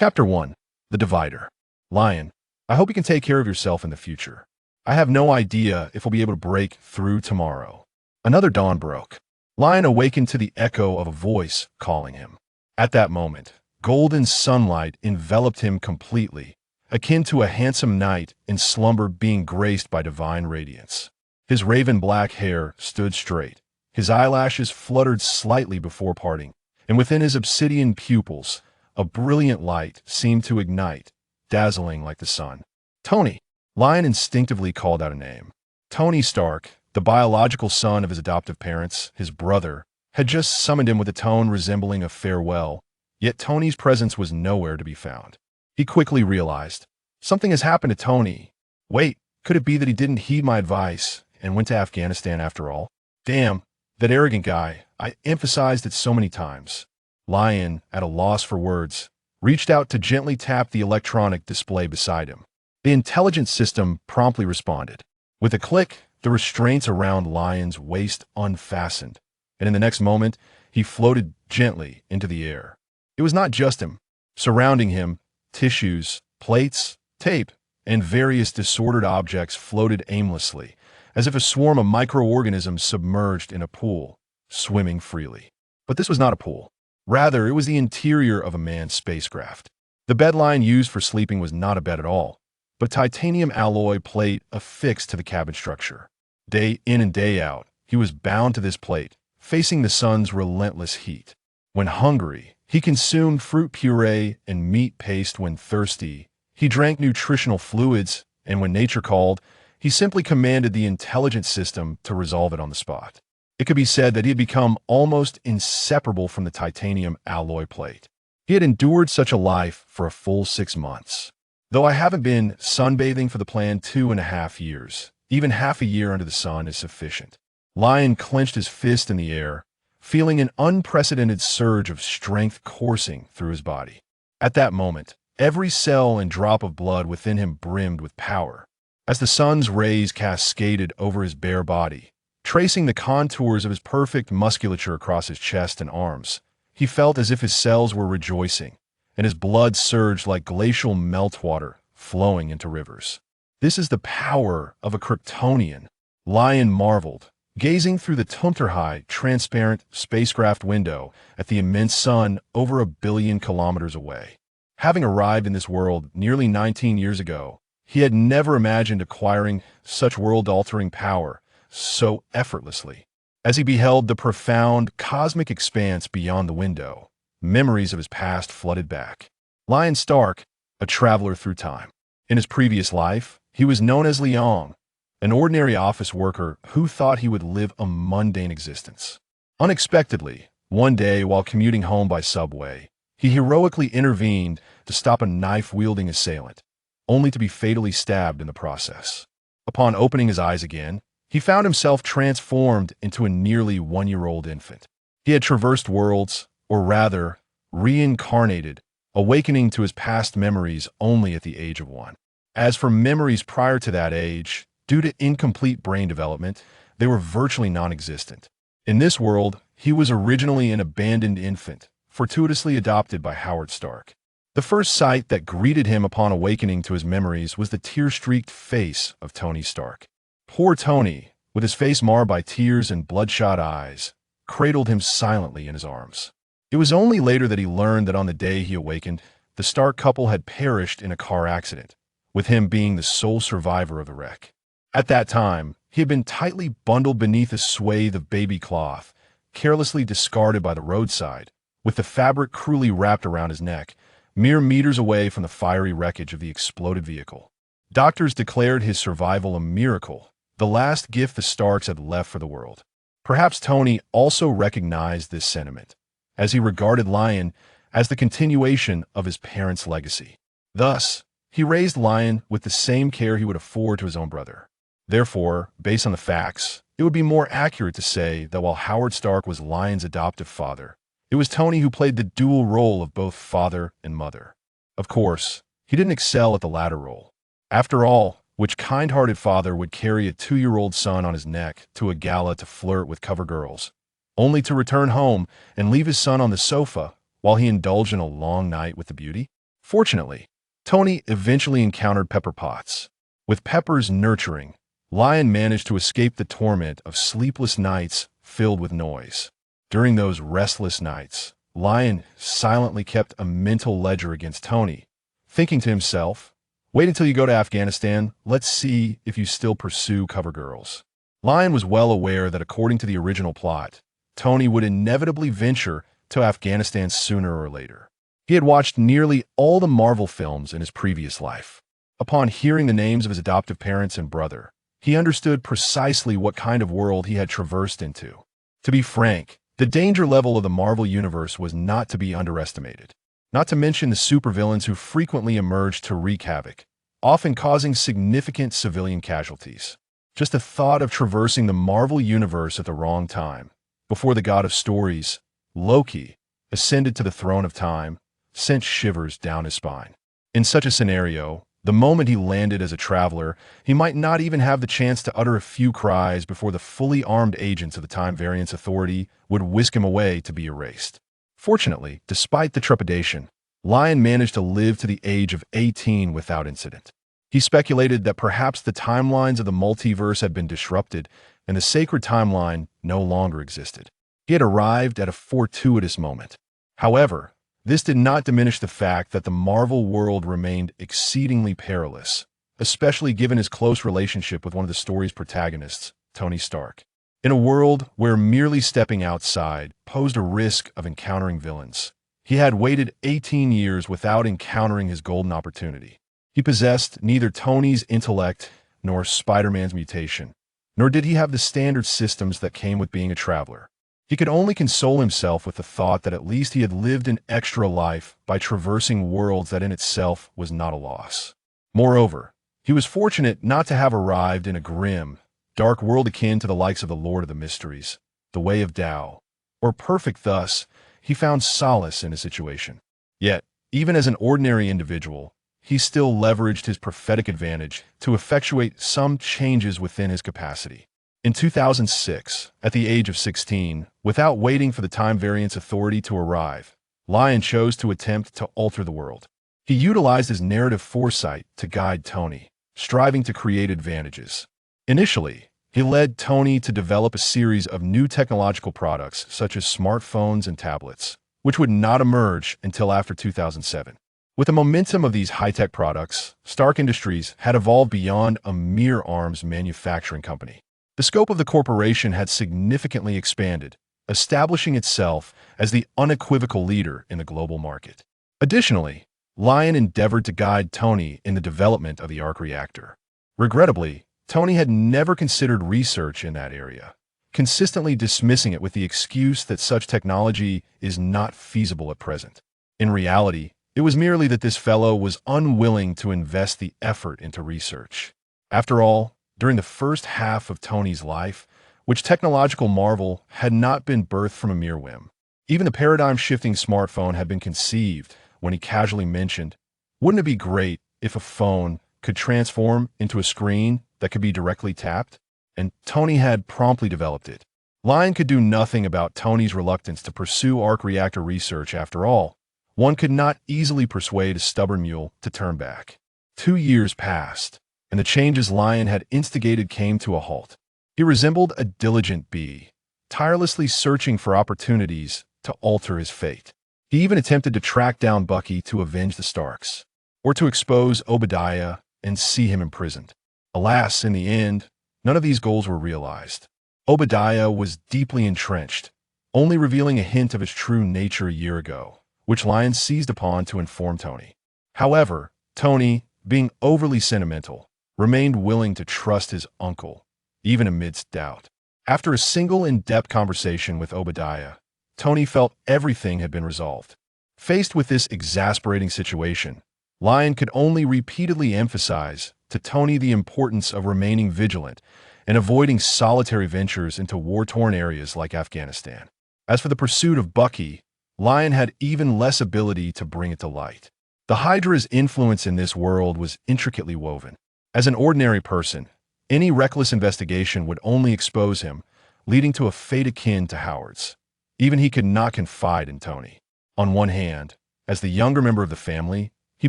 Chapter 1. The Divider. Lion, I hope you can take care of yourself in the future. I have no idea if we'll be able to break through tomorrow. Another dawn broke. Lion awakened to the echo of a voice calling him. At that moment, golden sunlight enveloped him completely, akin to a handsome knight in slumber being graced by divine radiance. His raven-black hair stood straight. His eyelashes fluttered slightly before parting, and within his obsidian pupils, a brilliant light seemed to ignite, dazzling like the sun. Tony! Lion instinctively called out a name. Tony Stark, the biological son of his adoptive parents, his brother, had just summoned him with a tone resembling a farewell, yet Tony's presence was nowhere to be found. He quickly realized, something has happened to Tony. Wait, could it be that he didn't heed my advice and went to Afghanistan after all? Damn, that arrogant guy, I emphasized it so many times. Lion, at a loss for words, reached out to gently tap the electronic display beside him. The intelligence system promptly responded. With a click, the restraints around Lion's waist unfastened, and in the next moment, he floated gently into the air. It was not just him. Surrounding him, tissues, plates, tape, and various disordered objects floated aimlessly, as if a swarm of microorganisms submerged in a pool, swimming freely. But this was not a pool. Rather, it was the interior of a manned spacecraft. The bed line used for sleeping was not a bed at all, but titanium alloy plate affixed to the cabin structure. Day in and day out, he was bound to this plate, facing the sun's relentless heat. When hungry, he consumed fruit puree and meat paste. When thirsty, he drank nutritional fluids, and when nature called, he simply commanded the intelligence system to resolve it on the spot. It could be said that he had become almost inseparable from the titanium alloy plate. He had endured such a life for a full 6 months. Though I haven't been sunbathing for the planned 2.5 years, even half a year under the sun is sufficient. Lion clenched his fist in the air, feeling an unprecedented surge of strength coursing through his body. At that moment, every cell and drop of blood within him brimmed with power. As the sun's rays cascaded over his bare body, tracing the contours of his perfect musculature across his chest and arms, he felt as if his cells were rejoicing, and his blood surged like glacial meltwater flowing into rivers. This is the power of a Kryptonian, Lion marveled, gazing through the Tunterhigh transparent spacecraft window at the immense sun over 1 billion kilometers away. Having arrived in this world nearly 19 years ago, he had never imagined acquiring such world-altering power so effortlessly. As he beheld the profound cosmic expanse beyond the window, memories of his past flooded back. Lion Stark, a traveler through time. In his previous life, he was known as Liang, an ordinary office worker who thought he would live a mundane existence. Unexpectedly, one day while commuting home by subway, he heroically intervened to stop a knife-wielding assailant, only to be fatally stabbed in the process. Upon opening his eyes again, he found himself transformed into a nearly 1-year-old infant. He had traversed worlds, or rather, reincarnated, awakening to his past memories only at the age of 1. As for memories prior to that age, due to incomplete brain development, they were virtually non-existent. In this world, he was originally an abandoned infant, fortuitously adopted by Howard Stark. The first sight that greeted him upon awakening to his memories was the tear-streaked face of Tony Stark. Poor Tony, with his face marred by tears and bloodshot eyes, cradled him silently in his arms. It was only later that he learned that on the day he awakened, the Stark couple had perished in a car accident, with him being the sole survivor of the wreck. At that time, he had been tightly bundled beneath a swathe of baby cloth, carelessly discarded by the roadside, with the fabric cruelly wrapped around his neck, mere meters away from the fiery wreckage of the exploded vehicle. Doctors declared his survival a miracle, the last gift the Starks had left for the world. Perhaps Tony also recognized this sentiment, as he regarded Lion as the continuation of his parents' legacy. Thus, he raised Lion with the same care he would afford to his own brother. Therefore, based on the facts, it would be more accurate to say that while Howard Stark was Lion's adoptive father, it was Tony who played the dual role of both father and mother. Of course, he didn't excel at the latter role. After all, which kind-hearted father would carry a 2-year-old son on his neck to a gala to flirt with cover girls, only to return home and leave his son on the sofa while he indulged in a long night with the beauty? Fortunately, Tony eventually encountered Pepper Potts. With Pepper's nurturing, Lion managed to escape the torment of sleepless nights filled with noise. During those restless nights, Lion silently kept a mental ledger against Tony, thinking to himself, "Wait until you go to Afghanistan, let's see if you still pursue cover girls." Lion was well aware that according to the original plot, Tony would inevitably venture to Afghanistan sooner or later. He had watched nearly all the Marvel films in his previous life. Upon hearing the names of his adoptive parents and brother, he understood precisely what kind of world he had traversed into. To be frank, the danger level of the Marvel Universe was not to be underestimated. Not to mention the supervillains who frequently emerged to wreak havoc, often causing significant civilian casualties. Just the thought of traversing the Marvel Universe at the wrong time, before the god of stories, Loki, ascended to the throne of time, sent shivers down his spine. In such a scenario, the moment he landed as a traveler, he might not even have the chance to utter a few cries before the fully armed agents of the Time Variance Authority would whisk him away to be erased. Fortunately, despite the trepidation, Lion managed to live to the age of 18 without incident. He speculated that perhaps the timelines of the multiverse had been disrupted and the sacred timeline no longer existed. He had arrived at a fortuitous moment. However, this did not diminish the fact that the Marvel world remained exceedingly perilous, especially given his close relationship with one of the story's protagonists, Tony Stark. In a world where merely stepping outside posed a risk of encountering villains, he had waited 18 years without encountering his golden opportunity. He possessed neither Tony's intellect nor Spider-Man's mutation, nor did he have the standard systems that came with being a traveler. He could only console himself with the thought that at least he had lived an extra life by traversing worlds that in itself was not a loss. Moreover, he was fortunate not to have arrived in a grim, dark world akin to the likes of the Lord of the Mysteries, the Way of Tao, or perfect. Thus, he found solace in his situation. Yet, even as an ordinary individual, he still leveraged his prophetic advantage to effectuate some changes within his capacity. In 2006, at the age of 16, without waiting for the Time Variance Authority to arrive, Lion chose to attempt to alter the world. He utilized his narrative foresight to guide Tony, striving to create advantages. Initially, he led Tony to develop a series of new technological products such as smartphones and tablets, which would not emerge until after 2007. With the momentum of these high-tech products, Stark Industries had evolved beyond a mere arms manufacturing company. The scope of the corporation had significantly expanded, establishing itself as the unequivocal leader in the global market. Additionally, Lion endeavored to guide Tony in the development of the arc reactor. Regrettably, Tony had never considered research in that area, consistently dismissing it with the excuse that such technology is not feasible at present. In reality, it was merely that this fellow was unwilling to invest the effort into research. After all, during the first half of Tony's life, which technological marvel had not been birthed from a mere whim. Even the paradigm-shifting smartphone had been conceived when he casually mentioned, "Wouldn't it be great if a phone could transform into a screen that could be directly tapped?" And Tony had promptly developed it. Lion could do nothing about Tony's reluctance to pursue arc reactor research after all. One could not easily persuade a stubborn mule to turn back. 2 years passed, and the changes Lion had instigated came to a halt. He resembled a diligent bee, tirelessly searching for opportunities to alter his fate. He even attempted to track down Bucky to avenge the Starks, or to expose Obadiah and see him imprisoned. Alas, in the end, none of these goals were realized. Obadiah was deeply entrenched, only revealing a hint of his true nature a year ago, which Lion seized upon to inform Tony. However, Tony, being overly sentimental, remained willing to trust his uncle, even amidst doubt. After a single in-depth conversation with Obadiah, Tony felt everything had been resolved. Faced with this exasperating situation, Lion could only repeatedly emphasize to Tony the importance of remaining vigilant and avoiding solitary ventures into war-torn areas like Afghanistan. As for the pursuit of Bucky, Lion had even less ability to bring it to light. The Hydra's influence in this world was intricately woven. As an ordinary person, any reckless investigation would only expose him, leading to a fate akin to Howard's. Even he could not confide in Tony. On one hand, as the younger member of the family, He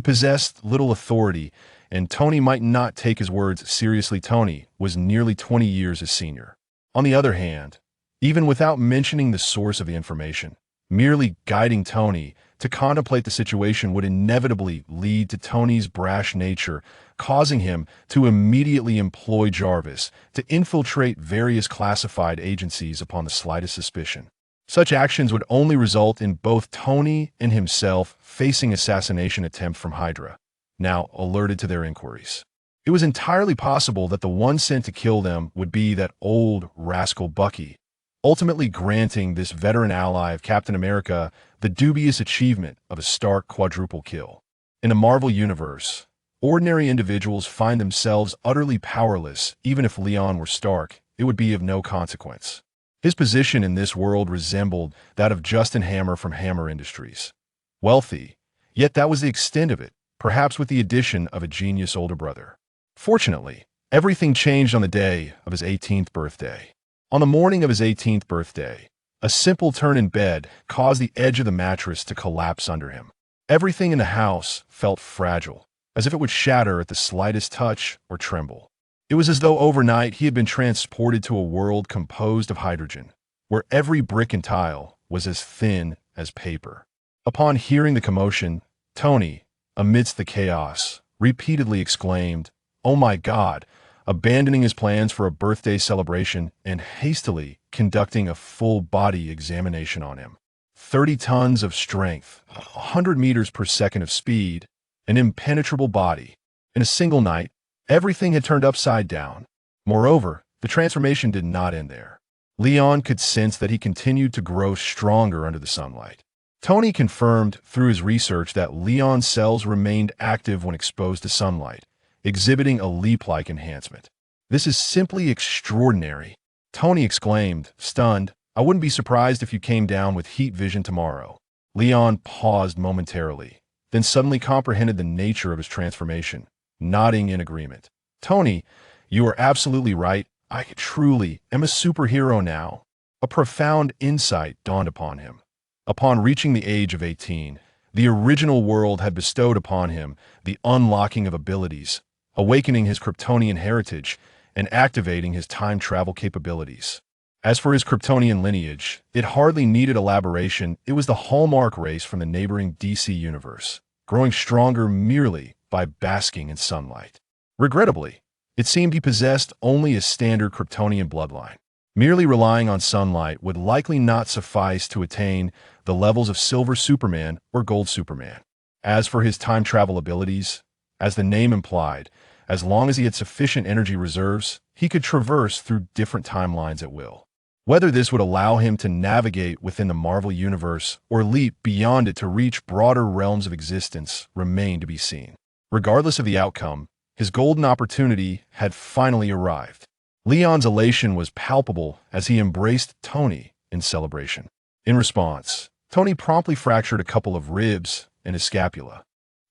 possessed little authority, and Tony might not take his words seriously. Tony was nearly 20 years his senior. On the other hand, even without mentioning the source of the information, merely guiding Tony to contemplate the situation would inevitably lead to Tony's brash nature, causing him to immediately employ Jarvis to infiltrate various classified agencies upon the slightest suspicion. Such actions would only result in both Tony and himself facing assassination attempt from Hydra, now alerted to their inquiries. It was entirely possible that the one sent to kill them would be that old rascal Bucky, ultimately granting this veteran ally of Captain America the dubious achievement of a stark quadruple kill. In the Marvel Universe, ordinary individuals find themselves utterly powerless. Even if Leon were Stark, it would be of no consequence. His position in this world resembled that of Justin Hammer from Hammer Industries. Wealthy, yet that was the extent of it, perhaps with the addition of a genius older brother. Fortunately, everything changed on the day of his 18th birthday. On the morning of his 18th birthday, a simple turn in bed caused the edge of the mattress to collapse under him. Everything in the house felt fragile, as if it would shatter at the slightest touch or tremble. It was as though overnight he had been transported to a world composed of hydrogen, where every brick and tile was as thin as paper. Upon hearing the commotion, Tony, amidst the chaos, repeatedly exclaimed, "Oh my God!" abandoning his plans for a birthday celebration and hastily conducting a full-body examination on him. 30 tons of strength, 100 meters per second of speed, an impenetrable body. In a single night, everything had turned upside down. Moreover, the transformation did not end there. Leon could sense that he continued to grow stronger under the sunlight. Tony confirmed through his research that Leon's cells remained active when exposed to sunlight, exhibiting a leap-like enhancement. "This is simply extraordinary," Tony exclaimed, stunned. "I wouldn't be surprised if you came down with heat vision tomorrow." Leon paused momentarily, then suddenly comprehended the nature of his transformation, nodding in agreement. "Tony, you are absolutely right. I truly am a superhero now." A profound insight dawned upon him. Upon reaching the age of 18, the original world had bestowed upon him the unlocking of abilities, awakening his Kryptonian heritage, and activating his time travel capabilities. As for his Kryptonian lineage, it hardly needed elaboration. It was the hallmark race from the neighboring DC universe, growing stronger merely by basking in sunlight. Regrettably, it seemed he possessed only a standard Kryptonian bloodline. Merely relying on sunlight would likely not suffice to attain the levels of Silver Superman or Gold Superman. As for his time travel abilities, as the name implied, as long as he had sufficient energy reserves, he could traverse through different timelines at will. Whether this would allow him to navigate within the Marvel Universe or leap beyond it to reach broader realms of existence remained to be seen. Regardless of the outcome, his golden opportunity had finally arrived. Leon's elation was palpable as he embraced Tony in celebration. In response, Tony promptly fractured a couple of ribs and his scapula.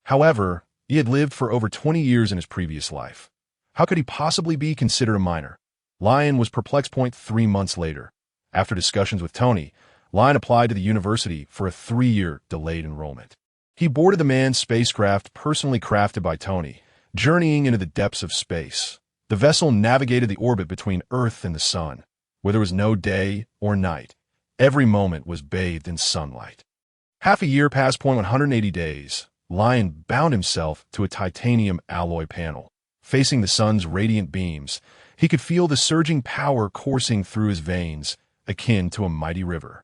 However, he had lived for over 20 years in his previous life. How could he possibly be considered a minor? Lion was perplexed. 3 months later, after discussions with Tony, Lion applied to the university for a 3-year delayed enrollment. He boarded the manned spacecraft personally crafted by Tony, journeying into the depths of space. The vessel navigated the orbit between Earth and the Sun, where there was no day or night. Every moment was bathed in sunlight. Half a year past. 180 days, Lion bound himself to a titanium alloy panel. Facing the sun's radiant beams, he could feel the surging power coursing through his veins, akin to a mighty river,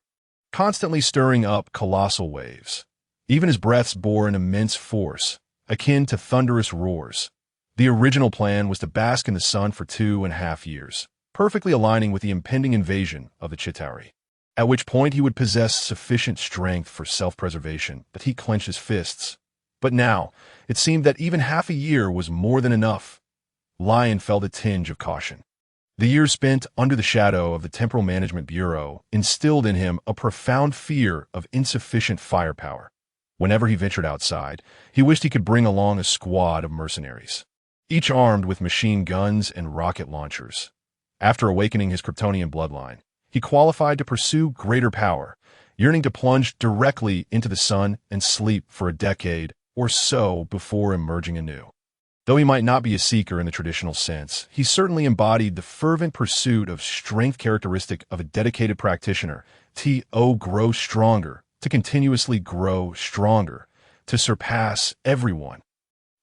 constantly stirring up colossal waves. Even his breaths bore an immense force, akin to thunderous roars. The original plan was to bask in the sun for 2.5 years, perfectly aligning with the impending invasion of the Chitauri, at which point he would possess sufficient strength for self-preservation that he clenched his fists. But now, it seemed that even half a year was more than enough. Lion felt a tinge of caution. The years spent under the shadow of the Temporal Management Bureau instilled in him a profound fear of insufficient firepower. Whenever he ventured outside, he wished he could bring along a squad of mercenaries, each armed with machine guns and rocket launchers. After awakening his Kryptonian bloodline, he qualified to pursue greater power, yearning to plunge directly into the sun and sleep for a decade or so before emerging anew. Though he might not be a seeker in the traditional sense, he certainly embodied the fervent pursuit of strength characteristic of a dedicated practitioner, to grow stronger, to continuously grow stronger, to surpass everyone.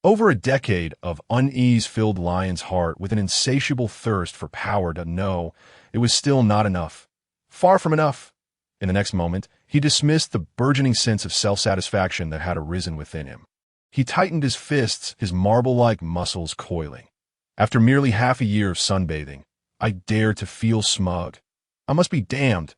Over a decade of unease filled Lion's heart with an insatiable thirst for power to know it was still not enough. Far from enough. In the next moment, he dismissed the burgeoning sense of self-satisfaction that had arisen within him. He tightened his fists, his marble-like muscles coiling. After merely half a year of sunbathing, I dare to feel smug. I must be damned.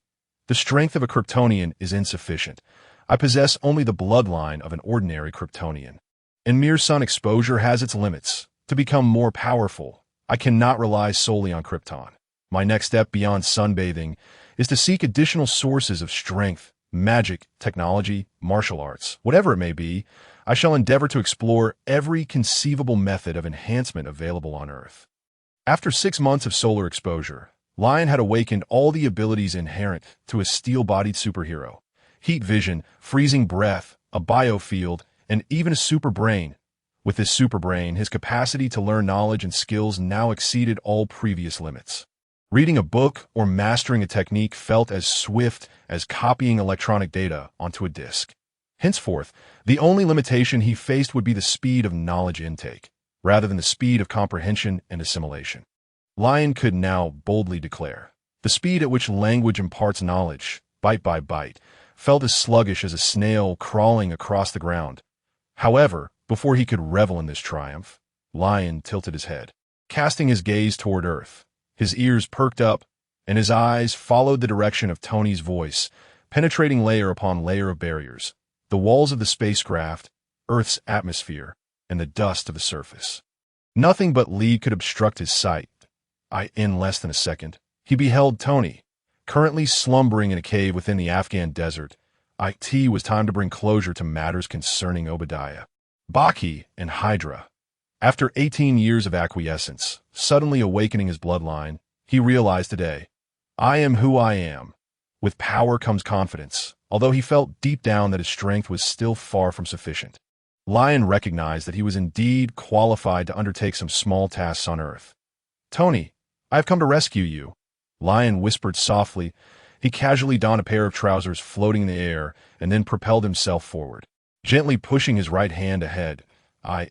The strength of a Kryptonian is insufficient. I possess only the bloodline of an ordinary Kryptonian. And mere sun exposure has its limits. To become more powerful, I cannot rely solely on Krypton. My next step beyond sunbathing is to seek additional sources of strength, magic, technology, martial arts, whatever it may be. I shall endeavor to explore every conceivable method of enhancement available on Earth. After 6 months of solar exposure, Lion had awakened all the abilities inherent to a steel-bodied superhero. Heat vision, freezing breath, a biofield, and even a super brain. With this super brain, his capacity to learn knowledge and skills now exceeded all previous limits. Reading a book or mastering a technique felt as swift as copying electronic data onto a disk. Henceforth, the only limitation he faced would be the speed of knowledge intake, rather than the speed of comprehension and assimilation. Lion could now boldly declare, the speed at which language imparts knowledge, bite by bite, felt as sluggish as a snail crawling across the ground. However, before he could revel in this triumph, Lion tilted his head, casting his gaze toward Earth. His ears perked up, and his eyes followed the direction of Tony's voice, penetrating layer upon layer of barriers. The walls of the spacecraft, Earth's atmosphere, and the dust of the surface. Nothing but lead could obstruct his sight. In less than a second, he beheld Tony, currently slumbering in a cave within the Afghan desert. It was time to bring closure to matters concerning Obadiah, Baki, and Hydra. After 18 years of acquiescence, suddenly awakening his bloodline, he realized today, I am who I am. With power comes confidence, although he felt deep down that his strength was still far from sufficient. Lion recognized that he was indeed qualified to undertake some small tasks on Earth. Tony, I have come to rescue you, Lion whispered softly. He casually donned a pair of trousers floating in the air and then propelled himself forward, gently pushing his right hand ahead.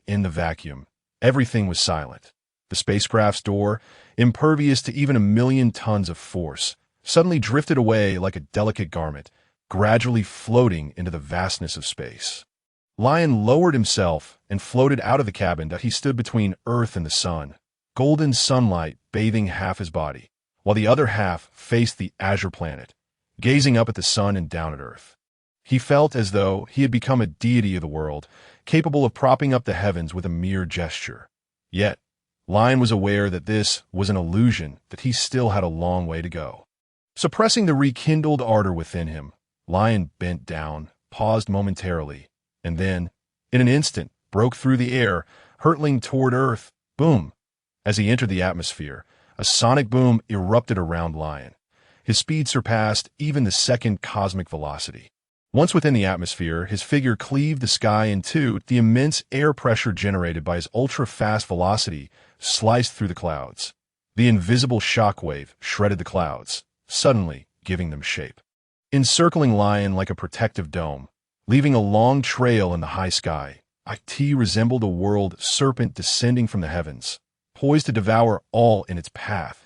In the vacuum, everything was silent. The spacecraft's door, impervious to even 1,000,000 tons of force, suddenly drifted away like a delicate garment, gradually floating into the vastness of space. Lion lowered himself and floated out of the cabin that he stood between Earth and the sun, golden sunlight bathing half his body, while the other half faced the azure planet, gazing up at the sun and down at Earth. He felt as though he had become a deity of the world, capable of propping up the heavens with a mere gesture. Yet, Lion was aware that this was an illusion, that he still had a long way to go. Suppressing the rekindled ardor within him, Lion bent down, paused momentarily, and then, in an instant, broke through the air, hurtling toward Earth. Boom! As he entered the atmosphere, a sonic boom erupted around Lion. His speed surpassed even the second cosmic velocity. Once within the atmosphere, his figure cleaved the sky in two. The immense air pressure generated by his ultra-fast velocity sliced through the clouds. The invisible shockwave shredded the clouds, suddenly giving them shape. Encircling Lion like a protective dome, leaving a long trail in the high sky, it resembled a whirled serpent descending from the heavens, poised to devour all in its path.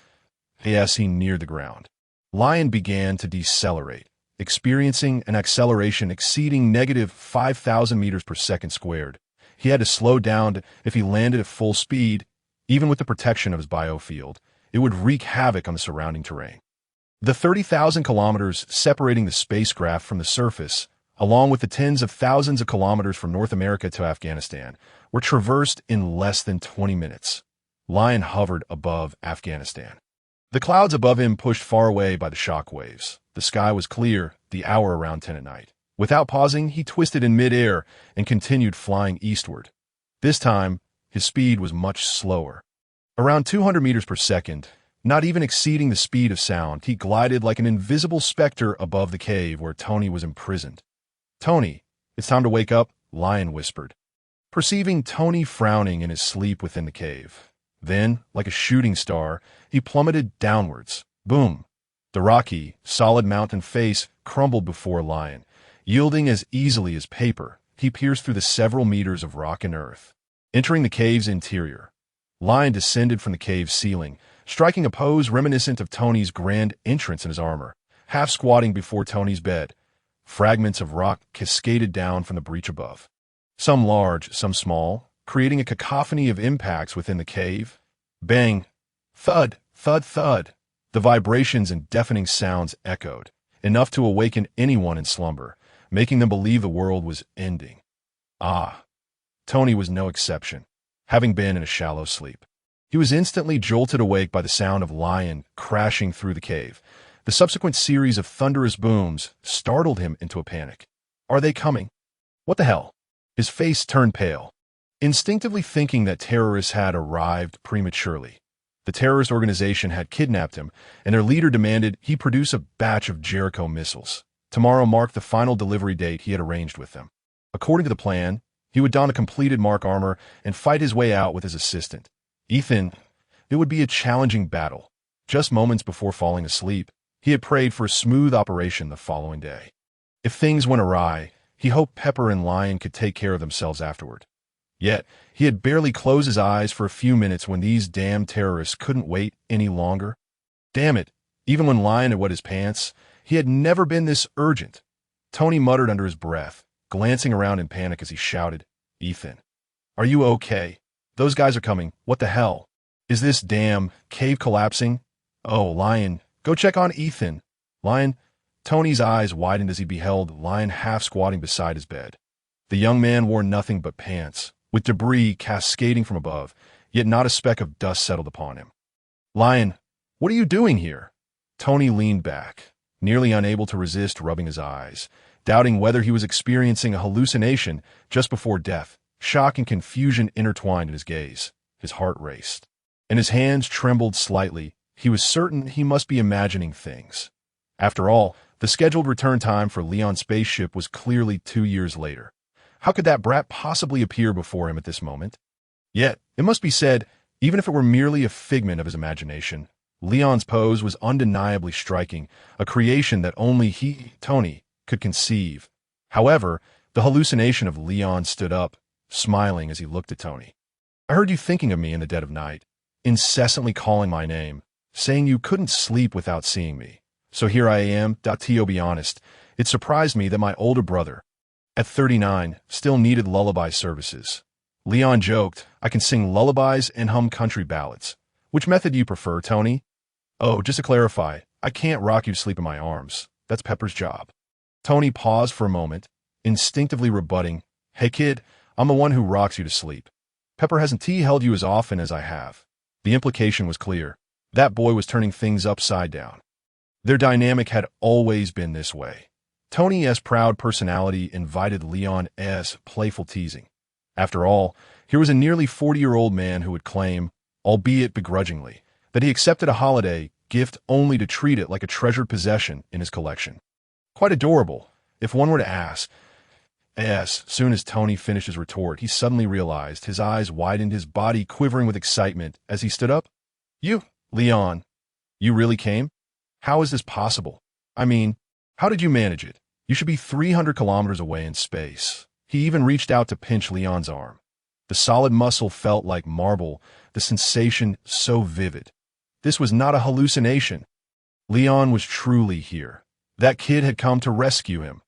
As he neared the ground, Lion began to decelerate, experiencing an acceleration exceeding -5,000 meters per second squared. He had to slow down if he landed at full speed. Even with the protection of his biofield, it would wreak havoc on the surrounding terrain. The 30,000 kilometers separating the spacecraft from the surface, along with the tens of thousands of kilometers from North America to Afghanistan, were traversed in less than 20 minutes. Lion hovered above Afghanistan. The clouds above him pushed far away by the shock waves. The sky was clear, the hour around 10 at night. Without pausing, he twisted in mid-air and continued flying eastward. This time, his speed was much slower. Around 200 meters per second, not even exceeding the speed of sound, he glided like an invisible specter above the cave where Tony was imprisoned. Tony, it's time to wake up, Lion whispered. perceiving Tony frowning in his sleep within the cave. Then, like a shooting star, he plummeted downwards. Boom! The rocky, solid mountain face crumbled before Lion. Yielding as easily as paper, he pierced through the several meters of rock and earth. Entering the cave's interior, Lion descended from the cave's ceiling, striking a pose reminiscent of Tony's grand entrance in his armor, half squatting before Tony's bed. Fragments of rock cascaded down from the breach above. Some large, some small, creating a cacophony of impacts within the cave. Bang! Thud! Thud! Thud! The vibrations and deafening sounds echoed, enough to awaken anyone in slumber, making them believe the world was ending. Ah! Tony was no exception, having been in a shallow sleep. He was instantly jolted awake by the sound of Lion crashing through the cave. The subsequent series of thunderous booms startled him into a panic. Are they coming? What the hell? His face turned pale, instinctively thinking that terrorists had arrived prematurely. The terrorist organization had kidnapped him, and their leader demanded he produce a batch of Jericho missiles. Tomorrow marked the final delivery date he had arranged with them. According to the plan, he would don a completed Mark armor and fight his way out with his assistant, Ethan. It would be a challenging battle. Just moments before falling asleep, he had prayed for a smooth operation the following day. If things went awry, he hoped Pepper and Lion could take care of themselves afterward. Yet, he had barely closed his eyes for a few minutes when these damn terrorists couldn't wait any longer. Damn it, even when Lion had wet his pants, he had never been this urgent. Tony muttered under his breath, glancing around in panic as he shouted, Ethan, are you okay? Those guys are coming. What the hell? Is this damn cave collapsing? Oh, Lion, go check on Ethan. Lion. Tony's eyes widened as he beheld Lion half squatting beside his bed. The young man wore nothing but pants, with debris cascading from above, yet not a speck of dust settled upon him. Lion, what are you doing here? Tony leaned back, nearly unable to resist rubbing his eyes, doubting whether he was experiencing a hallucination just before death. Shock and confusion intertwined in his gaze. His heart raced, and his hands trembled slightly. He was certain he must be imagining things. After all, the scheduled return time for Leon's spaceship was clearly 2 years later. How could that brat possibly appear before him at this moment? Yet, it must be said, even if it were merely a figment of his imagination, Leon's pose was undeniably striking, a creation that only he, Tony, could conceive. However, the hallucination of Leon stood up, smiling as he looked at Tony. I heard you thinking of me in the dead of night, incessantly calling my name, saying you couldn't sleep without seeing me. So here I am. To be honest, it surprised me that my older brother, at 39, still needed lullaby services. Leon joked, I can sing lullabies and hum country ballads. Which method do you prefer, Tony? Oh, just to clarify, I can't rock you to sleep in my arms. That's Pepper's job. Tony paused for a moment, instinctively rebutting, Hey kid, I'm the one who rocks you to sleep. Pepper hasn't held you as often as I have. The implication was clear. That boy was turning things upside down. Their dynamic had always been this way. Tony's proud personality invited Leon's playful teasing. After all, here was a nearly 40-year-old man who would claim, albeit begrudgingly, that he accepted a holiday gift only to treat it like a treasured possession in his collection. Quite adorable, if one were to ask. As soon as Tony finished his retort, he suddenly realized, his eyes widened, his body quivering with excitement as he stood up. You, Leon, you really came? How is this possible? I mean, how did you manage it? You should be 300 kilometers away in space. He even reached out to pinch Leon's arm. The solid muscle felt like marble, the sensation so vivid. This was not a hallucination. Leon was truly here. That kid had come to rescue him.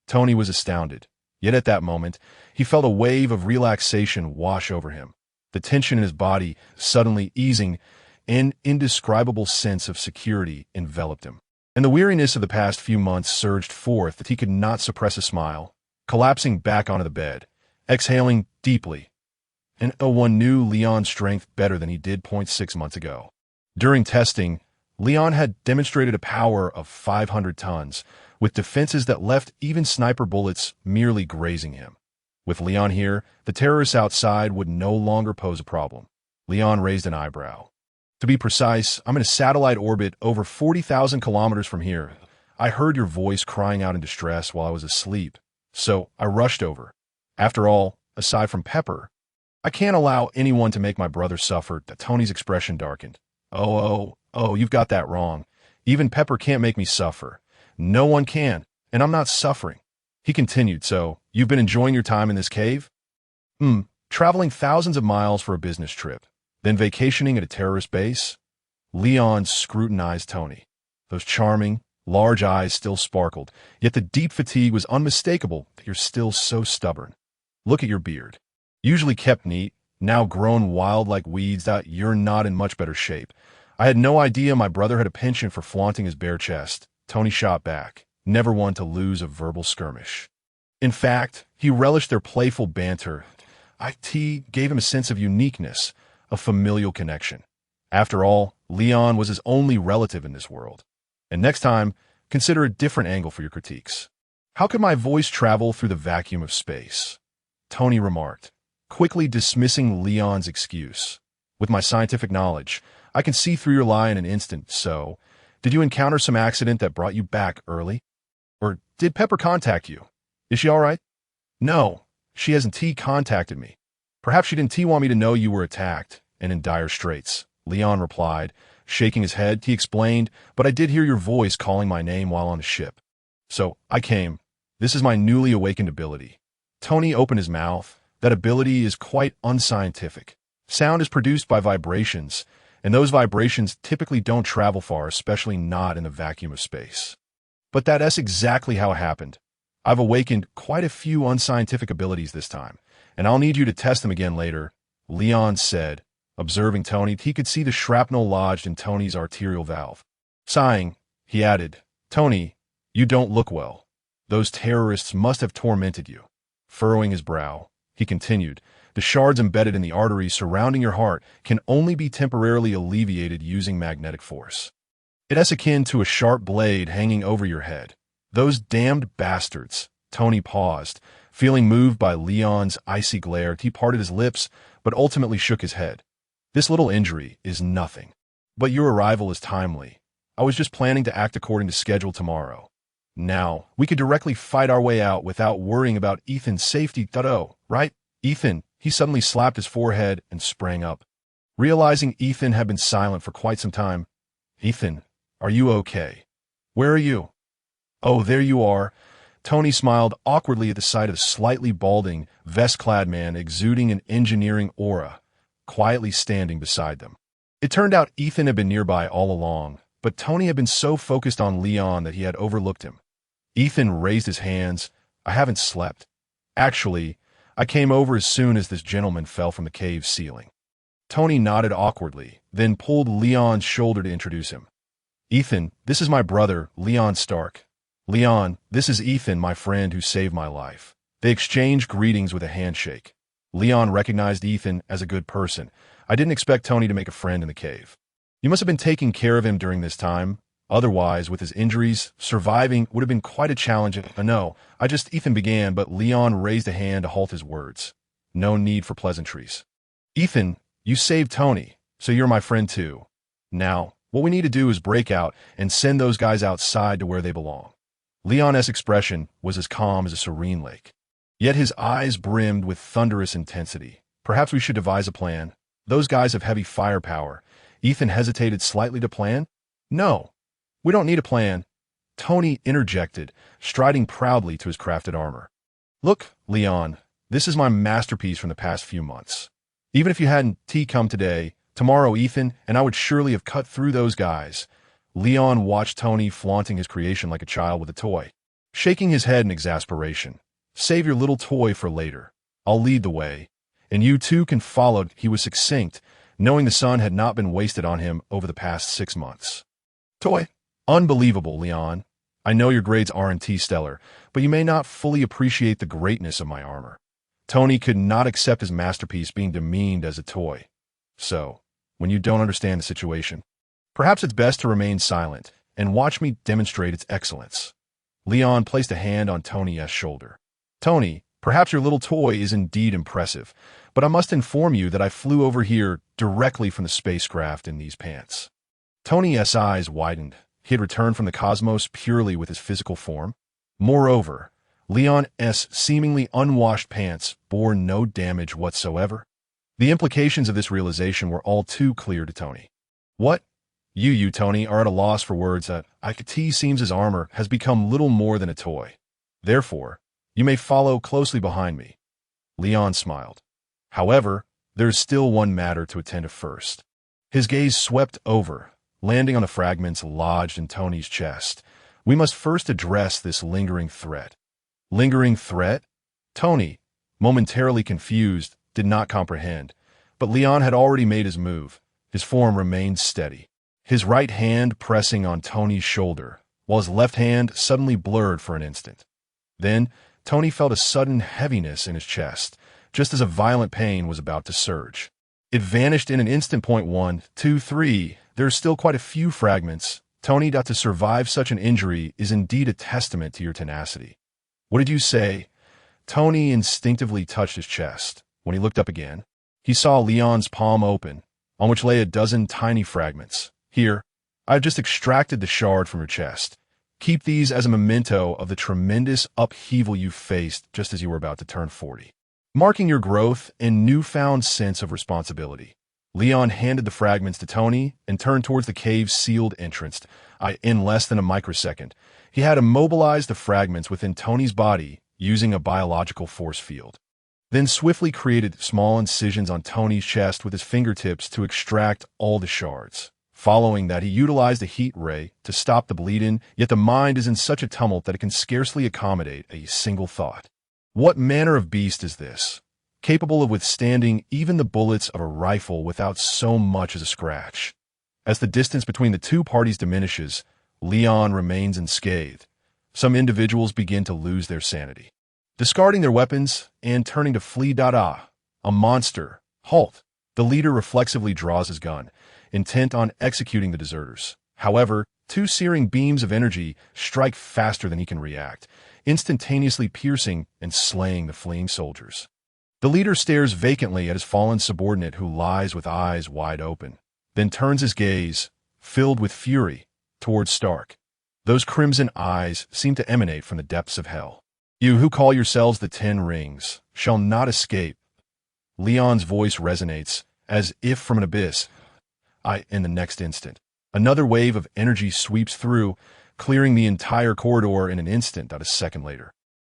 Tony was astounded. Yet at that moment, he felt a wave of relaxation wash over him. The tension in his body suddenly easing, an indescribable sense of security enveloped him. And the weariness of the past few months surged forth that he could not suppress a smile, collapsing back onto the bed, exhaling deeply. And one knew Leon's strength better than he did 0.6 months ago. During testing, Leon had demonstrated a power of 500 tons, with defenses that left even sniper bullets merely grazing him. With Leon here, the terrorists outside would no longer pose a problem. Leon raised an eyebrow. To be precise, I'm in a satellite orbit over 40,000 kilometers from here. I heard your voice crying out in distress while I was asleep, so I rushed over. After all, aside from Pepper. I can't allow anyone to make my brother suffer. Tony's expression darkened. Oh, you've got that wrong. Even Pepper can't make me suffer. No one can, and I'm not suffering. He continued, so, you've been enjoying your time in this cave? Traveling thousands of miles for a business trip, then vacationing at a terrorist base? Leon scrutinized Tony. Those charming, large eyes still sparkled, yet the deep fatigue was unmistakable that you're still so stubborn. Look at your beard. Usually kept neat, now grown wild like weeds. You're not in much better shape. I had no idea my brother had a penchant for flaunting his bare chest. Tony shot back, never one to lose a verbal skirmish. In fact, he relished their playful banter. It gave him a sense of uniqueness, a familial connection. After all, Leon was his only relative in this world. And next time, consider a different angle for your critiques. How could my voice travel through the vacuum of space? Tony remarked, quickly dismissing Leon's excuse. With my scientific knowledge, I can see through your lie in an instant, so, did you encounter some accident that brought you back early? Or did Pepper contact you? Is she all right? No, she hasn't contacted me. Perhaps she didn't want me to know you were attacked and in dire straits, Leon replied, shaking his head. He explained, but I did hear your voice calling my name while on the ship. So, I came. This is my newly awakened ability. Tony opened his mouth. That ability is quite unscientific. Sound is produced by vibrations, and those vibrations typically don't travel far, especially not in the vacuum of space. But that's exactly how it happened. I've awakened quite a few unscientific abilities this time, and I'll need you to test them again later, Leon said. Observing Tony, he could see the shrapnel lodged in Tony's arterial valve. Sighing, he added, Tony, you don't look well. Those terrorists must have tormented you. Furrowing his brow, he continued, the shards embedded in the arteries surrounding your heart can only be temporarily alleviated using magnetic force. It's akin to a sharp blade hanging over your head. Those damned bastards. Tony paused, feeling moved by Leon's icy glare. He parted his lips, but ultimately shook his head. This little injury is nothing. But your arrival is timely. I was just planning to act according to schedule tomorrow. Now, we could directly fight our way out without worrying about Ethan's safety. Right? Ethan, he suddenly slapped his forehead and sprang up. Realizing Ethan had been silent for quite some time, Ethan, are you okay? Where are you? Oh, there you are. Tony smiled awkwardly at the sight of the slightly balding, vest-clad man exuding an engineering aura, quietly standing beside them. It turned out Ethan had been nearby all along, but Tony had been so focused on Leon that he had overlooked him. Ethan raised his hands. I haven't slept. Actually, I came over as soon as this gentleman fell from the cave ceiling. Tony nodded awkwardly, then pulled Leon's shoulder to introduce him. Ethan, this is my brother, Leon Stark. Leon, this is Ethan, my friend who saved my life. They exchanged greetings with a handshake. Leon recognized Ethan as a good person. I didn't expect Tony to make a friend in the cave. You must have been taking care of him during this time. Otherwise, with his injuries, surviving would have been quite a challenge. No, Ethan began, but Leon raised a hand to halt his words. No need for pleasantries. Ethan, you saved Tony, so you're my friend too. Now, what we need to do is break out and send those guys outside to where they belong. Leon's expression was as calm as a serene lake. Yet his eyes brimmed with thunderous intensity. Perhaps we should devise a plan. Those guys have heavy firepower. Ethan hesitated slightly to plan. No, we don't need a plan. Tony interjected, striding proudly to his crafted armor. Look, Leon, this is my masterpiece from the past few months. Even if you hadn't come today, tomorrow Ethan and I would surely have cut through those guys. Leon watched Tony flaunting his creation like a child with a toy, shaking his head in exasperation. Save your little toy for later. I'll lead the way, and you too can follow. He was succinct, knowing the sun had not been wasted on him over the past 6 months. Toy? Unbelievable, Leon. I know your grades aren't stellar, but you may not fully appreciate the greatness of my armor. Tony could not accept his masterpiece being demeaned as a toy. So, when you don't understand the situation, perhaps it's best to remain silent and watch me demonstrate its excellence. Leon placed a hand on Tony's shoulder. Tony, perhaps your little toy is indeed impressive, but I must inform you that I flew over here directly from the spacecraft in these pants. Tony's eyes widened. He had returned from the cosmos purely with his physical form. Moreover, Leon's seemingly unwashed pants bore no damage whatsoever. The implications of this realization were all too clear to Tony. What? You, Tony, are at a loss for words. It seems his armor has become little more than a toy. Therefore, you may follow closely behind me. Leon smiled. However, there is still one matter to attend to first. His gaze swept over, landing on the fragments lodged in Tony's chest. We must first address this lingering threat. Lingering threat? Tony, momentarily confused, did not comprehend, but Leon had already made his move. His form remained steady, his right hand pressing on Tony's shoulder, while his left hand suddenly blurred for an instant. Then, Tony felt a sudden heaviness in his chest, just as a violent pain was about to surge. It vanished in an instant. 1, 2, 3. There are still quite a few fragments. Tony, to survive such an injury is indeed a testament to your tenacity. What did you say? Tony instinctively touched his chest. When he looked up again, he saw Leon's palm open, on which lay a dozen tiny fragments. Here, I've just extracted the shard from your chest. Keep these as a memento of the tremendous upheaval you faced just as you were about to turn 40, marking your growth and newfound sense of responsibility. Leon handed the fragments to Tony and turned towards the cave's sealed entrance. In less than a microsecond, he had immobilized the fragments within Tony's body using a biological force field. Then swiftly created small incisions on Tony's chest with his fingertips to extract all the shards. Following that, he utilized a heat ray to stop the bleeding, yet the mind is in such a tumult that it can scarcely accommodate a single thought. What manner of beast is this, capable of withstanding even the bullets of a rifle without so much as a scratch? As the distance between the two parties diminishes, Leon remains unscathed. Some individuals begin to lose their sanity, discarding their weapons and turning to flee. A monster. Halt! The leader reflexively draws his gun, intent on executing the deserters. However, two searing beams of energy strike faster than he can react, instantaneously piercing and slaying the fleeing soldiers. The leader stares vacantly at his fallen subordinate who lies with eyes wide open, then turns his gaze, filled with fury, towards Stark. Those crimson eyes seem to emanate from the depths of hell. You who call yourselves the 10 Rings shall not escape. Leon's voice resonates, as if from an abyss. In the next instant, another wave of energy sweeps through, clearing the entire corridor in an instant. A second later.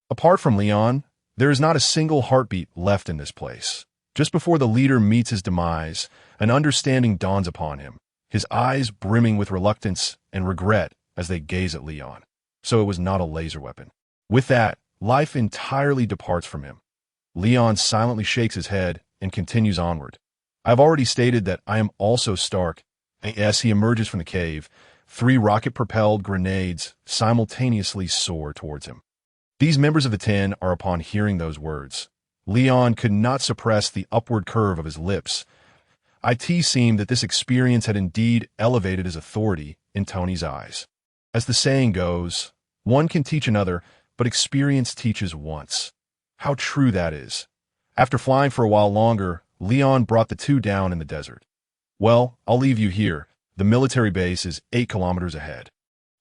Apart from Leon, there is not a single heartbeat left in this place. Just before the leader meets his demise, an understanding dawns upon him, his eyes brimming with reluctance and regret as they gaze at Leon. So it was not a laser weapon. With that, life entirely departs from him. Leon silently shakes his head and continues onward. I've already stated that I am also Stark. As he emerges from the cave, 3 rocket-propelled grenades simultaneously soar towards him. These members of the 10 are upon hearing those words. Leon could not suppress the upward curve of his lips. It seemed that this experience had indeed elevated his authority in Tony's eyes. As the saying goes, one can teach another, but experience teaches once. How true that is. After flying for a while longer, Leon brought the 2 down in the desert. Well, I'll leave you here. The military base is 8 kilometers ahead.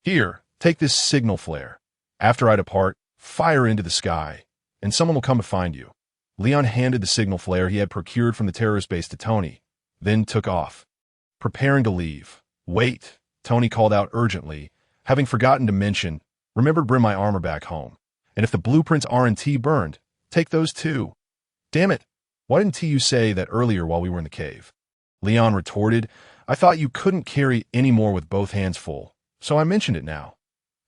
Here, take this signal flare. After I depart, fire into the sky, and someone will come to find you. Leon handed the signal flare he had procured from the terrorist base to Tony, then took off. Preparing to leave. Wait, Tony called out urgently, having forgotten to mention, remember to bring my armor back home. And if the blueprints aren't burned, take those too. Damn it. Why didn't you say that earlier while we were in the cave? Leon retorted, I thought you couldn't carry any more with both hands full, so I mentioned it now.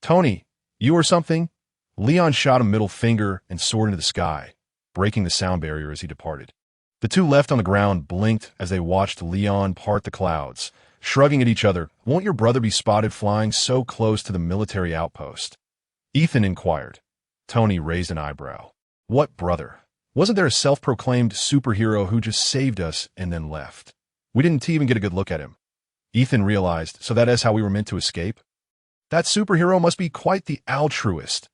Tony, you or something? Leon shot a middle finger and soared into the sky, breaking the sound barrier as he departed. The 2 left on the ground blinked as they watched Leon part the clouds, shrugging at each other. Won't your brother be spotted flying so close to the military outpost? Ethan inquired. Tony raised an eyebrow. What brother? Wasn't there a self-proclaimed superhero who just saved us and then left? We didn't even get a good look at him. Ethan realized, so that is how we were meant to escape? That superhero must be quite the altruist.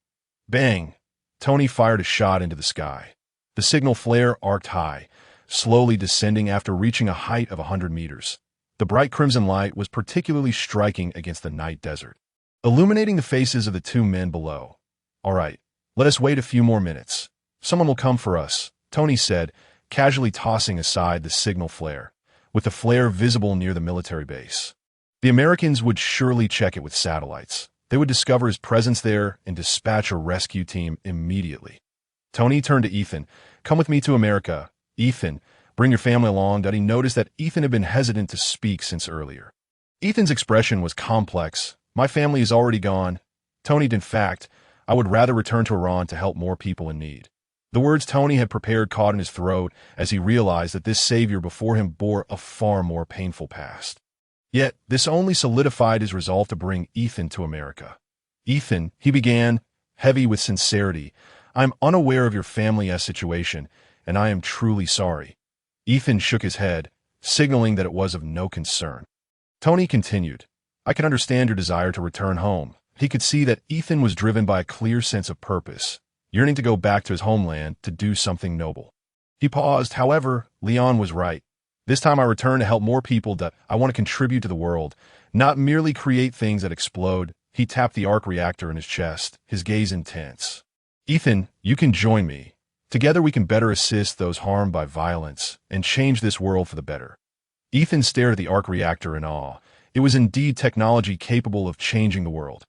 Bang! Tony fired a shot into the sky. The signal flare arced high, slowly descending after reaching a height of 100 meters. The bright crimson light was particularly striking against the night desert, illuminating the faces of the 2 men below. All right, Let us wait a few more minutes. Someone will come for us, Tony said, casually tossing aside the signal flare, with the flare visible near the military base. The Americans would surely check it with satellites. They would discover his presence there and dispatch a rescue team immediately. Tony turned to Ethan. Come with me to America. Ethan, bring your family along. He noticed that Ethan had been hesitant to speak since earlier. Ethan's expression was complex. My family is already gone. Tony, in fact, I would rather return to Iran to help more people in need. The words Tony had prepared caught in his throat as he realized that this savior before him bore a far more painful past. Yet, this only solidified his resolve to bring Ethan to America. Ethan, he began, heavy with sincerity, I'm unaware of your family's situation, and I am truly sorry. Ethan shook his head, signaling that it was of no concern. Tony continued, I can understand your desire to return home. He could see that Ethan was driven by a clear sense of purpose, yearning to go back to his homeland to do something noble. He paused, however, Leon was right. This time I return to help more people that I want to contribute to the world, not merely create things that explode. He tapped the arc reactor in his chest, his gaze intense. Ethan, you can join me. Together we can better assist those harmed by violence and change this world for the better. Ethan stared at the arc reactor in awe. It was indeed technology capable of changing the world.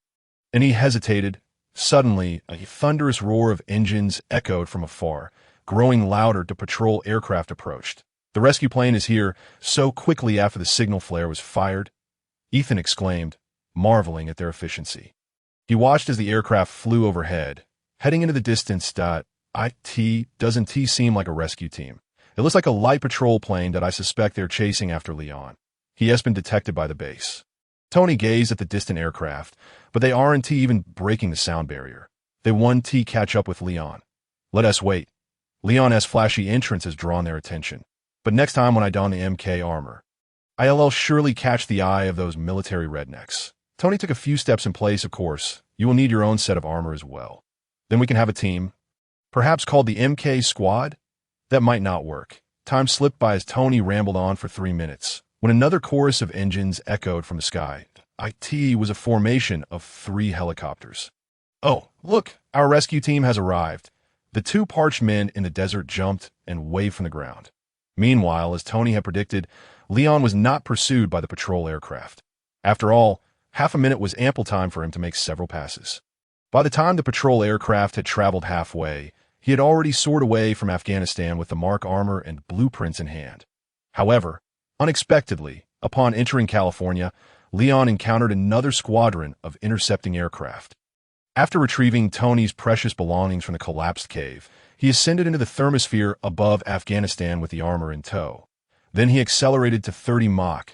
And he hesitated. Suddenly, a thunderous roar of engines echoed from afar, growing louder as patrol aircraft approached. The rescue plane is here, so quickly after the signal flare was fired, Ethan exclaimed, marveling at their efficiency. He watched as the aircraft flew overhead, heading into the distance. Doesn't seem like a rescue team. It looks like a light patrol plane that I suspect they're chasing after Leon. He has been detected by the base. Tony gazed at the distant aircraft, but they aren't even breaking the sound barrier. They won't catch up with Leon. Let us wait. Leon's flashy entrance has drawn their attention. But next time when I don the MK armor, I'll surely catch the eye of those military rednecks. Tony took a few steps in place, of course. You will need your own set of armor as well. Then we can have a team, perhaps called the MK Squad? That might not work. Time slipped by as Tony rambled on for 3 minutes, when another chorus of engines echoed from the sky. It was a formation of 3 helicopters. Oh, look, our rescue team has arrived. The 2 parched men in the desert jumped and waved from the ground. Meanwhile, as Tony had predicted, Leon was not pursued by the patrol aircraft. After all, half a minute was ample time for him to make several passes. By the time the patrol aircraft had traveled halfway, he had already soared away from Afghanistan with the mark armor and blueprints in hand. However, unexpectedly, upon entering California, Leon encountered another squadron of intercepting aircraft. After retrieving Tony's precious belongings from the collapsed cave, he ascended into the thermosphere above Afghanistan with the armor in tow. Then he accelerated to 30 Mach.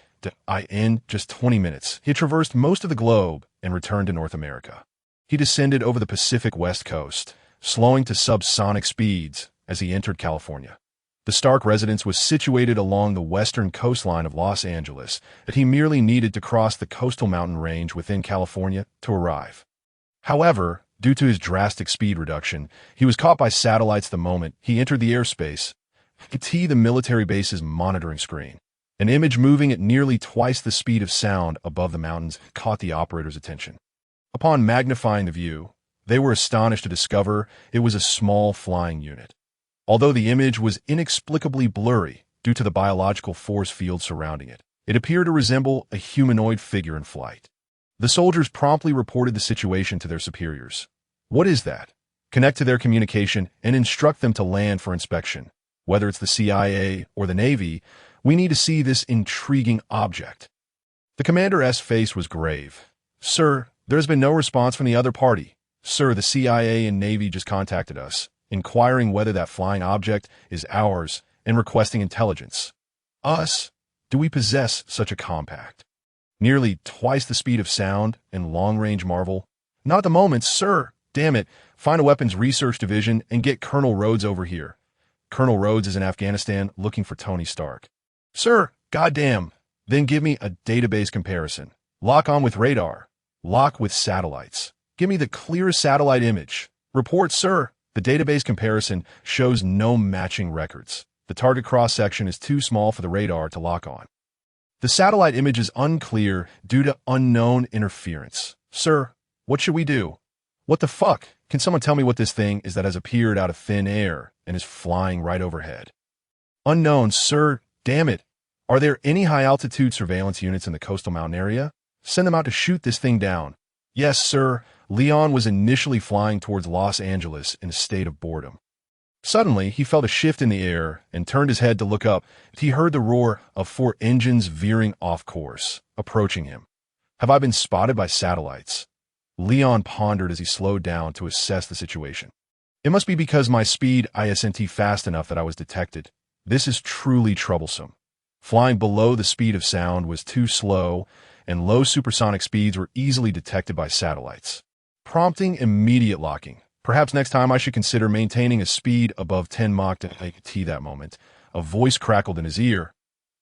In just 20 minutes, he had traversed most of the globe and returned to North America. He descended over the Pacific West Coast, slowing to subsonic speeds as he entered California. The Stark residence was situated along the western coastline of Los Angeles, that he merely needed to cross the coastal mountain range within California to arrive. However, due to his drastic speed reduction, he was caught by satellites the moment he entered the airspace. The military base's monitoring screen. An image moving at nearly twice the speed of sound above the mountains caught the operator's attention. Upon magnifying the view, they were astonished to discover it was a small flying unit. Although the image was inexplicably blurry due to the biological force field surrounding it, it appeared to resemble a humanoid figure in flight. The soldiers promptly reported the situation to their superiors. What is that? Connect to their communication and instruct them to land for inspection. Whether it's the CIA or the Navy, we need to see this intriguing object. The commander's face was grave. Sir, there has been no response from the other party. Sir, the CIA and Navy just contacted us, inquiring whether that flying object is ours and requesting intelligence. Us? Do we possess such a compact? Nearly twice the speed of sound and long-range marvel? Not at the moment, sir. Damn it. Find a weapons research division and get Colonel Rhodes over here. Colonel Rhodes is in Afghanistan looking for Tony Stark. Sir, goddamn. Then give me a database comparison. Lock on with radar. Lock with satellites. Give me the clearest satellite image. Report, sir. The database comparison shows no matching records. The target cross-section is too small for the radar to lock on. The satellite image is unclear due to unknown interference. Sir, what should we do? What the fuck? Can someone tell me what this thing is that has appeared out of thin air and is flying right overhead? Unknown, sir. Damn it. Are there any high-altitude surveillance units in the coastal mountain area? Send them out to shoot this thing down. Yes, sir. Leon was initially flying towards Los Angeles in a state of boredom. Suddenly, he felt a shift in the air and turned his head to look up. He heard the roar of 4 engines veering off course, approaching him. Have I been spotted by satellites? Leon pondered as he slowed down to assess the situation. It must be because my speed isn't fast enough that I was detected. This is truly troublesome. Flying below the speed of sound was too slow, and low supersonic speeds were easily detected by satellites, prompting immediate locking. Perhaps next time I should consider maintaining a speed above 10 Mach to that moment. A voice crackled in his ear.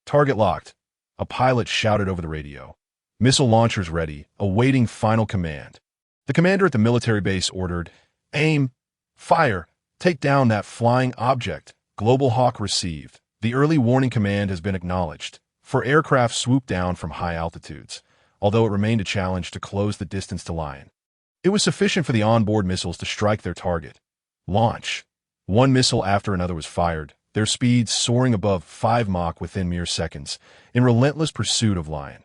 Target locked. A pilot shouted over the radio. Missile launchers ready, awaiting final command. The commander at the military base ordered, aim, fire, take down that flying object. Global Hawk received. The early warning command has been acknowledged. For aircraft swooped down from high altitudes, although it remained a challenge to close the distance to Lion. It was sufficient for the onboard missiles to strike their target. Launch. One missile after another was fired, their speeds soaring above 5 Mach within mere seconds, in relentless pursuit of Lion.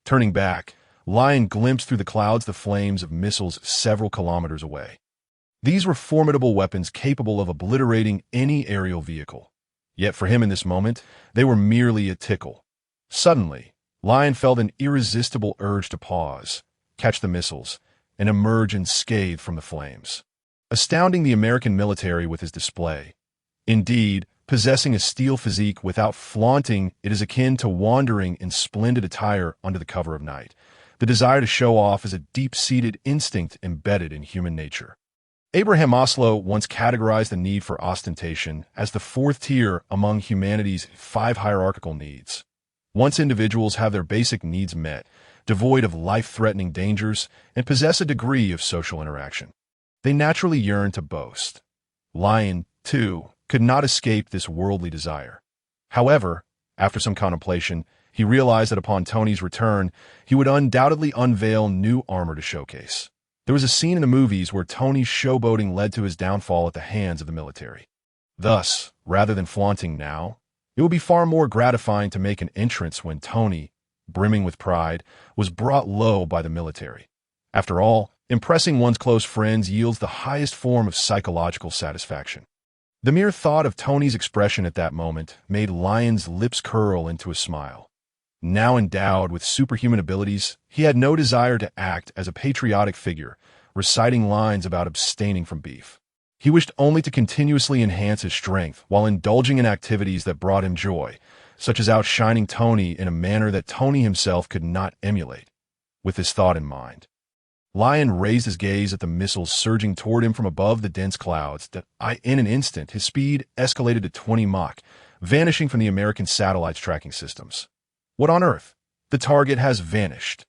Turning back, Lion glimpsed through the clouds the flames of missiles several kilometers away. These were formidable weapons capable of obliterating any aerial vehicle. Yet for him in this moment, they were merely a tickle. Suddenly, Lion felt an irresistible urge to pause, catch the missiles, and emerge unscathed from the flames, astounding the American military with his display. Indeed, possessing a steel physique without flaunting it is akin to wandering in splendid attire under the cover of night. The desire to show off is a deep-seated instinct embedded in human nature. Abraham Maslow once categorized the need for ostentation as the 4th tier among humanity's 5 hierarchical needs. Once individuals have their basic needs met, devoid of life-threatening dangers, and possess a degree of social interaction, they naturally yearn to boast. Lion, too, could not escape this worldly desire. However, after some contemplation, he realized that upon Tony's return, he would undoubtedly unveil new armor to showcase. There was a scene in the movies where Tony's showboating led to his downfall at the hands of the military. Thus, rather than flaunting now, it would be far more gratifying to make an entrance when Tony, brimming with pride, was brought low by the military. After all, impressing one's close friends yields the highest form of psychological satisfaction. The mere thought of Tony's expression at that moment made Lion's lips curl into a smile. Now endowed with superhuman abilities, he had no desire to act as a patriotic figure, reciting lines about abstaining from beef. He wished only to continuously enhance his strength while indulging in activities that brought him joy, such as outshining Tony in a manner that Tony himself could not emulate. With this thought in mind, Lion raised his gaze at the missiles surging toward him from above the dense clouds. In an instant, his speed escalated to 20 Mach, vanishing from the American satellites tracking systems. What on earth? The target has vanished.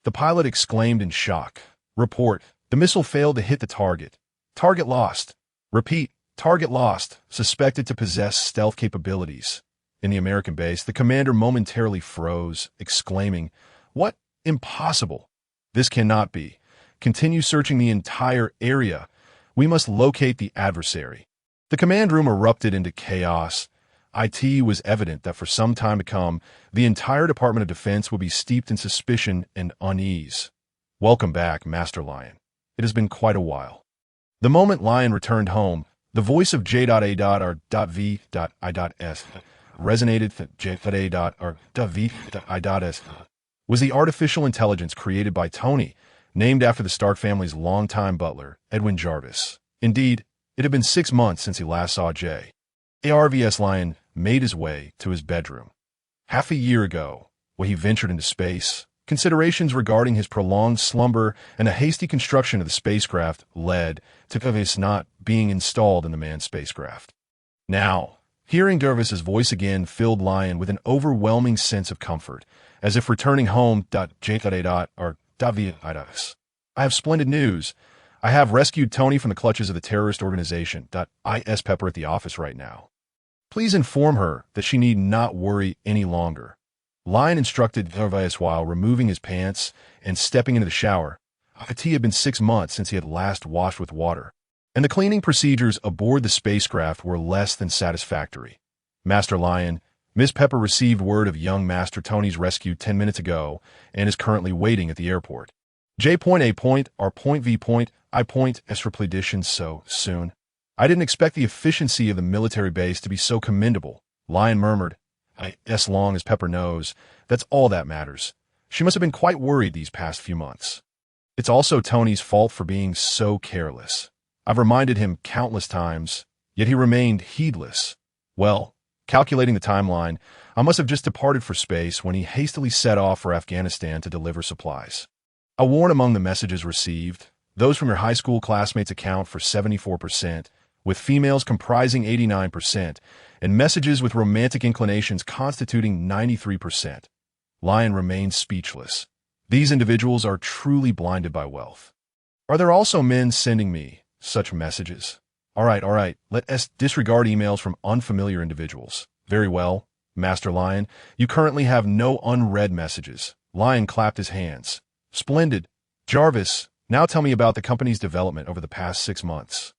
The pilot exclaimed in shock. Report, the missile failed to hit the target. Target lost. Repeat, target lost, suspected to possess stealth capabilities. In the American base, the commander momentarily froze, exclaiming, What? Impossible. This cannot be. Continue searching the entire area. We must locate the adversary. The command room erupted into chaos. It was evident that for some time to come, the entire Department of Defense would be steeped in suspicion and unease. Welcome back, Master Lion. It has been quite a while. The moment Lion returned home, the voice of J.A.R.V.I.S resonated. J.A.R.V.I.S was the artificial intelligence created by Tony, named after the Stark family's longtime butler, Edwin Jarvis. Indeed, it had been 6 months since he last saw J.A.R.V.S. Lion made his way to his bedroom. Half a year ago, when he ventured into space, considerations regarding his prolonged slumber and a hasty construction of the spacecraft led to his not being installed in the manned spacecraft. Now, hearing Jarvis's voice again filled Lion with an overwhelming sense of comfort, as if returning home. J.A.R.V.I.S. I have splendid news. I have rescued Tony from the clutches of the terrorist organization. Is Pepper at the office right now. Please inform her that she need not worry any longer. Lion instructed Jarvis while removing his pants and stepping into the shower. It had been 6 months since he had last washed with water, and the cleaning procedures aboard the spacecraft were less than satisfactory. Master Lion, Miss Pepper received word of young Master Tony's rescue 10 minutes ago and is currently waiting at the airport. J.A.R.V.I. Repletion so soon. I didn't expect the efficiency of the military base to be so commendable, Lion murmured. As long as Pepper knows, that's all that matters. She must have been quite worried these past few months. It's also Tony's fault for being so careless. I've reminded him countless times, yet he remained heedless. Well, calculating the timeline, I must have just departed for space when he hastily set off for Afghanistan to deliver supplies. I warn among the messages received, those from your high school classmates account for 74%, with females comprising 89%, and messages with romantic inclinations constituting 93%. Lion remains speechless. These individuals are truly blinded by wealth. Are there also men sending me such messages? All right, let us disregard emails from unfamiliar individuals. Very well, Master Lion, you currently have no unread messages. Lion clapped his hands. Splendid. Jarvis, now tell me about the company's development over the past 6 months.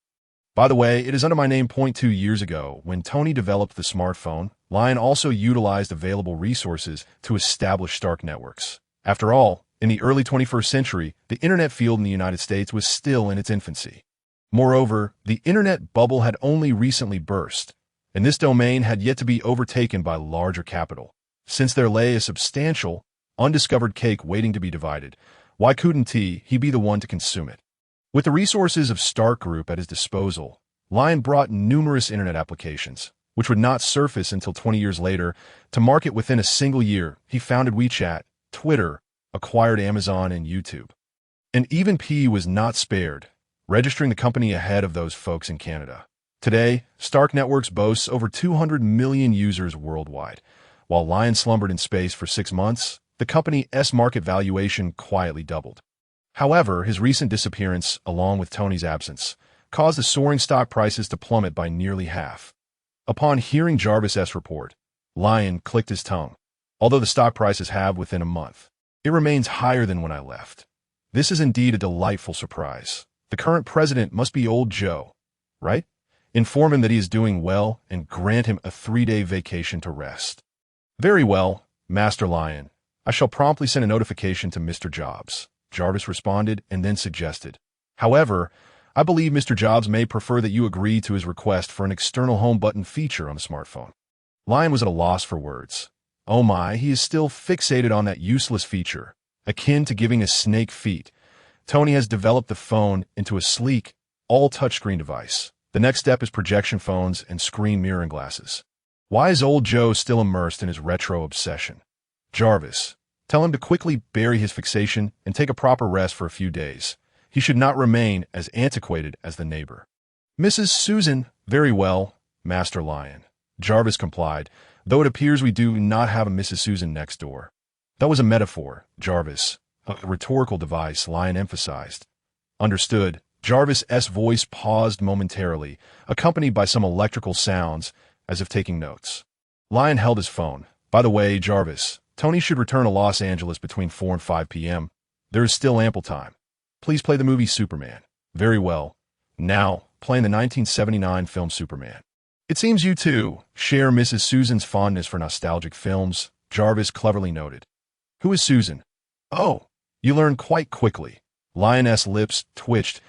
By the way, it is under my name. 2 years ago, when Tony developed the smartphone, Lion also utilized available resources to establish Stark networks. After all, in the early 21st century, the internet field in the United States was still in its infancy. Moreover, the internet bubble had only recently burst, and this domain had yet to be overtaken by larger capital. Since there lay a substantial, undiscovered cake waiting to be divided, why couldn't he be the one to consume it? With the resources of Stark Group at his disposal, Lion brought numerous internet applications, which would not surface until 20 years later, to market within a single year. He founded WeChat, Twitter, acquired Amazon and YouTube. And even P was not spared, registering the company ahead of those folks in Canada. Today, Stark Networks boasts over 200 million users worldwide. While Lion slumbered in space for 6 months, the company's market valuation quietly doubled. However, his recent disappearance, along with Tony's absence, caused the soaring stock prices to plummet by nearly half. Upon hearing Jarvis's report, Lion clicked his tongue. Although the stock prices have within a month, it remains higher than when I left. This is indeed a delightful surprise. The current president must be old Joe, right? Inform him that he is doing well and grant him a 3-day vacation to rest. Very well, Master Lion. I shall promptly send a notification to Mr. Jobs. Jarvis responded and then suggested. However, I believe Mr. Jobs may prefer that you agree to his request for an external home button feature on the smartphone. Lion was at a loss for words. Oh my, he is still fixated on that useless feature, akin to giving a snake feet. Tony has developed the phone into a sleek, all-touchscreen device. The next step is projection phones and screen mirroring glasses. Why is old Joe still immersed in his retro obsession? Jarvis, tell him to quickly bury his fixation and take a proper rest for a few days. He should not remain as antiquated as the neighbor. Mrs. Susan, very well, Master Lion. Jarvis complied, though it appears we do not have a Mrs. Susan next door. That was a metaphor, Jarvis. A rhetorical device, Lion emphasized. Understood. Jarvis's voice paused momentarily, accompanied by some electrical sounds, as if taking notes. Lion held his phone. By the way, Jarvis, Tony should return to Los Angeles between 4 and 5 p.m. There is still ample time. Please play the movie Superman. Very well. Now, playing the 1979 film Superman. It seems you two share Mrs. Susan's fondness for nostalgic films, Jarvis cleverly noted. Who is Susan? Oh, you learn quite quickly. Lion's lips twitched.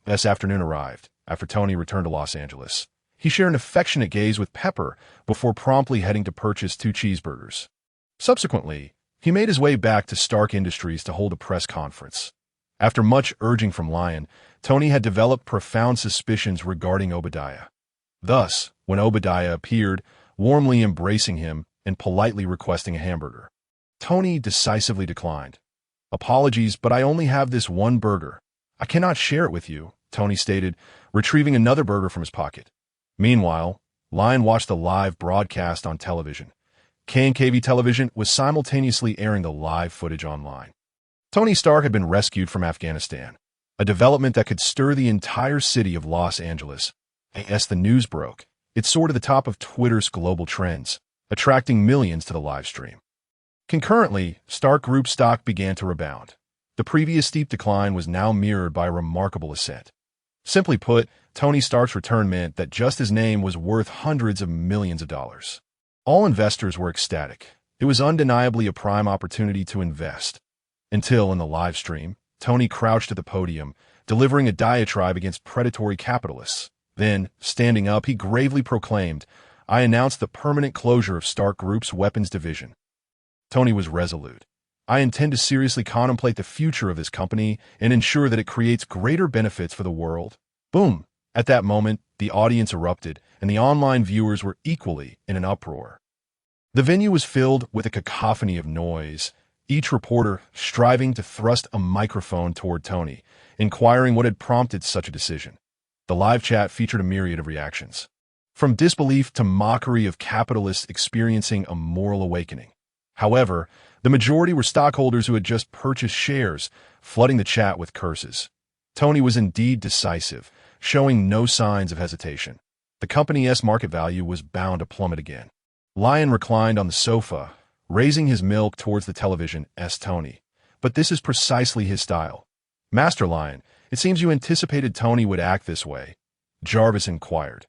This afternoon arrived, after Tony returned to Los Angeles. He shared an affectionate gaze with Pepper before promptly heading to purchase 2 cheeseburgers. Subsequently, he made his way back to Stark Industries to hold a press conference. After much urging from Lion, Tony had developed profound suspicions regarding Obadiah. Thus, when Obadiah appeared, warmly embracing him and politely requesting a hamburger, Tony decisively declined. Apologies, but I only have this one burger. I cannot share it with you, Tony stated, retrieving another burger from his pocket. Meanwhile, Lion watched the live broadcast on television. KNKV television was simultaneously airing the live footage online. Tony Stark had been rescued from Afghanistan, a development that could stir the entire city of Los Angeles. As the news broke, it soared to the top of Twitter's global trends, attracting millions to the live stream. Concurrently, Stark Group stock began to rebound. The previous steep decline was now mirrored by a remarkable ascent. Simply put, Tony Stark's return meant that just his name was worth hundreds of millions of dollars. All investors were ecstatic. It was undeniably a prime opportunity to invest. Until, in the live stream, Tony crouched at the podium, delivering a diatribe against predatory capitalists. Then, standing up, he gravely proclaimed, "I announce the permanent closure of Stark Group's weapons division." Tony was resolute. "I intend to seriously contemplate the future of this company and ensure that it creates greater benefits for the world." Boom! At that moment, the audience erupted, and the online viewers were equally in an uproar. The venue was filled with a cacophony of noise, each reporter striving to thrust a microphone toward Tony, inquiring what had prompted such a decision. The live chat featured a myriad of reactions, from disbelief to mockery of capitalists experiencing a moral awakening. However, the majority were stockholders who had just purchased shares, flooding the chat with curses. Tony was indeed decisive, showing no signs of hesitation. The company's market value was bound to plummet again. Lion reclined on the sofa, raising his milk towards the television. Tony. "But this is precisely his style." "Master Lion, it seems you anticipated Tony would act this way," Jarvis inquired.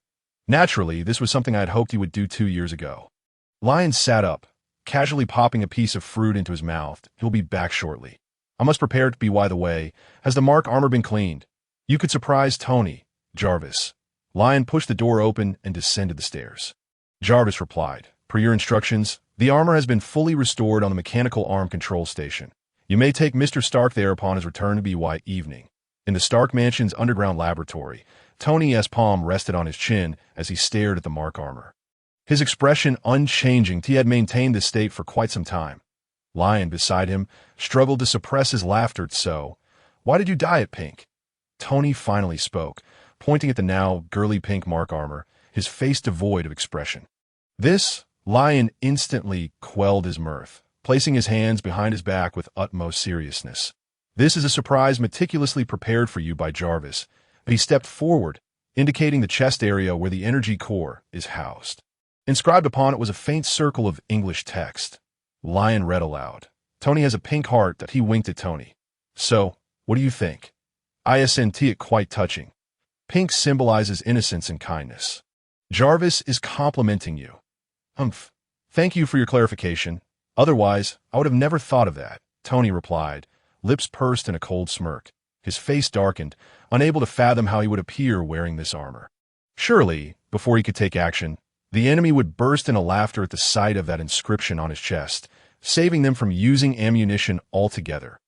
"Naturally, this was something I had hoped he would do 2 years ago." Lion sat up, casually popping a piece of fruit into his mouth. "He'll be back shortly. I must prepare to be. By the way, has the mark armor been cleaned? You could surprise Tony." Jarvis. Lion pushed the door open and descended the stairs. Jarvis replied, "Per your instructions, the armor has been fully restored on the mechanical arm control station. You may take Mr. Stark there upon his return to by evening." In the Stark Mansion's underground laboratory, Tony's palm rested on his chin as he stared at the mark armor. His expression unchanging. He had maintained this state for quite some time. Lion, beside him, struggled to suppress his laughter. "So, why did you dye it pink?" Tony finally spoke, pointing at the now girly pink mark armor, his face devoid of expression. "This?" Lion instantly quelled his mirth, placing his hands behind his back with utmost seriousness. "This is a surprise meticulously prepared for you by Jarvis." He stepped forward, indicating the chest area where the energy core is housed. Inscribed upon it was a faint circle of English text. Lion read aloud, "Tony has a pink heart." That he winked at Tony. "So, what do you think?" "Isn't it quite touching? Pink symbolizes innocence and kindness." "Jarvis is complimenting you." "Humph. Thank you for your clarification. Otherwise, I would have never thought of that," Tony replied, lips pursed in a cold smirk. His face darkened, unable to fathom how he would appear wearing this armor. Surely, before he could take action, the enemy would burst into laughter at the sight of that inscription on his chest, saving them from using ammunition altogether.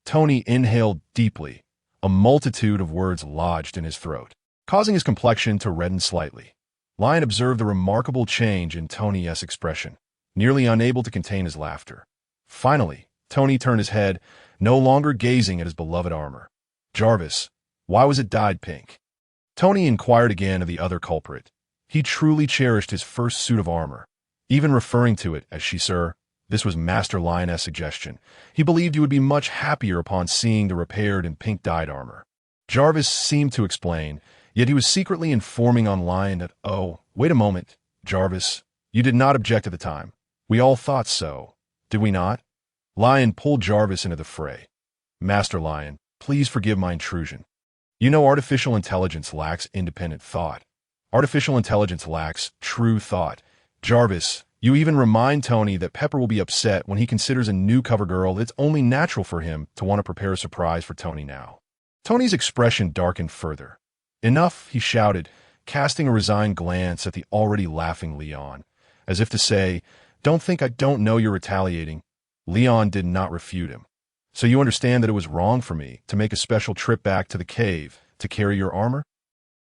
Tony inhaled deeply. A multitude of words lodged in his throat, causing his complexion to redden slightly. Lion observed the remarkable change in Tony's expression, nearly unable to contain his laughter. Finally, Tony turned his head, no longer gazing at his beloved armor. "Jarvis, why was it dyed pink?" Tony inquired again of the other culprit. He truly cherished his first suit of armor, even referring to it as "she, sir." This was Master Lion's suggestion. He believed he would be much happier upon seeing the repaired and pink-dyed armor. Jarvis seemed to explain, yet he was secretly informing on Lion that, "Oh, wait a moment, Jarvis, you did not object at the time. We all thought so, did we not?" Lion pulled Jarvis into the fray. "Master Lion, please forgive my intrusion. You know artificial intelligence lacks independent thought. Artificial intelligence lacks true thought. Jarvis, you even remind Tony that Pepper will be upset when he considers a new cover girl. It's only natural for him to want to prepare a surprise for Tony now." Tony's expression darkened further. "Enough," he shouted, casting a resigned glance at the already laughing Leon, as if to say, "Don't think I don't know you're retaliating." Leon did not refute him. "So you understand that it was wrong for me to make a special trip back to the cave to carry your armor?"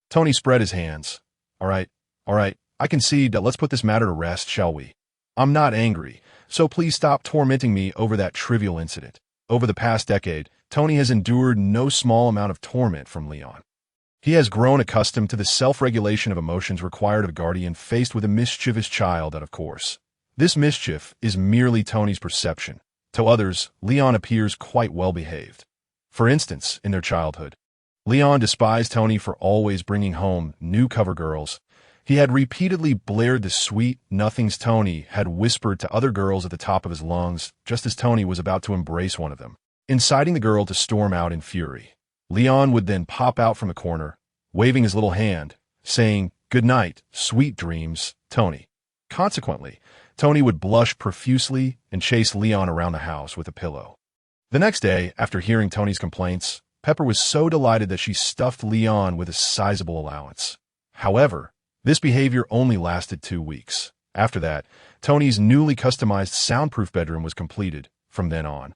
Tony spread his hands. All right, I concede that. Let's put this matter to rest, shall we? I'm not angry, so please stop tormenting me over that trivial incident." Over the past decade, Tony has endured no small amount of torment from Leon. He has grown accustomed to the self-regulation of emotions required of a guardian faced with a mischievous child, and of course, this mischief is merely Tony's perception. To others, Leon appears quite well-behaved. For instance, in their childhood, Leon despised Tony for always bringing home new cover girls. He had repeatedly blared the sweet nothings Tony had whispered to other girls at the top of his lungs, just as Tony was about to embrace one of them. inciting the girl to storm out in fury. Leon would then pop out from the corner, waving his little hand, saying, "Good night, sweet dreams, Tony." Consequently, Tony would blush profusely and chase Leon around the house with a pillow. The next day, after hearing Tony's complaints, Pepper was so delighted that she stuffed Leon with a sizable allowance. However, this behavior only lasted 2 weeks. After that, Tony's newly customized soundproof bedroom was completed from then on.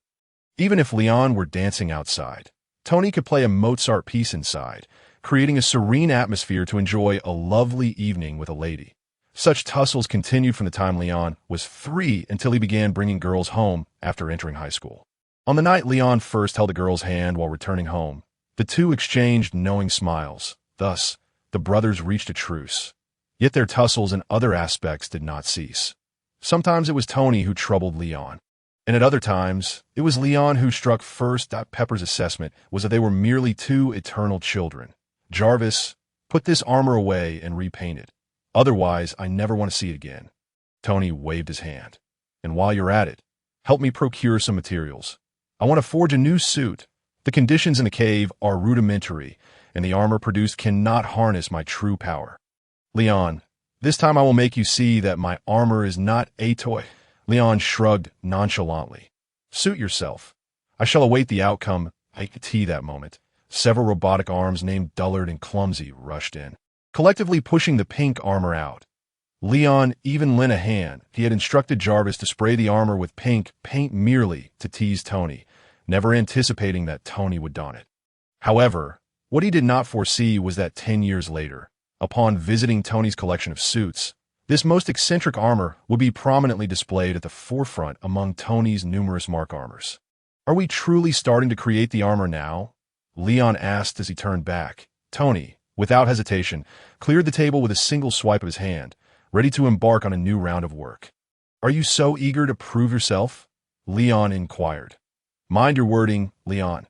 Even if Leon were dancing outside, Tony could play a Mozart piece inside, creating a serene atmosphere to enjoy a lovely evening with a lady. Such tussles continued from the time Leon was 3 until he began bringing girls home after entering high school. On the night Leon first held a girl's hand while returning home, the two exchanged knowing smiles. Thus, the brothers reached a truce. Yet their tussles in other aspects did not cease. Sometimes it was Tony who troubled Leon, and at other times, it was Leon who struck first. Pepper's assessment was that they were merely 2 eternal children. "Jarvis, put this armor away and repaint it. Otherwise, I never want to see it again." Tony waved his hand. "And while you're at it, help me procure some materials. I want to forge a new suit. The conditions in the cave are rudimentary, and the armor produced cannot harness my true power. Leon, this time I will make you see that my armor is not a toy." Leon shrugged nonchalantly. "Suit yourself. I shall await the outcome." I could see that moment. Several robotic arms named Dullard and Clumsy rushed in, collectively pushing the pink armor out. Leon even lent a hand. He had instructed Jarvis to spray the armor with pink paint merely to tease Tony, never anticipating that Tony would don it. However, what he did not foresee was that 10 years later, upon visiting Tony's collection of suits, this most eccentric armor would be prominently displayed at the forefront among Tony's numerous mark armors. "Are we truly starting to create the armor now?" Leon asked as he turned back. Tony, without hesitation, cleared the table with a single swipe of his hand, ready to embark on a new round of work. "Are you so eager to prove yourself?" Leon inquired. "Mind your wording, Leon.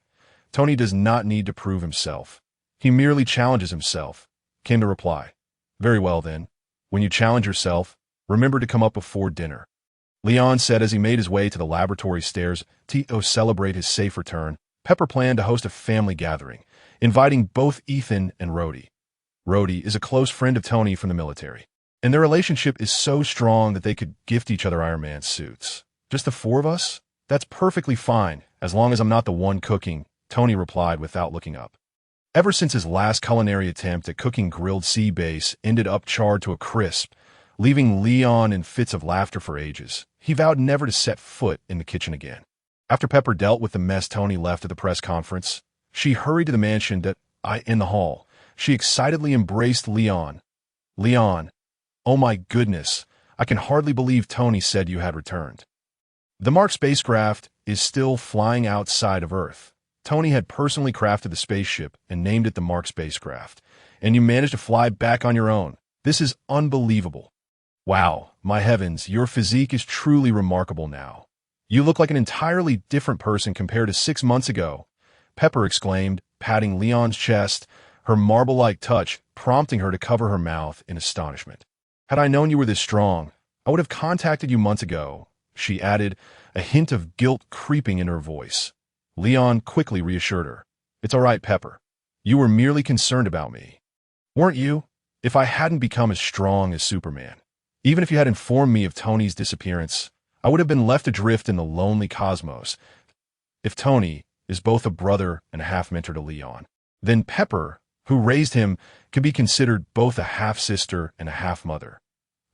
Tony does not need to prove himself. He merely challenges himself," came the reply. "Very well then. When you challenge yourself, remember to come up before dinner," Leon said as he made his way to the laboratory stairs to celebrate his safe return. Pepper planned to host a family gathering, inviting both Ethan and Rhodey. Rhodey is a close friend of Tony from the military, and their relationship is so strong that they could gift each other Iron Man suits. "Just the 4 of us? That's perfectly fine, as long as I'm not the one cooking," Tony replied without looking up. Ever since his last culinary attempt at cooking grilled sea bass ended up charred to a crisp, leaving Leon in fits of laughter for ages, he vowed never to set foot in the kitchen again. After Pepper dealt with the mess Tony left at the press conference, she hurried to the mansion in the hall. She excitedly embraced Leon. "Leon, oh my goodness, I can hardly believe Tony said you had returned." The Mark spacecraft is still flying outside of Earth. Tony had personally crafted the spaceship and named it the Mark spacecraft, and you managed to fly back on your own. This is unbelievable. Wow, my heavens, your physique is truly remarkable now. You look like an entirely different person compared to 6 months ago, Pepper exclaimed, patting Leon's chest, her marble-like touch prompting her to cover her mouth in astonishment. "Had I known you were this strong, I would have contacted you months ago," she added, a hint of guilt creeping in her voice. Leon quickly reassured her. "It's all right, Pepper. You were merely concerned about me. Weren't you? If I hadn't become as strong as Superman, even if you had informed me of Tony's disappearance, I would have been left adrift in the lonely cosmos. If Tony is both a brother and a half-mentor to Leon, then Pepper, who raised him, could be considered both a half-sister and a half-mother."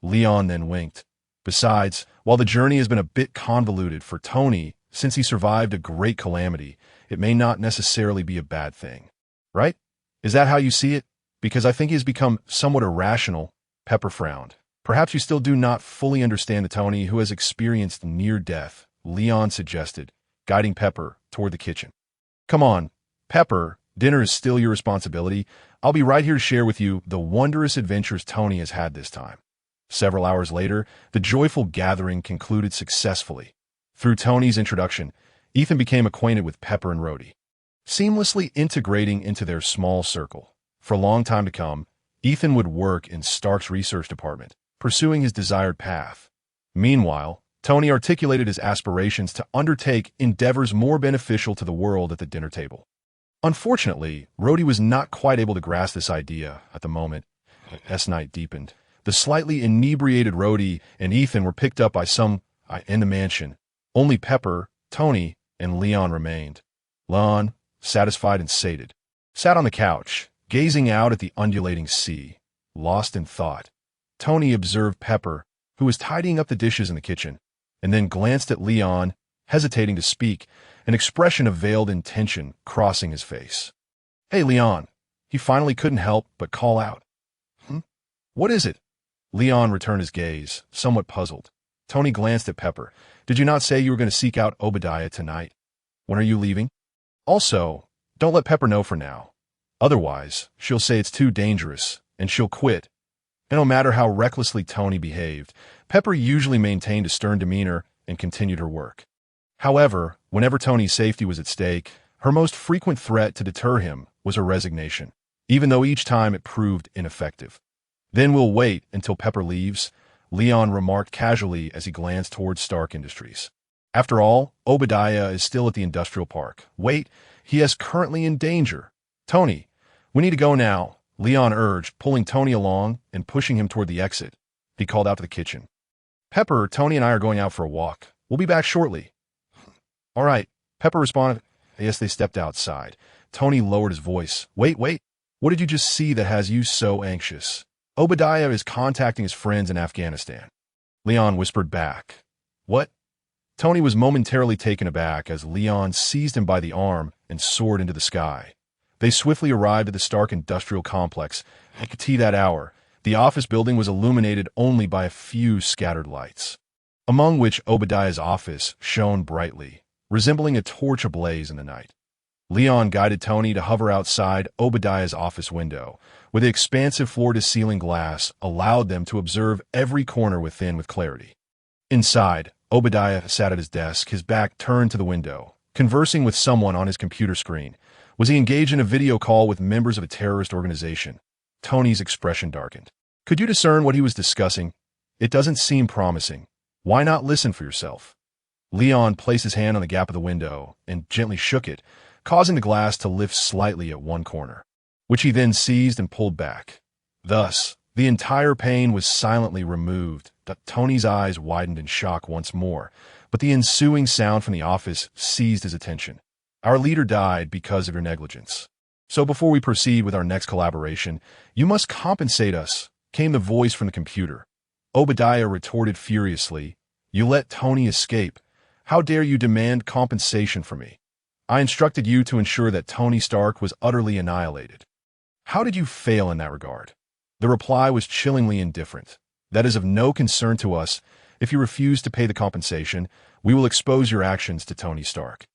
Leon then winked. "Besides, while the journey has been a bit convoluted for Tony since he survived a great calamity, it may not necessarily be a bad thing. Right? Is that how you see it? Because I think he has become somewhat irrational." Pepper frowned. "Perhaps you still do not fully understand the Tony who has experienced near death," Leon suggested, guiding Pepper toward the kitchen. "Come on, Pepper, dinner is still your responsibility. I'll be right here to share with you the wondrous adventures Tony has had this time." Several hours later, the joyful gathering concluded successfully. Through Tony's introduction, Ethan became acquainted with Pepper and Rhodey, seamlessly integrating into their small circle. For a long time to come, Ethan would work in Stark's research department, pursuing his desired path. Meanwhile, Tony articulated his aspirations to undertake endeavors more beneficial to the world at the dinner table. Unfortunately, Rhodey was not quite able to grasp this idea at the moment. As night deepened, the slightly inebriated Rhodey and Ethan were picked up by some in the mansion. Only Pepper, Tony, and Leon remained. Leon, satisfied and sated, sat on the couch, gazing out at the undulating sea, lost in thought. Tony observed Pepper, who was tidying up the dishes in the kitchen, and then glanced at Leon, hesitating to speak, an expression of veiled intention crossing his face. "Hey, Leon," he finally couldn't help but call out. "What is it?" Leon returned his gaze, somewhat puzzled. Tony glanced at Pepper. "Did you not say you were going to seek out Obadiah tonight? When are you leaving? Also, don't let Pepper know for now. Otherwise, she'll say it's too dangerous, and she'll quit." And no matter how recklessly Tony behaved, Pepper usually maintained a stern demeanor and continued her work. However, whenever Tony's safety was at stake, her most frequent threat to deter him was her resignation, even though each time it proved ineffective. "Then we'll wait until Pepper leaves," Leon remarked casually as he glanced towards Stark Industries. "After all, Obadiah is still at the industrial park. Wait, he is currently in danger. Tony, we need to go now," Leon urged, pulling Tony along and pushing him toward the exit. He called out to the kitchen. "Pepper, Tony and I are going out for a walk. We'll be back shortly." "All right," Pepper responded. Yes, they stepped outside. Tony lowered his voice. Wait. What did you just see that has you so anxious?" "Obadiah is contacting his friends in Afghanistan," Leon whispered back. "What?" Tony was momentarily taken aback as Leon seized him by the arm and soared into the sky. They swiftly arrived at the Stark Industrial Complex. At that hour, the office building was illuminated only by a few scattered lights, among which Obadiah's office shone brightly, resembling a torch ablaze in the night. Leon guided Tony to hover outside Obadiah's office window, where the expansive floor-to-ceiling glass allowed them to observe every corner within with clarity. Inside, Obadiah sat at his desk, his back turned to the window, conversing with someone on his computer screen. Was he engaged in a video call with members of a terrorist organization? Tony's expression darkened. "Could you discern what he was discussing? It doesn't seem promising. Why not listen for yourself?" Leon placed his hand on the gap of the window and gently shook it, causing the glass to lift slightly at one corner, which he then seized and pulled back. Thus, the entire pane was silently removed. Tony's eyes widened in shock once more, but the ensuing sound from the office seized his attention. "Our leader died because of your negligence. So before we proceed with our next collaboration, you must compensate us," came the voice from the computer. Obadiah retorted furiously, "You let Tony escape. How dare you demand compensation from me? I instructed you to ensure that Tony Stark was utterly annihilated. How did you fail in that regard?" The reply was chillingly indifferent. "That is of no concern to us. If you refuse to pay the compensation, we will expose your actions to Tony Stark."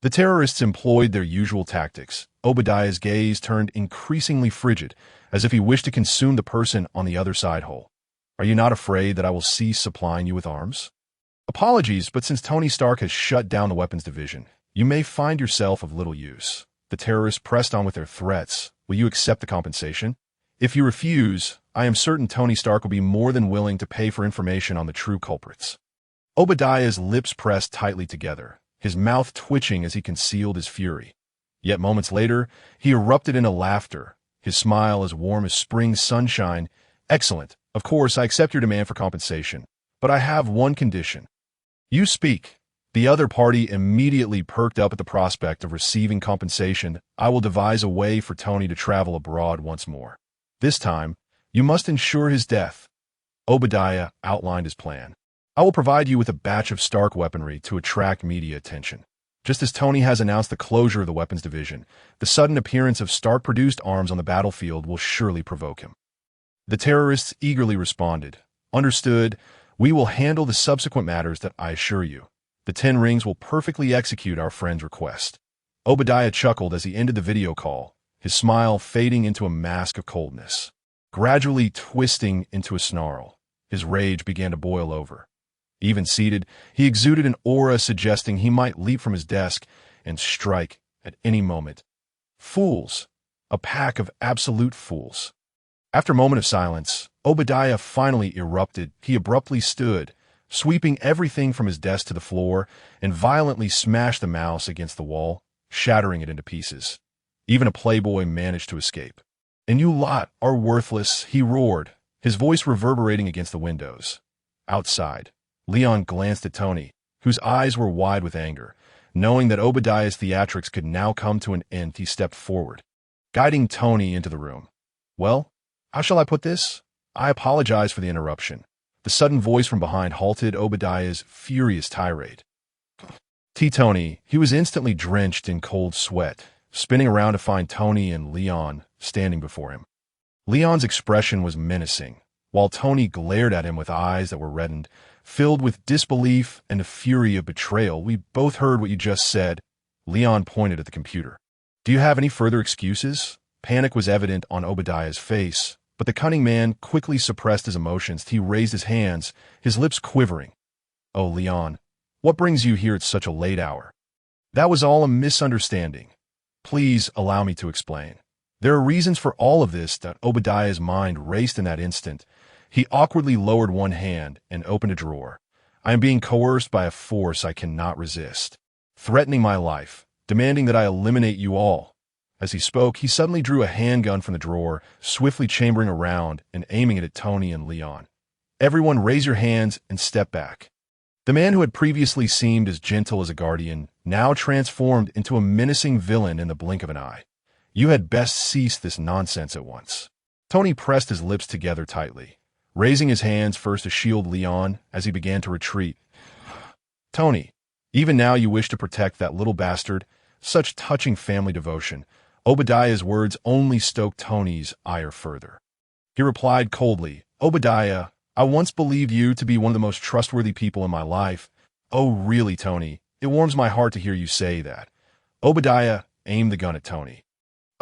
The terrorists employed their usual tactics. Obadiah's gaze turned increasingly frigid, as if he wished to consume the person on the other side whole. "Are you not afraid that I will cease supplying you with arms?" "Apologies, but since Tony Stark has shut down the weapons division, you may find yourself of little use." The terrorists pressed on with their threats. "Will you accept the compensation? If you refuse, I am certain Tony Stark will be more than willing to pay for information on the true culprits." Obadiah's lips pressed tightly together, his mouth twitching as he concealed his fury. Yet moments later, he erupted into laughter, his smile as warm as spring sunshine. "Excellent. Of course, I accept your demand for compensation, but I have one condition." "You speak." The other party immediately perked up at the prospect of receiving compensation. "I will devise a way for Tony to travel abroad once more. This time, you must ensure his death." Obadiah outlined his plan. "I will provide you with a batch of Stark weaponry to attract media attention. Just as Tony has announced the closure of the weapons division, the sudden appearance of Stark-produced arms on the battlefield will surely provoke him." The terrorists eagerly responded. "Understood. We will handle the subsequent matters that I assure you. The 10 rings will perfectly execute our friend's request." Obadiah chuckled as he ended the video call, his smile fading into a mask of coldness, gradually twisting into a snarl. His rage began to boil over. Even seated, he exuded an aura suggesting he might leap from his desk and strike at any moment. Fools. A pack of absolute fools. After a moment of silence, Obadiah finally erupted. He abruptly stood, sweeping everything from his desk to the floor, and violently smashed the mouse against the wall, shattering it into pieces. Even a playboy managed to escape. "And you lot are worthless," he roared, his voice reverberating against the windows. Outside, Leon glanced at Tony, whose eyes were wide with anger. Knowing that Obadiah's theatrics could now come to an end, he stepped forward, guiding Tony into the room. "Well, how shall I put this? I apologize for the interruption." The sudden voice from behind halted Obadiah's furious tirade. Tony, he was instantly drenched in cold sweat, spinning around to find Tony and Leon standing before him. Leon's expression was menacing, while Tony glared at him with eyes that were reddened, filled with disbelief and a fury of betrayal. "We both heard what you just said." Leon pointed at the computer. "Do you have any further excuses?" Panic was evident on Obadiah's face, but the cunning man quickly suppressed his emotions. He raised his hands, his lips quivering. "Oh, Leon, what brings you here at such a late hour?" "That was all a misunderstanding. Please allow me to explain. There are reasons for all of this." That Obadiah's mind raced in that instant. He awkwardly lowered one hand and opened a drawer. "I am being coerced by a force I cannot resist, threatening my life, demanding that I eliminate you all." As he spoke, he suddenly drew a handgun from the drawer, swiftly chambering around and aiming it at Tony and Leon. "Everyone raise your hands and step back." The man who had previously seemed as gentle as a guardian now transformed into a menacing villain in the blink of an eye. "You had best cease this nonsense at once." Tony pressed his lips together tightly, raising his hands first to shield Leon as he began to retreat. "Tony, even now you wish to protect that little bastard? Such touching family devotion." Obadiah's words only stoked Tony's ire further. He replied coldly, "Obadiah, I once believed you to be one of the most trustworthy people in my life." "Oh, really, Tony? It warms my heart to hear you say that." Obadiah aimed the gun at Tony.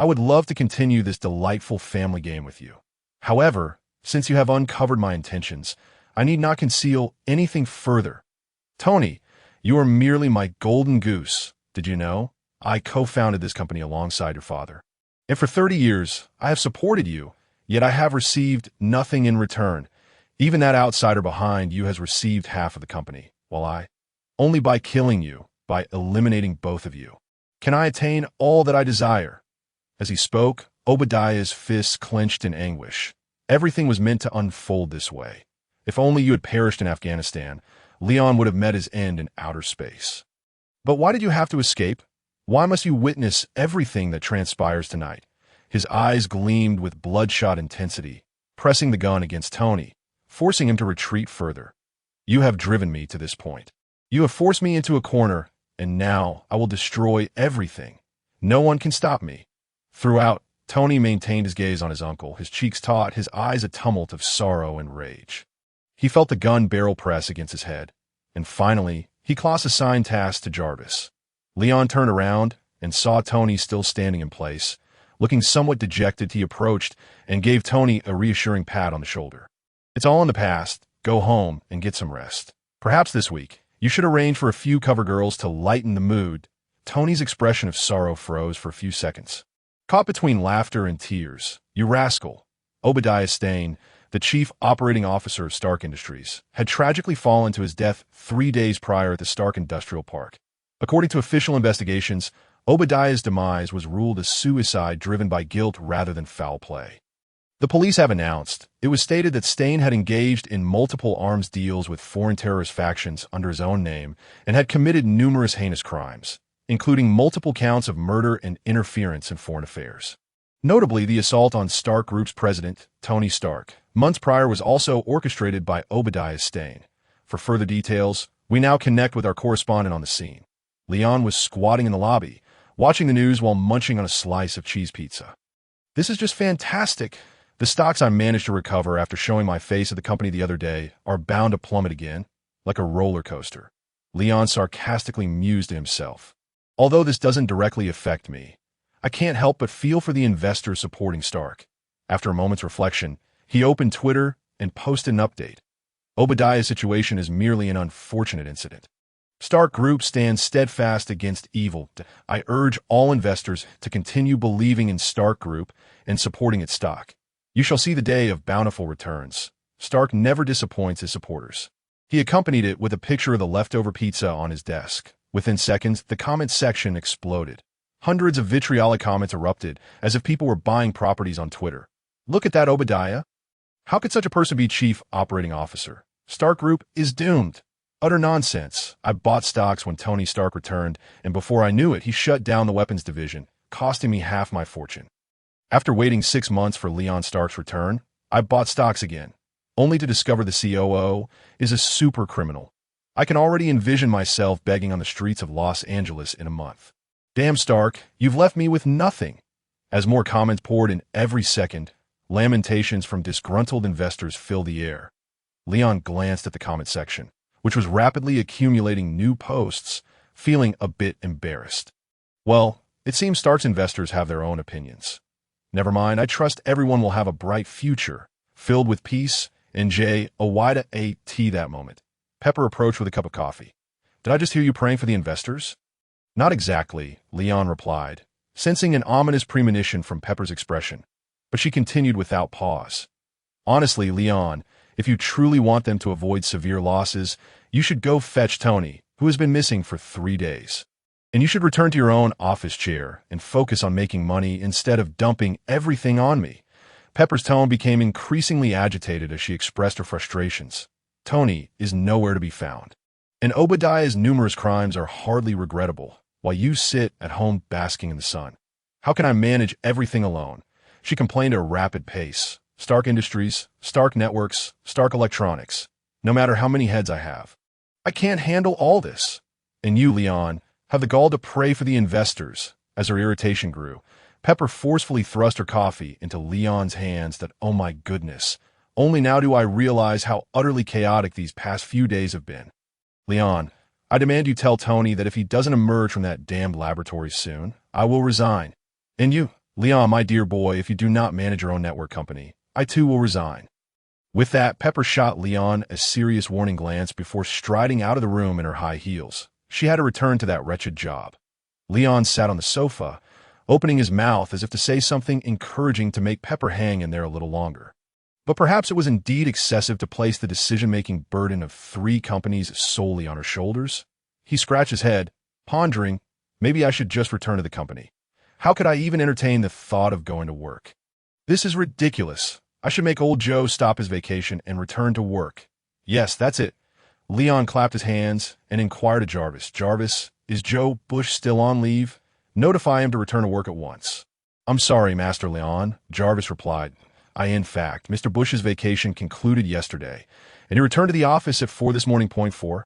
"I would love to continue this delightful family game with you. However, since you have uncovered my intentions, I need not conceal anything further. Tony, you are merely my golden goose. Did you know? I co-founded this company alongside your father. And for 30 years, I have supported you, yet I have received nothing in return. Even that outsider behind you has received half of the company, while I, only by killing you, by eliminating both of you, can I attain all that I desire." As he spoke, Obadiah's fists clenched in anguish. Everything was meant to unfold this way. If only you had perished in Afghanistan, Leon would have met his end in outer space. "But why did you have to escape? Why must you witness everything that transpires tonight?" His eyes gleamed with bloodshot intensity, pressing the gun against Tony, forcing him to retreat further. "You have driven me to this point. You have forced me into a corner, and now I will destroy everything. No one can stop me." Throughout, Tony maintained his gaze on his uncle, his cheeks taut, his eyes a tumult of sorrow and rage. He felt the gun barrel press against his head, and finally, he classed a signed task to Jarvis. Leon turned around and saw Tony still standing in place. Looking somewhat dejected, he approached and gave Tony a reassuring pat on the shoulder. "It's all in the past. Go home and get some rest. Perhaps this week, you should arrange for a few cover girls to lighten the mood." Tony's expression of sorrow froze for a few seconds, caught between laughter and tears. "You rascal." Obadiah Stane, the chief operating officer of Stark Industries, had tragically fallen to his death 3 days prior at the Stark Industrial Park. According to official investigations, Obadiah's demise was ruled a suicide driven by guilt rather than foul play. The police have announced it was stated that Stane had engaged in multiple arms deals with foreign terrorist factions under his own name and had committed numerous heinous crimes, including multiple counts of murder and interference in foreign affairs. Notably, the assault on Stark Group's president, Tony Stark, months prior was also orchestrated by Obadiah Stane. For further details, we now connect with our correspondent on the scene. Leon was squatting in the lobby, watching the news while munching on a slice of cheese pizza. "This is just fantastic. The stocks I managed to recover after showing my face at the company the other day are bound to plummet again, like a roller coaster." Leon sarcastically mused to himself. "Although this doesn't directly affect me, I can't help but feel for the investors supporting Stark." After a moment's reflection, he opened Twitter and posted an update. "Obadiah's situation is merely an unfortunate incident. Stark Group stands steadfast against evil. I urge all investors to continue believing in Stark Group and supporting its stock. You shall see the day of bountiful returns. Stark never disappoints his supporters." He accompanied it with a picture of the leftover pizza on his desk. Within seconds, the comments section exploded. Hundreds of vitriolic comments erupted, as if people were buying properties on Twitter. Look at that Obadiah. How could such a person be chief operating officer? Stark Group is doomed. Utter nonsense. I bought stocks when Tony Stark returned, and before I knew it, he shut down the weapons division, costing me half my fortune. After waiting 6 months for Leon Stark's return, I bought stocks again, only to discover the COO is a super criminal. I can already envision myself begging on the streets of Los Angeles in a month. Damn, Stark, you've left me with nothing. As more comments poured in every second, lamentations from disgruntled investors filled the air. Leon glanced at the comment section, which was rapidly accumulating new posts, feeling a bit embarrassed. Well, it seems Stark's investors have their own opinions. Never mind, I trust everyone will have a bright future, filled with peace, and awakens that moment. Pepper approached with a cup of coffee. Did I just hear you praying for the investors? Not exactly, Leon replied, sensing an ominous premonition from Pepper's expression, but she continued without pause. Honestly, Leon, if you truly want them to avoid severe losses, you should go fetch Tony, who has been missing for 3 days. And you should return to your own office chair and focus on making money instead of dumping everything on me. Pepper's tone became increasingly agitated as she expressed her frustrations. Tony is nowhere to be found, and Obadiah's numerous crimes are hardly regrettable, while you sit at home basking in the sun. How can I manage everything alone? She complained at a rapid pace. Stark Industries, Stark Networks, Stark Electronics. No matter how many heads I have, I can't handle all this. And you, Leon, have the gall to pray for the investors. As her irritation grew, Pepper forcefully thrust her coffee into Leon's hands that, oh my goodness, only now do I realize how utterly chaotic these past few days have been. Leon, I demand you tell Tony that if he doesn't emerge from that damned laboratory soon, I will resign. And you, Leon, my dear boy, if you do not manage your own network company, I too will resign. With that, Pepper shot Leon a serious warning glance before striding out of the room in her high heels. She had to return to that wretched job. Leon sat on the sofa, opening his mouth as if to say something encouraging to make Pepper hang in there a little longer. But perhaps it was indeed excessive to place the decision-making burden of 3 companies solely on her shoulders. He scratched his head, pondering, maybe I should just return to the company. How could I even entertain the thought of going to work? This is ridiculous. I should make old Joe stop his vacation and return to work. Yes, that's it. Leon clapped his hands and inquired of Jarvis. Jarvis, is Joe Bush still on leave? Notify him to return to work at once. I'm sorry, Master Leon, Jarvis replied. In fact, Mr. Bush's vacation concluded yesterday, and he returned to the office at 4 this morning. 4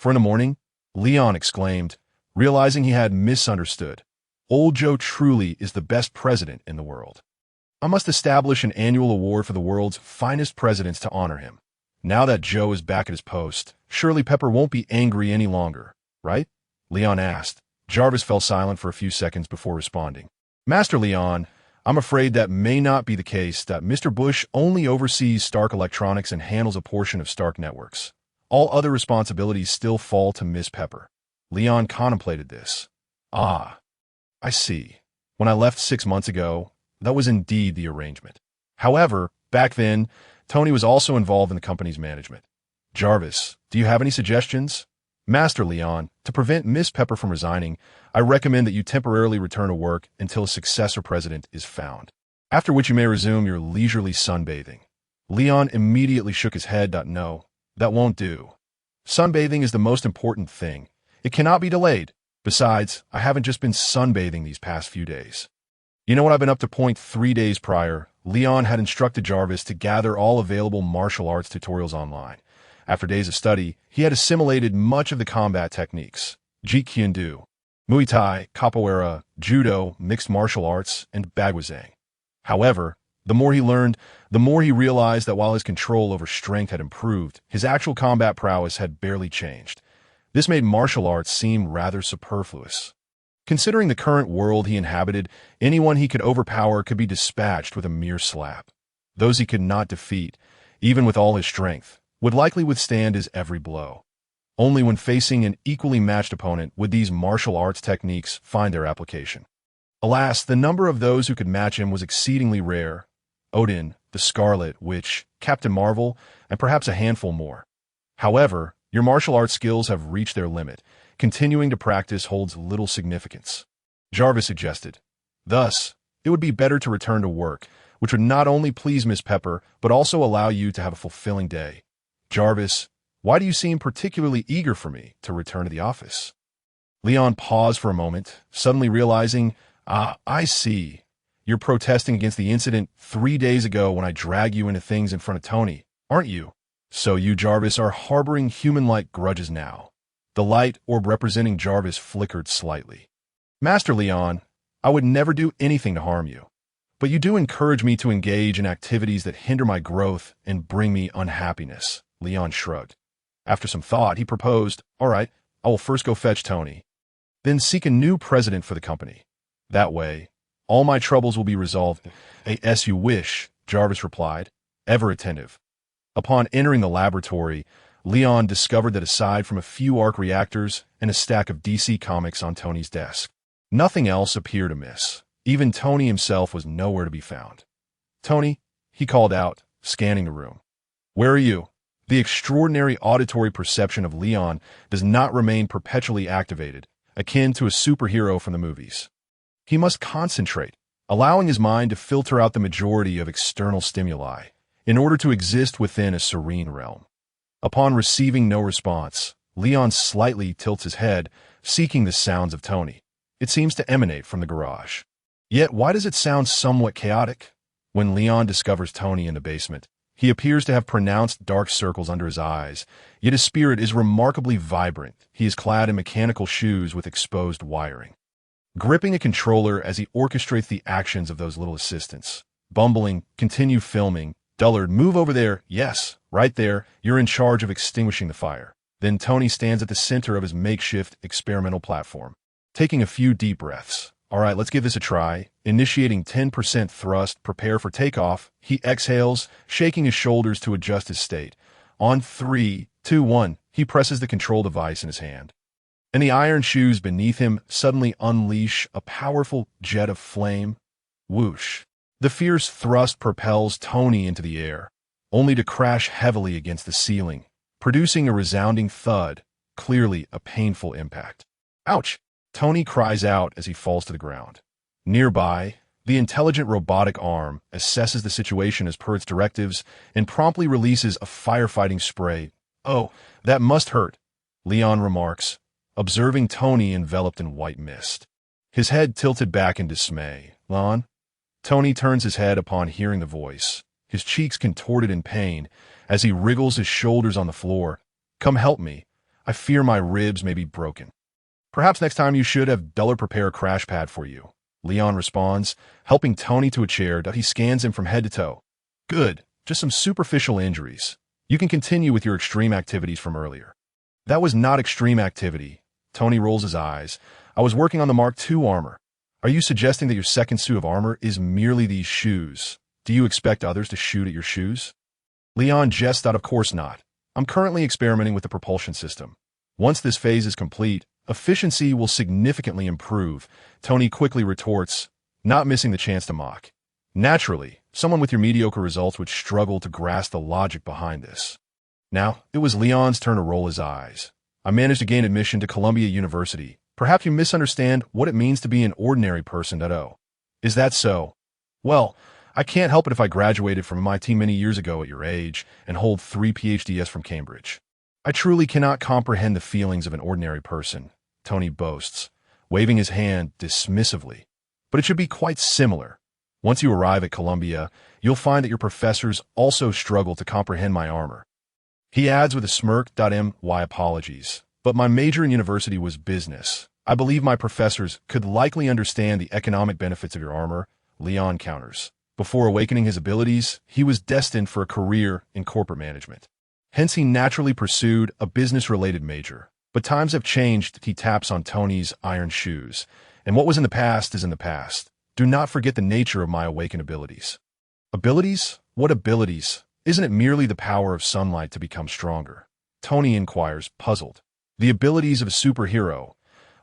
in the morning? Leon exclaimed, realizing he had misunderstood. Old Joe truly is the best president in the world. I must establish an annual award for the world's finest presidents to honor him. Now that Joe is back at his post, surely Pepper won't be angry any longer, right? Leon asked. Jarvis fell silent for a few seconds before responding. Master Leon, I'm afraid that may not be the case, that Mr. Bush only oversees Stark Electronics and handles a portion of Stark Networks. All other responsibilities still fall to Miss Pepper. Leon contemplated this. Ah, I see. When I left 6 months ago, that was indeed the arrangement. However, back then, Tony was also involved in the company's management. Jarvis, do you have any suggestions? Master Leon, to prevent Miss Pepper from resigning, I recommend that you temporarily return to work until a successor president is found, after which you may resume your leisurely sunbathing. Leon immediately shook his head. No, that won't do. Sunbathing is the most important thing. It cannot be delayed. Besides, I haven't just been sunbathing these past few days. You know what I've been up to? 3 days prior, Leon had instructed Jarvis to gather all available martial arts tutorials online. After days of study, he had assimilated much of the combat techniques: Jeet Kune Do, Muay Thai, Capoeira, Judo, mixed martial arts, and Bagwazang. However, the more he learned, the more he realized that while his control over strength had improved, his actual combat prowess had barely changed. This made martial arts seem rather superfluous. Considering the current world he inhabited, anyone he could overpower could be dispatched with a mere slap. Those he could not defeat, even with all his strength, would likely withstand his every blow. Only when facing an equally matched opponent would these martial arts techniques find their application. Alas, the number of those who could match him was exceedingly rare. Odin, the Scarlet Witch, Captain Marvel, and perhaps a handful more. However, your martial arts skills have reached their limit. Continuing to practice holds little significance. Jarvis suggested. Thus, it would be better to return to work, which would not only please Miss Pepper, but also allow you to have a fulfilling day. Jarvis, why do you seem particularly eager for me to return to the office? Leon paused for a moment, suddenly realizing, I see. You're protesting against the incident 3 days ago when I dragged you into things in front of Tony, aren't you? So you, Jarvis, are harboring human-like grudges now. The light orb representing Jarvis flickered slightly. Master Leon, I would never do anything to harm you. But you do encourage me to engage in activities that hinder my growth and bring me unhappiness. Leon shrugged. After some thought, he proposed, all right, I will first go fetch Tony. Then seek a new president for the company. That way, all my troubles will be resolved. As you wish, Jarvis replied, ever attentive. Upon entering the laboratory, Leon discovered that aside from a few arc reactors and a stack of DC comics on Tony's desk, nothing else appeared amiss. Even Tony himself was nowhere to be found. Tony, he called out, scanning the room. Where are you? The extraordinary auditory perception of Leon does not remain perpetually activated, akin to a superhero from the movies. He must concentrate, allowing his mind to filter out the majority of external stimuli, in order to exist within a serene realm. Upon receiving no response, Leon slightly tilts his head, seeking the sounds of Tony. It seems to emanate from the garage. Yet why does it sound somewhat chaotic? When Leon discovers Tony in the basement, he appears to have pronounced dark circles under his eyes, yet his spirit is remarkably vibrant. He is clad in mechanical shoes with exposed wiring. Gripping a controller as he orchestrates the actions of those little assistants. Bumbling, continue filming. Dullard, move over there. Yes, right there. You're in charge of extinguishing the fire. Then Tony stands at the center of his makeshift experimental platform. Taking a few deep breaths. All right, let's give this a try. Initiating 10% thrust, prepare for takeoff. He exhales, shaking his shoulders to adjust his state. On 3, 2, 1, he presses the control device in his hand. And the iron shoes beneath him suddenly unleash a powerful jet of flame. Whoosh. The fierce thrust propels Tony into the air, only to crash heavily against the ceiling, producing a resounding thud, clearly a painful impact. Ouch! Tony cries out as he falls to the ground. Nearby, the intelligent robotic arm assesses the situation as per its directives and promptly releases a firefighting spray. Oh, that must hurt, Leon remarks, observing Tony enveloped in white mist. His head tilted back in dismay. Lon? Tony turns his head upon hearing the voice, his cheeks contorted in pain as he wriggles his shoulders on the floor. Come help me. I fear my ribs may be broken. Perhaps next time you should have Dullard prepare a crash pad for you, Leon responds, helping Tony to a chair that he scans him from head to toe. Good, just some superficial injuries. You can continue with your extreme activities from earlier. That was not extreme activity. Tony rolls his eyes. I was working on the Mark II armor. Are you suggesting that your second suit of armor is merely these shoes? Do you expect others to shoot at your shoes? Leon jests out, of course not. I'm currently experimenting with the propulsion system. Once this phase is complete, efficiency will significantly improve, Tony quickly retorts, not missing the chance to mock. Naturally, someone with your mediocre results would struggle to grasp the logic behind this. Now, it was Leon's turn to roll his eyes. I managed to gain admission to Columbia University. Perhaps you misunderstand what it means to be an ordinary person. Is that so? Well, I can't help it if I graduated from MIT many years ago at your age and hold 3 PhDs from Cambridge. I truly cannot comprehend the feelings of an ordinary person, Tony boasts, waving his hand dismissively. But it should be quite similar. Once you arrive at Columbia, you'll find that your professors also struggle to comprehend my armor. He adds with a smirk, My apologies, but my major in university was business. I believe my professors could likely understand the economic benefits of your armor, Leon counters. Before awakening his abilities, he was destined for a career in corporate management. Hence, he naturally pursued a business-related major. But times have changed, he taps on Tony's iron shoes. And what was in the past is in the past. Do not forget the nature of my awakened abilities. Abilities? What abilities? Isn't it merely the power of sunlight to become stronger? Tony inquires, puzzled. The abilities of a superhero.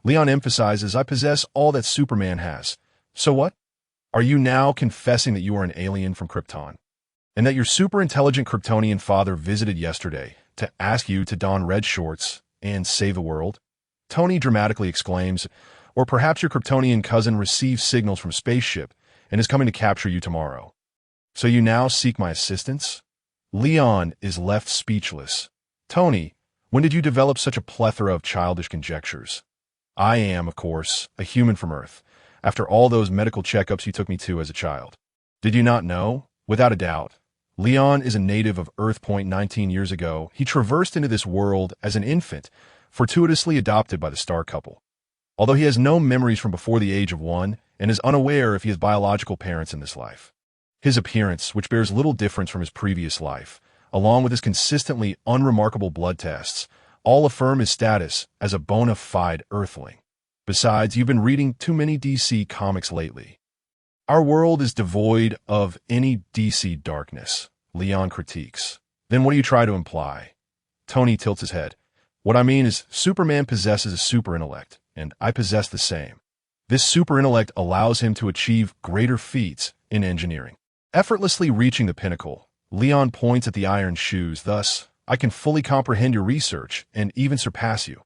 Leon emphasizes, I possess all that Superman has. So what? Are you now confessing that you are an alien from Krypton? And that your super-intelligent Kryptonian father visited yesterday? to ask you to don red shorts and save the world? Tony dramatically exclaims, or perhaps your Kryptonian cousin receives signals from spaceship and is coming to capture you tomorrow. So you now seek my assistance? Leon is left speechless. Tony, when did you develop such a plethora of childish conjectures? I am, of course, a human from Earth, after all those medical checkups you took me to as a child. Did you not know? Without a doubt. Leon is a native of Earth. 19 years ago, he traversed into this world as an infant, fortuitously adopted by the star couple. Although he has no memories from before the age of 1 and is unaware if he has biological parents in this life. His appearance, which bears little difference from his previous life, along with his consistently unremarkable blood tests, all affirm his status as a bona fide Earthling. Besides, you've been reading too many DC comics lately. Our world is devoid of any DC darkness, Leon critiques. Then what do you try to imply? Tony tilts his head. What I mean is, Superman possesses a super intellect, and I possess the same. This super intellect allows him to achieve greater feats in engineering. Effortlessly reaching the pinnacle, Leon points at the iron shoes. Thus, I can fully comprehend your research and even surpass you.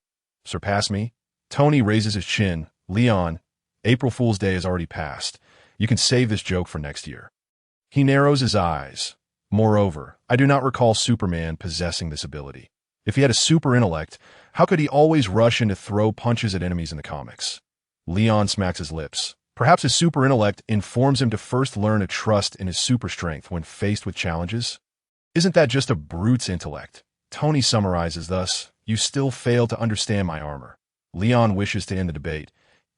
Surpass me? Tony raises his chin. Leon, April Fool's Day has already passed. You can save this joke for next year. He narrows his eyes. Moreover, I do not recall Superman possessing this ability. If he had a super intellect, how could he always rush in to throw punches at enemies in the comics? Leon smacks his lips. Perhaps his super intellect informs him to first learn to trust in his super strength when faced with challenges? Isn't that just a brute's intellect? Tony summarizes thus, you still fail to understand my armor. Leon wishes to end the debate.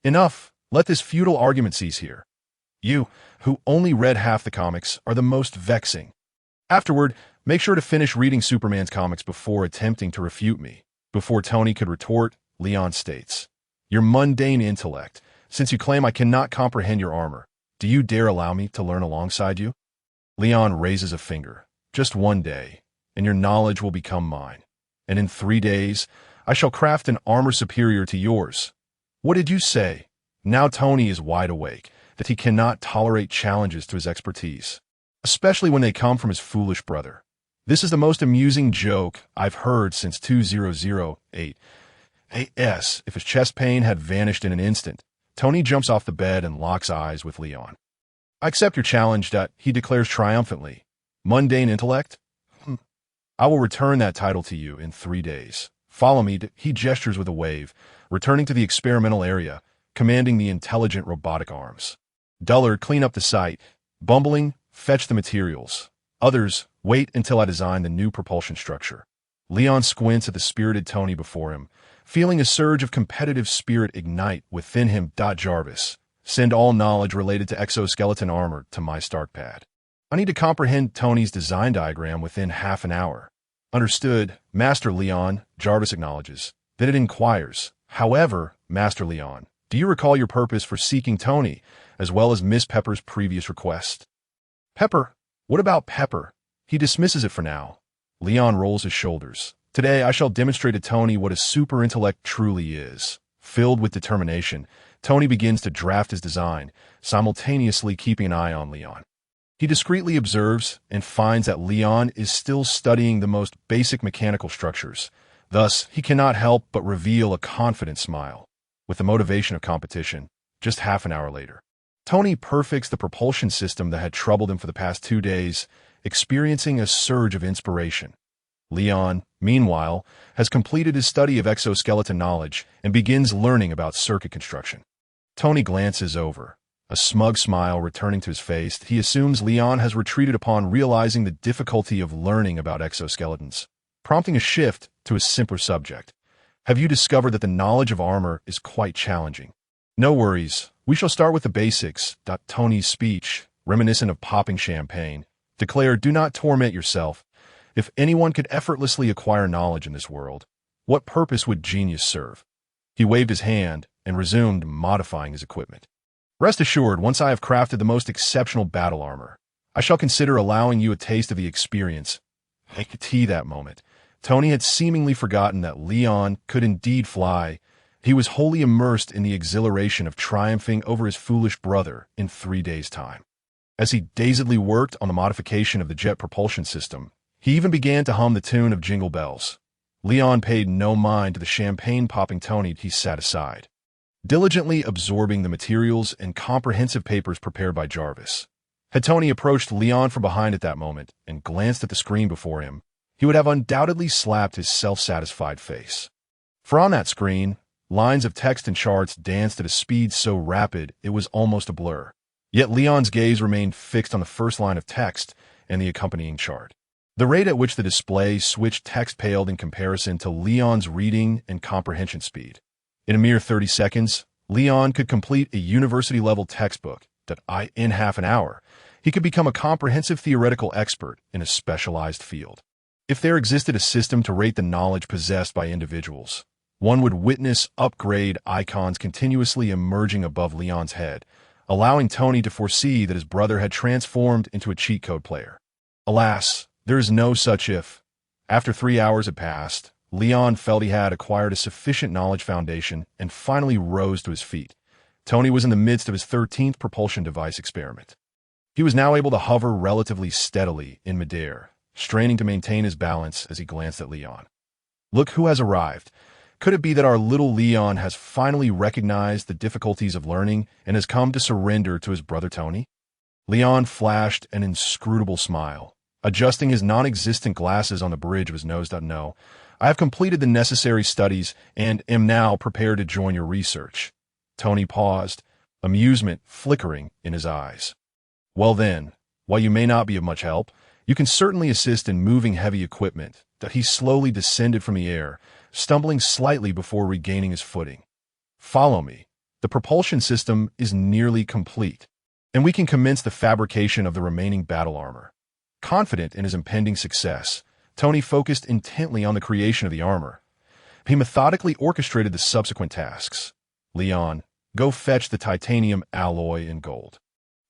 Enough, let this futile argument cease here. You, who only read half the comics, are the most vexing. Afterward, make sure to finish reading Superman's comics before attempting to refute me. Before Tony could retort, Leon states, your mundane intellect, since you claim I cannot comprehend your armor, do you dare allow me to learn alongside you? Leon raises a finger. Just one day, and your knowledge will become mine. And in 3 days, I shall craft an armor superior to yours. What did you say? Now Tony is wide awake, that he cannot tolerate challenges to his expertise, especially when they come from his foolish brother. This is the most amusing joke I've heard since 2008. AS, if his chest pain had vanished in an instant, Tony jumps off the bed and locks eyes with Leon. I accept your challenge, he declares triumphantly. Mundane intellect? I will return that title to you in 3 days. Follow me, he gestures with a wave, returning to the experimental area, commanding the intelligent robotic arms. Dullard, clean up the site. Bumbling, fetch the materials. Others, wait until I design the new propulsion structure. Leon squints at the spirited Tony before him, feeling a surge of competitive spirit ignite within him. Jarvis, send all knowledge related to exoskeleton armor to my StarkPad. I need to comprehend Tony's design diagram within half an hour. Understood, Master Leon, Jarvis acknowledges. Then it inquires, however, Master Leon, do you recall your purpose for seeking Tony, as well as Miss Pepper's previous request? Pepper? What about Pepper? He dismisses it for now. Leon rolls his shoulders. Today I shall demonstrate to Tony what a super intellect truly is. Filled with determination, Tony begins to draft his design, simultaneously keeping an eye on Leon. He discreetly observes and finds that Leon is still studying the most basic mechanical structures. Thus, he cannot help but reveal a confident smile. With the motivation of competition, just half an hour later, Tony perfects the propulsion system that had troubled him for the past 2 days, experiencing a surge of inspiration. Leon, meanwhile, has completed his study of exoskeleton knowledge and begins learning about circuit construction. Tony glances over. A smug smile returning to his face, he assumes Leon has retreated upon realizing the difficulty of learning about exoskeletons, prompting a shift to a simpler subject. Have you discovered that the knowledge of armor is quite challenging? No worries, we shall start with the basics. Tony's speech, reminiscent of popping champagne, declared, do not torment yourself. If anyone could effortlessly acquire knowledge in this world, what purpose would genius serve? He waved his hand and resumed modifying his equipment. Rest assured, once I have crafted the most exceptional battle armor, I shall consider allowing you a taste of the experience. I could see that moment. Tony had seemingly forgotten that Leon could indeed fly. He was wholly immersed in the exhilaration of triumphing over his foolish brother in 3 days' time. As he dazedly worked on the modification of the jet propulsion system, He even began to hum the tune of Jingle Bells. Leon paid no mind to the champagne-popping Tony. He sat aside, diligently absorbing the materials and comprehensive papers prepared by Jarvis. Had Tony approached Leon from behind at that moment and glanced at the screen before him, he would have undoubtedly slapped his self-satisfied face. For on that screen, lines of text and charts danced at a speed so rapid it was almost a blur. Yet Leon's gaze remained fixed on the first line of text and the accompanying chart. The rate at which the display switched text paled in comparison to Leon's reading and comprehension speed. In a mere 30 seconds, Leon could complete a university-level textbook that in half an hour, he could become a comprehensive theoretical expert in a specialized field. If there existed a system to rate the knowledge possessed by individuals, one would witness upgrade icons continuously emerging above Leon's head, allowing Tony to foresee that his brother had transformed into a cheat code player. Alas, there is no such if. After 3 hours had passed, Leon felt he had acquired a sufficient knowledge foundation and finally rose to his feet. Tony was in the midst of his 13th propulsion device experiment. He was now able to hover relatively steadily in midair, straining to maintain his balance as he glanced at Leon. Look who has arrived. Could it be that our little Leon has finally recognized the difficulties of learning and has come to surrender to his brother Tony? Leon flashed an inscrutable smile, adjusting his non-existent glasses on the bridge of his nose. No, I have completed the necessary studies and am now prepared to join your research. Tony paused, amusement flickering in his eyes. Well then, while you may not be of much help, you can certainly assist in moving heavy equipment. That he slowly descended from the air, stumbling slightly before regaining his footing. Follow me. The propulsion system is nearly complete, and we can commence the fabrication of the remaining battle armor. Confident in his impending success, Tony focused intently on the creation of the armor. He methodically orchestrated the subsequent tasks. Leon, go fetch the titanium alloy in gold.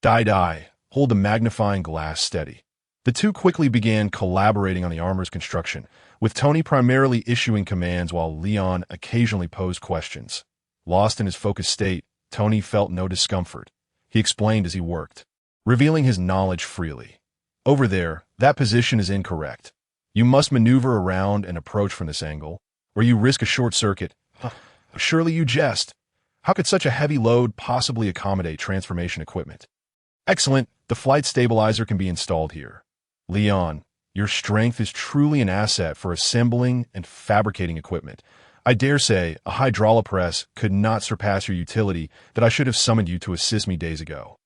Die, hold the magnifying glass steady. The two quickly began collaborating on the armor's construction, with Tony primarily issuing commands while Leon occasionally posed questions. Lost in his focused state, Tony felt no discomfort. He explained as he worked, revealing his knowledge freely. Over there, that position is incorrect. You must maneuver around and approach from this angle, or you risk a short circuit. Surely you jest. How could such a heavy load possibly accommodate transformation equipment? Excellent, the flight stabilizer can be installed here. Leon, your strength is truly an asset for assembling and fabricating equipment. I dare say a hydraulic press could not surpass your utility that I should have summoned you to assist me days ago.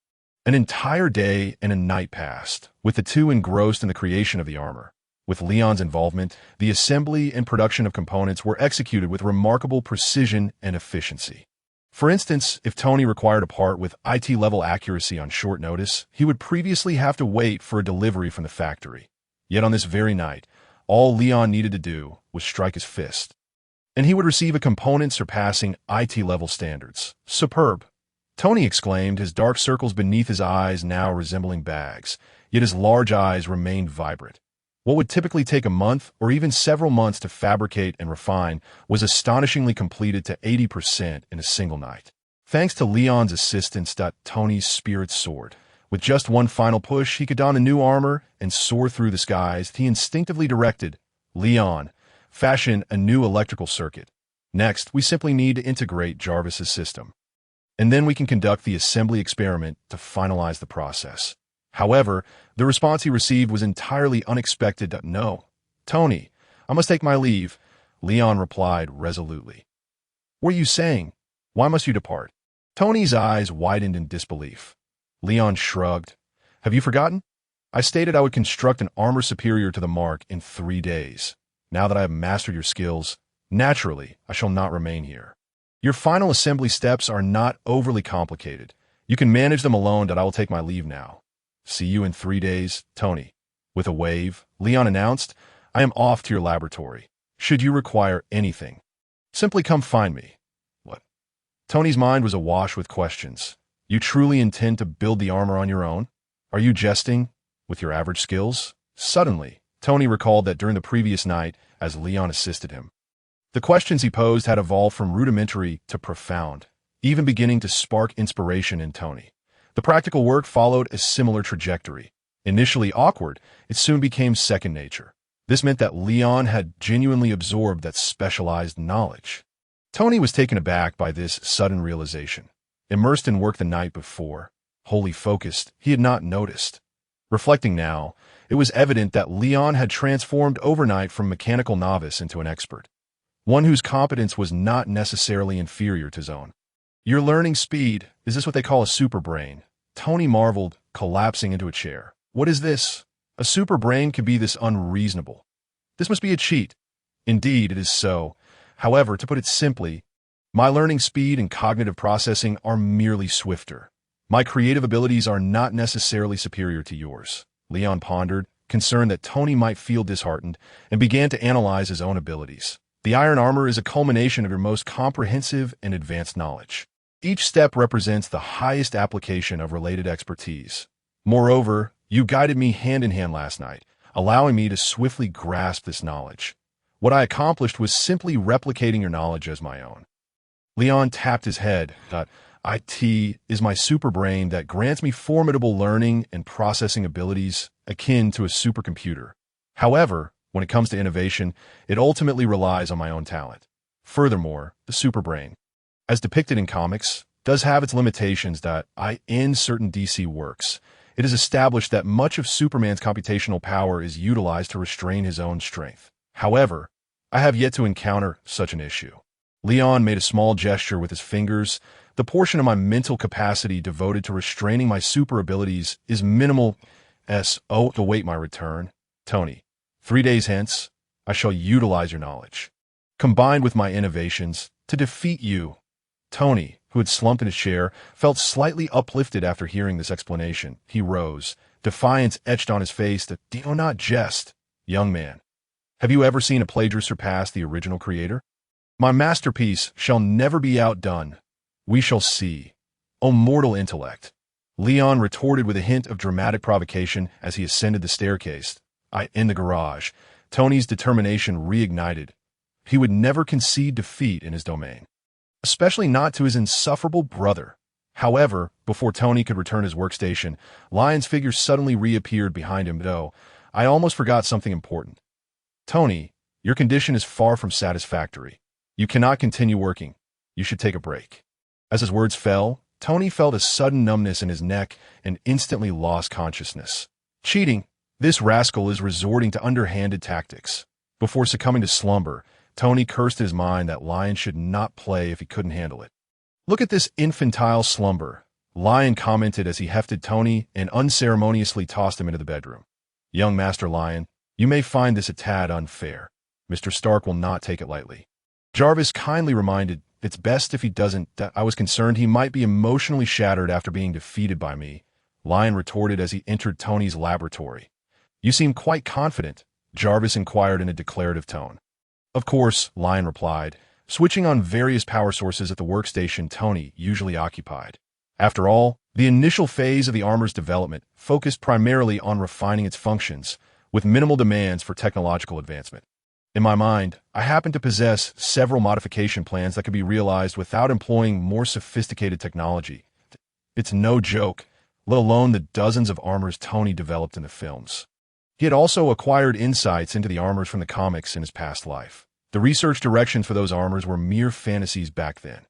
An entire day and a night passed, with the two engrossed in the creation of the armor. With Leon's involvement, the assembly and production of components were executed with remarkable precision and efficiency. For instance, if Tony required a part with IT-level accuracy on short notice, he would previously have to wait for a delivery from the factory. Yet on this very night, all Leon needed to do was strike his fist, and he would receive a component surpassing IT-level standards. Superb! Tony exclaimed, his dark circles beneath his eyes now resembling bags, yet his large eyes remained vibrant. What would typically take a month or even several months to fabricate and refine was astonishingly completed to 80% in a single night. Thanks to Leon's assistance, Tony's spirit soared. With just one final push, he could don a new armor and soar through the skies. He instinctively directed, Leon, fashion a new electrical circuit. Next, we simply need to integrate Jarvis's system. And then we can conduct the assembly experiment to finalize the process. However, the response he received was entirely unexpected. No, Tony, I must take my leave, Leon replied resolutely. What are you saying? Why must you depart? Tony's eyes widened in disbelief. Leon shrugged. Have you forgotten? I stated I would construct an armor superior to the Mark in 3 days. Now that I have mastered your skills, naturally, I shall not remain here. Your final assembly steps are not overly complicated. You can manage them alone. I will take my leave now. See you in 3 days, Tony. With a wave, Leon announced, I am off to your laboratory. Should you require anything, simply come find me. What? Tony's mind was awash with questions. You truly intend to build the armor on your own? Are you jesting? With your average skills? Suddenly, Tony recalled that during the previous night, as Leon assisted him, the questions he posed had evolved from rudimentary to profound, even beginning to spark inspiration in Tony. The practical work followed a similar trajectory. Initially awkward, it soon became second nature. This meant that Leon had genuinely absorbed that specialized knowledge. Tony was taken aback by this sudden realization. Immersed in work the night before, wholly focused, he had not noticed. Reflecting now, it was evident that Leon had transformed overnight from mechanical novice into an expert, one whose competence was not necessarily inferior to his own. Your learning speed, is this what they call a super brain? Tony marveled, collapsing into a chair. What is this? A super brain could be this unreasonable. This must be a cheat. Indeed, it is so. However, to put it simply, my learning speed and cognitive processing are merely swifter. My creative abilities are not necessarily superior to yours. Leon pondered, concerned that Tony might feel disheartened, and began to analyze his own abilities. The iron armor is a culmination of your most comprehensive and advanced knowledge. Each step represents the highest application of related expertise. Moreover, you guided me hand in hand last night, allowing me to swiftly grasp this knowledge. What I accomplished was simply replicating your knowledge as my own. Leon tapped his head. IT is my super brain that grants me formidable learning and processing abilities akin to a supercomputer. However, when it comes to innovation, it ultimately relies on my own talent. Furthermore, the super brain, as depicted in comics, does have its limitations that in certain DC works. It is established that much of Superman's computational power is utilized to restrain his own strength. However, I have yet to encounter such an issue. Leon made a small gesture with his fingers. The portion of my mental capacity devoted to restraining my super abilities is minimal. To await my return. Tony, 3 days hence, I shall utilize your knowledge, combined with my innovations, to defeat you. Tony, who had slumped in his chair, felt slightly uplifted after hearing this explanation. He rose, defiance etched on his face. Do not jest, young man. Have you ever seen a plagiarist surpass the original creator? My masterpiece shall never be outdone. We shall see. O mortal intellect. Leon retorted with a hint of dramatic provocation as he ascended the staircase. In the garage, Tony's determination reignited. He would never concede defeat in his domain, especially not to his insufferable brother. However, before Tony could return his workstation, Lion's figure suddenly reappeared behind him. I almost forgot something important. Tony, your condition is far from satisfactory. You cannot continue working. You should take a break. As his words fell, Tony felt a sudden numbness in his neck and instantly lost consciousness. Cheating. This rascal is resorting to underhanded tactics. Before succumbing to slumber, Tony cursed in his mind that Lion should not play if he couldn't handle it. Look at this infantile slumber, Lion commented as he hefted Tony and unceremoniously tossed him into the bedroom. Young Master Lion, you may find this a tad unfair. Mr. Stark will not take it lightly. Jarvis kindly reminded, it's best if he doesn't. I was concerned he might be emotionally shattered after being defeated by me, Lion retorted as he entered Tony's laboratory. You seem quite confident, Jarvis inquired in a declarative tone. Of course, Lion replied, switching on various power sources at the workstation Tony usually occupied. After all, the initial phase of the armor's development focused primarily on refining its functions, with minimal demands for technological advancement. In my mind, I happen to possess several modification plans that could be realized without employing more sophisticated technology. It's no joke, let alone the dozens of armors Tony developed in the films. He had also acquired insights into the armors from the comics in his past life. The research directions for those armors were mere fantasies back then.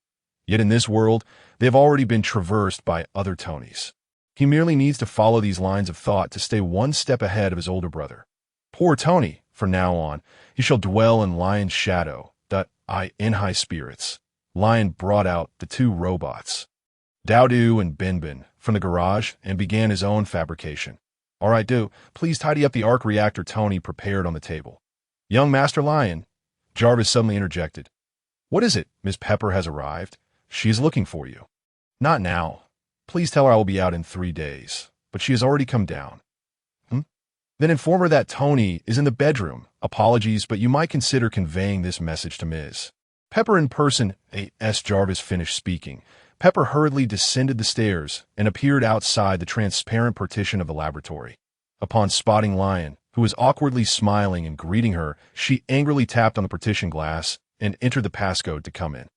Yet in this world, they have already been traversed by other Tonys. He merely needs to follow these lines of thought to stay one step ahead of his older brother. Poor Tony, from now on, he shall dwell in Lion's shadow. In high spirits, Lion brought out the two robots, Dowdu and Binbin, from the garage and began his own fabrication. All right, please tidy up the arc reactor Tony prepared on the table. Young Master Lion, Jarvis suddenly interjected. What is it? Miss Pepper has arrived. She is looking for you. Not now. Please tell her I will be out in 3 days. But she has already come down. Then inform her that Tony is in the bedroom. Apologies, but you might consider conveying this message to Ms. Pepper in person. As Jarvis finished speaking, Pepper hurriedly descended the stairs and appeared outside the transparent partition of the laboratory. Upon spotting Lion, who was awkwardly smiling and greeting her, she angrily tapped on the partition glass and entered the passcode to come in.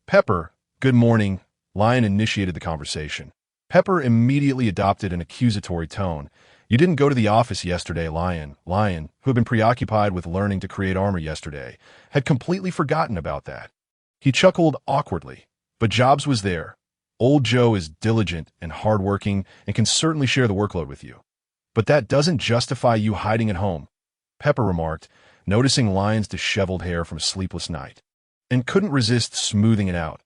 Pepper, good morning. Lion initiated the conversation. Pepper immediately adopted an accusatory tone. You didn't go to the office yesterday, Lion. Lion, who had been preoccupied with learning to create armor yesterday, had completely forgotten about that. He chuckled awkwardly, but Jobs was there. Old Joe is diligent and hardworking and can certainly share the workload with you. But that doesn't justify you hiding at home, Pepper remarked, noticing Lion's disheveled hair from a sleepless night, and couldn't resist smoothing it out.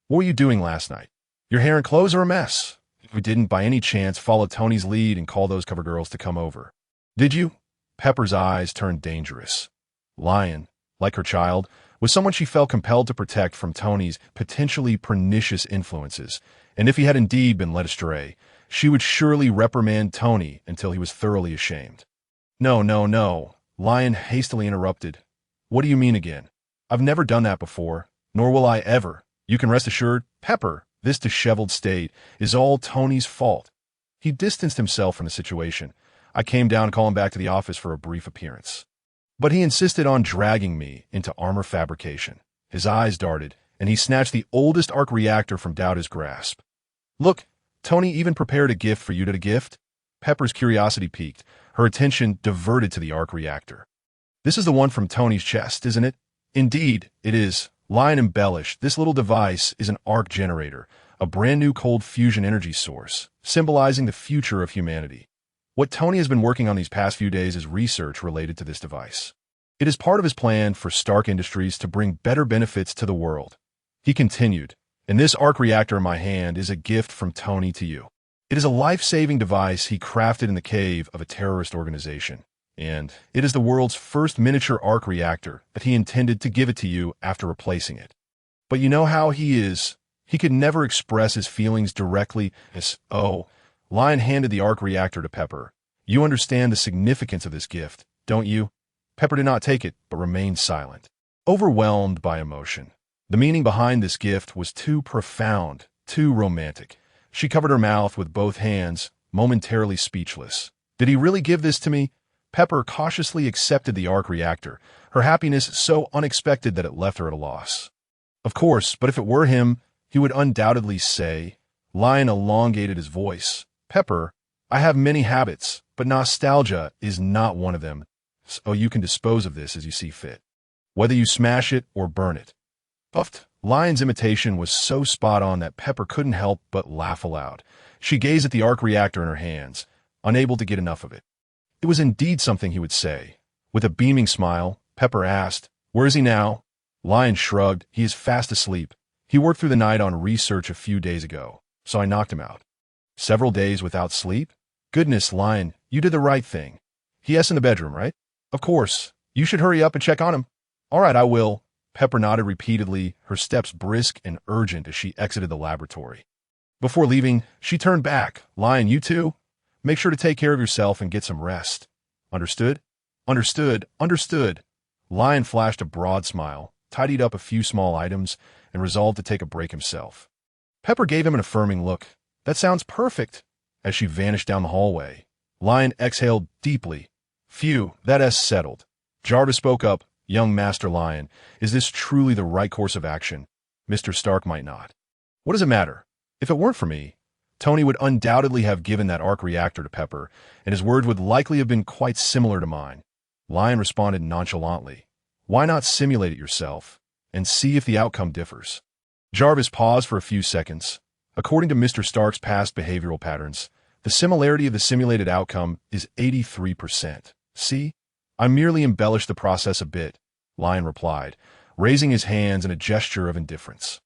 What were you doing last night? Your hair and clothes are a mess. We didn't by any chance follow Tony's lead and call those cover girls to come over. Did you? Pepper's eyes turned dangerous. Lion, like her child, was someone she felt compelled to protect from Tony's potentially pernicious influences, and if he had indeed been led astray, she would surely reprimand Tony until he was thoroughly ashamed. No, no, no, Lion hastily interrupted. What do you mean again? I've never done that before, nor will I ever. You can rest assured, Pepper, this disheveled state is all Tony's fault. He distanced himself from the situation. I came down to call him back to the office for a brief appearance. But he insisted on dragging me into armor fabrication. His eyes darted, and he snatched the oldest arc reactor from Dowda's grasp. Look, Tony even prepared a gift for you to gift. Pepper's curiosity piqued, her attention diverted to the arc reactor. This is the one from Tony's chest, isn't it? Indeed, it is. Lion embellished. This little device is an arc generator, a brand new cold fusion energy source, symbolizing the future of humanity. What Tony has been working on these past few days is research related to this device. It is part of his plan for Stark Industries to bring better benefits to the world. He continued, and this arc reactor in my hand is a gift from Tony to you. It is a life-saving device he crafted in the cave of a terrorist organization, and it is the world's first miniature arc reactor that he intended to give it to you after replacing it. But you know how he is. He could never express his feelings directly as, oh, Lion handed the arc reactor to Pepper. You understand the significance of this gift, don't you? Pepper did not take it, but remained silent, overwhelmed by emotion. The meaning behind this gift was too profound, too romantic. She covered her mouth with both hands, momentarily speechless. Did he really give this to me? Pepper cautiously accepted the arc reactor, her happiness so unexpected that it left her at a loss. Of course, but if it were him, he would undoubtedly say. Lion elongated his voice. Pepper, I have many habits, but nostalgia is not one of them, so you can dispose of this as you see fit, whether you smash it or burn it. Puffed. Lion's imitation was so spot on that Pepper couldn't help but laugh aloud. She gazed at the arc reactor in her hands, unable to get enough of it. It was indeed something he would say. With a beaming smile, Pepper asked, Where is he now? Lion shrugged. He is fast asleep. He worked through the night on research a few days ago, so I knocked him out. Several days without sleep? Goodness, Lion, you did the right thing. He is in the bedroom, right? Of course. You should hurry up and check on him. All right, I will. Pepper nodded repeatedly, her steps brisk and urgent as she exited the laboratory. Before leaving, she turned back. Lion, you too? Make sure to take care of yourself and get some rest. Understood? Understood. Understood. Lion flashed a broad smile, tidied up a few small items, and resolved to take a break himself. Pepper gave him an affirming look. That sounds perfect. As she vanished down the hallway, Lion exhaled deeply. Phew, that's settled. Jarvis spoke up. Young Master Lion, is this truly the right course of action? Mr. Stark might not. What does it matter? If it weren't for me, Tony would undoubtedly have given that arc reactor to Pepper, and his words would likely have been quite similar to mine. Lion responded nonchalantly. Why not simulate it yourself, and see if the outcome differs? Jarvis paused for a few seconds. According to Mr. Stark's past behavioral patterns, the similarity of the simulated outcome is 83%. See? I merely embellished the process a bit, Lion replied, raising his hands in a gesture of indifference.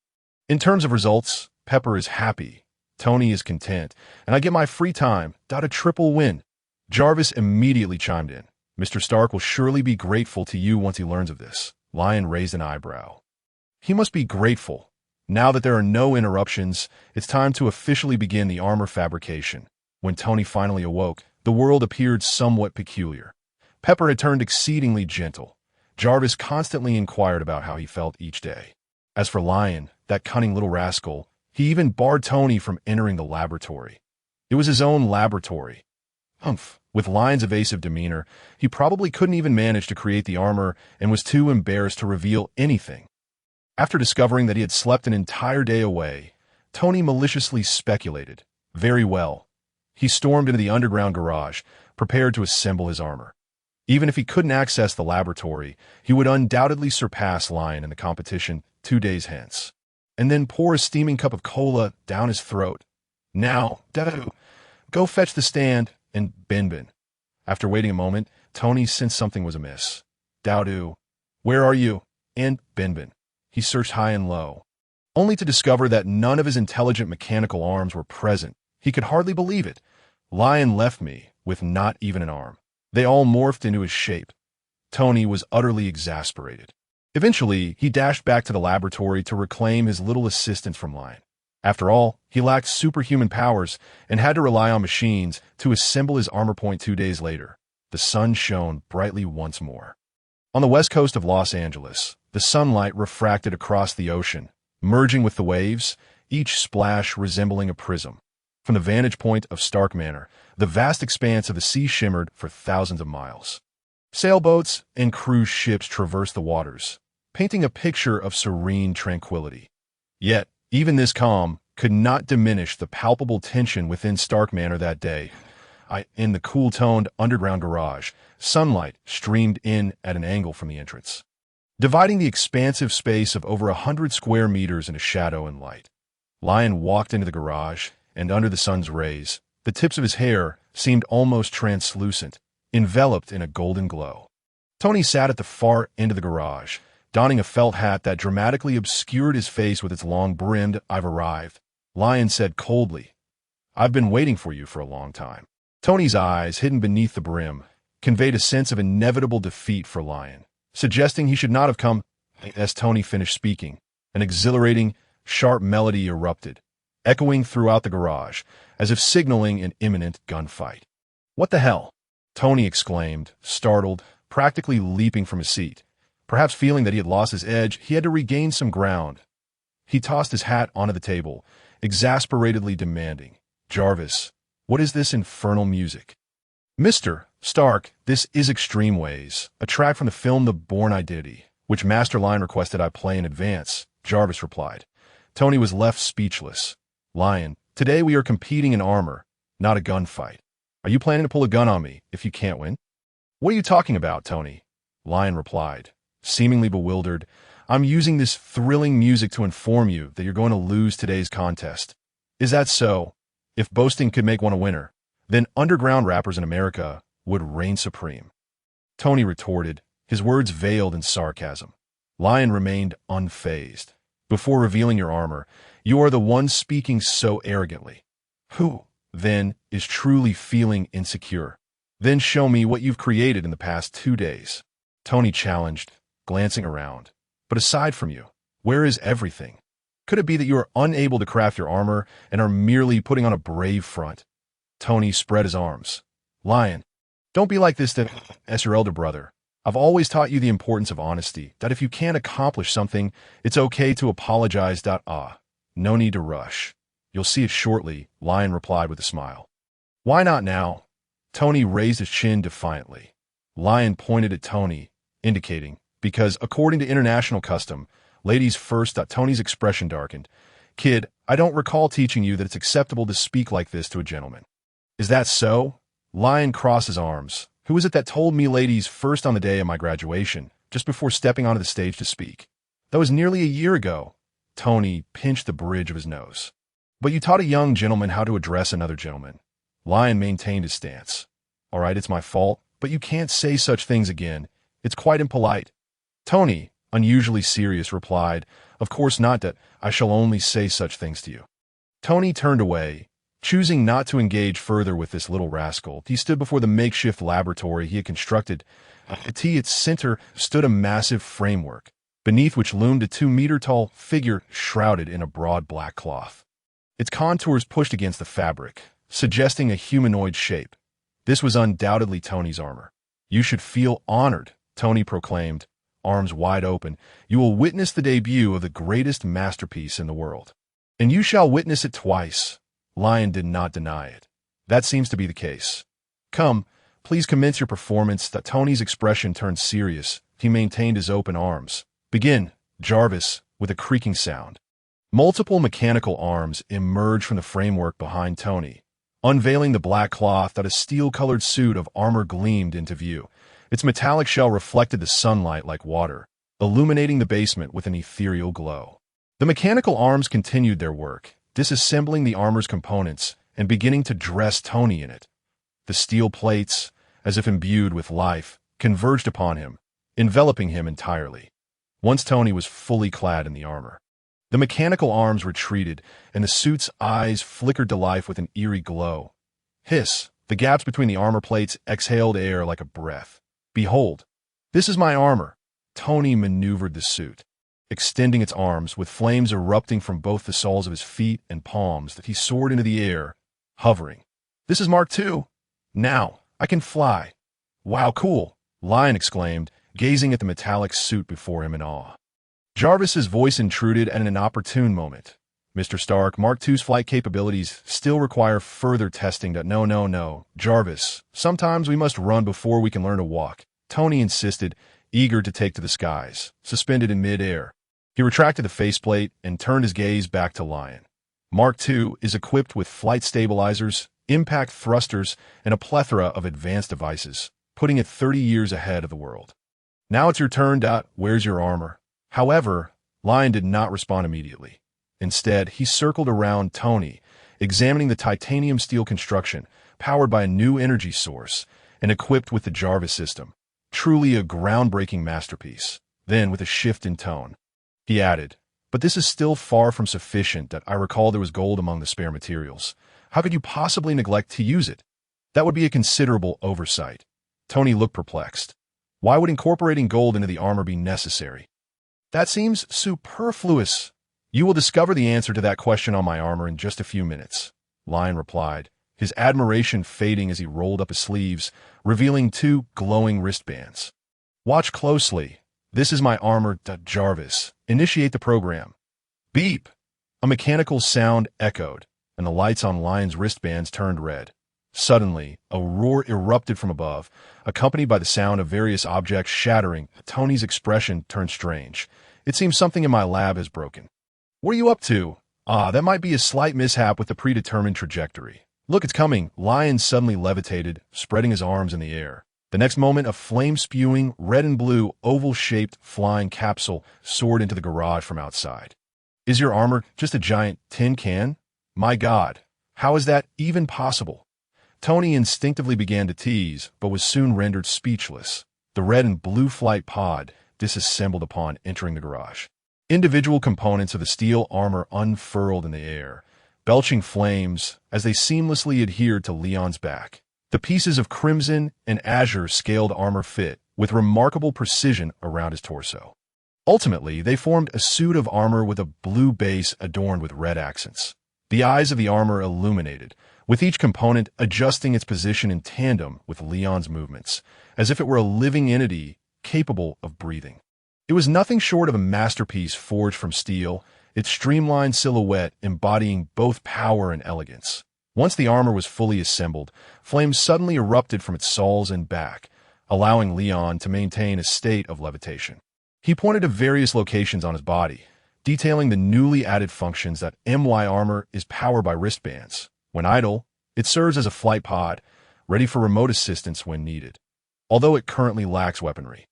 In terms of results, Pepper is happy, Tony is content, and I get my free time. A triple win. Jarvis immediately chimed in. Mr. Stark will surely be grateful to you once he learns of this. Lion raised an eyebrow. He must be grateful. Now that there are no interruptions, it's time to officially begin the armor fabrication. When Tony finally awoke, the world appeared somewhat peculiar. Pepper had turned exceedingly gentle. Jarvis constantly inquired about how he felt each day. As for Lion, that cunning little rascal, he even barred Tony from entering the laboratory. It was his own laboratory. Humph. With Lion's evasive demeanor, he probably couldn't even manage to create the armor and was too embarrassed to reveal anything. After discovering that he had slept an entire day away, Tony maliciously speculated. Very well. He stormed into the underground garage, prepared to assemble his armor. Even if he couldn't access the laboratory, he would undoubtedly surpass Lion in the competition 2 days hence. And then pour a steaming cup of cola down his throat. Now, Dadu, go fetch the stand and Bin. After waiting a moment, Tony sensed something was amiss. Dadu, where are you? And Bin. He searched high and low, only to discover that none of his intelligent mechanical arms were present. He could hardly believe it. Lion left me with not even an arm. They all morphed into his shape. Tony was utterly exasperated. Eventually, he dashed back to the laboratory to reclaim his little assistance from Lion. After all, he lacked superhuman powers and had to rely on machines to assemble his armor point 2 days later. The sun shone brightly once more. On the west coast of Los Angeles, the sunlight refracted across the ocean, merging with the waves, each splash resembling a prism. From the vantage point of Stark Manor, the vast expanse of the sea shimmered for thousands of miles. Sailboats and cruise ships traversed the waters, painting a picture of serene tranquility. Yet, even this calm could not diminish the palpable tension within Stark Manor that day. In the cool-toned underground garage, sunlight streamed in at an angle from the entrance, dividing the expansive space of over 100 square meters into shadow and light. Lion walked into the garage, and under the sun's rays, the tips of his hair seemed almost translucent, enveloped in a golden glow. Tony sat at the far end of the garage, donning a felt hat that dramatically obscured his face with its long brimmed, "I've arrived." Lion said coldly, "I've been waiting for you for a long time." Tony's eyes, hidden beneath the brim, conveyed a sense of inevitable defeat for Lion, suggesting he should not have come. As Tony finished speaking, an exhilarating, sharp melody erupted, echoing throughout the garage, as if signaling an imminent gunfight. "What the hell?" Tony exclaimed, startled, practically leaping from his seat. Perhaps feeling that he had lost his edge, he had to regain some ground. He tossed his hat onto the table, exasperatedly demanding, "Jarvis, what is this infernal music?" "Mr. Stark, this is Extreme Ways, a track from the film The Bourne Identity, which Master Lion requested I play in advance," Jarvis replied. Tony was left speechless. "Lion, today we are competing in armor, not a gunfight. Are you planning to pull a gun on me if you can't win?" "What are you talking about, Tony?" Lion replied, seemingly bewildered. "I'm using this thrilling music to inform you that you're going to lose today's contest." "Is that so? If boasting could make one a winner, then underground rappers in America would reign supreme." Tony retorted, his words veiled in sarcasm. Lion remained unfazed. "Before revealing your armor, you are the one speaking so arrogantly. Who, then, is truly feeling insecure? Then show me what you've created in the past 2 days." Tony challenged, glancing around. "But aside from you, where is everything? Could it be that you are unable to craft your armor and are merely putting on a brave front?" Tony spread his arms. "Lion, don't be like this as your elder brother. I've always taught you the importance of honesty, that if you can't accomplish something, it's okay to apologize. No need to rush. You'll see it shortly," Lion replied with a smile. "Why not now?" Tony raised his chin defiantly. Lion pointed at Tony, indicating, "Because, according to international custom, ladies first." Tony's expression darkened. "Kid, I don't recall teaching you that it's acceptable to speak like this to a gentleman." "Is that so?" Lion crossed his arms. "Who is it that told me ladies first on the day of my graduation, just before stepping onto the stage to speak? That was nearly a year ago." Tony pinched the bridge of his nose. "But you taught a young gentleman how to address another gentleman." Lion maintained his stance. "All right, it's my fault, but you can't say such things again. It's quite impolite." Tony, unusually serious, replied, "Of course not, that I shall only say such things to you." Tony turned away. Choosing not to engage further with this little rascal, he stood before the makeshift laboratory he had constructed. At its center stood a massive framework, beneath which loomed a 2-meter-tall figure shrouded in a broad black cloth. Its contours pushed against the fabric, suggesting a humanoid shape. This was undoubtedly Tony's armor. "You should feel honored," Tony proclaimed, arms wide open. "You will witness the debut of the greatest masterpiece in the world. And you shall witness it twice." Lion did not deny it. "That seems to be the case. Come, please commence your performance." Tony's expression turned serious. He maintained his open arms. "Begin, Jarvis," with a creaking sound. Multiple mechanical arms emerge from the framework behind Tony, unveiling the black cloth that a steel-colored suit of armor gleamed into view. Its metallic shell reflected the sunlight like water, illuminating the basement with an ethereal glow. The mechanical arms continued their work, disassembling the armor's components and beginning to dress Tony in it. The steel plates, as if imbued with life, converged upon him, enveloping him entirely. Once Tony was fully clad in the armor, the mechanical arms retreated, and the suit's eyes flickered to life with an eerie glow. Hiss! The gaps between the armor plates exhaled air like a breath. Behold, this is my armor. Tony maneuvered the suit, extending its arms with flames erupting from both the soles of his feet and palms that he soared into the air, hovering. This is Mark II. Now, I can fly. Wow, cool, Lion exclaimed, gazing at the metallic suit before him in awe. Jarvis's voice intruded at an inopportune moment. Mr. Stark, Mark II's flight capabilities still require further testing. No, Jarvis, sometimes we must run before we can learn to walk, Tony insisted, eager to take to the skies, suspended in mid-air. He retracted the faceplate and turned his gaze back to Lion. Mark II is equipped with flight stabilizers, impact thrusters, and a plethora of advanced devices, putting it 30 years ahead of the world. Now it's your turn. Where's your armor? However, Lion did not respond immediately. Instead, he circled around Tony, examining the titanium steel construction, powered by a new energy source and equipped with the Jarvis system. Truly a groundbreaking masterpiece. Then, with a shift in tone, he added, "But this is still far from sufficient. I recall there was gold among the spare materials. How could you possibly neglect to use it? That would be a considerable oversight." Tony looked perplexed. Why would incorporating gold into the armor be necessary? That seems superfluous. You will discover the answer to that question on my armor in just a few minutes, Lion replied, his admiration fading as he rolled up his sleeves, revealing 2 glowing wristbands. Watch closely. This is my armor. Jarvis, initiate the program. Beep! A mechanical sound echoed, and the lights on Lion's wristbands turned red. Suddenly, a roar erupted from above, accompanied by the sound of various objects shattering. Tony's expression turned strange. It seems something in my lab has broken. What are you up to? That might be a slight mishap with the predetermined trajectory. Look, it's coming. Lion suddenly levitated, spreading his arms in the air. The next moment, a flame-spewing, red and blue, oval-shaped flying capsule soared into the garage from outside. Is your armor just a giant tin can? My God, how is that even possible? Tony instinctively began to tease, but was soon rendered speechless. The red and blue flight pod disassembled upon entering the garage. Individual components of the steel armor unfurled in the air, belching flames as they seamlessly adhered to Leon's back. The pieces of crimson and azure scaled armor fit with remarkable precision around his torso. Ultimately, they formed a suit of armor with a blue base adorned with red accents. The eyes of the armor illuminated, with each component adjusting its position in tandem with Leon's movements, as if it were a living entity capable of breathing. It was nothing short of a masterpiece forged from steel, its streamlined silhouette embodying both power and elegance. Once the armor was fully assembled, flames suddenly erupted from its soles and back, allowing Leon to maintain a state of levitation. He pointed to various locations on his body, detailing the newly added functions that MY armor is powered by wristbands. When idle, it serves as a flight pod, ready for remote assistance when needed, although it currently lacks weaponry.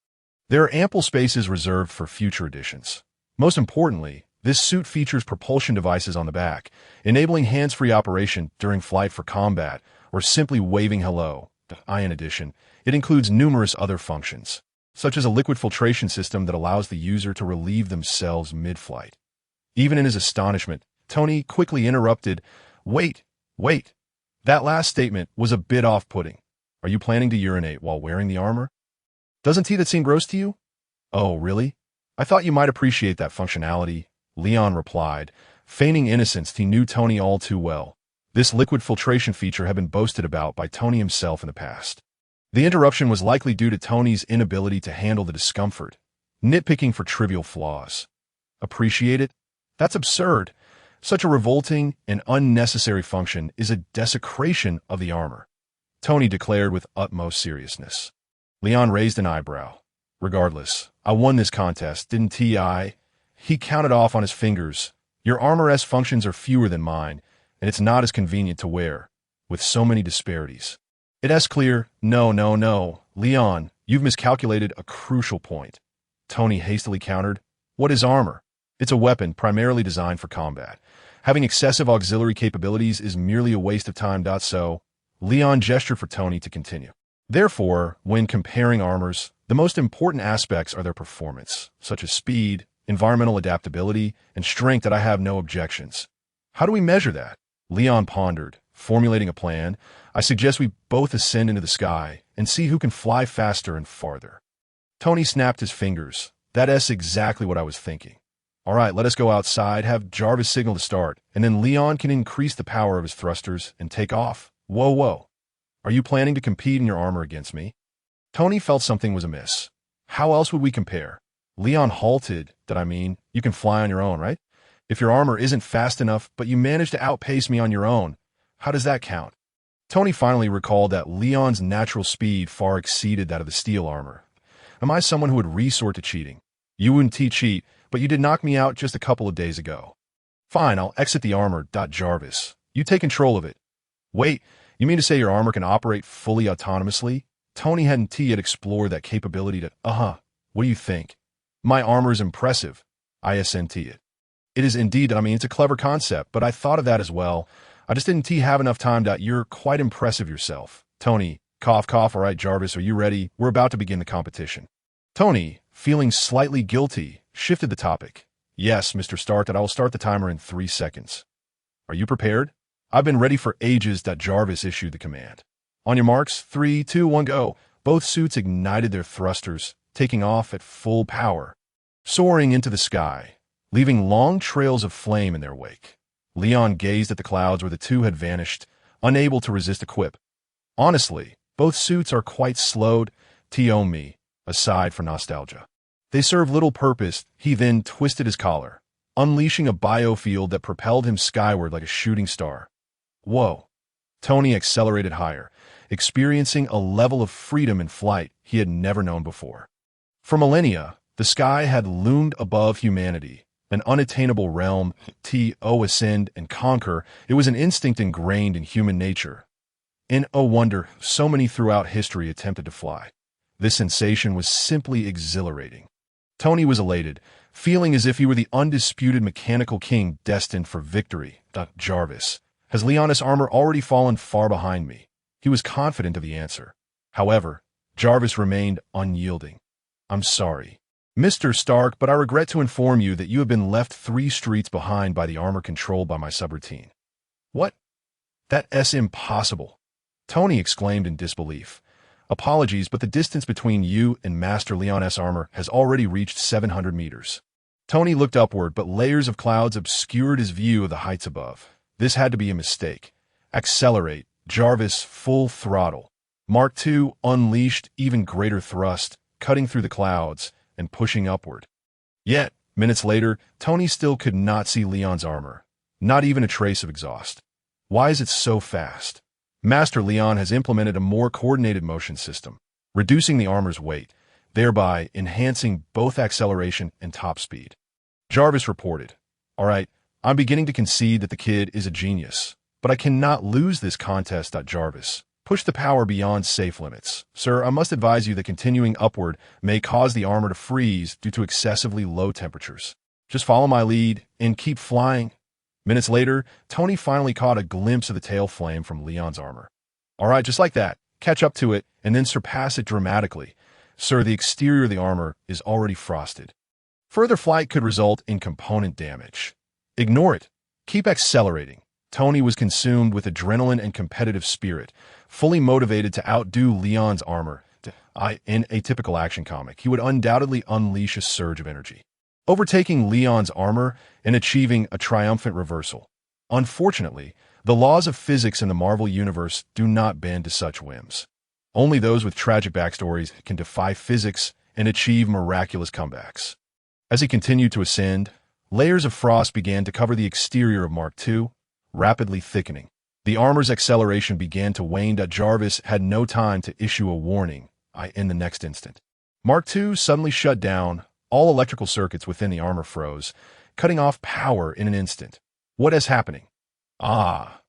There are ample spaces reserved for future editions. Most importantly, this suit features propulsion devices on the back, enabling hands-free operation during flight for combat or simply waving hello. In addition, it includes numerous other functions, such as a liquid filtration system that allows the user to relieve themselves mid-flight. Even in his astonishment, Tony quickly interrupted, Wait! That last statement was a bit off-putting. Are you planning to urinate while wearing the armor? Doesn't that seem gross to you? Oh, really? I thought you might appreciate that functionality, Leon replied, feigning innocence. He knew Tony all too well. This liquid filtration feature had been boasted about by Tony himself in the past. The interruption was likely due to Tony's inability to handle the discomfort, nitpicking for trivial flaws. Appreciate it? That's absurd. Such a revolting and unnecessary function is a desecration of the armor, Tony declared with utmost seriousness. Leon raised an eyebrow. Regardless, I won this contest, didn't I? He counted off on his fingers, Your armor's functions are fewer than mine, and it's not as convenient to wear, with so many disparities. It's clear. No, no, no. Leon, you've miscalculated a crucial point. Tony hastily countered. What is armor? It's a weapon primarily designed for combat. Having excessive auxiliary capabilities is merely a waste of time. So, Leon gestured for Tony to continue. Therefore, when comparing armors, the most important aspects are their performance, such as speed, environmental adaptability, and strength that I have no objections. How do we measure that? Leon pondered, formulating a plan. I suggest we both ascend into the sky and see who can fly faster and farther. Tony snapped his fingers. That's exactly what I was thinking. All right, let us go outside, have Jarvis signal to start, and then Leon can increase the power of his thrusters and take off. Whoa, whoa. Are you planning to compete in your armor against me? Tony felt something was amiss. How else would we compare? Leon halted. You can fly on your own, right? If your armor isn't fast enough, but you manage to outpace me on your own, how does that count? Tony finally recalled that Leon's natural speed far exceeded that of the steel armor. Am I someone who would resort to cheating? You wouldn't cheat, but you did knock me out just a couple of days ago. Fine, I'll exit the armor. Jarvis, you take control of it. Wait, you mean to say your armor can operate fully autonomously? Tony hadn't yet explored that capability to, what do you think? My armor is impressive. I assent it. It is indeed, it's a clever concept, but I thought of that as well. I just didn't have enough time. You're quite impressive yourself. Tony, cough, cough. All right, Jarvis, are you ready? We're about to begin the competition. Tony, feeling slightly guilty, shifted the topic. Yes, Mr. Stark, I will start the timer in 3 seconds. Are you prepared? I've been ready for ages. Jarvis issued the command. On your marks, 3, 2, 1, go. Both suits ignited their thrusters, taking off at full power, soaring into the sky, leaving long trails of flame in their wake. Leon gazed at the clouds where the two had vanished, unable to resist a quip. Honestly, both suits are quite slowed, me, aside from nostalgia. They serve little purpose. He then twisted his collar, unleashing a biofield that propelled him skyward like a shooting star. Whoa. Tony accelerated higher, experiencing a level of freedom in flight he had never known before. For millennia, the sky had loomed above humanity, an unattainable realm. Ascend and conquer. It was an instinct ingrained in human nature. In oh wonder, so many throughout history attempted to fly. This sensation was simply exhilarating. Tony was elated, feeling as if he were the undisputed mechanical king destined for victory. Jarvis, has Leon's armor already fallen far behind me? He was confident of the answer. However, Jarvis remained unyielding. I'm sorry, Mr. Stark, but I regret to inform you that you have been left 3 streets behind by the armor controlled by my subroutine. What? That's impossible. Tony exclaimed in disbelief. Apologies, but the distance between you and Master Leon's armor has already reached 700 meters. Tony looked upward, but layers of clouds obscured his view of the heights above. This had to be a mistake. Accelerate. Jarvis, full throttle. Mark II unleashed even greater thrust, cutting through the clouds and pushing upward. Yet, minutes later, Tony still could not see Leon's armor. Not even a trace of exhaust. Why is it so fast? Master Leon has implemented a more coordinated motion system, reducing the armor's weight, thereby enhancing both acceleration and top speed. Jarvis reported, All right, I'm beginning to concede that the kid is a genius, but I cannot lose this contest. Jarvis, push the power beyond safe limits. Sir, I must advise you that continuing upward may cause the armor to freeze due to excessively low temperatures. Just follow my lead and keep flying. Minutes later, Tony finally caught a glimpse of the tail flame from Leon's armor. All right, just like that. Catch up to it and then surpass it dramatically. Sir, the exterior of the armor is already frosted. Further flight could result in component damage. Ignore it. Keep accelerating. Tony was consumed with adrenaline and competitive spirit, fully motivated to outdo Leon's armor. In a typical action comic, he would undoubtedly unleash a surge of energy, overtaking Leon's armor and achieving a triumphant reversal. Unfortunately, the laws of physics in the Marvel Universe do not bend to such whims. Only those with tragic backstories can defy physics and achieve miraculous comebacks. As he continued to ascend, layers of frost began to cover the exterior of Mark II, rapidly thickening. The armor's acceleration began to wane. Jarvis had no time to issue a warning. In the next instant, Mark II suddenly shut down. All electrical circuits within the armor froze, cutting off power in an instant. What is happening? Ah.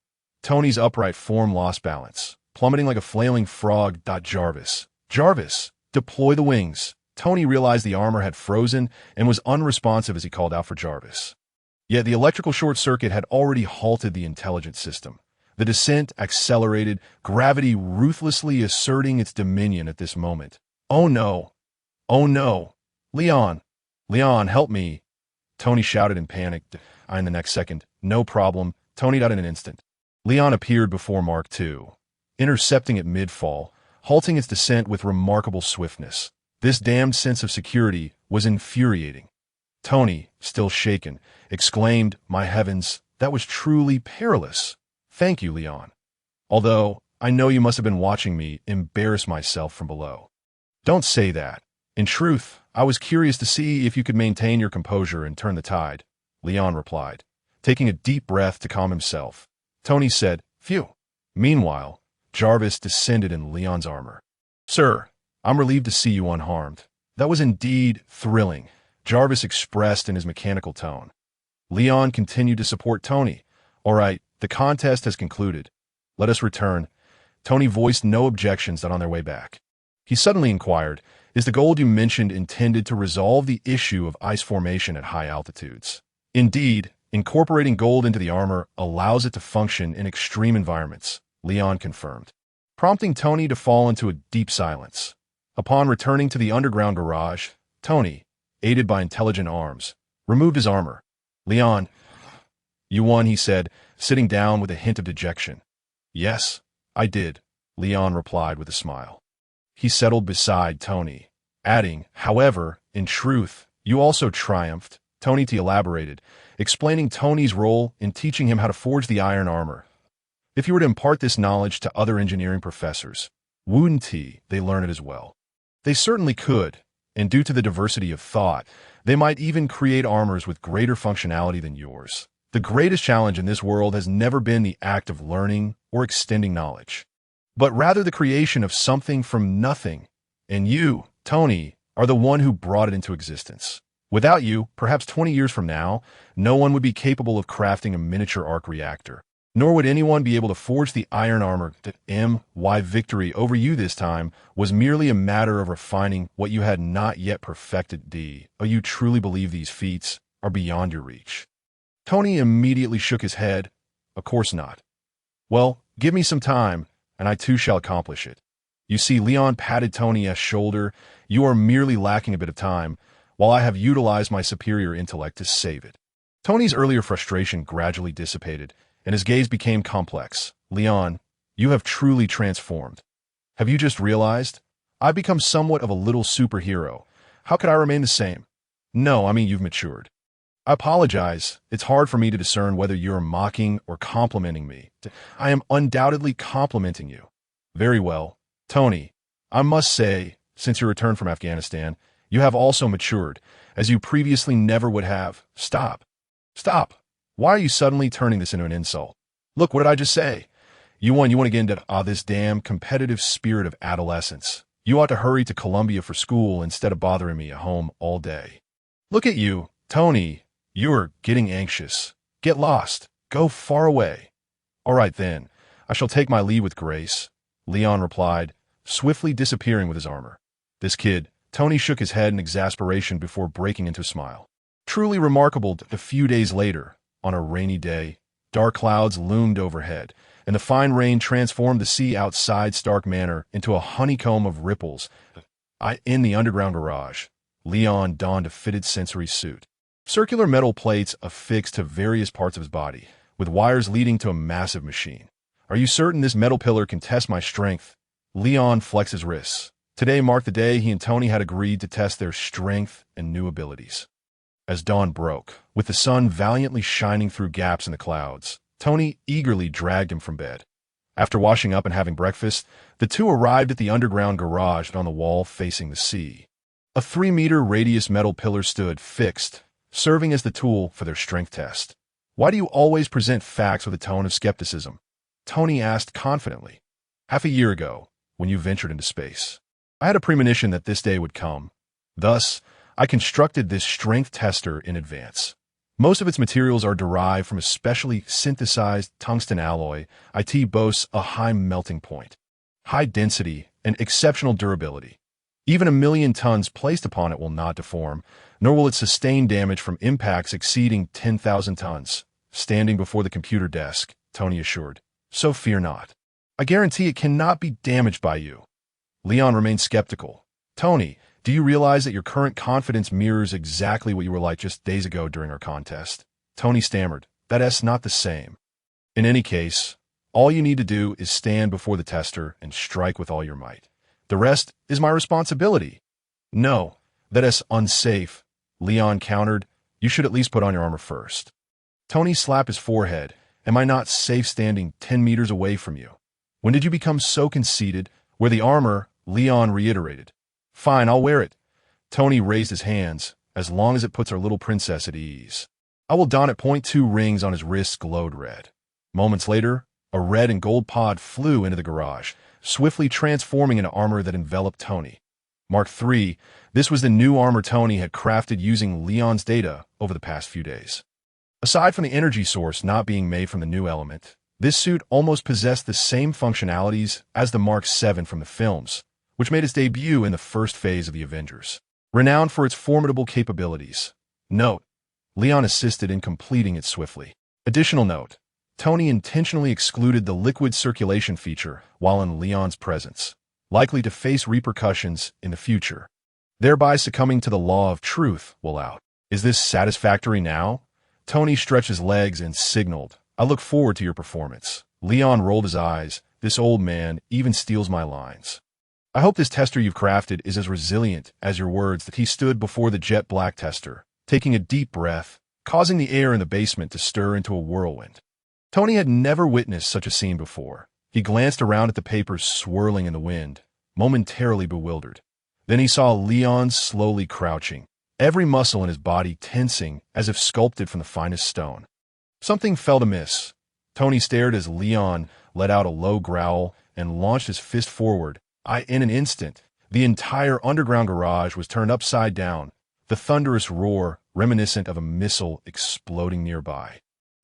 Tony's upright form lost balance, plummeting like a flailing frog. Jarvis. Jarvis, deploy the wings. Tony realized the armor had frozen and was unresponsive as he called out for Jarvis. Yet the electrical short circuit had already halted the intelligence system. The descent accelerated, gravity ruthlessly asserting its dominion at this moment. Oh no! Oh no! Leon! Leon, help me! Tony shouted in panic. In the next second. No problem. Tony died in an instant. Leon appeared before Mark II, intercepting it mid-fall, halting its descent with remarkable swiftness. This damned sense of security was infuriating. Tony, still shaken, exclaimed, "My heavens, that was truly perilous. Thank you, Leon. Although, I know you must have been watching me embarrass myself from below." "Don't say that. In truth, I was curious to see if you could maintain your composure and turn the tide," Leon replied, taking a deep breath to calm himself. Tony said, "Phew." Meanwhile, Jarvis descended in Leon's armor. "Sir, I'm relieved to see you unharmed. That was indeed thrilling," Jarvis expressed in his mechanical tone. Leon continued to support Tony. "All right, the contest has concluded. Let us return." Tony voiced no objections on their way back. He suddenly inquired, "Is the gold you mentioned intended to resolve the issue of ice formation at high altitudes?" "Indeed, incorporating gold into the armor allows it to function in extreme environments," Leon confirmed, prompting Tony to fall into a deep silence. Upon returning to the underground garage, Tony, aided by intelligent arms, removed his armor. "Leon, you won," he said, sitting down with a hint of dejection. "Yes, I did," Leon replied with a smile. He settled beside Tony, adding, "However, in truth, you also triumphed." Tony elaborated, explaining Tony's role in teaching him how to forge the iron armor. If you were to impart this knowledge to other engineering professors, wouldn't they learn it as well? They certainly could, and due to the diversity of thought, they might even create armors with greater functionality than yours. The greatest challenge in this world has never been the act of learning or extending knowledge, but rather the creation of something from nothing. And you, Tony, are the one who brought it into existence. Without you, perhaps 20 years from now, no one would be capable of crafting a miniature arc reactor, nor would anyone be able to forge the iron armor. Why victory over you this time was merely a matter of refining what you had not yet perfected. You truly believe these feats are beyond your reach? Tony immediately shook his head. "Of course not." "Well, give me some time, and I too shall accomplish it." You see, Leon patted Tony's shoulder. "You are merely lacking a bit of time, while I have utilized my superior intellect to save it." Tony's earlier frustration gradually dissipated, and his gaze became complex. "Leon, you have truly transformed. Have you just realized? I've become somewhat of a little superhero. How could I remain the same?" "No, I mean you've matured." "I apologize. It's hard for me to discern whether you're mocking or complimenting me." "I am undoubtedly complimenting you." "Very well. Tony, I must say, since your return from Afghanistan, you have also matured, as you previously never would have." "Stop. Stop. Why are you suddenly turning this into an insult? Look, what did I just say? You want to get into this damn competitive spirit of adolescence. You ought to hurry to Columbia for school instead of bothering me at home all day." "Look at you, Tony. You're getting anxious. Get lost. Go far away." "All right then. I shall take my leave with grace," Leon replied, swiftly disappearing with his armor. "This kid," Tony shook his head in exasperation before breaking into a smile. Truly remarkable. A few days later, on a rainy day, dark clouds loomed overhead, and the fine rain transformed the sea outside Stark Manor into a honeycomb of ripples. In the underground garage, Leon donned a fitted sensory suit. Circular metal plates affixed to various parts of his body, with wires leading to a massive machine. "Are you certain this metal pillar can test my strength?" Leon flexed his wrists. Today marked the day he and Tony had agreed to test their strength and new abilities. As dawn broke, with the sun valiantly shining through gaps in the clouds, Tony eagerly dragged him from bed. After washing up and having breakfast, the two arrived at the underground garage on the wall facing the sea. A 3-meter radius metal pillar stood fixed, serving as the tool for their strength test. "Why do you always present facts with a tone of skepticism?" Tony asked confidently. "Half a year ago, when you ventured into space, I had a premonition that this day would come. Thus, I constructed this strength tester in advance. Most of its materials are derived from a specially synthesized tungsten alloy. It boasts a high melting point, high density, and exceptional durability. Even 1,000,000 tons placed upon it will not deform, nor will it sustain damage from impacts exceeding 10,000 tons. Standing before the computer desk, Tony assured. So fear not. I guarantee it cannot be damaged by you. Leon remained skeptical. Tony, do you realize that your current confidence mirrors exactly what you were like just days ago during our contest? Tony stammered. That's not the same. In any case, all you need to do is stand before the tester and strike with all your might. The rest is my responsibility. No, that's unsafe, Leon countered. You should at least put on your armor first. Tony slapped his forehead. Am I not safe standing 10 meters away from you? When did you become so conceited? Wear the armor, Leon reiterated. Fine, I'll wear it. Tony raised his hands, as long as it puts our little princess at ease. I will don it. .2 rings on his wrists glowed red. Moments later, a red and gold pod flew into the garage, swiftly transforming into armor that enveloped Tony. Mark III, this was the new armor Tony had crafted using Leon's data over the past few days. Aside from the energy source not being made from the new element, this suit almost possessed the same functionalities as the Mark VII from the films, which made its debut in the first phase of the Avengers. Renowned for its formidable capabilities. Note, Leon assisted in completing it swiftly. Additional note, Tony intentionally excluded the liquid circulation feature while in Leon's presence, likely to face repercussions in the future, thereby succumbing to the law of truth will out. Is this satisfactory now? Tony stretched his legs and signaled, I look forward to your performance. Leon rolled his eyes. This old man even steals my lines. I hope this tester you've crafted is as resilient as your words. That he stood before the jet black tester, taking a deep breath, causing the air in the basement to stir into a whirlwind. Tony had never witnessed such a scene before. He glanced around at the papers swirling in the wind, momentarily bewildered. Then he saw Leon slowly crouching, every muscle in his body tensing as if sculpted from the finest stone. Something felt amiss. Tony stared as Leon let out a low growl and launched his fist forward. In an instant, the entire underground garage was turned upside down, the thunderous roar reminiscent of a missile exploding nearby.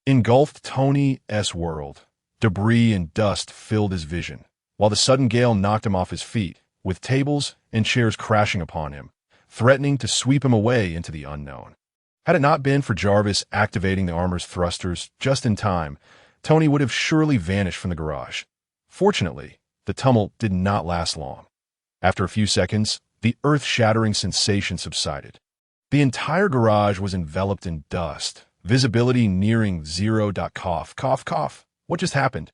Engulfed Tony's world. Debris and dust filled his vision, while the sudden gale knocked him off his feet, with tables and chairs crashing upon him, threatening to sweep him away into the unknown. Had it not been for Jarvis activating the armor's thrusters just in time, Tony would have surely vanished from the garage. Fortunately, the tumult did not last long. After a few seconds, the earth-shattering sensation subsided. The entire garage was enveloped in dust, visibility nearing zero. Cough, cough, cough. What just happened?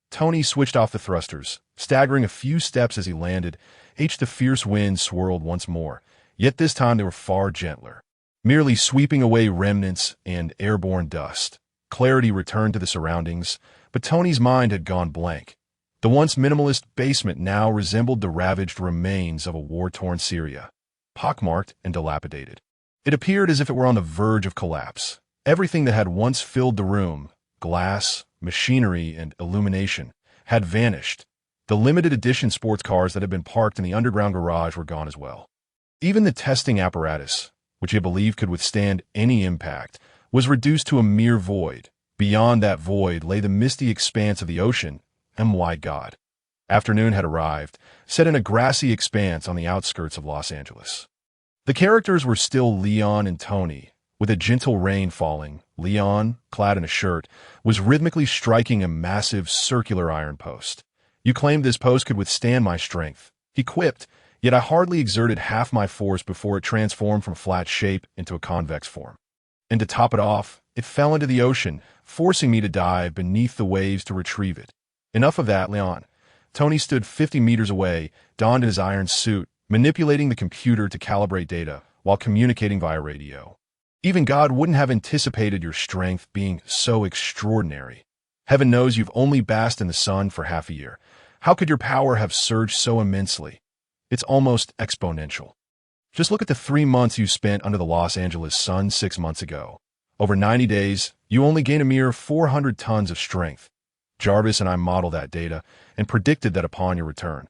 Tony switched off the thrusters, staggering a few steps as he landed. The fierce wind swirled once more, yet this time they were far gentler, merely sweeping away remnants and airborne dust. Clarity returned to the surroundings, but Tony's mind had gone blank. The once minimalist basement now resembled the ravaged remains of a war-torn Syria, pockmarked and dilapidated. It appeared as if it were on the verge of collapse. Everything that had once filled the room, glass, machinery, and illumination, had vanished. The limited edition sports cars that had been parked in the underground garage were gone as well. Even the testing apparatus, which he believed could withstand any impact, was reduced to a mere void. Beyond that void lay the misty expanse of the ocean. My God. Afternoon had arrived, set in a grassy expanse on the outskirts of Los Angeles. The characters were still Leon and Tony. With a gentle rain falling, Leon, clad in a shirt, was rhythmically striking a massive circular iron post. You claimed this post could withstand my strength, he quipped, yet I hardly exerted half my force before it transformed from flat shape into a convex form. And to top it off, it fell into the ocean, forcing me to dive beneath the waves to retrieve it. Enough of that, Leon. Tony stood 50 meters away, donned in his iron suit, manipulating the computer to calibrate data while communicating via radio. Even God wouldn't have anticipated your strength being so extraordinary. Heaven knows you've only basked in the sun for half a year. How could your power have surged so immensely? It's almost exponential. Just look at the 3 months you spent under the Los Angeles sun 6 months ago. Over 90 days, you only gained a mere 400 tons of strength. Jarvis and I modeled that data and predicted that upon your return,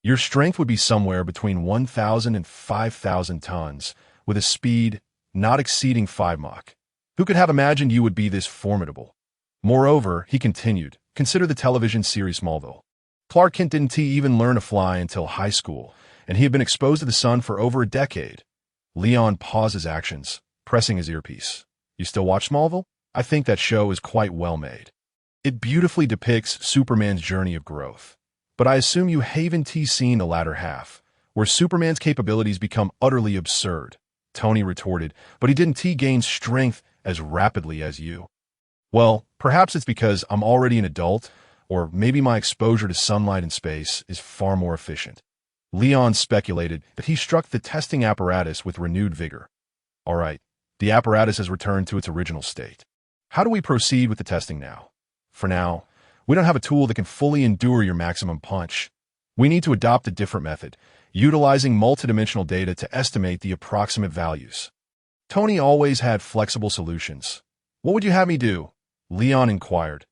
your strength would be somewhere between 1,000 and 5,000 tons, with a speed not exceeding 5 Mach. Who could have imagined you would be this formidable? Moreover, he continued, consider the television series Smallville. Clark Kent didn't even learn to fly until high school, and he had been exposed to the sun for over a decade. Leon paused his actions, pressing his earpiece. You still watch Smallville? I think that show is quite well made. It beautifully depicts Superman's journey of growth. But I assume you haven't seen the latter half, where Superman's capabilities become utterly absurd. Tony retorted, but he didn't gain strength as rapidly as you. Well, perhaps it's because I'm already an adult, or maybe my exposure to sunlight and space is far more efficient. Leon speculated that he struck the testing apparatus with renewed vigor. All right, the apparatus has returned to its original state. How do we proceed with the testing now? For now, we don't have a tool that can fully endure your maximum punch. We need to adopt a different method, utilizing multidimensional data to estimate the approximate values. Tony always had flexible solutions. What would you have me do? Leon inquired.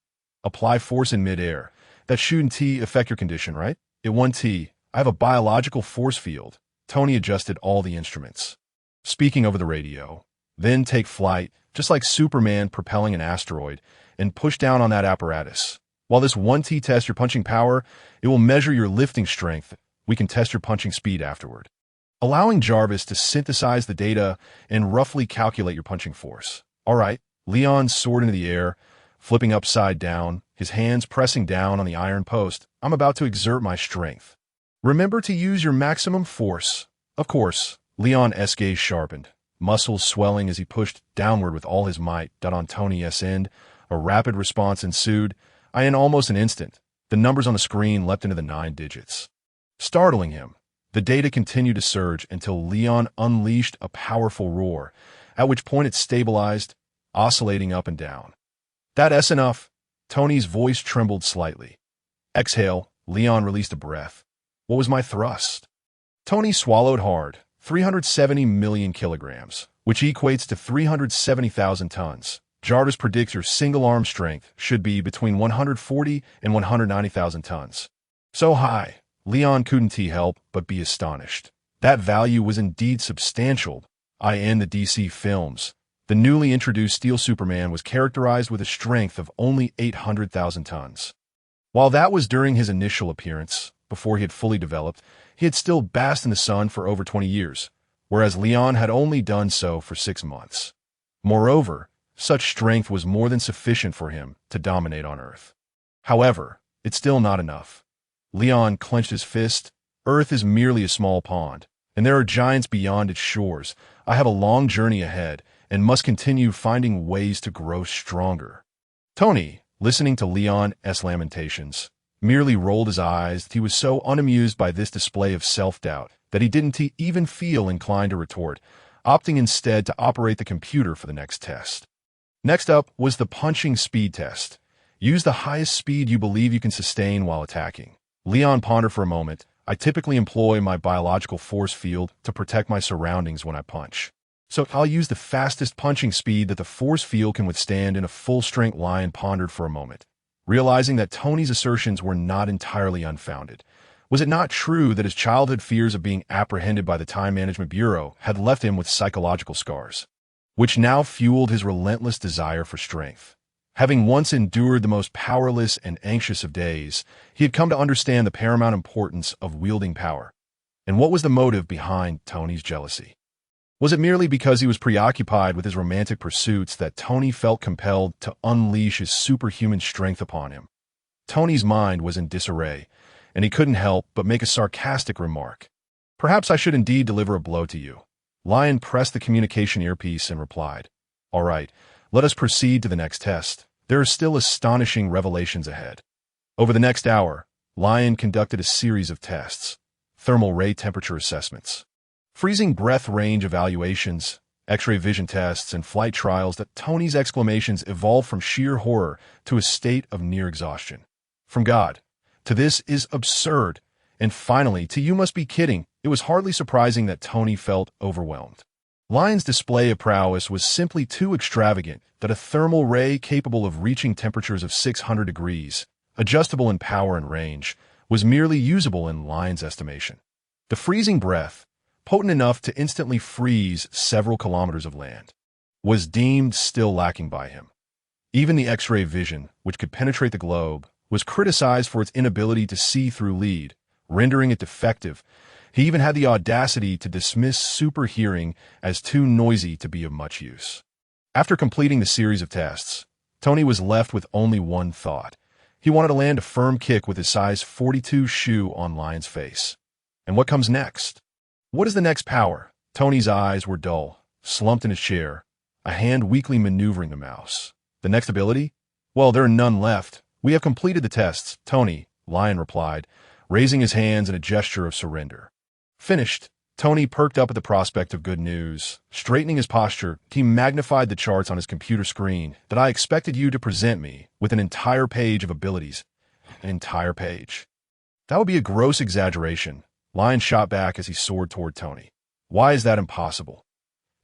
Apply force in midair. That shouldn't affect your condition, right? It won't. I have a biological force field. Tony adjusted all the instruments. Speaking over the radio. Then take flight, just like Superman propelling an asteroid, and push down on that apparatus. While this won't test your punching power, it will measure your lifting strength. We can test your punching speed afterward. Allowing Jarvis to synthesize the data and roughly calculate your punching force. All right, Leon soared into the air, flipping upside down, his hands pressing down on the iron post. I'm about to exert my strength. Remember to use your maximum force. Of course, Leon's gaze sharpened, muscles swelling as he pushed downward with all his might. On Tony's end, a rapid response ensued. In almost an instant, the numbers on the screen leapt into the 9 digits. Startling him, the data continued to surge until Leon unleashed a powerful roar, at which point it stabilized, oscillating up and down. That's enough. Tony's voice trembled slightly. Exhale, Leon released a breath. What was my thrust? Tony swallowed hard, 370 million kilograms, which equates to 370,000 tons. Jarvis predicts your single-arm strength should be between 140 and 190,000 tons. So high, Leon couldn't help but be astonished. That value was indeed substantial. In the DC films, the newly introduced Steel Superman was characterized with a strength of only 800,000 tons. While that was during his initial appearance, before he had fully developed, he had still basked in the sun for over 20 years, whereas Leon had only done so for 6 months. Moreover, such strength was more than sufficient for him to dominate on Earth. However, it's still not enough. Leon clenched his fist. Earth is merely a small pond, and there are giants beyond its shores. I have a long journey ahead and must continue finding ways to grow stronger. Tony, listening to Leon's lamentations, merely rolled his eyes. He was so unamused by this display of self-doubt that he didn't even feel inclined to retort, opting instead to operate the computer for the next test. Next up was the punching speed test. Use the highest speed you believe you can sustain while attacking. Leon pondered for a moment. I typically employ my biological force field to protect my surroundings when I punch. So I'll use the fastest punching speed that the force field can withstand in a full-strength. Lion pondered for a moment, realizing that Tony's assertions were not entirely unfounded. Was it not true that his childhood fears of being apprehended by the Time Management Bureau had left him with psychological scars, which now fueled his relentless desire for strength? Having once endured the most powerless and anxious of days, he had come to understand the paramount importance of wielding power. And what was the motive behind Tony's jealousy? Was it merely because he was preoccupied with his romantic pursuits that Tony felt compelled to unleash his superhuman strength upon him? Tony's mind was in disarray, and he couldn't help but make a sarcastic remark. Perhaps I should indeed deliver a blow to you. Lion pressed the communication earpiece and replied, All right, let us proceed to the next test. There are still astonishing revelations ahead. Over the next hour, Lion conducted a series of tests, thermal ray temperature assessments, freezing breath range evaluations, X-ray vision tests, and flight trials. That Tony's exclamations evolved from sheer horror to a state of near exhaustion. From God, to this is absurd, and finally, to you must be kidding. It was hardly surprising that Tony felt overwhelmed. Lion's display of prowess was simply too extravagant that a thermal ray capable of reaching temperatures of 600 degrees, adjustable in power and range, was merely usable in Lion's estimation. The freezing breath, potent enough to instantly freeze several kilometers of land. was deemed still lacking by him. Even the X-ray vision, which could penetrate the globe, was criticized for its inability to see through lead, rendering it defective. He even had the audacity to dismiss super hearing as too noisy to be of much use. After completing the series of tests, Tony was left with only one thought. He wanted to land a firm kick with his size 42 shoe on Lion's face. And what comes next? What is the next power? Tony's eyes were dull, slumped in his chair, a hand weakly maneuvering the mouse. The next ability? Well, there are none left. We have completed the tests, Tony, Lion replied, raising his hands in a gesture of surrender. Finished. Tony perked up at the prospect of good news. Straightening his posture, he magnified the charts on his computer screen. That I expected you to present me with an entire page of abilities. An entire page. That would be a gross exaggeration. Lion shot back as he soared toward Tony. Why is that impossible?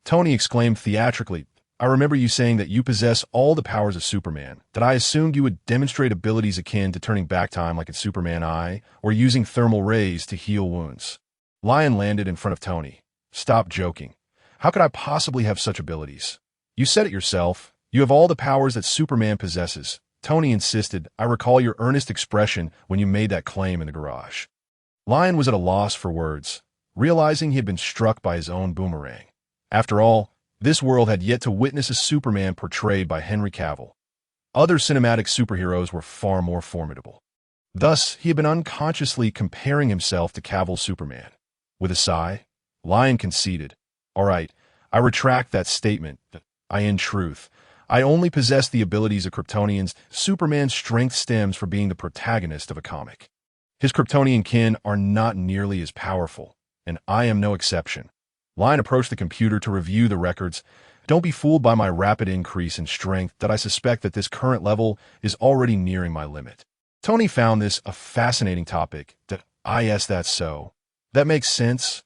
Tony exclaimed theatrically, I remember you saying that you possess all the powers of Superman, that I assumed you would demonstrate abilities akin to turning back time like in Superman Eye, or using thermal rays to heal wounds. Lion landed in front of Tony. Stop joking. How could I possibly have such abilities? You said it yourself. You have all the powers that Superman possesses. Tony insisted. I recall your earnest expression when you made that claim in the garage. Lion was at a loss for words, realizing he had been struck by his own boomerang. After all, this world had yet to witness a Superman portrayed by Henry Cavill. Other cinematic superheroes were far more formidable. Thus, he had been unconsciously comparing himself to Cavill's Superman. With a sigh, Lion conceded, All right, I retract that statement. In truth, I only possess the abilities of Kryptonians. Superman's strength stems from being the protagonist of a comic. His Kryptonian kin are not nearly as powerful, and I am no exception. Lion approached the computer to review the records. Don't be fooled by my rapid increase in strength that I suspect that this current level is already nearing my limit. Tony found this a fascinating topic. That's so. That makes sense.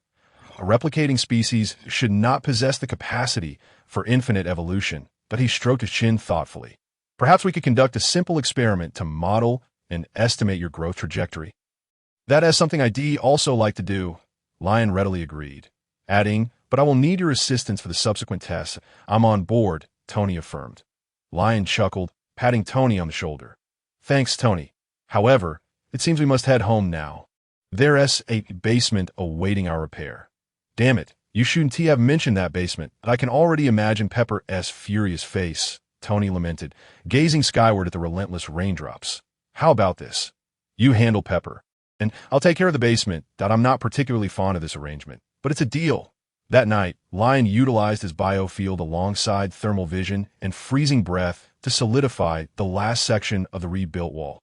A replicating species should not possess the capacity for infinite evolution, but he stroked his chin thoughtfully. Perhaps we could conduct a simple experiment to model and estimate your growth trajectory. That is something I'd also like to do, Lion readily agreed, adding, but I will need your assistance for the subsequent tests. I'm on board, Tony affirmed. Lion chuckled, patting Tony on the shoulder. Thanks, Tony. However, it seems we must head home now. There's a basement awaiting our repair. Damn it, you shouldn't have mentioned that basement. I can already imagine Pepper's furious face, Tony lamented, gazing skyward at the relentless raindrops. How about this? You handle Pepper, and I'll take care of the basement. I'm not particularly fond of this arrangement, but it's a deal. That night, Lion utilized his biofield alongside thermal vision and freezing breath to solidify the last section of the rebuilt wall.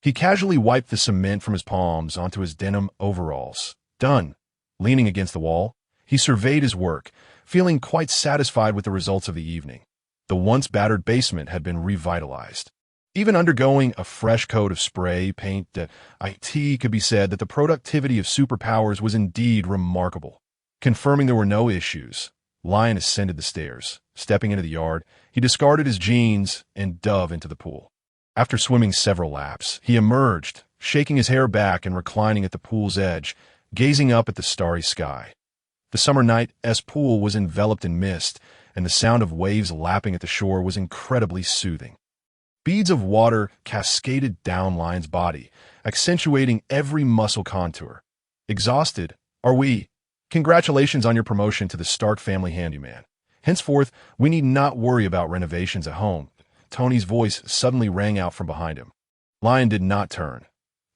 He casually wiped the cement from his palms onto his denim overalls. Done. Leaning against the wall, he surveyed his work, feeling quite satisfied with the results of the evening. The once battered basement had been revitalized. Even undergoing a fresh coat of spray paint, it could be said that the productivity of superpowers was indeed remarkable. Confirming there were no issues, Lion ascended the stairs. Stepping into the yard, he discarded his jeans and dove into the pool. After swimming several laps, he emerged, shaking his hair back and reclining at the pool's edge, gazing up at the starry sky. The summer night's pool was enveloped in mist, and the sound of waves lapping at the shore was incredibly soothing. Beads of water cascaded down Lion's body, accentuating every muscle contour. Exhausted, are we? Congratulations on your promotion to the Stark family handyman. Henceforth, we need not worry about renovations at home. Tony's voice suddenly rang out from behind him. Lion did not turn.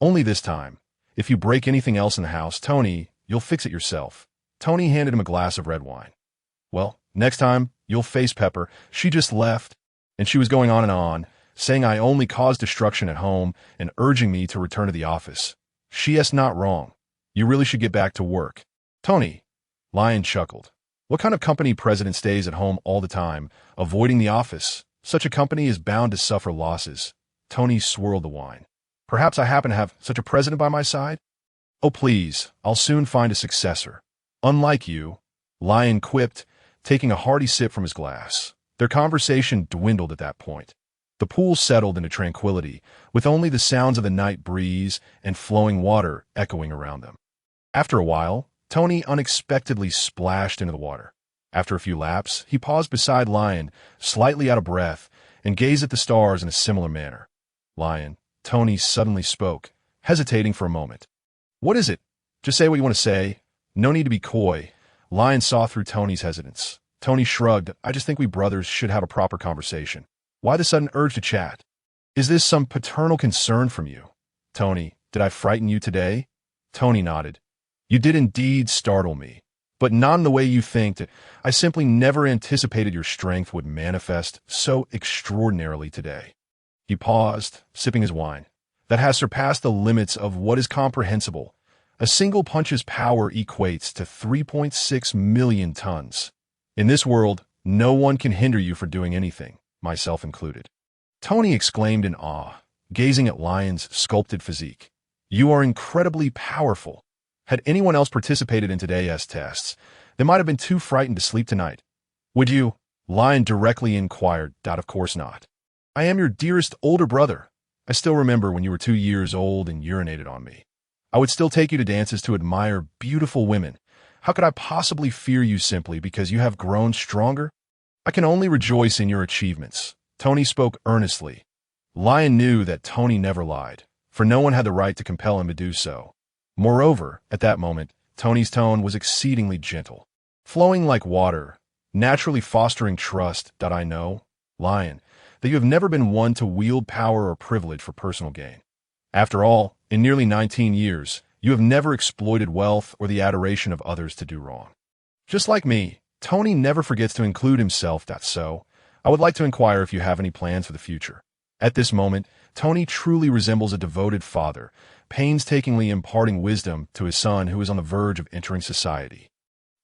Only this time. If you break anything else in the house, Tony, you'll fix it yourself. Tony handed him a glass of red wine. Well, next time, you'll face Pepper. She just left. And she was going on, saying I only caused destruction at home and urging me to return to the office. She's not wrong. You really should get back to work. Tony, Lion chuckled. What kind of company president stays at home all the time, avoiding the office? Such a company is bound to suffer losses. Tony swirled the wine. Perhaps I happen to have such a president by my side? Oh, please, I'll soon find a successor. Unlike you, Lion quipped, taking a hearty sip from his glass. Their conversation dwindled at that point. The pool settled into tranquility, with only the sounds of the night breeze and flowing water echoing around them. After a while, Tony unexpectedly splashed into the water. After a few laps, he paused beside Lion, slightly out of breath, and gazed at the stars in a similar manner. Lion, Tony suddenly spoke, hesitating for a moment. What is it? Just say what you want to say. No need to be coy. Lion saw through Tony's hesitance. Tony shrugged. I just think we brothers should have a proper conversation. Why the sudden urge to chat? Is this some paternal concern from you? Tony, did I frighten you today? Tony nodded. You did indeed startle me, but not in the way you think. I simply never anticipated your strength would manifest so extraordinarily today. He paused, sipping his wine. That has surpassed the limits of what is comprehensible. A single punch's power equates to 3.6 million tons. In this world, no one can hinder you for doing anything, myself included. Tony exclaimed in awe, gazing at Lion's sculpted physique. You are incredibly powerful. Had anyone else participated in today's tests, they might have been too frightened to sleep tonight. Would you? Lion directly inquired. Of course not. I am your dearest older brother. I still remember when you were 2 years old and urinated on me. I would still take you to dances to admire beautiful women. How could I possibly fear you simply because you have grown stronger? I can only rejoice in your achievements. Tony spoke earnestly. Lion knew that Tony never lied, for no one had the right to compel him to do so. Moreover, at that moment, Tony's tone was exceedingly gentle, flowing like water, naturally fostering trust. I know, Lion, that you have never been one to wield power or privilege for personal gain. After all, in nearly 19 years, you have never exploited wealth or the adoration of others to do wrong. Just like me, Tony never forgets to include himself. So, I would like to inquire if you have any plans for the future. At this moment, Tony truly resembles a devoted father, painstakingly imparting wisdom to his son who is on the verge of entering society,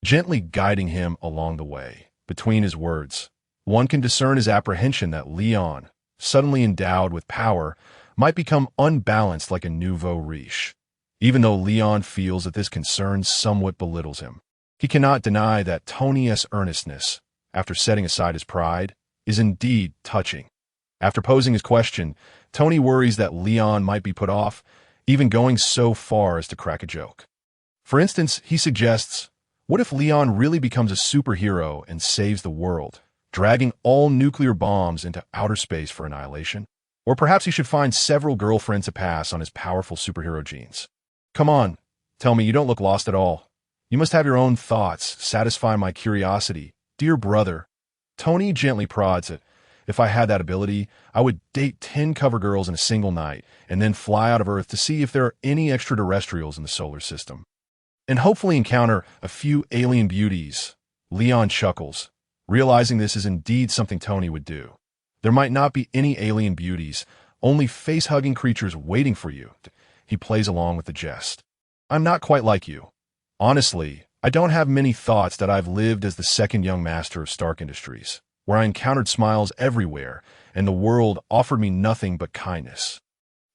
gently guiding him along the way. Between his words, one can discern his apprehension that Leon, suddenly endowed with power, might become unbalanced like a nouveau riche. Even though Leon feels that this concern somewhat belittles him, he cannot deny that Tony's earnestness, after setting aside his pride, is indeed touching. After posing his question, Tony worries that Leon might be put off, even going so far as to crack a joke. For instance, he suggests, what if Leon really becomes a superhero and saves the world, dragging all nuclear bombs into outer space for annihilation? Or perhaps he should find several girlfriends to pass on his powerful superhero genes. Come on, tell me you don't look lost at all. You must have your own thoughts. Satisfy my curiosity, dear brother. Tony gently prods it. If I had that ability, I would date 10 cover girls in a single night and then fly out of Earth to see if there are any extraterrestrials in the solar system. And hopefully encounter a few alien beauties. Leon chuckles, realizing this is indeed something Tony would do. There might not be any alien beauties, only face-hugging creatures waiting for you. He plays along with the jest. I'm not quite like you. Honestly, I don't have many thoughts that I've lived as the second young master of Stark Industries, where I encountered smiles everywhere, and the world offered me nothing but kindness.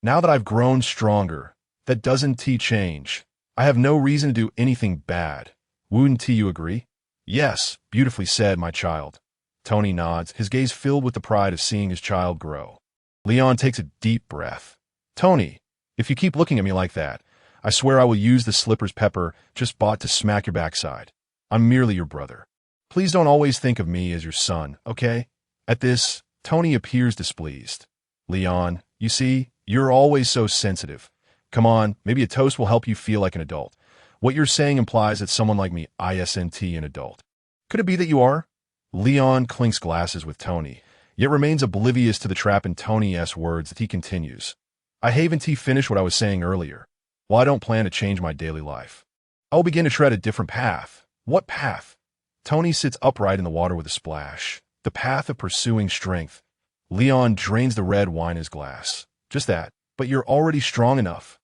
Now that I've grown stronger, that doesn't change. I have no reason to do anything bad. Wouldn't you agree? Yes, beautifully said, my child. Tony nods, his gaze filled with the pride of seeing his child grow. Leon takes a deep breath. Tony, if you keep looking at me like that, I swear I will use the Slippers pepper just bought to smack your backside. I'm merely your brother. Please don't always think of me as your son, okay? At this, Tony appears displeased. Leon, you see, you're always so sensitive. Come on, maybe a toast will help you feel like an adult. What you're saying implies that someone like me isn't an adult. Could it be that you are? Leon clinks glasses with Tony, yet remains oblivious to the trap in Tony's words that he continues. I haven't finished what I was saying earlier. While I don't plan to change my daily life, I will begin to tread a different path. What path? Tony sits upright in the water with a splash. The path of pursuing strength. Leon drains the red wine in his glass. Just that, but you're already strong enough.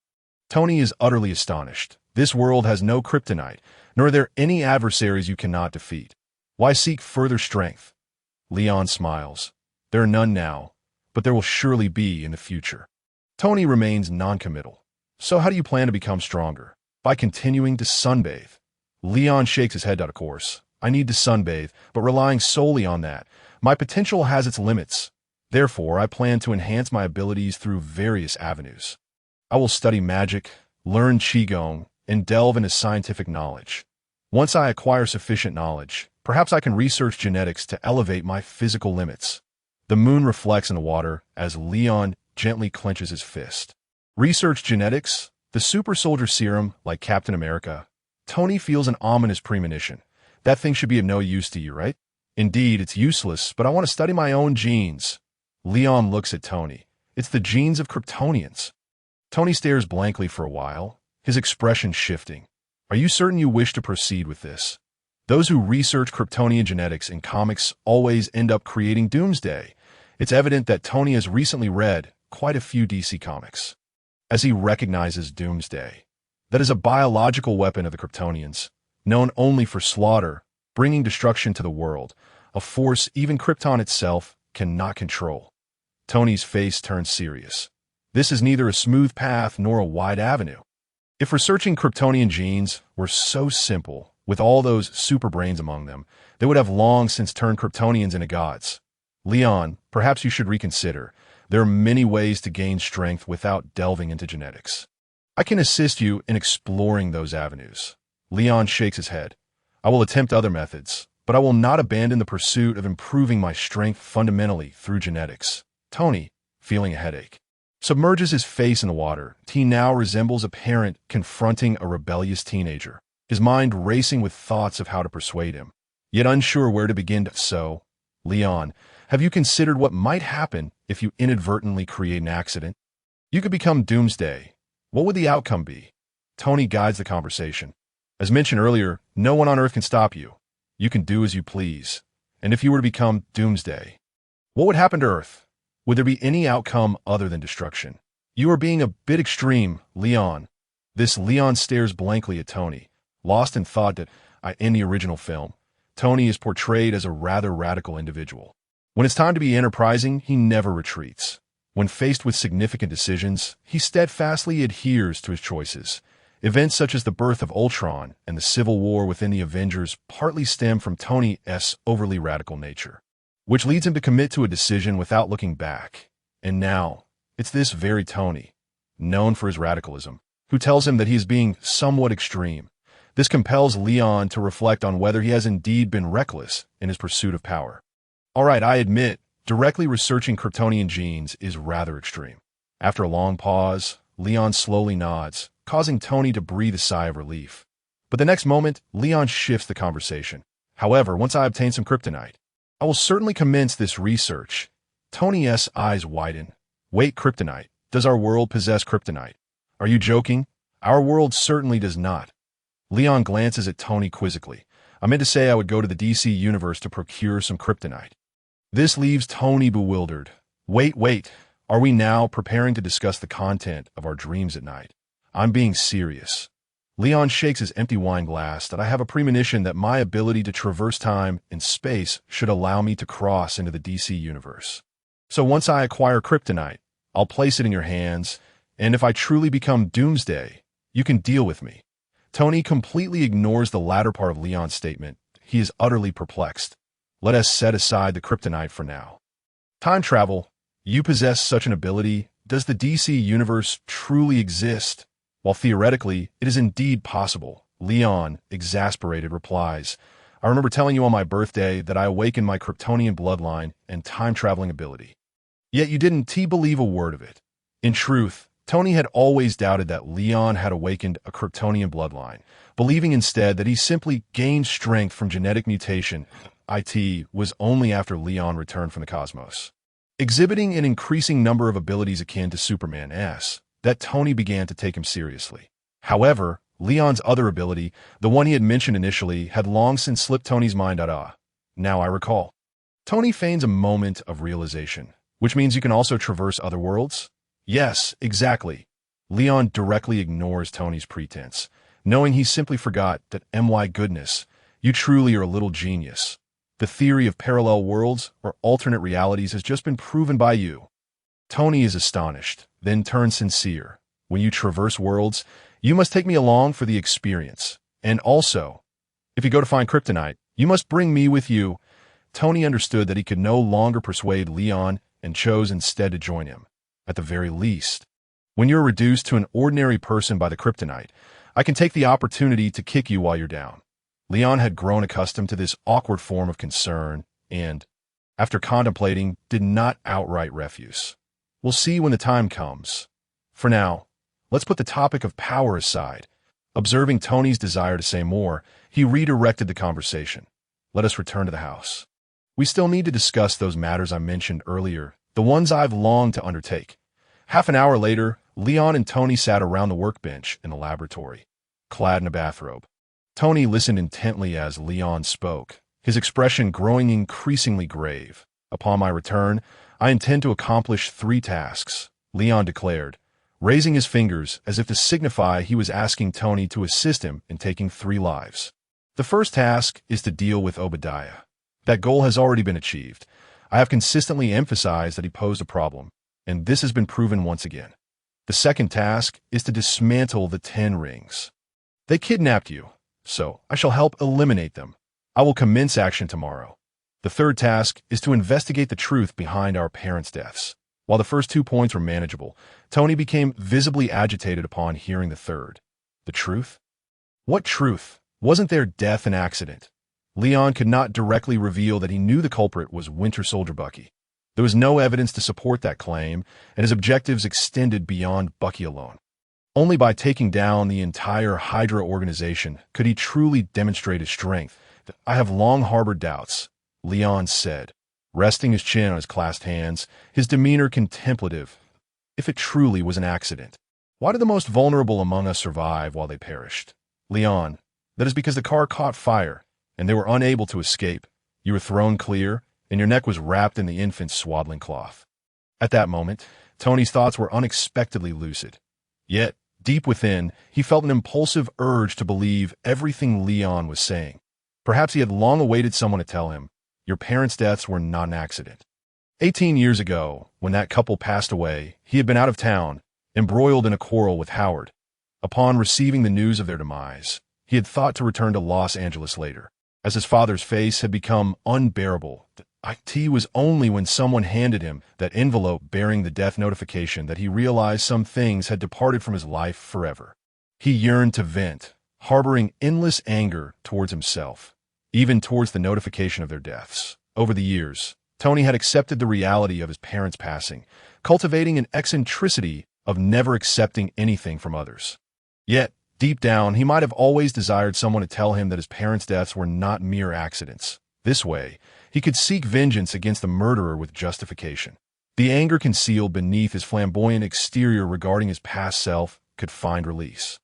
Tony is utterly astonished. This world has no kryptonite, nor are there any adversaries you cannot defeat. Why seek further strength? Leon smiles. There are none now, but there will surely be in the future. Tony remains noncommittal. So how do you plan to become stronger? By continuing to sunbathe. Leon shakes his head. Of course, I need to sunbathe, but relying solely on that, my potential has its limits. Therefore, I plan to enhance my abilities through various avenues. I will study magic, learn qigong, and delve into scientific knowledge. Once I acquire sufficient knowledge, Perhaps I can research genetics to elevate my physical limits. The moon reflects in the water as Leon gently clenches his fist. Research genetics? The super soldier serum, like Captain America? Tony feels an ominous premonition. That thing should be of no use to you, right? Indeed, it's useless, but I want to study my own genes. Leon looks at Tony. It's the genes of Kryptonians. Tony stares blankly for a while, his expression shifting. Are you certain you wish to proceed with this? Those who research Kryptonian genetics in comics always end up creating doomsday. It's evident that Tony has recently read quite a few DC comics. As he recognizes doomsday, that is a biological weapon of the Kryptonians, known only for slaughter, bringing destruction to the world, a force even Krypton itself cannot control. Tony's face turns serious. This is neither a smooth path nor a wide avenue. If researching Kryptonian genes were so simple, with all those super brains among them, they would have long since turned Kryptonians into gods. Leon, perhaps you should reconsider. There are many ways to gain strength without delving into genetics. I can assist you in exploring those avenues. Leon shakes his head. I will attempt other methods, but I will not abandon the pursuit of improving my strength fundamentally through genetics. Tony, feeling a headache, submerges his face in the water. He now resembles a parent confronting a rebellious teenager, his mind racing with thoughts of how to persuade him, yet unsure where to begin. So, Leon, have you considered what might happen if you inadvertently create an accident? You could become Doomsday. What would the outcome be? Tony guides the conversation. As mentioned earlier, no one on Earth can stop you. You can do as you please. And if you were to become Doomsday, what would happen to Earth? Would there be any outcome other than destruction? You are being a bit extreme, Leon. Leon stares blankly at Tony, lost in thought that in the original film, Tony is portrayed as a rather radical individual. When it's time to be enterprising, he never retreats. When faced with significant decisions, he steadfastly adheres to his choices. Events such as the birth of Ultron and the Civil War within the Avengers partly stem from Tony's overly radical nature, which leads him to commit to a decision without looking back. And now, it's this very Tony, known for his radicalism, who tells him that he is being somewhat extreme. This compels Leon to reflect on whether he has indeed been reckless in his pursuit of power. All right, I admit, directly researching Kryptonian genes is rather extreme. After a long pause, Leon slowly nods, causing Tony to breathe a sigh of relief. But the next moment, Leon shifts the conversation. However, once I obtain some Kryptonite, I will certainly commence this research. Tony's eyes widen. Wait, Kryptonite? Does our world possess Kryptonite? Are you joking? Our world certainly does not. Leon glances at Tony quizzically. I meant to say I would go to the DC universe to procure some Kryptonite. This leaves Tony bewildered. Wait. Are we now preparing to discuss the content of our dreams at night? I'm being serious. Leon shakes his empty wine glass that I have a premonition that my ability to traverse time and space should allow me to cross into the DC universe. So once I acquire Kryptonite, I'll place it in your hands, and if I truly become Doomsday, you can deal with me. Tony completely ignores the latter part of Leon's statement. He is utterly perplexed. Let us set aside the Kryptonite for now. Time travel. You possess such an ability. Does the DC universe truly exist? While theoretically, it is indeed possible, Leon, exasperated, replies, I remember telling you on my birthday that I awakened my Kryptonian bloodline and time-traveling ability. Yet you didn't believe a word of it. In truth, Tony had always doubted that Leon had awakened a Kryptonian bloodline, believing instead that he simply gained strength from genetic mutation. It was only after Leon returned from the cosmos, exhibiting an increasing number of abilities akin to Superman's, that Tony began to take him seriously. However, Leon's other ability, the one he had mentioned initially, had long since slipped Tony's mind. Now I recall. Tony feigns a moment of realization, which means you can also traverse other worlds? Yes, exactly. Leon directly ignores Tony's pretense, knowing he simply forgot that my goodness, you truly are a little genius. The theory of parallel worlds or alternate realities has just been proven by you. Tony is astonished, then turns sincere. When you traverse worlds, you must take me along for the experience. And also, if you go to find Kryptonite, you must bring me with you. Tony understood that he could no longer persuade Leon and chose instead to join him. At the very least, when you're reduced to an ordinary person by the Kryptonite, I can take the opportunity to kick you while you're down. Leon had grown accustomed to this awkward form of concern and, after contemplating, did not outright refuse. We'll see when the time comes. For now, let's put the topic of power aside. Observing Tony's desire to say more, he redirected the conversation. Let us return to the house. We still need to discuss those matters I mentioned earlier, the ones I've longed to undertake. Half an hour later, Leon and Tony sat around the workbench in the laboratory, clad in a bathrobe. Tony listened intently as Leon spoke, his expression growing increasingly grave. Upon my return, I intend to accomplish 3 tasks, Leon declared, raising his fingers as if to signify he was asking Tony to assist him in taking 3 lives. The first task is to deal with Obadiah. That goal has already been achieved. I have consistently emphasized that he posed a problem, and this has been proven once again. The second task is to dismantle the 10 rings. They kidnapped you, so I shall help eliminate them. I will commence action tomorrow. The third task is to investigate the truth behind our parents' deaths. While the first 2 points were manageable, Tony became visibly agitated upon hearing the third. The truth? What truth? Wasn't their death an accident? Leon could not directly reveal that he knew the culprit was Winter Soldier Bucky. There was no evidence to support that claim, and his objectives extended beyond Bucky alone. Only by taking down the entire Hydra organization could he truly demonstrate his strength. I have long harbored doubts, Leon said, resting his chin on his clasped hands, his demeanor contemplative. If it truly was an accident, why did the most vulnerable among us survive while they perished? Leon, that is because the car caught fire, and they were unable to escape. You were thrown clear, and your neck was wrapped in the infant's swaddling cloth. At that moment, Tony's thoughts were unexpectedly lucid. Yet, deep within, he felt an impulsive urge to believe everything Leon was saying. Perhaps he had long awaited someone to tell him, your parents' deaths were not an accident. 18 years ago, when that couple passed away, he had been out of town, embroiled in a quarrel with Howard. Upon receiving the news of their demise, he had thought to return to Los Angeles later. As his father's face had become unbearable, it was only when someone handed him that envelope bearing the death notification that he realized some things had departed from his life forever. He yearned to vent, harboring endless anger towards himself, even towards the notification of their deaths. Over the years, Tony had accepted the reality of his parents' passing, cultivating an eccentricity of never accepting anything from others. Yet, deep down, he might have always desired someone to tell him that his parents' deaths were not mere accidents. This way, he could seek vengeance against the murderer with justification. The anger concealed beneath his flamboyant exterior regarding his past self could find release.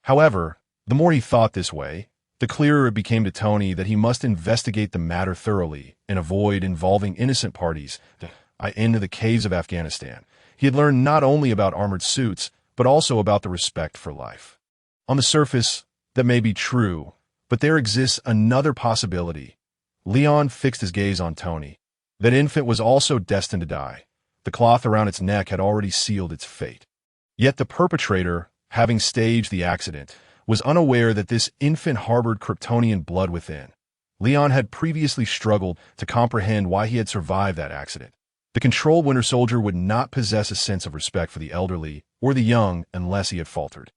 However, the more he thought this way, the clearer it became to Tony that he must investigate the matter thoroughly and avoid involving innocent parties. Into the caves of Afghanistan, he had learned not only about armored suits, but also about the respect for life. On the surface, that may be true, but there exists another possibility. Leon fixed his gaze on Tony. That infant was also destined to die. The cloth around its neck had already sealed its fate. Yet the perpetrator, having staged the accident, was unaware that this infant harbored Kryptonian blood within. Leon had previously struggled to comprehend why he had survived that accident. The controlled Winter Soldier would not possess a sense of respect for the elderly or the young unless he had faltered.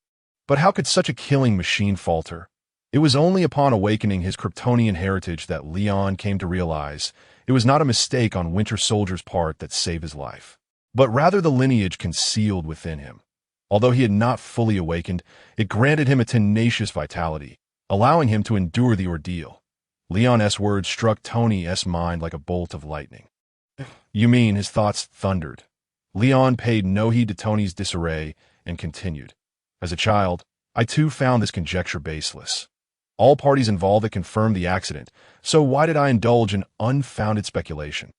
But how could such a killing machine falter? It was only upon awakening his Kryptonian heritage that Leon came to realize it was not a mistake on Winter Soldier's part that saved his life, but rather the lineage concealed within him. Although he had not fully awakened, it granted him a tenacious vitality, allowing him to endure the ordeal. Leon's words struck Tony's mind like a bolt of lightning. You mean, his thoughts thundered. Leon paid no heed to Tony's disarray and continued. As a child, I too found this conjecture baseless. All parties involved had confirmed the accident, so why did I indulge in unfounded speculation?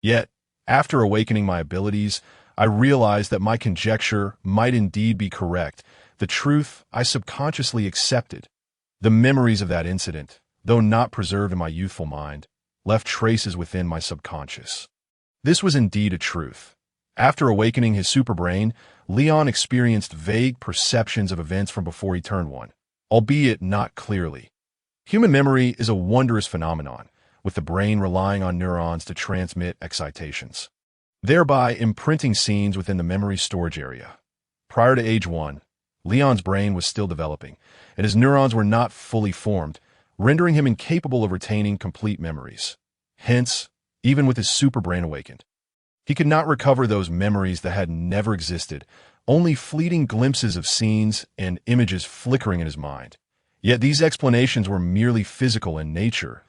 Yet, after awakening my abilities, I realized that my conjecture might indeed be correct, the truth I subconsciously accepted. The memories of that incident, though not preserved in my youthful mind, left traces within my subconscious. This was indeed a truth. After awakening his superbrain, Leon experienced vague perceptions of events from before he turned one, albeit not clearly. Human memory is a wondrous phenomenon, with the brain relying on neurons to transmit excitations, thereby imprinting scenes within the memory storage area. Prior to age 1, Leon's brain was still developing, and his neurons were not fully formed, rendering him incapable of retaining complete memories. Hence, even with his superbrain awakened, he could not recover those memories that had never existed, only fleeting glimpses of scenes and images flickering in his mind. Yet these explanations were merely physical in nature,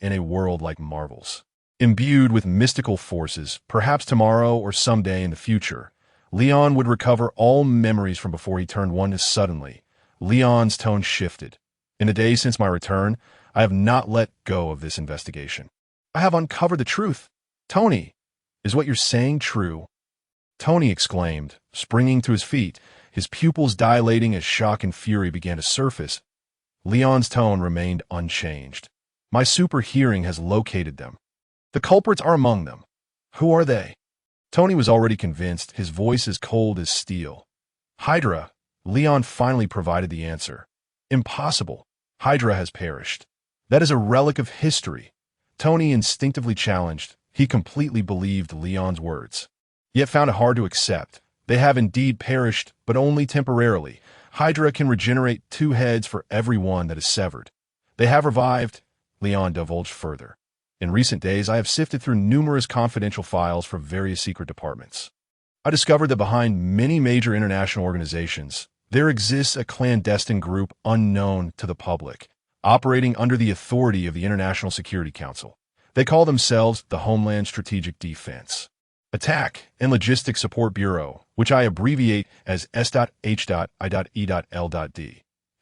in a world like Marvel's. Imbued with mystical forces, perhaps tomorrow or someday in the future, Leon would recover all memories from before he turned one. Suddenly, Leon's tone shifted. In the days since my return, I have not let go of this investigation. I have uncovered the truth. Tony, is what you're saying true? Tony exclaimed, springing to his feet, his pupils dilating as shock and fury began to surface. Leon's tone remained unchanged. My super hearing has located them. The culprits are among them. Who are they? Tony was already convinced, his voice as cold as steel. Hydra. Leon finally provided the answer. Impossible. Hydra has perished. That is a relic of history. Tony instinctively challenged. He completely believed Leon's words, yet found it hard to accept. They have indeed perished, but only temporarily. Hydra can regenerate 2 heads for every one that is severed. They have revived, Leon divulged further. In recent days, I have sifted through numerous confidential files from various secret departments. I discovered that behind many major international organizations, there exists a clandestine group unknown to the public, operating under the authority of the International Security Council. They call themselves the Homeland Strategic Defense, Attack and Logistics Support Bureau, which I abbreviate as S.H.I.E.L.D.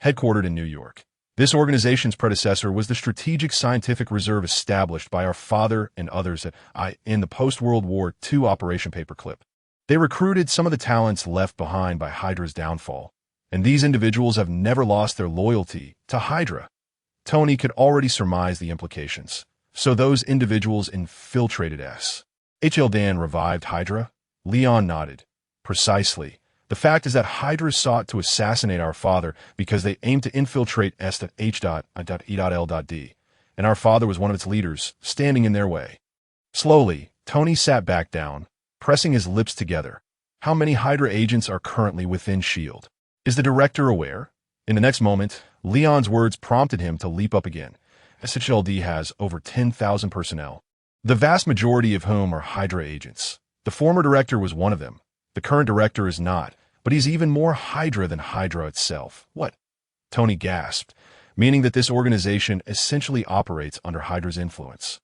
Headquartered in New York. This organization's predecessor was the Strategic Scientific Reserve established by our father and others in the post-World War II Operation Paperclip. They recruited some of the talents left behind by Hydra's downfall, and these individuals have never lost their loyalty to Hydra. Tony could already surmise the implications. So those individuals infiltrated S.H.I.E.L.D. and revived Hydra? Leon nodded. Precisely. The fact is that Hydra sought to assassinate our father because they aimed to infiltrate S.H.E.L.D., and our father was one of its leaders, standing in their way. Slowly, Tony sat back down, pressing his lips together. How many Hydra agents are currently within S.H.I.E.L.D.? Is the director aware? In the next moment, Leon's words prompted him to leap up again. S.H.I.E.L.D. has over 10,000 personnel, the vast majority of whom are Hydra agents. The former director was one of them. The current director is not, but he's even more Hydra than Hydra itself. What? Tony gasped, meaning that this organization essentially operates under Hydra's influence.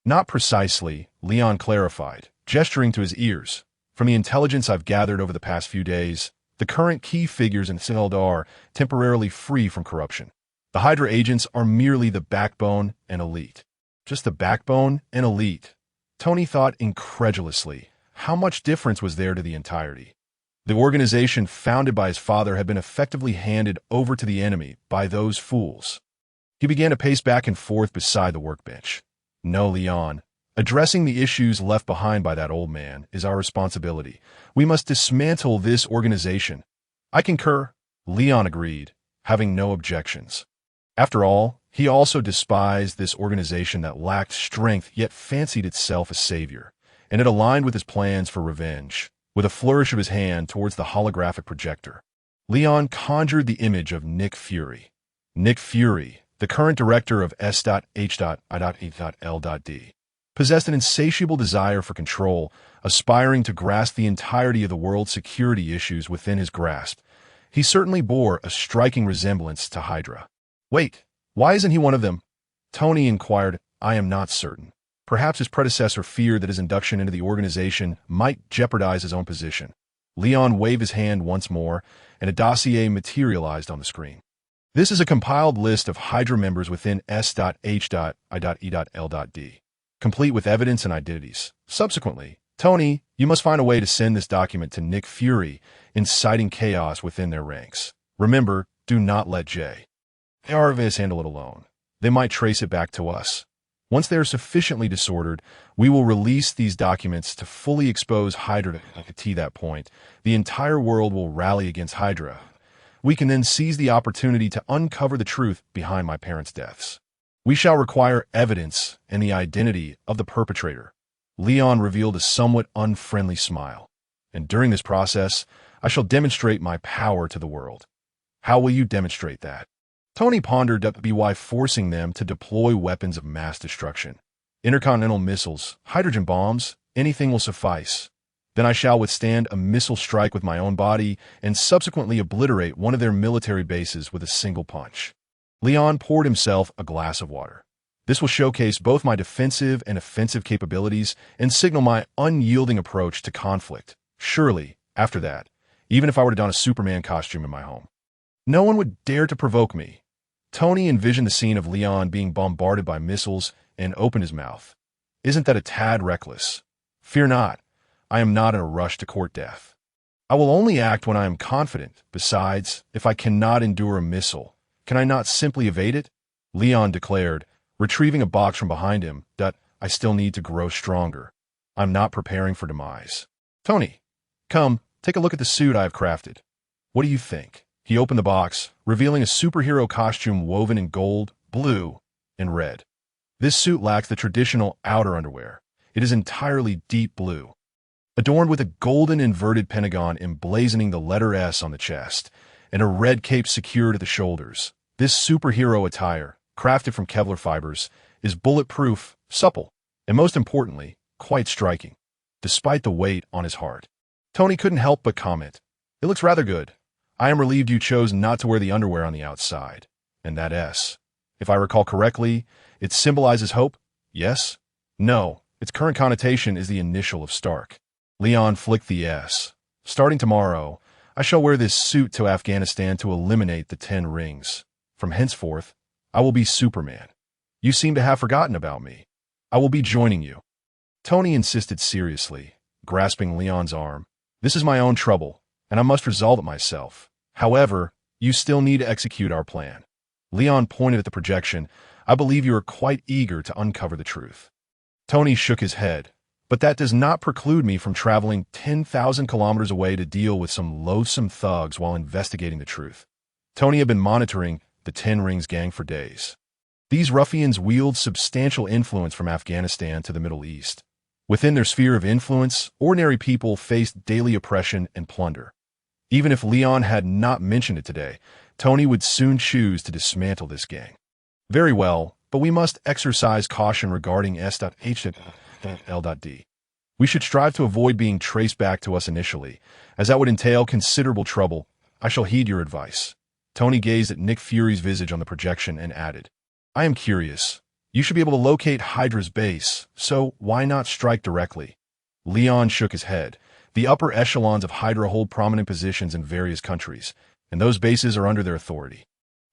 Not precisely, Leon clarified, gesturing to his ears. From the intelligence I've gathered over the past few days, the current key figures in S.H.I.E.L.D. are temporarily free from corruption. The Hydra agents are merely the backbone and elite. Just the backbone and elite. Tony thought incredulously. How much difference was there to the entirety? The organization founded by his father had been effectively handed over to the enemy by those fools. He began to pace back and forth beside the workbench. No, Leon. Addressing the issues left behind by that old man is our responsibility. We must dismantle this organization. I concur, Leon agreed, having no objections. After all, he also despised this organization that lacked strength yet fancied itself a savior, and it aligned with his plans for revenge. With a flourish of his hand towards the holographic projector, Leon conjured the image of Nick Fury. Nick Fury, the current director of S.H.I.E.L.D., possessed an insatiable desire for control, aspiring to grasp the entirety of the world's security issues within his grasp. He certainly bore a striking resemblance to Hydra. Wait, why isn't he one of them? Tony inquired. I am not certain. Perhaps his predecessor feared that his induction into the organization might jeopardize his own position. Leon waved his hand once more, and a dossier materialized on the screen. This is a compiled list of Hydra members within S.H.I.E.L.D., complete with evidence and identities. Subsequently, Tony, you must find a way to send this document to Nick Fury, inciting chaos within their ranks. Remember, do not let Jarvis handle it alone. They might trace it back to us. Once they are sufficiently disordered, we will release these documents to fully expose Hydra. To that point, the entire world will rally against Hydra. We can then seize the opportunity to uncover the truth behind my parents' deaths. We shall require evidence and the identity of the perpetrator. Leon revealed a somewhat unfriendly smile. And during this process, I shall demonstrate my power to the world. How will you demonstrate that? Tony pondered to be why forcing them to deploy weapons of mass destruction. Intercontinental missiles, hydrogen bombs, anything will suffice. Then I shall withstand a missile strike with my own body and subsequently obliterate one of their military bases with a single punch. Leon poured himself a glass of water. This will showcase both my defensive and offensive capabilities and signal my unyielding approach to conflict. Surely, after that, even if I were to don a Superman costume in my home, no one would dare to provoke me. Tony envisioned the scene of Leon being bombarded by missiles and opened his mouth. Isn't that a tad reckless? Fear not. I am not in a rush to court death. I will only act when I am confident. Besides, if I cannot endure a missile, can I not simply evade it? Leon declared, retrieving a box from behind him, that I still need to grow stronger. I'm not preparing for demise. Tony, come, take a look at the suit I have crafted. What do you think? He opened the box, revealing a superhero costume woven in gold, blue, and red. This suit lacks the traditional outer underwear. It is entirely deep blue, adorned with a golden inverted pentagon emblazoning the letter S on the chest, and a red cape secured at the shoulders. This superhero attire, crafted from Kevlar fibers, is bulletproof, supple, and most importantly, quite striking, despite the weight on his heart. Tony couldn't help but comment, "It looks rather good. I am relieved you chose not to wear the underwear on the outside. And that S. If I recall correctly, it symbolizes hope? Yes? No, its current connotation is the initial of Stark." Leon flicked the S. "Starting tomorrow, I shall wear this suit to Afghanistan to eliminate the 10 rings. From henceforth, I will be Superman. You seem to have forgotten about me. I will be joining you." Tony insisted seriously, grasping Leon's arm. "This is my own trouble, and I must resolve it myself. However, you still need to execute our plan." Leon pointed at the projection. "I believe you are quite eager to uncover the truth." Tony shook his head. "But that does not preclude me from traveling 10,000 kilometers away to deal with some loathsome thugs while investigating the truth." Tony had been monitoring the 10 Rings gang for days. These ruffians wield substantial influence from Afghanistan to the Middle East. Within their sphere of influence, ordinary people faced daily oppression and plunder. Even if Leon had not mentioned it today, Tony would soon choose to dismantle this gang. "Very well, but we must exercise caution regarding S.H.L.D. We should strive to avoid being traced back to us initially, as that would entail considerable trouble. I shall heed your advice." Tony gazed at Nick Fury's visage on the projection and added, "I am curious. You should be able to locate Hydra's base, so why not strike directly?" Leon shook his head. "The upper echelons of Hydra hold prominent positions in various countries, and those bases are under their authority.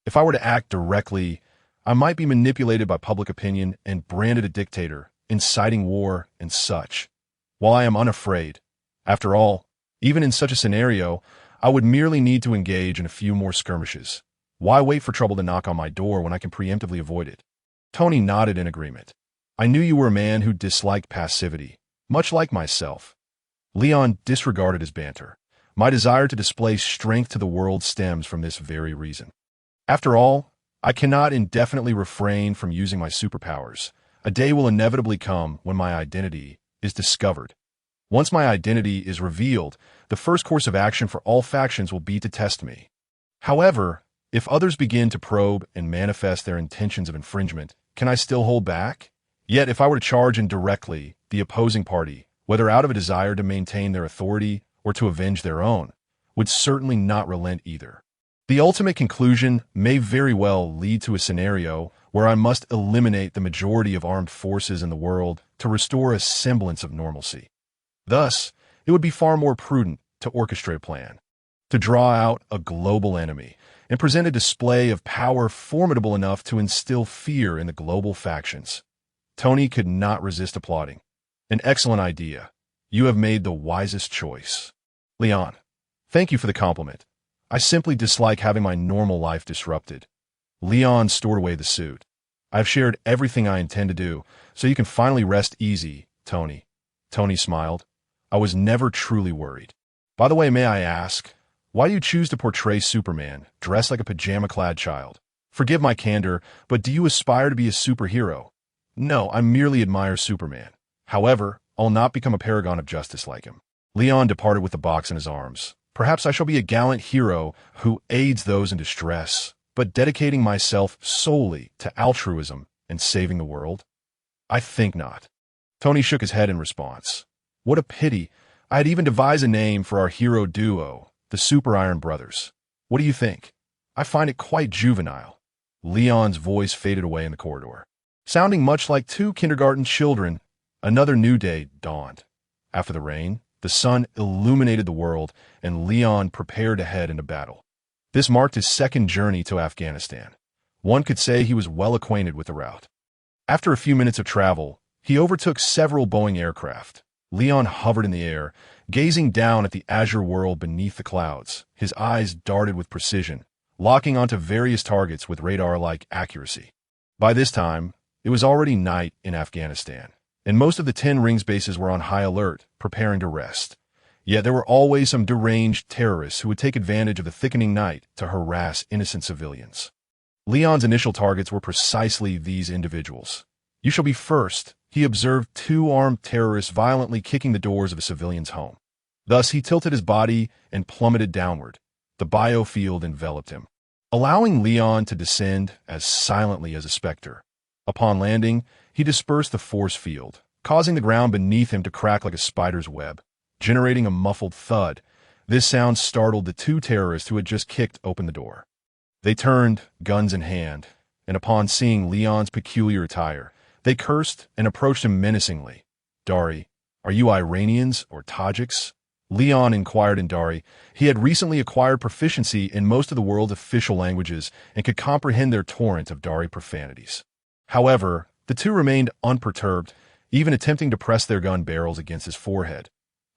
If I were to act directly, I might be manipulated by public opinion and branded a dictator, inciting war and such. While I am unafraid, after all, even in such a scenario, I would merely need to engage in a few more skirmishes. Why wait for trouble to knock on my door when I can preemptively avoid it?" Tony nodded in agreement. "I knew you were a man who disliked passivity, much like myself." Leon disregarded his banter. "My desire to display strength to the world stems from this very reason. After all, I cannot indefinitely refrain from using my superpowers. A day will inevitably come when my identity is discovered. Once my identity is revealed, the first course of action for all factions will be to test me. However, if others begin to probe and manifest their intentions of infringement, can I still hold back? Yet if I were to charge in directly, the opposing party, whether out of a desire to maintain their authority or to avenge their own, would certainly not relent either. The ultimate conclusion may very well lead to a scenario where I must eliminate the majority of armed forces in the world to restore a semblance of normalcy. Thus, it would be far more prudent to orchestrate a plan, to draw out a global enemy, and present a display of power formidable enough to instill fear in the global factions." Tony could not resist applauding. "An excellent idea. You have made the wisest choice." "Leon, thank you for the compliment. I simply dislike having my normal life disrupted." Leon stored away the suit. "I have shared everything I intend to do, so you can finally rest easy, Tony." Tony smiled. "I was never truly worried. By the way, may I ask, why do you choose to portray Superman, dressed like a pajama-clad child? Forgive my candor, but do you aspire to be a superhero?" "No, I merely admire Superman. However, I'll not become a paragon of justice like him." Leon departed with the box in his arms. "Perhaps I shall be a gallant hero who aids those in distress. but dedicating myself solely to altruism and saving the world? I think not. Tony shook his head in response. What a pity. I had even devised a name for our hero duo, the Super Iron Brothers. What do you think? I find it quite juvenile. Leon's voice faded away in the corridor. Sounding much like two kindergarten children, another new day dawned. After the rain, the sun illuminated the world, and Leon prepared to head into battle. This marked his second journey to Afghanistan. One could say he was well acquainted with the route. After a few minutes of travel, he overtook several Boeing aircraft. Leon hovered in the air, gazing down at the azure world beneath the clouds. His eyes darted with precision, locking onto various targets with radar-like accuracy. By this time, it was already night in Afghanistan, and most of the 10 Rings bases were on high alert, preparing to rest. Yet there were always some deranged terrorists who would take advantage of the thickening night to harass innocent civilians. Leon's initial targets were precisely these individuals. You shall be first. He observed 2 armed terrorists violently kicking the doors of a civilian's home. Thus, he tilted his body and plummeted downward. The biofield enveloped him, allowing Leon to descend as silently as a specter. Upon landing, he dispersed the force field, causing the ground beneath him to crack like a spider's web, generating a muffled thud. This sound startled the 2 terrorists who had just kicked open the door. They turned, guns in hand, and upon seeing Leon's peculiar attire, they cursed and approached him menacingly. Dari, are you Iranians or Tajiks? Leon inquired in Dari. He had recently acquired proficiency in most of the world's official languages and could comprehend their torrent of Dari profanities. However, the 2 remained unperturbed, even attempting to press their gun barrels against his forehead.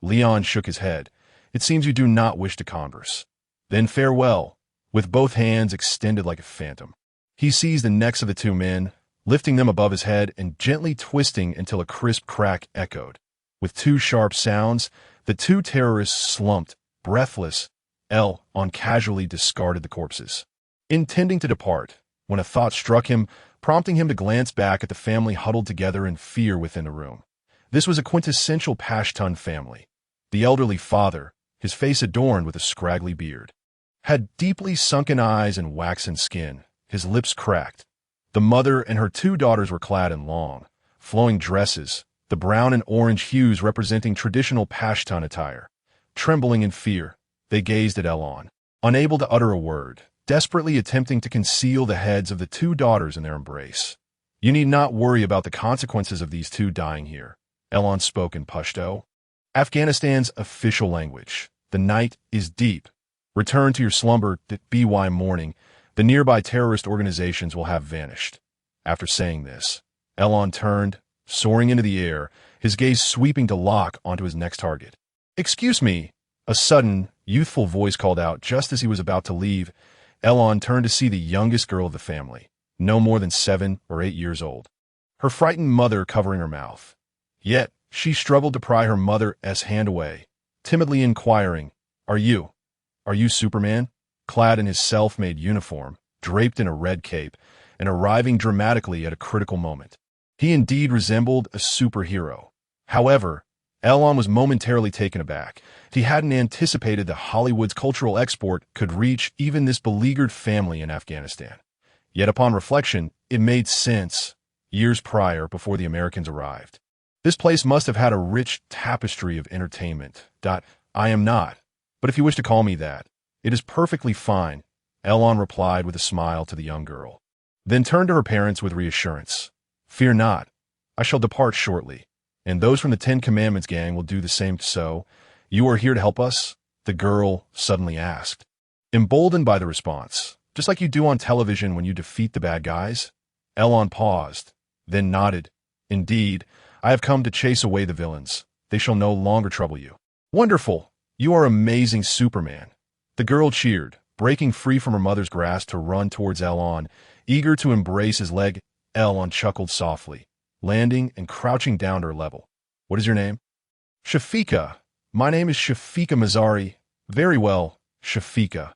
Leon shook his head. It seems you do not wish to converse. Then farewell, with both hands extended like a phantom. He seized the necks of the 2 men, lifting them above his head and gently twisting until a crisp crack echoed. With 2 sharp sounds, the 2 terrorists slumped, breathless. On casually discarded the corpses, intending to depart, when a thought struck him, prompting him to glance back at the family huddled together in fear within the room. This was a quintessential Pashtun family. The elderly father, his face adorned with a scraggly beard, had deeply sunken eyes and waxen skin, his lips cracked. The mother and her 2 daughters were clad in long, flowing dresses, the brown and orange hues representing traditional Pashtun attire. Trembling in fear, they gazed at Elon, unable to utter a word, desperately attempting to conceal the heads of the 2 daughters in their embrace. You need not worry about the consequences of these 2 dying here, Elon spoke in Pashto, Afghanistan's official language. The night is deep. Return to your slumber by morning. The nearby terrorist organizations will have vanished. After saying this, Elon turned, soaring into the air, his gaze sweeping to lock onto his next target. Excuse me, a sudden, youthful voice called out just as he was about to leave. Elon turned to see the youngest girl of the family, no more than 7 or 8 years old, her frightened mother covering her mouth. Yet, she struggled to pry her mother's hand away, timidly inquiring, Are you Superman? Clad in his self-made uniform, draped in a red cape, and arriving dramatically at a critical moment. He indeed resembled a superhero. However, Elon was momentarily taken aback. He hadn't anticipated that Hollywood's cultural export could reach even this beleaguered family in Afghanistan. Yet upon reflection, it made sense. Years prior, before the Americans arrived, this place must have had a rich tapestry of entertainment. I am not, but if you wish to call me that, it is perfectly fine, Elon replied with a smile to the young girl, then turned to her parents with reassurance. Fear not, I shall depart shortly, and those from the 10 Commandments gang will do the same. So, you are here to help us? The girl suddenly asked, emboldened by the response, just like you do on television when you defeat the bad guys. Elon paused, then nodded. Indeed, I have come to chase away the villains. They shall no longer trouble you. Wonderful! You are amazing, Superman. The girl cheered, breaking free from her mother's grasp to run towards Elon, eager to embrace his leg. Elon chuckled softly, landing and crouching down to her level. What is your name? Shafika. My name is Shafika Mazari. Very well, Shafika.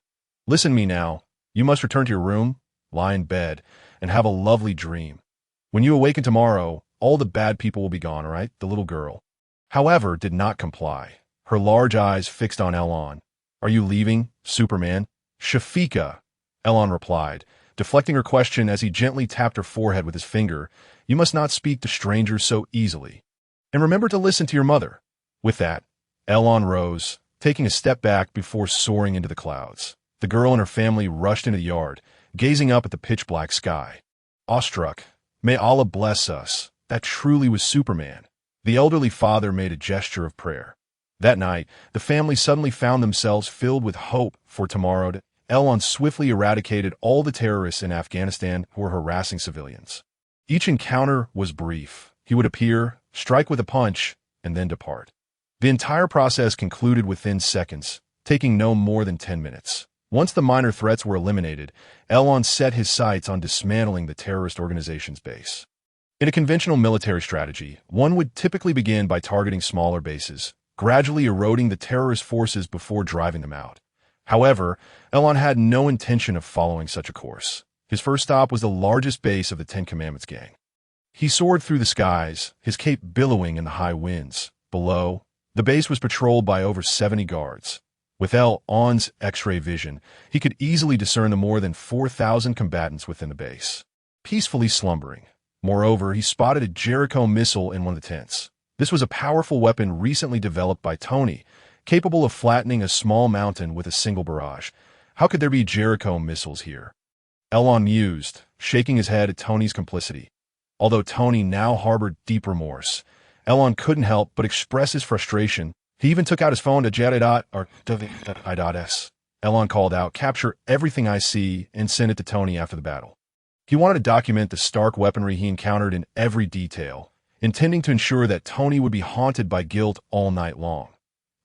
Listen to me now. You must return to your room, lie in bed, and have a lovely dream. When you awaken tomorrow, all the bad people will be gone, all right? The little girl, however, did not comply, her large eyes fixed on Elon. Are you leaving, Superman? Shafika. Elon replied, deflecting her question as he gently tapped her forehead with his finger. You must not speak to strangers so easily. And remember to listen to your mother. With that, Elon rose, taking a step back before soaring into the clouds. The girl and her family rushed into the yard, gazing up at the pitch-black sky. Awestruck, may Allah bless us. That truly was Superman. The elderly father made a gesture of prayer. That night, the family suddenly found themselves filled with hope for tomorrow. Elon swiftly eradicated all the terrorists in Afghanistan who were harassing civilians. Each encounter was brief. He would appear, strike with a punch, and then depart. The entire process concluded within seconds, taking no more than 10 minutes. Once the minor threats were eliminated, Elon set his sights on dismantling the terrorist organization's base. In a conventional military strategy, one would typically begin by targeting smaller bases, gradually eroding the terrorist forces before driving them out. However, Elon had no intention of following such a course. His first stop was the largest base of the Ten Commandments gang. He soared through the skies, his cape billowing in the high winds. Below, the base was patrolled by over 70 guards. With Elon's X-ray vision, he could easily discern the more than 4,000 combatants within the base, peacefully slumbering. Moreover, he spotted a Jericho missile in one of the tents. This was a powerful weapon recently developed by Tony, capable of flattening a small mountain with a single barrage. How could there be Jericho missiles here? Elon mused, shaking his head at Tony's complicity. Although Tony now harbored deep remorse, Elon couldn't help but express his frustration. He even took out his phone to J.I.S. Elon called out, capture everything I see and send it to Tony after the battle. He wanted to document the stark weaponry he encountered in every detail, intending to ensure that Tony would be haunted by guilt all night long.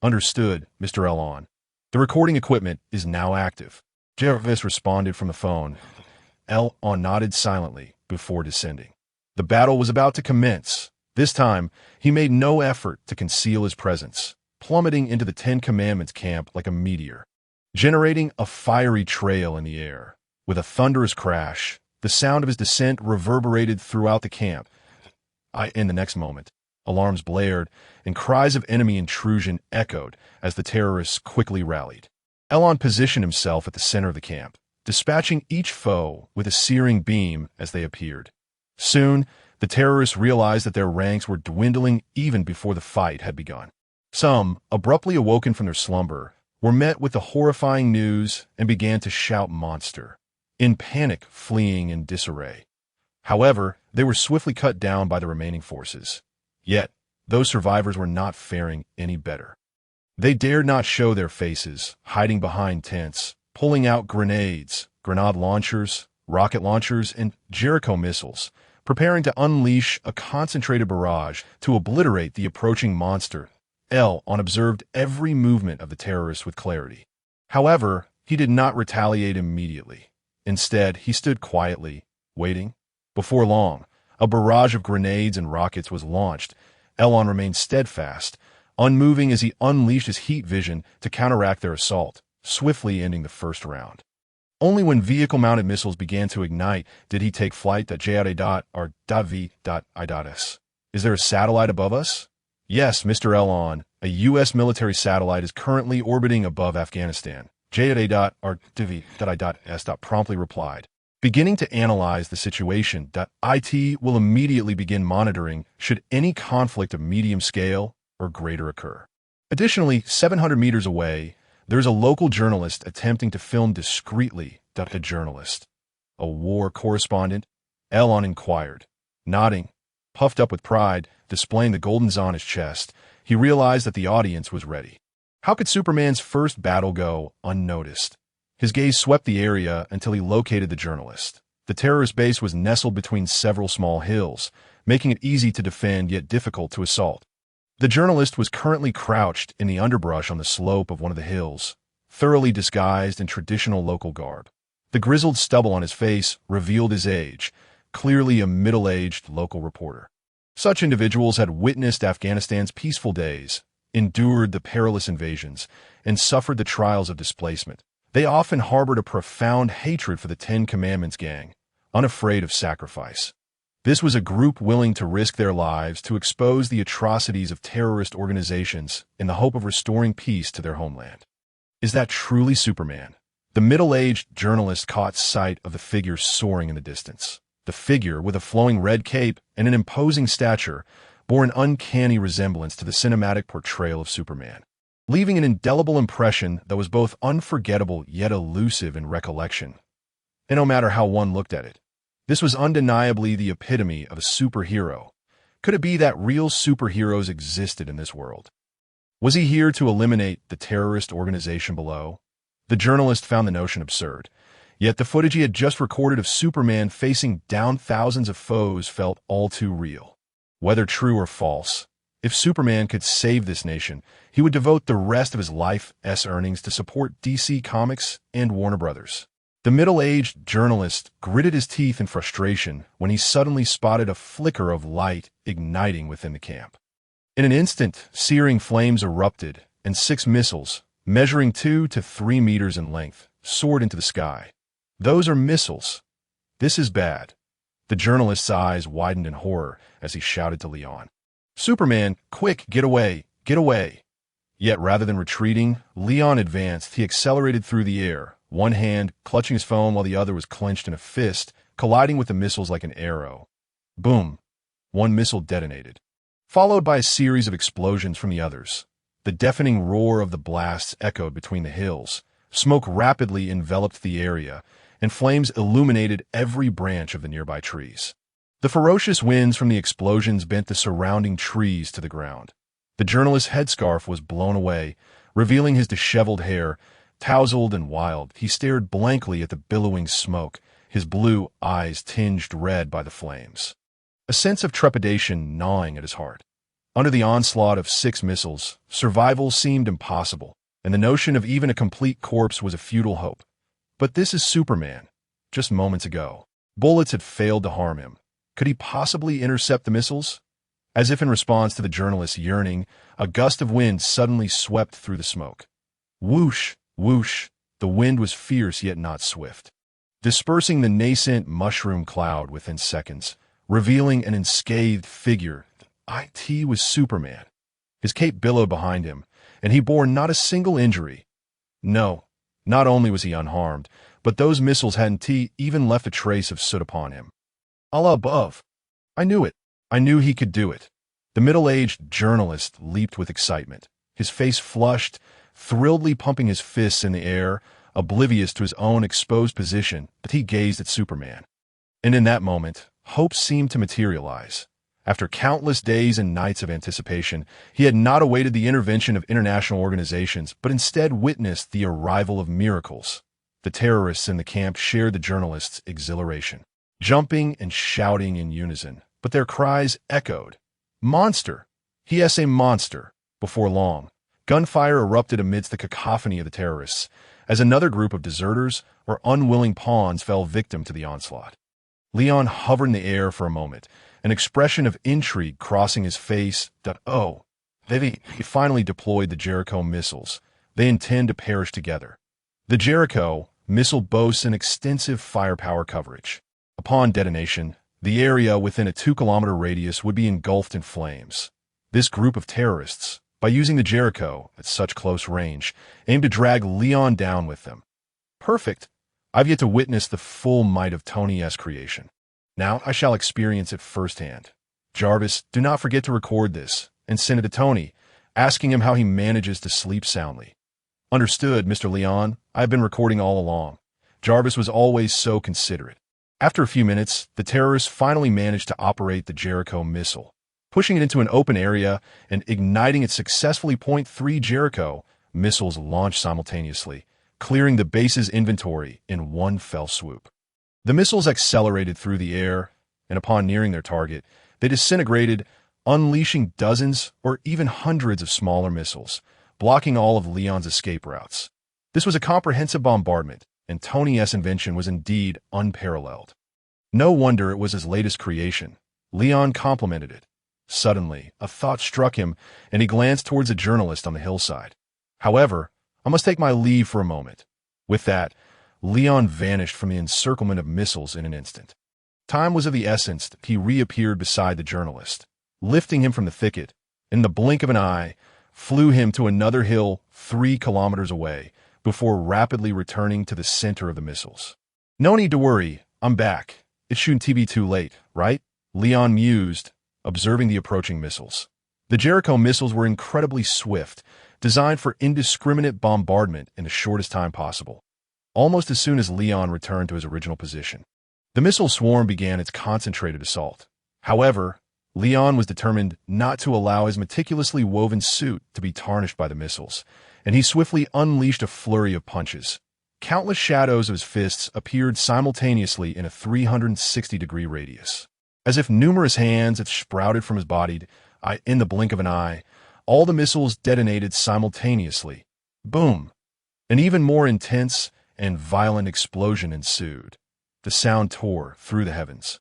Understood, Mr. Elon. The recording equipment is now active. Jarvis responded from the phone. Elon nodded silently before descending. The battle was about to commence. This time, he made no effort to conceal his presence, plummeting into the Ten Commandments camp like a meteor, generating a fiery trail in the air. With a thunderous crash, the sound of his descent reverberated throughout the camp. In the next moment, alarms blared, and cries of enemy intrusion echoed as the terrorists quickly rallied. Elon positioned himself at the center of the camp, dispatching each foe with a searing beam as they appeared. Soon, the terrorists realized that their ranks were dwindling even before the fight had begun. Some, abruptly awoken from their slumber, were met with the horrifying news and began to shout monster, in panic, fleeing in disarray. However, they were swiftly cut down by the remaining forces. Yet, those survivors were not faring any better. They dared not show their faces, hiding behind tents, pulling out grenades, grenade launchers, rocket launchers, and Jericho missiles, preparing to unleash a concentrated barrage to obliterate the approaching monster. Elon observed every movement of the terrorists with clarity. However, he did not retaliate immediately. Instead, he stood quietly, waiting. Before long, a barrage of grenades and rockets was launched. Elon remained steadfast, unmoving as he unleashed his heat vision to counteract their assault, swiftly ending the first round. Only when vehicle-mounted missiles began to ignite did he take flight. J.I.S. Is there a satellite above us? Yes, Mr. Elon. A U.S. military satellite is currently orbiting above Afghanistan. J.I.S. promptly replied. Beginning to analyze the situation, IT will immediately begin monitoring should any conflict of medium scale or greater occur. Additionally, 700 meters away, there's a local journalist attempting to film discreetly. A journalist? A war correspondent? Elon inquired. Nodding, puffed up with pride, displaying the goldens on his chest, he realized that the audience was ready. How could Superman's first battle go unnoticed? His gaze swept the area until he located the journalist. The terrorist base was nestled between several small hills, making it easy to defend yet difficult to assault. The journalist was currently crouched in the underbrush on the slope of one of the hills, thoroughly disguised in traditional local garb. The grizzled stubble on his face revealed his age, clearly a middle-aged local reporter. Such individuals had witnessed Afghanistan's peaceful days, endured the perilous invasions, and suffered the trials of displacement. They often harbored a profound hatred for the Ten Commandments gang, unafraid of sacrifice. This was a group willing to risk their lives to expose the atrocities of terrorist organizations in the hope of restoring peace to their homeland. Is that truly Superman? The middle-aged journalist caught sight of the figure soaring in the distance. The figure, with a flowing red cape and an imposing stature, bore an uncanny resemblance to the cinematic portrayal of Superman, leaving an indelible impression that was both unforgettable yet elusive in recollection. And no matter how one looked at it, this was undeniably the epitome of a superhero. Could it be that real superheroes existed in this world? Was he here to eliminate the terrorist organization below? The journalist found the notion absurd, yet the footage he had just recorded of Superman facing down thousands of foes felt all too real. Whether true or false, if Superman could save this nation, he would devote the rest of his life's earnings to support DC Comics and Warner Brothers. The middle-aged journalist gritted his teeth in frustration when he suddenly spotted a flicker of light igniting within the camp. In an instant, searing flames erupted, and 6 missiles, measuring 2 to 3 meters in length, soared into the sky. Those are missiles. This is bad. The journalist's eyes widened in horror as he shouted to Leon, "Superman, quick, get away, get away." Yet rather than retreating, Leon advanced. He accelerated through the air, one hand clutching his phone while the other was clenched in a fist, colliding with the missiles like an arrow. Boom! One missile detonated, followed by a series of explosions from the others. The deafening roar of the blasts echoed between the hills. Smoke rapidly enveloped the area, and flames illuminated every branch of the nearby trees. The ferocious winds from the explosions bent the surrounding trees to the ground. The journalist's headscarf was blown away, revealing his disheveled hair. Tousled and wild, he stared blankly at the billowing smoke, his blue eyes tinged red by the flames. A sense of trepidation gnawing at his heart. Under the onslaught of 6 missiles, survival seemed impossible, and the notion of even a complete corpse was a futile hope. But this is Superman. Just moments ago, bullets had failed to harm him. Could he possibly intercept the missiles? As if in response to the journalist's yearning, a gust of wind suddenly swept through the smoke. Whoosh, whoosh, the wind was fierce yet not swift, dispersing the nascent mushroom cloud within seconds, revealing an unscathed figure. It was Superman. His cape billowed behind him, and he bore not a single injury. No, not only was he unharmed, but those missiles hadn't even left a trace of soot upon him. Allah above. I knew it. I knew he could do it. The middle-aged journalist leaped with excitement, his face flushed, thrilledly pumping his fists in the air, oblivious to his own exposed position, but he gazed at Superman. And in that moment, hope seemed to materialize. After countless days and nights of anticipation, he had not awaited the intervention of international organizations, but instead witnessed the arrival of miracles. The terrorists in the camp shared the journalist's exhilaration, jumping and shouting in unison, but their cries echoed. Monster! He is a monster! Before long, gunfire erupted amidst the cacophony of the terrorists, as another group of deserters or unwilling pawns fell victim to the onslaught. Leon hovered in the air for a moment, an expression of intrigue crossing his face. He finally deployed the Jericho missiles. They intend to perish together. The Jericho missile boasts an extensive firepower coverage. Upon detonation, the area within a 2-kilometer radius would be engulfed in flames. This group of terrorists, by using the Jericho at such close range, aimed to drag Leon down with them. Perfect. I've yet to witness the full might of Tony's creation. Now I shall experience it firsthand. Jarvis, do not forget to record this and send it to Tony, asking him how he manages to sleep soundly. Understood, Mr. Leon. I have been recording all along. Jarvis was always so considerate. After a few minutes, the terrorists finally managed to operate the Jericho missile, pushing it into an open area and igniting it successfully. 3 Jericho missiles launched simultaneously, clearing the base's inventory in one fell swoop. The missiles accelerated through the air, and upon nearing their target, they disintegrated, unleashing dozens or even hundreds of smaller missiles, blocking all of Leon's escape routes. This was a comprehensive bombardment, and Tony's invention was indeed unparalleled. No wonder it was his latest creation. Leon complimented it. Suddenly, a thought struck him, and he glanced towards a journalist on the hillside. However, I must take my leave for a moment. With that, Leon vanished from the encirclement of missiles in an instant. Time was of the essence. He reappeared beside the journalist, lifting him from the thicket. In the blink of an eye, flew him to another hill 3 kilometers away, before rapidly returning to the center of the missiles. "No need to worry, I'm back. It shouldn't be too late, right?" Leon mused, observing the approaching missiles. The Jericho missiles were incredibly swift, designed for indiscriminate bombardment in the shortest time possible. Almost as soon as Leon returned to his original position, the missile swarm began its concentrated assault. However, Leon was determined not to allow his meticulously woven suit to be tarnished by the missiles, and he swiftly unleashed a flurry of punches. Countless shadows of his fists appeared simultaneously in a 360-degree radius. As if numerous hands had sprouted from his body, in the blink of an eye, all the missiles detonated simultaneously. Boom! An even more intense and violent explosion ensued. The sound tore through the heavens.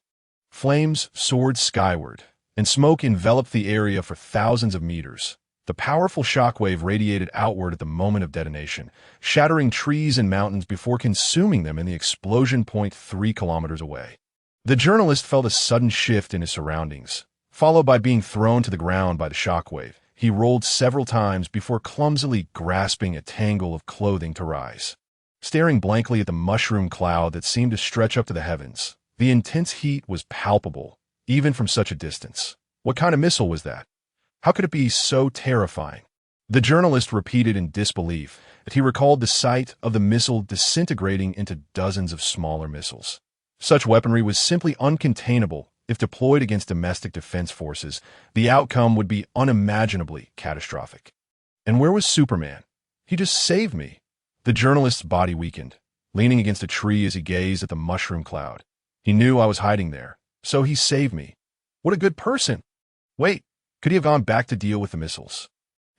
Flames soared skyward, and smoke enveloped the area for thousands of meters. The powerful shockwave radiated outward at the moment of detonation, shattering trees and mountains before consuming them in the explosion point 3 kilometers away. The journalist felt a sudden shift in his surroundings, followed by being thrown to the ground by the shockwave. He rolled several times before clumsily grasping a tangle of clothing to rise. Staring blankly at the mushroom cloud that seemed to stretch up to the heavens, the intense heat was palpable, even from such a distance. What kind of missile was that? How could it be so terrifying? The journalist repeated in disbelief that he recalled the sight of the missile disintegrating into dozens of smaller missiles. Such weaponry was simply uncontainable. If deployed against domestic defense forces, the outcome would be unimaginably catastrophic. And where was Superman? He just saved me. The journalist's body weakened, leaning against a tree as he gazed at the mushroom cloud. He knew I was hiding there, so he saved me. What a good person! Wait, could he have gone back to deal with the missiles?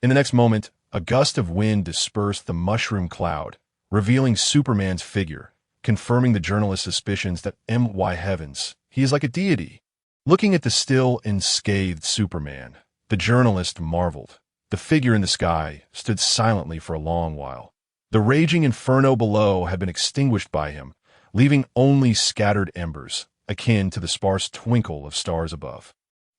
In the next moment, a gust of wind dispersed the mushroom cloud, revealing Superman's figure, confirming the journalist's suspicions that heavens, he is like a deity. Looking at the still unscathed Superman, the journalist marveled. The figure in the sky stood silently for a long while. The raging inferno below had been extinguished by him, leaving only scattered embers, akin to the sparse twinkle of stars above.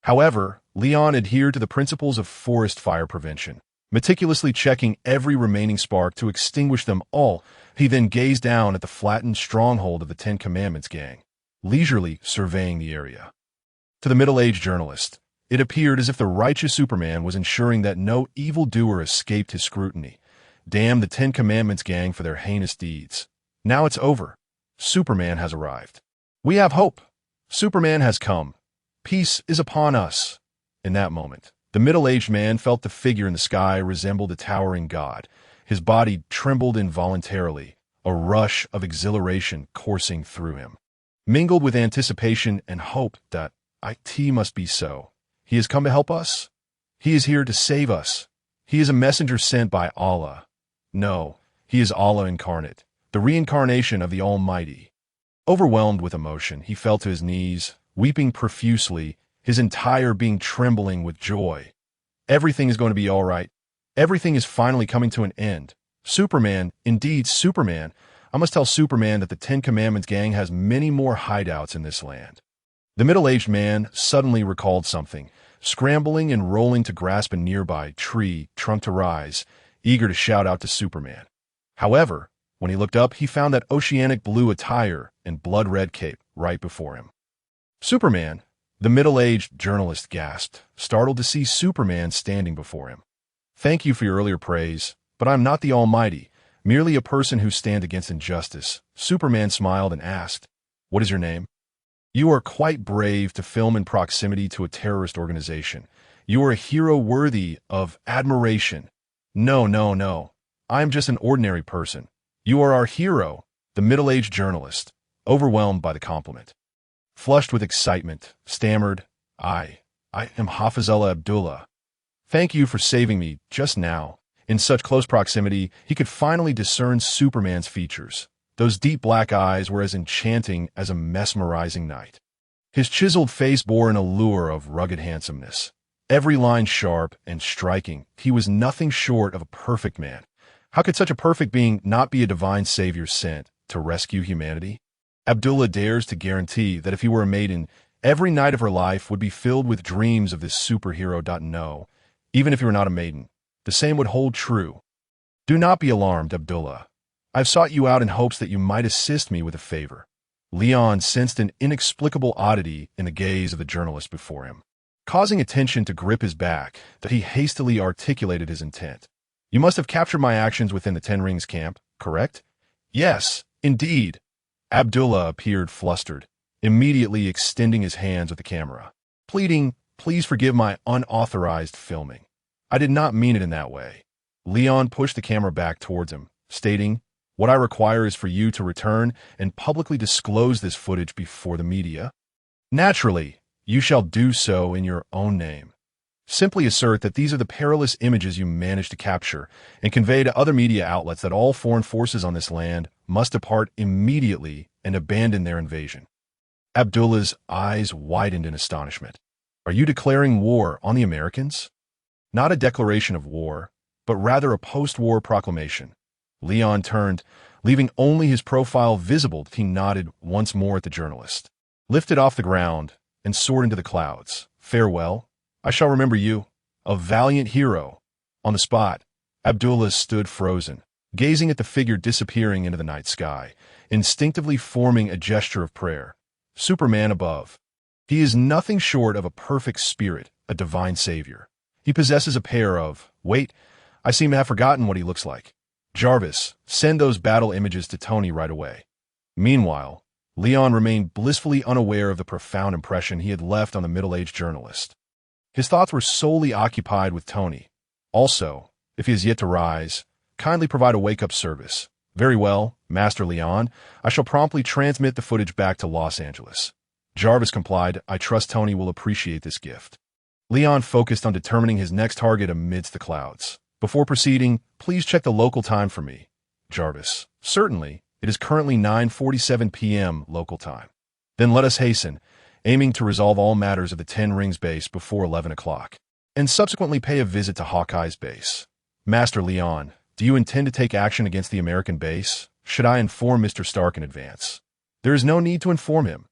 However, Leon adhered to the principles of forest fire prevention, meticulously checking every remaining spark to extinguish them all. He then gazed down at the flattened stronghold of the Ten Commandments gang, leisurely surveying the area. To the middle-aged journalist, it appeared as if the righteous Superman was ensuring that no evildoer escaped his scrutiny. Damn the Ten Commandments gang for their heinous deeds. Now it's over. Superman has arrived. We have hope. Superman has come. Peace is upon us. In that moment, the middle-aged man felt the figure in the sky resembled a towering god. His body trembled involuntarily, a rush of exhilaration coursing through him. Mingled with anticipation and hope that it must be so. He has come to help us. He is here to save us. He is a messenger sent by Allah. No, he is Allah incarnate, the reincarnation of the Almighty. Overwhelmed with emotion, he fell to his knees, weeping profusely, his entire being trembling with joy. Everything is going to be all right. Everything is finally coming to an end. Superman, indeed Superman. I must tell Superman that the Ten Commandments gang has many more hideouts in this land. The middle-aged man suddenly recalled something, scrambling and rolling to grasp a nearby tree trunk to rise, eager to shout out to Superman. However, when he looked up, he found that oceanic blue attire and blood-red cape right before him. Superman, the middle-aged journalist gasped, startled to see Superman standing before him. Thank you for your earlier praise, but I'm not the Almighty, merely a person who stands against injustice. Superman smiled and asked, "What is your name?" You are quite brave to film in proximity to a terrorist organization. You are a hero worthy of admiration. No. I'm just an ordinary person. You are our hero, the middle-aged journalist, overwhelmed by the compliment. Flushed with excitement, stammered, I am Hafizullah Abdullah. Thank you for saving me just now. In such close proximity, he could finally discern Superman's features. Those deep black eyes were as enchanting as a mesmerizing night. His chiseled face bore an allure of rugged handsomeness. Every line sharp and striking, he was nothing short of a perfect man. How could such a perfect being not be a divine savior sent to rescue humanity? Abdullah dares to guarantee that if he were a maiden, every night of her life would be filled with dreams of this superhero. No, even if you were not a maiden, the same would hold true. Do not be alarmed, Abdullah. I've sought you out in hopes that you might assist me with a favor. Leon sensed an inexplicable oddity in the gaze of the journalist before him, causing attention to grip his back, that he hastily articulated his intent. You must have captured my actions within the Ten Rings camp, correct? Yes, indeed. Abdullah appeared flustered, immediately extending his hands with the camera, pleading, please forgive my unauthorized filming. I did not mean it in that way. Leon pushed the camera back towards him, stating, what I require is for you to return and publicly disclose this footage before the media. Naturally, you shall do so in your own name. Simply assert that these are the perilous images you managed to capture and convey to other media outlets that all foreign forces on this land must depart immediately and abandon their invasion. Abdullah's eyes widened in astonishment. Are you declaring war on the Americans? Not a declaration of war, but rather a post-war proclamation. Leon turned, leaving only his profile visible. He nodded once more at the journalist, lifted off the ground, and soared into the clouds. Farewell. I shall remember you, a valiant hero. On the spot, Abdullah stood frozen, gazing at the figure disappearing into the night sky, instinctively forming a gesture of prayer. Superman above. He is nothing short of a perfect spirit, a divine savior. He possesses a pair of, wait, I seem to have forgotten what he looks like. Jarvis, send those battle images to Tony right away. Meanwhile, Leon remained blissfully unaware of the profound impression he had left on the middle-aged journalist. His thoughts were solely occupied with Tony. Also, if he has yet to rise, kindly provide a wake-up service. Very well, Master Leon, I shall promptly transmit the footage back to Los Angeles. Jarvis complied. I trust Tony will appreciate this gift. Leon focused on determining his next target amidst the clouds. Before proceeding, please check the local time for me. Jarvis, certainly. It is currently 9:47 p.m. local time. Then let us hasten, aiming to resolve all matters of the Ten Rings base before 11 o'clock, and subsequently pay a visit to Hawkeye's base. Master Leon, do you intend to take action against the American base? Should I inform Mr. Stark in advance? There is no need to inform him.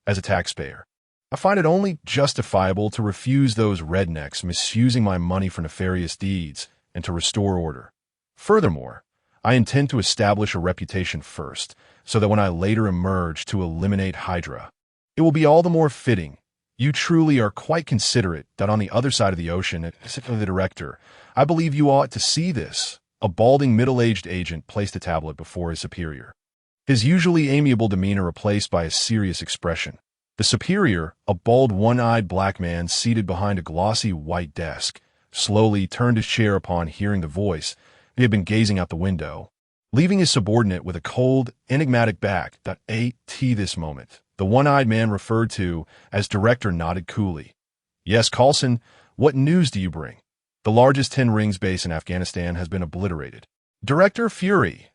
As a taxpayer, I find it only justifiable to refuse those rednecks misusing my money for nefarious deeds and to restore order. Furthermore, I intend to establish a reputation first, so that when I later emerge to eliminate Hydra, it will be all the more fitting. You truly are quite considerate that on the other side of the ocean, the director, I believe you ought to see this. A balding middle-aged agent placed a tablet before his superior, his usually amiable demeanor replaced by a serious expression. The superior, a bald, one-eyed black man seated behind a glossy white desk, slowly turned his chair upon hearing the voice. He had been gazing out the window, leaving his subordinate with a cold, enigmatic back. This moment, the one-eyed man referred to as director nodded coolly. Yes, Coulson, what news do you bring? The largest Ten Rings base in Afghanistan has been obliterated. Director Fury.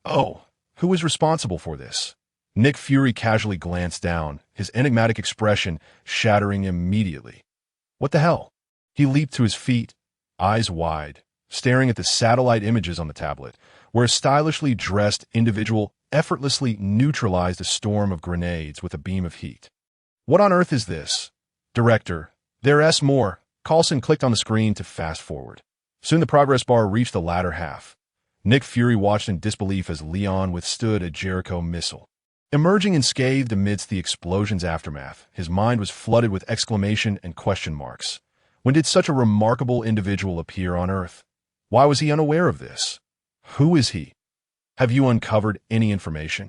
Oh, who is responsible for this? Nick Fury casually glanced down, his enigmatic expression shattering immediately. What the hell? He leaped to his feet, eyes wide, staring at the satellite images on the tablet, where a stylishly dressed individual effortlessly neutralized a storm of grenades with a beam of heat. What on earth is this? Director, there's more. Coulson clicked on the screen to fast forward. Soon the progress bar reached the latter half. Nick Fury watched in disbelief as Leon withstood a Jericho missile. Emerging unscathed amidst the explosion's aftermath, his mind was flooded with exclamation and question marks. When did such a remarkable individual appear on Earth? Why was he unaware of this? Who is he? Have you uncovered any information?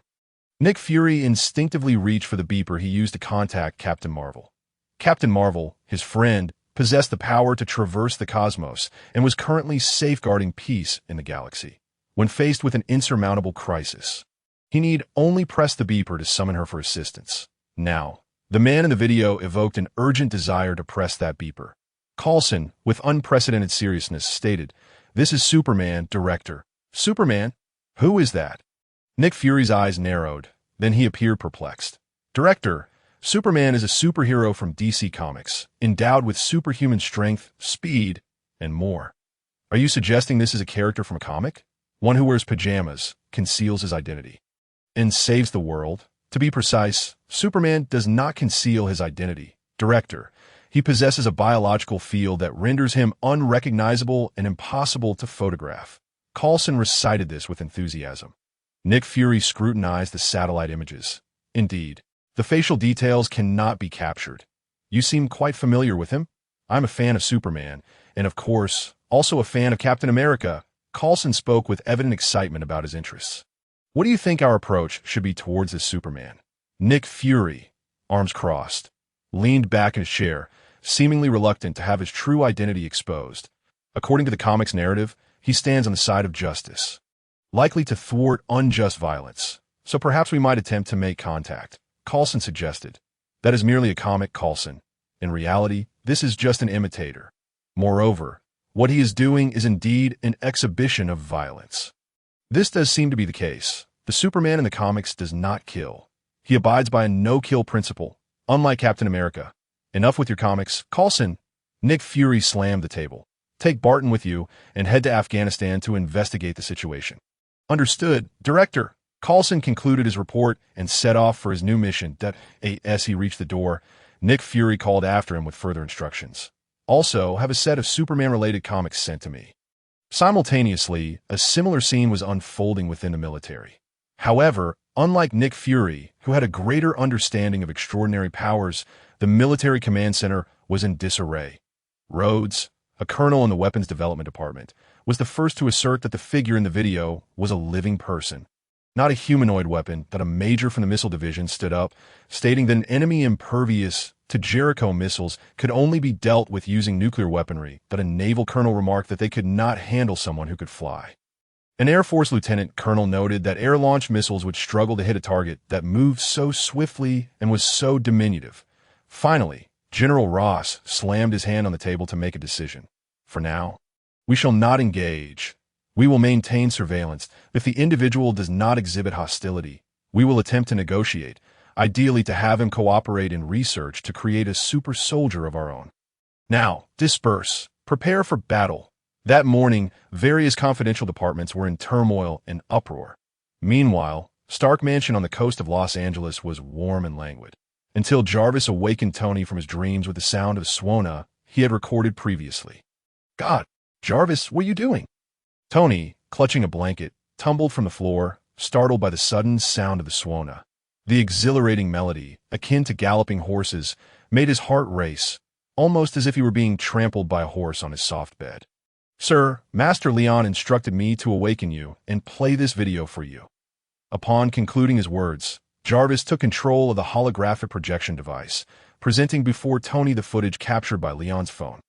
Nick Fury instinctively reached for the beeper he used to contact Captain Marvel. Captain Marvel, his friend, possessed the power to traverse the cosmos and was currently safeguarding peace in the galaxy. When faced with an insurmountable crisis, he need only press the beeper to summon her for assistance. Now, the man in the video evoked an urgent desire to press that beeper. Coulson, with unprecedented seriousness, stated, "This is Superman, Director." Superman? Who is that? Nick Fury's eyes narrowed, then he appeared perplexed. Director, Superman is a superhero from DC Comics, endowed with superhuman strength, speed, and more. Are you suggesting this is a character from a comic? One who wears pajamas, conceals his identity, and saves the world? To be precise, Superman does not conceal his identity. Director, he possesses a biological field that renders him unrecognizable and impossible to photograph. Coulson recited this with enthusiasm. Nick Fury scrutinized the satellite images. Indeed, the facial details cannot be captured. You seem quite familiar with him. I'm a fan of Superman, and of course, also a fan of Captain America. Coulson spoke with evident excitement about his interests. What do you think our approach should be towards this Superman? Nick Fury, arms crossed, leaned back in his chair, seemingly reluctant to have his true identity exposed. According to the comic's narrative, he stands on the side of justice, likely to thwart unjust violence. So perhaps we might attempt to make contact, Coulson suggested. That is merely a comic, Coulson. In reality, this is just an imitator. Moreover, what he is doing is indeed an exhibition of violence. This does seem to be the case. The Superman in the comics does not kill. He abides by a no-kill principle, unlike Captain America. Enough with your comics, Coulson. Nick Fury slammed the table. Take Barton with you and head to Afghanistan to investigate the situation. Understood, Director. Coulson concluded his report and set off for his new mission. As he reached the door, Nick Fury called after him with further instructions. Also, have a set of Superman-related comics sent to me. Simultaneously, a similar scene was unfolding within the military. However, unlike Nick Fury, who had a greater understanding of extraordinary powers, the military command center was in disarray. Rhodes, a colonel in the weapons development department, was the first to assert that the figure in the video was a living person, not a humanoid weapon. That a major from the missile division stood up, stating that an enemy impervious to Jericho missiles could only be dealt with using nuclear weaponry. That a naval colonel remarked that they could not handle someone who could fly. An Air Force lieutenant colonel noted that air-launched missiles would struggle to hit a target that moved so swiftly and was so diminutive. Finally, General Ross slammed his hand on the table to make a decision. For now, we shall not engage. We will maintain surveillance. If the individual does not exhibit hostility, we will attempt to negotiate, ideally to have him cooperate in research to create a super soldier of our own. Now, disperse. Prepare for battle. That morning, various confidential departments were in turmoil and uproar. Meanwhile, Stark Mansion on the coast of Los Angeles was warm and languid, until Jarvis awakened Tony from his dreams with the sound of Swona he had recorded previously. God, Jarvis, what are you doing? Tony, clutching a blanket, tumbled from the floor, startled by the sudden sound of the Swona. The exhilarating melody, akin to galloping horses, made his heart race, almost as if he were being trampled by a horse on his soft bed. Sir, Master Leon instructed me to awaken you and play this video for you. Upon concluding his words, Jarvis took control of the holographic projection device, presenting before Tony the footage captured by Leon's phone.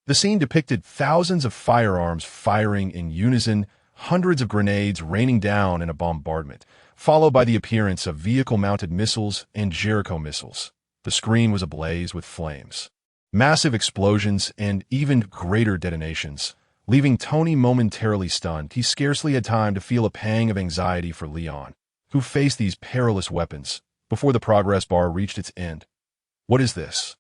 The scene depicted thousands of firearms firing in unison, hundreds of grenades raining down in a bombardment, followed by the appearance of vehicle-mounted missiles and Jericho missiles. The screen was ablaze with flames, massive explosions, and even greater detonations, leaving Tony momentarily stunned. He scarcely had time to feel a pang of anxiety for Leon, who faced these perilous weapons, before the progress bar reached its end. What is this?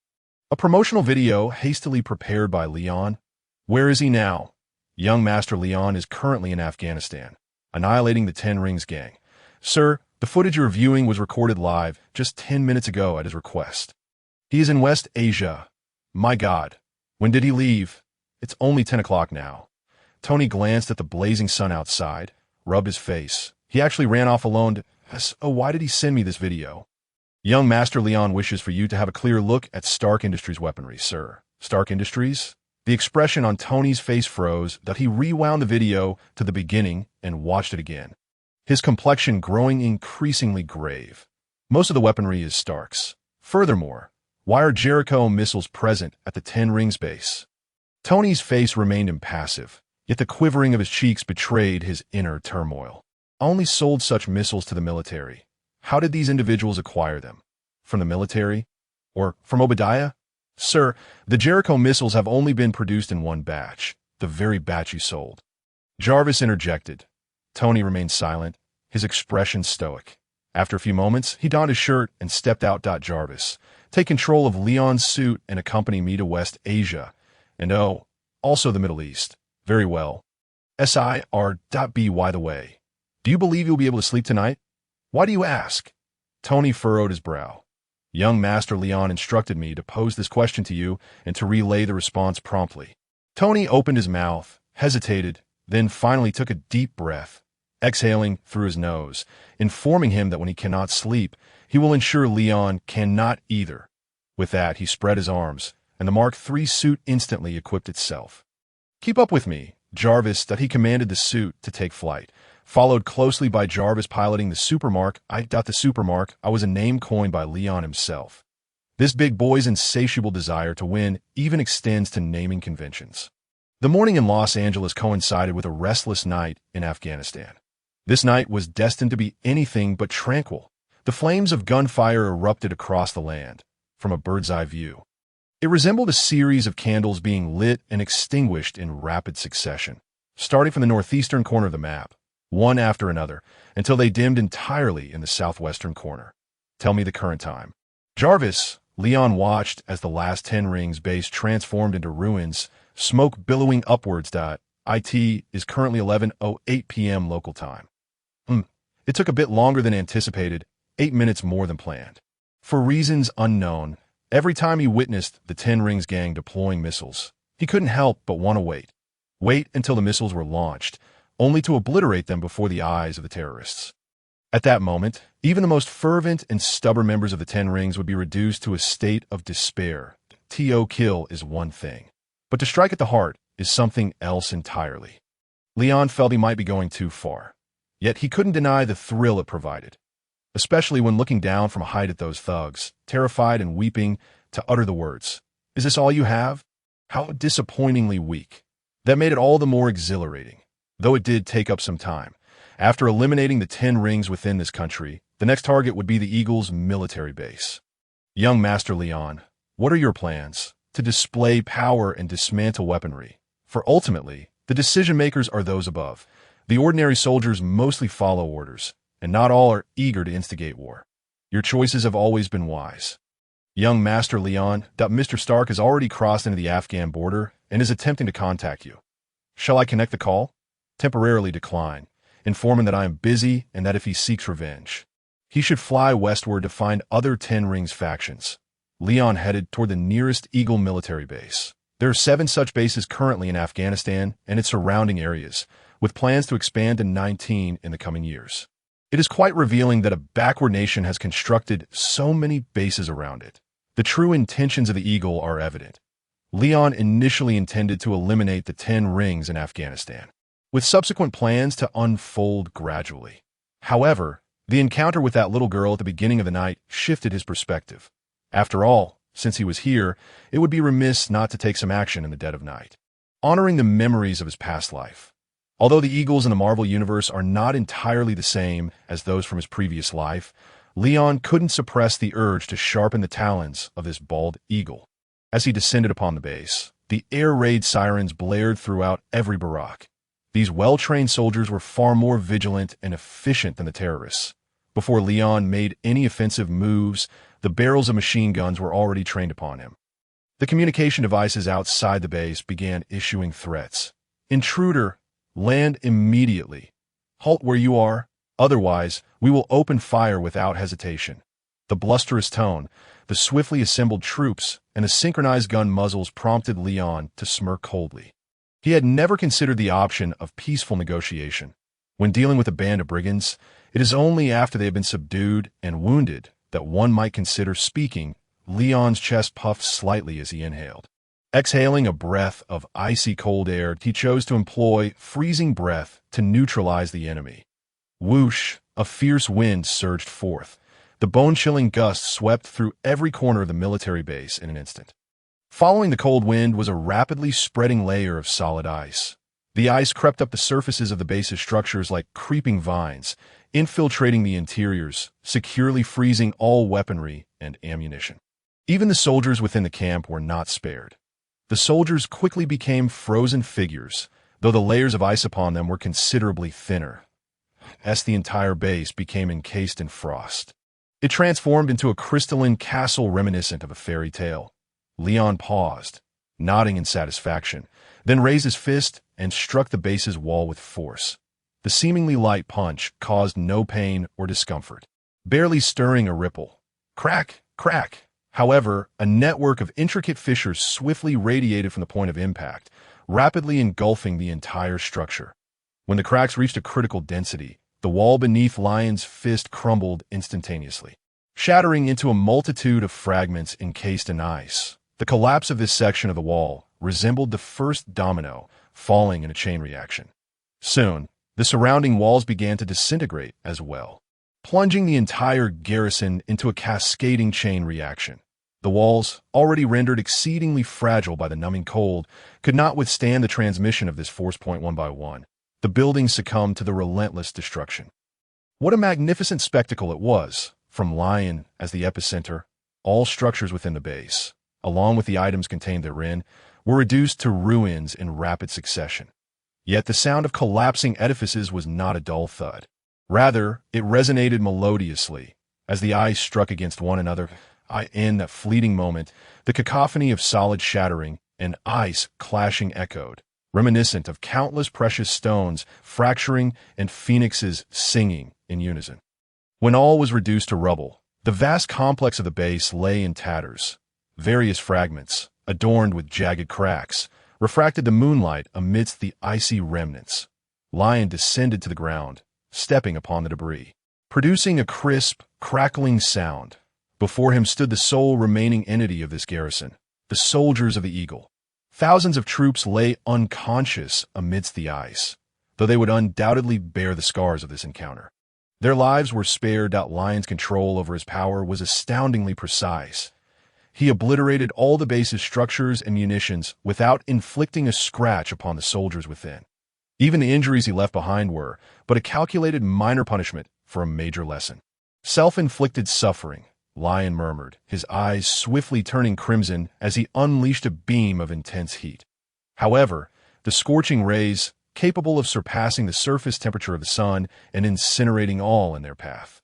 A promotional video hastily prepared by Leon? Where is he now? Young Master Leon is currently in Afghanistan, annihilating the Ten Rings gang. Sir, the footage you're viewing was recorded live just 10 minutes ago at his request. He is in West Asia. My God, when did he leave? It's only 10 o'clock now. Tony glanced at the blazing sun outside, rubbed his face. He actually ran off alone. Why did he send me this video? Young Master Leon wishes for you to have a clear look at Stark Industries weaponry, sir. Stark Industries? The expression on Tony's face froze, that he rewound the video to the beginning and watched it again, his complexion growing increasingly grave. Most of the weaponry is Stark's. Furthermore, why are Jericho missiles present at the Ten Rings base? Tony's face remained impassive, yet the quivering of his cheeks betrayed his inner turmoil. I only sold such missiles to the military. How did these individuals acquire them? From the military? Or from Obadiah? Sir, the Jericho missiles have only been produced in one batch, the very batch you sold. Jarvis interjected. Tony remained silent, his expression stoic. After a few moments, he donned his shirt and stepped out. Jarvis, take control of Leon's suit and accompany me to West Asia, and also the Middle East. Very well. SIR.B. By the way, do you believe you'll be able to sleep tonight? Why do you ask? Tony furrowed his brow. Young Master Leon instructed me to pose this question to you and to relay the response promptly. Tony opened his mouth, hesitated, then finally took a deep breath. exhaling through his nose, informing him that when he cannot sleep, he will ensure Leon cannot either. With that, he spread his arms, and the Mark III suit instantly equipped itself. "Keep up with me, Jarvis," that he commanded the suit to take flight, followed closely by Jarvis piloting the Supermark. The Supermark was a name coined by Leon himself. This big boy's insatiable desire to win even extends to naming conventions. The morning in Los Angeles coincided with a restless night in Afghanistan. This night was destined to be anything but tranquil. The flames of gunfire erupted across the land, from a bird's-eye view. It resembled a series of candles being lit and extinguished in rapid succession, starting from the northeastern corner of the map, one after another, until they dimmed entirely in the southwestern corner. "Tell me the current time." "Jarvis," Leon watched as the last 10 Rings base transformed into ruins, smoke billowing upwards. "It is currently 11:08 p.m. local time." It took a bit longer than anticipated, 8 minutes more than planned. For reasons unknown, every time he witnessed the 10 Rings gang deploying missiles, he couldn't help but want to wait. Wait until the missiles were launched, only to obliterate them before the eyes of the terrorists. At that moment, even the most fervent and stubborn members of the 10 Rings would be reduced to a state of despair. Kill is one thing, but to strike at the heart is something else entirely. Leon felt he might be going too far, yet he couldn't deny the thrill it provided, especially when looking down from a height at those thugs, terrified and weeping, to utter the words, "Is this all you have?" How disappointingly weak. That made it all the more exhilarating, though it did take up some time. After eliminating the 10 Rings within this country, the next target would be the Eagle's military base. "Young Master Leon, what are your plans?" "To display power and dismantle weaponry. For ultimately, the decision-makers are those above. The ordinary soldiers mostly follow orders, and not all are eager to instigate war. Your choices have always been wise." "Young Master Leon, Mr. Stark has already crossed into the Afghan border and is attempting to contact you. Shall I connect the call?" "Temporarily decline, informing that I am busy and that if he seeks revenge, he should fly westward to find other 10 Rings factions." Leon headed toward the nearest Eagle military base. There are 7 such bases currently in Afghanistan and its surrounding areas, with plans to expand to 19 in the coming years. It is quite revealing that a backward nation has constructed so many bases around it. The true intentions of the Eagle are evident. Leon initially intended to eliminate the 10 Rings in Afghanistan, with subsequent plans to unfold gradually. However, the encounter with that little girl at the beginning of the night shifted his perspective. After all, since he was here, it would be remiss not to take some action in the dead of night, honoring the memories of his past life. Although the Eagles in the Marvel Universe are not entirely the same as those from his previous life, Leon couldn't suppress the urge to sharpen the talons of this bald eagle. As he descended upon the base, the air raid sirens blared throughout every barrack. These well-trained soldiers were far more vigilant and efficient than the terrorists. Before Leon made any offensive moves, the barrels of machine guns were already trained upon him. The communication devices outside the base began issuing threats. "Intruder, land immediately. Halt where you are, otherwise we will open fire without hesitation." The blusterous tone, the swiftly assembled troops, and the synchronized gun muzzles prompted Leon to smirk coldly. He had never considered the option of peaceful negotiation. When dealing with a band of brigands, it is only after they have been subdued and wounded that one might consider speaking. Leon's chest puffed slightly as he inhaled. Exhaling a breath of icy cold air, he chose to employ freezing breath to neutralize the enemy. Whoosh! A fierce wind surged forth. The bone-chilling gust swept through every corner of the military base in an instant. Following the cold wind was a rapidly spreading layer of solid ice. The ice crept up the surfaces of the base's structures like creeping vines, infiltrating the interiors, securely freezing all weaponry and ammunition. Even the soldiers within the camp were not spared. The soldiers quickly became frozen figures, though the layers of ice upon them were considerably thinner, as the entire base became encased in frost. It transformed into a crystalline castle reminiscent of a fairy tale. Leon paused, nodding in satisfaction, then raised his fist and struck the base's wall with force. The seemingly light punch caused no pain or discomfort, barely stirring a ripple. Crack, crack. However, a network of intricate fissures swiftly radiated from the point of impact, rapidly engulfing the entire structure. When the cracks reached a critical density, the wall beneath Lion's fist crumbled instantaneously, shattering into a multitude of fragments encased in ice. The collapse of this section of the wall resembled the first domino falling in a chain reaction. Soon, the surrounding walls began to disintegrate as well, plunging the entire garrison into a cascading chain reaction. The walls, already rendered exceedingly fragile by the numbing cold, could not withstand the transmission of this force point one by one. The building succumbed to the relentless destruction. What a magnificent spectacle it was! From Lion as the epicenter, all structures within the base, along with the items contained therein, were reduced to ruins in rapid succession. Yet the sound of collapsing edifices was not a dull thud. Rather, it resonated melodiously as the ice struck against one another. In that fleeting moment, the cacophony of solid shattering and ice clashing echoed, reminiscent of countless precious stones fracturing and phoenixes singing in unison. When all was reduced to rubble, the vast complex of the base lay in tatters. Various fragments, adorned with jagged cracks, refracted the moonlight amidst the icy remnants. Lion descended to the ground, stepping upon the debris, producing a crisp, crackling sound. Before him stood the sole remaining entity of this garrison, the soldiers of the Eagle. Thousands of troops lay unconscious amidst the ice, though they would undoubtedly bear the scars of this encounter. Their lives were spared. Lion's control over his power was astoundingly precise. He obliterated all the base's structures and munitions without inflicting a scratch upon the soldiers within. Even the injuries he left behind were but a calculated minor punishment for a major lesson. Self-inflicted suffering, Lion murmured, his eyes swiftly turning crimson as he unleashed a beam of intense heat. However, the scorching rays, capable of surpassing the surface temperature of the sun and incinerating all in their path,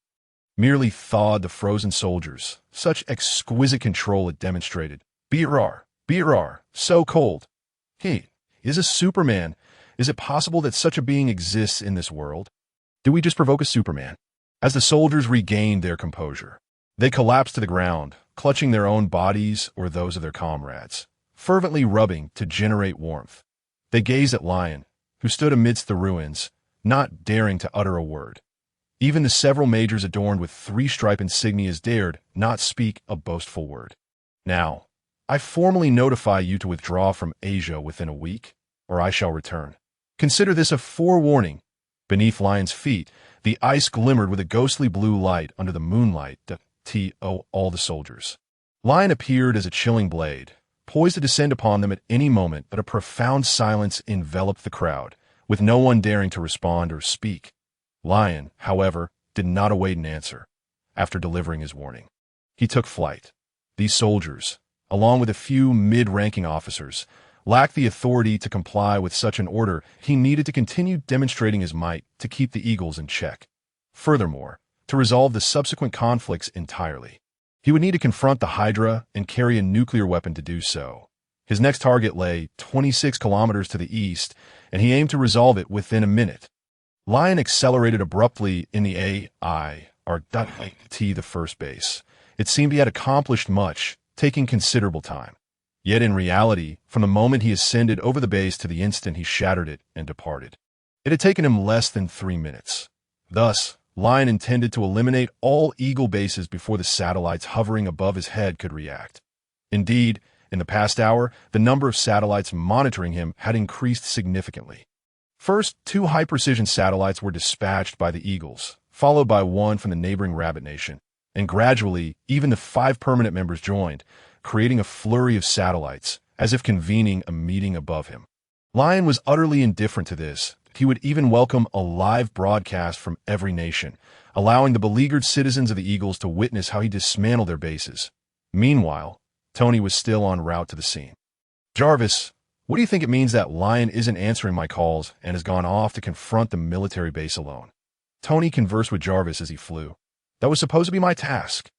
merely thawed the frozen soldiers. Such exquisite control it demonstrated. Birrar, so cold. He is a Superman. Is it possible that such a being exists in this world? Do we just provoke a Superman? As the soldiers regained their composure, they collapsed to the ground, clutching their own bodies or those of their comrades, fervently rubbing to generate warmth. They gazed at Lion, who stood amidst the ruins, not daring to utter a word. Even the several majors adorned with three-stripe insignias dared not speak a boastful word. Now, I formally notify you to withdraw from Asia within a week, or I shall return. Consider this a forewarning. Beneath Lion's feet, the ice glimmered with a ghostly blue light under the moonlight. All the soldiers. Lion appeared as a chilling blade, poised to descend upon them at any moment, but a profound silence enveloped the crowd, with no one daring to respond or speak. Lion, however, did not await an answer. After delivering his warning, he took flight. These soldiers, along with a few mid-ranking officers, lacked the authority to comply with such an order. He needed to continue demonstrating his might to keep the Eagles in check. Furthermore, to resolve the subsequent conflicts entirely, he would need to confront the Hydra and carry a nuclear weapon to do so. His next target lay 26 kilometers to the east, and he aimed to resolve it within a minute. Lion accelerated abruptly in the the first base. It seemed he had accomplished much, taking considerable time. Yet in reality, from the moment he ascended over the base to the instant he shattered it and departed, it had taken him less than 3 minutes. Thus, Lion intended to eliminate all Eagle bases before the satellites hovering above his head could react. Indeed, in the past hour, the number of satellites monitoring him had increased significantly. First, 2 high-precision satellites were dispatched by the Eagles, followed by one from the neighboring Rabbit Nation, and gradually, even the 5 permanent members joined, creating a flurry of satellites, as if convening a meeting above him. Lion was utterly indifferent to this. He would even welcome a live broadcast from every nation, allowing the beleaguered citizens of the Eagles to witness how he dismantled their bases. Meanwhile, Tony was still en route to the scene. Jarvis, what do you think it means that Lion isn't answering my calls and has gone off to confront the military base alone? Tony conversed with Jarvis as he flew. That was supposed to be my task.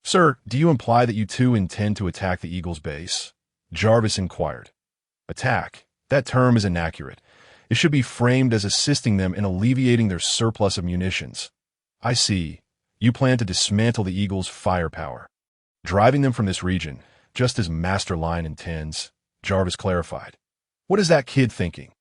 Sir, do you imply that you too intend to attack the Eagles' base? Jarvis inquired. Attack? That term is inaccurate. It should be framed as assisting them in alleviating their surplus of munitions. I see. You plan to dismantle the Eagles' firepower, driving them from this region, just as Master Lion intends, Jarvis clarified. What is that kid thinking?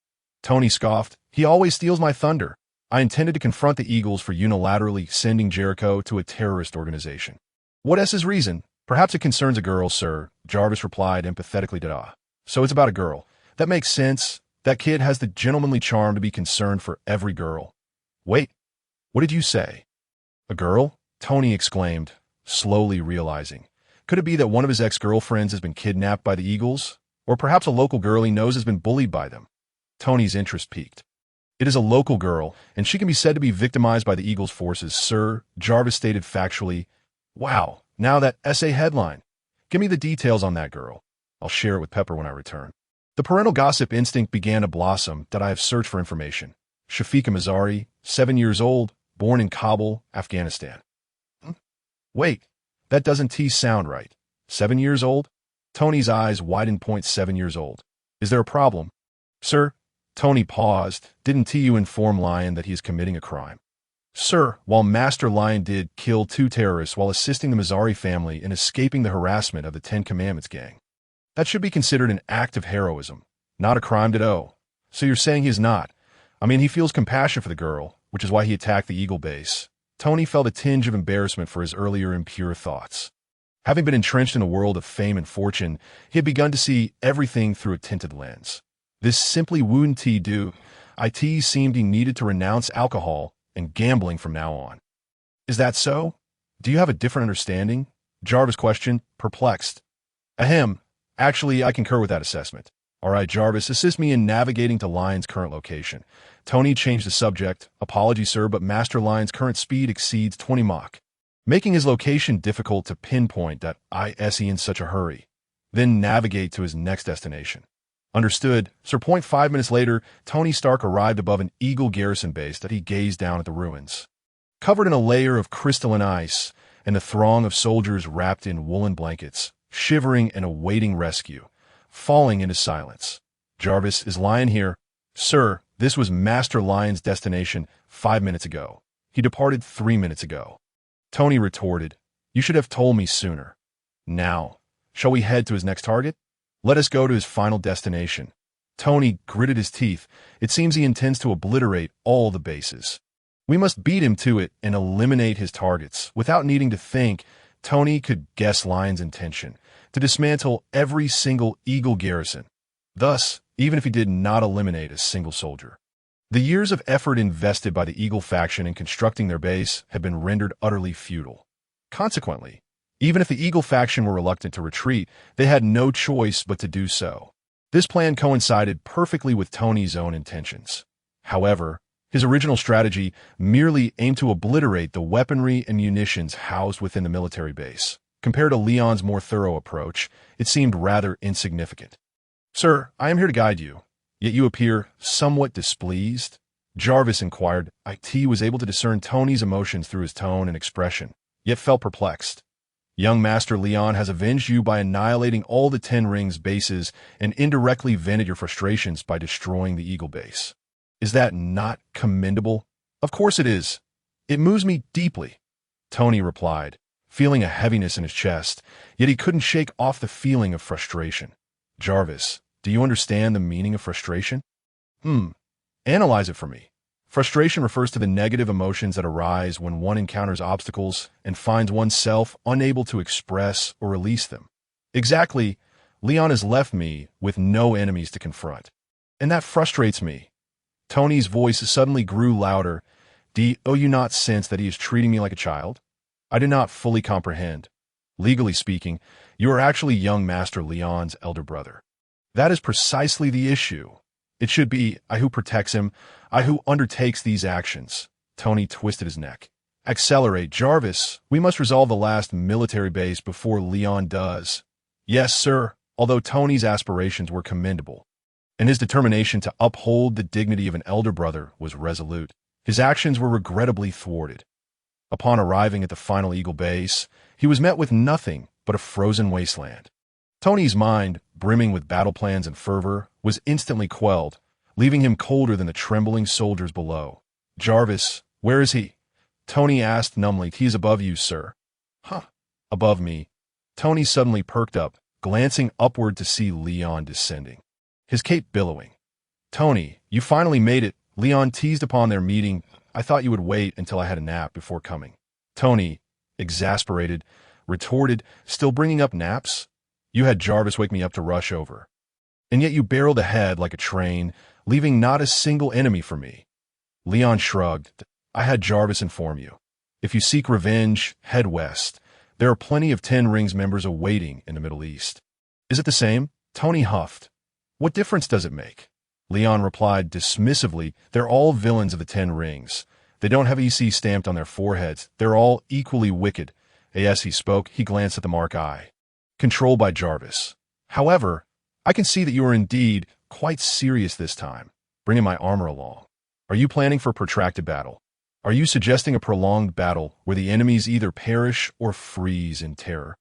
Tony scoffed. He always steals my thunder. I intended to confront the Eagles for unilaterally sending Jericho to a terrorist organization. What is his reason? Perhaps it concerns a girl, sir, Jarvis replied empathetically. So it's about a girl. That makes sense. That kid has the gentlemanly charm to be concerned for every girl. Wait, what did you say? A girl? Tony exclaimed, slowly realizing. Could it be that one of his ex-girlfriends has been kidnapped by the Eagles? Or perhaps a local girl he knows has been bullied by them? Tony's interest piqued. It is a local girl, and she can be said to be victimized by the Eagles' forces, sir, Jarvis stated factually. Wow, now that essay headline. Give me the details on that girl. I'll share it with Pepper when I return. The parental gossip instinct began to blossom that I have searched for information. Shafika Mazari, 7 years old, born in Kabul, Afghanistan. Wait, that doesn't sound right. 7 years old? Tony's eyes widened. 7 years old. Is there a problem? Sir, Tony paused. Didn't you inform Lion that he is committing a crime? Sir, while Master Lion did kill 2 terrorists while assisting the Mazari family in escaping the harassment of the Ten Commandments gang. That should be considered an act of heroism, not a crime. So you're saying he is not? I mean, he feels compassion for the girl, which is why he attacked the Eagle base. Tony felt a tinge of embarrassment for his earlier impure thoughts. Having been entrenched in a world of fame and fortune, he had begun to see everything through a tinted lens. This simply wouldn't do. It seemed he needed to renounce alcohol and gambling from now on. Is that so? Do you have a different understanding? Jarvis questioned, perplexed. Ahem. Actually, I concur with that assessment. All right, Jarvis, assist me in navigating to Lion's current location. Tony changed the subject. Apologies, sir, but Master Lion's current speed exceeds 20 Mach, making his location difficult to pinpoint. Is he in such a hurry? Then navigate to his next destination. Understood, sir. 5 minutes later, Tony Stark arrived above an Eagle garrison base that he gazed down at the ruins. Covered in a layer of crystalline ice, and a throng of soldiers wrapped in woolen blankets, shivering and awaiting rescue, falling into silence. Jarvis, is Lion here? Sir, this was Master Lion's destination 5 minutes ago. He departed 3 minutes ago. Tony retorted, you should have told me sooner. Now, shall we head to his next target? Let us go to his final destination. Tony gritted his teeth. It seems he intends to obliterate all the bases. We must beat him to it and eliminate his targets. Without needing to think, Tony could guess Lion's intention, to dismantle every single Eagle garrison. Thus, even if he did not eliminate a single soldier. The years of effort invested by the Eagle faction in constructing their base had been rendered utterly futile. Consequently, even if the Eagle faction were reluctant to retreat, they had no choice but to do so. This plan coincided perfectly with Tony's own intentions. However, his original strategy merely aimed to obliterate the weaponry and munitions housed within the military base. Compared to Leon's more thorough approach, it seemed rather insignificant. Sir, I am here to guide you, yet you appear somewhat displeased. Jarvis inquired. It was able to discern Tony's emotions through his tone and expression, yet felt perplexed. Young Master Leon has avenged you by annihilating all the 10 Rings bases and indirectly vented your frustrations by destroying the Eagle base. Is that not commendable? Of course it is. It moves me deeply, Tony replied, feeling a heaviness in his chest, yet he couldn't shake off the feeling of frustration. Jarvis, do you understand the meaning of frustration? Analyze it for me. Frustration refers to the negative emotions that arise when one encounters obstacles and finds oneself unable to express or release them. Exactly, Leon has left me with no enemies to confront. And that frustrates me. Tony's voice suddenly grew louder. Do you not sense that he is treating me like a child? I do not fully comprehend. Legally speaking, you are actually young Master Leon's elder brother. That is precisely the issue. It should be I who protects him, I who undertakes these actions. Tony twisted his neck. Accelerate, Jarvis. We must resolve the last military base before Leon does. Yes, sir, although Tony's aspirations were commendable, and his determination to uphold the dignity of an elder brother was resolute, his actions were regrettably thwarted. Upon arriving at the final Eagle base, he was met with nothing but a frozen wasteland. Tony's mind, brimming with battle plans and fervor, was instantly quelled, leaving him colder than the trembling soldiers below. Jarvis, where is he? Tony asked numbly. He is above you, sir. Huh, above me. Tony suddenly perked up, glancing upward to see Leon descending, his cape billowing. Tony, you finally made it, Leon teased upon their meeting. I thought you would wait until I had a nap before coming. Tony, exasperated, retorted, still bringing up naps? You had Jarvis wake me up to rush over. And yet you barreled ahead like a train, leaving not a single enemy for me. Leon shrugged. I had Jarvis inform you. If you seek revenge, head west. There are plenty of Ten Rings members awaiting in the Middle East. Is it the same? Tony huffed. What difference does it make? Leon replied dismissively, they're all villains of the Ten Rings. They don't have EC stamped on their foreheads. They're all equally wicked. As he spoke, he glanced at the mark eye. Controlled by Jarvis. However, I can see that you are indeed quite serious this time, bringing my armor along. Are you planning for a protracted battle? Are you suggesting a prolonged battle where the enemies either perish or freeze in terror?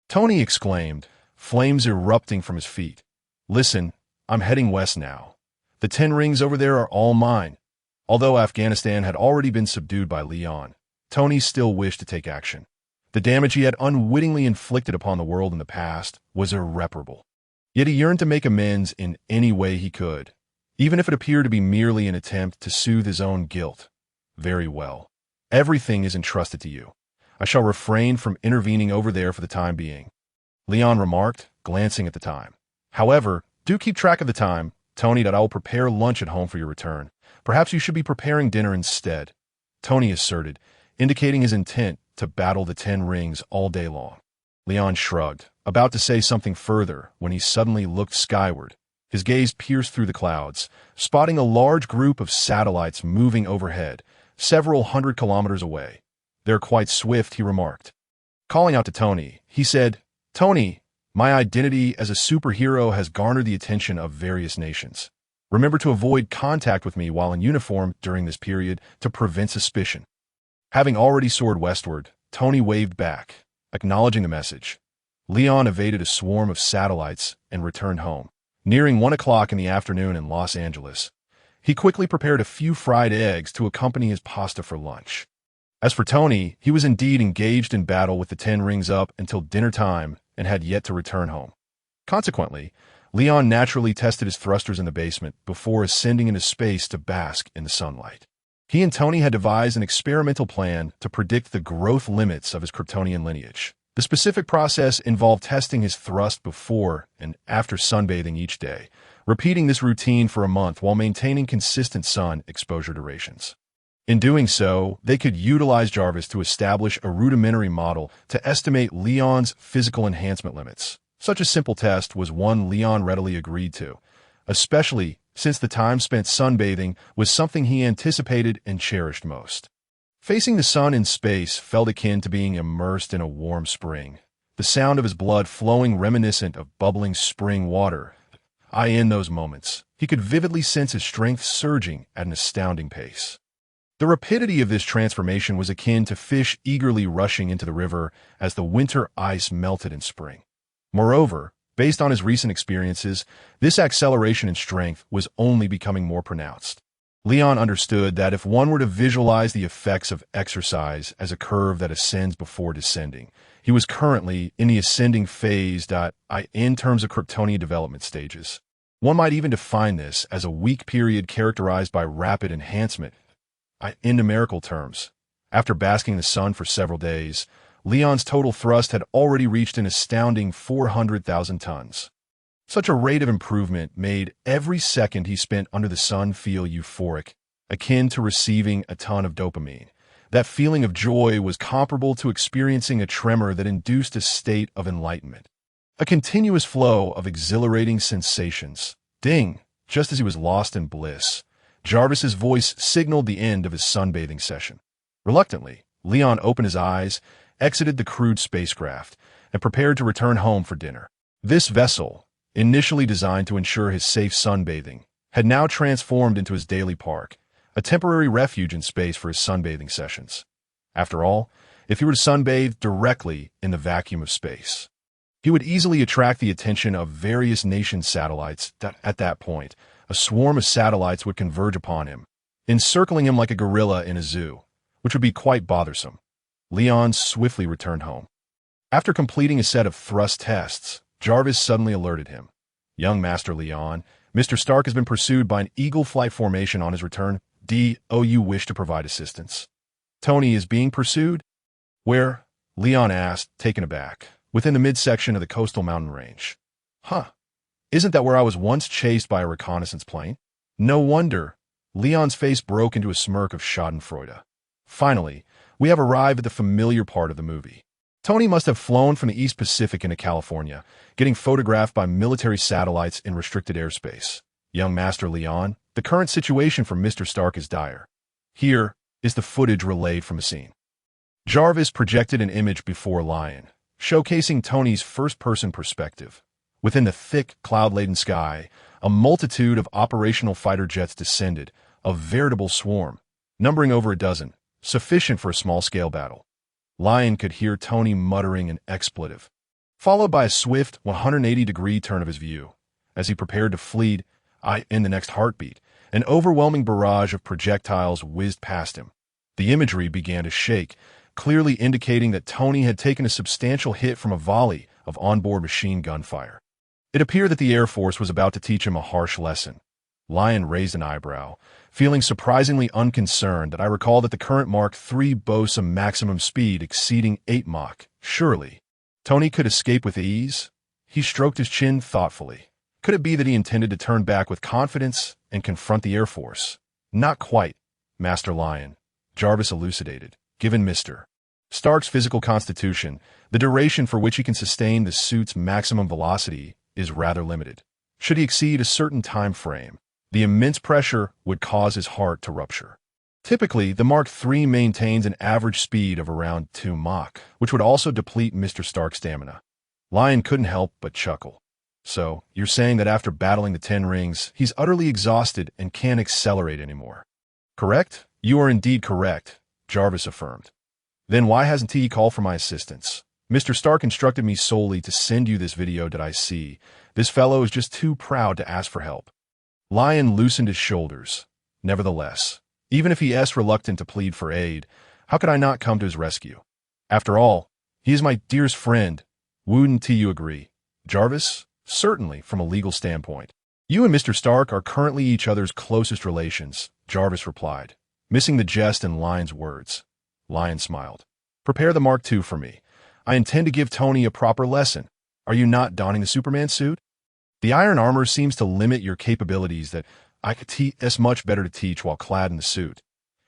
Tony exclaimed, flames erupting from his feet. Listen, I'm heading west now. The Ten Rings over there are all mine. Although Afghanistan had already been subdued by Leon, Tony still wished to take action. The damage he had unwittingly inflicted upon the world in the past was irreparable. Yet he yearned to make amends in any way he could, even if it appeared to be merely an attempt to soothe his own guilt. Very well. Everything is entrusted to you. I shall refrain from intervening over there for the time being. Leon remarked, glancing at the time. However, do keep track of the time, Tony, that I will prepare lunch at home for your return. Perhaps you should be preparing dinner instead, Tony asserted, indicating his intent to battle the Ten Rings all day long. Leon shrugged, about to say something further when he suddenly looked skyward. His gaze pierced through the clouds, spotting a large group of satellites moving overhead, several hundred kilometers away. They're quite swift, he remarked. Calling out to Tony, he said, Tony, my identity as a superhero has garnered the attention of various nations. Remember to avoid contact with me while in uniform during this period to prevent suspicion. Having already soared westward, Tony waved back, acknowledging the message. Leon evaded a swarm of satellites and returned home. Nearing 1 o'clock in the afternoon in Los Angeles, he quickly prepared a few fried eggs to accompany his pasta for lunch. As for Tony, he was indeed engaged in battle with the Ten Rings up until dinner time and had yet to return home. Consequently, Leon naturally tested his thrusters in the basement before ascending into space to bask in the sunlight. He and Tony had devised an experimental plan to predict the growth limits of his Kryptonian lineage. The specific process involved testing his thrust before and after sunbathing each day, repeating this routine for a month while maintaining consistent sun exposure durations. In doing so, they could utilize Jarvis to establish a rudimentary model to estimate Leon's physical enhancement limits. Such a simple test was one Leon readily agreed to, especially since the time spent sunbathing was something he anticipated and cherished most. Facing the sun in space felt akin to being immersed in a warm spring, the sound of his blood flowing reminiscent of bubbling spring water. In those moments, he could vividly sense his strength surging at an astounding pace. The rapidity of this transformation was akin to fish eagerly rushing into the river as the winter ice melted in spring. Moreover, based on his recent experiences, this acceleration in strength was only becoming more pronounced. Leon understood that if one were to visualize the effects of exercise as a curve that ascends before descending, he was currently in the ascending phase in terms of Kryptonian development stages. One might even define this as a weak period characterized by rapid enhancement. In numerical terms, after basking the sun for several days, Leon's total thrust had already reached an astounding 400,000 tons. Such a rate of improvement made every second he spent under the sun feel euphoric, akin to receiving a ton of dopamine. That feeling of joy was comparable to experiencing a tremor that induced a state of enlightenment. A continuous flow of exhilarating sensations. Ding! Just as he was lost in bliss, Jarvis's voice signaled the end of his sunbathing session. Reluctantly, Leon opened his eyes, exited the crude spacecraft, and prepared to return home for dinner. This vessel, initially designed to ensure his safe sunbathing, had now transformed into his daily park, a temporary refuge in space for his sunbathing sessions. After all, if he were to sunbathe directly in the vacuum of space, he would easily attract the attention of various nation satellites. At that point, a swarm of satellites would converge upon him, encircling him like a gorilla in a zoo, which would be quite bothersome. Leon swiftly returned home. After completing a set of thrust tests, Jarvis suddenly alerted him. Young Master Leon, Mr. Stark has been pursued by an Eagle flight formation on his return. Do you wish to provide assistance? Tony is being pursued? Where? Leon asked, taken aback. Within the midsection of the coastal mountain range. Huh. Isn't that where I was once chased by a reconnaissance plane? No wonder. Leon's face broke into a smirk of schadenfreude. Finally, we have arrived at the familiar part of the movie. Tony must have flown from the East Pacific into California, getting photographed by military satellites in restricted airspace. Young Master Leon, the current situation for Mr. Stark is dire. Here is the footage relayed from a scene. Jarvis projected an image before Lion, showcasing Tony's first-person perspective. Within the thick, cloud-laden sky, a multitude of operational fighter jets descended, a veritable swarm, numbering over a dozen, sufficient for a small-scale battle. Lion could hear Tony muttering an expletive, followed by a swift 180-degree turn of his view. As he prepared to flee, in the next heartbeat, an overwhelming barrage of projectiles whizzed past him. The imagery began to shake, clearly indicating that Tony had taken a substantial hit from a volley of onboard machine gun fire. It appeared that the Air Force was about to teach him a harsh lesson. Lion raised an eyebrow, feeling surprisingly unconcerned that I recall that the current Mark III boasts a maximum speed exceeding 8 Mach. Surely, Tony could escape with ease? He stroked his chin thoughtfully. Could it be that he intended to turn back with confidence and confront the Air Force? Not quite, Master Lion, Jarvis elucidated. Given Mr. Stark's physical constitution, the duration for which he can sustain the suit's maximum velocity is rather limited. Should he exceed a certain time frame, the immense pressure would cause his heart to rupture. Typically, the Mark III maintains an average speed of around 2 Mach, which would also deplete Mr. Stark's stamina. Lion couldn't help but chuckle. So, you're saying that after battling the 10 rings, he's utterly exhausted and can't accelerate anymore? Correct? You are indeed correct, Jarvis affirmed. Then why hasn't he called for my assistance? Mr. Stark instructed me solely to send you this video. Did I see? This fellow is just too proud to ask for help. Lion loosened his shoulders. Nevertheless, even if he is reluctant to plead for aid, how could I not come to his rescue? After all, he is my dearest friend. Wouldn't you agree? Jarvis? Certainly, from a legal standpoint. You and Mr. Stark are currently each other's closest relations, Jarvis replied, missing the jest in Lion's words. Lion smiled. Prepare the Mark II for me. I intend to give Tony a proper lesson. Are you not donning the Superman suit? The iron armor seems to limit your capabilities that I could teach much better to teach while clad in the suit.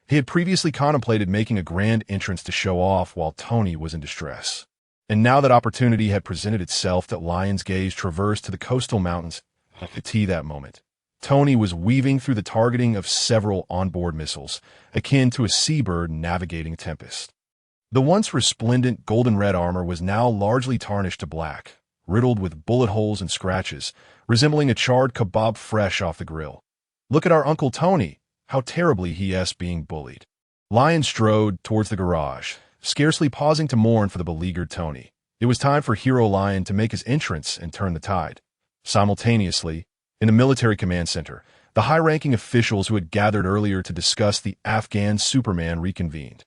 He had previously contemplated making a grand entrance to show off while Tony was in distress. And now that opportunity had presented itself, that Lion's gaze traversed to the coastal mountains, I could see that moment. Tony was weaving through the targeting of several onboard missiles, akin to a seabird navigating a tempest. The once resplendent golden-red armor was now largely tarnished to black, riddled with bullet holes and scratches, resembling a charred kebab fresh off the grill. Look at our Uncle Tony, how terribly he is being bullied. Lion strode towards the garage, scarcely pausing to mourn for the beleaguered Tony. It was time for Hero Lion to make his entrance and turn the tide. Simultaneously, in the military command center, the high-ranking officials who had gathered earlier to discuss the Afghan Superman reconvened.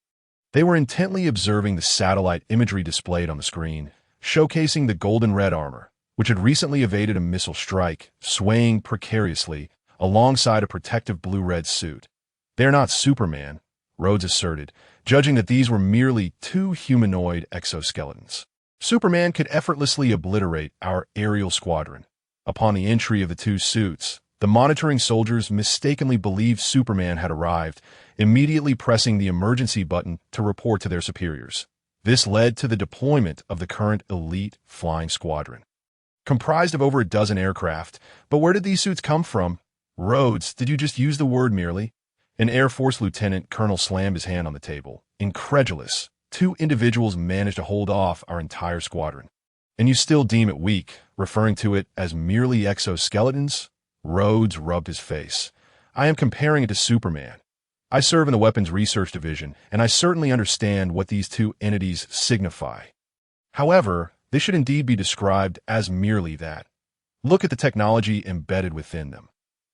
They were intently observing the satellite imagery displayed on the screen, showcasing the golden-red armor, which had recently evaded a missile strike, swaying precariously alongside a protective blue-red suit. They're not Superman, Rhodes asserted, judging that these were merely 2 humanoid exoskeletons. Superman could effortlessly obliterate our aerial squadron. Upon the entry of the 2 suits, the monitoring soldiers mistakenly believed Superman had arrived, immediately pressing the emergency button to report to their superiors. This led to the deployment of the current elite flying squadron. Comprised of over a dozen aircraft, but where did these suits come from? Rhodes, did you just use the word merely? An Air Force lieutenant colonel slammed his hand on the table. Incredulous, 2 individuals managed to hold off our entire squadron. And you still deem it weak, referring to it as merely exoskeletons? Rhodes rubbed his face. I am comparing it to Superman. I serve in the Weapons Research Division, and I certainly understand what these 2 entities signify. However, they should indeed be described as merely that. Look at the technology embedded within them.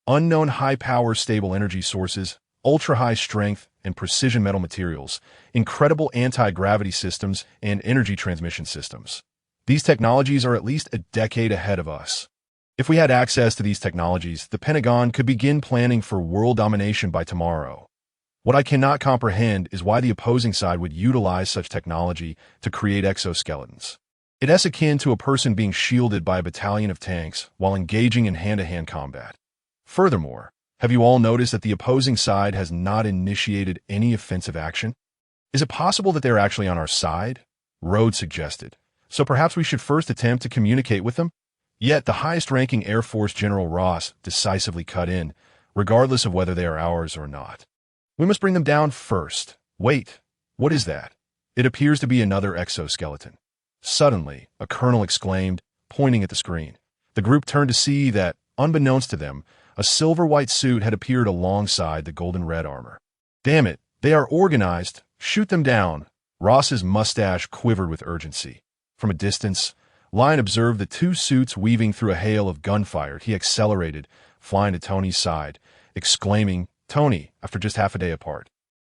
Unknown high-power stable energy sources, ultra-high strength and precision metal materials, incredible anti-gravity systems, and energy transmission systems. These technologies are at least a decade ahead of us. If we had access to these technologies, the Pentagon could begin planning for world domination by tomorrow. What I cannot comprehend is why the opposing side would utilize such technology to create exoskeletons. It is akin to a person being shielded by a battalion of tanks while engaging in hand-to-hand combat. Furthermore, have you all noticed that the opposing side has not initiated any offensive action? Is it possible that they're actually on our side? Rhodes suggested. So perhaps we should first attempt to communicate with them? Yet the highest-ranking Air Force General Ross decisively cut in, regardless of whether they are ours or not. We must bring them down first. Wait, what is that? It appears to be another exoskeleton. Suddenly, a colonel exclaimed, pointing at the screen. The group turned to see that, unbeknownst to them, a silver-white suit had appeared alongside the golden-red armor. Damn it, they are organized. Shoot them down. Ross's mustache quivered with urgency. From a distance, Lion observed the two suits weaving through a hail of gunfire. He accelerated, flying to Tony's side, exclaiming, "Tony, after just half a day apart.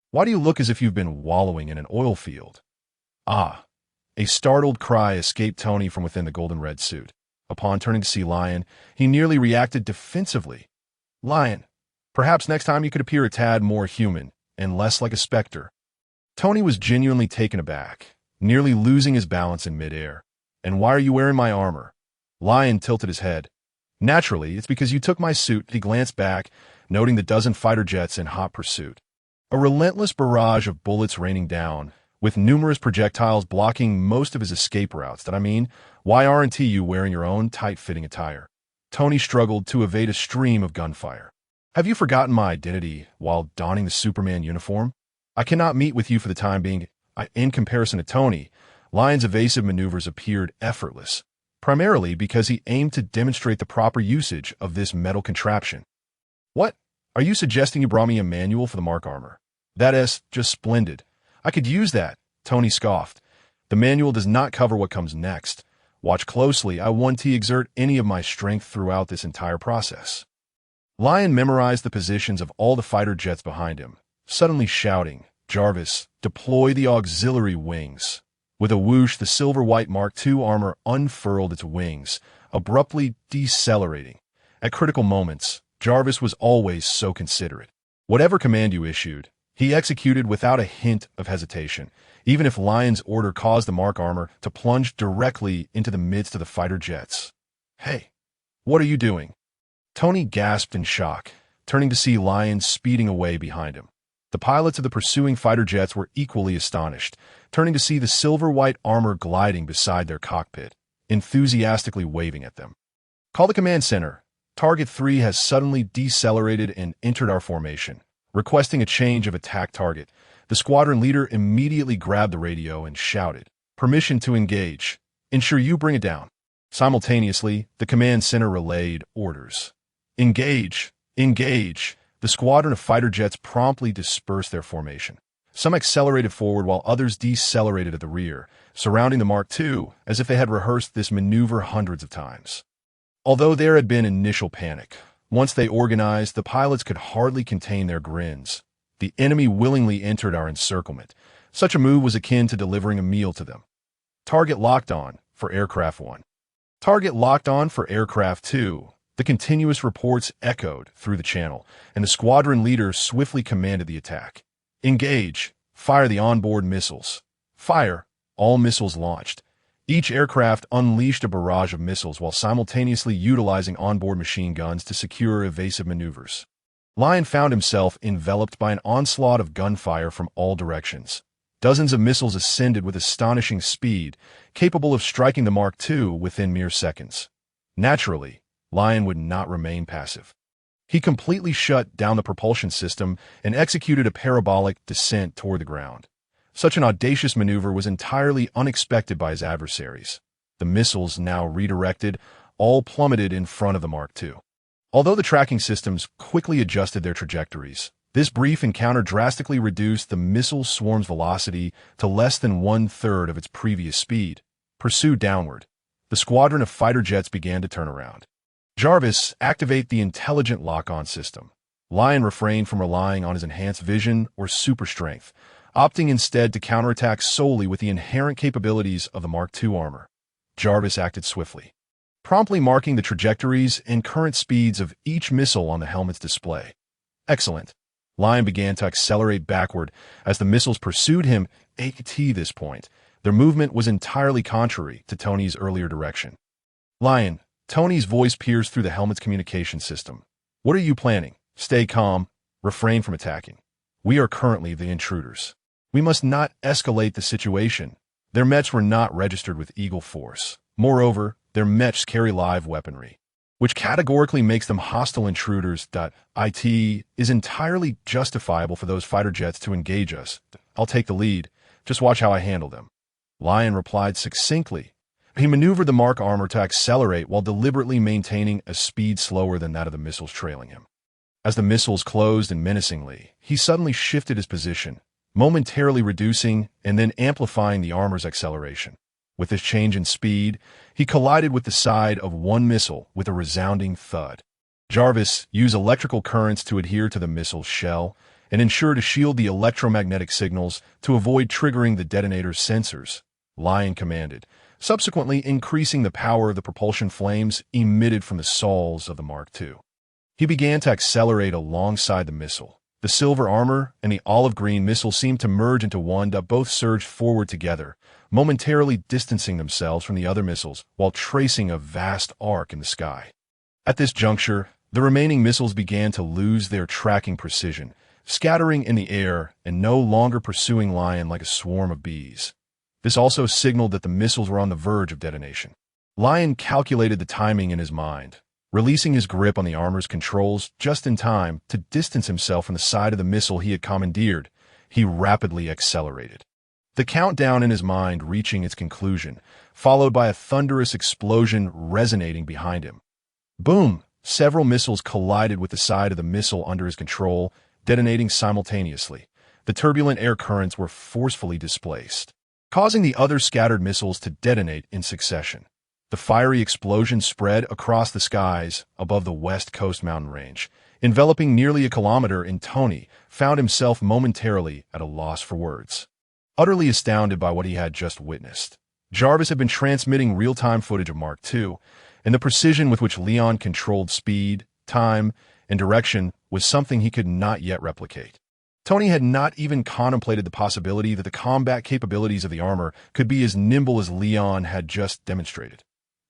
Why do you look as if you've been wallowing in an oil field?" Ah! A startled cry escaped Tony from within the golden-red suit. Upon turning to see Lion, he nearly reacted defensively. "Lion, perhaps next time you could appear a tad more human and less like a specter." Tony was genuinely taken aback, nearly losing his balance in midair. "And why are you wearing my armor?" Lion tilted his head. "Naturally, it's because you took my suit." He glanced back, noting the dozen fighter jets in hot pursuit. A relentless barrage of bullets raining down, with numerous projectiles blocking most of his escape routes. Why aren't you wearing your own tight-fitting attire? Tony struggled to evade a stream of gunfire. "Have you forgotten my identity while donning the Superman uniform? I cannot meet with you for the time being." In comparison to Tony, Lion's evasive maneuvers appeared effortless, primarily because he aimed to demonstrate the proper usage of this metal contraption. "What? Are you suggesting you brought me a manual for the Mark armor?" "That is just splendid. I could use that," Tony scoffed. "The manual does not cover what comes next. Watch closely. I want to exert any of my strength throughout this entire process." Lion memorized the positions of all the fighter jets behind him, suddenly shouting, "Jarvis, deploy the auxiliary wings." With a whoosh, the silver-white Mark II armor unfurled its wings, abruptly decelerating. At critical moments, Jarvis was always so considerate. Whatever command you issued, he executed without a hint of hesitation, even if Lion's order caused the Mark armor to plunge directly into the midst of the fighter jets. "Hey, what are you doing?" Tony gasped in shock, turning to see Lion speeding away behind him. The pilots of the pursuing fighter jets were equally astonished, turning to see the silver-white armor gliding beside their cockpit, enthusiastically waving at them. "Call the command center. Target 3 has suddenly decelerated and entered our formation, requesting a change of attack target." The squadron leader immediately grabbed the radio and shouted, "Permission to engage. Ensure you bring it down." Simultaneously, the command center relayed orders. "Engage! Engage!" The squadron of fighter jets promptly dispersed their formation. Some accelerated forward while others decelerated at the rear, surrounding the Mark II as if they had rehearsed this maneuver hundreds of times. Although there had been initial panic, once they organized, the pilots could hardly contain their grins. The enemy willingly entered our encirclement. Such a move was akin to delivering a meal to them. "Target locked on for Aircraft 1. Target locked on for Aircraft 2. The continuous reports echoed through the channel, and the squadron leader swiftly commanded the attack. "Engage! Fire the onboard missiles!" "Fire!" All missiles launched. Each aircraft unleashed a barrage of missiles while simultaneously utilizing onboard machine guns to secure evasive maneuvers. Lion found himself enveloped by an onslaught of gunfire from all directions. Dozens of missiles ascended with astonishing speed, capable of striking the Mark II within mere seconds. Naturally, Lion would not remain passive. He completely shut down the propulsion system and executed a parabolic descent toward the ground. Such an audacious maneuver was entirely unexpected by his adversaries. The missiles, now redirected, all plummeted in front of the Mark II. Although the tracking systems quickly adjusted their trajectories, this brief encounter drastically reduced the missile swarm's velocity to less than one-third of its previous speed. Pursued downward, the squadron of fighter jets began to turn around. "Jarvis, activate the intelligent lock-on system." Lion refrained from relying on his enhanced vision or super strength, opting instead to counterattack solely with the inherent capabilities of the Mark II armor. Jarvis acted swiftly. promptly marking the trajectories and current speeds of each missile on the helmet's display. Excellent. Lion began to accelerate backward as the missiles pursued him at this point. Their movement was entirely contrary to Tony's earlier direction. Lion, Tony's voice pierced through the helmet's communication system. What are you planning? Stay calm. Refrain from attacking. We are currently the intruders. We must not escalate the situation. Their mechs were not registered with Eagle Force. Moreover, their mechs carry live weaponry, which categorically makes them hostile intruders. It is entirely justifiable for those fighter jets to engage us. I'll take the lead. Just watch how I handle them. Lion replied succinctly. He maneuvered the Mark armor to accelerate while deliberately maintaining a speed slower than that of the missiles trailing him. As the missiles closed in menacingly, he suddenly shifted his position, momentarily reducing and then amplifying the armor's acceleration. With this change in speed, he collided with the side of one missile with a resounding thud. Jarvis used electrical currents to adhere to the missile's shell and ensure to shield the electromagnetic signals to avoid triggering the detonator's sensors, Lion commanded, subsequently increasing the power of the propulsion flames emitted from the soles of the Mark II. He began to accelerate alongside the missile. The silver armor and the olive-green missile seemed to merge into one. Both surged forward together, momentarily distancing themselves from the other missiles while tracing a vast arc in the sky. At this juncture, the remaining missiles began to lose their tracking precision, scattering in the air and no longer pursuing Lion like a swarm of bees. This also signaled that the missiles were on the verge of detonation. Lion calculated the timing in his mind, releasing his grip on the armor's controls just in time to distance himself from the side of the missile he had commandeered. He rapidly accelerated, the countdown in his mind reaching its conclusion, followed by a thunderous explosion resonating behind him. Boom! Several missiles collided with the side of the missile under his control, detonating simultaneously. The turbulent air currents were forcefully displaced, causing the other scattered missiles to detonate in succession. The fiery explosion spread across the skies above the West Coast mountain range, enveloping nearly a kilometer, and Tony found himself momentarily at a loss for words. Utterly astounded by what he had just witnessed, Jarvis had been transmitting real-time footage of Mark II, and the precision with which Leon controlled speed, time, and direction was something he could not yet replicate. Tony had not even contemplated the possibility that the combat capabilities of the armor could be as nimble as Leon had just demonstrated.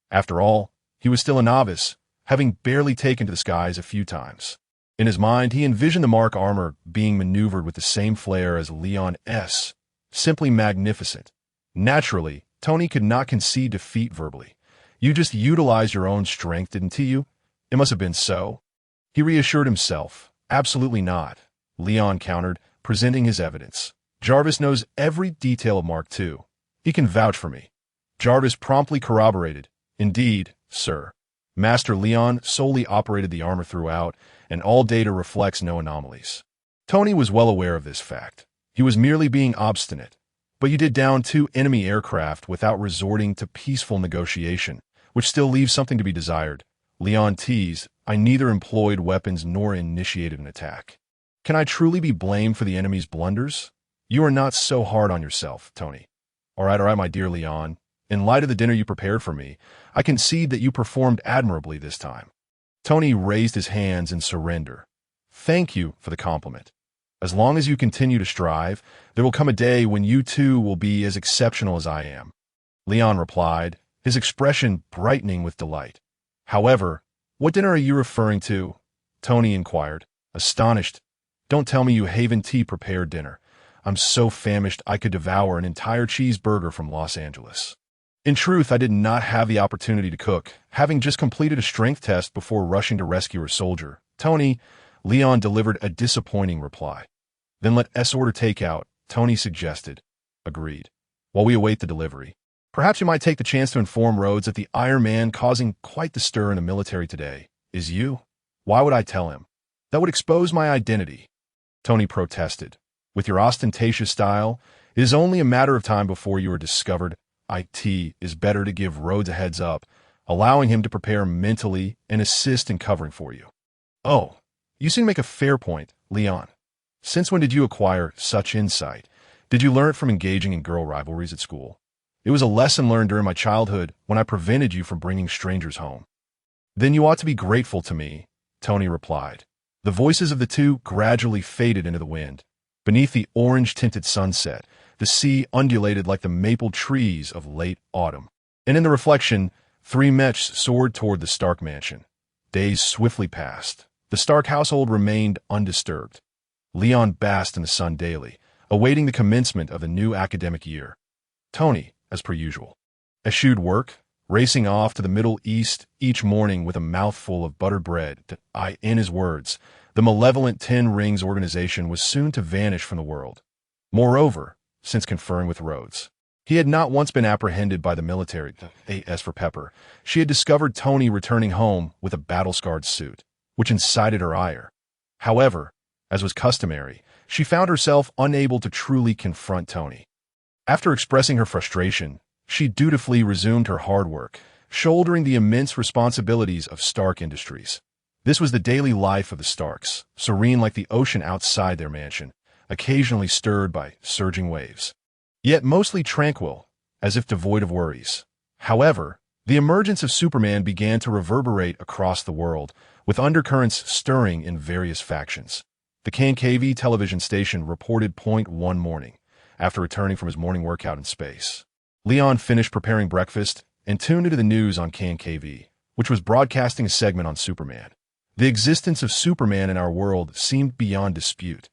After all, he was still a novice, having barely taken to the skies a few times. In his mind, he envisioned the Mark armor being maneuvered with the same flair as Leon's, simply magnificent. Naturally, Tony could not concede defeat verbally. You just utilized your own strength, didn't you? It must have been so. He reassured himself. Absolutely not, Leon countered, presenting his evidence. Jarvis knows every detail of Mark II. He can vouch for me. Jarvis promptly corroborated. Indeed, sir. Master Leon solely operated the armor throughout, and all data reflects no anomalies. Tony was well aware of this fact. He was merely being obstinate. But you did down 2 enemy aircraft without resorting to peaceful negotiation, which still leaves something to be desired. Leon teased, I neither employed weapons nor initiated an attack. Can I truly be blamed for the enemy's blunders? You are not so hard on yourself, Tony. All right, my dear Leon. In light of the dinner you prepared for me, I concede that you performed admirably this time. Tony raised his hands in surrender. Thank you for the compliment. As long as you continue to strive, there will come a day when you too will be as exceptional as I am. Leon replied, his expression brightening with delight. However, what dinner are you referring to? Tony inquired, astonished. Don't tell me you Haven Tea prepared dinner. I'm so famished I could devour an entire cheeseburger from Los Angeles. In truth, I did not have the opportunity to cook, having just completed a strength test before rushing to rescue a soldier. Tony, Leon delivered a disappointing reply. Then let us order takeout, Tony suggested. Agreed. While we await the delivery, perhaps you might take the chance to inform Rhodes that the Iron Man causing quite the stir in the military today is you. Why would I tell him? That would expose my identity. Tony protested. With your ostentatious style, it is only a matter of time before you are discovered. It is better to give Rhodes a heads up, allowing him to prepare mentally and assist in covering for you. Oh, you seem to make a fair point, Leon. Since when did you acquire such insight? Did you learn it from engaging in girl rivalries at school? It was a lesson learned during my childhood when I prevented you from bringing strangers home. Then you ought to be grateful to me, Tony replied. The voices of the two gradually faded into the wind. Beneath the orange-tinted sunset, the sea undulated like the maple trees of late autumn. And in the reflection, three mechs soared toward the Stark mansion. Days swiftly passed. The Stark household remained undisturbed. Leon basked in the sun daily, awaiting the commencement of the new academic year. Tony, as per usual, eschewed work, racing off to the Middle East each morning with a mouthful of buttered bread that in his words, the malevolent Ten Rings organization was soon to vanish from the world. Moreover, since conferring with Rhodes, he had not once been apprehended by the military. As for Pepper, she had discovered Tony returning home with a battle-scarred suit, which incited her ire. However, as was customary, she found herself unable to truly confront Tony. After expressing her frustration, she dutifully resumed her hard work, shouldering the immense responsibilities of Stark Industries. This was the daily life of the Starks, serene like the ocean outside their mansion, occasionally stirred by surging waves, yet mostly tranquil, as if devoid of worries. However, the emergence of Superman began to reverberate across the world, with undercurrents stirring in various factions. The KNKV television station reported one morning, after returning from his morning workout in space. Leon finished preparing breakfast and tuned into the news on KNKV, which was broadcasting a segment on Superman. The existence of Superman in our world seemed beyond dispute.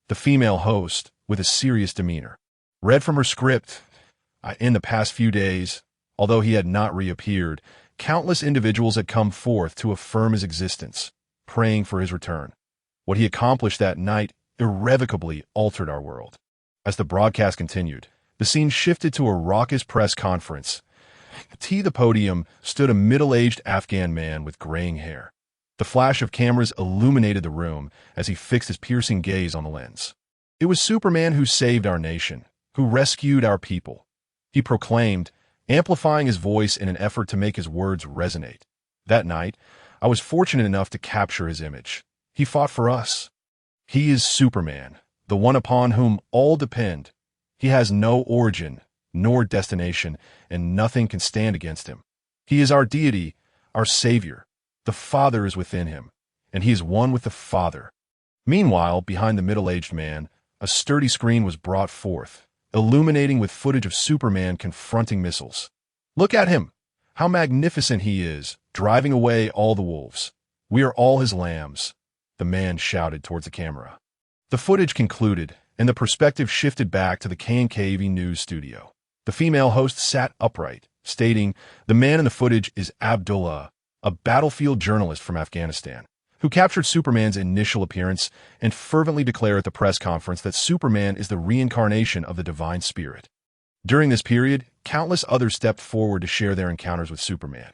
The female host, with a serious demeanor, read from her script. In the past few days, although he had not reappeared, countless individuals had come forth to affirm his existence, praying for his return. What he accomplished that night irrevocably altered our world. As the broadcast continued, the scene shifted to a raucous press conference. At the podium stood a middle-aged Afghan man with graying hair. The flash of cameras illuminated the room as he fixed his piercing gaze on the lens. It was Superman who saved our nation, who rescued our people. He proclaimed, amplifying his voice in an effort to make his words resonate. That night, I was fortunate enough to capture his image. He fought for us. He is Superman, the one upon whom all depend. He has no origin, nor destination, and nothing can stand against him. He is our deity, our savior. The Father is within him, and he is one with the Father. Meanwhile, behind the middle-aged man, a sturdy screen was brought forth, illuminating with footage of Superman confronting missiles. Look at him! How magnificent he is, driving away all the wolves. We are all his lambs, the man shouted towards the camera. The footage concluded, and the perspective shifted back to the KNKV news studio. The female host sat upright, stating, the man in the footage is Abdullah, a battlefield journalist from Afghanistan, who captured Superman's initial appearance and fervently declared at the press conference that Superman is the reincarnation of the divine spirit. During this period, countless others stepped forward to share their encounters with Superman.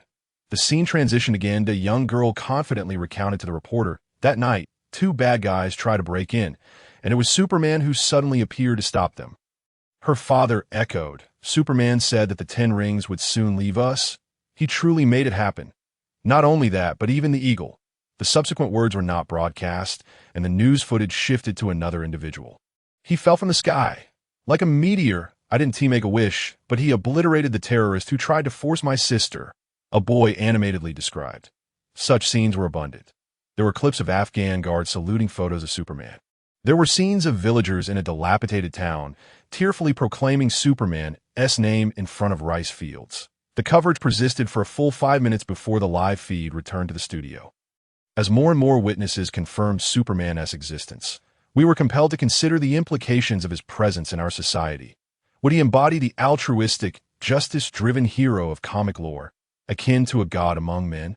The scene transitioned again to a young girl confidently recounted to the reporter, that night, two bad guys tried to break in, and it was Superman who suddenly appeared to stop them. Her father echoed, Superman said that the 10 Rings would soon leave us. He truly made it happen. Not only that, but even the eagle. The subsequent words were not broadcast, and the news footage shifted to another individual. He fell from the sky. Like a meteor, I didn't make a wish, but he obliterated the terrorist who tried to force my sister, a boy animatedly described. Such scenes were abundant. There were clips of Afghan guards saluting photos of Superman. There were scenes of villagers in a dilapidated town, tearfully proclaiming Superman's name in front of rice fields. The coverage persisted for a full 5 minutes before the live feed returned to the studio. As more and more witnesses confirmed Superman's existence, we were compelled to consider the implications of his presence in our society. Would he embody the altruistic, justice-driven hero of comic lore, akin to a god among men?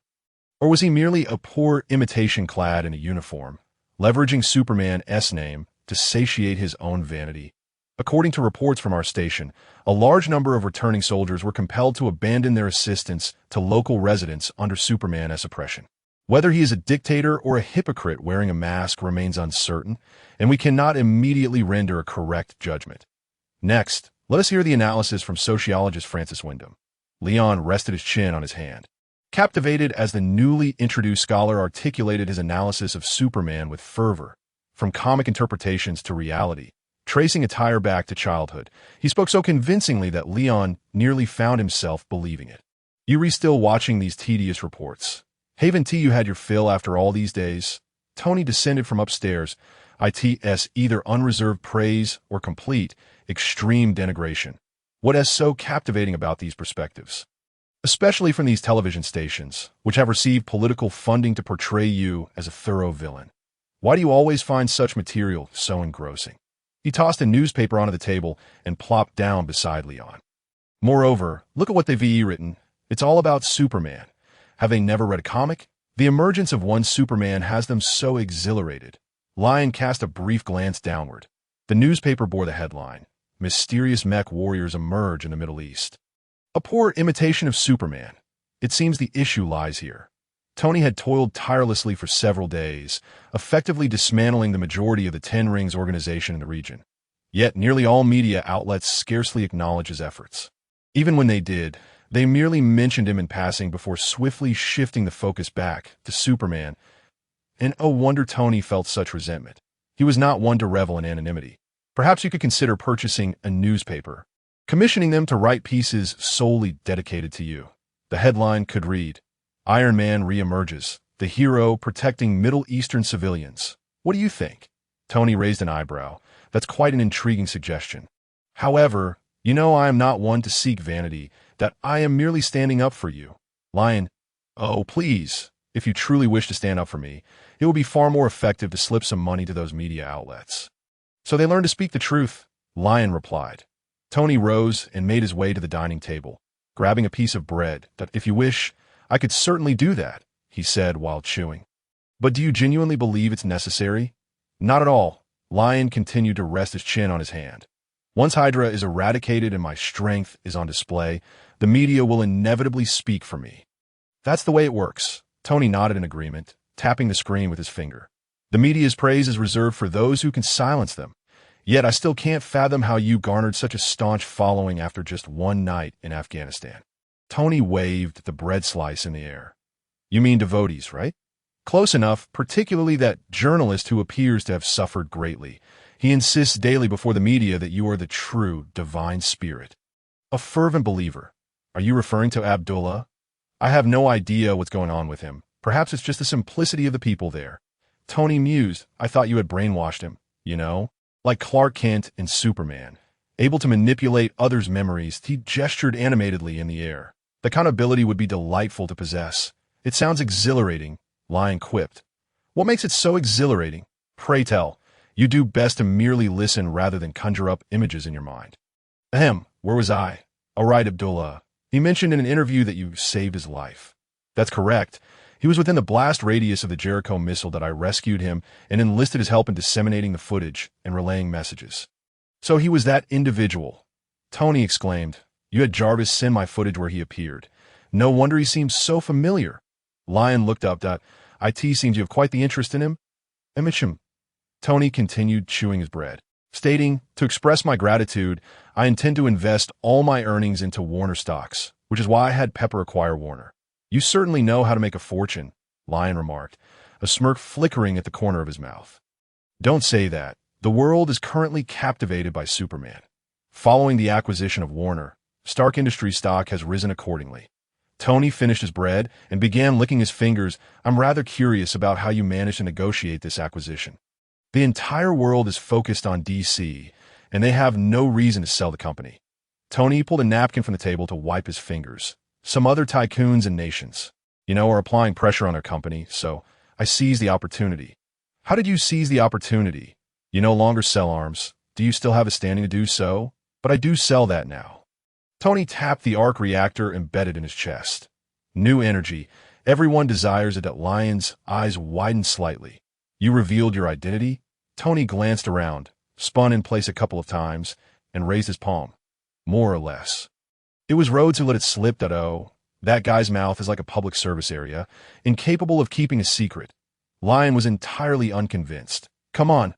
Or was he merely a poor imitation clad in a uniform, leveraging Superman's name to satiate his own vanity? According to reports from our station, a large number of returning soldiers were compelled to abandon their assistance to local residents under Superman's oppression. Whether he is a dictator or a hypocrite wearing a mask remains uncertain, and we cannot immediately render a correct judgment. Next, let us hear the analysis from sociologist Francis Wyndham. Leon rested his chin on his hand. Captivated as the newly introduced scholar articulated his analysis of Superman with fervor, from comic interpretations to reality, tracing a tire back to childhood. He spoke so convincingly that Leon nearly found himself believing it. "You still watching these tedious reports? Haven't you had your fill after all these days?" Tony descended from upstairs, its either unreserved praise or complete, extreme denigration. What is so captivating about these perspectives? Especially from these television stations, which have received political funding to portray you as a thorough villain. Why do you always find such material so engrossing? He tossed a newspaper onto the table and plopped down beside Leon. Moreover, look at what they've written. It's all about Superman. Have they never read a comic? The emergence of one Superman has them so exhilarated. Lion cast a brief glance downward. The newspaper bore the headline, "Mysterious Mech Warriors Emerge in the Middle East." A poor imitation of Superman. It seems the issue lies here. Tony had toiled tirelessly for several days, effectively dismantling the majority of the Ten Rings organization in the region. Yet nearly all media outlets scarcely acknowledge his efforts. Even when they did, they merely mentioned him in passing before swiftly shifting the focus back to Superman. And oh wonder Tony felt such resentment. He was not one to revel in anonymity. Perhaps you could consider purchasing a newspaper, commissioning them to write pieces solely dedicated to you. The headline could read, "Iron Man reemerges, the hero protecting Middle Eastern civilians." What do you think? Tony raised an eyebrow. That's quite an intriguing suggestion. However, I am not one to seek vanity, that I am merely standing up for you. Lion, oh, please, if you truly wish to stand up for me, it will be far more effective to slip some money to those media outlets. So they learn to speak the truth, Lion replied. Tony rose and made his way to the dining table, grabbing a piece of bread. "That if you wish, I could certainly do that," he said while chewing. "But do you genuinely believe it's necessary?" "Not at all." Lion continued to rest his chin on his hand. "Once Hydra is eradicated and my strength is on display, the media will inevitably speak for me." "That's the way it works." Tony nodded in agreement, tapping the screen with his finger. "The media's praise is reserved for those who can silence them. Yet I still can't fathom how you garnered such a staunch following after just one night in Afghanistan." Tony waved the bread slice in the air. "You mean devotees, right?" "Close enough, particularly that journalist who appears to have suffered greatly. He insists daily before the media that you are the true divine spirit. A fervent believer. Are you referring to Abdullah?" "I have no idea what's going on with him. Perhaps it's just the simplicity of the people there." Tony mused. "I thought you had brainwashed him, like Clark Kent and Superman. Able to manipulate others' memories." He gestured animatedly in the air. "The kind of ability would be delightful to possess." "It sounds exhilarating," Lion quipped. "What makes it so exhilarating? Pray tell. You do best to merely listen rather than conjure up images in your mind." "Ahem, where was I? All right, Abdullah. He mentioned in an interview that you saved his life." "That's correct. He was within the blast radius of the Jericho missile that I rescued him and enlisted his help in disseminating the footage and relaying messages." "So he was that individual," Tony exclaimed. "You had Jarvis send my footage where he appeared. No wonder he seems so familiar." Lion looked up. "It seems you have quite the interest in him." "Emichim." Tony continued chewing his bread, stating, "To express my gratitude, I intend to invest all my earnings into Warner stocks, which is why I had Pepper acquire Warner." "You certainly know how to make a fortune," Lion remarked, a smirk flickering at the corner of his mouth. "Don't say that. The world is currently captivated by Superman. Following the acquisition of Warner, Stark Industries stock has risen accordingly." Tony finished his bread and began licking his fingers. "I'm rather curious about how you managed to negotiate this acquisition. The entire world is focused on DC, and they have no reason to sell the company." Tony pulled a napkin from the table to wipe his fingers. "Some other tycoons and nations, are applying pressure on their company, so I seized the opportunity." "How did you seize the opportunity? You no longer sell arms. Do you still have a standing to do so?" "But I do sell that now." Tony tapped the arc reactor embedded in his chest. "New energy. Everyone desires it." Lion's eyes widened slightly. "You revealed your identity?" Tony glanced around, spun in place a couple of times, and raised his palm. "More or less. It was Rhodes who let it slip that guy's mouth is like a public service area, incapable of keeping a secret." Lion was entirely unconvinced. "Come on."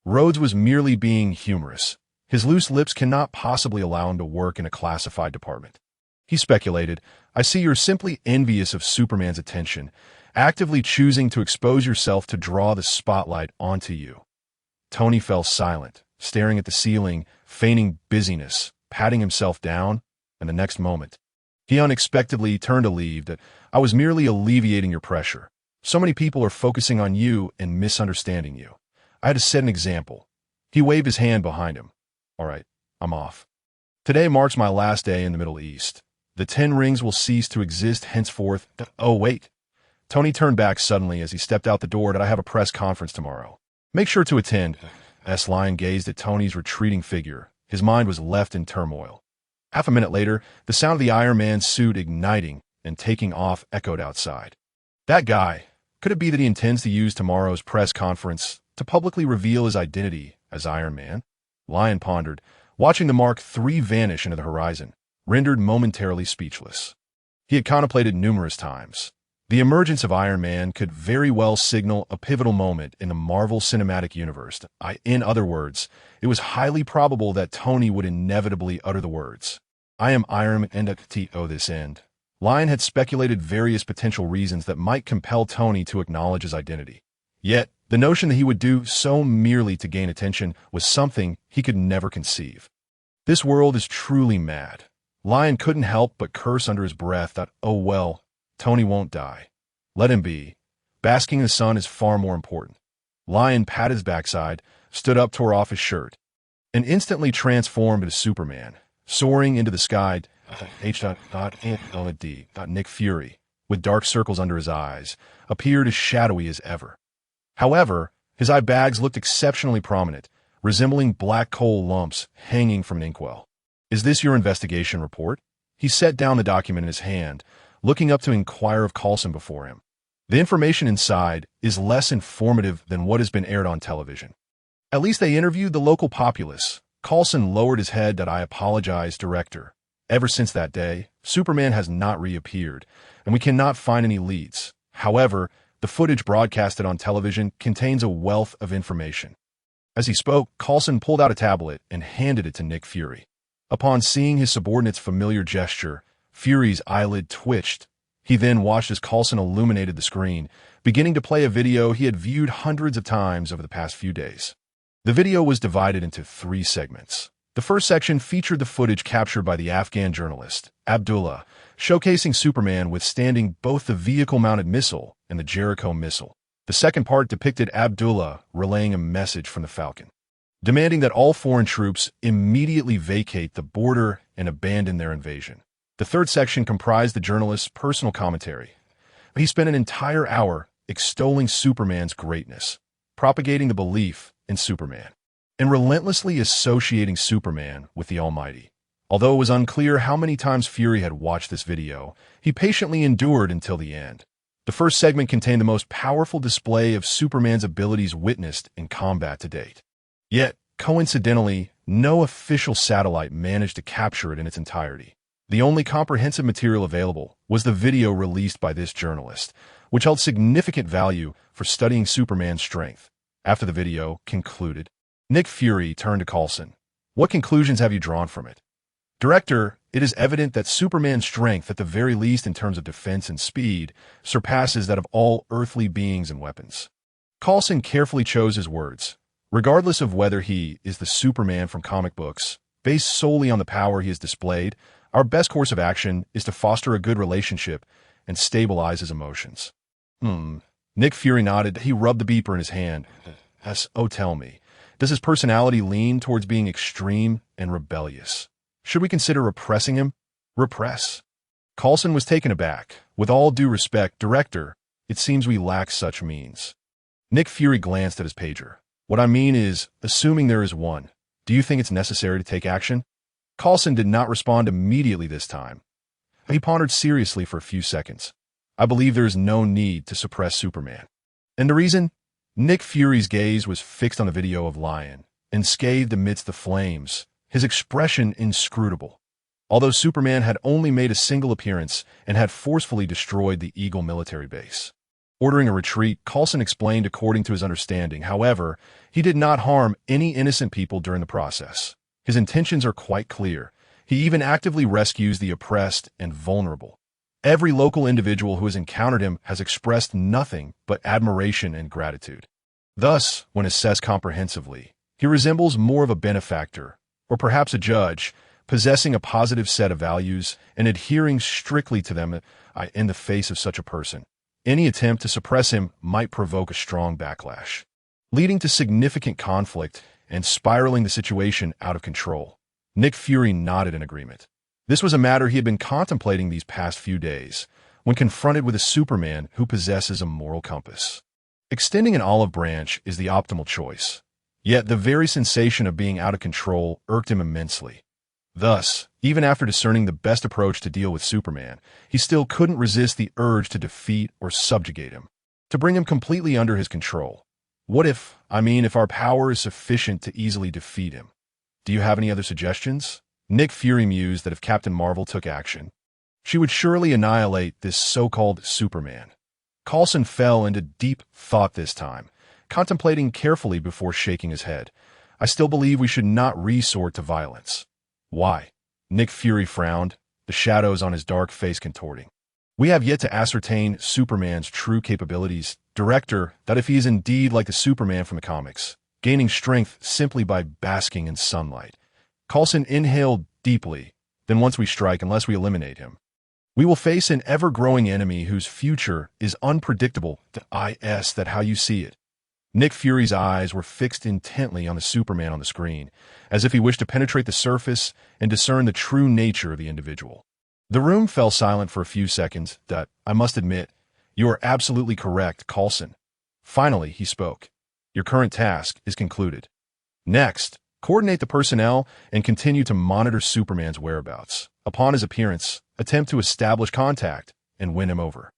Rhodes was merely being humorous. His loose lips cannot possibly allow him to work in a classified department. He speculated, "I see you're simply envious of Superman's attention, actively choosing to expose yourself to draw the spotlight onto you." Tony fell silent, staring at the ceiling, feigning busyness, patting himself down, and the next moment, he unexpectedly turned to leave. That I was merely alleviating your pressure. So many people are focusing on you and misunderstanding you. I had to set an example. He waved his hand behind him. All right, I'm off. Today marks my last day in the Middle East. The 10 rings will cease to exist henceforth. Oh, wait. Tony turned back suddenly as he stepped out the door. That I have a press conference tomorrow. Make sure to attend. Lion gazed at Tony's retreating figure. His mind was left in turmoil. Half a minute later, the sound of the Iron Man suit igniting and taking off echoed outside. That guy, could it be that he intends to use tomorrow's press conference to publicly reveal his identity as Iron Man? Lion pondered, watching the Mark III vanish into the horizon, rendered momentarily speechless. He had contemplated numerous times. The emergence of Iron Man could very well signal a pivotal moment in the Marvel Cinematic Universe. In other words, it was highly probable that Tony would inevitably utter the words, "I am Iron Man to this end." Lion had speculated various potential reasons that might compel Tony to acknowledge his identity. Yet, the notion that he would do so merely to gain attention was something he could never conceive. This world is truly mad. Lion couldn't help but curse under his breath that, oh well, Tony won't die. Let him be. Basking in the sun is far more important. Lion patted his backside, stood up, tore off his shirt, and instantly transformed into Superman, soaring into the sky. Nick Fury, with dark circles under his eyes, appeared as shadowy as ever. However, his eye bags looked exceptionally prominent, resembling black coal lumps hanging from an inkwell. "Is this your investigation report?" He set down the document in his hand, looking up to inquire of Coulson before him. "The information inside is less informative than what has been aired on television. At least they interviewed the local populace." Coulson lowered his head. "I apologize, Director. Ever since that day, Superman has not reappeared, and we cannot find any leads. However, the footage broadcasted on television contains a wealth of information." As he spoke, Coulson pulled out a tablet and handed it to Nick Fury. Upon seeing his subordinate's familiar gesture, Fury's eyelid twitched. He then watched as Coulson illuminated the screen, beginning to play a video he had viewed hundreds of times over the past few days. The video was divided into 3 segments. The first section featured the footage captured by the Afghan journalist, Abdullah, showcasing Superman withstanding both the vehicle-mounted missile and the Jericho missile. The second part depicted Abdullah relaying a message from the Falcon, demanding that all foreign troops immediately vacate the border and abandon their invasion. The third section comprised the journalist's personal commentary. He spent an entire hour extolling Superman's greatness, propagating the belief in Superman, and relentlessly associating Superman with the Almighty. Although it was unclear how many times Fury had watched this video, he patiently endured until the end. The first segment contained the most powerful display of Superman's abilities witnessed in combat to date. Yet, coincidentally, no official satellite managed to capture it in its entirety. The only comprehensive material available was the video released by this journalist, which held significant value for studying Superman's strength. After the video concluded, Nick Fury turned to Coulson. "What conclusions have you drawn from it?" "Director, it is evident that Superman's strength, at the very least in terms of defense and speed, surpasses that of all earthly beings and weapons." Coulson carefully chose his words. Regardless of whether he is the Superman from comic books, based solely on the power he has displayed, our best course of action is to foster a good relationship and stabilize his emotions. Nick Fury nodded. He rubbed the beeper in his hand. "Yes, oh tell me, does his personality lean towards being extreme and rebellious? Should we consider repressing him?" "Repress?" Coulson was taken aback. "With all due respect, Director, it seems we lack such means." Nick Fury glanced at his pager. "What I mean is, assuming there is one, do you think it's necessary to take action?" Coulson did not respond immediately this time. He pondered seriously for a few seconds. "I believe there is no need to suppress Superman." "And the reason?" Nick Fury's gaze was fixed on the video of Lion, unscathed amidst the flames, his expression inscrutable. Although Superman had only made a single appearance and had forcefully destroyed the Eagle military base. Ordering a retreat, Coulson explained according to his understanding. However, he did not harm any innocent people during the process. His intentions are quite clear. He even actively rescues the oppressed and vulnerable. Every local individual who has encountered him has expressed nothing but admiration and gratitude. Thus, when assessed comprehensively, He resembles more of a benefactor, or perhaps a judge, possessing a positive set of values and adhering strictly to them in the face of such a person. Any attempt to suppress him might provoke a strong backlash, leading to significant conflict and spiraling the situation out of control. Nick Fury nodded in agreement. This was a matter he had been contemplating these past few days, when confronted with a Superman who possesses a moral compass. Extending an olive branch is the optimal choice, yet the very sensation of being out of control irked him immensely. Thus, even after discerning the best approach to deal with Superman, he still couldn't resist the urge to defeat or subjugate him, to bring him completely under his control. What if our power is sufficient to easily defeat him? Do you have any other suggestions? Nick Fury mused that if Captain Marvel took action, she would surely annihilate this so-called Superman. Coulson fell into deep thought this time, contemplating carefully before shaking his head. I still believe we should not resort to violence. Why? Nick Fury frowned, the shadows on his dark face contorting. We have yet to ascertain Superman's true capabilities, Director, that if he is indeed like the Superman from the comics, gaining strength simply by basking in sunlight. Coulson inhaled deeply. Then once we strike, unless we eliminate him, we will face an ever-growing enemy whose future is unpredictable. That how you see it. Nick Fury's eyes were fixed intently on the Superman on the screen, as if he wished to penetrate the surface and discern the true nature of the individual. The room fell silent for a few seconds. I must admit, you are absolutely correct, Coulson. Finally, he spoke. Your current task is concluded. Next, coordinate the personnel and continue to monitor Superman's whereabouts. Upon his appearance, attempt to establish contact and win him over.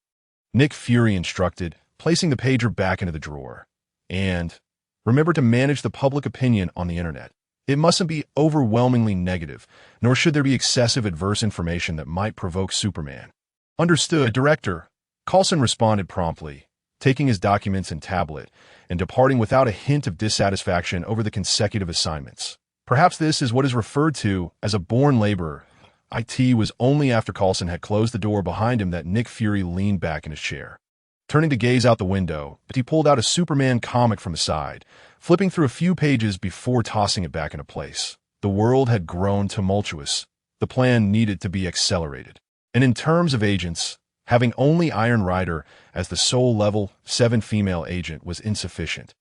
Nick Fury instructed, placing the pager back into the drawer. And remember to manage the public opinion on the internet. It mustn't be overwhelmingly negative, nor should there be excessive adverse information that might provoke Superman. Understood, Director. Coulson responded promptly, taking his documents and tablet, and departing without a hint of dissatisfaction over the consecutive assignments. Perhaps this is what is referred to as a born laborer. It was only after Coulson had closed the door behind him that Nick Fury leaned back in his chair. Turning to gaze out the window, but he pulled out a Superman comic from the side, flipping through a few pages before tossing it back into place. The world had grown tumultuous. The plan needed to be accelerated. And in terms of agents, having only Iron Rider as the sole level 7 female agent was insufficient.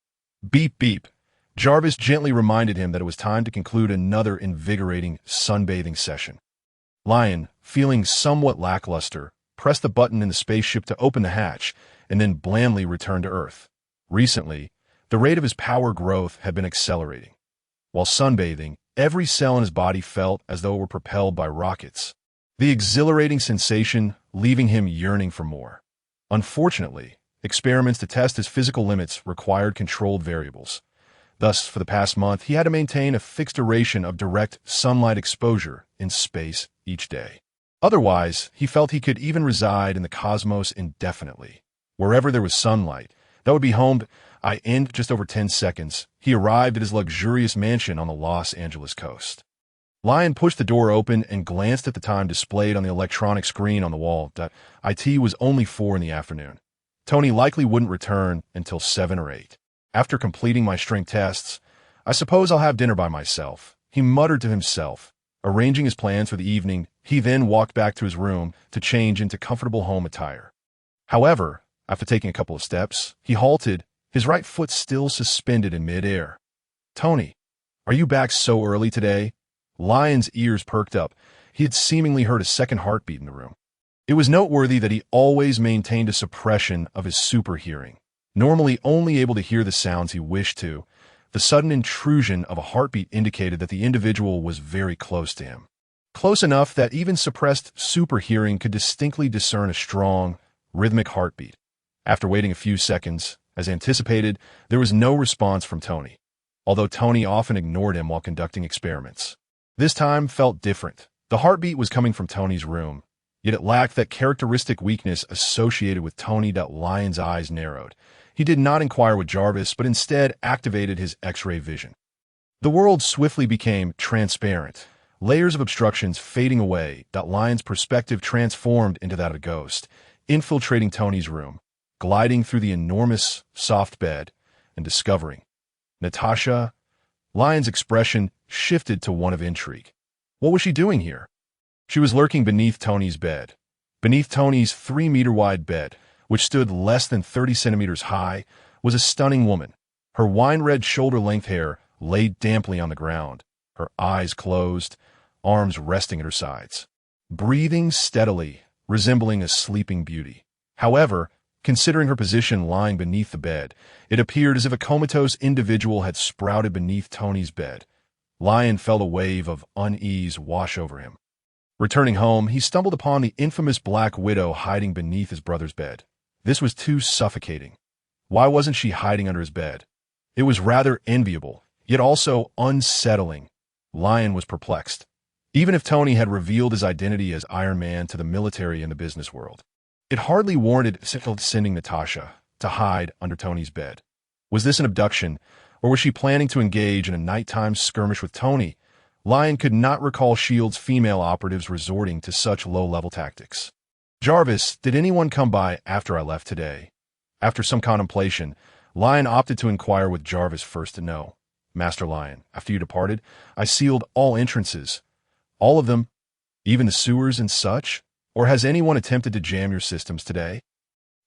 Beep beep. Jarvis gently reminded him that it was time to conclude another invigorating sunbathing session. Lion, feeling somewhat lackluster, pressed the button in the spaceship to open the hatch, and then blandly returned to Earth. Recently, the rate of his power growth had been accelerating. While sunbathing, every cell in his body felt as though it were propelled by rockets, the exhilarating sensation leaving him yearning for more. Unfortunately, experiments to test his physical limits required controlled variables. Thus, for the past month, he had to maintain a fixed duration of direct sunlight exposure in space each day. Otherwise, he felt he could even reside in the cosmos indefinitely. Wherever there was sunlight, that would be home. Just over 10 seconds, he arrived at his luxurious mansion on the Los Angeles coast. Lion pushed the door open and glanced at the time displayed on the electronic screen on the wall. It was only 4 in the afternoon. Tony likely wouldn't return until 7 or 8. After completing my strength tests, I suppose I'll have dinner by myself, he muttered to himself. Arranging his plans for the evening, he then walked back to his room to change into comfortable home attire. However, after taking a couple of steps, he halted, his right foot still suspended in midair. Tony, are you back so early today? Lion's ears perked up. He had seemingly heard a second heartbeat in the room. It was noteworthy that he always maintained a suppression of his super hearing, normally only able to hear the sounds he wished to. The sudden intrusion of a heartbeat indicated that the individual was very close to him. Close enough that even suppressed super hearing could distinctly discern a strong, rhythmic heartbeat. After waiting a few seconds, as anticipated, there was no response from Tony, although Tony often ignored him while conducting experiments. This time felt different. The heartbeat was coming from Tony's room, yet it lacked that characteristic weakness associated with Tony. Lion's eyes narrowed. He did not inquire with Jarvis, but instead activated his X-ray vision. The world swiftly became transparent, layers of obstructions fading away. Lion's perspective transformed into that of a ghost, infiltrating Tony's room, gliding through the enormous, soft bed, and discovering Natasha. Lion's expression shifted to one of intrigue. What was she doing here? She was lurking beneath Tony's bed. Beneath Tony's 3-meter-wide bed, which stood less than 30 centimeters high, was a stunning woman. Her wine-red shoulder-length hair lay damply on the ground, her eyes closed, arms resting at her sides, breathing steadily, resembling a sleeping beauty. However, considering her position lying beneath the bed, it appeared as if a comatose individual had sprouted beneath Tony's bed. Lion felt a wave of unease wash over him. Returning home, he stumbled upon the infamous Black Widow hiding beneath his brother's bed. This was too suffocating. Why wasn't she hiding under his bed? It was rather enviable, yet also unsettling. Lion was perplexed. Even if Tony had revealed his identity as Iron Man to the military and the business world, it hardly warranted sending Natasha to hide under Tony's bed. Was this an abduction, or was she planning to engage in a nighttime skirmish with Tony? Lion could not recall S.H.I.E.L.D.'s female operatives resorting to such low-level tactics. Jarvis, did anyone come by after I left today? After some contemplation, Lion opted to inquire with Jarvis first to know. Master Lion, after you departed, I sealed all entrances. All of them? Even the sewers and such? Or has anyone attempted to jam your systems today?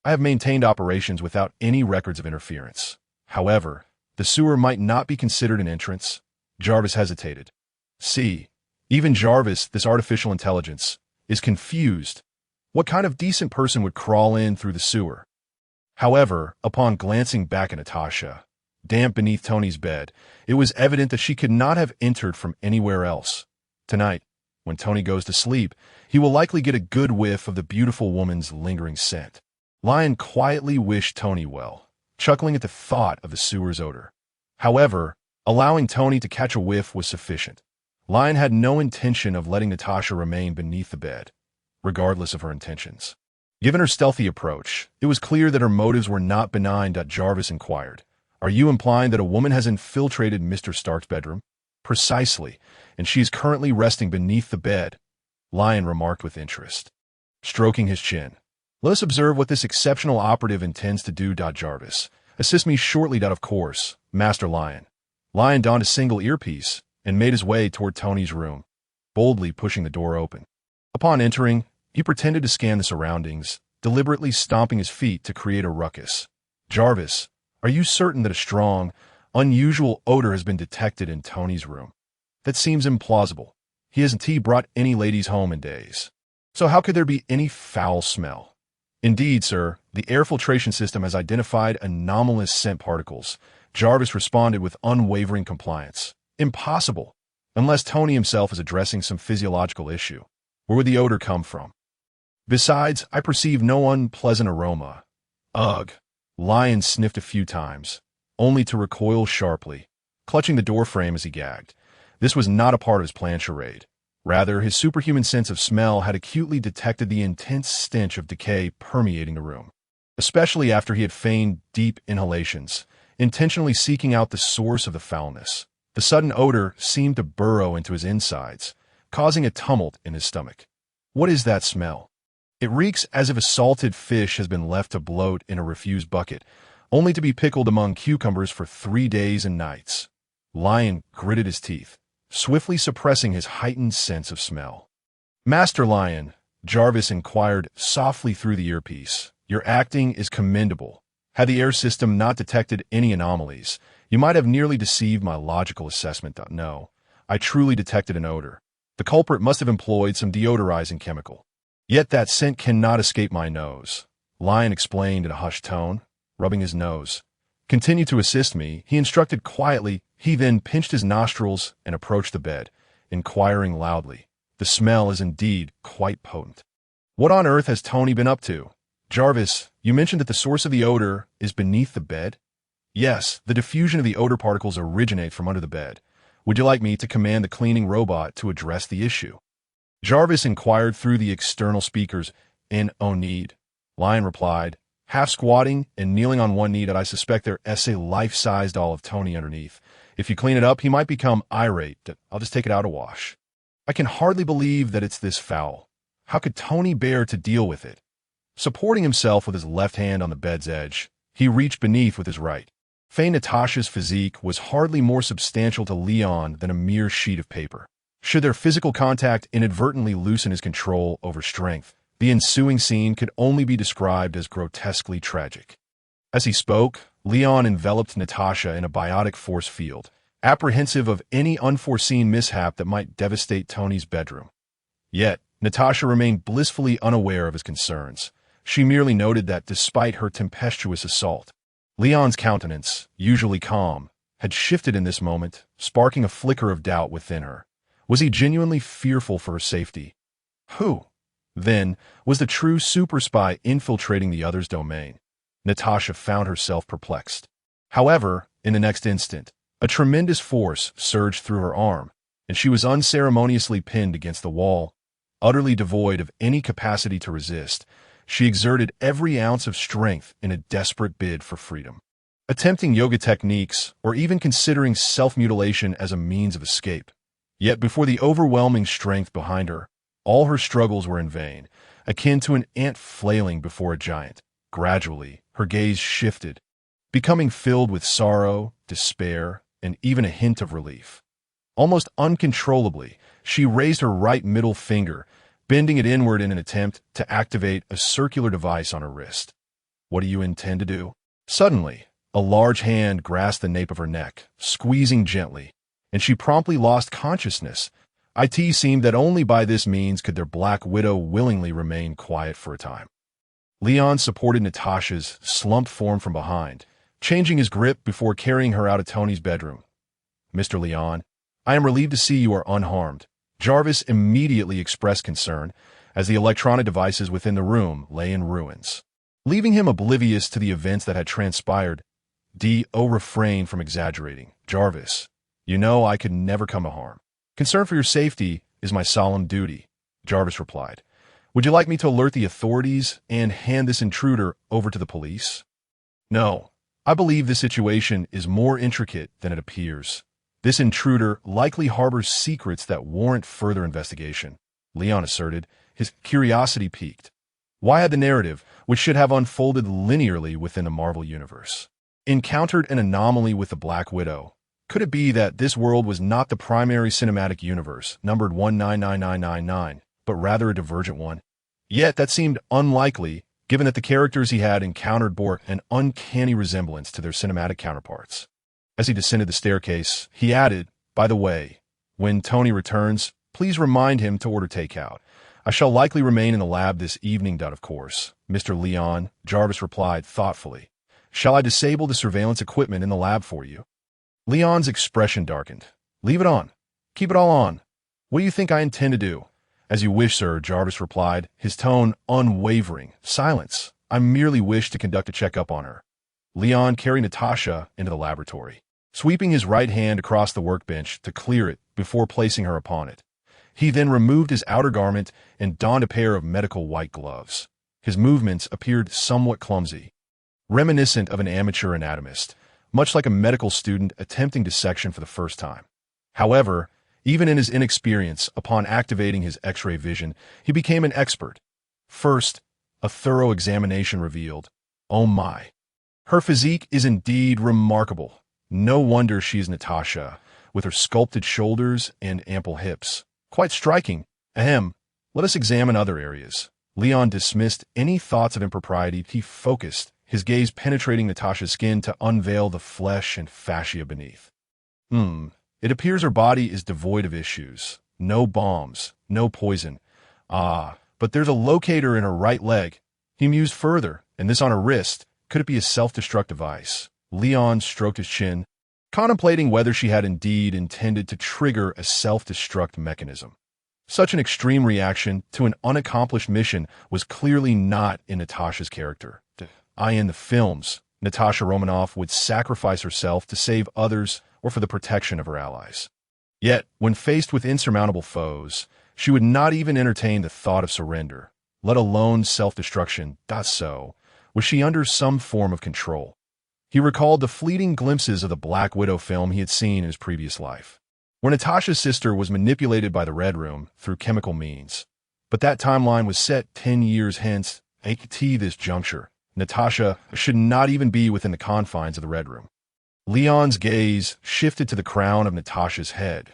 I have maintained operations without any records of interference. However, the sewer might not be considered an entrance. Jarvis hesitated. See, even Jarvis, this artificial intelligence, is confused. What kind of decent person would crawl in through the sewer? However, upon glancing back at Natasha, damp beneath Tony's bed, it was evident that she could not have entered from anywhere else. Tonight, when Tony goes to sleep, he will likely get a good whiff of the beautiful woman's lingering scent. Lion quietly wished Tony well, chuckling at the thought of the sewer's odor. However, allowing Tony to catch a whiff was sufficient. Lion had no intention of letting Natasha remain beneath the bed, regardless of her intentions. Given her stealthy approach, it was clear that her motives were not benign. Jarvis inquired, "Are you implying that a woman has infiltrated Mr. Stark's bedroom?" "Precisely, and she is currently resting beneath the bed," Lion remarked with interest, stroking his chin. "Let us observe what this exceptional operative intends to do." Jarvis, "Assist me shortly." Of course, Master Lion." Lion donned a single earpiece and made his way toward Tony's room, boldly pushing the door open. Upon entering, he pretended to scan the surroundings, deliberately stomping his feet to create a ruckus. "Jarvis, are you certain that a strong, unusual odor has been detected in Tony's room?" "That seems implausible. He hasn't brought any ladies home in days. So how could there be any foul smell?" "Indeed, sir, the air filtration system has identified anomalous scent particles." Jarvis responded with unwavering compliance. "Impossible, unless Tony himself is addressing some physiological issue. Where would the odor come from? Besides, I perceive no unpleasant aroma." "Ugh." Lion sniffed a few times, only to recoil sharply, clutching the doorframe as he gagged. This was not a part of his planned charade. Rather, his superhuman sense of smell had acutely detected the intense stench of decay permeating the room, especially after he had feigned deep inhalations, intentionally seeking out the source of the foulness. The sudden odor seemed to burrow into his insides, causing a tumult in his stomach. "What is that smell?" "It reeks as if a salted fish has been left to bloat in a refuse bucket, only to be pickled among cucumbers for 3 days and nights." Lion gritted his teeth, swiftly suppressing his heightened sense of smell. "Master Lion," Jarvis inquired softly through the earpiece, "your acting is commendable. Had the air system not detected any anomalies, you might have nearly deceived my logical assessment." "No, I truly detected an odor. The culprit must have employed some deodorizing chemical. Yet that scent cannot escape my nose," Lion explained in a hushed tone, rubbing his nose. "Continue to assist me," he instructed quietly. He then pinched his nostrils and approached the bed, inquiring loudly, "The smell is indeed quite potent. What on earth has Tony been up to?" "Jarvis, you mentioned that the source of the odor is beneath the bed?" "Yes, the diffusion of the odor particles originate from under the bed. Would you like me to command the cleaning robot to address the issue?" Jarvis inquired through the external speakers. "No need," Lion replied, half squatting and kneeling on one knee. "I suspect there is a life-size doll of Tony underneath. If you clean it up, he might become irate. I'll just take it out a wash. I can hardly believe that it's this foul. How could Tony bear to deal with it?" Supporting himself with his left hand on the bed's edge, he reached beneath with his right. Faye Natasha's physique was hardly more substantial to Leon than a mere sheet of paper. Should their physical contact inadvertently loosen his control over strength, the ensuing scene could only be described as grotesquely tragic. As he spoke, Leon enveloped Natasha in a biotic force field, apprehensive of any unforeseen mishap that might devastate Tony's bedroom. Yet, Natasha remained blissfully unaware of his concerns. She merely noted that despite her tempestuous assault, Leon's countenance, usually calm, had shifted in this moment, sparking a flicker of doubt within her. Was he genuinely fearful for her safety? Who, then, was the true super spy infiltrating the other's domain? Natasha found herself perplexed. However, in the next instant, a tremendous force surged through her arm, and she was unceremoniously pinned against the wall. Utterly devoid of any capacity to resist, she exerted every ounce of strength in a desperate bid for freedom. Attempting yoga techniques, or even considering self-mutilation as a means of escape. Yet before the overwhelming strength behind her, all her struggles were in vain, akin to an ant flailing before a giant. Gradually, her gaze shifted, becoming filled with sorrow, despair, and even a hint of relief. Almost uncontrollably, she raised her right middle finger, bending it inward in an attempt to activate a circular device on her wrist. What do you intend to do? Suddenly, a large hand grasped the nape of her neck, squeezing gently, and she promptly lost consciousness. It seemed that only by this means could their Black Widow willingly remain quiet for a time. Leon supported Natasha's slumped form from behind, changing his grip before carrying her out of Tony's bedroom. Mr. Leon, I am relieved to see you are unharmed. Jarvis immediately expressed concern as the electronic devices within the room lay in ruins. Leaving him oblivious to the events that had transpired, D.O. refrained from exaggerating. Jarvis, you know I could never come to harm. Concern for your safety is my solemn duty, Jarvis replied. Would you like me to alert the authorities and hand this intruder over to the police? No, I believe the situation is more intricate than it appears. This intruder likely harbors secrets that warrant further investigation, Leon asserted, his curiosity piqued. Why had the narrative, which should have unfolded linearly within the Marvel Universe, encountered an anomaly with the Black Widow? Could it be that this world was not the primary cinematic universe, numbered 199999, but rather a divergent one? Yet that seemed unlikely, given that the characters he had encountered bore an uncanny resemblance to their cinematic counterparts. As he descended the staircase, he added, by the way, when Tony returns, please remind him to order takeout. I shall likely remain in the lab this evening, of course. Mr. Leon, Jarvis replied thoughtfully. Shall I disable the surveillance equipment in the lab for you? Leon's expression darkened. Leave it on. Keep it all on. What do you think I intend to do? As you wish, sir, Jarvis replied, his tone unwavering. Silence. I merely wish to conduct a checkup on her. Leon carried Natasha into the laboratory, sweeping his right hand across the workbench to clear it before placing her upon it. He then removed his outer garment and donned a pair of medical white gloves. His movements appeared somewhat clumsy, reminiscent of an amateur anatomist, much like a medical student attempting dissection for the first time. However, even in his inexperience, upon activating his X-ray vision, he became an expert. First, a thorough examination revealed, oh my, her physique is indeed remarkable. No wonder she is Natasha, with her sculpted shoulders and ample hips. Quite striking. Ahem. Let us examine other areas. Leon dismissed any thoughts of impropriety. He focused, his gaze penetrating Natasha's skin to unveil the flesh and fascia beneath. It appears her body is devoid of issues. No bombs, no poison. Ah, but there's a locator in her right leg. He mused further, and this on her wrist. Could it be a self-destruct device? Leon stroked his chin, contemplating whether she had indeed intended to trigger a self-destruct mechanism. Such an extreme reaction to an unaccomplished mission was clearly not in Natasha's character. In the films, Natasha Romanoff would sacrifice herself to save others or for the protection of her allies. Yet, when faced with insurmountable foes, she would not even entertain the thought of surrender, let alone self-destruction. So, was she under some form of control? He recalled the fleeting glimpses of the Black Widow film he had seen in his previous life, where Natasha's sister was manipulated by the Red Room through chemical means. But that timeline was set 10 years hence. At this juncture, Natasha should not even be within the confines of the Red Room. Leon's gaze shifted to the crown of Natasha's head.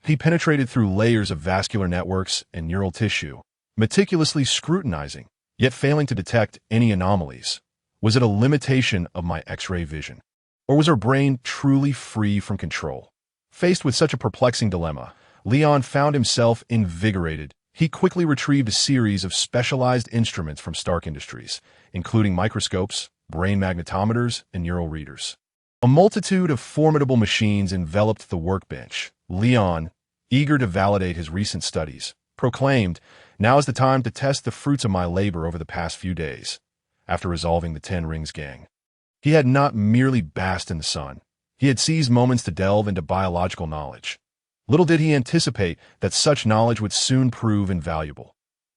He penetrated through layers of vascular networks and neural tissue, meticulously scrutinizing, yet failing to detect any anomalies. Was it a limitation of my X-ray vision? Or was her brain truly free from control? Faced with such a perplexing dilemma, Leon found himself invigorated. He quickly retrieved a series of specialized instruments from Stark Industries, including microscopes, brain magnetometers, and neural readers. A multitude of formidable machines enveloped the workbench. Leon, eager to validate his recent studies, proclaimed, "Now is the time to test the fruits of my labor over the past few days." After resolving the 10 Rings gang, he had not merely basked in the sun. He had seized moments to delve into biological knowledge. Little did he anticipate that such knowledge would soon prove invaluable.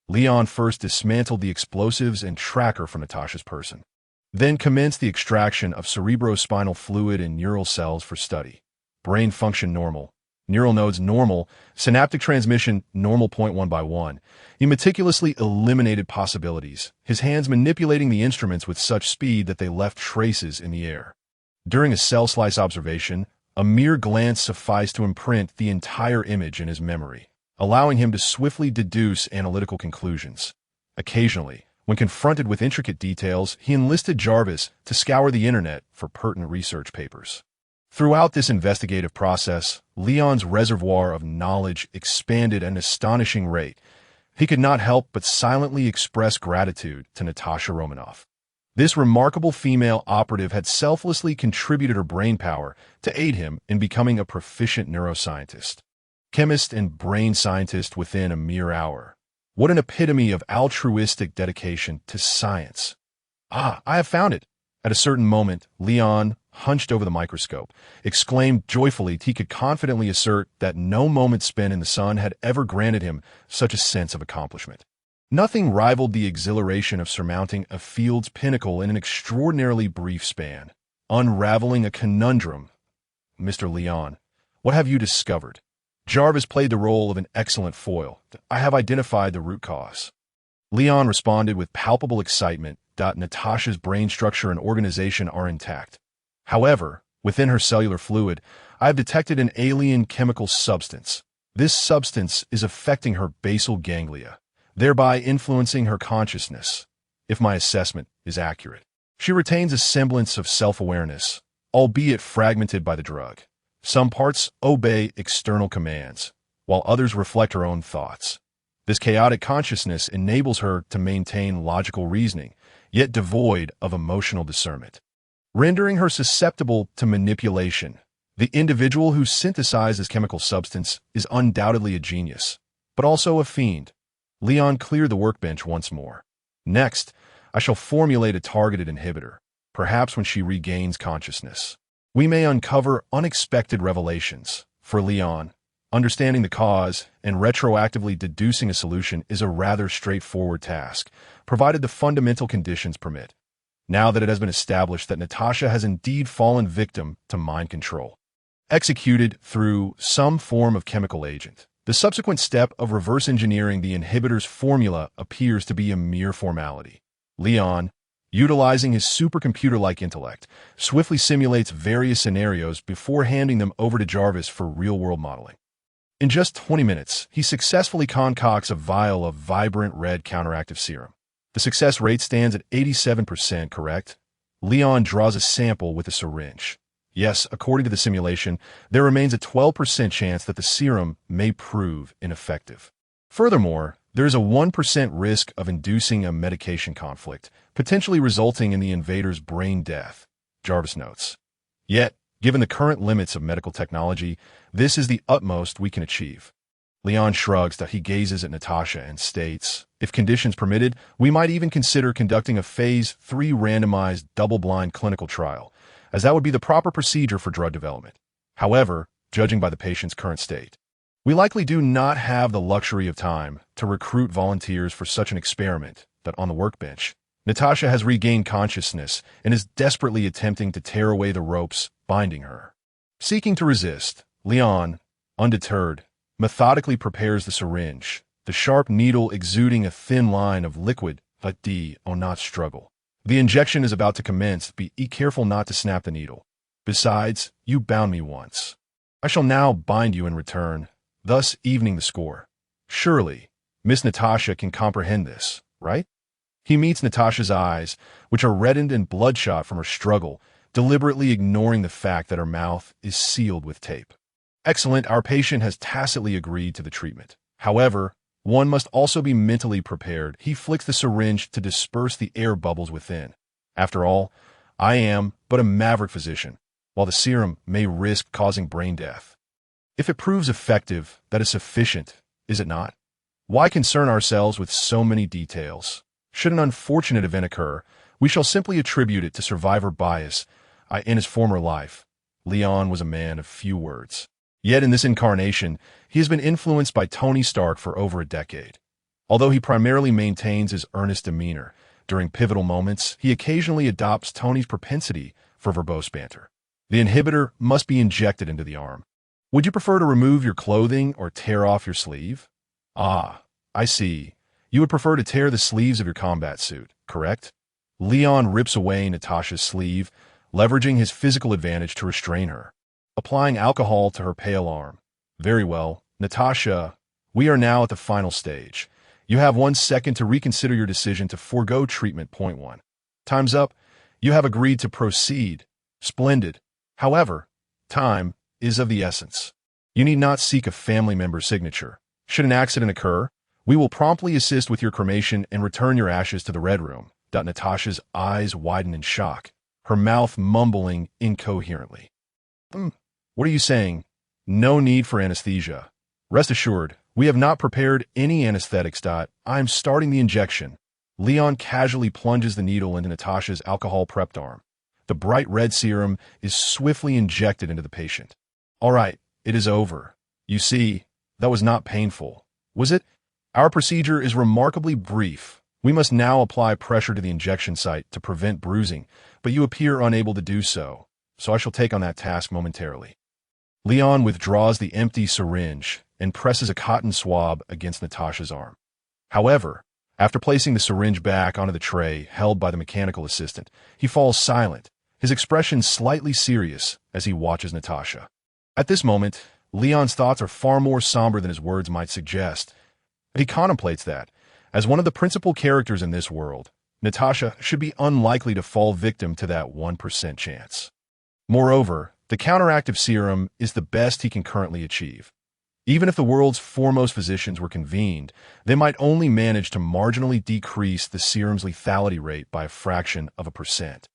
Leon first dismantled the explosives and tracker from Natasha's person, then commenced the extraction of cerebrospinal fluid and neural cells for study. Brain function normal, neural nodes normal, synaptic transmission normal 0.1 by 1. He meticulously eliminated possibilities, his hands manipulating the instruments with such speed that they left traces in the air. During a cell slice observation, a mere glance sufficed to imprint the entire image in his memory, allowing him to swiftly deduce analytical conclusions. Occasionally, when confronted with intricate details, he enlisted Jarvis to scour the internet for pertinent research papers. Throughout this investigative process, Leon's reservoir of knowledge expanded at an astonishing rate. He could not help but silently express gratitude to Natasha Romanoff. This remarkable female operative had selflessly contributed her brainpower to aid him in becoming a proficient neuroscientist, chemist, and brain scientist within a mere hour. What an epitome of altruistic dedication to science. "Ah, I have found it." At a certain moment, Leon, hunched over the microscope, exclaimed joyfully. He could confidently assert that no moment spent in the sun had ever granted him such a sense of accomplishment. Nothing rivaled the exhilaration of surmounting a field's pinnacle in an extraordinarily brief span. Unraveling a conundrum. "Mr. Leon, what have you discovered?" Jarvis played the role of an excellent foil. "I have identified the root cause." Leon responded with palpable excitement. "Natasha's brain structure and organization are intact. However, within her cellular fluid, I have detected an alien chemical substance. This substance is affecting her basal ganglia, thereby influencing her consciousness. If my assessment is accurate, she retains a semblance of self-awareness, albeit fragmented by the drug. Some parts obey external commands, while others reflect her own thoughts. This chaotic consciousness enables her to maintain logical reasoning, yet devoid of emotional discernment, rendering her susceptible to manipulation. The individual who synthesized this chemical substance is undoubtedly a genius, but also a fiend." Leon cleared the workbench once more. "Next, I shall formulate a targeted inhibitor. Perhaps when she regains consciousness, we may uncover unexpected revelations." For Leon, understanding the cause and retroactively deducing a solution is a rather straightforward task, provided the fundamental conditions permit. Now that it has been established that Natasha has indeed fallen victim to mind control, executed through some form of chemical agent, the subsequent step of reverse engineering the inhibitor's formula appears to be a mere formality. Leon, utilizing his supercomputer-like intellect, swiftly simulates various scenarios before handing them over to Jarvis for real-world modeling. In just 20 minutes, he successfully concocts a vial of vibrant red counteractive serum. The success rate stands at 87%, correct? Leon draws a sample with a syringe. Yes, according to the simulation, there remains a 12% chance that the serum may prove ineffective. Furthermore, there is a 1% risk of inducing a medication conflict, potentially resulting in the invader's brain death, Jarvis notes. Yet, given the current limits of medical technology, this is the utmost we can achieve. Leon shrugs that he gazes at Natasha and states, "If conditions permitted, we might even consider conducting a Phase 3 randomized double-blind clinical trial, as that would be the proper procedure for drug development. However, judging by the patient's current state, we likely do not have the luxury of time to recruit volunteers for such an experiment." That on the workbench, Natasha has regained consciousness and is desperately attempting to tear away the ropes binding her. Seeking to resist, Leon, undeterred, methodically prepares the syringe, the sharp needle exuding a thin line of liquid. But do not struggle. The injection is about to commence. Be careful not to snap the needle. Besides, you bound me once. I shall now bind you in return, thus evening the score. Surely, Miss Natasha can comprehend this, right? He meets Natasha's eyes, which are reddened and bloodshot from her struggle, deliberately ignoring the fact that her mouth is sealed with tape. Excellent, our patient has tacitly agreed to the treatment. However, one must also be mentally prepared. He flicks the syringe to disperse the air bubbles within. After all, I am but a maverick physician, while the serum may risk causing brain death. If it proves effective, that is sufficient, is it not? Why concern ourselves with so many details? Should an unfortunate event occur, we shall simply attribute it to survivor bias. In his former life, Leon was a man of few words. Yet in this incarnation, he has been influenced by Tony Stark for over a decade. Although he primarily maintains his earnest demeanor, during pivotal moments, he occasionally adopts Tony's propensity for verbose banter. The inhibitor must be injected into the arm. Would you prefer to remove your clothing or tear off your sleeve? Ah, I see. You would prefer to tear the sleeves of your combat suit, correct? Leon rips away Natasha's sleeve, leveraging his physical advantage to restrain her, applying alcohol to her pale arm. Very well, Natasha, we are now at the final stage. You have 1 second to reconsider your decision to forego treatment. Point 1. Time's up. You have agreed to proceed. Splendid. However, time is of the essence. You need not seek a family member's signature. Should an accident occur, we will promptly assist with your cremation and return your ashes to the Red Room. Natasha's eyes widen in shock, her mouth mumbling incoherently. What are you saying? No need for anesthesia. Rest assured, we have not prepared any anesthetics. I am starting the injection. Leon casually plunges the needle into Natasha's alcohol-prepped arm. The bright red serum is swiftly injected into the patient. All right, it is over. You see, that was not painful, was it? Our procedure is remarkably brief. We must now apply pressure to the injection site to prevent bruising, but you appear unable to do so, so I shall take on that task momentarily. Leon withdraws the empty syringe and presses a cotton swab against Natasha's arm. However, after placing the syringe back onto the tray held by the mechanical assistant, he falls silent, his expression slightly serious as he watches Natasha. At this moment, Leon's thoughts are far more somber than his words might suggest. He contemplates that, as one of the principal characters in this world, Natasha should be unlikely to fall victim to that 1% chance. Moreover, the counteractive serum is the best he can currently achieve. Even if the world's foremost physicians were convened, they might only manage to marginally decrease the serum's lethality rate by a fraction of a percent,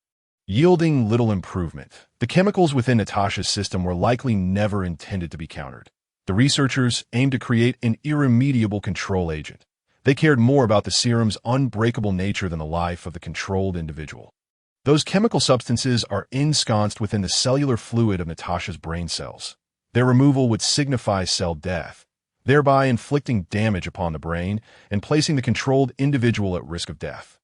yielding little improvement. The chemicals within Natasha's system were likely never intended to be countered. The researchers aimed to create an irremediable control agent. They cared more about the serum's unbreakable nature than the life of the controlled individual. Those chemical substances are ensconced within the cellular fluid of Natasha's brain cells. Their removal would signify cell death, thereby inflicting damage upon the brain and placing the controlled individual at risk of death.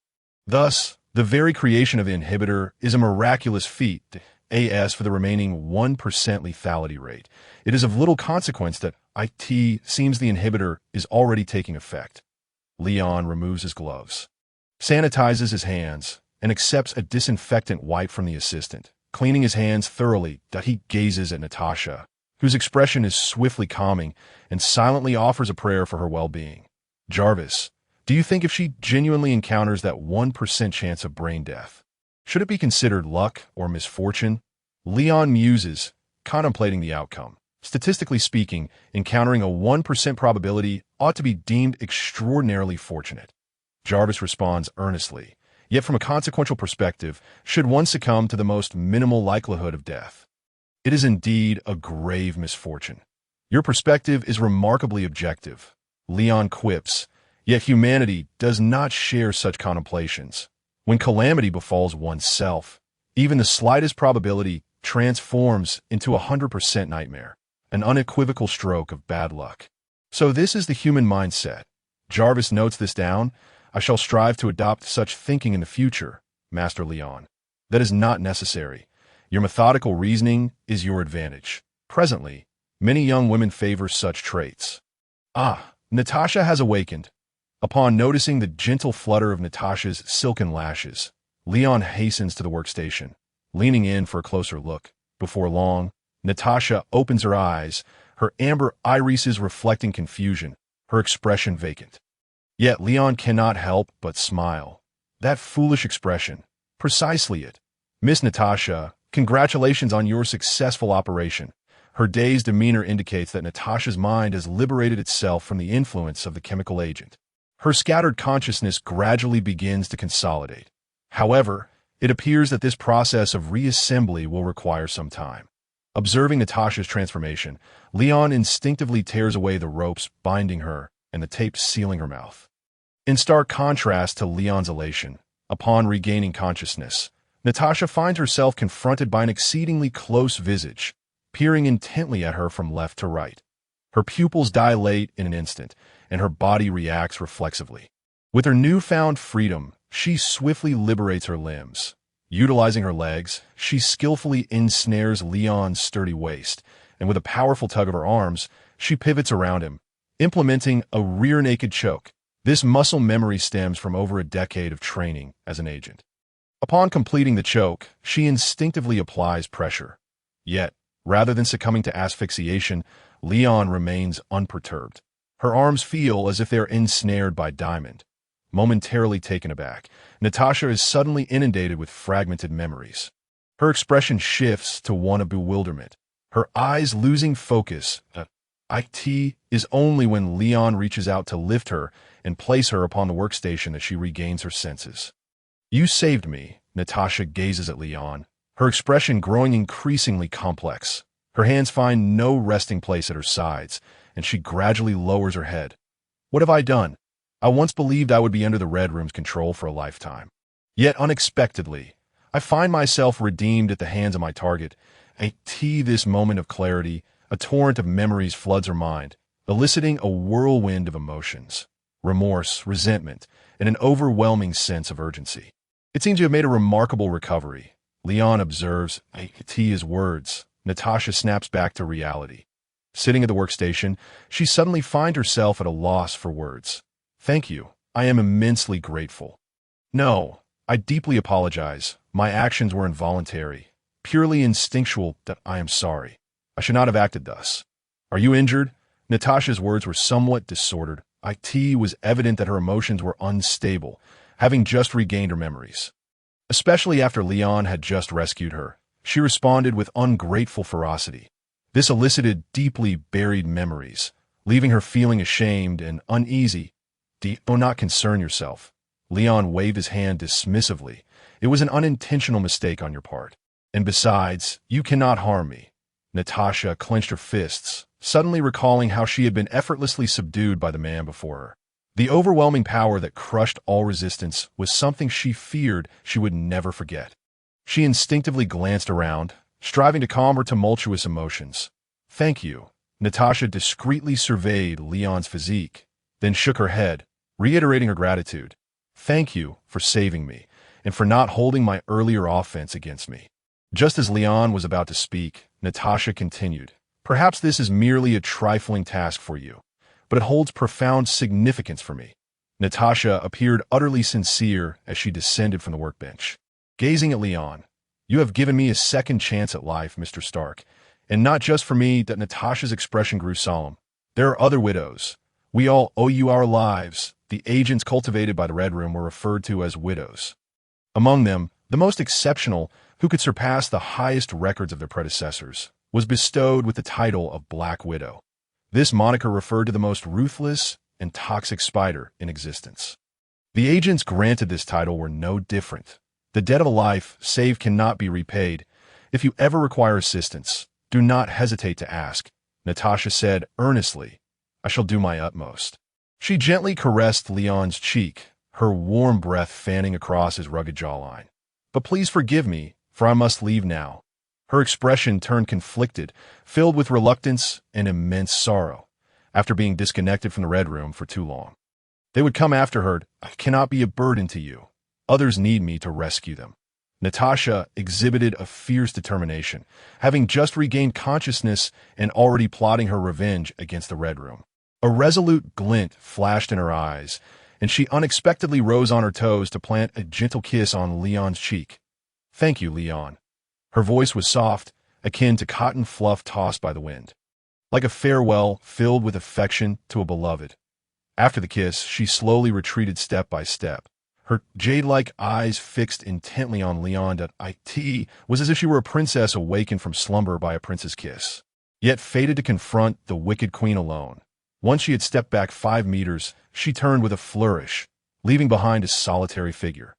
Thus, the very creation of the inhibitor is a miraculous feat. As for the remaining 1% lethality rate, it is of little consequence that it seems the inhibitor is already taking effect. Leon removes his gloves, sanitizes his hands, and accepts a disinfectant wipe from the assistant. Cleaning his hands thoroughly, he gazes at Natasha, whose expression is swiftly calming, and silently offers a prayer for her well-being. Jarvis, do you think if she genuinely encounters that 1% chance of brain death, should it be considered luck or misfortune? Leon muses, contemplating the outcome. Statistically speaking, encountering a 1% probability ought to be deemed extraordinarily fortunate. Jarvis responds earnestly, yet from a consequential perspective, should one succumb to the most minimal likelihood of death, it is indeed a grave misfortune. Your perspective is remarkably objective, Leon quips, yet humanity does not share such contemplations. When calamity befalls oneself, even the slightest probability transforms into a 100% nightmare, an unequivocal stroke of bad luck. So this is the human mindset. Jarvis notes this down. I shall strive to adopt such thinking in the future, Master Leon. That is not necessary. Your methodical reasoning is your advantage. Presently, many young women favor such traits. Natasha has awakened. Upon noticing the gentle flutter of Natasha's silken lashes, Leon hastens to the workstation, leaning in for a closer look. Before long, Natasha opens her eyes, her amber irises reflecting confusion, her expression vacant. Yet Leon cannot help but smile. That foolish expression. Precisely it. Miss Natasha, congratulations on your successful operation. Her dazed demeanor indicates that Natasha's mind has liberated itself from the influence of the chemical agent. Her scattered consciousness gradually begins to consolidate. However, it appears that this process of reassembly will require some time. Observing Natasha's transformation, Leon instinctively tears away the ropes binding her and the tape sealing her mouth. In stark contrast to Leon's elation, upon regaining consciousness, Natasha finds herself confronted by an exceedingly close visage, peering intently at her from left to right. Her pupils dilate in an instant, and her body reacts reflexively. With her newfound freedom, she swiftly liberates her limbs. Utilizing her legs, she skillfully ensnares Leon's sturdy waist, and with a powerful tug of her arms, she pivots around him, implementing a rear-naked choke. This muscle memory stems from over a decade of training as an agent. Upon completing the choke, she instinctively applies pressure. Yet, rather than succumbing to asphyxiation, Leon remains unperturbed. Her arms feel as if they are ensnared by diamond. Momentarily taken aback, Natasha is suddenly inundated with fragmented memories. Her expression shifts to one of bewilderment, her eyes losing focus. It is only when Leon reaches out to lift her and place her upon the workstation that she regains her senses. You saved me, Natasha gazes at Leon, her expression growing increasingly complex. Her hands find no resting place at her sides, and she gradually lowers her head. What have I done? I once believed I would be under the Red Room's control for a lifetime. Yet unexpectedly, I find myself redeemed at the hands of my target. This moment of clarity, a torrent of memories floods her mind, eliciting a whirlwind of emotions. Remorse, resentment, and an overwhelming sense of urgency. It seems you have made a remarkable recovery. Leon observes his words. Natasha snaps back to reality. Sitting at the workstation, she suddenly finds herself at a loss for words. Thank you. I am immensely grateful. No, I deeply apologize. My actions were involuntary, purely instinctual. That I am sorry. I should not have acted thus. Are you injured? Natasha's words were somewhat disordered. It was evident that her emotions were unstable, having just regained her memories. Especially after Leon had just rescued her, she responded with ungrateful ferocity. This elicited deeply buried memories, leaving her feeling ashamed and uneasy. Do not concern yourself. Leon waved his hand dismissively. It was an unintentional mistake on your part. And besides, you cannot harm me. Natasha clenched her fists, suddenly recalling how she had been effortlessly subdued by the man before her. The overwhelming power that crushed all resistance was something she feared she would never forget. She instinctively glanced around, striving to calm her tumultuous emotions. Thank you. Natasha discreetly surveyed Leon's physique, then shook her head, reiterating her gratitude. Thank you for saving me, and for not holding my earlier offense against me. Just as Leon was about to speak, Natasha continued. Perhaps this is merely a trifling task for you, but it holds profound significance for me. Natasha appeared utterly sincere as she descended from the workbench. Gazing at Leon, you have given me a second chance at life, Mr. Stark, and not just for me. That Natasha's expression grew solemn. There are other widows. We all owe you our lives. The agents cultivated by the Red Room were referred to as widows. Among them, the most exceptional, who could surpass the highest records of their predecessors, was bestowed with the title of Black Widow. This moniker referred to the most ruthless and toxic spider in existence. The agents granted this title were no different. The debt of a life saved cannot be repaid. If you ever require assistance, do not hesitate to ask. Natasha said earnestly, I shall do my utmost. She gently caressed Leon's cheek, her warm breath fanning across his rugged jawline. But please forgive me, for I must leave now. Her expression turned conflicted, filled with reluctance and immense sorrow, after being disconnected from the Red Room for too long. They would come after her. I cannot be a burden to you. Others need me to rescue them. Natasha exhibited a fierce determination, having just regained consciousness and already plotting her revenge against the Red Room. A resolute glint flashed in her eyes, and she unexpectedly rose on her toes to plant a gentle kiss on Leon's cheek. Thank you, Leon. Her voice was soft, akin to cotton fluff tossed by the wind. Like a farewell filled with affection to a beloved. After the kiss, she slowly retreated step by step. Her jade-like eyes fixed intently on Leon. It was as if she were a princess awakened from slumber by a prince's kiss, yet fated to confront the wicked queen alone. Once she had stepped back 5 meters, she turned with a flourish, leaving behind a solitary figure.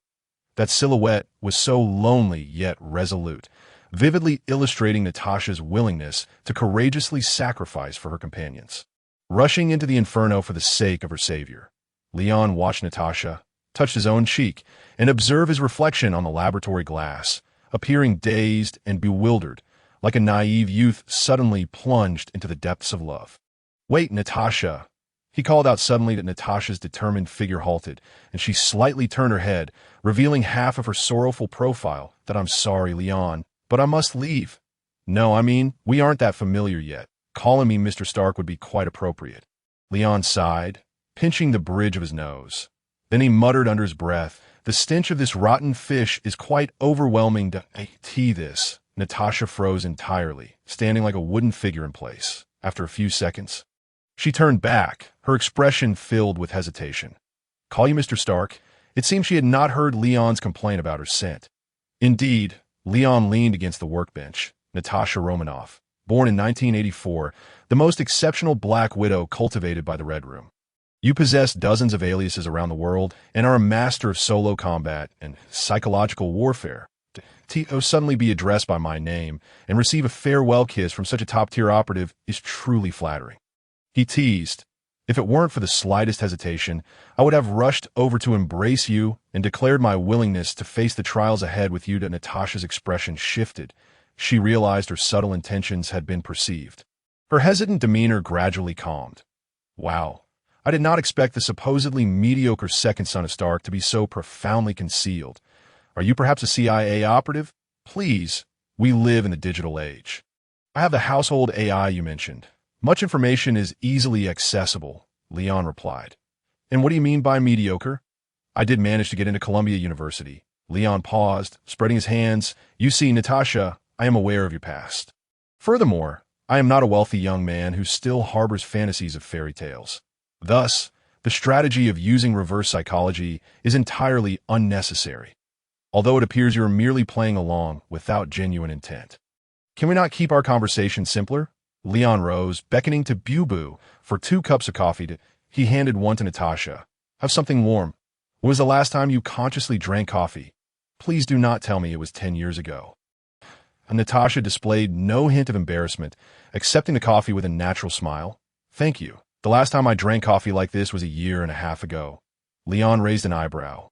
That silhouette was so lonely yet resolute, vividly illustrating Natasha's willingness to courageously sacrifice for her companions. Rushing into the inferno for the sake of her savior, Leon watched Natasha, touched his own cheek, and observed his reflection on the laboratory glass, appearing dazed and bewildered, like a naive youth suddenly plunged into the depths of love. "Wait, Natasha!" He called out suddenly that Natasha's determined figure halted, and she slightly turned her head, revealing half of her sorrowful profile. "I'm sorry, Leon, but I must leave." "No, we aren't that familiar yet. Calling me Mr. Stark would be quite appropriate." Leon sighed, pinching the bridge of his nose. Then he muttered under his breath, "The stench of this rotten fish is quite overwhelming to this." Natasha froze entirely, standing like a wooden figure in place. After a few seconds, she turned back, her expression filled with hesitation. "Call you Mr. Stark?" It seemed she had not heard Leon's complaint about her scent. Indeed, Leon leaned against the workbench. "Natasha Romanoff, born in 1984, the most exceptional black widow cultivated by the Red Room. You possess dozens of aliases around the world and are a master of solo combat and psychological warfare. To suddenly be addressed by my name and receive a farewell kiss from such a top-tier operative is truly flattering." He teased, "If it weren't for the slightest hesitation, I would have rushed over to embrace you and declared my willingness to face the trials ahead with you." Natasha's expression shifted. She realized her subtle intentions had been perceived. Her hesitant demeanor gradually calmed. "Wow. I did not expect the supposedly mediocre second son of Stark to be so profoundly concealed. Are you perhaps a CIA operative? Please, we live in the digital age. I have the household AI you mentioned. Much information is easily accessible," Leon replied. "And what do you mean by mediocre?" "I did manage to get into Columbia University." Leon paused, spreading his hands. "You see, Natasha, I am aware of your past. Furthermore, I am not a wealthy young man who still harbors fantasies of fairy tales. Thus, the strategy of using reverse psychology is entirely unnecessary, although it appears you are merely playing along without genuine intent. Can we not keep our conversation simpler?" Leon rose, beckoning to Bubu for 2 cups of coffee. He handed one to Natasha. "Have something warm. When was the last time you consciously drank coffee? Please do not tell me it was 10 years ago." Natasha displayed no hint of embarrassment, accepting the coffee with a natural smile. "Thank you. The last time I drank coffee like this was a year and a half ago." Leon raised an eyebrow.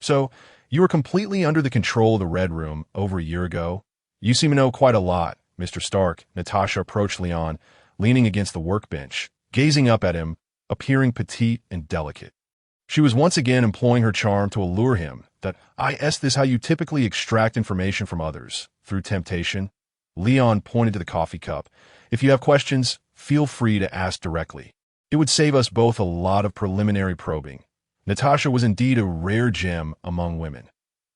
"So, you were completely under the control of the Red Room over a year ago? You seem to know quite a lot, Mr. Stark." Natasha approached Leon, leaning against the workbench, gazing up at him, appearing petite and delicate. She was once again employing her charm to allure him. "Is this how you typically extract information from others? Through temptation?" Leon pointed to the coffee cup. "If you have questions, feel free to ask directly. It would save us both a lot of preliminary probing." Natasha was indeed a rare gem among women.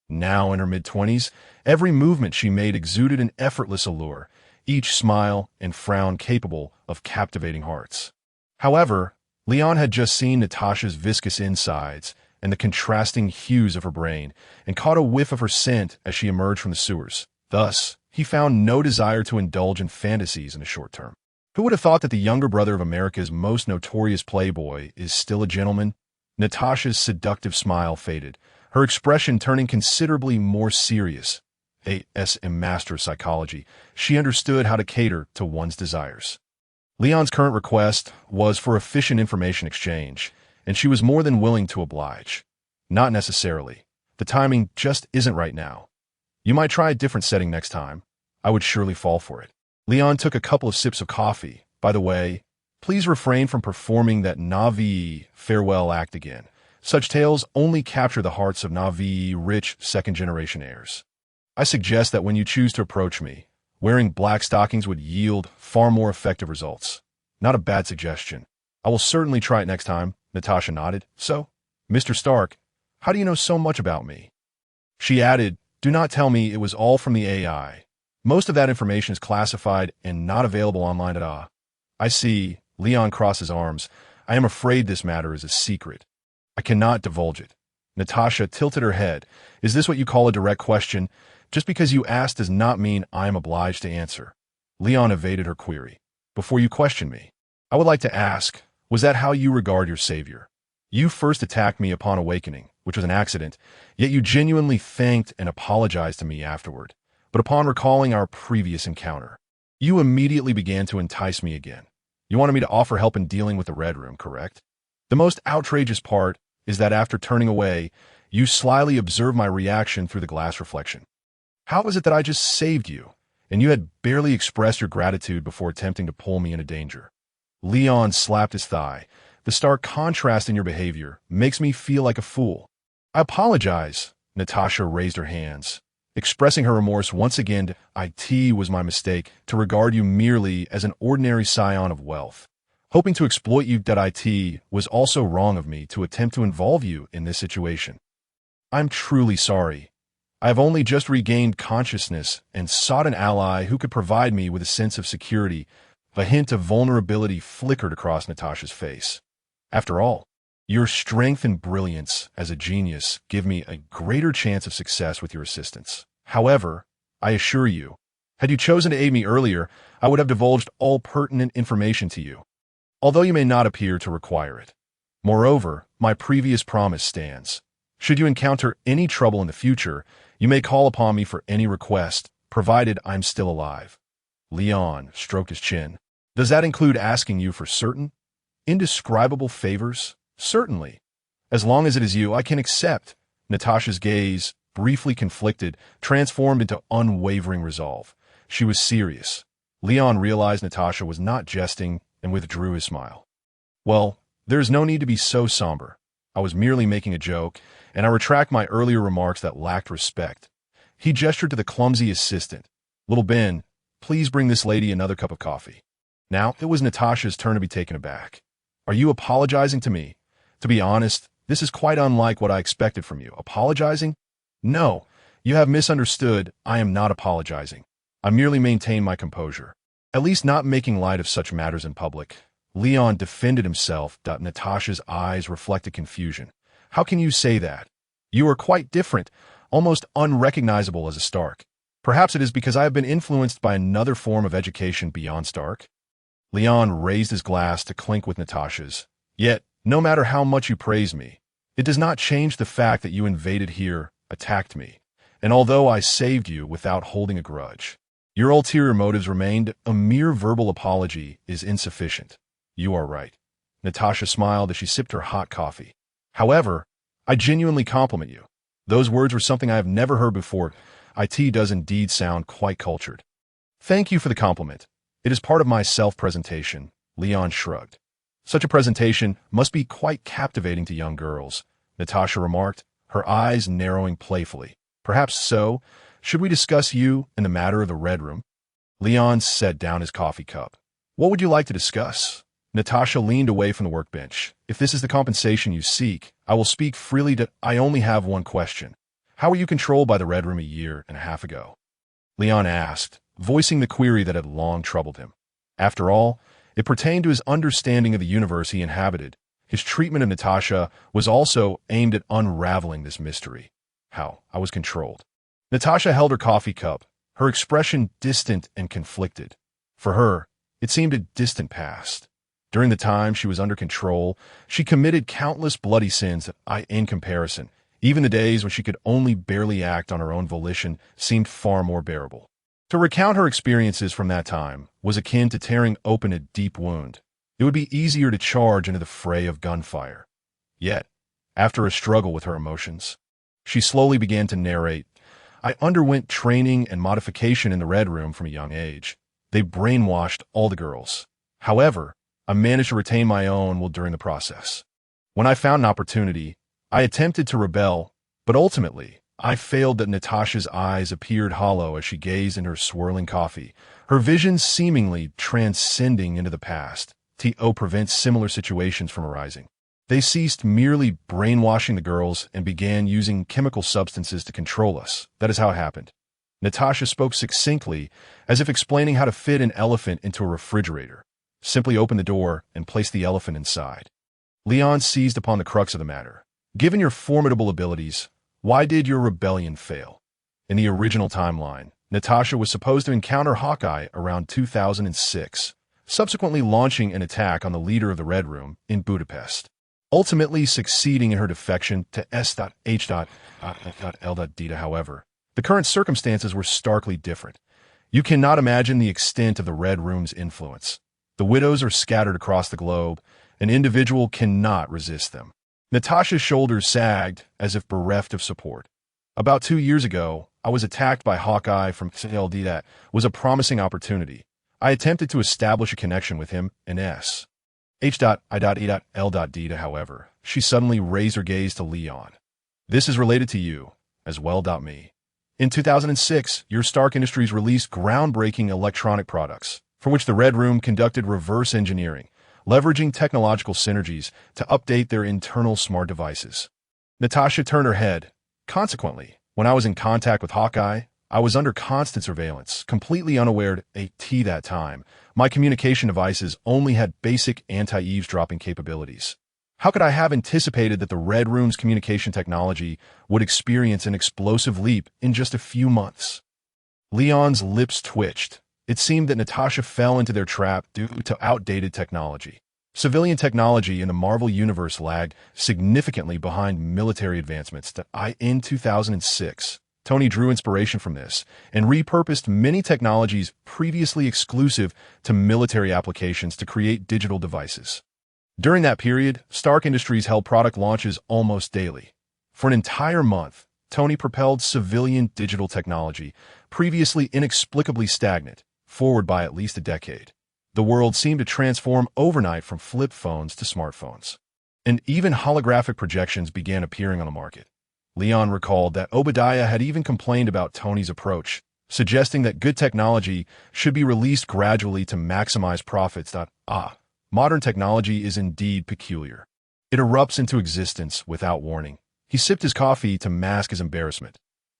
Now in her mid-20s, every movement she made exuded an effortless allure, each smile and frown capable of captivating hearts. However, Leon had just seen Natasha's viscous insides and the contrasting hues of her brain, and caught a whiff of her scent as she emerged from the sewers. Thus, he found no desire to indulge in fantasies in the short term. Who would have thought that the younger brother of America's most notorious playboy is still a gentleman? Natasha's seductive smile faded, her expression turning considerably more serious. A master of psychology, she understood how to cater to one's desires. Leon's current request was for efficient information exchange, and she was more than willing to oblige. "Not necessarily. The timing just isn't right now. You might try a different setting next time. I would surely fall for it." Leon took a couple of sips of coffee. "By the way, please refrain from performing that Na'vi farewell act again. Such tales only capture the hearts of Na'vi rich second-generation heirs. I suggest that when you choose to approach me, wearing black stockings would yield far more effective results." "Not a bad suggestion. I will certainly try it next time." Natasha nodded. "So, Mr. Stark, how do you know so much about me?" She added, "Do not tell me it was all from the AI. Most of that information is classified and not available online at all. I see. Leon crossed his arms. I am afraid this matter is a secret. I cannot divulge it. Natasha tilted her head. Is this what you call a direct question? Just because you asked does not mean I am obliged to answer. Leon evaded her query. Before you question me, I would like to ask, was that how you regard your savior? You first attacked me upon awakening, which was an accident, yet you genuinely thanked and apologized to me afterward. But upon recalling our previous encounter, you immediately began to entice me again. You wanted me to offer help in dealing with the Red Room, correct? The most outrageous part is that after turning away, you slyly observed my reaction through the glass reflection. How is it that I just saved you, and you had barely expressed your gratitude before attempting to pull me into danger? Leon slapped his thigh. The stark contrast in your behavior makes me feel like a fool. I apologize. Natasha raised her hands, expressing her remorse once again. It was my mistake to regard you merely as an ordinary scion of wealth. Hoping to exploit you. It was also wrong of me to attempt to involve you in this situation. I'm truly sorry. I have only just regained consciousness and sought an ally who could provide me with a sense of security. A hint of vulnerability flickered across Natasha's face. After all, your strength and brilliance as a genius give me a greater chance of success with your assistance. However, I assure you, had you chosen to aid me earlier, I would have divulged all pertinent information to you, although you may not appear to require it. Moreover, my previous promise stands. Should you encounter any trouble in the future, you may call upon me for any request, provided I'm still alive. Leon stroked his chin. Does that include asking you for certain indescribable favors? Certainly. As long as it is you, I can accept. Natasha's gaze, briefly conflicted, transformed into unwavering resolve. She was serious. Leon realized Natasha was not jesting and withdrew his smile. Well, there's no need to be so somber. I was merely making a joke, and I retract my earlier remarks that lacked respect. He gestured to the clumsy assistant. Little Ben, please bring this lady another cup of coffee. Now, it was Natasha's turn to be taken aback. Are you apologizing to me? To be honest, this is quite unlike what I expected from you. Apologizing? No, you have misunderstood. I am not apologizing. I merely maintain my composure. At least not making light of such matters in public. Leon defended himself. Natasha's eyes reflected confusion. How can you say that? You are quite different, almost unrecognizable as a Stark. Perhaps it is because I have been influenced by another form of education beyond Stark. Leon raised his glass to clink with Natasha's. Yet, no matter how much you praise me, it does not change the fact that you invaded here, attacked me, and although I saved you without holding a grudge, your ulterior motives remained. A mere verbal apology is insufficient. You are right. Natasha smiled as she sipped her hot coffee. However, I genuinely compliment you. Those words were something I have never heard before. It does indeed sound quite cultured. Thank you for the compliment. It is part of my self-presentation. Leon shrugged. Such a presentation must be quite captivating to young girls, Natasha remarked, her eyes narrowing playfully. Perhaps so. Should we discuss you and the matter of the Red Room? Leon set down his coffee cup. What would you like to discuss? Natasha leaned away from the workbench. If this is the compensation you seek, I will speak freely. I only have one question. How were you controlled by the Red Room a year and a half ago? Leon asked, voicing the query that had long troubled him. After all, it pertained to his understanding of the universe he inhabited. His treatment of Natasha was also aimed at unraveling this mystery. How I was controlled. Natasha held her coffee cup, her expression distant and conflicted. For her, it seemed a distant past. During the time she was under control, she committed countless bloody sins. In comparison, even the days when she could only barely act on her own volition seemed far more bearable. To recount her experiences from that time was akin to tearing open a deep wound. It would be easier to charge into the fray of gunfire. Yet, after a struggle with her emotions, she slowly began to narrate. I underwent training and modification in the Red Room from a young age. They brainwashed all the girls. However, I managed to retain my own will during the process. When I found an opportunity, I attempted to rebel, but ultimately, I failed. That Natasha's eyes appeared hollow as she gazed in her swirling coffee, her vision seemingly transcending into the past. To prevent similar situations from arising. They ceased merely brainwashing the girls and began using chemical substances to control us. That is how it happened. Natasha spoke succinctly, as if explaining how to fit an elephant into a refrigerator. Simply open the door and place the elephant inside. Leon seized upon the crux of the matter. Given your formidable abilities, why did your rebellion fail? In the original timeline, Natasha was supposed to encounter Hawkeye around 2006, subsequently launching an attack on the leader of the Red Room in Budapest, ultimately succeeding in her defection to S.H.L.D. However, the current circumstances were starkly different. You cannot imagine the extent of the Red Room's influence. The widows are scattered across the globe. An individual cannot resist them. Natasha's shoulders sagged as if bereft of support. About 2 years ago, I was attacked by Hawkeye from S.H.L.D. That was a promising opportunity. I attempted to establish a connection with him in S.H.I.E.L.D. However, she suddenly raised her gaze to Leon. This is related to you, as well. Me. In 2006, your Stark Industries released groundbreaking electronic products, for which the Red Room conducted reverse engineering, leveraging technological synergies to update their internal smart devices. Natasha turned her head. Consequently, when I was in contact with Hawkeye, I was under constant surveillance, completely unaware at that time. My communication devices only had basic anti-eavesdropping capabilities. How could I have anticipated that the Red Room's communication technology would experience an explosive leap in just a few months? Leon's lips twitched. It seemed that Natasha fell into their trap due to outdated technology. Civilian technology in the Marvel Universe lagged significantly behind military advancements. In 2006, Tony drew inspiration from this and repurposed many technologies previously exclusive to military applications to create digital devices. During that period, Stark Industries held product launches almost daily. For an entire month, Tony propelled civilian digital technology, previously inexplicably stagnant, forward by at least a decade. The world seemed to transform overnight from flip phones to smartphones. And even holographic projections began appearing on the market. Leon recalled that Obadiah had even complained about Tony's approach, suggesting that good technology should be released gradually to maximize profits. Modern technology is indeed peculiar. It erupts into existence without warning. He sipped his coffee to mask his embarrassment.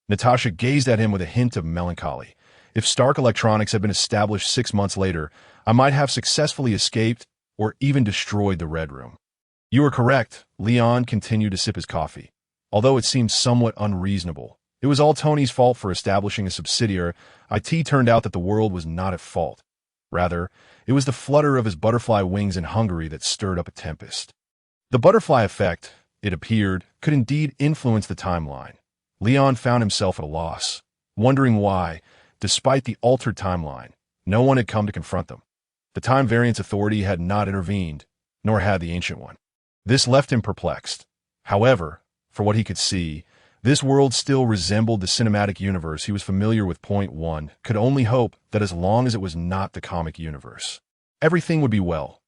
Natasha gazed at him with a hint of melancholy. If Stark Electronics had been established 6 months later, I might have successfully escaped or even destroyed the Red Room. You are correct. Leon continued to sip his coffee. Although it seemed somewhat unreasonable, it was all Tony's fault for establishing a subsidiary. It turned out that the world was not at fault. Rather, it was the flutter of his butterfly wings in Hungary that stirred up a tempest. The butterfly effect, it appeared, could indeed influence the timeline. Leon found himself at a loss, wondering why, despite the altered timeline, no one had come to confront them. The Time Variance Authority had not intervened, nor had the Ancient One. This left him perplexed. However, for what he could see, this world still resembled the cinematic universe he was familiar with. One could only hope that as long as it was not the comic universe, everything would be well.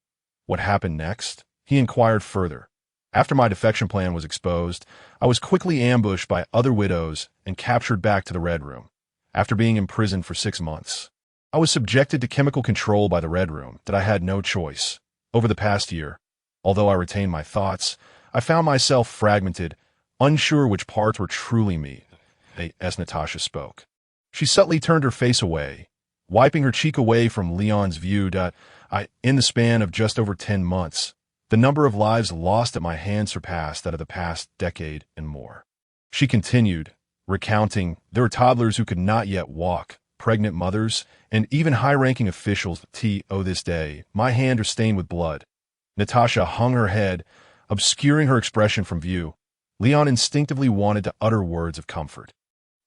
What happened next? He inquired further. After my defection plan was exposed, I was quickly ambushed by other widows and captured back to the Red Room. After being imprisoned for 6 months, I was subjected to chemical control by the Red Room that I had no choice. Over the past year, although I retained my thoughts, I found myself fragmented, unsure which parts were truly me. As Natasha spoke, she subtly turned her face away, wiping her cheek away from Leon's view. In the span of just over 10 months, the number of lives lost at my hand surpassed that of the past decade and more. She continued, recounting, there were toddlers who could not yet walk, pregnant mothers, and even high-ranking officials. This day, my hands are stained with blood. Natasha hung her head, obscuring her expression from view. Leon instinctively wanted to utter words of comfort.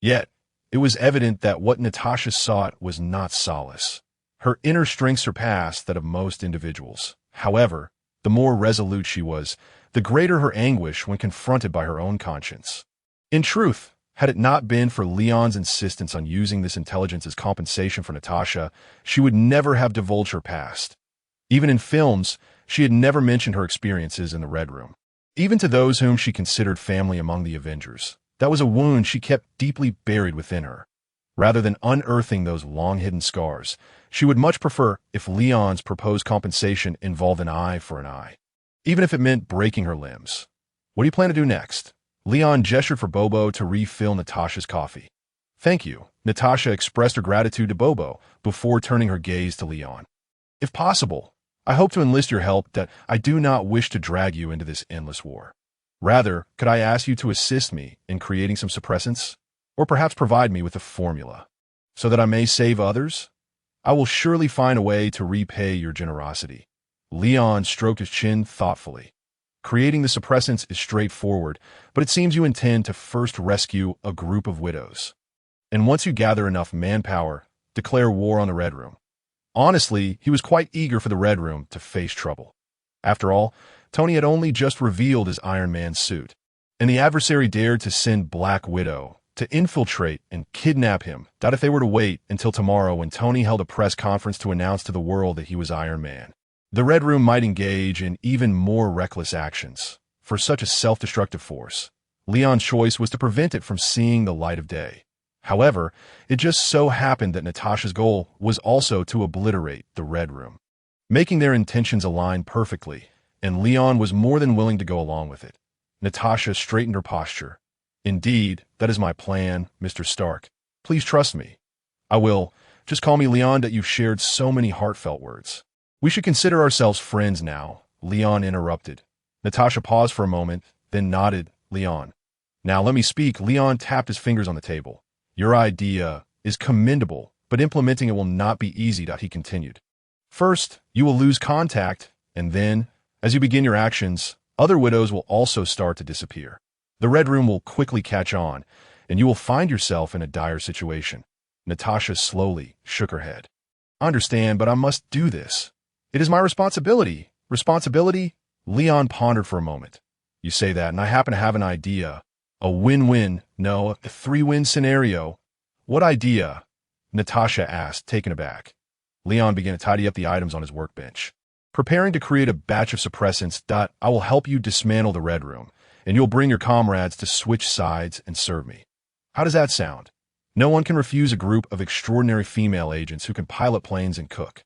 Yet, it was evident that what Natasha sought was not solace. Her inner strength surpassed that of most individuals. However, the more resolute she was, the greater her anguish when confronted by her own conscience. In truth, had it not been for Leon's insistence on using this intelligence as compensation for Natasha, she would never have divulged her past. Even in films, she had never mentioned her experiences in the Red Room. Even to those whom she considered family among the Avengers, that was a wound she kept deeply buried within her. Rather than unearthing those long-hidden scars, she would much prefer if Leon's proposed compensation involved an eye for an eye, even if it meant breaking her limbs. What do you plan to do next? Leon gestured for Bobo to refill Natasha's coffee. Thank you. Natasha expressed her gratitude to Bobo before turning her gaze to Leon. If possible, I hope to enlist your help that I do not wish to drag you into this endless war. Rather, could I ask you to assist me in creating some suppressants? Or perhaps provide me with a formula, so that I may save others? I will surely find a way to repay your generosity. Leon stroked his chin thoughtfully. Creating the suppressants is straightforward, but it seems you intend to first rescue a group of widows. And once you gather enough manpower, declare war on the Red Room. Honestly, he was quite eager for the Red Room to face trouble. After all, Tony had only just revealed his Iron Man suit, and the adversary dared to send Black Widow to infiltrate and kidnap him. Doubt if they were to wait until tomorrow when Tony held a press conference to announce to the world that he was Iron Man. The Red Room might engage in even more reckless actions. For such a self-destructive force, Leon's choice was to prevent it from seeing the light of day. However, it just so happened that Natasha's goal was also to obliterate the Red Room, making their intentions align perfectly, and Leon was more than willing to go along with it. Natasha straightened her posture. Indeed, that is my plan, Mr. Stark. Please trust me. I will. Just call me Leon. That you've shared so many heartfelt words. We should consider ourselves friends now, Leon interrupted. Natasha paused for a moment, then nodded. Leon. Now let me speak. Leon tapped his fingers on the table. Your idea is commendable, but implementing it will not be easy, he continued. First, you will lose contact, and then, as you begin your actions, other widows will also start to disappear. The Red Room will quickly catch on, and you will find yourself in a dire situation. Natasha slowly shook her head. I understand, but I must do this. It is my responsibility. Responsibility? Leon pondered for a moment. You say that, and I happen to have an idea. A win-win, no, a three-win scenario. What idea? Natasha asked, taken aback. Leon began to tidy up the items on his workbench. Preparing to create a batch of suppressants. I will help you dismantle the Red Room, and you'll bring your comrades to switch sides and serve me. How does that sound? No one can refuse a group of extraordinary female agents who can pilot planes and cook.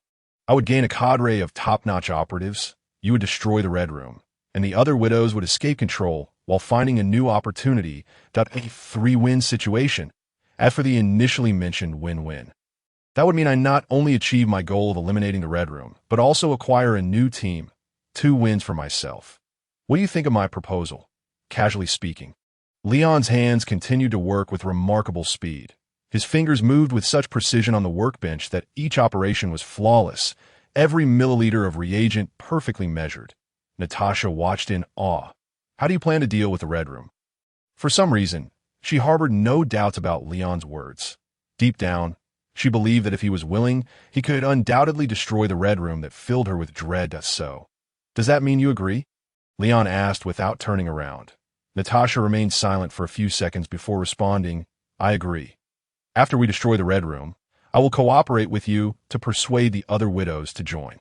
I would gain a cadre of top-notch operatives. You would destroy the Red Room, and the other widows would escape control while finding a new opportunity. A three-win situation. As for the initially mentioned win-win, that would mean I not only achieve my goal of eliminating the Red Room, but also acquire a new team. 2 wins for myself. What do you think of my proposal? Casually speaking. Leon's hands continued to work with remarkable speed. His fingers moved with such precision on the workbench that each operation was flawless, every milliliter of reagent perfectly measured. Natasha watched in awe. How do you plan to deal with the Red Room? For some reason, she harbored no doubts about Leon's words. Deep down, she believed that if he was willing, he could undoubtedly destroy the Red Room that filled her with dread. So, does that mean you agree? Leon asked without turning around. Natasha remained silent for a few seconds before responding, I agree. After we destroy the Red Room, I will cooperate with you to persuade the other widows to join.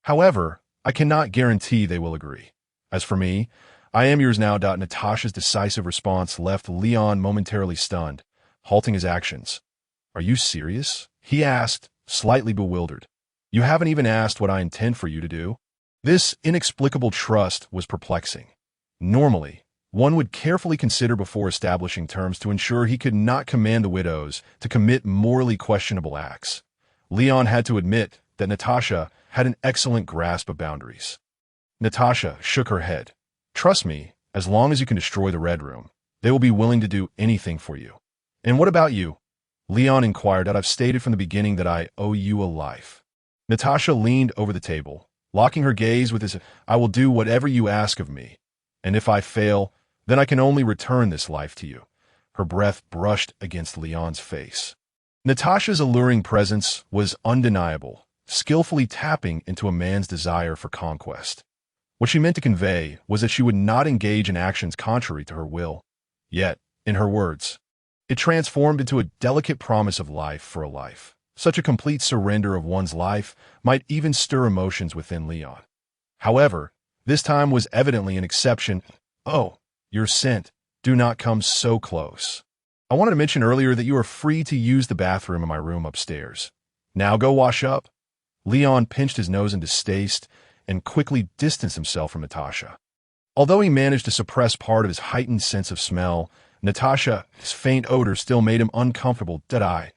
However, I cannot guarantee they will agree. As for me, I am yours now. Natasha's decisive response left Leon momentarily stunned, halting his actions. Are you serious? He asked, slightly bewildered. You haven't even asked what I intend for you to do? This inexplicable trust was perplexing. Normally, one would carefully consider before establishing terms to ensure he could not command the widows to commit morally questionable acts. Leon had to admit that Natasha had an excellent grasp of boundaries. Natasha shook her head. Trust me, as long as you can destroy the Red Room, they will be willing to do anything for you. And what about you? Leon inquired. I've stated from the beginning that I owe you a life. Natasha leaned over the table, locking her gaze with his, I will do whatever you ask of me. And if I fail, then I can only return this life to you. Her breath brushed against Leon's face. Natasha's alluring presence was undeniable, skillfully tapping into a man's desire for conquest. What she meant to convey was that she would not engage in actions contrary to her will. Yet, in her words, it transformed into a delicate promise of life for a life. Such a complete surrender of one's life might even stir emotions within Leon. However, this time was evidently an exception. Oh, you're sent. Do not come so close. I wanted to mention earlier that you are free to use the bathroom in my room upstairs. Now go wash up. Leon pinched his nose in distaste and quickly distanced himself from Natasha. Although he managed to suppress part of his heightened sense of smell, Natasha's faint odor still made him uncomfortable. Did I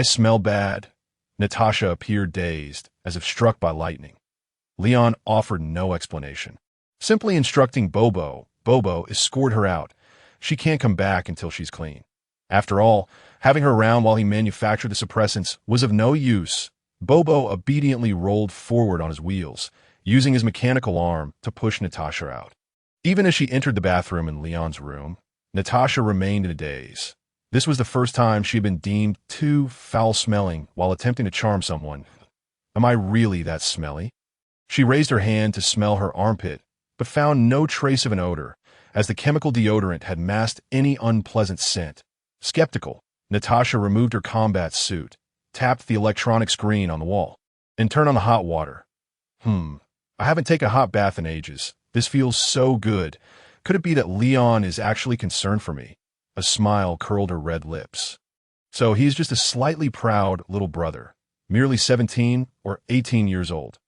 smell bad? Natasha appeared dazed, as if struck by lightning. Leon offered no explanation, simply instructing Bobo escort her out. She can't come back until she's clean. After all, having her around while he manufactured the suppressants was of no use. Bobo obediently rolled forward on his wheels, using his mechanical arm to push Natasha out. Even as she entered the bathroom in Leon's room, Natasha remained in a daze. This was the first time she had been deemed too foul-smelling while attempting to charm someone. Am I really that smelly? She raised her hand to smell her armpit, but found no trace of an odor, as the chemical deodorant had masked any unpleasant scent. Skeptical, Natasha removed her combat suit, tapped the electronic screen on the wall, and turned on the hot water. I haven't taken a hot bath in ages. This feels so good. Could it be that Leon is actually concerned for me? A smile curled her red lips. So he's just a slightly proud little brother, merely 17 or 18 years old.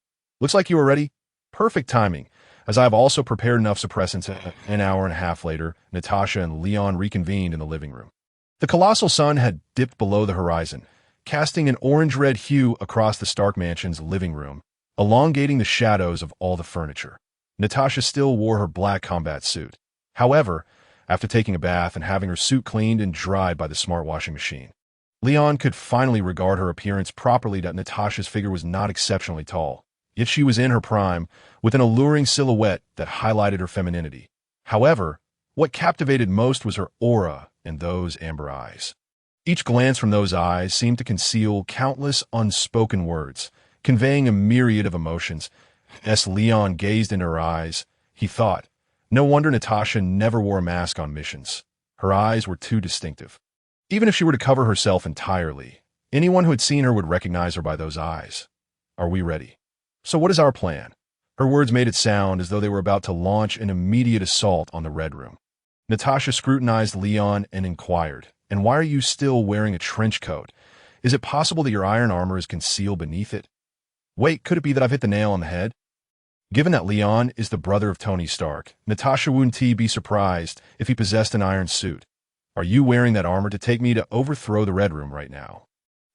Looks like you are ready. Perfect timing, as I have also prepared enough suppressants. An hour and a half later, Natasha and Leon reconvened in the living room. The colossal sun had dipped below the horizon, casting an orange-red hue across the Stark mansion's living room, elongating the shadows of all the furniture. Natasha still wore her black combat suit. However, after taking a bath and having her suit cleaned and dried by the smart washing machine, Leon could finally regard her appearance properly. That Natasha's figure was not exceptionally tall, yet she was in her prime, with an alluring silhouette that highlighted her femininity. However, what captivated most was her aura and those amber eyes. Each glance from those eyes seemed to conceal countless unspoken words, conveying a myriad of emotions. As Leon gazed into her eyes, he thought, no wonder Natasha never wore a mask on missions. Her eyes were too distinctive. Even if she were to cover herself entirely, anyone who had seen her would recognize her by those eyes. Are we ready? So what is our plan? Her words made it sound as though they were about to launch an immediate assault on the Red Room. Natasha scrutinized Leon and inquired, and why are you still wearing a trench coat? Is it possible that your iron armor is concealed beneath it? Wait, could it be that I've hit the nail on the head? Given that Leon is the brother of Tony Stark, Natasha wouldn't be surprised if he possessed an iron suit. Are you wearing that armor to take me to overthrow the Red Room right now?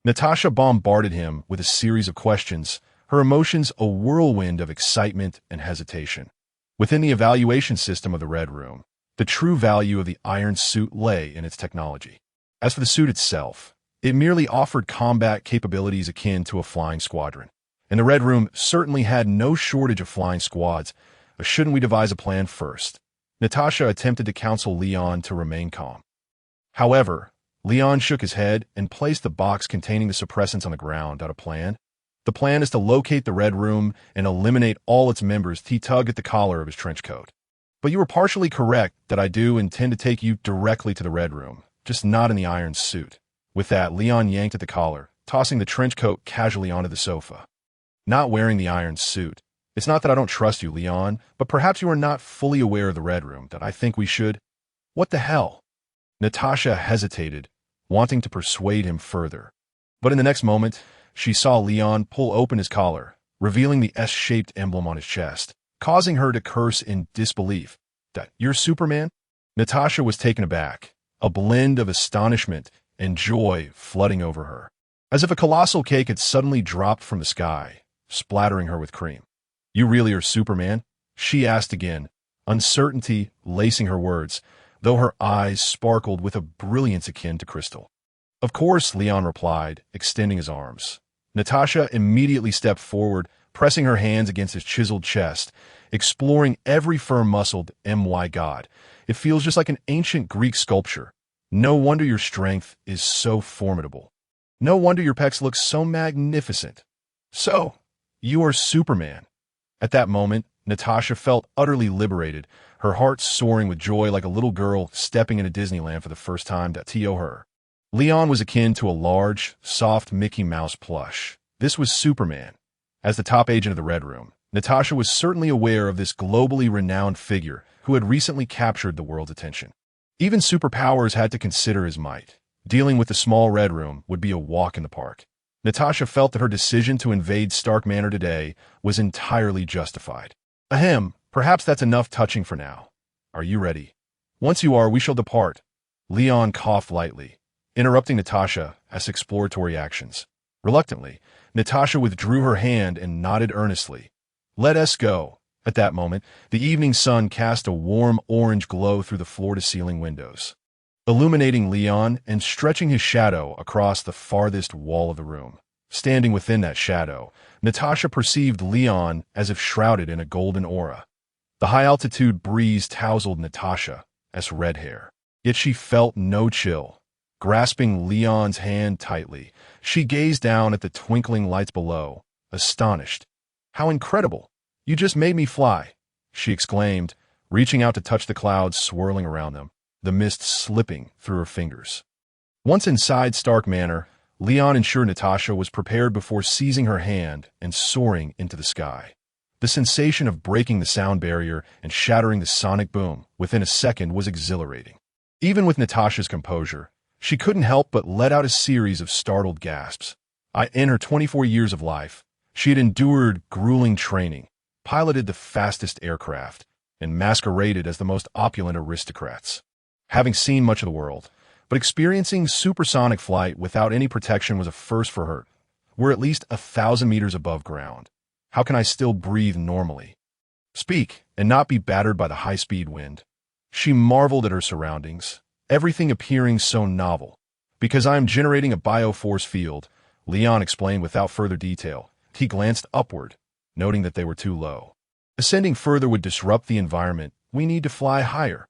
Natasha bombarded him with a series of questions, her emotions a whirlwind of excitement and hesitation. Within the evaluation system of the Red Room, the true value of the iron suit lay in its technology. As for the suit itself, it merely offered combat capabilities akin to a flying squadron. And the Red Room certainly had no shortage of flying squads, but shouldn't we devise a plan first? Natasha attempted to counsel Leon to remain calm. However, Leon shook his head and placed the box containing the suppressants on the ground. A plan? The plan is to locate the Red Room and eliminate all its members. He tugged at the collar of his trench coat. But you were partially correct that I do intend to take you directly to the Red Room, just not in the iron suit. With that, Leon yanked at the collar, tossing the trench coat casually onto the sofa. Not wearing the iron suit. It's not that I don't trust you, Leon, but perhaps you are not fully aware of the Red Room, that I think we should. What the hell? Natasha hesitated, wanting to persuade him further. But in the next moment, she saw Leon pull open his collar, revealing the S-shaped emblem on his chest, causing her to curse in disbelief. That you're Superman? Natasha was taken aback, a blend of astonishment and joy flooding over her, as if a colossal cake had suddenly dropped from the sky, splattering her with cream. You really are Superman? She asked again, uncertainty lacing her words, though her eyes sparkled with a brilliance akin to crystal. Of course, Leon replied, extending his arms. Natasha immediately stepped forward, pressing her hands against his chiseled chest, exploring every firm muscled my God. It feels just like an ancient Greek sculpture. No wonder your strength is so formidable. No wonder your pecs look so magnificent. So, you are Superman. At that moment, Natasha felt utterly liberated, her heart soaring with joy like a little girl stepping into Disneyland for the first time. To her, Leon was akin to a large, soft Mickey Mouse plush. This was Superman. As the top agent of the Red Room, Natasha was certainly aware of this globally renowned figure who had recently captured the world's attention. Even superpowers had to consider his might. Dealing with the small Red Room would be a walk in the park. Natasha felt that her decision to invade Stark Manor today was entirely justified. Ahem, perhaps that's enough touching for now. Are you ready? Once you are, we shall depart. Leon coughed lightly, interrupting Natasha's exploratory actions. Reluctantly, Natasha withdrew her hand and nodded earnestly. Let us go. At that moment, the evening sun cast a warm orange glow through the floor-to-ceiling windows, illuminating Leon and stretching his shadow across the farthest wall of the room. Standing within that shadow, Natasha perceived Leon as if shrouded in a golden aura. The high-altitude breeze tousled Natasha's red hair, yet she felt no chill. Grasping Leon's hand tightly, she gazed down at the twinkling lights below, astonished. How incredible! You just made me fly, she exclaimed, reaching out to touch the clouds swirling around them, the mist slipping through her fingers. Once inside Stark Manor, Leon ensured Natasha was prepared before seizing her hand and soaring into the sky. The sensation of breaking the sound barrier and shattering the sonic boom within a second was exhilarating. Even with Natasha's composure, she couldn't help but let out a series of startled gasps. In her 24 years of life, she had endured grueling training, piloted the fastest aircraft, and masqueraded as the most opulent aristocrats. Having seen much of the world, but experiencing supersonic flight without any protection was a first for her. We're at least 1,000 meters above ground. How can I still breathe normally? Speak, and not be battered by the high-speed wind. She marveled at her surroundings, everything appearing so novel. Because I am generating a bioforce field, Leon explained without further detail. He glanced upward, noting that they were too low. Ascending further would disrupt the environment. We need to fly higher.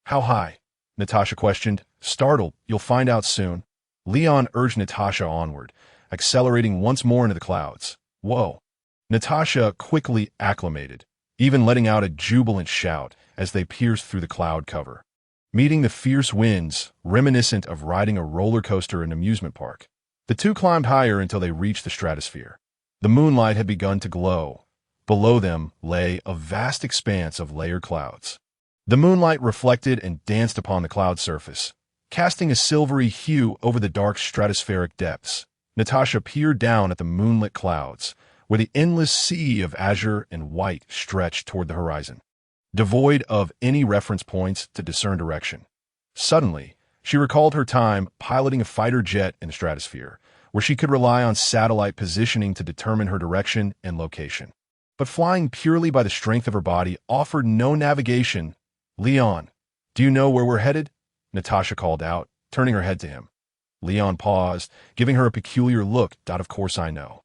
How high? Natasha questioned. Startled, you'll find out soon. Leon urged Natasha onward, accelerating once more into the clouds. Whoa! Natasha quickly acclimated, even letting out a jubilant shout as they pierced through the cloud cover, meeting the fierce winds reminiscent of riding a roller coaster in an amusement park. The two climbed higher until they reached the stratosphere. The moonlight had begun to glow. Below them lay a vast expanse of layered clouds. The moonlight reflected and danced upon the cloud surface, casting a silvery hue over the dark stratospheric depths. Natasha peered down at the moonlit clouds, where the endless sea of azure and white stretched toward the horizon, devoid of any reference points to discern direction. Suddenly, she recalled her time piloting a fighter jet in the stratosphere, where she could rely on satellite positioning to determine her direction and location. But flying purely by the strength of her body offered no navigation. Leon, do you know where we're headed? Natasha called out, turning her head to him. Leon paused, giving her a peculiar look. Of course I know.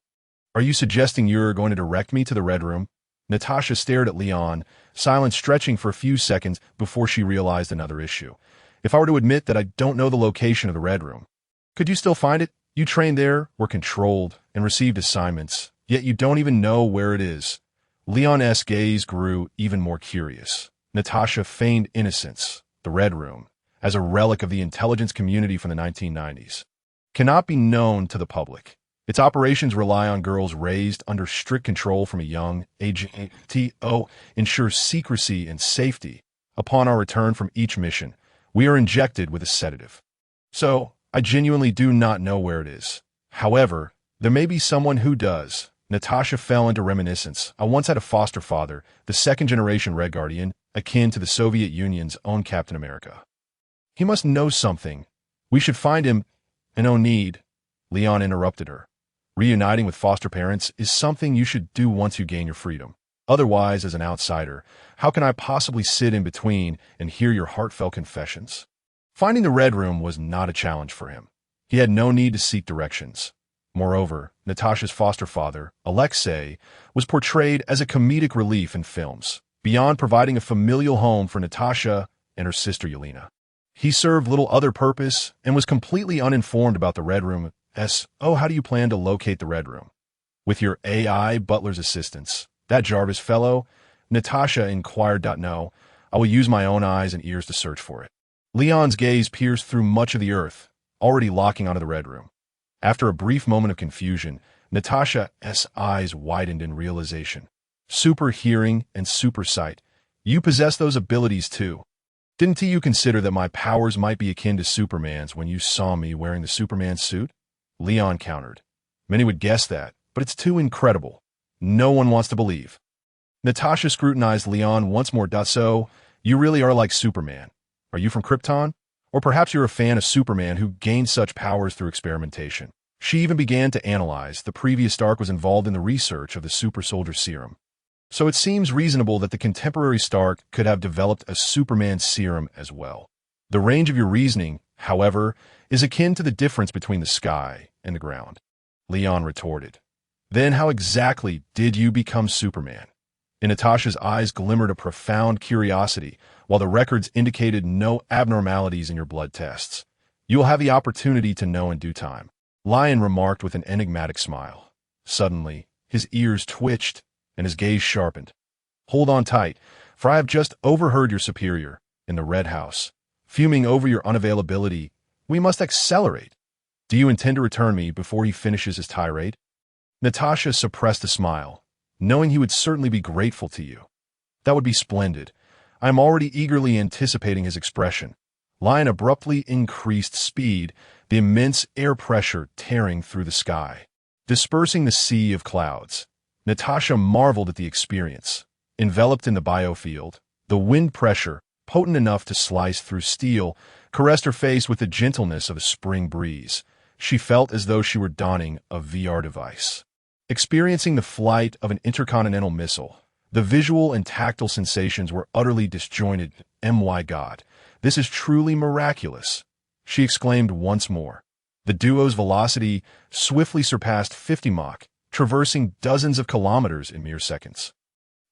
Are you suggesting you're going to direct me to the Red Room? Natasha stared at Leon, silence stretching for a few seconds before she realized another issue. If I were to admit that I don't know the location of the Red Room, could you still find it? You trained there, were controlled, and received assignments, yet you don't even know where it is. Leon's gaze grew even more curious. Natasha feigned innocence. The Red Room, as a relic of the intelligence community from the 1990s, cannot be known to the public. Its operations rely on girls raised under strict control from a young age to ensure secrecy and safety. Upon our return from each mission, we are injected with a sedative. So, I genuinely do not know where it is. However, there may be someone who does. Natasha fell into reminiscence. I once had a foster father, the second-generation Red Guardian, akin to the Soviet Union's own Captain America. He must know something. We should find him. And no need. Leon interrupted her. Reuniting with foster parents is something you should do once you gain your freedom. Otherwise, as an outsider, how can I possibly sit in between and hear your heartfelt confessions? Finding the Red Room was not a challenge for him. He had no need to seek directions. Moreover, Natasha's foster father, Alexei, was portrayed as a comedic relief in films, beyond providing a familial home for Natasha and her sister Yelena. He served little other purpose and was completely uninformed about the Red Room. How do you plan to locate the Red Room? With your AI butler's assistance, that Jarvis fellow? Natasha inquired. No, I will use my own eyes and ears to search for it. Leon's gaze pierced through much of the earth, already locking onto the Red Room. After a brief moment of confusion, Natasha's eyes widened in realization. Super hearing and super sight. You possess those abilities too. Didn't you consider that my powers might be akin to Superman's when you saw me wearing the Superman suit? Leon countered. Many would guess that, but it's too incredible. No one wants to believe. Natasha scrutinized Leon once more. So, you really are like Superman. Are you from Krypton? Or perhaps you're a fan of Superman who gained such powers through experimentation. She even began to analyze. The previous Stark was involved in the research of the super soldier serum. So it seems reasonable that the contemporary Stark could have developed a Superman serum as well. The range of your reasoning, however, is akin to the difference between the sky and the ground. Leon retorted. Then how exactly did you become Superman? In Natasha's eyes glimmered a profound curiosity, while the records indicated no abnormalities in your blood tests. You will have the opportunity to know in due time, Lion remarked with an enigmatic smile. Suddenly, his ears twitched and his gaze sharpened. Hold on tight, for I have just overheard your superior, in the Red House, fuming over your unavailability. We must accelerate. Do you intend to return me before he finishes his tirade? Natasha suppressed a smile, knowing he would certainly be grateful to you. That would be splendid. I am already eagerly anticipating his expression. Lion abruptly increased speed, the immense air pressure tearing through the sky, dispersing the sea of clouds. Natasha marveled at the experience. Enveloped in the biofield, the wind pressure, potent enough to slice through steel, caressed her face with the gentleness of a spring breeze. She felt as though she were donning a VR device, experiencing the flight of an intercontinental missile. The visual and tactile sensations were utterly disjointed. My God, this is truly miraculous, she exclaimed once more. The duo's velocity swiftly surpassed 50 Mach, traversing dozens of kilometers in mere seconds.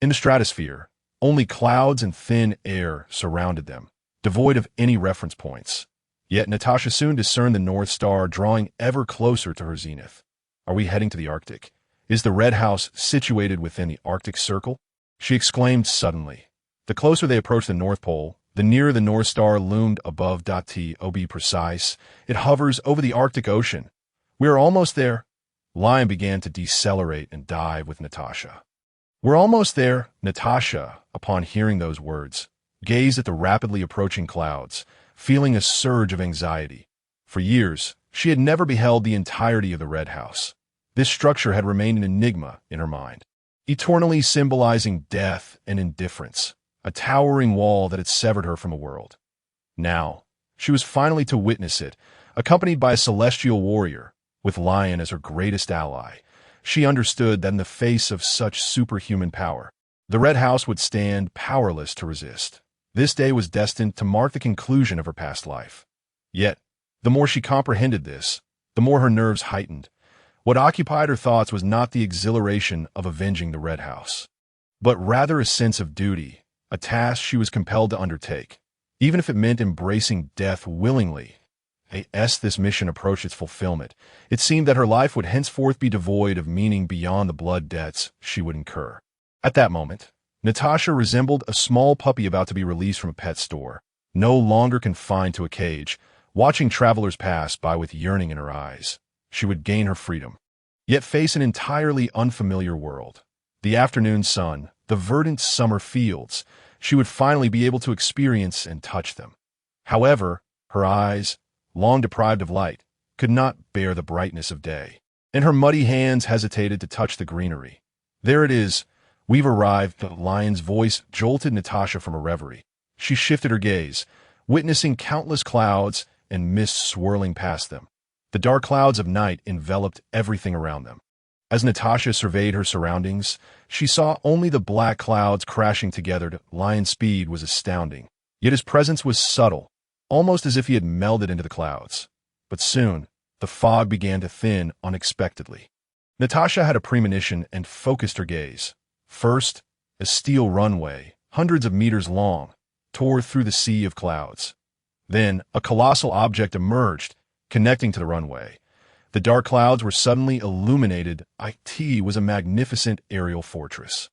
In the stratosphere, only clouds and thin air surrounded them, devoid of any reference points. Yet Natasha soon discerned the North Star drawing ever closer to her zenith. Are we heading to the Arctic? Is the Red House situated within the Arctic Circle? She exclaimed suddenly. The closer they approached the North Pole, the nearer the North Star loomed above. To be precise, it hovers over the Arctic Ocean. We are almost there. Lion began to decelerate and dive with Natasha. We're almost there. Natasha, upon hearing those words, gazed at the rapidly approaching clouds, feeling a surge of anxiety. For years, she had never beheld the entirety of the Red House. This structure had remained an enigma in her mind, eternally symbolizing death and indifference, a towering wall that had severed her from a world. Now, she was finally to witness it, accompanied by a celestial warrior, with Lion as her greatest ally. She understood that in the face of such superhuman power, the Red House would stand powerless to resist. This day was destined to mark the conclusion of her past life. Yet, the more she comprehended this, the more her nerves heightened. What occupied her thoughts was not the exhilaration of avenging the Red House, but rather a sense of duty, a task she was compelled to undertake, even if it meant embracing death willingly. As this mission approached its fulfillment, it seemed that her life would henceforth be devoid of meaning beyond the blood debts she would incur. At that moment, Natasha resembled a small puppy about to be released from a pet store, no longer confined to a cage, watching travelers pass by with yearning in her eyes. She would gain her freedom, yet face an entirely unfamiliar world. The afternoon sun, the verdant summer fields, she would finally be able to experience and touch them. However, her eyes, long deprived of light, could not bear the brightness of day, and her muddy hands hesitated to touch the greenery. There it is. We've arrived. The Lion's voice jolted Natasha from a reverie. She shifted her gaze, witnessing countless clouds and mist swirling past them. The dark clouds of night enveloped everything around them. As Natasha surveyed her surroundings, she saw only the black clouds crashing together. Lion's speed was astounding, yet his presence was subtle, almost as if he had melded into the clouds. But soon, the fog began to thin unexpectedly. Natasha had a premonition and focused her gaze. First, a steel runway, hundreds of meters long, tore through the sea of clouds. Then, a colossal object emerged, connecting to the runway. The dark clouds were suddenly illuminated. It was a magnificent aerial fortress,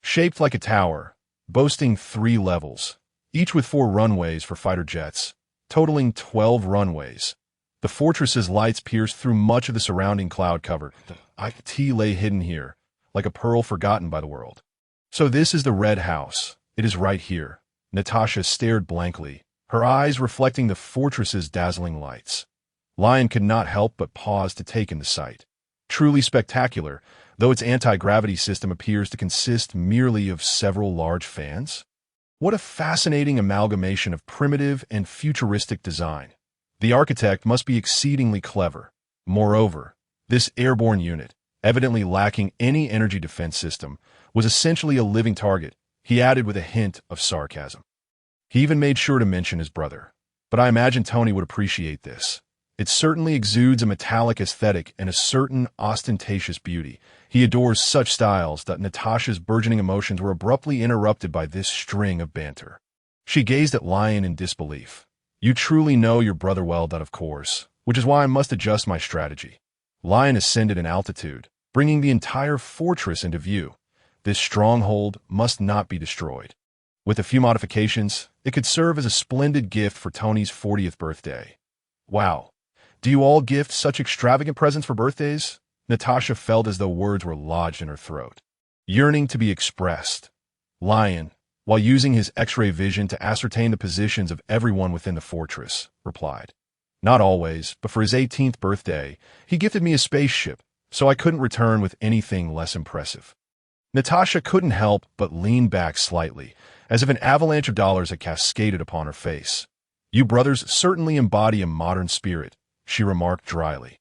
shaped like a tower, boasting 3 levels, each with 4 runways for fighter jets, totaling 12 runways. The fortress's lights pierced through much of the surrounding cloud cover. It lay hidden here, like a pearl forgotten by the world. So this is the Red House. It is right here. Natasha stared blankly, her eyes reflecting the fortress's dazzling lights. Lion could not help but pause to take in the sight. Truly spectacular, though its anti-gravity system appears to consist merely of several large fans. What a fascinating amalgamation of primitive and futuristic design. The architect must be exceedingly clever. Moreover, this airborne unit, evidently lacking any energy defense system, was essentially a living target, he added with a hint of sarcasm. He even made sure to mention his brother. But I imagine Tony would appreciate this. It certainly exudes a metallic aesthetic and a certain ostentatious beauty. He adores such styles that Natasha's burgeoning emotions were abruptly interrupted by this string of banter. She gazed at Lion in disbelief. You truly know your brother well, that of course, which is why I must adjust my strategy. Lion ascended in altitude, bringing the entire fortress into view. This stronghold must not be destroyed. With a few modifications, it could serve as a splendid gift for Tony's 40th birthday. Wow. Do you all gift such extravagant presents for birthdays? Natasha felt as though words were lodged in her throat, yearning to be expressed. Lion, while using his X-ray vision to ascertain the positions of everyone within the fortress, replied. Not always, but for his 18th birthday, he gifted me a spaceship, so I couldn't return with anything less impressive. Natasha couldn't help but lean back slightly, as if an avalanche of dollars had cascaded upon her face. You brothers certainly embody a modern spirit, she remarked dryly.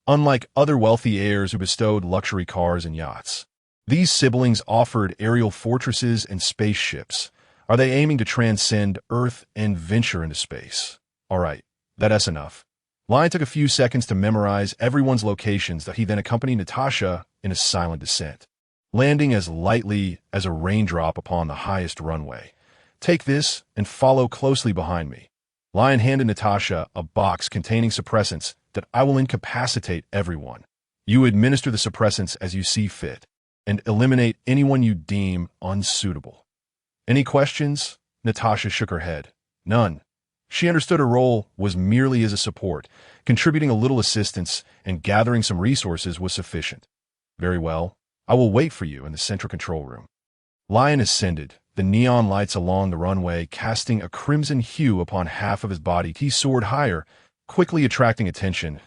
Unlike other wealthy heirs who bestowed luxury cars and yachts, these siblings offered aerial fortresses and spaceships. Are they aiming to transcend Earth and venture into space? All right, that's enough. Lion took a few seconds to memorize everyone's locations that he then accompanied Natasha in a silent descent, landing as lightly as a raindrop upon the highest runway. Take this and follow closely behind me. Lion handed Natasha a box containing suppressants that I will incapacitate everyone. You administer the suppressants as you see fit, and eliminate anyone you deem unsuitable. Any questions? Natasha shook her head. None. She understood her role was merely as a support. Contributing a little assistance and gathering some resources was sufficient. Very well. I will wait for you in the central control room. Lion ascended, the neon lights along the runway casting a crimson hue upon half of his body. He soared higher, quickly attracting attention.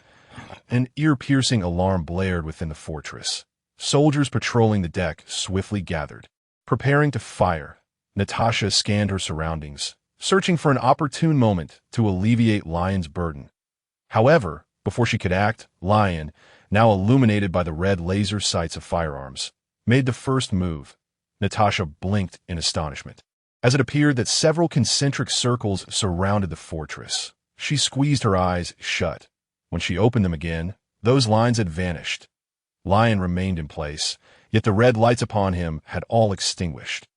An ear-piercing alarm blared within the fortress. Soldiers patrolling the deck swiftly gathered, preparing to fire. Natasha scanned her surroundings, searching for an opportune moment to alleviate Lion's burden. However, before she could act, Lion, now illuminated by the red laser sights of firearms, made the first move. Natasha blinked in astonishment, as it appeared that several concentric circles surrounded the fortress. She squeezed her eyes shut. When she opened them again, those lines had vanished. Lion remained in place, yet the red lights upon him had all extinguished.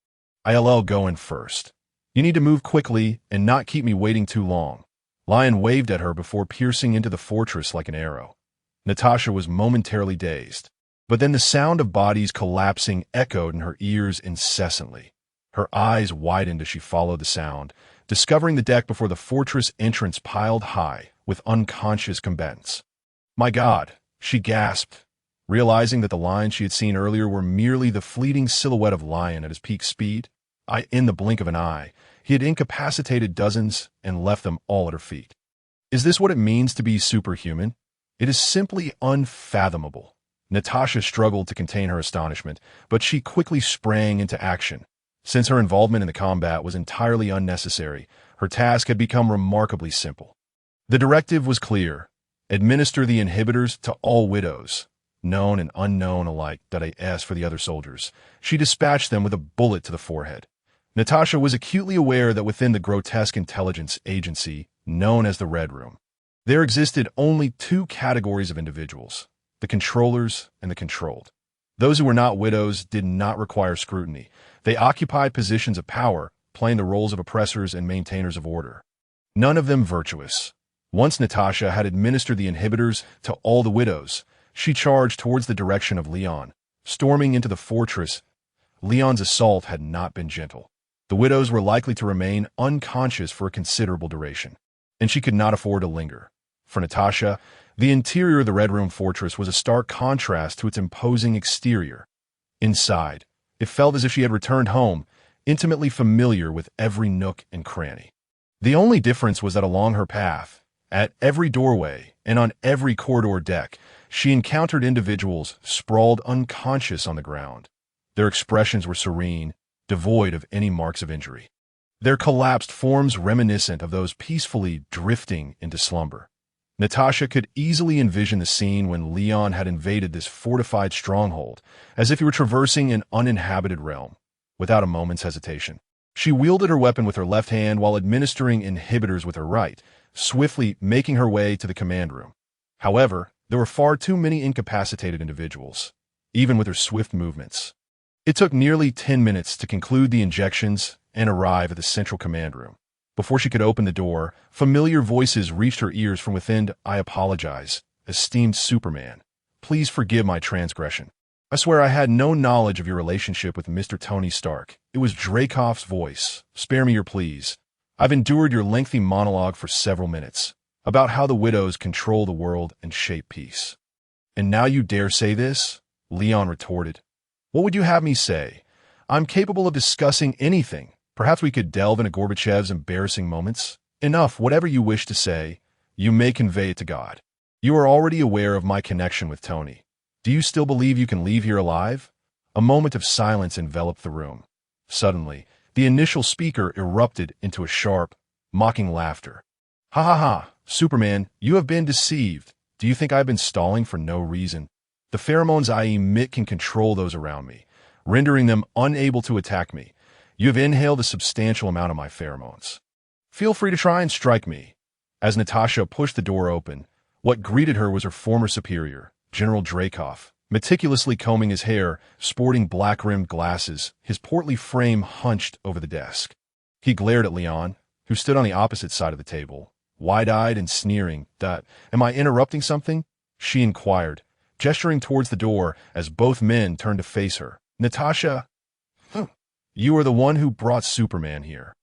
I'll go in first. You need to move quickly and not keep me waiting too long. Lion waved at her before piercing into the fortress like an arrow. Natasha was momentarily dazed, but then the sound of bodies collapsing echoed in her ears incessantly. Her eyes widened as she followed the sound, discovering the deck before the fortress entrance piled high with unconscious combatants. My God, she gasped, realizing that the lines she had seen earlier were merely the fleeting silhouette of Lion at his peak speed. In the blink of an eye, he had incapacitated dozens and left them all at her feet. Is this what it means to be superhuman? It is simply unfathomable. Natasha struggled to contain her astonishment, but she quickly sprang into action. Since her involvement in the combat was entirely unnecessary, her task had become remarkably simple. The directive was clear. Administer the inhibitors to all widows, known and unknown alike, .as for the other soldiers. She dispatched them with a bullet to the forehead. Natasha was acutely aware that within the grotesque intelligence agency, known as the Red Room, there existed only two categories of individuals: the controllers and the controlled. Those who were not widows did not require scrutiny. They occupied positions of power, playing the roles of oppressors and maintainers of order. None of them virtuous. Once Natasha had administered the inhibitors to all the widows, she charged towards the direction of Leon, storming into the fortress. Leon's assault had not been gentle. The widows were likely to remain unconscious for a considerable duration, and she could not afford to linger. For Natasha, the interior of the Red Room fortress was a stark contrast to its imposing exterior. Inside, it felt as if she had returned home, intimately familiar with every nook and cranny. The only difference was that along her path, at every doorway and on every corridor deck, she encountered individuals sprawled unconscious on the ground. Their expressions were serene, devoid of any marks of injury. their collapsed forms reminiscent of those peacefully drifting into slumber. Natasha could easily envision the scene when Leon had invaded this fortified stronghold, as if he were traversing an uninhabited realm. Without a moment's hesitation, she wielded her weapon with her left hand while administering inhibitors with her right, swiftly making her way to the command room. However, there were far too many incapacitated individuals, even with her swift movements. It took nearly 10 minutes to conclude the injections and arrive at the central command room. Before she could open the door, familiar voices reached her ears from within. "I apologize, esteemed Superman. Please forgive my transgression. I swear I had no knowledge of your relationship with Mr. Tony Stark." It was Dreykov's voice. "Spare me your pleas. I've endured your lengthy monologue for several minutes about how the widows control the world and shape peace. And now you dare say this?" Leon retorted. "What would you have me say? I'm capable of discussing anything. Perhaps we could delve into Gorbachev's embarrassing moments. Enough, whatever you wish to say, you may convey it to God. You are already aware of my connection with Tony. Do you still believe you can leave here alive?" A moment of silence enveloped the room. Suddenly, the initial speaker erupted into a sharp, mocking laughter. "Ha ha ha, Superman, you have been deceived. Do you think I've been stalling for no reason? The pheromones I emit can control those around me, rendering them unable to attack me. You have inhaled a substantial amount of my pheromones. Feel free to try and strike me." As Natasha pushed the door open, what greeted her was her former superior, General Dreykov, meticulously combing his hair, sporting black-rimmed glasses, his portly frame hunched over the desk. He glared at Leon, who stood on the opposite side of the table, wide-eyed and sneering. "Am I interrupting something?" she inquired, gesturing towards the door as both men turned to face her. "Natasha, you are the one who brought Superman here.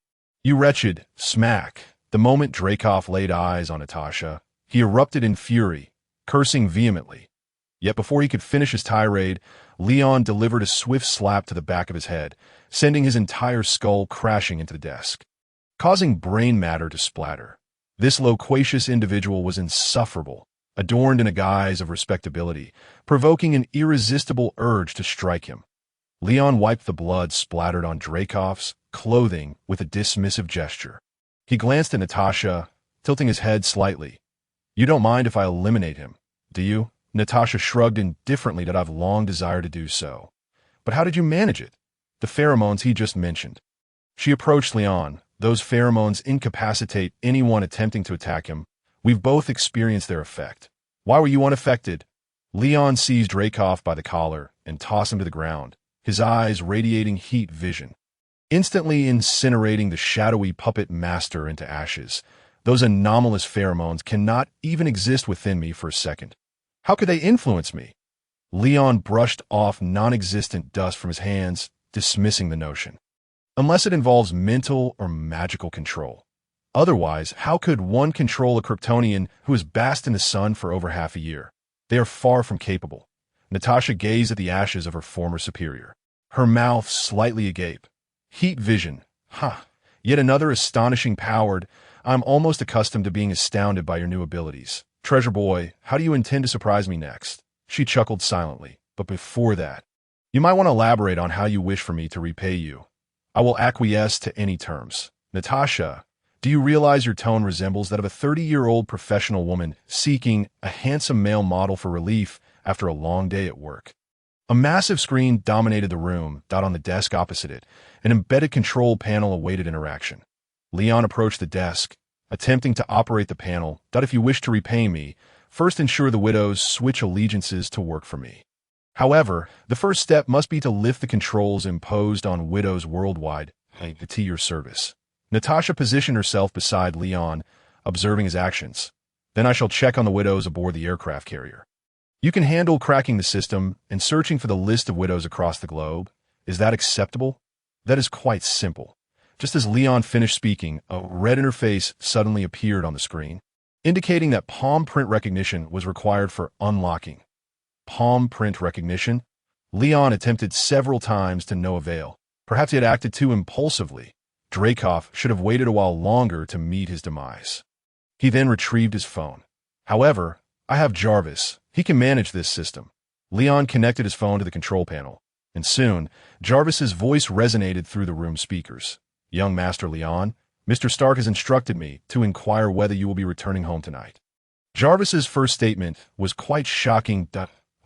You wretched smack." The moment Dreykov laid eyes on Natasha, he erupted in fury, cursing vehemently. Yet before he could finish his tirade, Leon delivered a swift slap to the back of his head, sending his entire skull crashing into the desk, causing brain matter to splatter. This loquacious individual was insufferable, adorned in a guise of respectability, provoking an irresistible urge to strike him. Leon wiped the blood splattered on Dreykov's clothing with a dismissive gesture. He glanced at Natasha, tilting his head slightly. "You don't mind if I eliminate him, do you?" Natasha shrugged indifferently. "That I've long desired to do so. But how did you manage it?" "The pheromones he just mentioned." She approached Leon. "Those pheromones incapacitate anyone attempting to attack him. We've both experienced their effect. Why were you unaffected?" Leon seized Dreykov by the collar and tossed him to the ground, his eyes radiating heat vision, instantly incinerating the shadowy puppet master into ashes. "Those anomalous pheromones cannot even exist within me for a second. How could they influence me?" Leon brushed off non-existent dust from his hands, dismissing the notion. "Unless it involves mental or magical control. Otherwise, how could one control a Kryptonian who has basked in the sun for over half a year? They are far from capable." Natasha gazed at the ashes of her former superior, her mouth slightly agape. "Heat vision. Yet another astonishing power. I'm almost accustomed to being astounded by your new abilities. Treasure boy, how do you intend to surprise me next?" She chuckled silently. "But before that, you might want to elaborate on how you wish for me to repay you. I will acquiesce to any terms." "Natasha, do you realize your tone resembles that of a 30-year-old professional woman seeking a handsome male model for relief after a long day at work?" A massive screen dominated the room. On the desk opposite it, an embedded control panel awaited interaction. Leon approached the desk, attempting to operate the panel. "If you wish to repay me, first ensure the widows switch allegiances to work for me. However, the first step must be to lift the controls imposed on widows worldwide to your service." Natasha positioned herself beside Leon, observing his actions. "Then I shall check on the widows aboard the aircraft carrier. You can handle cracking the system and searching for the list of widows across the globe. Is that acceptable?" "That is quite simple." Just as Leon finished speaking, a red interface suddenly appeared on the screen, indicating that palm print recognition was required for unlocking. Palm print recognition? Leon attempted several times to no avail. Perhaps he had acted too impulsively. Dreykov should have waited a while longer to meet his demise. He then retrieved his phone. "However, I have Jarvis. He can manage this system." Leon connected his phone to the control panel, and soon, Jarvis's voice resonated through the room speakers. Young Master Leon, Mr. Stark has instructed me to inquire whether you will be returning home tonight. Jarvis's first statement was quite shocking.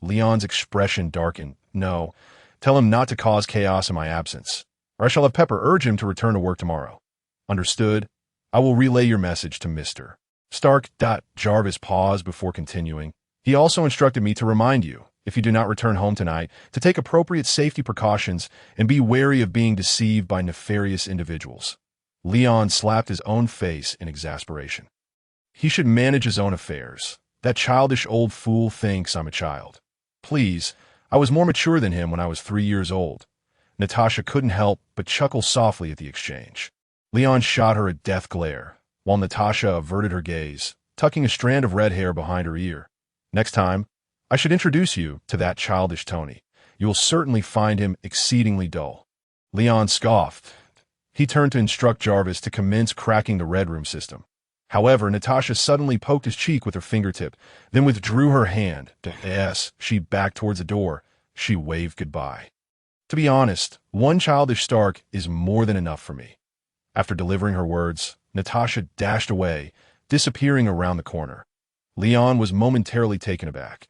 Leon's expression darkened. No, tell him not to cause chaos in my absence, or I shall have Pepper urge him to return to work tomorrow. Understood. I will relay your message to Mr. Stark. Jarvis paused before continuing. He also instructed me to remind you, if you do not return home tonight, to take appropriate safety precautions and be wary of being deceived by nefarious individuals. Leon slapped his own face in exasperation. He should manage his own affairs. That childish old fool thinks I'm a child. Please, I was more mature than him when I was 3 years old. Natasha couldn't help but chuckle softly at the exchange. Leon shot her a death glare, while Natasha averted her gaze, tucking a strand of red hair behind her ear. Next time, I should introduce you to that childish Tony. You will certainly find him exceedingly dull. Leon scoffed. He turned to instruct Jarvis to commence cracking the Red Room system. However, Natasha suddenly poked his cheek with her fingertip, then withdrew her hand. As she backed towards the door, she waved goodbye. To be honest, one childish Stark is more than enough for me. After delivering her words, Natasha dashed away, disappearing around the corner. Leon was momentarily taken aback.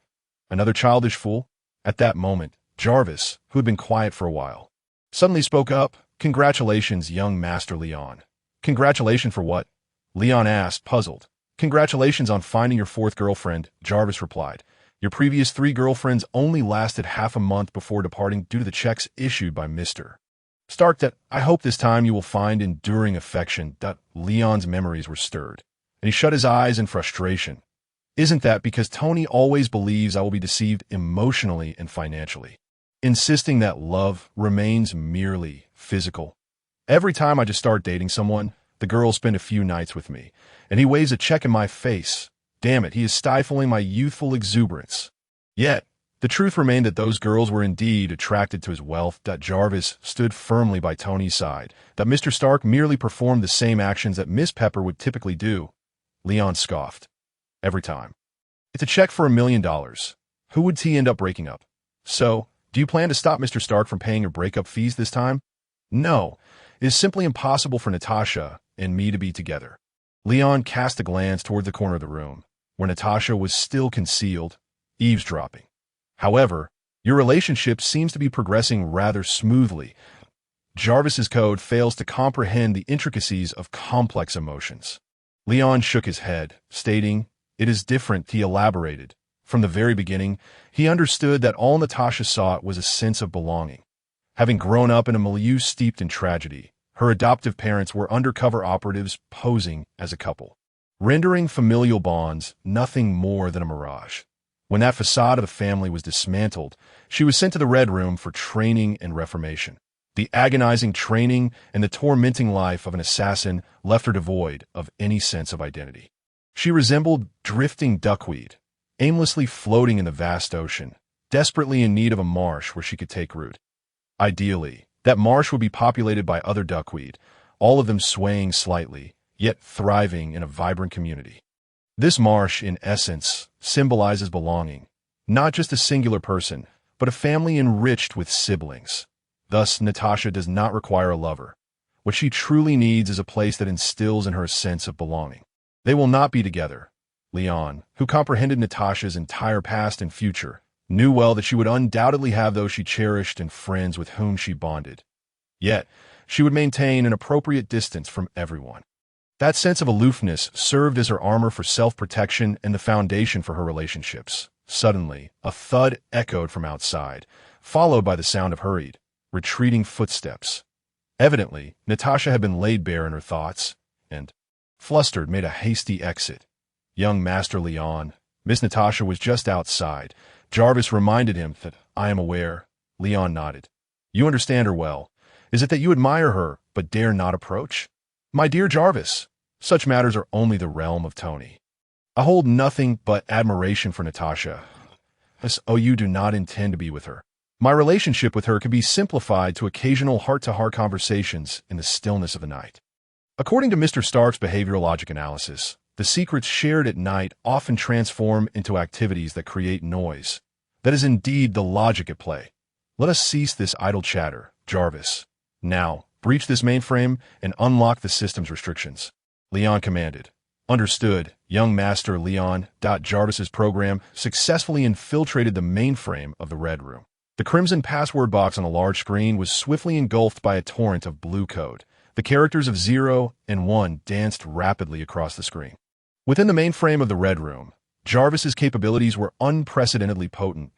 Another childish fool? At that moment, Jarvis, who had been quiet for a while, suddenly spoke up. Congratulations, young Master Leon. Congratulations for what? Leon asked, puzzled. Congratulations on finding your fourth girlfriend, Jarvis replied. Your previous 3 girlfriends only lasted half a month before departing due to the checks issued by Mr. Stark. I hope this time you will find enduring affection. Leon's memories were stirred, and he shut his eyes in frustration. Isn't that because Tony always believes I will be deceived emotionally and financially, insisting that love remains merely physical? Every time I just start dating someone, the girls spend a few nights with me, and he waves a check in my face. Damn it, he is stifling my youthful exuberance. Yet, the truth remained that those girls were indeed attracted to his wealth. Jarvis stood firmly by Tony's side, that Mr. Stark merely performed the same actions that Miss Pepper would typically do. Leon scoffed. Every time. It's a check for $1 million. Who would he end up breaking up? So, do you plan to stop Mr. Stark from paying your breakup fees this time? No, it is simply impossible for Natasha and me to be together. Leon cast a glance toward the corner of the room, where Natasha was still concealed, eavesdropping. However, your relationship seems to be progressing rather smoothly. Jarvis's code fails to comprehend the intricacies of complex emotions. Leon shook his head, stating, "It is different," he elaborated. From the very beginning, he understood that all Natasha sought was a sense of belonging. Having grown up in a milieu steeped in tragedy, her adoptive parents were undercover operatives posing as a couple, rendering familial bonds nothing more than a mirage. When that facade of the family was dismantled, she was sent to the Red Room for training and reformation. The agonizing training and the tormenting life of an assassin left her devoid of any sense of identity. She resembled drifting duckweed, aimlessly floating in the vast ocean, desperately in need of a marsh where she could take root. Ideally, that marsh would be populated by other duckweed, all of them swaying slightly, yet thriving in a vibrant community. This marsh, in essence, symbolizes belonging, not just a singular person, but a family enriched with siblings. Thus, Natasha does not require a lover. What she truly needs is a place that instills in her a sense of belonging. They will not be together. Leon, who comprehended Natasha's entire past and future, knew well that she would undoubtedly have those she cherished and friends with whom she bonded. Yet, she would maintain an appropriate distance from everyone. That sense of aloofness served as her armor for self-protection and the foundation for her relationships. Suddenly, a thud echoed from outside, followed by the sound of hurried, retreating footsteps. Evidently, Natasha had been laid bare in her thoughts, and, flustered, made a hasty exit. Young Master Leon, Miss Natasha was just outside. Jarvis reminded him that, "I am aware." Leon nodded. "You understand her well. Is it that you admire her, but dare not approach?" "My dear Jarvis, such matters are only the realm of Tony. I hold nothing but admiration for Natasha. Oh, you do not intend to be with her. My relationship with her can be simplified to occasional heart-to-heart conversations in the stillness of the night." According to Mr. Stark's behavioral logic analysis, the secrets shared at night often transform into activities that create noise. That is indeed the logic at play. Let us cease this idle chatter, Jarvis. Now, Breach this mainframe and unlock the system's restrictions. Leon commanded. Understood. Young Master Leon. Jarvis's program successfully infiltrated the mainframe of the Red Room. The crimson password box on a large screen was swiftly engulfed by a torrent of blue code. The characters of 0 and 1 danced rapidly across the screen. Within the mainframe of the Red Room, Jarvis's capabilities were unprecedentedly potent.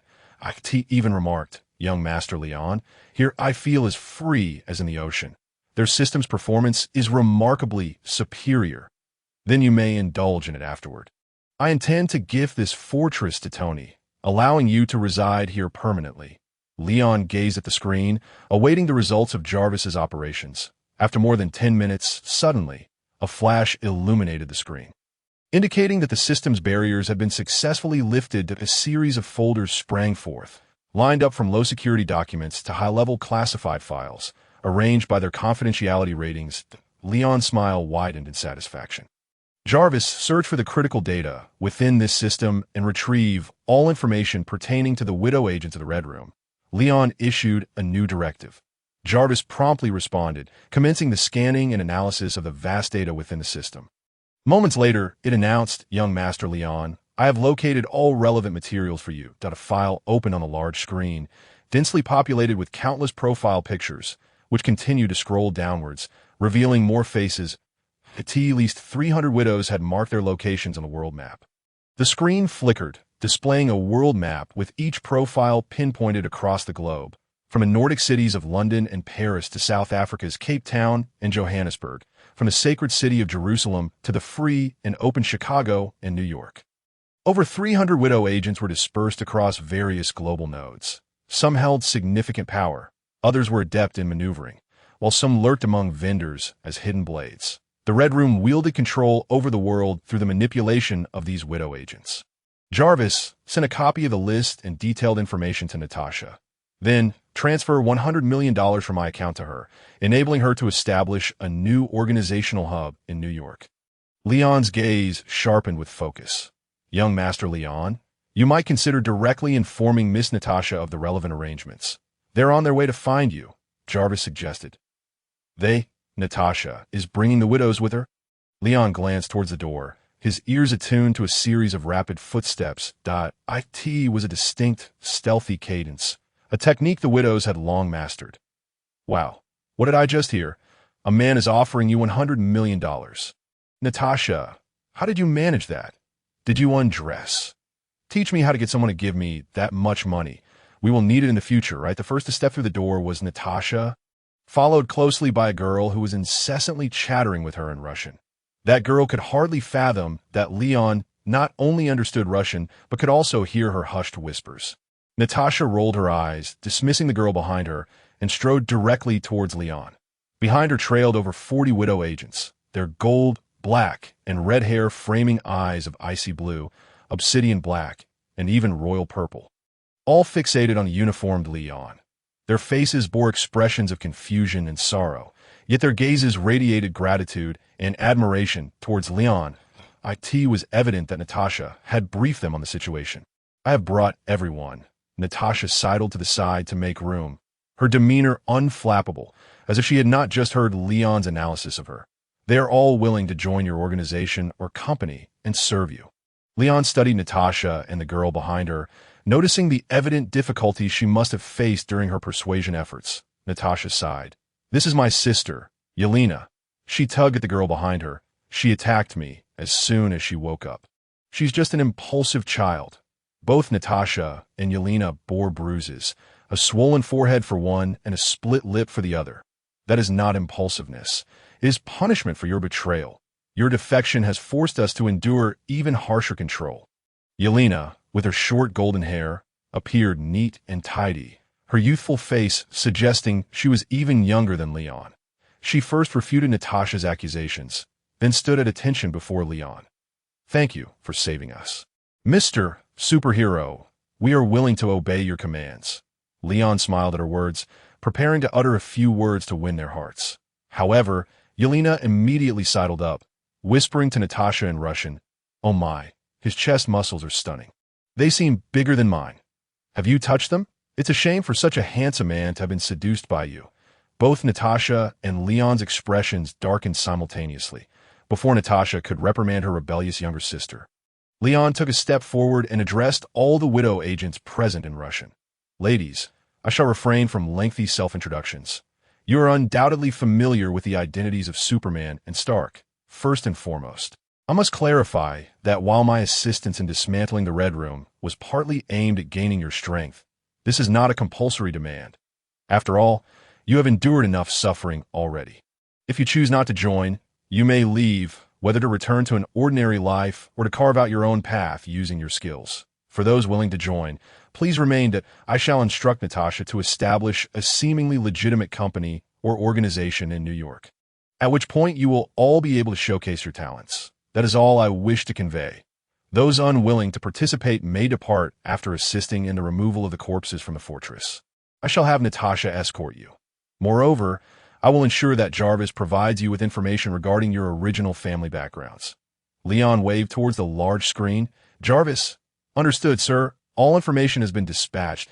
IT even remarked, Young Master Leon, here I feel as free as in the ocean. Their system's performance is remarkably superior. Then you may indulge in it afterward. I intend to gift this fortress to Tony, allowing you to reside here permanently. Leon gazed at the screen, awaiting the results of Jarvis's operations. After more than 10 minutes, suddenly, a flash illuminated the screen, indicating that the system's barriers had been successfully lifted. A series of folders sprang forth, lined up from low-security documents to high-level classified files, arranged by their confidentiality ratings. Leon's smile widened in satisfaction. Jarvis, search for the critical data within this system and retrieve all information pertaining to the Widow agents of the Red Room. Leon issued a new directive. Jarvis promptly responded, commencing the scanning and analysis of the vast data within the system. Moments later, it announced, Young Master Leon, I have located all relevant materials for you. A file opened on a large screen, densely populated with countless profile pictures, which continued to scroll downwards, revealing more faces. At least 300 widows had marked their locations on the world map. The screen flickered, displaying a world map with each profile pinpointed across the globe, from the Nordic cities of London and Paris to South Africa's Cape Town and Johannesburg, from the sacred city of Jerusalem to the free and open Chicago and New York. Over 300 widow agents were dispersed across various global nodes. Some held significant power, others were adept in maneuvering, while some lurked among vendors as hidden blades. The Red Room wielded control over the world through the manipulation of these widow agents. Jarvis sent a copy of the list and detailed information to Natasha. Then, transfer $100 million from my account to her, enabling her to establish a new organizational hub in New York. Leon's gaze sharpened with focus. Young Master Leon, you might consider directly informing Miss Natasha of the relevant arrangements. They're on their way to find you, Jarvis suggested. Natasha is bringing the widows with her? Leon glanced towards the door, his ears attuned to a series of rapid footsteps. It was a distinct, stealthy cadence, a technique the widows had long mastered. Wow, what did I just hear? A man is offering you $100 million. Natasha, how did you manage that? Did you undress? Teach me how to get someone to give me that much money. We will need it in the future, right? The first to step through the door was Natasha, followed closely by a girl who was incessantly chattering with her in Russian. That girl could hardly fathom that Leon not only understood Russian, but could also hear her hushed whispers. Natasha rolled her eyes, dismissing the girl behind her, and strode directly towards Leon. Behind her trailed over 40 widow agents, their gold, black, and red hair framing eyes of icy blue, obsidian black, and even royal purple, all fixated on a uniformed Leon. Their faces bore expressions of confusion and sorrow, yet their gazes radiated gratitude and admiration towards Leon. It was evident that Natasha had briefed them on the situation. I have brought everyone. Natasha sidled to the side to make room, her demeanor unflappable, as if she had not just heard Leon's analysis of her. They are all willing to join your organization or company and serve you. Leon studied Natasha and the girl behind her, noticing the evident difficulties she must have faced during her persuasion efforts. Natasha sighed. This is my sister, Yelena. She tugged at the girl behind her. She attacked me as soon as she woke up. She's just an impulsive child. Both Natasha and Yelena bore bruises, a swollen forehead for one and a split lip for the other. That is not impulsiveness. It is punishment for your betrayal. Your defection has forced us to endure even harsher control. Yelena, with her short golden hair, appeared neat and tidy, her youthful face suggesting she was even younger than Leon. She first refuted Natasha's accusations, then stood at attention before Leon. Thank you for saving us. Mr. Superhero, we are willing to obey your commands. Leon smiled at her words, preparing to utter a few words to win their hearts. However, Yelena immediately sidled up, whispering to Natasha in Russian, Oh my, his chest muscles are stunning. They seem bigger than mine. Have you touched them? It's a shame for such a handsome man to have been seduced by you. Both Natasha and Leon's expressions darkened simultaneously, before Natasha could reprimand her rebellious younger sister. Leon took a step forward and addressed all the widow agents present in Russian. Ladies, I shall refrain from lengthy self-introductions. You are undoubtedly familiar with the identities of Superman and Stark. First and foremost, I must clarify that while my assistance in dismantling the Red Room was partly aimed at gaining your strength, this is not a compulsory demand. After all, you have endured enough suffering already. If you choose not to join, you may leave, whether to return to an ordinary life or to carve out your own path using your skills. For those willing to join, please remain that I shall instruct Natasha to establish a seemingly legitimate company or organization in New York, at which point you will all be able to showcase your talents. That is all I wish to convey. Those unwilling to participate may depart after assisting in the removal of the corpses from the fortress. I shall have Natasha escort you. Moreover, I will ensure that Jarvis provides you with information regarding your original family backgrounds. Leon waved towards the large screen. Jarvis, understood, sir. All information has been dispatched.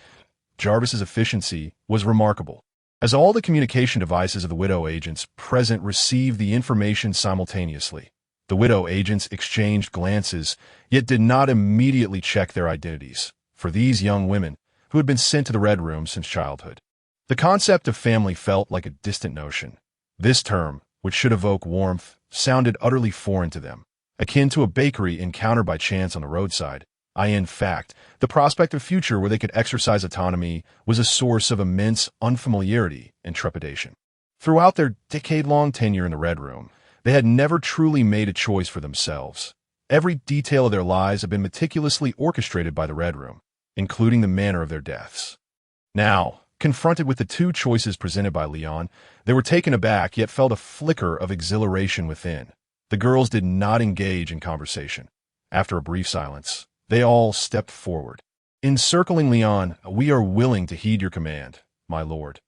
Jarvis's efficiency was remarkable, as all the communication devices of the widow agents present received the information simultaneously. The widow agents exchanged glances, yet did not immediately check their identities, for these young women, who had been sent to the Red Room since childhood. The concept of family felt like a distant notion. This term, which should evoke warmth, sounded utterly foreign to them, akin to a bakery encountered by chance on the roadside. In fact, the prospect of a future where they could exercise autonomy was a source of immense unfamiliarity and trepidation. Throughout their decade-long tenure in the Red Room, they had never truly made a choice for themselves. Every detail of their lives had been meticulously orchestrated by the Red Room, including the manner of their deaths. Now, confronted with the two choices presented by Leon, they were taken aback yet felt a flicker of exhilaration within. The girls did not engage in conversation. After a brief silence, they all stepped forward. Encircling Leon, we are willing to heed your command, my lord.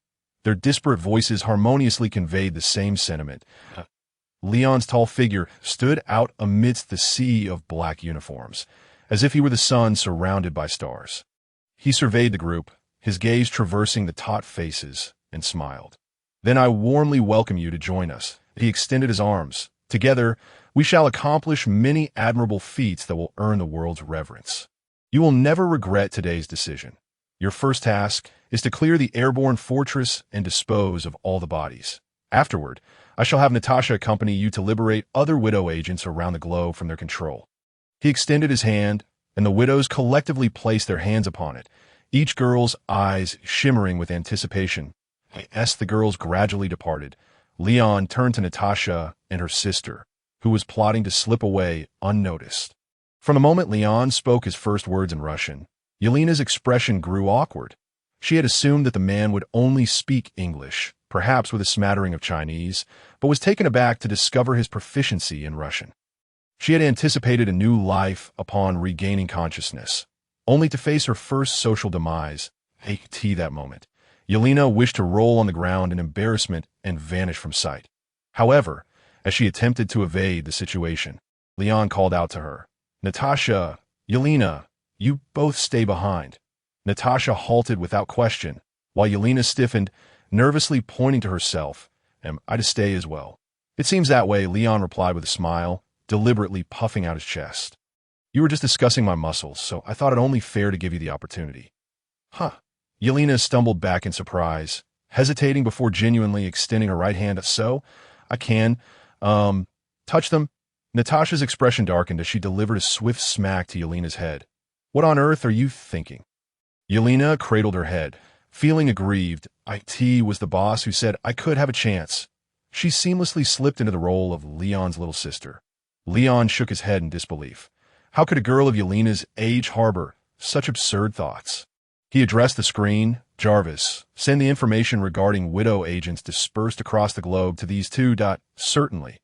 Their disparate voices harmoniously conveyed the same sentiment. Leon's tall figure stood out amidst the sea of black uniforms, as if he were the sun surrounded by stars. He surveyed the group, his gaze traversing the taut faces, and smiled. Then I warmly welcome you to join us. He extended his arms. Together, we shall accomplish many admirable feats that will earn the world's reverence. You will never regret today's decision. Your first task is to clear the airborne fortress and dispose of all the bodies. Afterward, I shall have Natasha accompany you to liberate other widow agents around the globe from their control. He extended his hand, and the widows collectively placed their hands upon it, each girl's eyes shimmering with anticipation. As the girls gradually departed, Leon turned to Natasha and her sister, who was plotting to slip away unnoticed. From the moment Leon spoke his first words in Russian, Yelena's expression grew awkward. She had assumed that the man would only speak English, perhaps with a smattering of Chinese, but was taken aback to discover his proficiency in Russian. She had anticipated a new life upon regaining consciousness, only to face her first social demise. That moment, Yelena wished to roll on the ground in embarrassment and vanish from sight. However, as she attempted to evade the situation, Leon called out to her, Natasha, Yelena, you both stay behind. Natasha halted without question, while Yelena stiffened, nervously pointing to herself. Am I to stay as well? It seems that way, Leon replied with a smile, deliberately puffing out his chest. You were just discussing my muscles, so I thought it only fair to give you the opportunity. Yelena stumbled back in surprise, hesitating before genuinely extending her right hand. So, I can, touch them? Natasha's expression darkened as she delivered a swift smack to Yelena's head. What on earth are you thinking? Yelena cradled her head, feeling aggrieved. It was the boss who said I could have a chance. She seamlessly slipped into the role of Leon's little sister. Leon shook his head in disbelief. How could a girl of Yelena's age harbor such absurd thoughts? He addressed the screen. Jarvis, send the information regarding widow agents dispersed across the globe to these two. Certainly.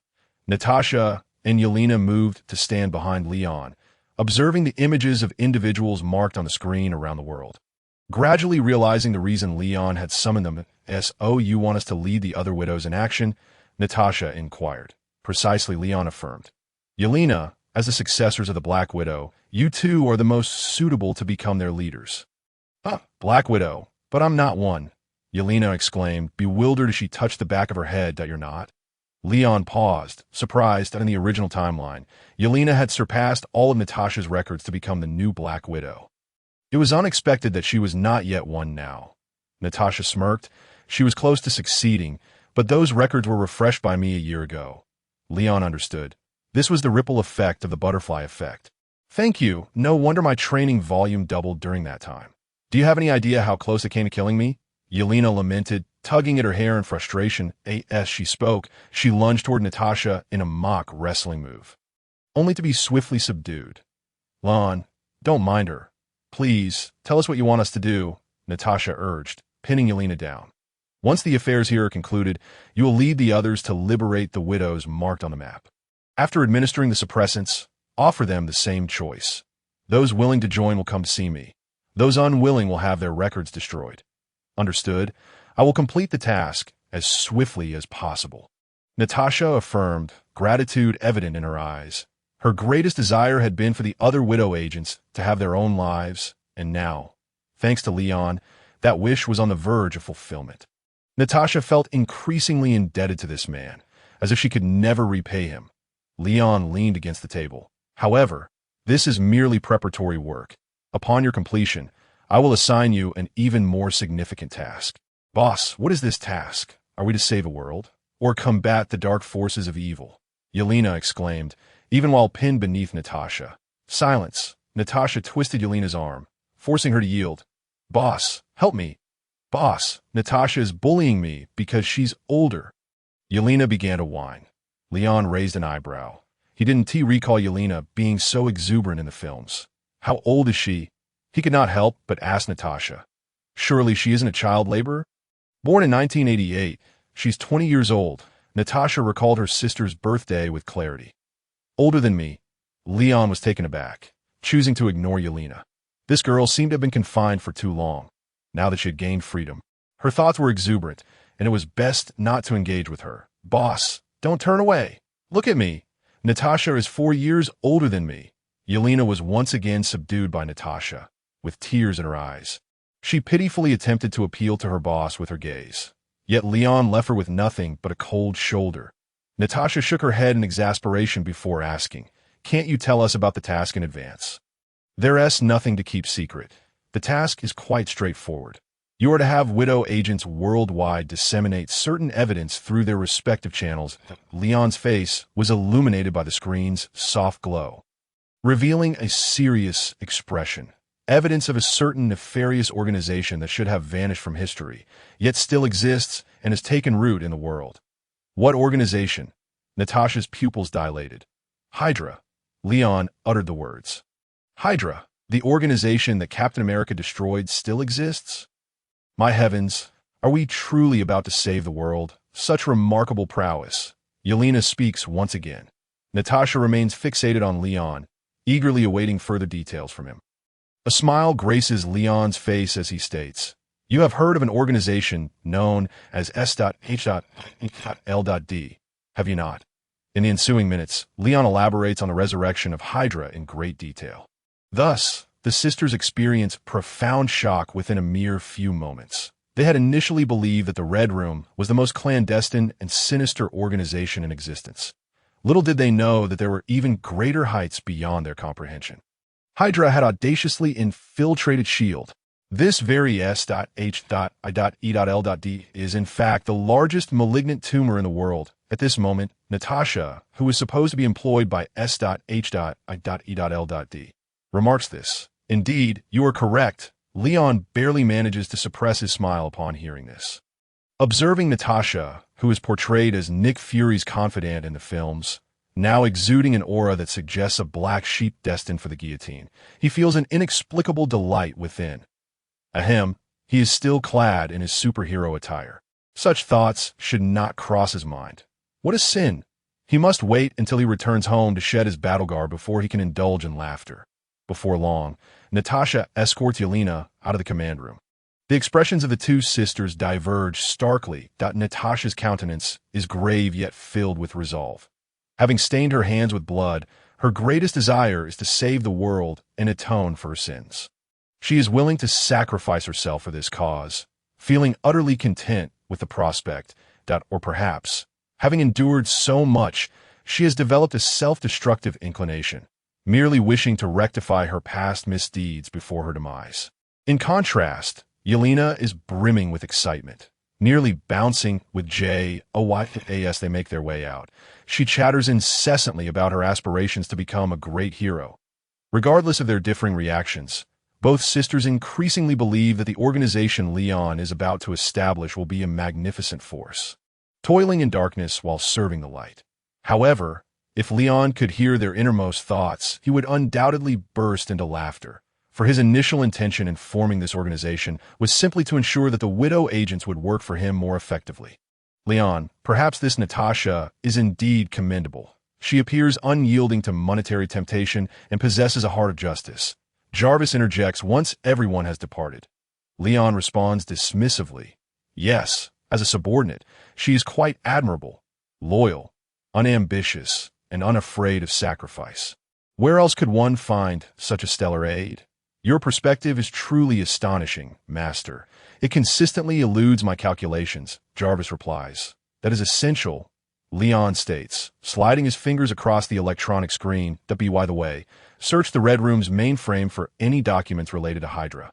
Natasha and Yelena moved to stand behind Leon, observing the images of individuals marked on the screen around the world. Gradually realizing the reason Leon had summoned them, you want us to lead the other widows in action? Natasha inquired. Precisely, Leon affirmed. Yelena, as the successors of the Black Widow, you two are the most suitable to become their leaders. Black Widow, but I'm not one. Yelena exclaimed, bewildered as she touched the back of her head. You're not? Leon paused, surprised that in the original timeline, Yelena had surpassed all of Natasha's records to become the new Black Widow. It was unexpected that she was not yet one now. Natasha smirked. She was close to succeeding, but those records were refreshed by me a year ago. Leon understood. This was the ripple effect of the butterfly effect. Thank you. No wonder my training volume doubled during that time. Do you have any idea how close it came to killing me? Yelena lamented, tugging at her hair in frustration. As she spoke, she lunged toward Natasha in a mock wrestling move, only to be swiftly subdued. Lon, don't mind her. Please, tell us what you want us to do, Natasha urged, pinning Yelena down. Once the affairs here are concluded, you will lead the others to liberate the widows marked on the map. After administering the suppressants, offer them the same choice. Those willing to join will come to see me. Those unwilling will have their records destroyed. Understood? I will complete the task as swiftly as possible. Natasha affirmed, gratitude evident in her eyes. Her greatest desire had been for the other widow agents to have their own lives, and now, thanks to Leon, that wish was on the verge of fulfillment. Natasha felt increasingly indebted to this man, as if she could never repay him. Leon leaned against the table. However, this is merely preparatory work. Upon your completion, I will assign you an even more significant task. Boss, what is this task? Are we to save a world? Or combat the dark forces of evil? Yelena exclaimed, even while pinned beneath Natasha. Silence. Natasha twisted Yelena's arm, forcing her to yield. Boss, help me. Boss, Natasha is bullying me because she's older. Yelena began to whine. Leon raised an eyebrow. He didn't recall Yelena being so exuberant in the films. How old is she? He could not help but ask Natasha. Surely she isn't a child laborer? Born in 1988, she's 20 years old. Natasha recalled her sister's birthday with clarity. Older than me. Leon was taken aback, choosing to ignore Yelena. This girl seemed to have been confined for too long, now that she had gained freedom. Her thoughts were exuberant, and it was best not to engage with her. Boss, don't turn away. Look at me. Natasha is 4 years older than me. Yelena was once again subdued by Natasha, with tears in her eyes. She pitifully attempted to appeal to her boss with her gaze. Yet Leon left her with nothing but a cold shoulder. Natasha shook her head in exasperation before asking, can't you tell us about the task in advance? There's nothing to keep secret. The task is quite straightforward. You are to have widow agents worldwide disseminate certain evidence through their respective channels. Leon's face was illuminated by the screen's soft glow, revealing a serious expression. Evidence of a certain nefarious organization that should have vanished from history, yet still exists and has taken root in the world. What organization? Natasha's pupils dilated. Hydra. Leon uttered the words. Hydra, the organization that Captain America destroyed, still exists? My heavens, are we truly about to save the world? Such remarkable prowess. Yelena speaks once again. Natasha remains fixated on Leon, eagerly awaiting further details from him. A smile graces Leon's face as he states, you have heard of an organization known as S.H.L.D, have you not? In the ensuing minutes, Leon elaborates on the resurrection of Hydra in great detail. Thus, the sisters experience profound shock within a mere few moments. They had initially believed that the Red Room was the most clandestine and sinister organization in existence. Little did they know that there were even greater heights beyond their comprehension. Hydra had audaciously infiltrated S.H.I.E.L.D. This very S.H.I.E.L.D. is in fact the largest malignant tumor in the world. At this moment, Natasha, who was supposed to be employed by S.H.I.E.L.D, remarks this. Indeed, you are correct. Leon barely manages to suppress his smile upon hearing this. Observing Natasha, who is portrayed as Nick Fury's confidant in the films, now exuding an aura that suggests a black sheep destined for the guillotine, he feels an inexplicable delight within. Ahem, he is still clad in his superhero attire. Such thoughts should not cross his mind. What a sin! He must wait until he returns home to shed his battle garb before he can indulge in laughter. Before long, Natasha escorts Yelena out of the command room. The expressions of the two sisters diverge starkly. Natasha's countenance is grave yet filled with resolve. Having stained her hands with blood, her greatest desire is to save the world and atone for her sins. She is willing to sacrifice herself for this cause, feeling utterly content with the prospect that, or perhaps, having endured so much, she has developed a self-destructive inclination, merely wishing to rectify her past misdeeds before her demise. In contrast, Yelena is brimming with excitement, nearly bouncing with as they make their way out. She chatters incessantly about her aspirations to become a great hero. Regardless of their differing reactions, both sisters increasingly believe that the organization Leon is about to establish will be a magnificent force, toiling in darkness while serving the light. However, if Leon could hear their innermost thoughts, he would undoubtedly burst into laughter, for his initial intention in forming this organization was simply to ensure that the Widow agents would work for him more effectively. Leon, perhaps this Natasha is indeed commendable. She appears unyielding to monetary temptation and possesses a heart of justice. Jarvis interjects once everyone has departed. Leon responds dismissively. Yes, as a subordinate, she is quite admirable, loyal, unambitious, and unafraid of sacrifice. Where else could one find such a stellar aide? Your perspective is truly astonishing, Master. It consistently eludes my calculations, Jarvis replies. That is essential, Leon states, sliding his fingers across the electronic screen. By the way, search the Red Room's mainframe for any documents related to Hydra.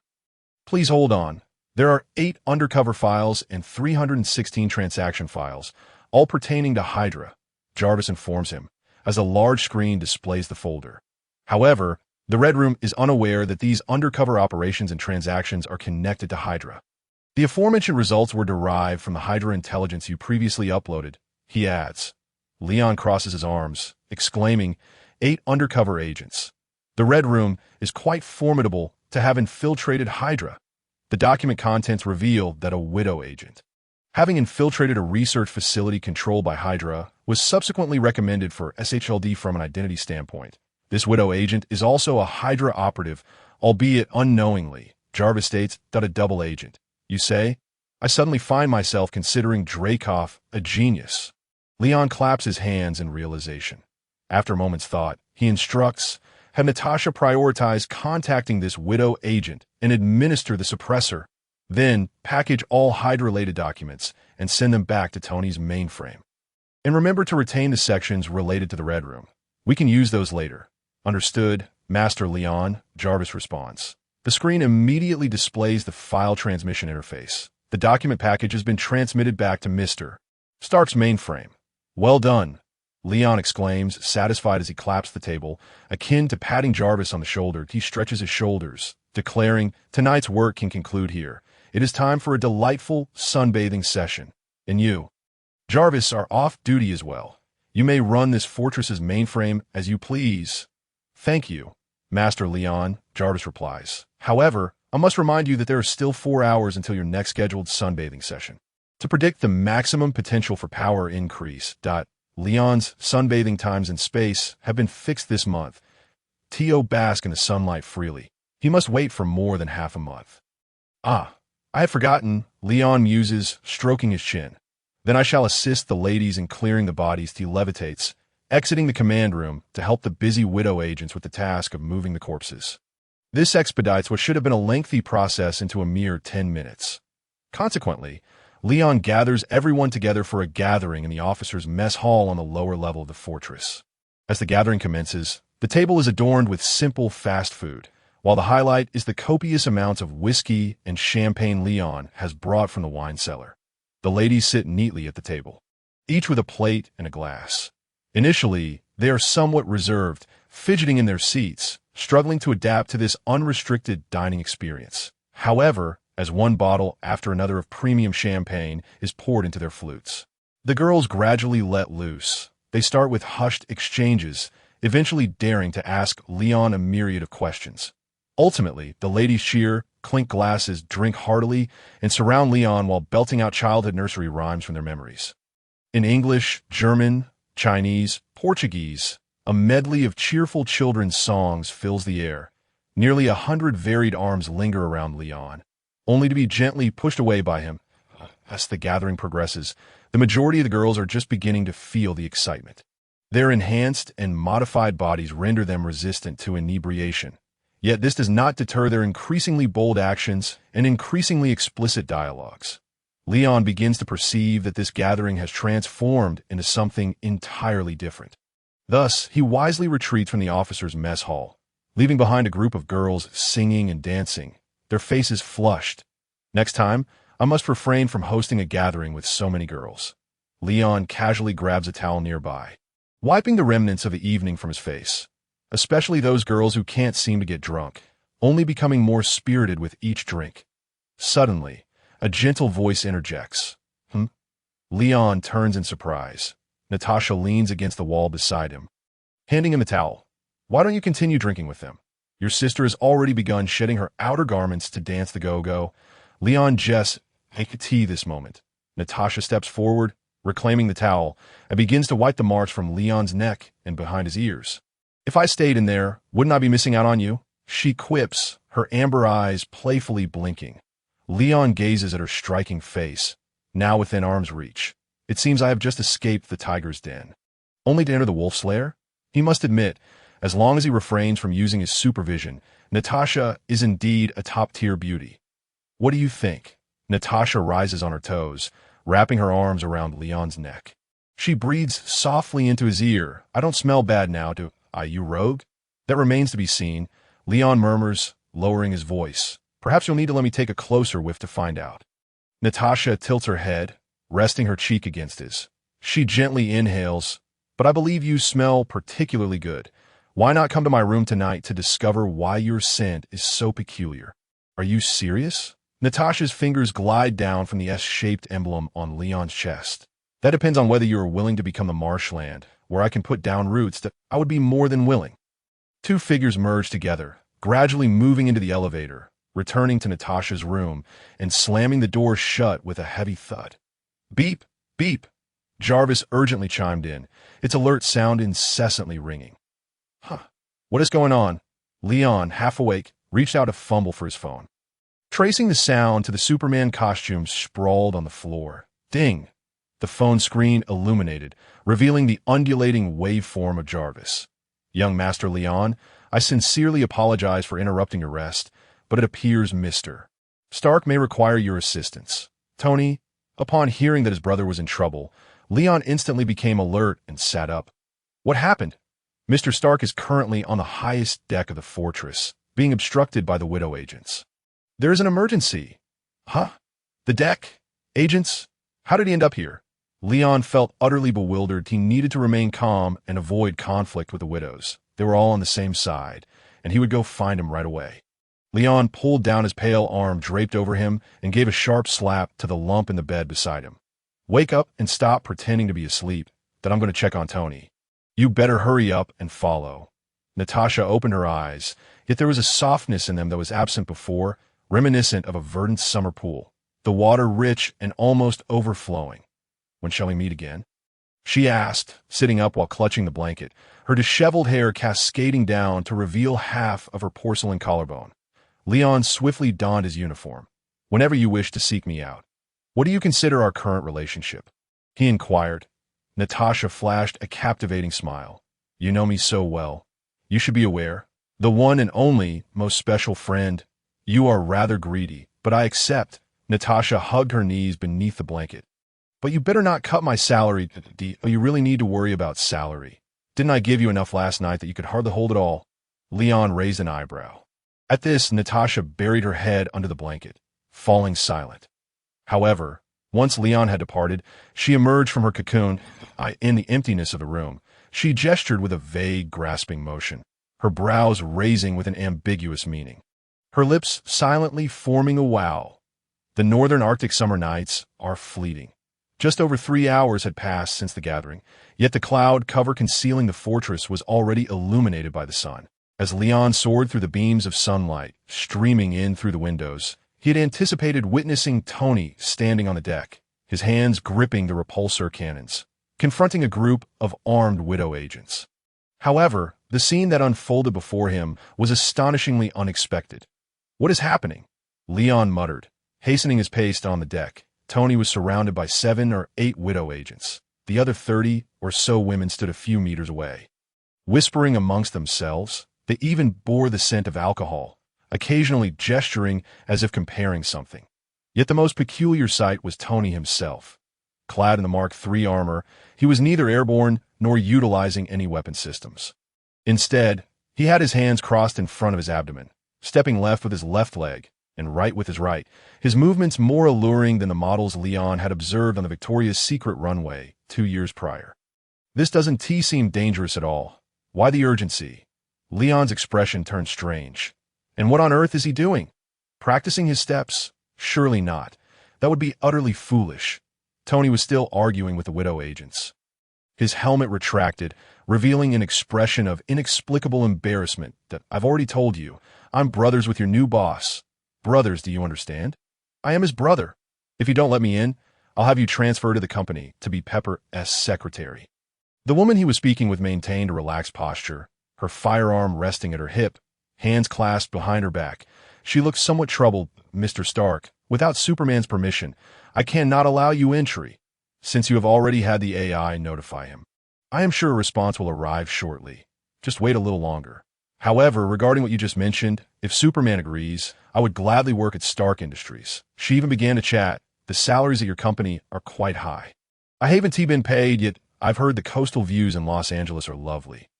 Please hold on. There are 8 undercover files and 316 transaction files, all pertaining to Hydra, Jarvis informs him, as a large screen displays the folder. However, the Red Room is unaware that these undercover operations and transactions are connected to Hydra. The aforementioned results were derived from the Hydra intelligence you previously uploaded, he adds. Leon crosses his arms, exclaiming, 8 undercover agents. The Red Room is quite formidable to have infiltrated Hydra. The document contents reveal that a Widow agent, having infiltrated a research facility controlled by Hydra, was subsequently recommended for SHLD from an identity standpoint. This Widow agent is also a Hydra operative, albeit unknowingly, Jarvis states, a double agent. You say? I suddenly find myself considering Dreykov a genius. Leon claps his hands in realization. After a moment's thought, he instructs, have Natasha prioritize contacting this Widow agent and administer the suppressor. Then, package all Hydra-related documents and send them back to Tony's mainframe. And remember to retain the sections related to the Red Room. We can use those later. Understood, Master Leon, Jarvis responds. The screen immediately displays the file transmission interface. The document package has been transmitted back to Mr. Stark's mainframe. Well done, Leon exclaims, satisfied as he claps the table. Akin to patting Jarvis on the shoulder, he stretches his shoulders, declaring, tonight's work can conclude here. It is time for a delightful sunbathing session. And you, Jarvis, are off duty as well. You may run this fortress's mainframe as you please. Thank you, Master Leon, Jarvis replies. However, I must remind you that there are still 4 hours until your next scheduled sunbathing session. To predict the maximum potential for power increase, Leon's sunbathing times in space have been fixed this month. T.O. bask in the sunlight freely. He must wait for more than half a month. I had forgotten, Leon muses, stroking his chin. Then I shall assist the ladies in clearing the bodies. He levitates, exiting the command room to help the busy Widow agents with the task of moving the corpses. This expedites what should have been a lengthy process into a mere 10 minutes. Consequently, Leon gathers everyone together for a gathering in the officers' mess hall on the lower level of the fortress. As the gathering commences, the table is adorned with simple fast food, while the highlight is the copious amounts of whiskey and champagne Leon has brought from the wine cellar. The ladies sit neatly at the table, each with a plate and a glass. Initially, they are somewhat reserved, fidgeting in their seats, struggling to adapt to this unrestricted dining experience. However, as one bottle after another of premium champagne is poured into their flutes, the girls gradually let loose. They start with hushed exchanges, eventually daring to ask Leon a myriad of questions. Ultimately, the ladies cheer, clink glasses, drink heartily, and surround Leon while belting out childhood nursery rhymes from their memories. In English, German, Chinese, Portuguese, a medley of cheerful children's songs fills the air. Nearly 100 varied arms linger around Leon, only to be gently pushed away by him. As the gathering progresses, the majority of the girls are just beginning to feel the excitement. Their enhanced and modified bodies render them resistant to inebriation. Yet this does not deter their increasingly bold actions and increasingly explicit dialogues. Leon begins to perceive that this gathering has transformed into something entirely different. Thus, he wisely retreats from the officers' mess hall, leaving behind a group of girls singing and dancing, their faces flushed. Next time, I must refrain from hosting a gathering with so many girls. Leon casually grabs a towel nearby, wiping the remnants of the evening from his face, especially those girls who can't seem to get drunk, only becoming more spirited with each drink. Suddenly, a gentle voice interjects. Leon turns in surprise. Natasha leans against the wall beside him, handing him a towel. Why don't you continue drinking with them? Your sister has already begun shedding her outer garments to dance the go-go. Leon Jess make a tea this moment. Natasha steps forward, reclaiming the towel, and begins to wipe the marks from Leon's neck and behind his ears. If I stayed in there, wouldn't I be missing out on you? She quips, her amber eyes playfully blinking. Leon gazes at her striking face, now within arm's reach. It seems I have just escaped the tiger's den. Only to enter the wolf's lair? He must admit, as long as he refrains from using his supervision, Natasha is indeed a top-tier beauty. What do you think? Natasha rises on her toes, wrapping her arms around Leon's neck. She breathes softly into his ear. I don't smell bad now, do I, you rogue? That remains to be seen. Leon murmurs, lowering his voice. Perhaps you'll need to let me take a closer whiff to find out. Natasha tilts her head, resting her cheek against his. She gently inhales. But I believe you smell particularly good. Why not come to my room tonight to discover why your scent is so peculiar? Are you serious? Natasha's fingers glide down from the S-shaped emblem on Leon's chest. That depends on whether you are willing to become the marshland, where I can put down roots that I would be more than willing. Two figures merge together, gradually moving into the elevator, returning to Natasha's room and slamming the door shut with a heavy thud. Beep, beep. Jarvis urgently chimed in, its alert sound incessantly ringing. What is going on? Leon, half awake, reached out to fumble for his phone. Tracing the sound to the Superman costume sprawled on the floor. Ding! The phone screen illuminated, revealing the undulating waveform of Jarvis. Young Master Leon, I sincerely apologize for interrupting your rest, but it appears Mr. Stark may require your assistance. Tony, upon hearing that his brother was in trouble, Leon instantly became alert and sat up. What happened? Mr. Stark is currently on the highest deck of the fortress, being obstructed by the Widow agents. There is an emergency. Huh? The deck? Agents? How did he end up here? Leon felt utterly bewildered. He needed to remain calm and avoid conflict with the Widows. They were all on the same side, and he would go find him right away. Leon pulled down his pale arm draped over him and gave a sharp slap to the lump in the bed beside him. Wake up and stop pretending to be asleep, that I'm going to check on Tony. You better hurry up and follow. Natasha opened her eyes, yet there was a softness in them that was absent before, reminiscent of a verdant summer pool, the water rich and almost overflowing. When shall we meet again? She asked, sitting up while clutching the blanket, her disheveled hair cascading down to reveal half of her porcelain collarbone. Leon swiftly donned his uniform. Whenever you wish to seek me out. What do you consider our current relationship? He inquired. Natasha flashed a captivating smile. You know me so well. You should be aware. The one and only, most special friend. You are rather greedy, but I accept. Natasha hugged her knees beneath the blanket. But you better not cut my salary. You really need to worry about salary. Didn't I give you enough last night that you could hardly hold it all? Leon raised an eyebrow. At this, Natasha buried her head under the blanket, falling silent. However, once Leon had departed, she emerged from her cocoon. In the emptiness of the room, she gestured with a vague, grasping motion, her brows raising with an ambiguous meaning, her lips silently forming a wow. The northern Arctic summer nights are fleeting. Just over 3 hours had passed since the gathering, yet the cloud cover concealing the fortress was already illuminated by the sun. As Leon soared through the beams of sunlight, streaming in through the windows, he had anticipated witnessing Tony standing on the deck, his hands gripping the repulsor cannons, confronting a group of armed Widow agents. However, the scene that unfolded before him was astonishingly unexpected. What is happening? Leon muttered, hastening his pace on the deck. Tony was surrounded by 7 or 8 Widow agents. The other 30 or so women stood a few meters away. Whispering amongst themselves, They even bore the scent of alcohol, occasionally gesturing as if comparing something. Yet the most peculiar sight was Tony himself. Clad in the Mark III armor, he was neither airborne nor utilizing any weapon systems. Instead, he had his hands crossed in front of his abdomen, stepping left with his left leg and right with his right, his movements more alluring than the models Leon had observed on the Victoria's Secret runway 2 years prior. This doesn't seem dangerous at all. Why the urgency? Leon's expression turned strange. And what on earth is he doing? Practicing his steps? Surely not. That would be utterly foolish. Tony was still arguing with the widow agents. His helmet retracted, revealing an expression of inexplicable embarrassment that I've already told you. I'm brothers with your new boss. Brothers, do you understand? I am his brother. If you don't let me in, I'll have you transferred to the company to be Pepper's secretary. The woman he was speaking with maintained a relaxed posture, her firearm resting at her hip, hands clasped behind her back. She looked somewhat troubled. Mr. Stark, without Superman's permission, I cannot allow you entry, since you have already had the AI notify him. I am sure a response will arrive shortly. Just wait a little longer. However, regarding what you just mentioned, if Superman agrees, I would gladly work at Stark Industries. She even began to chat. The salaries at your company are quite high. I haven't been paid, yet I've heard the coastal views in Los Angeles are lovely.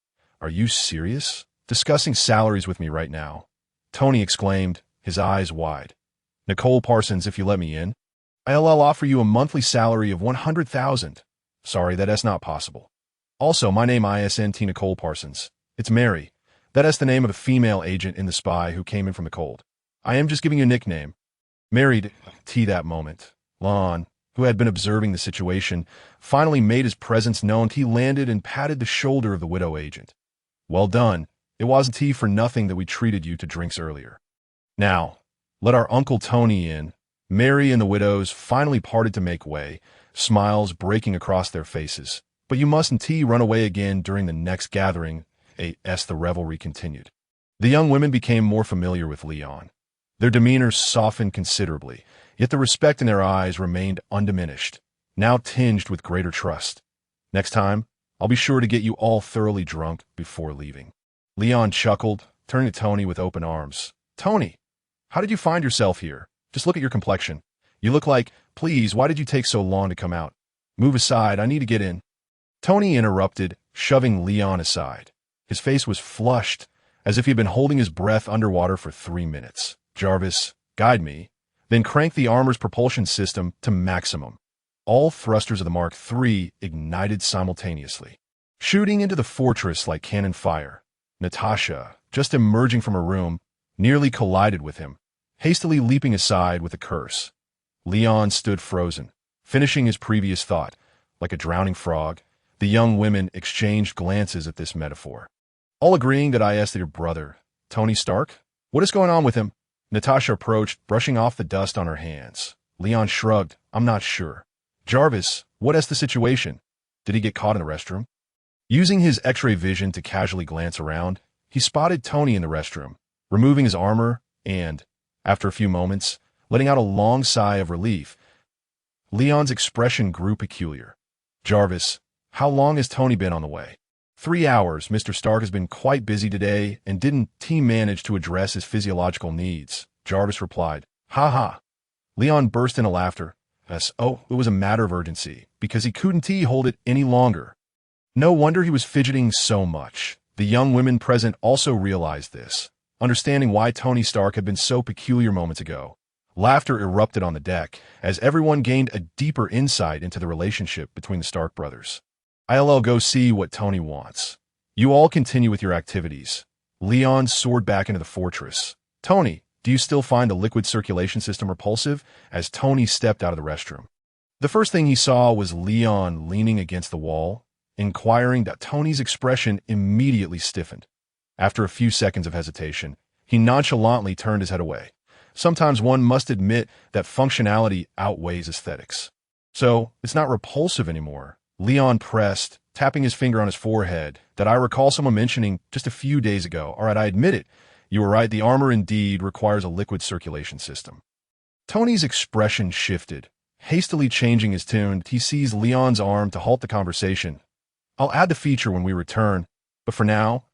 Are you serious? Discussing salaries with me right now? Tony exclaimed, his eyes wide. Nicole Parsons, if you let me in, I'll offer you a monthly salary of $100,000. Sorry, that's not possible. Also, my name isn't Nicole Parsons. It's Mary. That's the name of a female agent in the spy who came in from the cold. I am just giving you a nickname. Mary that moment. Lon, who had been observing the situation, finally made his presence known. He landed and patted the shoulder of the widow agent. Well done. It wasn't for nothing that we treated you to drinks earlier. Now, let our Uncle Tony in. Mary and the widows finally parted to make way, smiles breaking across their faces. But you mustn't run away again during the next gathering, as the revelry continued. The young women became more familiar with Leon. Their demeanor softened considerably, yet the respect in their eyes remained undiminished, now tinged with greater trust. Next time, I'll be sure to get you all thoroughly drunk before leaving. Leon chuckled, turning to Tony with open arms. Tony, how did you find yourself here? Just look at your complexion. You look like, please, why did you take so long to come out? Move aside, I need to get in. Tony interrupted, shoving Leon aside. His face was flushed, as if he had been holding his breath underwater for 3 minutes. Jarvis, guide me, then crank the armor's propulsion system to maximum. All thrusters of the Mark III ignited simultaneously, shooting into the fortress like cannon fire. Natasha, just emerging from her room, nearly collided with him, hastily leaping aside with a curse. Leon stood frozen, finishing his previous thought. Like a drowning frog, the young women exchanged glances at this metaphor, all agreeing that I asked your brother, Tony Stark? What is going on with him? Natasha approached, brushing off the dust on her hands. Leon shrugged. I'm not sure. Jarvis, what is the situation? Did he get caught in the restroom? Using his X-ray vision to casually glance around, he spotted Tony in the restroom, removing his armor and, after a few moments, letting out a long sigh of relief. Leon's expression grew peculiar. Jarvis, how long has Tony been on the way? 3 hours. Mr. Stark has been quite busy today and didn't manage to address his physiological needs, Jarvis replied. Ha ha. Leon burst into laughter. Yes, it was a matter of urgency, because he couldn't hold it any longer. No wonder he was fidgeting so much. The young women present also realized this, understanding why Tony Stark had been so peculiar moments ago. Laughter erupted on the deck, as everyone gained a deeper insight into the relationship between the Stark brothers. I'll go see what Tony wants. You all continue with your activities. Leon soared back into the fortress. Tony, do you still find the liquid circulation system repulsive? As Tony stepped out of the restroom, the first thing he saw was Leon leaning against the wall, inquiring. That Tony's expression immediately stiffened. After a few seconds of hesitation, he nonchalantly turned his head away. Sometimes one must admit that functionality outweighs aesthetics. So, it's not repulsive anymore. Leon pressed, tapping his finger on his forehead, that I recall someone mentioning just a few days ago. All right, I admit it. You were right, the armor indeed requires a liquid circulation system. Tony's expression shifted. Hastily changing his tune, he seized Leon's arm to halt the conversation. I'll add the feature when we return, but for now,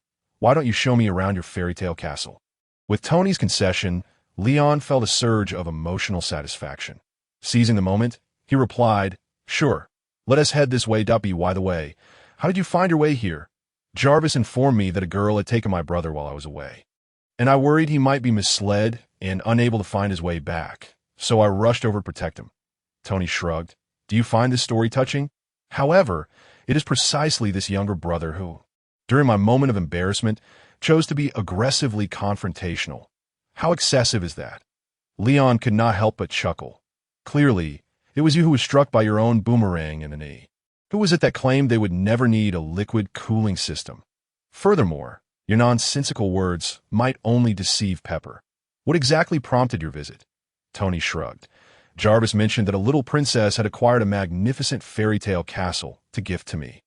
Why don't you show me around your fairy tale castle? With Tony's concession, Leon felt a surge of emotional satisfaction. Seizing the moment, he replied, "Sure. Let us head this way. By the way, how did you find your way here? Jarvis informed me that a girl had taken my brother while I was away, and I worried he might be misled and unable to find his way back, so I rushed over to protect him." Tony shrugged. "Do you find this story touching? However, it is precisely this younger brother who, during my moment of embarrassment, chose to be aggressively confrontational. How excessive is that?" Leon could not help but chuckle. "Clearly, it was you who was struck by your own boomerang in the knee. Who was it that claimed they would never need a liquid cooling system? Furthermore, your nonsensical words might only deceive Pepper. What exactly prompted your visit?" Tony shrugged. "Jarvis mentioned that a little princess had acquired a magnificent fairy tale castle to gift to me.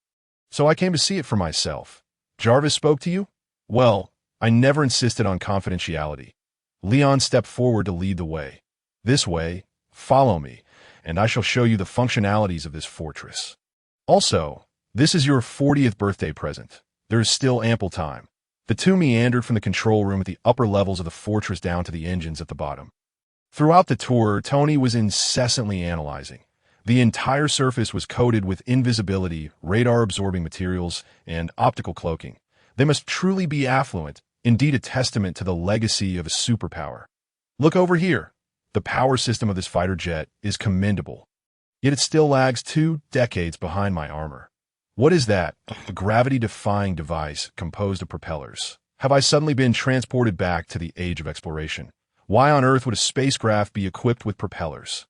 So I came to see it for myself." "Jarvis spoke to you?" "Well, I never insisted on confidentiality." Leon stepped forward to lead the way. "This way, follow me, and I shall show you the functionalities of this fortress. Also, this is your 40th birthday present. There is still ample time." The two meandered from the control room at the upper levels of the fortress down to the engines at the bottom. Throughout the tour, Tony was incessantly analyzing. The entire surface was coated with invisibility, radar-absorbing materials, and optical cloaking. They must truly be affluent, indeed a testament to the legacy of a superpower. "Look over here. The power system of this fighter jet is commendable. Yet it still lags 2 decades behind my armor. What is that? A gravity-defying device composed of propellers. Have I suddenly been transported back to the age of exploration? Why on earth would a spacecraft be equipped with propellers?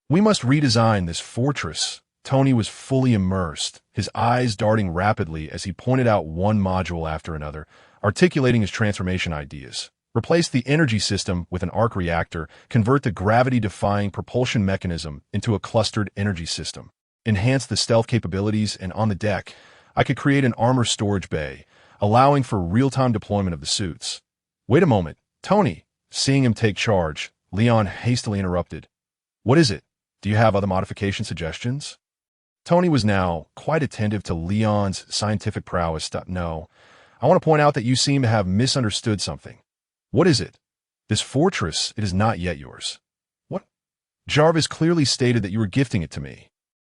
We must redesign this fortress." Tony was fully immersed, his eyes darting rapidly as he pointed out one module after another, articulating his transformation ideas. Replace the energy system with an arc reactor, convert the gravity-defying propulsion mechanism into a clustered energy system, enhance the stealth capabilities, and on the deck, I could create an armor storage bay, allowing for real-time deployment of the suits. "Wait a moment, Tony." Seeing him take charge, Leon hastily interrupted. "What is it? Do you have other modification suggestions?" Tony was now quite attentive to Leon's scientific prowess. "No, I want to point out that you seem to have misunderstood something." "What is it?" "This fortress, it is not yet yours." "What?" "Jarvis clearly stated that you were gifting it to me.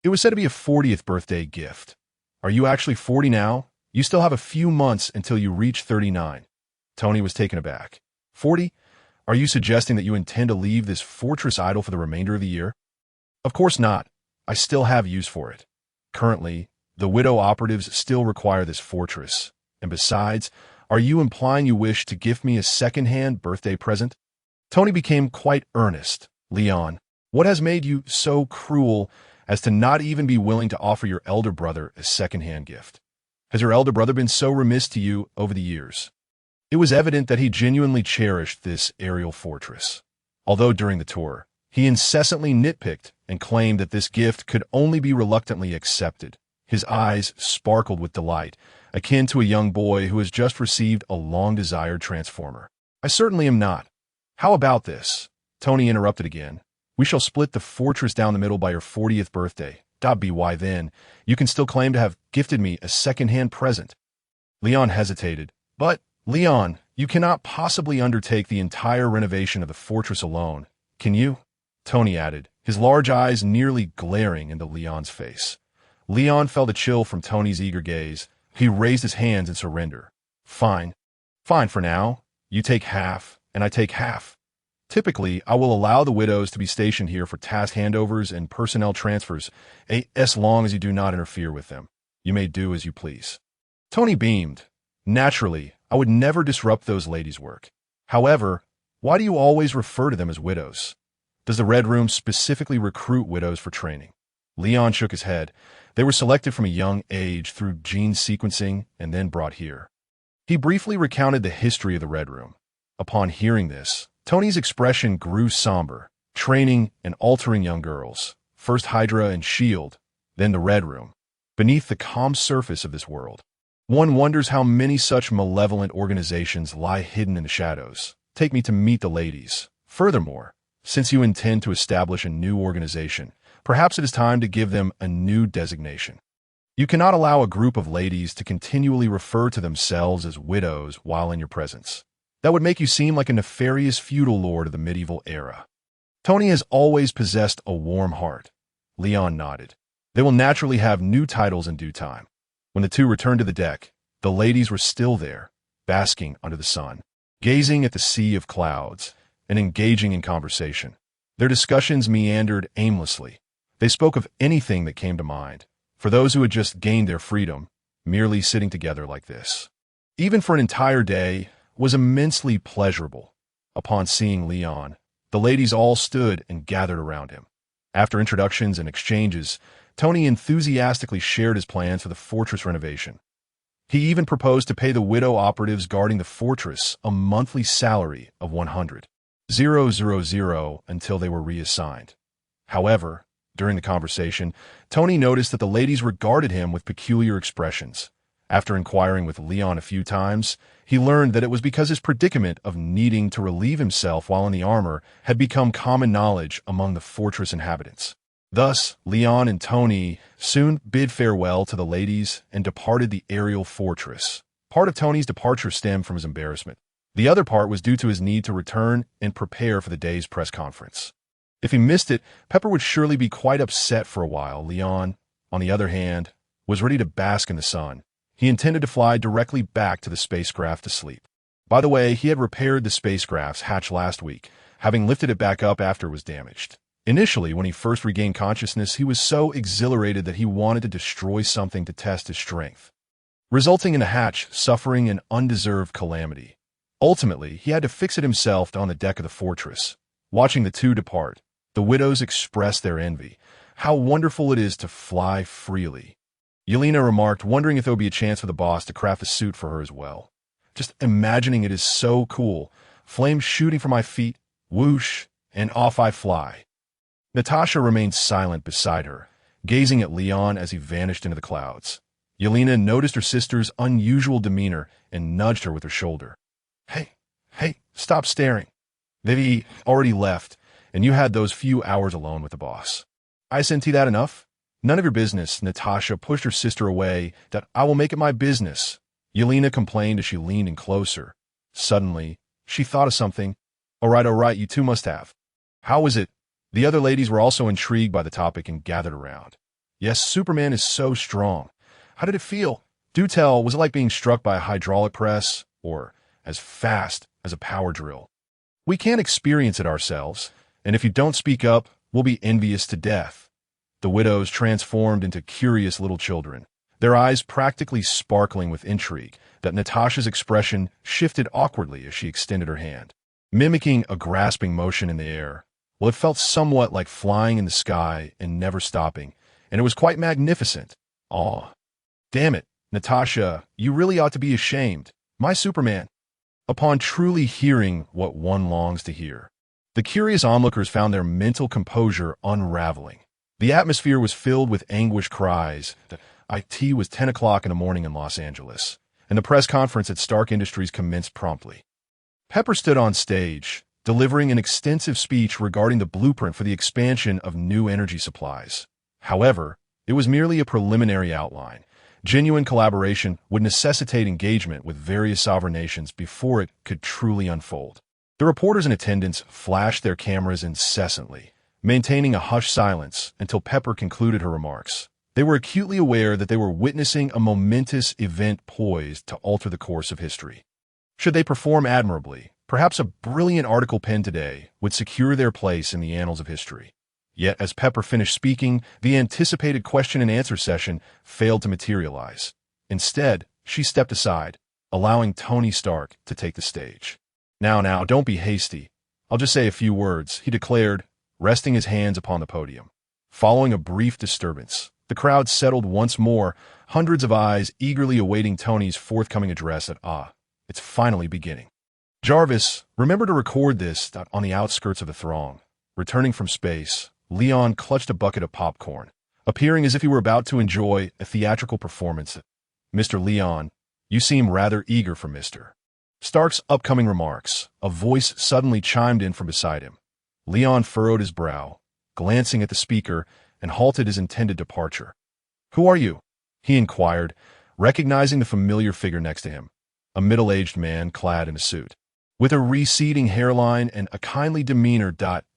It was said to be a 40th birthday gift. Are you actually 40 now? You still have a few months until you reach 39. Tony was taken aback. 40? Are you suggesting that you intend to leave this fortress idle for the remainder of the year? Of course not. I still have use for it. Currently, the Widow operatives still require this fortress. And besides, are you implying you wish to gift me a second-hand birthday present?" Tony became quite earnest. "Leon, what has made you so cruel as to not even be willing to offer your elder brother a second-hand gift? Has your elder brother been so remiss to you over the years?" It was evident that he genuinely cherished this aerial fortress. Although during the tour, he incessantly nitpicked and claimed that this gift could only be reluctantly accepted. His eyes sparkled with delight, akin to a young boy who has just received a long-desired transformer. "I certainly am not. How about this?" Tony interrupted again. "We shall split the fortress down the middle by your 40th birthday. By then, you can still claim to have gifted me a second-hand present." Leon hesitated. "But, Leon, you cannot possibly undertake the entire renovation of the fortress alone, can you?" Tony added, his large eyes nearly glaring into Leon's face. Leon felt a chill from Tony's eager gaze. He raised his hands in surrender. "Fine. Fine for now. You take half, and I take half. Typically, I will allow the widows to be stationed here for task handovers and personnel transfers, as long as you do not interfere with them. You may do as you please." Tony beamed. "Naturally, I would never disrupt those ladies' work. However, why do you always refer to them as widows? Does the Red Room specifically recruit widows for training?" Leon shook his head. "They were selected from a young age through gene sequencing and then brought here." He briefly recounted the history of the Red Room. Upon hearing this, Tony's expression grew somber. Training and altering young girls. First Hydra and S.H.I.E.L.D., then the Red Room. Beneath the calm surface of this world, one wonders how many such malevolent organizations lie hidden in the shadows. Take me to meet the ladies. Furthermore, since you intend to establish a new organization, perhaps it is time to give them a new designation. You cannot allow a group of ladies to continually refer to themselves as widows while in your presence. That would make you seem like a nefarious feudal lord of the medieval era. Tony has always possessed a warm heart. Leon nodded. They will naturally have new titles in due time. When the two returned to the deck, the ladies were still there, basking under the sun, gazing at the sea of clouds, and engaging in conversation. Their discussions meandered aimlessly. They spoke of anything that came to mind. For those who had just gained their freedom, merely sitting together like this, even for an entire day, was immensely pleasurable. Upon seeing Leon, the ladies all stood and gathered around him. After introductions and exchanges, Tony enthusiastically shared his plans for the fortress renovation. He even proposed to pay the widow operatives guarding the fortress a monthly salary of 100,000 until they were reassigned. However, during the conversation, Tony noticed that the ladies regarded him with peculiar expressions. After inquiring with Leon a few times, he learned that it was because his predicament of needing to relieve himself while in the armor had become common knowledge among the fortress inhabitants. Thus, Leon and Tony soon bid farewell to the ladies and departed the aerial fortress. Part of Tony's departure stemmed from his embarrassment. The other part was due to his need to return and prepare for the day's press conference. If he missed it, Pepper would surely be quite upset for a while. Leon, on the other hand, was ready to bask in the sun. He intended to fly directly back to the spacecraft to sleep. By the way, he had repaired the spacecraft's hatch last week, having lifted it back up after it was damaged. Initially, when he first regained consciousness, he was so exhilarated that he wanted to destroy something to test his strength, resulting in the hatch suffering an undeserved calamity. Ultimately, he had to fix it himself on the deck of the fortress. Watching the two depart, the widows expressed their envy. How wonderful it is to fly freely. Yelena remarked, wondering if there would be a chance for the boss to craft a suit for her as well. Just imagining it is so cool. Flames shooting from my feet, whoosh, and off I fly. Natasha remained silent beside her, gazing at Leon as he vanished into the clouds. Yelena noticed her sister's unusual demeanor and nudged her with her shoulder. Hey, stop staring. They've already left, and you had those few hours alone with the boss. Isn't that enough? None of your business. Natasha pushed her sister away. That I will make it my business. Yelena complained as she leaned in closer. Suddenly, she thought of something. All right, you two must have. How was it? The other ladies were also intrigued by the topic and gathered around. Yes, Superman is so strong. How did it feel? Do tell, was it like being struck by a hydraulic press, or as fast as a power drill? We can't experience it ourselves, and if you don't speak up, we'll be envious to death. The widows transformed into curious little children, their eyes practically sparkling with intrigue, that Natasha's expression shifted awkwardly as she extended her hand, mimicking a grasping motion in the air. Well, it felt somewhat like flying in the sky and never stopping, and it was quite magnificent. Aw. Damn it, Natasha, you really ought to be ashamed. My Superman. Upon truly hearing what one longs to hear, the curious onlookers found their mental composure unraveling. The atmosphere was filled with anguished cries. It was 10 o'clock in the morning in Los Angeles, and the press conference at Stark Industries commenced promptly. Pepper stood on stage, delivering an extensive speech regarding the blueprint for the expansion of new energy supplies. However, it was merely a preliminary outline. Genuine collaboration would necessitate engagement with various sovereign nations before it could truly unfold. The reporters in attendance flashed their cameras incessantly, maintaining a hushed silence until Pepper concluded her remarks. They were acutely aware that they were witnessing a momentous event poised to alter the course of history. Should they perform admirably, perhaps a brilliant article penned today would secure their place in the annals of history. Yet, as Pepper finished speaking, the anticipated question-and-answer session failed to materialize. Instead, she stepped aside, allowing Tony Stark to take the stage. Now, don't be hasty. I'll just say a few words, he declared, resting his hands upon the podium. Following a brief disturbance, the crowd settled once more, hundreds of eyes eagerly awaiting Tony's forthcoming address it's finally beginning. Jarvis, remember to record this on the outskirts of the throng. Returning from space, Leon clutched a bucket of popcorn, appearing as if he were about to enjoy a theatrical performance. Mr. Leon, you seem rather eager for Mr. Stark's upcoming remarks. A voice suddenly chimed in from beside him. Leon furrowed his brow, glancing at the speaker, and halted his intended departure. Who are you? he inquired, recognizing the familiar figure next to him, a middle-aged man clad in a suit. With a receding hairline and a kindly demeanor.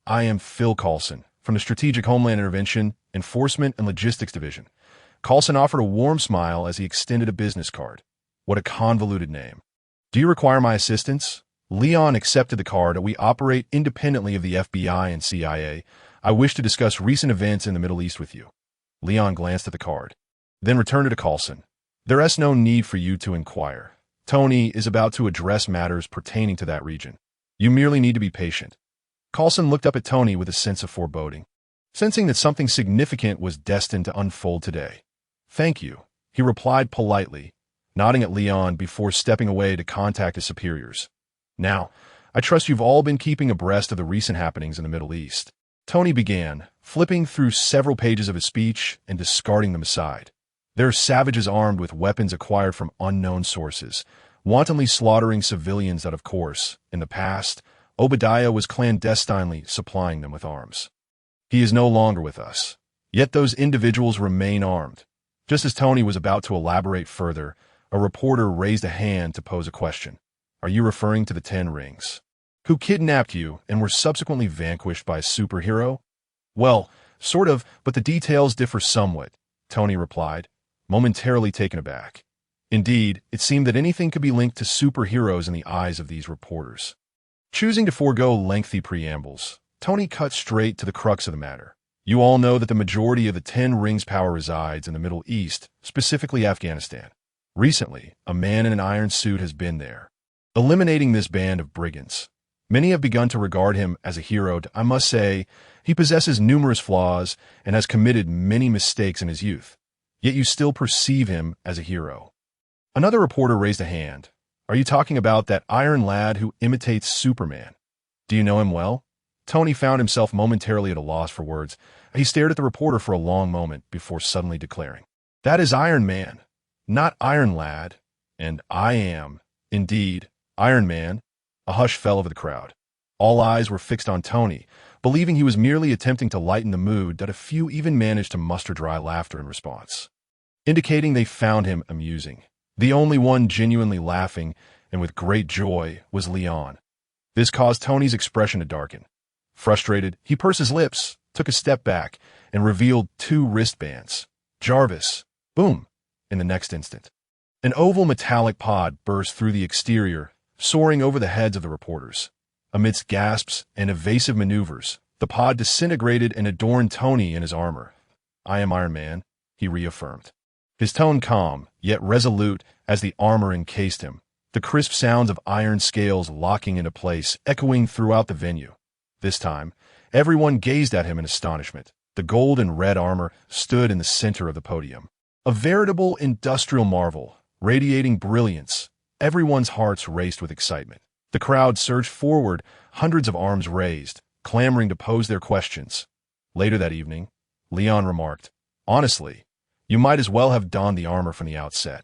I am Phil Coulson, from the Strategic Homeland Intervention, Enforcement, and Logistics Division. Coulson offered a warm smile as he extended a business card. What a convoluted name. Do you require my assistance? Leon accepted the card. We operate independently of the FBI and CIA. I wish to discuss recent events in the Middle East with you. Leon glanced at the card, then returned it to Coulson. There is no need for you to inquire. Tony is about to address matters pertaining to that region. You merely need to be patient. Coulson looked up at Tony with a sense of foreboding, sensing that something significant was destined to unfold today. Thank you, he replied politely, nodding at Leon before stepping away to contact his superiors. Now, I trust you've all been keeping abreast of the recent happenings in the Middle East. Tony began, flipping through several pages of his speech and discarding them aside. There are savages armed with weapons acquired from unknown sources, wantonly slaughtering civilians that, of course, in the past, Obadiah was clandestinely supplying them with arms. He is no longer with us. Yet those individuals remain armed. Just as Tony was about to elaborate further, a reporter raised a hand to pose a question. Are you referring to the 10 Rings, who kidnapped you and were subsequently vanquished by a superhero? Well, sort of, but the details differ somewhat, Tony replied, momentarily taken aback. Indeed, it seemed that anything could be linked to superheroes in the eyes of these reporters. Choosing to forego lengthy preambles, Tony cut straight to the crux of the matter. You all know that the majority of the 10 Rings power resides in the Middle East, specifically Afghanistan. Recently, a man in an iron suit has been there, eliminating this band of brigands. Many have begun to regard him as a hero. I must say, he possesses numerous flaws and has committed many mistakes in his youth. Yet you still perceive him as a hero. Another reporter raised a hand. Are you talking about that iron lad who imitates Superman? Do you know him well? Tony found himself momentarily at a loss for words. He stared at the reporter for a long moment before suddenly declaring, That is Iron Man, not Iron Lad, and I am, indeed, Iron Man. A hush fell over the crowd. All eyes were fixed on Tony, believing he was merely attempting to lighten the mood. That a few even managed to muster dry laughter in response, indicating they found him amusing. The only one genuinely laughing, and with great joy, was Leon. This caused Tony's expression to darken. Frustrated, he pursed his lips, took a step back, and revealed 2 wristbands. Jarvis. Boom. In the next instant, an oval metallic pod burst through the exterior, soaring over the heads of the reporters. Amidst gasps and evasive maneuvers, the pod disintegrated and adorned Tony in his armor. I am Iron Man, he reaffirmed, his tone calm, yet resolute as the armor encased him, the crisp sounds of iron scales locking into place echoing throughout the venue. This time, everyone gazed at him in astonishment. The gold and red armor stood in the center of the podium, a veritable industrial marvel, radiating brilliance. Everyone's hearts raced with excitement. The crowd surged forward, hundreds of arms raised, clamoring to pose their questions. Later that evening, Leon remarked, Honestly, you might as well have donned the armor from the outset.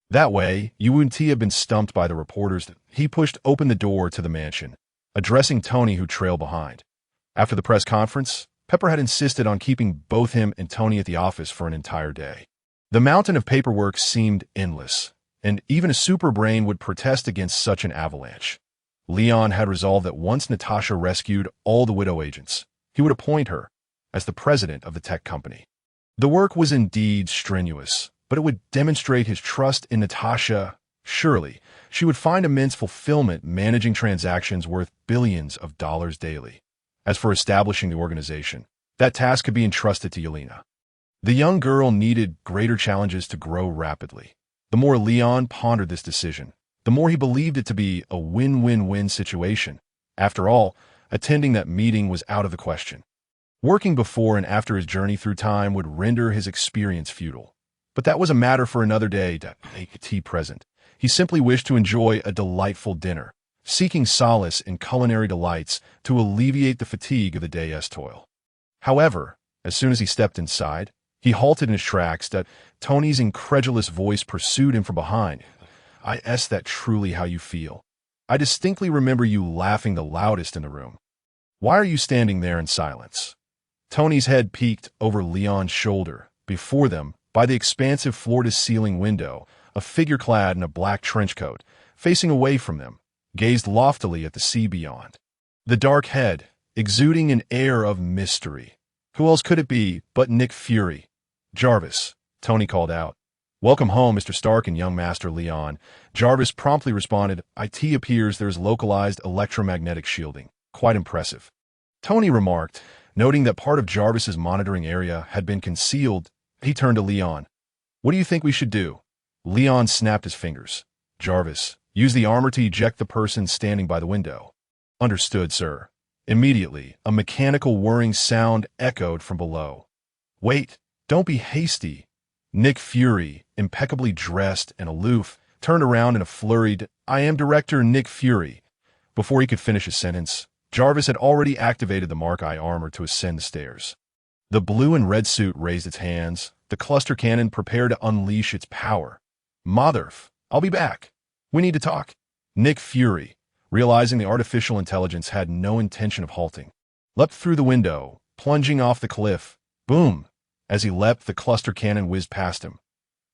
That way, you wouldn't have been stumped by the reporters. He pushed open the door to the mansion, addressing Tony, who trailed behind. After the press conference, Pepper had insisted on keeping both him and Tony at the office for an entire day. The mountain of paperwork seemed endless, and even a super brain would protest against such an avalanche. Leon had resolved that once Natasha rescued all the widow agents, he would appoint her as the president of the tech company. The work was indeed strenuous, but it would demonstrate his trust in Natasha. Surely, she would find immense fulfillment managing transactions worth billions of dollars daily. As for establishing the organization, that task could be entrusted to Yelena. The young girl needed greater challenges to grow rapidly. The more Leon pondered this decision, the more he believed it to be a win-win-win situation. After all, attending that meeting was out of the question. Working before and after his journey through time would render his experience futile. But that was a matter for another day. To make tea present, he simply wished to enjoy a delightful dinner, seeking solace in culinary delights to alleviate the fatigue of the day's toil. However, as soon as he stepped inside, he halted in his tracks. That Tony's incredulous voice pursued him from behind. Is that truly how you feel? I distinctly remember you laughing the loudest in the room. Why are you standing there in silence? Tony's head peeked over Leon's shoulder. Before them, By the expansive floor-to-ceiling window, a figure clad in a black trench coat, facing away from them, gazed loftily at the sea beyond. The dark head, exuding an air of mystery. Who else could it be but Nick Fury? "Jarvis," Tony called out. "Welcome home, Mr. Stark and young Master Leon." Jarvis promptly responded, "It appears there is localized electromagnetic shielding. Quite impressive." Tony remarked, noting that part of Jarvis's monitoring area had been concealed. He turned to Leon. "What do you think we should do?" Leon snapped his fingers. "Jarvis, use the armor to eject the person standing by the window." "Understood, sir." Immediately, a mechanical whirring sound echoed from below. "Wait, don't be hasty." Nick Fury, impeccably dressed and aloof, turned around in a flurried, "I am Director Nick Fury." Before he could finish his sentence, Jarvis had already activated the Mark I armor to ascend the stairs. The blue and red suit raised its hands, the cluster cannon prepared to unleash its power. "Motherf, I'll be back. We need to talk." Nick Fury, realizing the artificial intelligence had no intention of halting, leapt through the window, plunging off the cliff. Boom! As he leapt, the cluster cannon whizzed past him.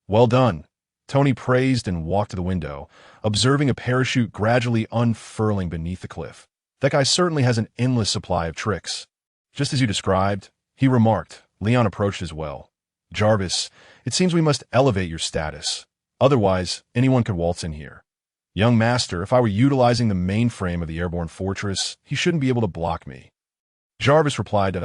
"Well done," Tony praised and walked to the window, observing a parachute gradually unfurling beneath the cliff. "That guy certainly has an endless supply of tricks." "Just as you described," he remarked. Leon approached as well. "Jarvis, it seems we must elevate your status. Otherwise, anyone could waltz in here." "Young Master, if I were utilizing the mainframe of the airborne fortress, he shouldn't be able to block me." Jarvis replied,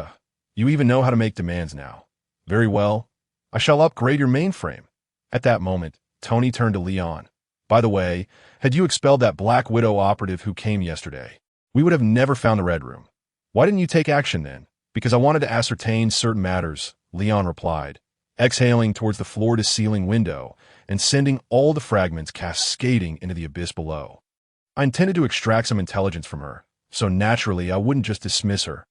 "You even know how to make demands now. Very well. I shall upgrade your mainframe." At that moment, Tony turned to Leon. "By the way, had you expelled that Black Widow operative who came yesterday, we would have never found the Red Room." "Why didn't you take action then?" "Because I wanted to ascertain certain matters," Leon replied, exhaling towards the floor-to-ceiling window and sending all the fragments cascading into the abyss below. "I intended to extract some intelligence from her, so naturally I wouldn't just dismiss her."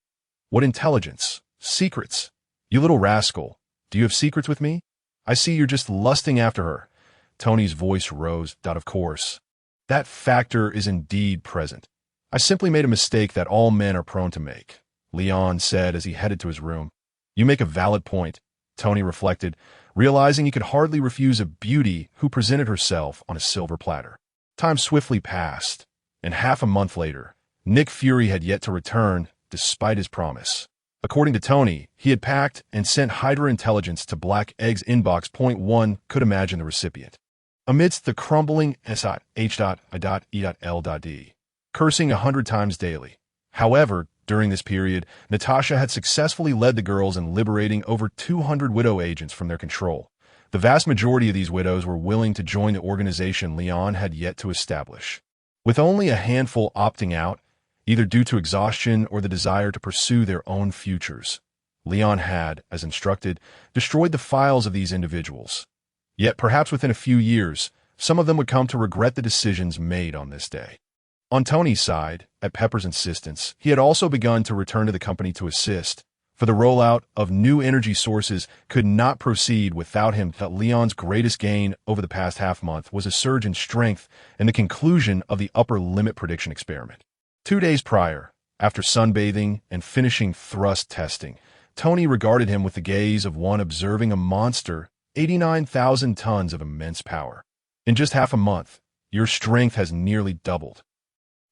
"What intelligence? Secrets? You little rascal. Do you have secrets with me? I see you're just lusting after her." Tony's voice rose. "Of course. That factor is indeed present. I simply made a mistake that all men are prone to make," Leon said as he headed to his room. "You make a valid point," Tony reflected, realizing he could hardly refuse a beauty who presented herself on a silver platter. Time swiftly passed, and half a month later, Nick Fury had yet to return, despite his promise. According to Tony, he had packed and sent Hydra intelligence to Black Egg's inbox. One could imagine the recipient. Amidst the crumbling H.I.E.L.D, cursing 100 times daily. However, during this period, Natasha had successfully led the girls in liberating over 200 Widow agents from their control. The vast majority of these Widows were willing to join the organization Leon had yet to establish, with only a handful opting out, either due to exhaustion or the desire to pursue their own futures. Leon had, as instructed, destroyed the files of these individuals. Yet perhaps within a few years, some of them would come to regret the decisions made on this day. On Tony's side, at Pepper's insistence, he had also begun to return to the company to assist, for the rollout of new energy sources could not proceed without him. That Leon's greatest gain over the past half-month was a surge in strength and the conclusion of the upper limit prediction experiment. 2 days prior, after sunbathing and finishing thrust testing, Tony regarded him with the gaze of one observing a monster, 89,000 tons of immense power. "In just half a month, your strength has nearly doubled."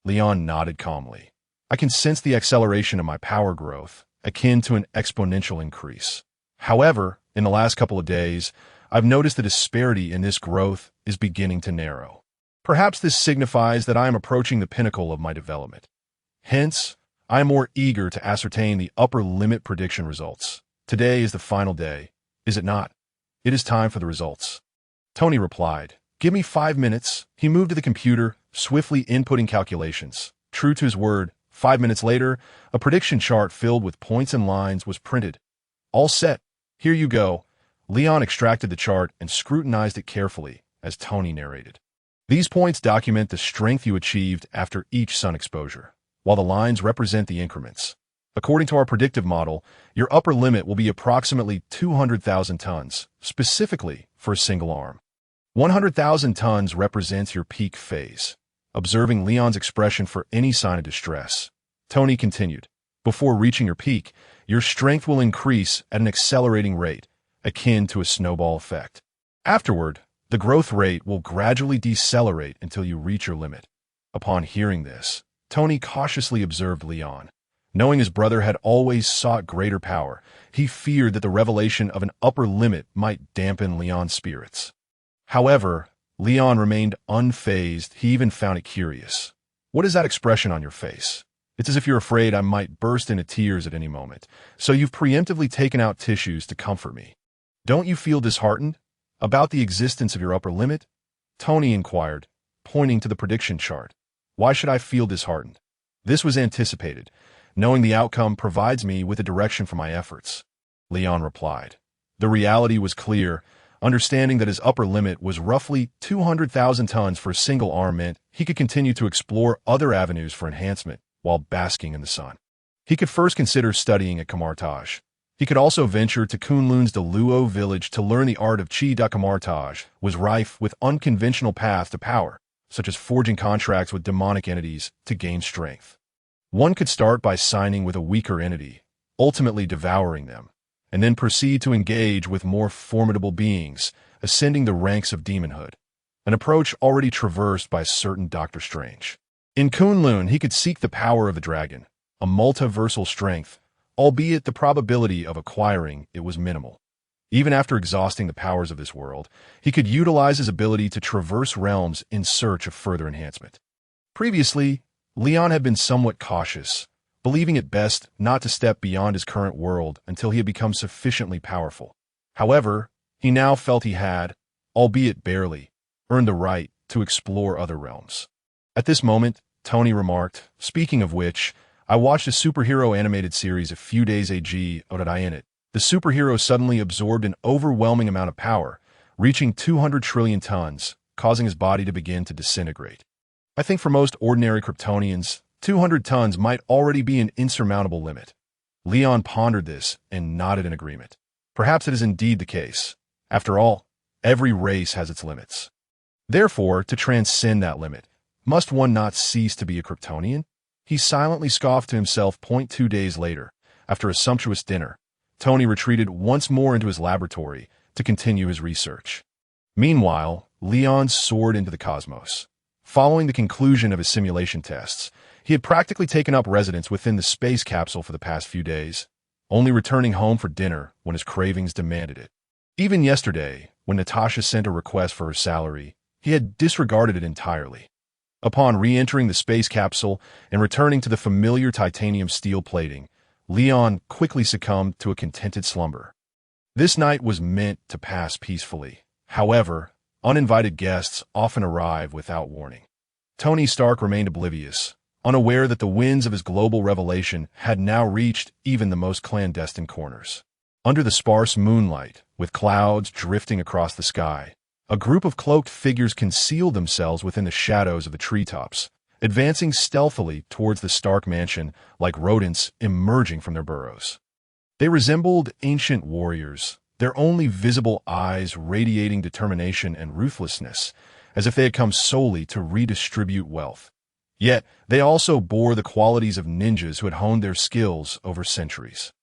Leon nodded calmly. "I can sense the acceleration of my power growth, akin to an exponential increase. However, in the last couple of days, I've noticed the disparity in this growth is beginning to narrow. Perhaps this signifies that I am approaching the pinnacle of my development. Hence, I am more eager to ascertain the upper limit prediction results. Today is the final day, is it not? It is time for the results." Tony replied, "Give me 5 minutes." He moved to the computer, swiftly inputting calculations. True to his word, 5 minutes later, a prediction chart filled with points and lines was printed. "All set. Here you go." Leon extracted the chart and scrutinized it carefully, as Tony narrated. "These points document the strength you achieved after each sun exposure, while the lines represent the increments. According to our predictive model, your upper limit will be approximately 200,000 tons, specifically for a single arm. 100,000 tons represents your peak phase." Observing Leon's expression for any sign of distress, Tony continued, "Before reaching your peak, your strength will increase at an accelerating rate, akin to a snowball effect. Afterward, the growth rate will gradually decelerate until you reach your limit. Upon hearing this, Tony cautiously observed Leon. Knowing his brother had always sought greater power, he feared that the revelation of an upper limit might dampen Leon's spirits. However, Leon remained unfazed. He even found it curious. "What is that expression on your face? It's as if you're afraid I might burst into tears at any moment, so you've preemptively taken out tissues to comfort me. Don't you feel disheartened about the existence of your upper limit?" Tony inquired, pointing to the prediction chart. "Why should I feel disheartened? This was anticipated. Knowing the outcome provides me with a direction for my efforts," Leon replied. The reality was clear. Understanding that his upper limit was roughly 200,000 tons for a single arm meant he could continue to explore other avenues for enhancement while basking in the sun. He could first consider studying at Kamartaj. He could also venture to Kunlun's Deluo village to learn the art of Chi. Kamartaj was rife with unconventional paths to power, such as forging contracts with demonic entities to gain strength. One could start by signing with a weaker entity, ultimately devouring them, and then proceed to engage with more formidable beings, ascending the ranks of demonhood, an approach already traversed by certain Doctor Strange. In Kunlun, he could seek the power of the dragon, a multiversal strength, albeit the probability of acquiring it was minimal. Even after exhausting the powers of this world, he could utilize his ability to traverse realms in search of further enhancement. Previously, Leon had been somewhat cautious, believing it best not to step beyond his current world until he had become sufficiently powerful. However, he now felt he had, albeit barely, earned the right to explore other realms. At this moment, Tony remarked, "Speaking of which, I watched a superhero animated series a few days ago in it. The superhero suddenly absorbed an overwhelming amount of power, reaching 200 trillion tons, causing his body to begin to disintegrate. I think for most ordinary Kryptonians, 200 tons might already be an insurmountable limit." Leon pondered this and nodded in agreement. Perhaps it is indeed the case. After all, every race has its limits. Therefore, to transcend that limit, must one not cease to be a Kryptonian? He silently scoffed to himself. 2 days later, after a sumptuous dinner, Tony retreated once more into his laboratory to continue his research. Meanwhile, Leon soared into the cosmos. Following the conclusion of his simulation tests, he had practically taken up residence within the space capsule for the past few days, only returning home for dinner when his cravings demanded it. Even yesterday, when Natasha sent a request for her salary, he had disregarded it entirely. Upon re-entering the space capsule and returning to the familiar titanium steel plating, Leon quickly succumbed to a contented slumber. This night was meant to pass peacefully. However, uninvited guests often arrive without warning. Tony Stark remained oblivious, unaware that the winds of his global revelation had now reached even the most clandestine corners. Under the sparse moonlight, with clouds drifting across the sky, a group of cloaked figures concealed themselves within the shadows of the treetops, advancing stealthily towards the Stark mansion like rodents emerging from their burrows. They resembled ancient warriors, their only visible eyes radiating determination and ruthlessness, as if they had come solely to redistribute wealth. Yet, they also bore the qualities of ninjas who had honed their skills over centuries.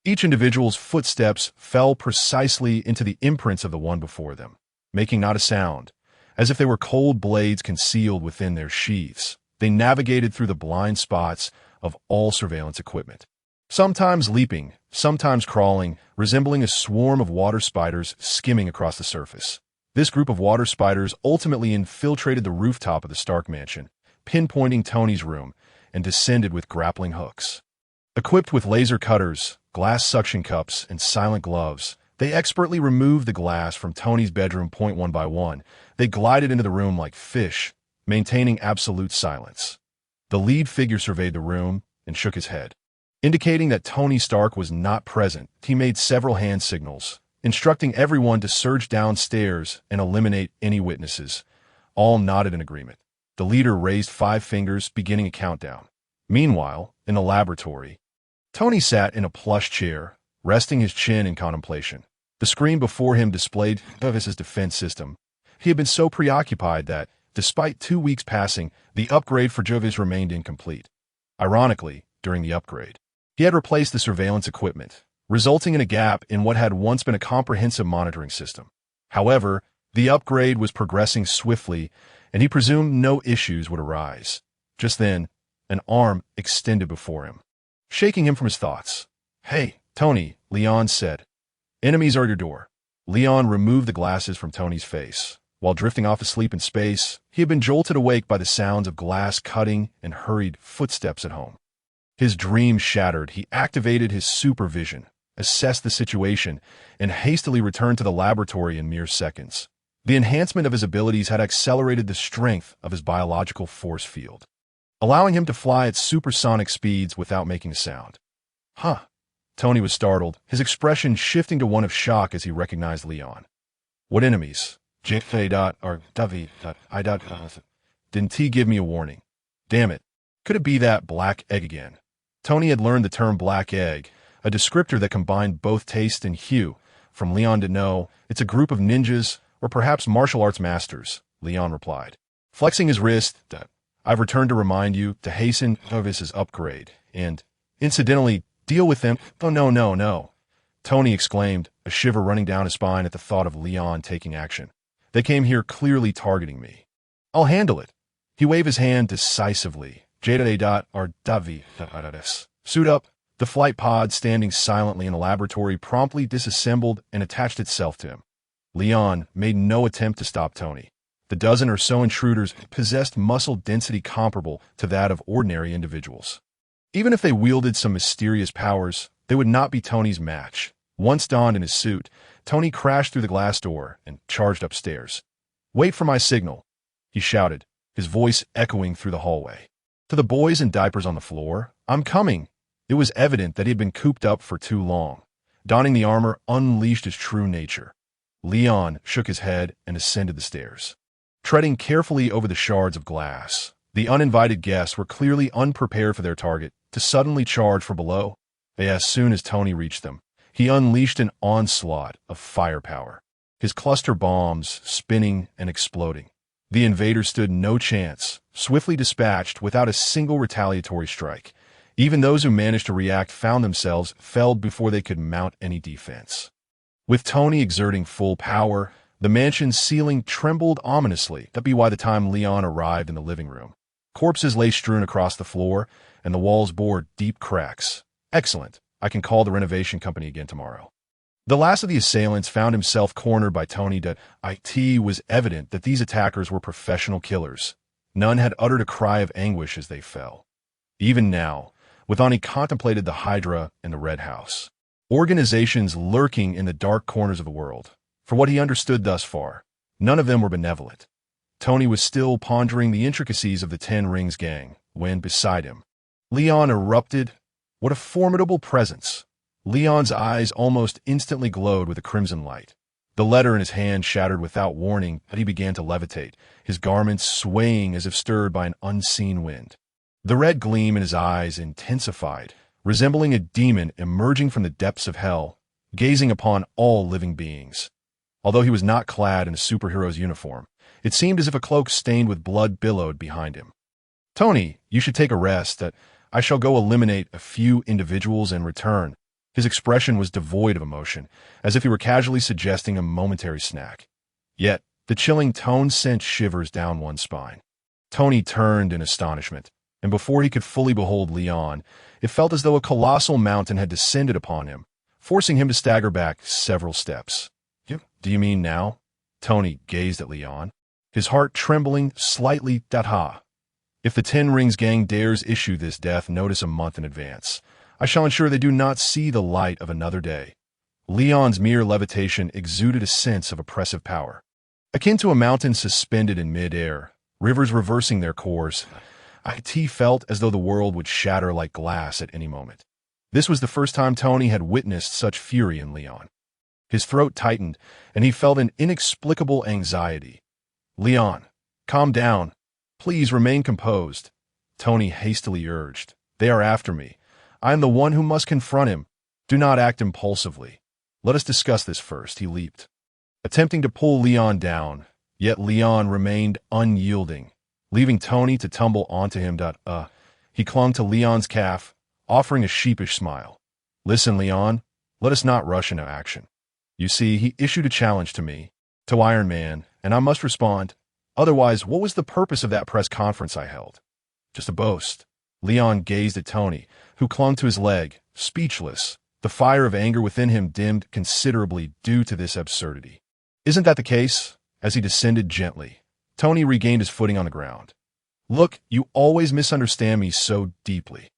Each individual's footsteps fell precisely into the imprints of the one before them, making not a sound, as if they were cold blades concealed within their sheaths. They navigated through the blind spots of all surveillance equipment, sometimes leaping, sometimes crawling, resembling a swarm of water spiders skimming across the surface. This group of water spiders ultimately infiltrated the rooftop of the Stark mansion, pinpointing Tony's room, and descended with grappling hooks. Equipped with laser cutters, glass suction cups, and silent gloves, they expertly removed the glass from Tony's bedroom. One by one, they glided into the room like fish, maintaining absolute silence. The lead figure surveyed the room and shook his head. Indicating that Tony Stark was not present, he made several hand signals, instructing everyone to surge downstairs and eliminate any witnesses. All nodded in agreement. The leader raised 5 fingers, beginning a countdown. Meanwhile, in the laboratory, Tony sat in a plush chair, resting his chin in contemplation. The screen before him displayed Jarvis's defense system. He had been so preoccupied that, despite 2 weeks passing, the upgrade for Jarvis remained incomplete. Ironically, during the upgrade, he had replaced the surveillance equipment, resulting in a gap in what had once been a comprehensive monitoring system. However, the upgrade was progressing swiftly, and he presumed no issues would arise. Just then, an arm extended before him, shaking him from his thoughts. "Hey, Tony," Leon said. "Enemies are at your door." Leon removed the glasses from Tony's face. While drifting off to sleep in space, he had been jolted awake by the sounds of glass cutting and hurried footsteps at home. His dream shattered, he activated his supervision, assessed the situation, and hastily returned to the laboratory in mere seconds. The enhancement of his abilities had accelerated the strength of his biological force field, allowing him to fly at supersonic speeds without making a sound. "Huh." Tony was startled, his expression shifting to one of shock as he recognized Leon. "What enemies?" Didn't he give me a warning? Damn it. Could it be that black egg again? Tony had learned the term black egg, a descriptor that combined both taste and hue. From Leon to know, it's a group of ninjas or perhaps martial arts masters, Leon replied. Flexing his wrist, "I've returned to remind you to hasten Novis's upgrade and, incidentally, deal with them." "Oh, no. Tony exclaimed, a shiver running down his spine at the thought of Leon taking action. "They came here clearly targeting me. I'll handle it." He waved his hand decisively. Suit up. The flight pod, standing silently in the laboratory, promptly disassembled and attached itself to him. Leon made no attempt to stop Tony. The dozen or so intruders possessed muscle density comparable to that of ordinary individuals. Even if they wielded some mysterious powers, they would not be Tony's match. Once donned in his suit, Tony crashed through the glass door and charged upstairs. "Wait for my signal," he shouted, his voice echoing through the hallway. To the boys in diapers on the floor, "I'm coming." It was evident that he had been cooped up for too long. Donning the armor unleashed his true nature. Leon shook his head and ascended the stairs, treading carefully over the shards of glass. The uninvited guests were clearly unprepared for their target to suddenly charge from below. As soon as Tony reached them, he unleashed an onslaught of firepower, his cluster bombs spinning and exploding. The invaders stood no chance, swiftly dispatched without a single retaliatory strike. Even those who managed to react found themselves felled before they could mount any defense. With Tony exerting full power, the mansion's ceiling trembled ominously. That'd be by the time Leon arrived in the living room. Corpses lay strewn across the floor, and the walls bore deep cracks. Excellent. I can call the renovation company again tomorrow. The last of the assailants found himself cornered by Tony. It was evident that these attackers were professional killers. None had uttered a cry of anguish as they fell. Even now, Withani contemplated the Hydra and the Red House, organizations lurking in the dark corners of the world. For what he understood thus far, none of them were benevolent. Tony was still pondering the intricacies of the Ten Rings gang when, beside him, Leon erupted. What a formidable presence! Leon's eyes almost instantly glowed with a crimson light. The letter in his hand shattered without warning, and he began to levitate, his garments swaying as if stirred by an unseen wind. The red gleam in his eyes intensified, resembling a demon emerging from the depths of hell, gazing upon all living beings. Although he was not clad in a superhero's uniform, it seemed as if a cloak stained with blood billowed behind him. "Tony, you should take a rest. I shall go eliminate a few individuals and return." His expression was devoid of emotion, as if he were casually suggesting a momentary snack. Yet, the chilling tone sent shivers down one's spine. Tony turned in astonishment, and before he could fully behold Leon, it felt as though a colossal mountain had descended upon him, forcing him to stagger back several steps. "Do you mean now?" Tony gazed at Leon, his heart trembling slightly. "If the Ten Rings gang dares issue this death notice a month in advance, I shall ensure they do not see the light of another day." Leon's mere levitation exuded a sense of oppressive power. Akin to a mountain suspended in mid-air, rivers reversing their course, It felt as though the world would shatter like glass at any moment. This was the first time Tony had witnessed such fury in Leon. His throat tightened, and he felt an inexplicable anxiety. "Leon, calm down. Please remain composed," Tony hastily urged. "They are after me. I am the one who must confront him. Do not act impulsively. Let us discuss this first." He leaped, attempting to pull Leon down, yet Leon remained unyielding, leaving Tony to tumble onto him. He clung to Leon's calf, offering a sheepish smile. "Listen, Leon, let us not rush into action. You see, he issued a challenge to me, to Iron Man, and I must respond. Otherwise, what was the purpose of that press conference I held? Just a boast. Leon gazed at Tony, who clung to his leg, speechless. The fire of anger within him dimmed considerably due to this absurdity. Isn't that the case? As he descended gently, Tony regained his footing on the ground. Look, you always misunderstand me so deeply.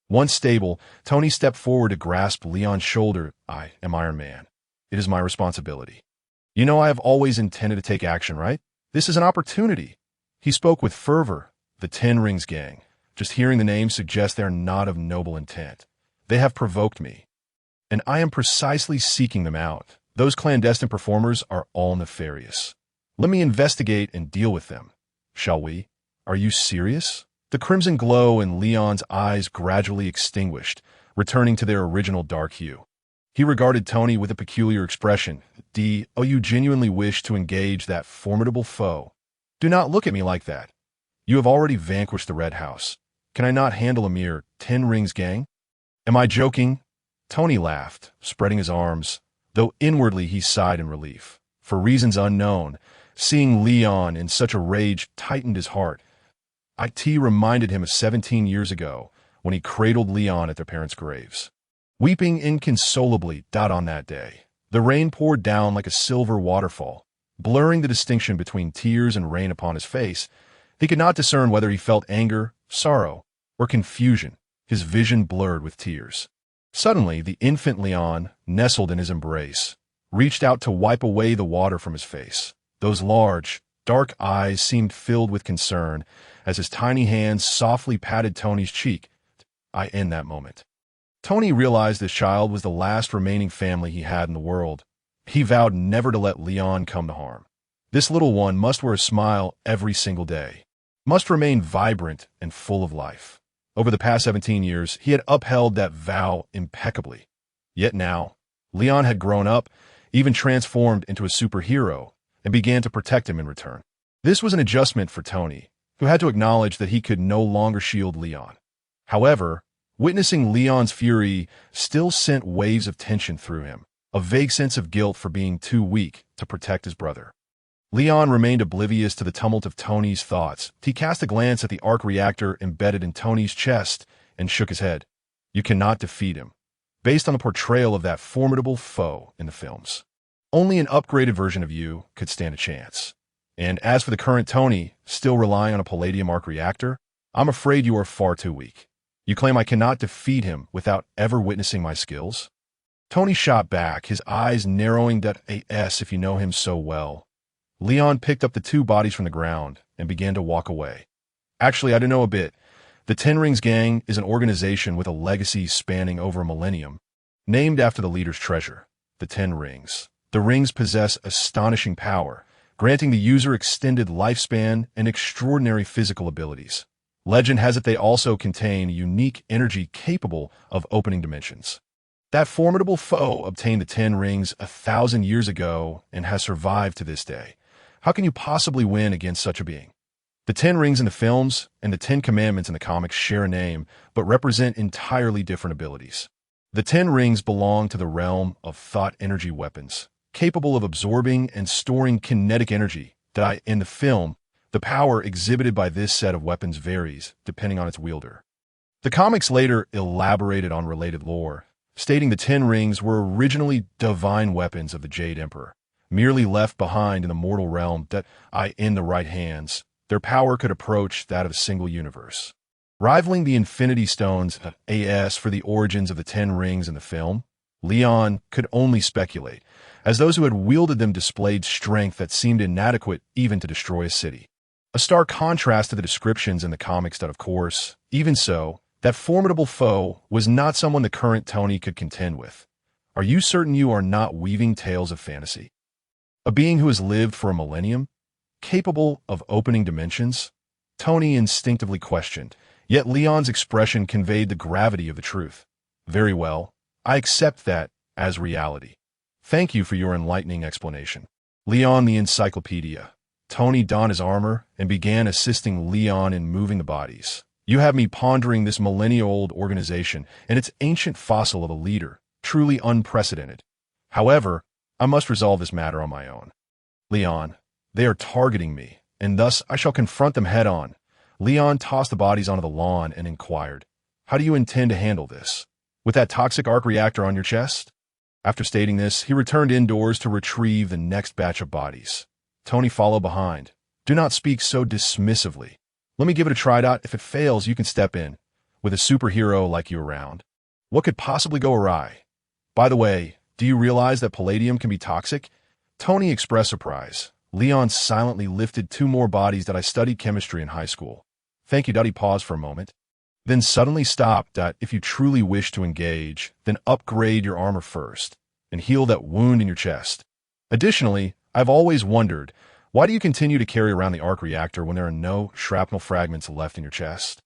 Once stable, Tony stepped forward to grasp Leon's shoulder. I am Iron Man. It is my responsibility. You know I have always intended to take action, right? This is an opportunity. He spoke with fervor. The Ten Rings gang. Just hearing the name suggests they are not of noble intent. They have provoked me, and I am precisely seeking them out. Those clandestine performers are all nefarious. Let me investigate and deal with them. Shall we? Are you serious? The crimson glow in Leon's eyes gradually extinguished, returning to their original dark hue. He regarded Tony with a peculiar expression. Oh, you genuinely wish to engage that formidable foe? Do not look at me like that. You have already vanquished the Red House. Can I not handle a mere Ten Rings gang? Am I joking? Tony laughed, spreading his arms, though inwardly he sighed in relief. For reasons unknown, seeing Leon in such a rage tightened his heart. It reminded him of 17 years ago, when he cradled Leon at their parents' graves. Weeping inconsolably on that day, the rain poured down like a silver waterfall, blurring the distinction between tears and rain upon his face. He could not discern whether he felt anger, sorrow, or confusion, his vision blurred with tears. Suddenly, the infant Leon, nestled in his embrace, reached out to wipe away the water from his face. Those large, dark eyes seemed filled with concern as his tiny hands softly patted Tony's cheek. In that moment, Tony realized this child was the last remaining family he had in the world. He vowed never to let Leon come to harm. This little one must wear a smile every single day, must remain vibrant and full of life. Over the past 17 years, he had upheld that vow impeccably. Yet now, Leon had grown up, even transformed into a superhero, and began to protect him in return. This was an adjustment for Tony, who had to acknowledge that he could no longer shield Leon. However, witnessing Leon's fury still sent waves of tension through him, a vague sense of guilt for being too weak to protect his brother. Leon remained oblivious to the tumult of Tony's thoughts. He cast a glance at the arc reactor embedded in Tony's chest and shook his head. You cannot defeat him, based on the portrayal of that formidable foe in the films. Only an upgraded version of you could stand a chance. And as for the current Tony, still relying on a palladium arc reactor, I'm afraid you are far too weak. You claim I cannot defeat him without ever witnessing my skills? Tony shot back, his eyes narrowing. If you know him so well. Leon picked up the two bodies from the ground and began to walk away. Actually, I do know a bit. The Ten Rings Gang is an organization with a legacy spanning over a millennium, named after the leader's treasure, the Ten Rings. The rings possess astonishing power, granting the user extended lifespan and extraordinary physical abilities. Legend has it they also contain unique energy capable of opening dimensions. That formidable foe obtained the 10 rings 1,000 years ago and has survived to this day. How can you possibly win against such a being? The 10 rings in the films and the 10 commandments in the comics share a name, but represent entirely different abilities. The 10 rings belong to the realm of thought energy weapons, capable of absorbing and storing kinetic energy. In the film, the power exhibited by this set of weapons varies depending on its wielder. The comics later elaborated on related lore, stating the 10 rings were originally divine weapons of the Jade Emperor, merely left behind in the mortal realm in the right hands. Their power could approach that of a single universe. Rivaling the Infinity Stones for the origins of the 10 rings in the film, Leon could only speculate, as those who had wielded them displayed strength that seemed inadequate even to destroy a city. A stark contrast to the descriptions in the comics of course, even so, that formidable foe was not someone the current Tony could contend with. Are you certain you are not weaving tales of fantasy? A being who has lived for a millennium? Capable of opening dimensions? Tony instinctively questioned, yet Leon's expression conveyed the gravity of the truth. Very well, I accept that as reality. Thank you for your enlightening explanation. Leon the Encyclopedia. Tony donned his armor and began assisting Leon in moving the bodies. You have me pondering this millennia-old organization and its ancient fossil of a leader. truly unprecedented. However, I must resolve this matter on my own. Leon, they are targeting me, and thus I shall confront them head-on. Leon tossed the bodies onto the lawn and inquired, "How do you intend to handle this? With that toxic arc reactor on your chest?" After stating this, he returned indoors to retrieve the next batch of bodies. Tony followed behind. "Do not speak so dismissively. Let me give it a try. If it fails, you can step in. With a superhero like you around, what could possibly go awry? By the way, do you realize that palladium can be toxic?" Tony expressed surprise. Leon silently lifted 2 more bodies that I studied chemistry in high school. "Thank you." He paused for a moment, then suddenly stopped. "If you truly wish to engage, then upgrade your armor first and heal that wound in your chest. Additionally, I've always wondered, why do you continue to carry around the arc reactor when there are no shrapnel fragments left in your chest?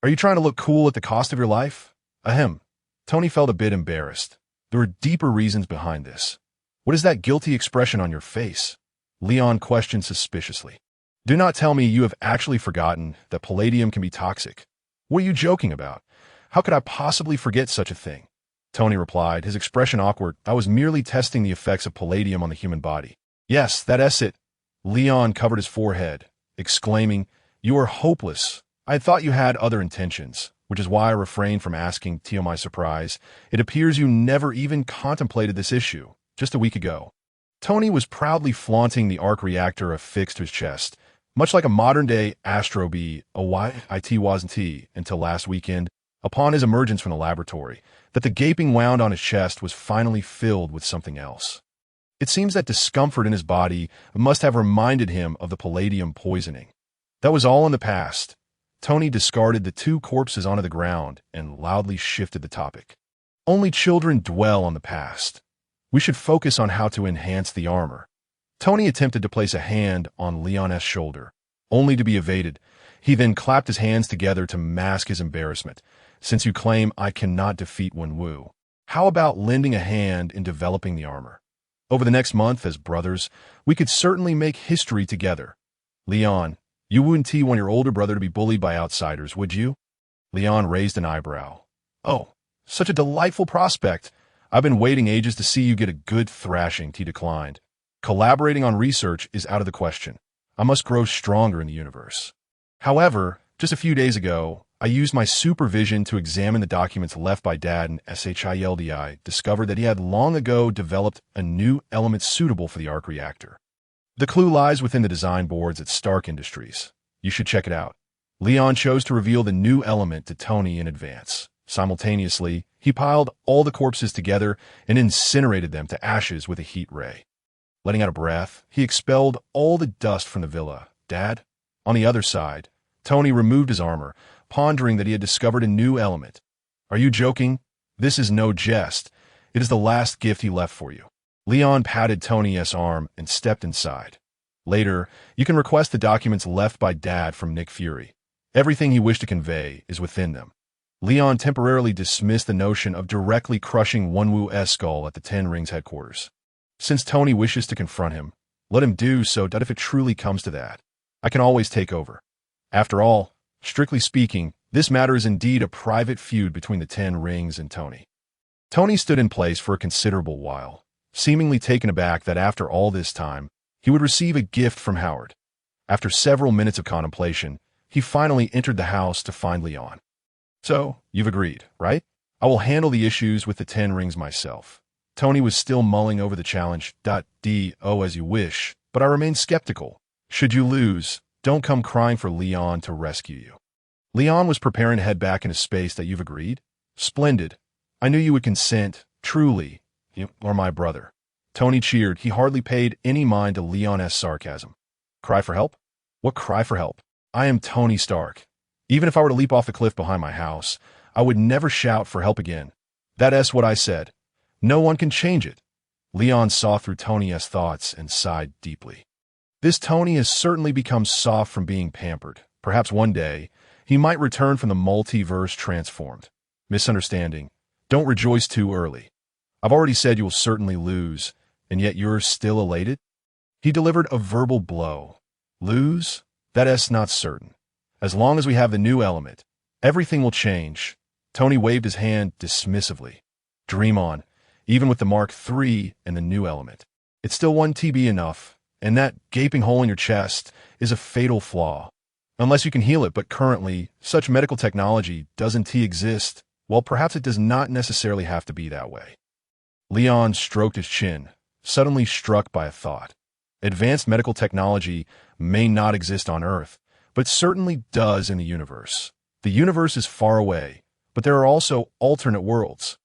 Are you trying to look cool at the cost of your life?" Ahem. Tony felt a bit embarrassed. There were deeper reasons behind this. "What is that guilty expression on your face?" Leon questioned suspiciously. "Do not tell me you have actually forgotten that palladium can be toxic. What are you joking about? How could I possibly forget such a thing?" Tony replied, his expression awkward. "I was merely testing the effects of palladium on the human body." "Yes, that's it." Leon covered his forehead, exclaiming, "You are hopeless. I thought you had other intentions, which is why I refrained from asking." To my surprise, it appears you never even contemplated this issue. Just a week ago, Tony was proudly flaunting the arc reactor affixed to his chest, much like a modern-day Astro Bee. It wasn't until last weekend, upon his emergence from the laboratory, that the gaping wound on his chest was finally filled with something else. It seems that discomfort in his body must have reminded him of the palladium poisoning. That was all in the past. Tony discarded the 2 corpses onto the ground and loudly shifted the topic. "Only children dwell on the past. We should focus on how to enhance the armor." Tony attempted to place a hand on Leon's shoulder, only to be evaded. He then clapped his hands together to mask his embarrassment. "Since you claim I cannot defeat Wenwu, how about lending a hand in developing the armor? Over the next month, as brothers, we could certainly make history together." "Leon, you wouldn't want your older brother to be bullied by outsiders, would you?" Leon raised an eyebrow. "Oh, such a delightful prospect. I've been waiting ages to see you get a good thrashing." He declined. "Collaborating on research is out of the question. I must grow stronger in the universe." However, just a few days ago, I used my supervision to examine the documents left by Dad, and SHILDI discovered that he had long ago developed a new element suitable for the arc reactor. The clue lies within the design boards at Stark Industries. You should check it out. Leon chose to reveal the new element to Tony in advance. Simultaneously, he piled all the corpses together and incinerated them to ashes with a heat ray. Letting out a breath, he expelled all the dust from the villa. "Dad?" On the other side, Tony removed his armor, pondering that he had discovered a new element. "Are you joking? This is no jest. It is the last gift he left for you." Leon patted Tony's arm and stepped inside. "Later, you can request the documents left by Dad from Nick Fury. Everything he wished to convey is within them." Leon temporarily dismissed the notion of directly crushing Wenwu's skull at the Ten Rings headquarters. Since Tony wishes to confront him, let him do so. If it truly comes to that, I can always take over. After all, strictly speaking, this matter is indeed a private feud between the Ten Rings and Tony. Tony stood in place for a considerable while, seemingly taken aback that after all this time, he would receive a gift from Howard. After several minutes of contemplation, he finally entered the house to find Leon. "So, you've agreed, right? I will handle the issues with the Ten Rings myself." Tony was still mulling over the challenge. As you wish, but I remain skeptical. Should you lose, don't come crying for Leon to rescue you. Leon was preparing to head back into space. "That you've agreed? Splendid. I knew you would consent. Truly, you are my brother." Tony cheered. He hardly paid any mind to Leon's sarcasm. "Cry for help? What cry for help? I am Tony Stark. Even if I were to leap off the cliff behind my house, I would never shout for help again. That's what I said. No one can change it." Leon saw through Tony's thoughts and sighed deeply. This Tony has certainly become soft from being pampered. Perhaps one day, he might return from the multiverse transformed. Misunderstanding. Don't rejoice too early. I've already said you will certainly lose, and yet you're still elated? He delivered a verbal blow. Lose? That's not certain. As long as we have the new element, everything will change. Tony waved his hand dismissively. Dream on. even with the Mark III and the new element. It's still 1 TB enough, and that gaping hole in your chest is a fatal flaw. Unless you can heal it, but currently, such medical technology doesn't exist. Well, perhaps it does not necessarily have to be that way. Leon stroked his chin, suddenly struck by a thought. Advanced medical technology may not exist on Earth, but certainly does in the universe. The universe is far away, but there are also alternate worlds.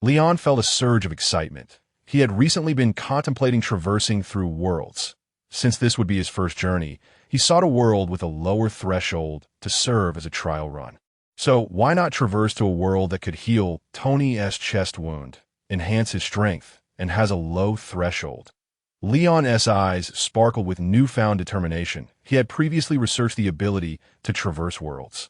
Leon felt a surge of excitement. He had recently been contemplating traversing through worlds. Since this would be his first journey, he sought a world with a lower threshold to serve as a trial run. So why not traverse to a world that could heal Tony's chest wound, enhance his strength, and has a low threshold? Leon's eyes sparkled with newfound determination. He had previously researched the ability to traverse worlds.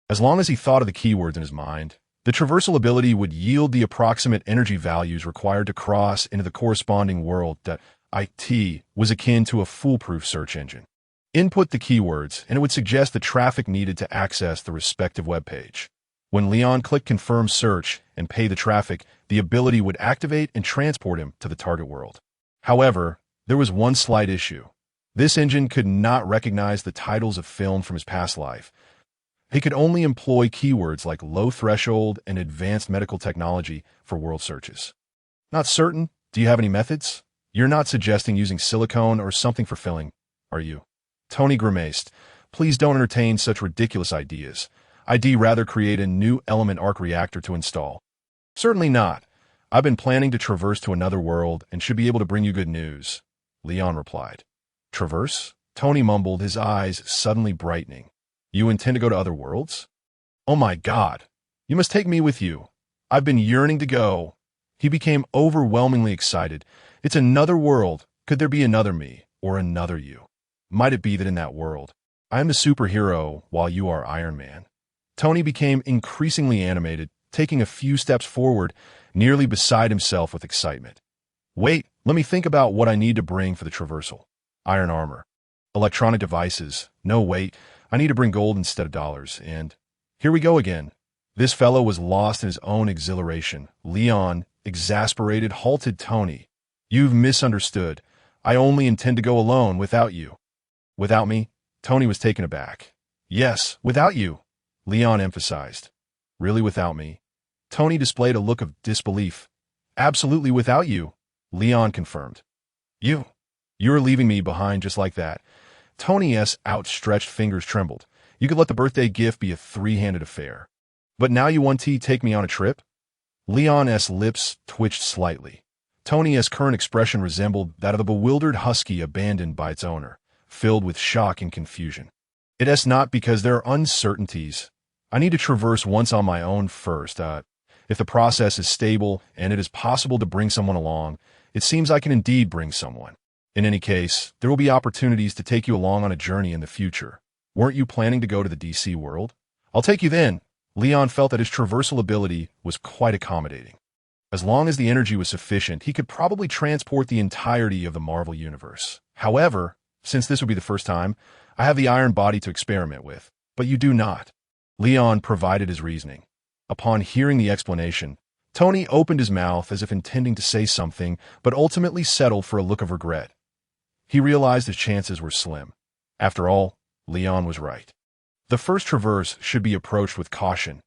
As long as he thought of the keywords in his mind, the traversal ability would yield the approximate energy values required to cross into the corresponding world that IT was akin to a foolproof search engine. Input the keywords, and it would suggest the traffic needed to access the respective web page. When Leon clicked Confirm Search and Pay the traffic, the ability would activate and transport him to the target world. However, there was one slight issue. This engine could not recognize the titles of film from his past life. He could only employ keywords like low threshold and advanced medical technology for world searches. Not certain? Do you have any methods? You're not suggesting using silicone or something for filling, are you? Tony grimaced. Please don't entertain such ridiculous ideas. I'd rather create a new element arc reactor to install. Certainly not. I've been planning to traverse to another world and should be able to bring you good news, Leon replied. Traverse? Tony mumbled, his eyes suddenly brightening. You intend to go to other worlds? Oh my God. You must take me with you. I've been yearning to go. He became overwhelmingly excited. It's another world. Could there be another me or another you? Might it be that in that world, I am the superhero while you are Iron Man? Tony became increasingly animated, taking a few steps forward, nearly beside himself with excitement. Wait, let me think about what I need to bring for the traversal. Iron armor. Electronic devices. No, wait, I need to bring gold instead of dollars, and here we go again. This fellow was lost in his own exhilaration. Leon, exasperated, halted Tony. You've misunderstood. I only intend to go alone without you. Without me? Tony was taken aback. Yes, without you, Leon emphasized. Really without me? Tony displayed a look of disbelief. Absolutely without you, Leon confirmed. You're leaving me behind just like that. Tony's outstretched fingers trembled. You could let the birthday gift be a three-handed affair. But now you want to take me on a trip? Leon's lips twitched slightly. Tony's current expression resembled that of a bewildered husky abandoned by its owner, filled with shock and confusion. It's not because there are uncertainties. I need to traverse once on my own first. If the process is stable and it is possible to bring someone along, it seems I can indeed bring someone. In any case, there will be opportunities to take you along on a journey in the future. Weren't you planning to go to the DC world? I'll take you then. Leon felt that his traversal ability was quite accommodating. As long as the energy was sufficient, he could probably transport the entirety of the Marvel Universe. However, since this would be the first time, I have the iron body to experiment with, but you do not. Leon provided his reasoning. Upon hearing the explanation, Tony opened his mouth as if intending to say something, but ultimately settled for a look of regret. He realized his chances were slim. After all, Leon was right. The first traverse should be approached with caution.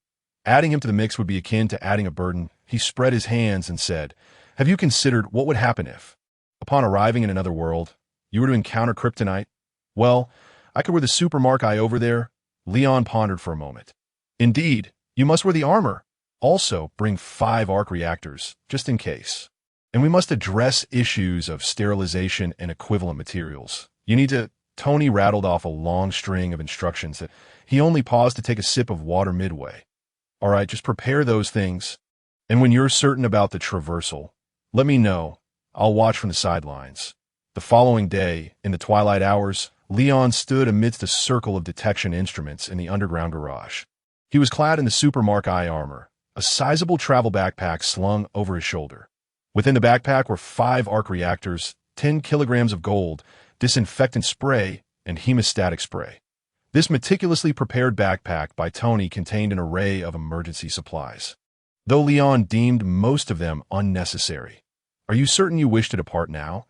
Adding him to the mix would be akin to adding a burden. He spread his hands and said, Have you considered what would happen if, upon arriving in another world, you were to encounter Kryptonite? Well, I could wear the super mark eye over there. Leon pondered for a moment. Indeed, you must wear the armor. Also, bring 5 arc reactors, just in case. And we must address issues of sterilization and equivalent materials. You need to... Tony rattled off a long string of instructions that he only paused to take a sip of water midway. All right, just prepare those things. And when you're certain about the traversal, let me know. I'll watch from the sidelines. The following day, in the twilight hours, Leon stood amidst a circle of detection instruments in the underground garage. He was clad in the Super Mark I armor, a sizable travel backpack slung over his shoulder. Within the backpack were 5 arc reactors, 10 kilograms of gold, disinfectant spray, and hemostatic spray. This meticulously prepared backpack by Tony contained an array of emergency supplies. though Leon deemed most of them unnecessary. "Are you certain you wish to depart now?"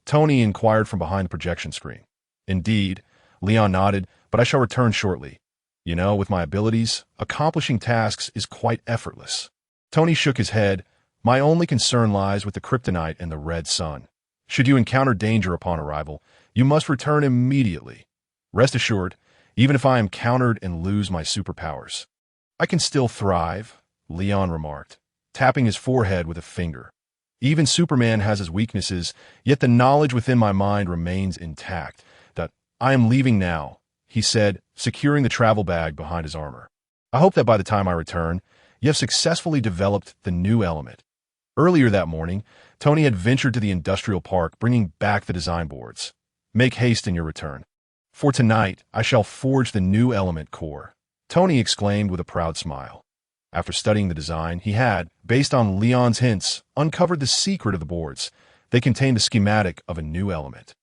Tony inquired from behind the projection screen. "Indeed," Leon nodded, "but I shall return shortly. You know, with my abilities, accomplishing tasks is quite effortless." Tony shook his head. "My only concern lies with the Kryptonite and the Red Sun. Should you encounter danger upon arrival, you must return immediately. Rest assured, even if I am countered and lose my superpowers, I can still thrive," Leon remarked, tapping his forehead with a finger. "Even Superman has his weaknesses, yet the knowledge within my mind remains intact. That I am leaving now," he said, securing the travel bag behind his armor. "I hope that by the time I return, you have successfully developed the new element." Earlier that morning, Tony had ventured to the industrial park, bringing back the design boards. "Make haste in your return. For tonight, I shall forge the new element core," Tony exclaimed with a proud smile. After studying the design, he had, based on Leon's hints, uncovered the secret of the boards. They contained a schematic of a new element.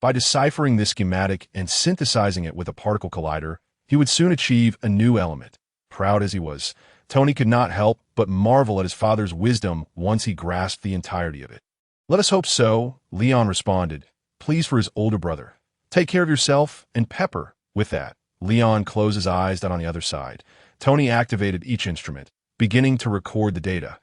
By deciphering this schematic and synthesizing it with a particle collider, he would soon achieve a new element. Proud as he was, Tony could not help but marvel at his father's wisdom once he grasped the entirety of it. "Let us hope so," Leon responded, pleased for his older brother. "Take care of yourself and Pepper." With that, Leon closed his eyes. Down on the other side, Tony activated each instrument, beginning to record the data.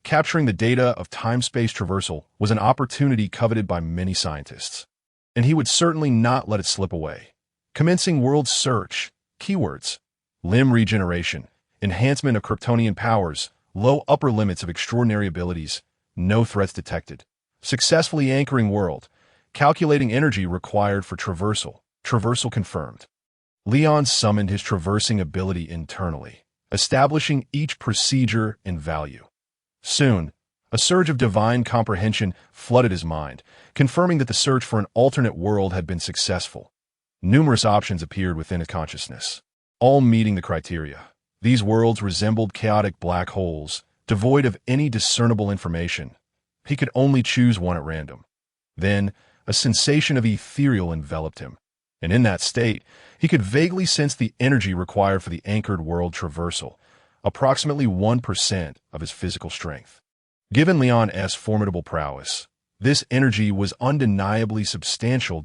Capturing the data of time-space traversal was an opportunity coveted by many scientists, and he would certainly not let it slip away. Commencing world search. Keywords: limb regeneration, enhancement of Kryptonian powers, low upper limits of extraordinary abilities, no threats detected. Successfully anchoring world, calculating energy required for traversal confirmed. Leon summoned his traversing ability internally, establishing each procedure and value. Soon, a surge of divine comprehension flooded his mind, confirming that the search for an alternate world had been successful. Numerous options appeared within his consciousness, all meeting the criteria. These worlds resembled chaotic black holes, devoid of any discernible information. He could only choose one at random. Then, a sensation of ethereal enveloped him, and in that state, he could vaguely sense the energy required for the anchored world traversal, approximately 1% of his physical strength. Given Leon's formidable prowess, this energy was undeniably substantial.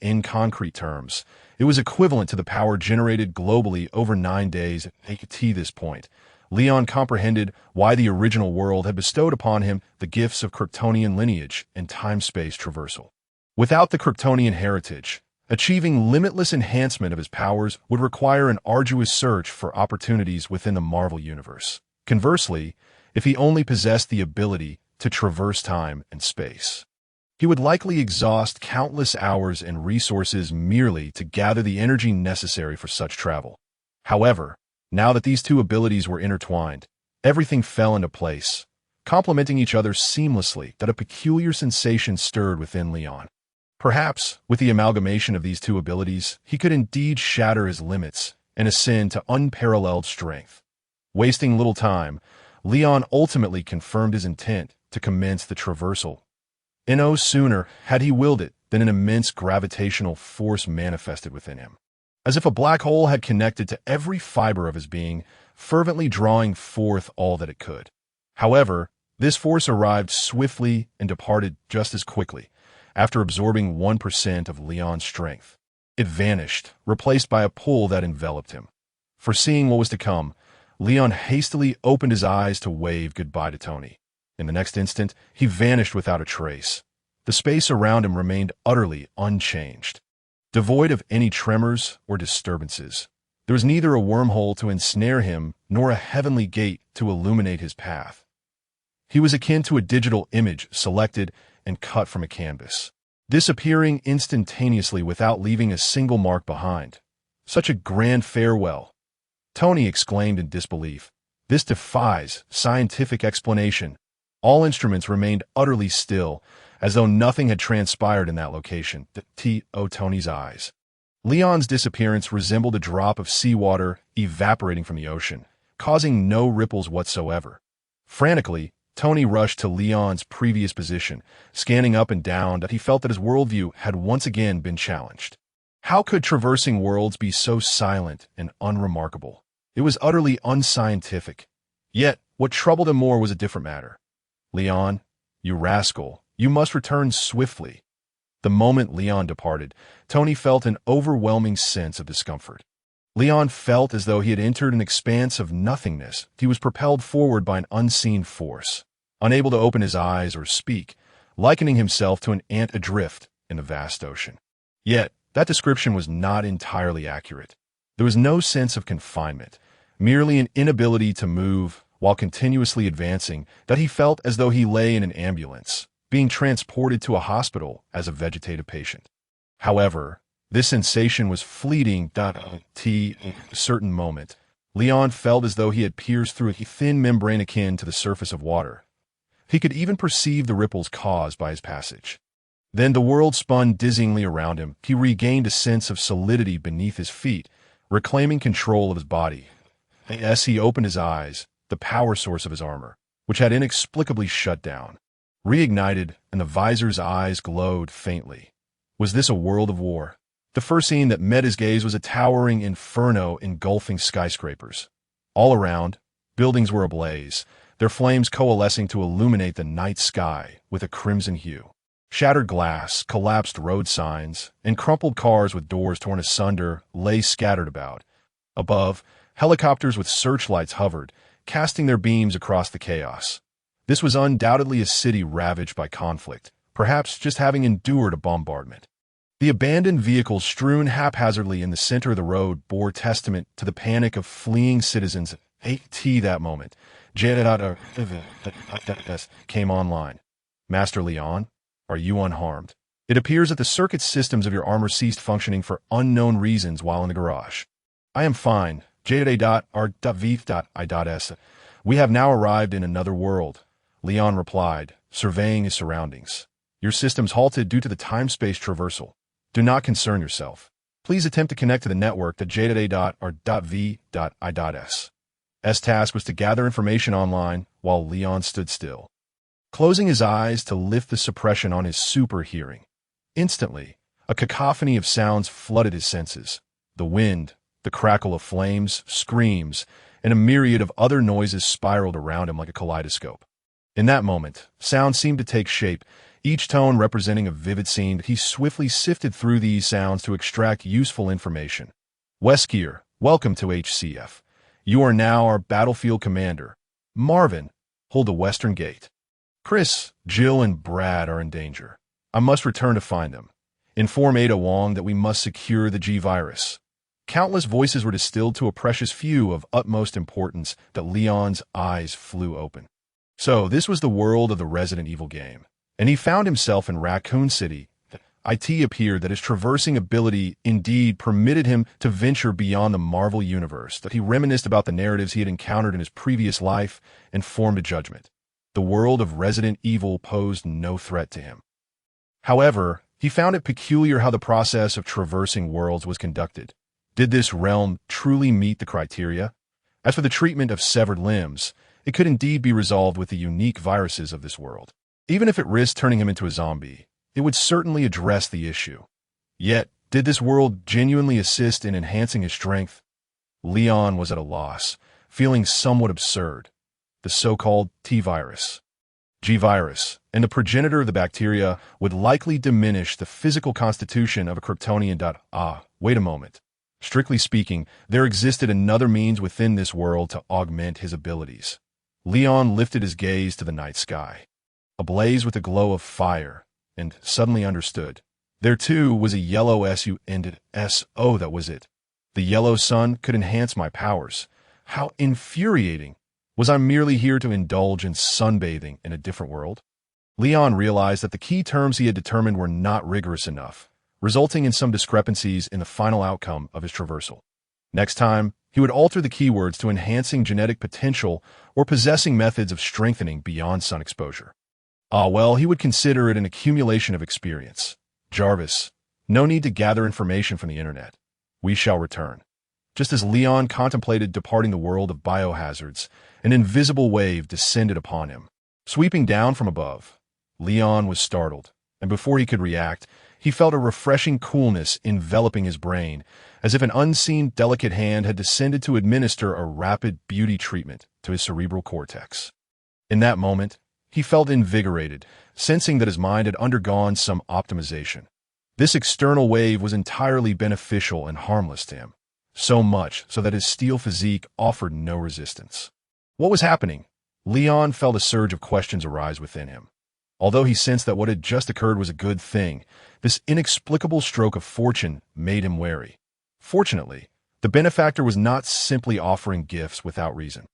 In concrete terms, it was equivalent to the power generated globally over 9 days. At this point, Leon comprehended why the original world had bestowed upon him the gifts of Kryptonian lineage and time-space traversal. Without the Kryptonian heritage, achieving limitless enhancement of his powers would require an arduous search for opportunities within the Marvel Universe. Conversely, if he only possessed the ability to traverse time and space, he would likely exhaust countless hours and resources merely to gather the energy necessary for such travel. However, now that these two abilities were intertwined, everything fell into place, complementing each other seamlessly. A peculiar sensation stirred within Leon. Perhaps, with the amalgamation of these two abilities, he could indeed shatter his limits and ascend to unparalleled strength. Wasting little time, Leon ultimately confirmed his intent to commence the traversal. No sooner had he willed it than an immense gravitational force manifested within him, as if a black hole had connected to every fiber of his being, fervently drawing forth all that it could. However, this force arrived swiftly and departed just as quickly. After absorbing 1% of Leon's strength, it vanished, replaced by a pull that enveloped him. Foreseeing what was to come, Leon hastily opened his eyes to wave goodbye to Tony. In the next instant, he vanished without a trace. The space around him remained utterly unchanged, devoid of any tremors or disturbances. There was neither a wormhole to ensnare him nor a heavenly gate to illuminate his path. He was akin to a digital image selected and cut from a canvas, disappearing instantaneously without leaving a single mark behind. Such a grand farewell! Tony exclaimed in disbelief. This defies scientific explanation. All instruments remained utterly still, as though nothing had transpired in that location. Tony's eyes. Leon's disappearance resembled a drop of seawater evaporating from the ocean, causing no ripples whatsoever. Frantically, Tony rushed to Leon's previous position, scanning up and down. He felt that his worldview had once again been challenged. How could traversing worlds be so silent and unremarkable? It was utterly unscientific. Yet, What troubled him more was a different matter. Leon, you rascal, you must return swiftly. The moment Leon departed, Tony felt an overwhelming sense of discomfort. Leon felt as though he had entered an expanse of nothingness. He was propelled forward by an unseen force, unable to open his eyes or speak, likening himself to an ant adrift in the vast ocean. Yet, that description was not entirely accurate. There was no sense of confinement, merely an inability to move while continuously advancing, that he felt as though he lay in an ambulance, being transported to a hospital as a vegetative patient. However, this sensation was fleeting. At a certain moment, Leon felt as though he had pierced through a thin membrane akin to the surface of water. He could even perceive the ripples caused by his passage. Then the world spun dizzyingly around him. He regained a sense of solidity beneath his feet, reclaiming control of his body. As he opened his eyes, the power source of his armor, which had inexplicably shut down, reignited, and the visor's eyes glowed faintly. Was this a world of war? The first scene that met his gaze was a towering inferno engulfing skyscrapers. All around, buildings were ablaze, their flames coalescing to illuminate the night sky with a crimson hue. Shattered glass, collapsed road signs, and crumpled cars with doors torn asunder lay scattered about. Above, helicopters with searchlights hovered, casting their beams across the chaos. This was undoubtedly a city ravaged by conflict, perhaps just having endured a bombardment. The abandoned vehicles strewn haphazardly in the center of the road bore testament to the panic of fleeing citizens. That moment, came online. Master Leon, are you unharmed? It appears that the circuit systems of your armor ceased functioning for unknown reasons while in the garage. I am fine. J.R.V.I.S. We have now arrived in another world, Leon replied, surveying his surroundings. Your systems halted due to the time-space traversal. Do not concern yourself. Please attempt to connect to the network at J.R.V.I.S. S task was to gather information online while Leon stood still, closing his eyes to lift the suppression on his super hearing. Instantly, a cacophony of sounds flooded his senses. The wind, the crackle of flames, screams, and a myriad of other noises spiraled around him like a kaleidoscope. In that moment, sound seemed to take shape, each tone representing a vivid scene. He swiftly sifted through these sounds to extract useful information. Weskier, welcome to HCF. You are now our battlefield commander. Marvin, hold the western gate. Chris, Jill, and Brad are in danger. I must return to find them. Inform Ada Wong that we must secure the G-Virus. Countless voices were distilled to a precious few of utmost importance that Leon's eyes flew open. So this was the world of the Resident Evil game, and he found himself in Raccoon City. It appeared that his traversing ability indeed permitted him to venture beyond the Marvel universe, that he reminisced about the narratives he had encountered in his previous life and formed a judgment. The world of Resident Evil posed no threat to him. However, he found it peculiar how the process of traversing worlds was conducted. Did this realm truly meet the criteria? As for the treatment of severed limbs, it could indeed be resolved with the unique viruses of this world. Even if it risked turning him into a zombie, it would certainly address the issue. Yet, did this world genuinely assist in enhancing his strength? Leon was at a loss, feeling somewhat absurd. The so-called T-virus, G-virus, and the progenitor of the bacteria would likely diminish the physical constitution of a Kryptonian. Wait a moment. Strictly speaking, there existed another means within this world to augment his abilities. Leon lifted his gaze to the night sky, ablaze with the glow of fire, and suddenly understood. There too was a yellow S-O, that was it. The yellow sun could enhance my powers. How infuriating! Was I merely here to indulge in sunbathing in a different world? Leon realized that the key terms he had determined were not rigorous enough, resulting in some discrepancies in the final outcome of his traversal. Next time, he would alter the keywords to enhancing genetic potential or possessing methods of strengthening beyond sun exposure. He would consider it an accumulation of experience. Jarvis, no need to gather information from the internet. We shall return. Just as Leon contemplated departing the world of biohazards, an invisible wave descended upon him. Sweeping down from above, Leon was startled, and before he could react, he felt a refreshing coolness enveloping his brain, as if an unseen, delicate hand had descended to administer a rapid beauty treatment to his cerebral cortex. In that moment, he felt invigorated, sensing that his mind had undergone some optimization. This external wave was entirely beneficial and harmless to him, so much so that his steel physique offered no resistance. What was happening? Leon felt a surge of questions arise within him. Although he sensed that what had just occurred was a good thing, this inexplicable stroke of fortune made him wary. Fortunately, the benefactor was not simply offering gifts without reason.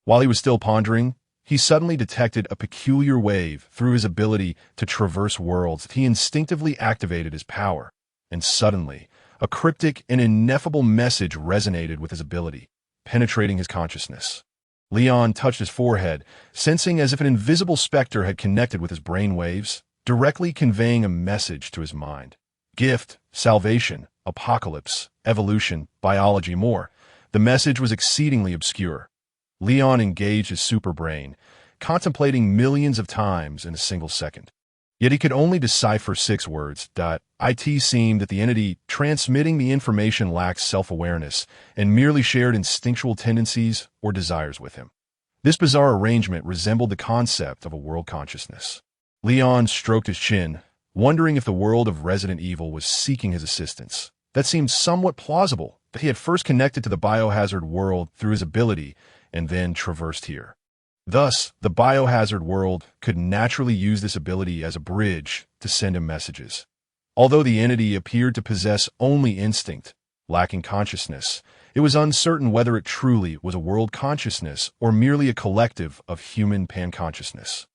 While he was still pondering, he suddenly detected a peculiar wave through his ability to traverse worlds. He instinctively activated his power, and suddenly, a cryptic and ineffable message resonated with his ability, penetrating his consciousness. Leon touched his forehead, sensing as if an invisible specter had connected with his brain waves, directly conveying a message to his mind. Gift, salvation, apocalypse, evolution, biology, more. The message was exceedingly obscure. Leon engaged his superbrain, contemplating millions of times in a single second. Yet he could only decipher 6 words. It seemed that the entity transmitting the information lacked self-awareness and merely shared instinctual tendencies or desires with him. This bizarre arrangement resembled the concept of a world consciousness. Leon stroked his chin, wondering if the world of Resident Evil was seeking his assistance. That seemed somewhat plausible, that he had first connected to the biohazard world through his ability and then traversed here. Thus, the biohazard world could naturally use this ability as a bridge to send him messages. Although the entity appeared to possess only instinct, lacking consciousness, it was uncertain whether it truly was a world consciousness or merely a collective of human panconsciousness.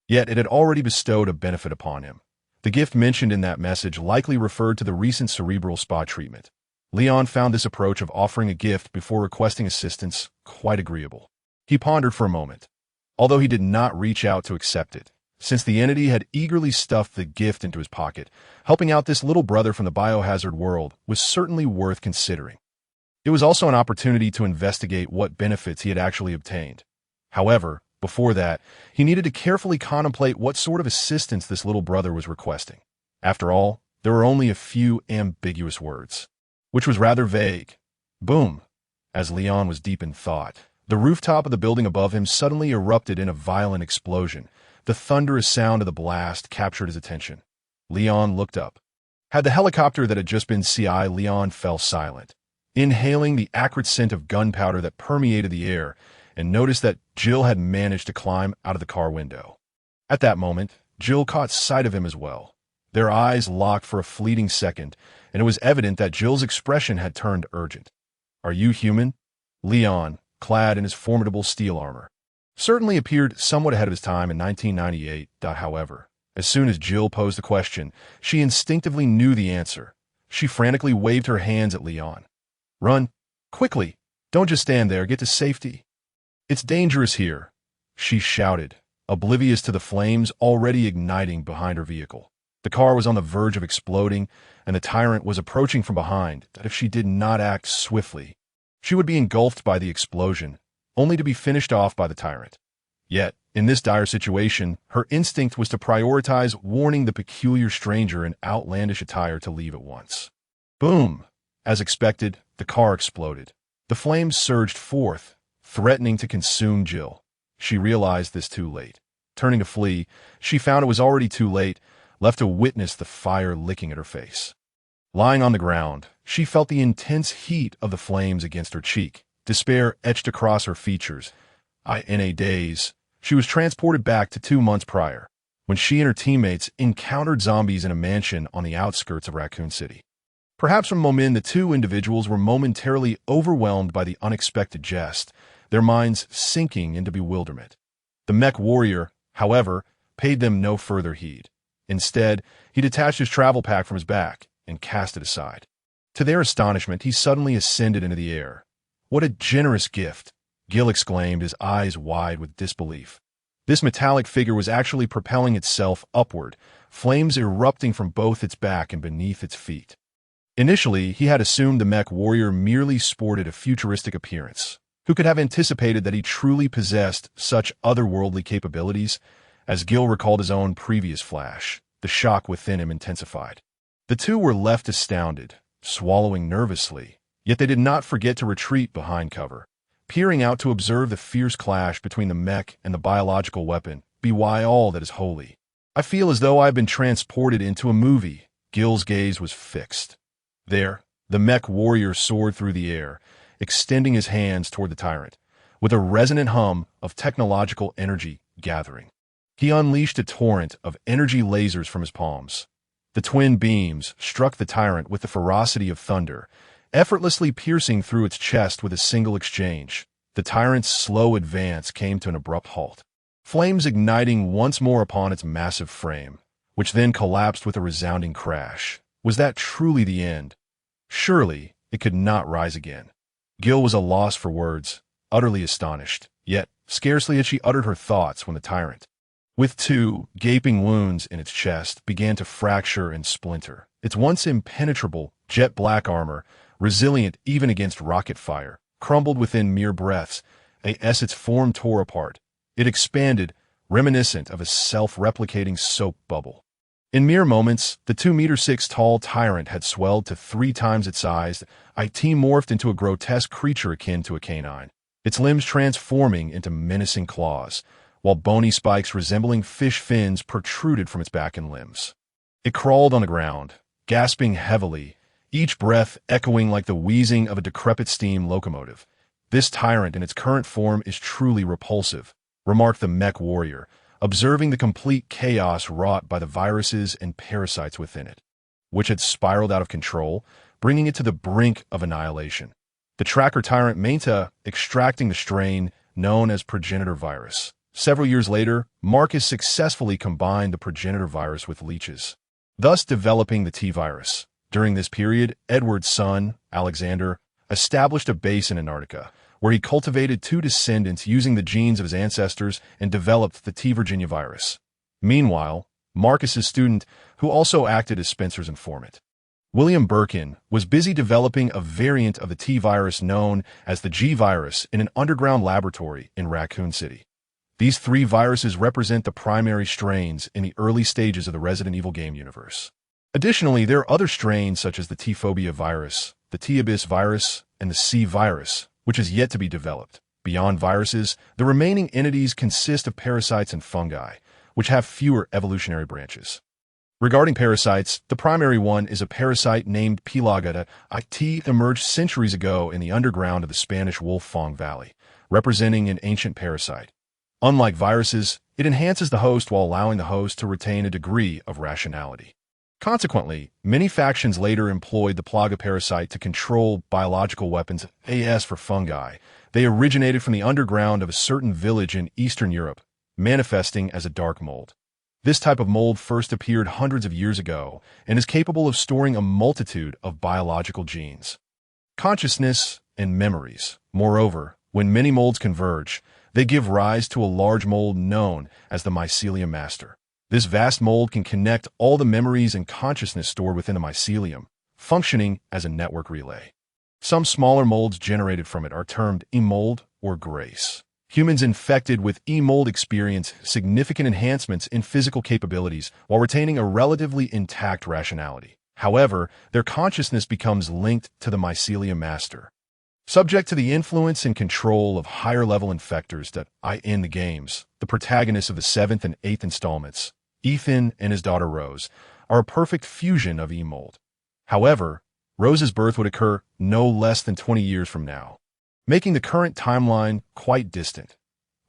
Yet it had already bestowed a benefit upon him. The gift mentioned in that message likely referred to the recent cerebral spa treatment. Leon found this approach of offering a gift before requesting assistance quite agreeable. He pondered for a moment, although he did not reach out to accept it, since the entity had eagerly stuffed the gift into his pocket. Helping out this little brother from the biohazard world was certainly worth considering. It was also an opportunity to investigate what benefits he had actually obtained. However, before that, he needed to carefully contemplate what sort of assistance this little brother was requesting. After all, there were only a few ambiguous words, which was rather vague. Boom! As Leon was deep in thought, the rooftop of the building above him suddenly erupted in a violent explosion. The thunderous sound of the blast captured his attention. Leon looked up. Had the helicopter that had just been CI, Leon fell silent, inhaling the acrid scent of gunpowder that permeated the air, and noticed that Jill had managed to climb out of the car window. At that moment, Jill caught sight of him as well. Their eyes locked for a fleeting second, and it was evident that Jill's expression had turned urgent. "Are you human?" Leon, clad in his formidable steel armor, certainly appeared somewhat ahead of his time in 1998. However, as soon as Jill posed the question, she instinctively knew the answer. She frantically waved her hands at Leon. "Run! Quickly! Don't just stand there. Get to safety." "It's dangerous here," she shouted, oblivious to the flames already igniting behind her vehicle. The car was on the verge of exploding, and the tyrant was approaching from behind. That if she did not act swiftly, she would be engulfed by the explosion, only to be finished off by the tyrant. Yet, in this dire situation, her instinct was to prioritize warning the peculiar stranger in outlandish attire to leave at once. Boom! As expected, the car exploded. The flames surged forth, threatening to consume Jill. She realized this too late. Turning to flee, she found it was already too late, left to witness the fire licking at her face. Lying on the ground, she felt the intense heat of the flames against her cheek. Despair etched across her features. In a daze, she was transported back to 2 months prior, when she and her teammates encountered zombies in a mansion on the outskirts of Raccoon City. Perhaps from the moment the two individuals were momentarily overwhelmed by the unexpected jest, their minds sinking into bewilderment. The mech warrior, however, paid them no further heed. Instead, he detached his travel pack from his back and cast it aside. To their astonishment, he suddenly ascended into the air. "What a generous gift!" Gil exclaimed, his eyes wide with disbelief. This metallic figure was actually propelling itself upward, flames erupting from both its back and beneath its feet. Initially, he had assumed the mech warrior merely sported a futuristic appearance. Who could have anticipated that he truly possessed such otherworldly capabilities? As Gil recalled his own previous flash, the shock within him intensified. The two were left astounded, swallowing nervously, Yet they did not forget to retreat behind cover, peering out to observe the fierce clash between the mech and the biological weapon. Be all that is holy. I feel as though I have been transported into a movie. Gil's gaze was fixed. There, the mech warrior soared through the air, extending his hands toward the tyrant, with a resonant hum of technological energy gathering. He unleashed a torrent of energy lasers from his palms. The twin beams struck the tyrant with the ferocity of thunder, effortlessly piercing through its chest with a single exchange. The tyrant's slow advance came to an abrupt halt, flames igniting once more upon its massive frame, which then collapsed with a resounding crash. Was that truly the end? Surely it could not rise again. Gil was a loss for words, utterly astonished, yet scarcely had she uttered her thoughts when the tyrant, with two gaping wounds in its chest, began to fracture and splinter. Its once impenetrable, jet-black armor, resilient even against rocket fire, crumbled within mere breaths, as its form tore apart. It expanded, reminiscent of a self-replicating soap bubble. In mere moments, the 2-meter-6 tall tyrant had swelled to 3 times its size. It morphed into a grotesque creature akin to a canine, its limbs transforming into menacing claws, while bony spikes resembling fish fins protruded from its back and limbs. It crawled on the ground, gasping heavily, each breath echoing like the wheezing of a decrepit steam locomotive. This tyrant in its current form is truly repulsive, remarked the mech warrior, observing the complete chaos wrought by the viruses and parasites within it, which had spiraled out of control, bringing it to the brink of annihilation. The tracker tyrant Manta extracting the strain known as progenitor virus. Several years later, Marcus successfully combined the progenitor virus with leeches, thus developing the T-virus. During this period, Edward's son, Alexander, established a base in Antarctica, where he cultivated 2 descendants using the genes of his ancestors and developed the T. Virginia virus. Meanwhile, Marcus's student, who also acted as Spencer's informant, William Birkin, was busy developing a variant of the T-virus known as the G-virus in an underground laboratory in Raccoon City. These 3 viruses represent the primary strains in the early stages of the Resident Evil game universe. Additionally, there are other strains such as the T-phobia virus, the T-abyss virus, and the C-virus, which is yet to be developed. Beyond viruses, the remaining entities consist of parasites and fungi, which have fewer evolutionary branches. Regarding parasites, the primary one is a parasite named Pelagata. It emerged centuries ago in the underground of the Spanish Wolf-Fong Valley, representing an ancient parasite. Unlike viruses, it enhances the host while allowing the host to retain a degree of rationality. Consequently, many factions later employed the Plaga parasite to control biological weapons. As for fungi, they originated from the underground of a certain village in Eastern Europe, manifesting as a dark mold. This type of mold first appeared hundreds of years ago and is capable of storing a multitude of biological genes, consciousness, and memories. Moreover, when many molds converge, they give rise to a large mold known as the mycelium master. This vast mold can connect all the memories and consciousness stored within the mycelium, functioning as a network relay. Some smaller molds generated from it are termed E-mold or Grace. Humans infected with E-mold experience significant enhancements in physical capabilities while retaining a relatively intact rationality. However, their consciousness becomes linked to the mycelium master. Subject to the influence and control of higher-level infectors that in the games, the protagonists of the 7th and 8th installments, Ethan and his daughter Rose, are a perfect fusion of E-mold. However, Rose's birth would occur no less than 20 years from now, making the current timeline quite distant.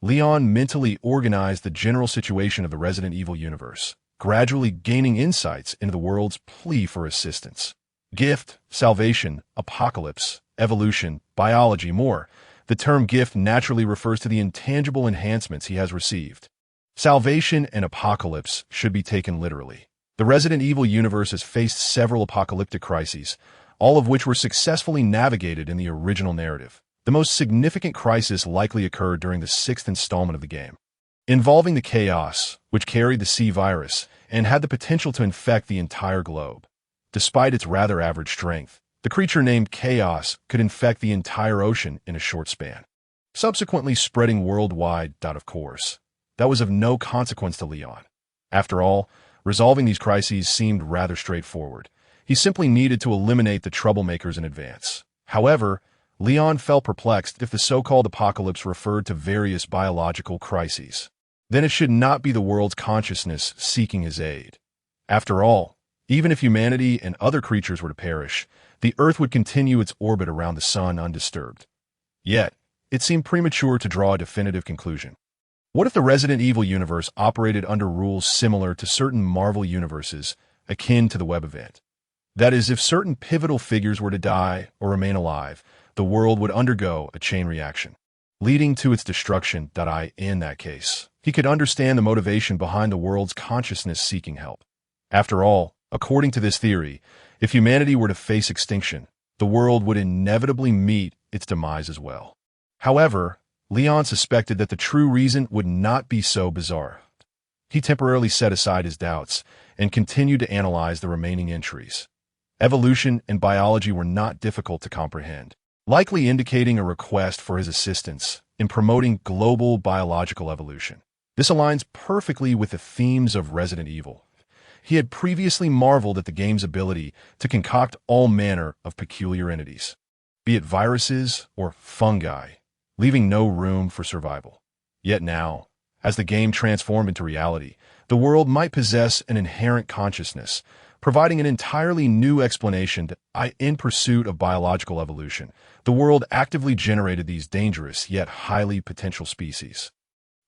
Leon mentally organized the general situation of the Resident Evil universe, gradually gaining insights into the world's plea for assistance. Gift, salvation, apocalypse, evolution, biology, more. The term gift naturally refers to the intangible enhancements he has received. Salvation and apocalypse should be taken literally. The Resident Evil universe has faced several apocalyptic crises, all of which were successfully navigated in the original narrative. The most significant crisis likely occurred during the 6th installment of the game, involving the Chaos, which carried the C-virus and had the potential to infect the entire globe. Despite its rather average strength, the creature named Chaos could infect the entire ocean in a short span, subsequently spreading worldwide. Of course, that was of no consequence to Leon. After all, resolving these crises seemed rather straightforward. He simply needed to eliminate the troublemakers in advance. However, Leon felt perplexed if the so-called apocalypse referred to various biological crises. Then it should not be the world's consciousness seeking his aid. After all, even if humanity and other creatures were to perish, the Earth would continue its orbit around the sun undisturbed. Yet, it seemed premature to draw a definitive conclusion. What if the Resident Evil universe operated under rules similar to certain Marvel universes, akin to the Web event? That is, if certain pivotal figures were to die or remain alive, the world would undergo a chain reaction, leading to its destruction. In that case, he could understand the motivation behind the world's consciousness seeking help. After all, according to this theory, if humanity were to face extinction, the world would inevitably meet its demise as well. However, Leon suspected that the true reason would not be so bizarre. He temporarily set aside his doubts and continued to analyze the remaining entries. Evolution and biology were not difficult to comprehend, likely indicating a request for his assistance in promoting global biological evolution. This aligns perfectly with the themes of Resident Evil. He had previously marveled at the game's ability to concoct all manner of peculiar entities, be it viruses or fungi, leaving no room for survival. Yet now, as the game transformed into reality, the world might possess an inherent consciousness, providing an entirely new explanation that, in pursuit of biological evolution, the world actively generated these dangerous yet highly potential species.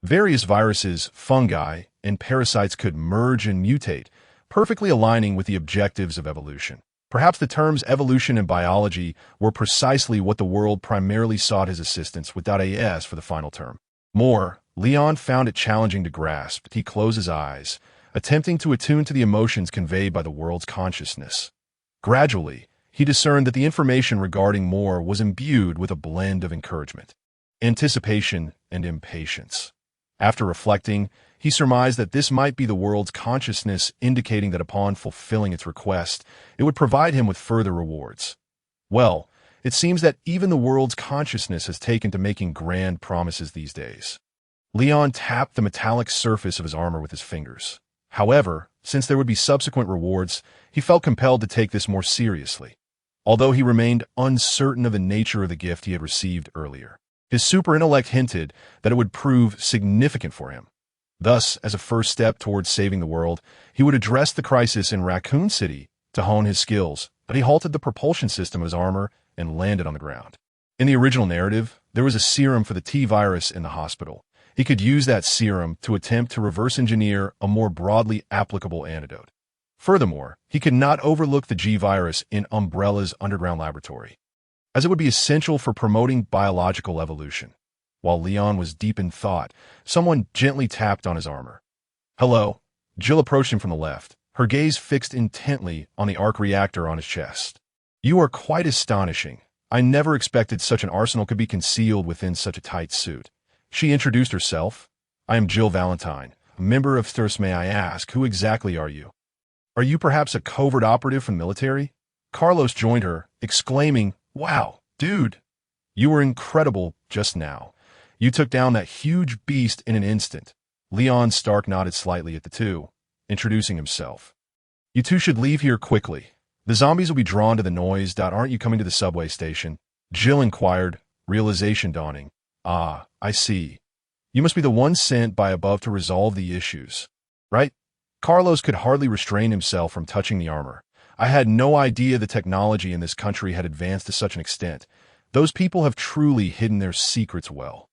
Various viruses, fungi, and parasites could merge and mutate, perfectly aligning with the objectives of evolution. Perhaps the terms evolution and biology were precisely what the world primarily sought his assistance with .as for the final term. More, Leon found it challenging to grasp. He closed his eyes, attempting to attune to the emotions conveyed by the world's consciousness. Gradually, he discerned that the information regarding Moore was imbued with a blend of encouragement, anticipation, and impatience. After reflecting, he surmised that this might be the world's consciousness indicating that upon fulfilling its request, it would provide him with further rewards. Well, it seems that even the world's consciousness has taken to making grand promises these days. Leon tapped the metallic surface of his armor with his fingers. However, since there would be subsequent rewards, he felt compelled to take this more seriously. Although he remained uncertain of the nature of the gift he had received earlier, his super-intellect hinted that it would prove significant for him. Thus, as a first step towards saving the world, he would address the crisis in Raccoon City to hone his skills, but he halted the propulsion system of his armor and landed on the ground. In the original narrative, there was a serum for the T-virus in the hospital. He could use that serum to attempt to reverse engineer a more broadly applicable antidote. Furthermore, he could not overlook the G-virus in Umbrella's underground laboratory, as it would be essential for promoting biological evolution. While Leon was deep in thought, someone gently tapped on his armor. "Hello." Jill approached him from the left, her gaze fixed intently on the arc reactor on his chest. "You are quite astonishing. I never expected such an arsenal could be concealed within such a tight suit." She introduced herself. "I am Jill Valentine, a member of Thirst. May I ask, who exactly are you? Are you perhaps a covert operative from the military?" Carlos joined her, exclaiming, "Wow, dude, you were incredible just now. You took down that huge beast in an instant." Leon Stark nodded slightly at the two, introducing himself. "You two should leave here quickly. The zombies will be drawn to the noise. Aren't you coming to the subway station?" Jill inquired, realization dawning. "Ah, I see. You must be the one sent by above to resolve the issues, right?" Carlos could hardly restrain himself from touching the armor. "I had no idea the technology in this country had advanced to such an extent. Those people have truly hidden their secrets well."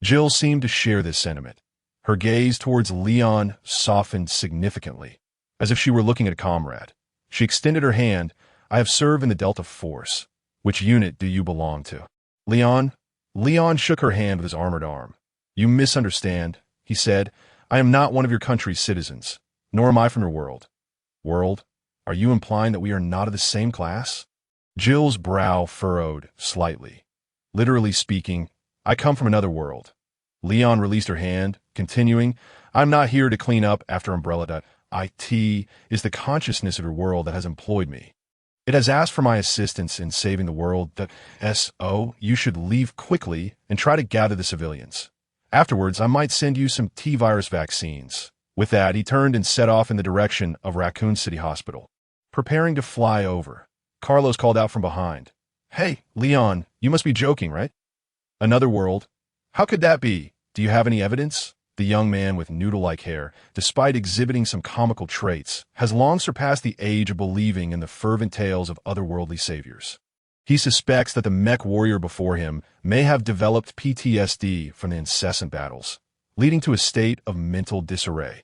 Jill seemed to share this sentiment. Her gaze towards Leon softened significantly, as if she were looking at a comrade. She extended her hand. "I have served in the Delta Force. Which unit do you belong to?" Leon shook her hand with his armored arm. "You misunderstand," he said. "I am not one of your country's citizens, nor am I from your world." "World? Are you implying that we are not of the same class?" Jill's brow furrowed slightly. "Literally speaking, I come from another world." Leon released her hand, continuing, "I'm not here to clean up after Umbrella. It is the consciousness of your world that has employed me. It has asked for my assistance in saving the world. You should leave quickly and try to gather the civilians. Afterwards, I might send you some T-virus vaccines." With that, he turned and set off in the direction of Raccoon City Hospital, preparing to fly over. Carlos called out from behind, Hey, Leon, you must be joking, right? Another world? How could that be? Do you have any evidence? The young man with noodle-like hair, despite exhibiting some comical traits, has long surpassed the age of believing in the fervent tales of otherworldly saviors. He suspects that the mech warrior before him may have developed PTSD from the incessant battles, leading to a state of mental disarray.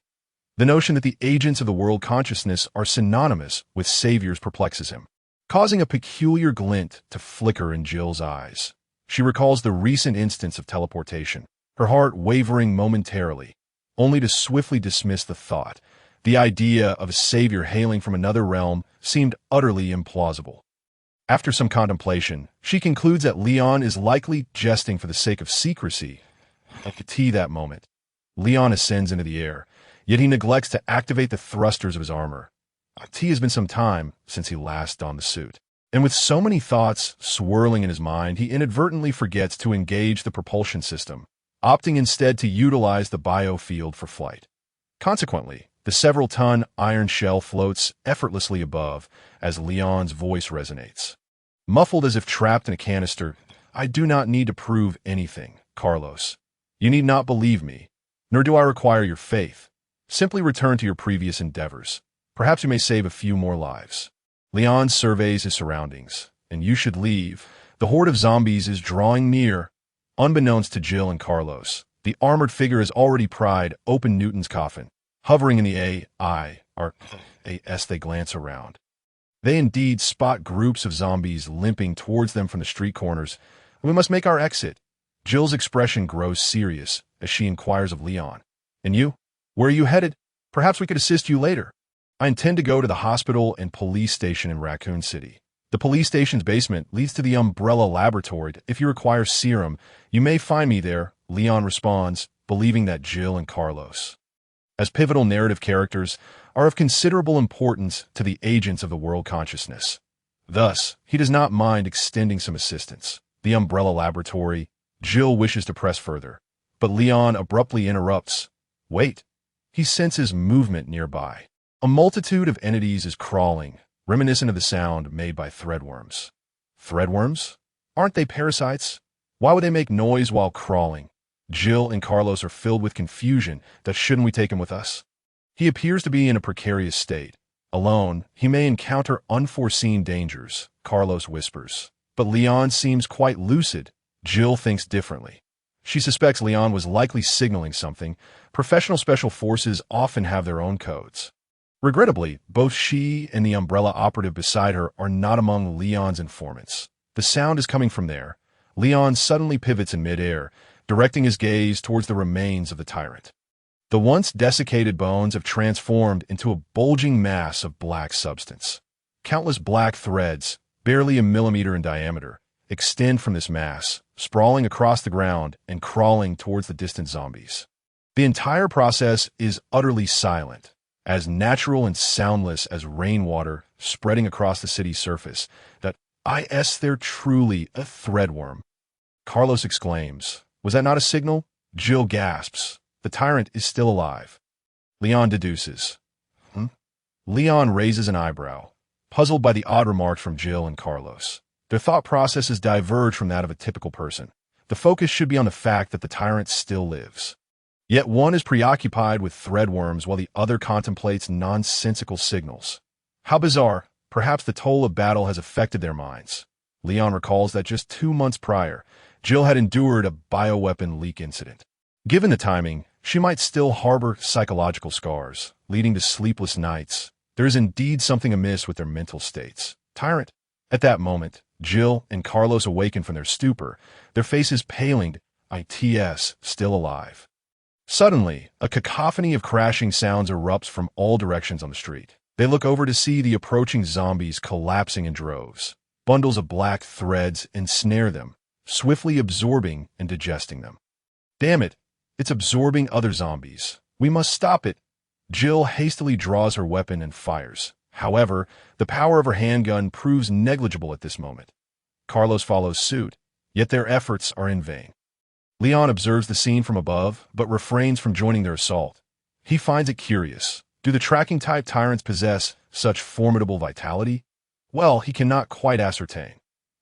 The notion that the agents of the world consciousness are synonymous with saviors perplexes him, causing a peculiar glint to flicker in Jill's eyes. She recalls the recent instance of teleportation, her heart wavering momentarily, only to swiftly dismiss the thought. The idea of a savior hailing from another realm seemed utterly implausible. After some contemplation, she concludes that Leon is likely jesting for the sake of secrecy. At the tea that moment, Leon ascends into the air, yet he neglects to activate the thrusters of his armor. T has been some time since he last donned the suit, and with so many thoughts swirling in his mind, he inadvertently forgets to engage the propulsion system, opting instead to utilize the biofield for flight. Consequently, the several-ton iron shell floats effortlessly above as Leon's voice resonates. Muffled as if trapped in a canister, "I do not need to prove anything, Carlos. You need not believe me, nor do I require your faith. Simply return to your previous endeavors. Perhaps you may save a few more lives." Leon surveys his surroundings, and you should leave. The horde of zombies is drawing near. Unbeknownst to Jill and Carlos, the armored figure has already pried open Newton's coffin, hovering in the as they glance around. They indeed spot groups of zombies limping towards them from the street corners. "We must make our exit." Jill's expression grows serious as she inquires of Leon. "And you? Where are you headed? Perhaps we could assist you later." "I intend to go to the hospital and police station in Raccoon City. The police station's basement leads to the Umbrella Laboratory. If you require serum, you may find me there," Leon responds, believing that Jill and Carlos, as pivotal narrative characters, are of considerable importance to the agents of the world consciousness. Thus, he does not mind extending some assistance. The Umbrella Laboratory. Jill wishes to press further, but Leon abruptly interrupts. "Wait." He senses movement nearby. A multitude of entities is crawling, reminiscent of the sound made by threadworms. Threadworms? Aren't they parasites? Why would they make noise while crawling? Jill and Carlos are filled with confusion that shouldn't we take him with us? He appears to be in a precarious state. Alone, he may encounter unforeseen dangers, Carlos whispers. But Leon seems quite lucid. Jill thinks differently. She suspects Leon was likely signaling something. Professional special forces often have their own codes. Regrettably, both she and the Umbrella operative beside her are not among Leon's informants. The sound is coming from there. Leon suddenly pivots in midair, directing his gaze towards the remains of the tyrant. The once desiccated bones have transformed into a bulging mass of black substance. Countless black threads, barely a millimeter in diameter, extend from this mass, sprawling across the ground and crawling towards the distant zombies. The entire process is utterly silent, as natural and soundless as rainwater spreading across the city's surface. They're truly a threadworm." Carlos exclaims. "Was that not a signal?" Jill gasps. "The tyrant is still alive." Leon deduces. Leon raises an eyebrow, puzzled by the odd remarks from Jill and Carlos. Their thought processes diverge from that of a typical person. The focus should be on the fact that the tyrant still lives. Yet one is preoccupied with threadworms while the other contemplates nonsensical signals. How bizarre. Perhaps the toll of battle has affected their minds. Leon recalls that just 2 months prior, Jill had endured a bioweapon leak incident. Given the timing, she might still harbor psychological scars, leading to sleepless nights. There is indeed something amiss with their mental states. Tyrant. At that moment, Jill and Carlos awaken from their stupor, their faces paling. Still alive. Suddenly, a cacophony of crashing sounds erupts from all directions on the street. They look over to see the approaching zombies collapsing in droves. Bundles of black threads ensnare them, swiftly absorbing and digesting them. "Damn it, it's absorbing other zombies. We must stop it." Jill hastily draws her weapon and fires. However, the power of her handgun proves negligible at this moment. Carlos follows suit, yet their efforts are in vain. Leon observes the scene from above, but refrains from joining their assault. He finds it curious. Do the tracking-type tyrants possess such formidable vitality? Well, he cannot quite ascertain.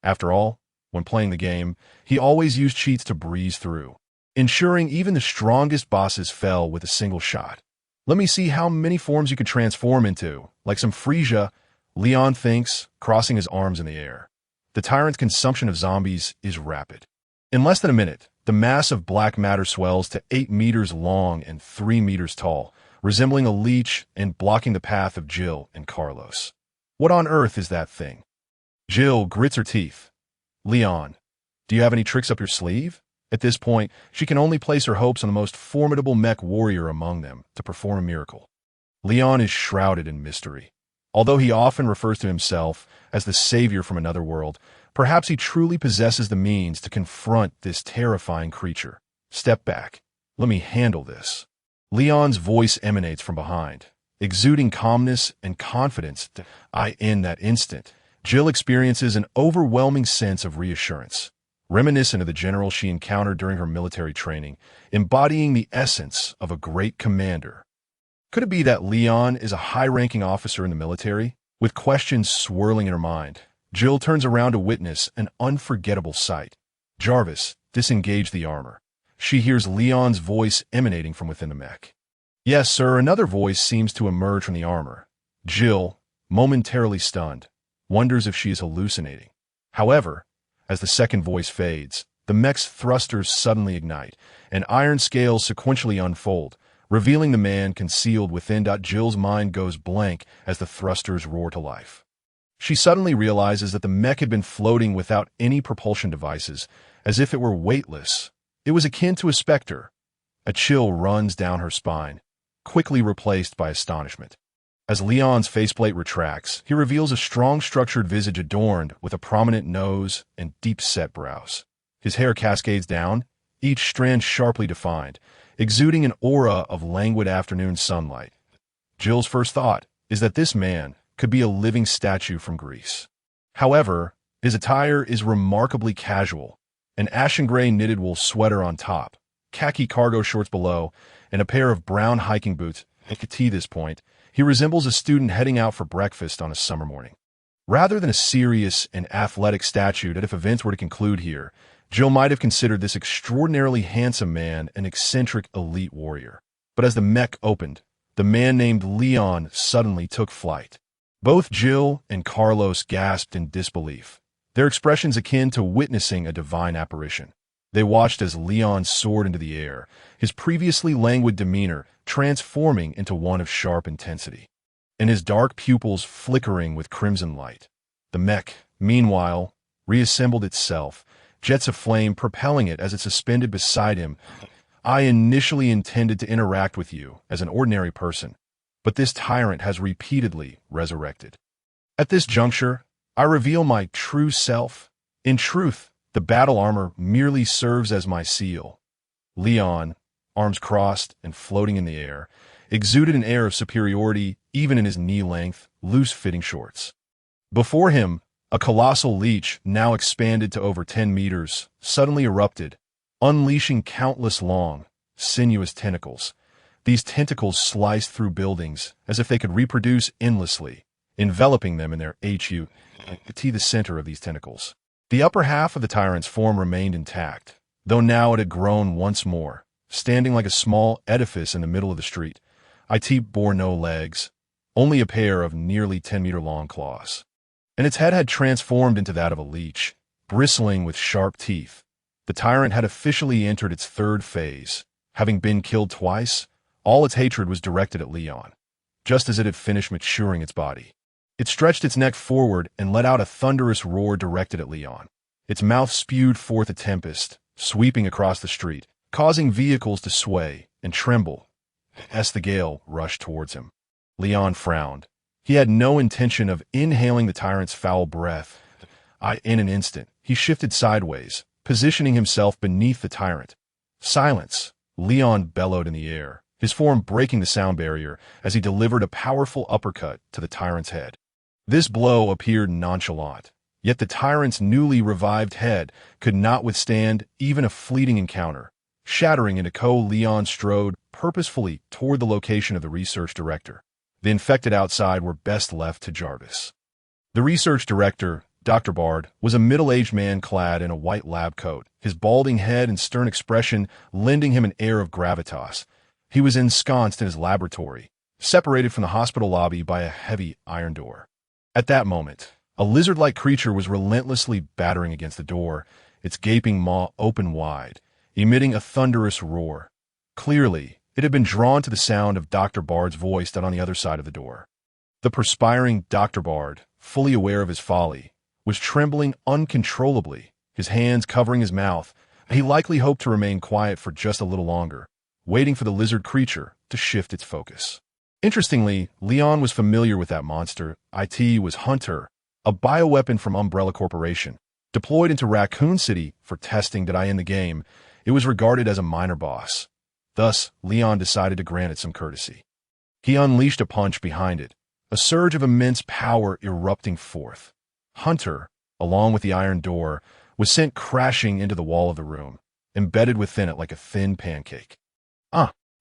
After all, when playing the game, he always used cheats to breeze through, ensuring even the strongest bosses fell with a single shot. Let me see how many forms you could transform into, like some Frisia, Leon thinks, crossing his arms in the air. The tyrant's consumption of zombies is rapid. In less than a minute, the mass of black matter swells to 8 meters long and 3 meters tall, resembling a leech and blocking the path of Jill and Carlos. What on earth is that thing? Jill grits her teeth. Leon, do you have any tricks up your sleeve? At this point, she can only place her hopes on the most formidable mech warrior among them to perform a miracle. Leon is shrouded in mystery. Although he often refers to himself as the savior from another world, perhaps he truly possesses the means to confront this terrifying creature. Step back. Let me handle this. Leon's voice emanates from behind, exuding calmness and confidence. In that instant, Jill experiences an overwhelming sense of reassurance, reminiscent of the general she encountered during her military training, embodying the essence of a great commander. Could it be that Leon is a high-ranking officer in the military? With questions swirling in her mind, Jill turns around to witness an unforgettable sight. Jarvis, disengage the armor. She hears Leon's voice emanating from within the mech. Yes, sir, another voice seems to emerge from the armor. Jill, momentarily stunned, wonders if she is hallucinating. However, as the second voice fades, the mech's thrusters suddenly ignite, and iron scales sequentially unfold, revealing the man concealed within. Jill's mind goes blank as the thrusters roar to life. She suddenly realizes that the mech had been floating without any propulsion devices, as if it were weightless. It was akin to a specter. A chill runs down her spine, quickly replaced by astonishment. As Leon's faceplate retracts, he reveals a strong structured visage adorned with a prominent nose and deep-set brows. His hair cascades down, each strand sharply defined, exuding an aura of languid afternoon sunlight. Jill's first thought is that this man could be a living statue from Greece. However, his attire is remarkably casual, an ashen gray knitted wool sweater on top, khaki cargo shorts below, and a pair of brown hiking boots. At this point, he resembles a student heading out for breakfast on a summer morning. Rather than a serious and athletic statue that if events were to conclude here, Jill might have considered this extraordinarily handsome man an eccentric elite warrior. But as the mech opened, the man named Leon suddenly took flight. Both Jill and Carlos gasped in disbelief, their expressions akin to witnessing a divine apparition. They watched as Leon soared into the air, his previously languid demeanor transforming into one of sharp intensity, and his dark pupils flickering with crimson light. The mech, meanwhile, reassembled itself, jets of flame propelling it as it suspended beside him. I initially intended to interact with you as an ordinary person, but this tyrant has repeatedly resurrected. At this juncture, I reveal my true self. In truth, the battle armor merely serves as my seal. Leon, arms crossed and floating in the air, exuded an air of superiority even in his knee-length, loose-fitting shorts. Before him, a colossal leech, now expanded to over 10 meters, suddenly erupted, unleashing countless long, sinuous tentacles. These tentacles sliced through buildings as if they could reproduce endlessly, enveloping them in their the center of these tentacles. The upper half of the tyrant's form remained intact, though now it had grown once more, standing like a small edifice in the middle of the street. It bore no legs, only a pair of nearly 10-meter-long claws. And its head had transformed into that of a leech, bristling with sharp teeth. The tyrant had officially entered its third phase. Having been killed twice, all its hatred was directed at Leon, just as it had finished maturing its body. It stretched its neck forward and let out a thunderous roar directed at Leon. Its mouth spewed forth a tempest, sweeping across the street, causing vehicles to sway and tremble as the gale rushed towards him. Leon frowned. He had no intention of inhaling the tyrant's foul breath. In an instant, he shifted sideways, positioning himself beneath the tyrant. Silence! Leon bellowed in the air, his form breaking the sound barrier as he delivered a powerful uppercut to the tyrant's head. This blow appeared nonchalant, yet the tyrant's newly revived head could not withstand even a fleeting encounter. Shattering into Leon strode purposefully toward the location of the research director. The infected outside were best left to Jarvis. The research director, Dr. Bard, was a middle-aged man clad in a white lab coat, his balding head and stern expression lending him an air of gravitas. He was ensconced in his laboratory, separated from the hospital lobby by a heavy iron door. At that moment, a lizard-like creature was relentlessly battering against the door, its gaping maw open wide, emitting a thunderous roar. Clearly, it had been drawn to the sound of Dr. Bard's voice on the other side of the door. The perspiring Dr. Bard, fully aware of his folly, was trembling uncontrollably, his hands covering his mouth. He likely hoped to remain quiet for just a little longer, waiting for the lizard creature to shift its focus. Interestingly, Leon was familiar with that monster. It was Hunter, a bioweapon from Umbrella Corporation. Deployed into Raccoon City for testing in the game, it was regarded as a minor boss. Thus, Leon decided to grant it some courtesy. He unleashed a punch behind it, a surge of immense power erupting forth. Hunter, along with the iron door, was sent crashing into the wall of the room, embedded within it like a thin pancake.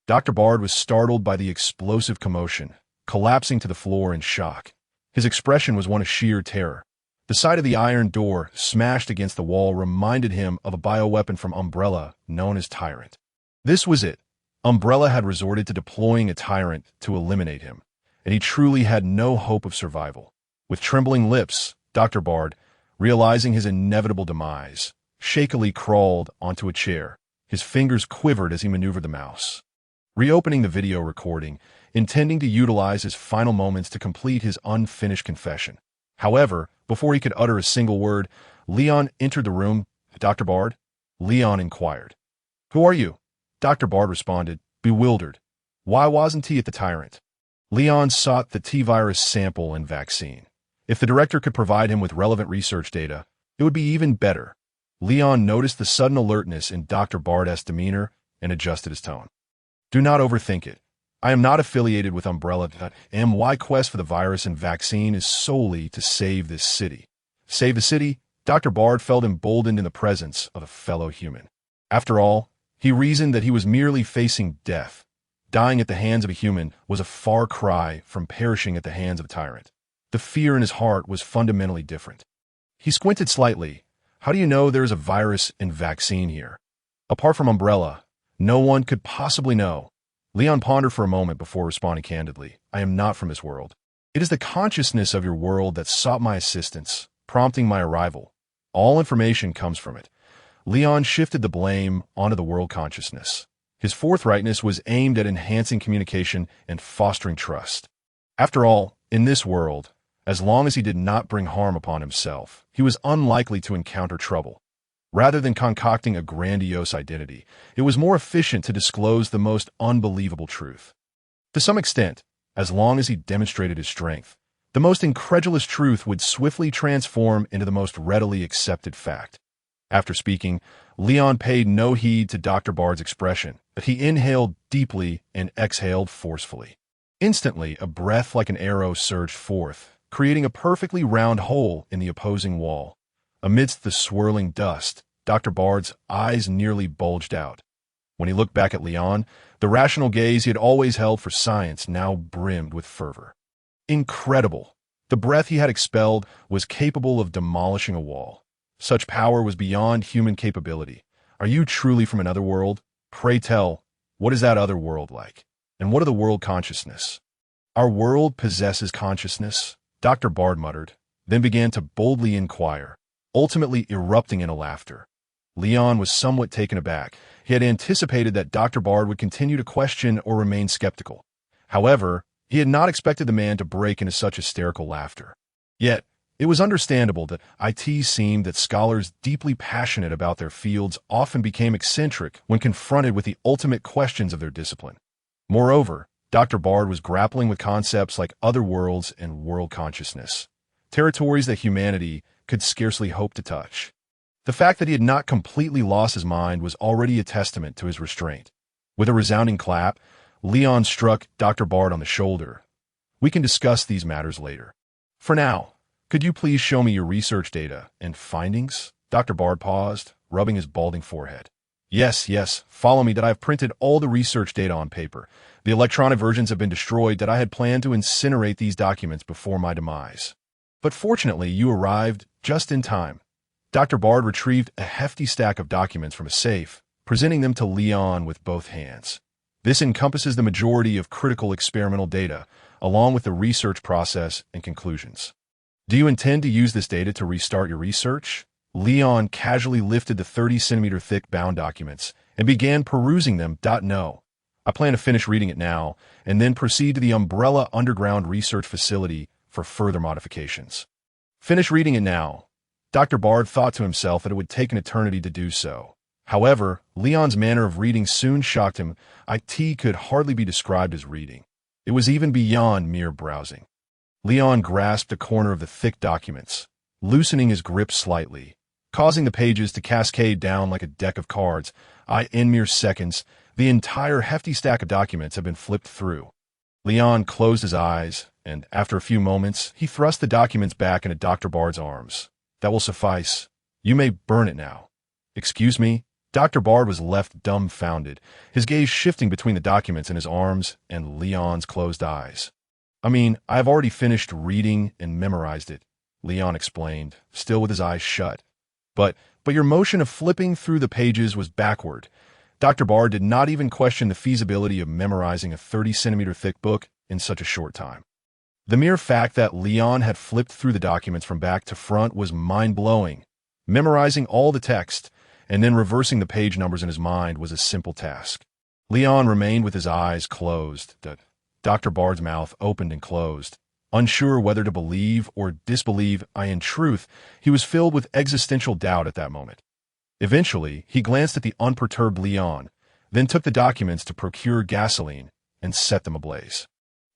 Dr. Bard was startled by the explosive commotion, collapsing to the floor in shock. His expression was one of sheer terror. The sight of the iron door smashed against the wall reminded him of a bioweapon from Umbrella known as Tyrant. This was it. Umbrella had resorted to deploying a Tyrant to eliminate him, and he truly had no hope of survival. With trembling lips, Dr. Bard, realizing his inevitable demise, shakily crawled onto a chair. His fingers quivered as he maneuvered the mouse. Reopening the video recording, intending to utilize his final moments to complete his unfinished confession. However, before he could utter a single word, Leon entered the room. "Dr. Bard?" Leon inquired. "Who are you?" Dr. Bard responded, bewildered. Why wasn't he at the Tyrant? Leon sought the T-virus sample and vaccine. If the director could provide him with relevant research data, it would be even better. Leon noticed the sudden alertness in Dr. Bard's demeanor and adjusted his tone. "Do not overthink it. I am not affiliated with Umbrella. My quest for the virus and vaccine is solely to save this city." Save the city? Dr. Bard felt emboldened in the presence of a fellow human. After all, he reasoned that he was merely facing death. Dying at the hands of a human was a far cry from perishing at the hands of a tyrant. The fear in his heart was fundamentally different. He squinted slightly. "How do you know there is a virus and vaccine here?" "Apart from Umbrella, no one could possibly know." Leon pondered for a moment before responding candidly. "I am not from this world. It is the consciousness of your world that sought my assistance, prompting my arrival. All information comes from it." Leon shifted the blame onto the world consciousness. His forthrightness was aimed at enhancing communication and fostering trust. After all, in this world, as long as he did not bring harm upon himself, he was unlikely to encounter trouble. Rather than concocting a grandiose identity, it was more efficient to disclose the most unbelievable truth. To some extent, as long as he demonstrated his strength, the most incredulous truth would swiftly transform into the most readily accepted fact. After speaking, Leon paid no heed to Dr. Bard's expression, but he inhaled deeply and exhaled forcefully. Instantly, a breath like an arrow surged forth, creating a perfectly round hole in the opposing wall. Amidst the swirling dust, Dr. Bard's eyes nearly bulged out. When he looked back at Leon, the rational gaze he had always held for science now brimmed with fervor. Incredible! The breath he had expelled was capable of demolishing a wall. Such power was beyond human capability. Are you truly from another world? Pray tell, what is that other world like? And what of the world consciousness? Our world possesses consciousness, Dr. Bard muttered, then began to boldly inquire, ultimately erupting into laughter. Leon was somewhat taken aback. He had anticipated that Dr. Bard would continue to question or remain skeptical. However, he had not expected the man to break into such hysterical laughter. Yet, it was understandable that it seemed that scholars deeply passionate about their fields often became eccentric when confronted with the ultimate questions of their discipline. Moreover, Dr. Bard was grappling with concepts like other worlds and world consciousness, territories that humanity could scarcely hope to touch. The fact that he had not completely lost his mind was already a testament to his restraint. With a resounding clap, Leon struck Dr. Bard on the shoulder. "We can discuss these matters later. For now, could you please show me your research data and findings?" Dr. Bard paused, rubbing his balding forehead. Yes, follow me. That I have printed all the research data on paper. The electronic versions have been destroyed. That I had planned to incinerate these documents before my demise." But fortunately, you arrived just in time. Dr. Bard retrieved a hefty stack of documents from a safe, presenting them to Leon with both hands. This encompasses the majority of critical experimental data, along with the research process and conclusions. Do you intend to use this data to restart your research? Leon casually lifted the 30-centimeter thick bound documents and began perusing them. No. I plan to finish reading it now and then proceed to the Umbrella Underground Research Facility for further modifications. Finish reading it now. Dr. Bard thought to himself that it would take an eternity to do so. However, Leon's manner of reading soon shocked him. It could hardly be described as reading. It was even beyond mere browsing. Leon grasped a corner of the thick documents, loosening his grip slightly, causing the pages to cascade down like a deck of cards. In mere seconds, the entire hefty stack of documents had been flipped through. Leon closed his eyes, and after a few moments, he thrust the documents back into Dr. Bard's arms. That will suffice. You may burn it now. Excuse me? Dr. Bard was left dumbfounded, his gaze shifting between the documents in his arms and Leon's closed eyes. I have already finished reading and memorized it, Leon explained, still with his eyes shut. But your motion of flipping through the pages was backward. Dr. Bard did not even question the feasibility of memorizing a 30-centimeter thick book in such a short time. The mere fact that Leon had flipped through the documents from back to front was mind-blowing. Memorizing all the text and then reversing the page numbers in his mind was a simple task. Leon remained with his eyes closed. Dr. Bard's mouth opened and closed. Unsure whether to believe or disbelieve, in truth, he was filled with existential doubt at that moment. Eventually, he glanced at the unperturbed Leon, then took the documents to procure gasoline and set them ablaze.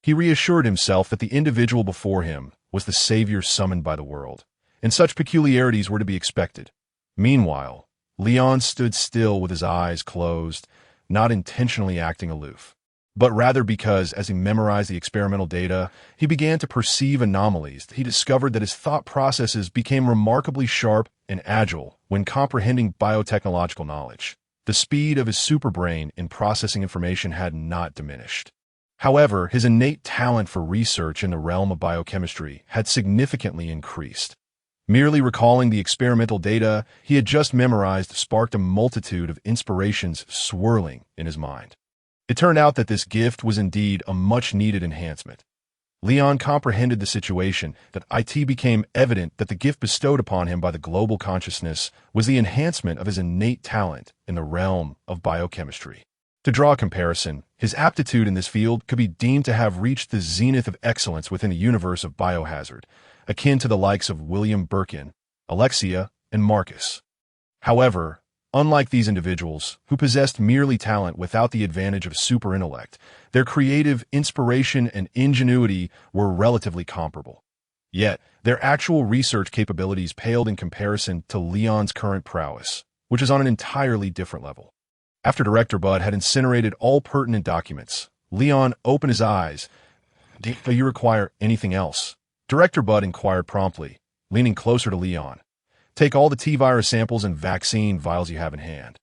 He reassured himself that the individual before him was the savior summoned by the world, and such peculiarities were to be expected. Meanwhile, Leon stood still with his eyes closed, not intentionally acting aloof, but rather because, as he memorized the experimental data, he began to perceive anomalies. He discovered that his thought processes became remarkably sharp and agile when comprehending biotechnological knowledge. The speed of his superbrain in processing information had not diminished. However, his innate talent for research in the realm of biochemistry had significantly increased. Merely recalling the experimental data he had just memorized sparked a multitude of inspirations swirling in his mind. It turned out that this gift was indeed a much-needed enhancement. Leon comprehended the situation, that it became evident that the gift bestowed upon him by the global consciousness was the enhancement of his innate talent in the realm of biochemistry. To draw a comparison, his aptitude in this field could be deemed to have reached the zenith of excellence within the universe of biohazard, akin to the likes of William Birkin, Alexia, and Marcus. However, unlike these individuals, who possessed merely talent without the advantage of superintellect, their creative inspiration and ingenuity were relatively comparable. Yet, their actual research capabilities paled in comparison to Leon's current prowess, which is on an entirely different level. After Director Bud had incinerated all pertinent documents, Leon opened his eyes. Do you require anything else? Director Bud inquired promptly, leaning closer to Leon. Take all the T-virus samples and vaccine vials you have in hand.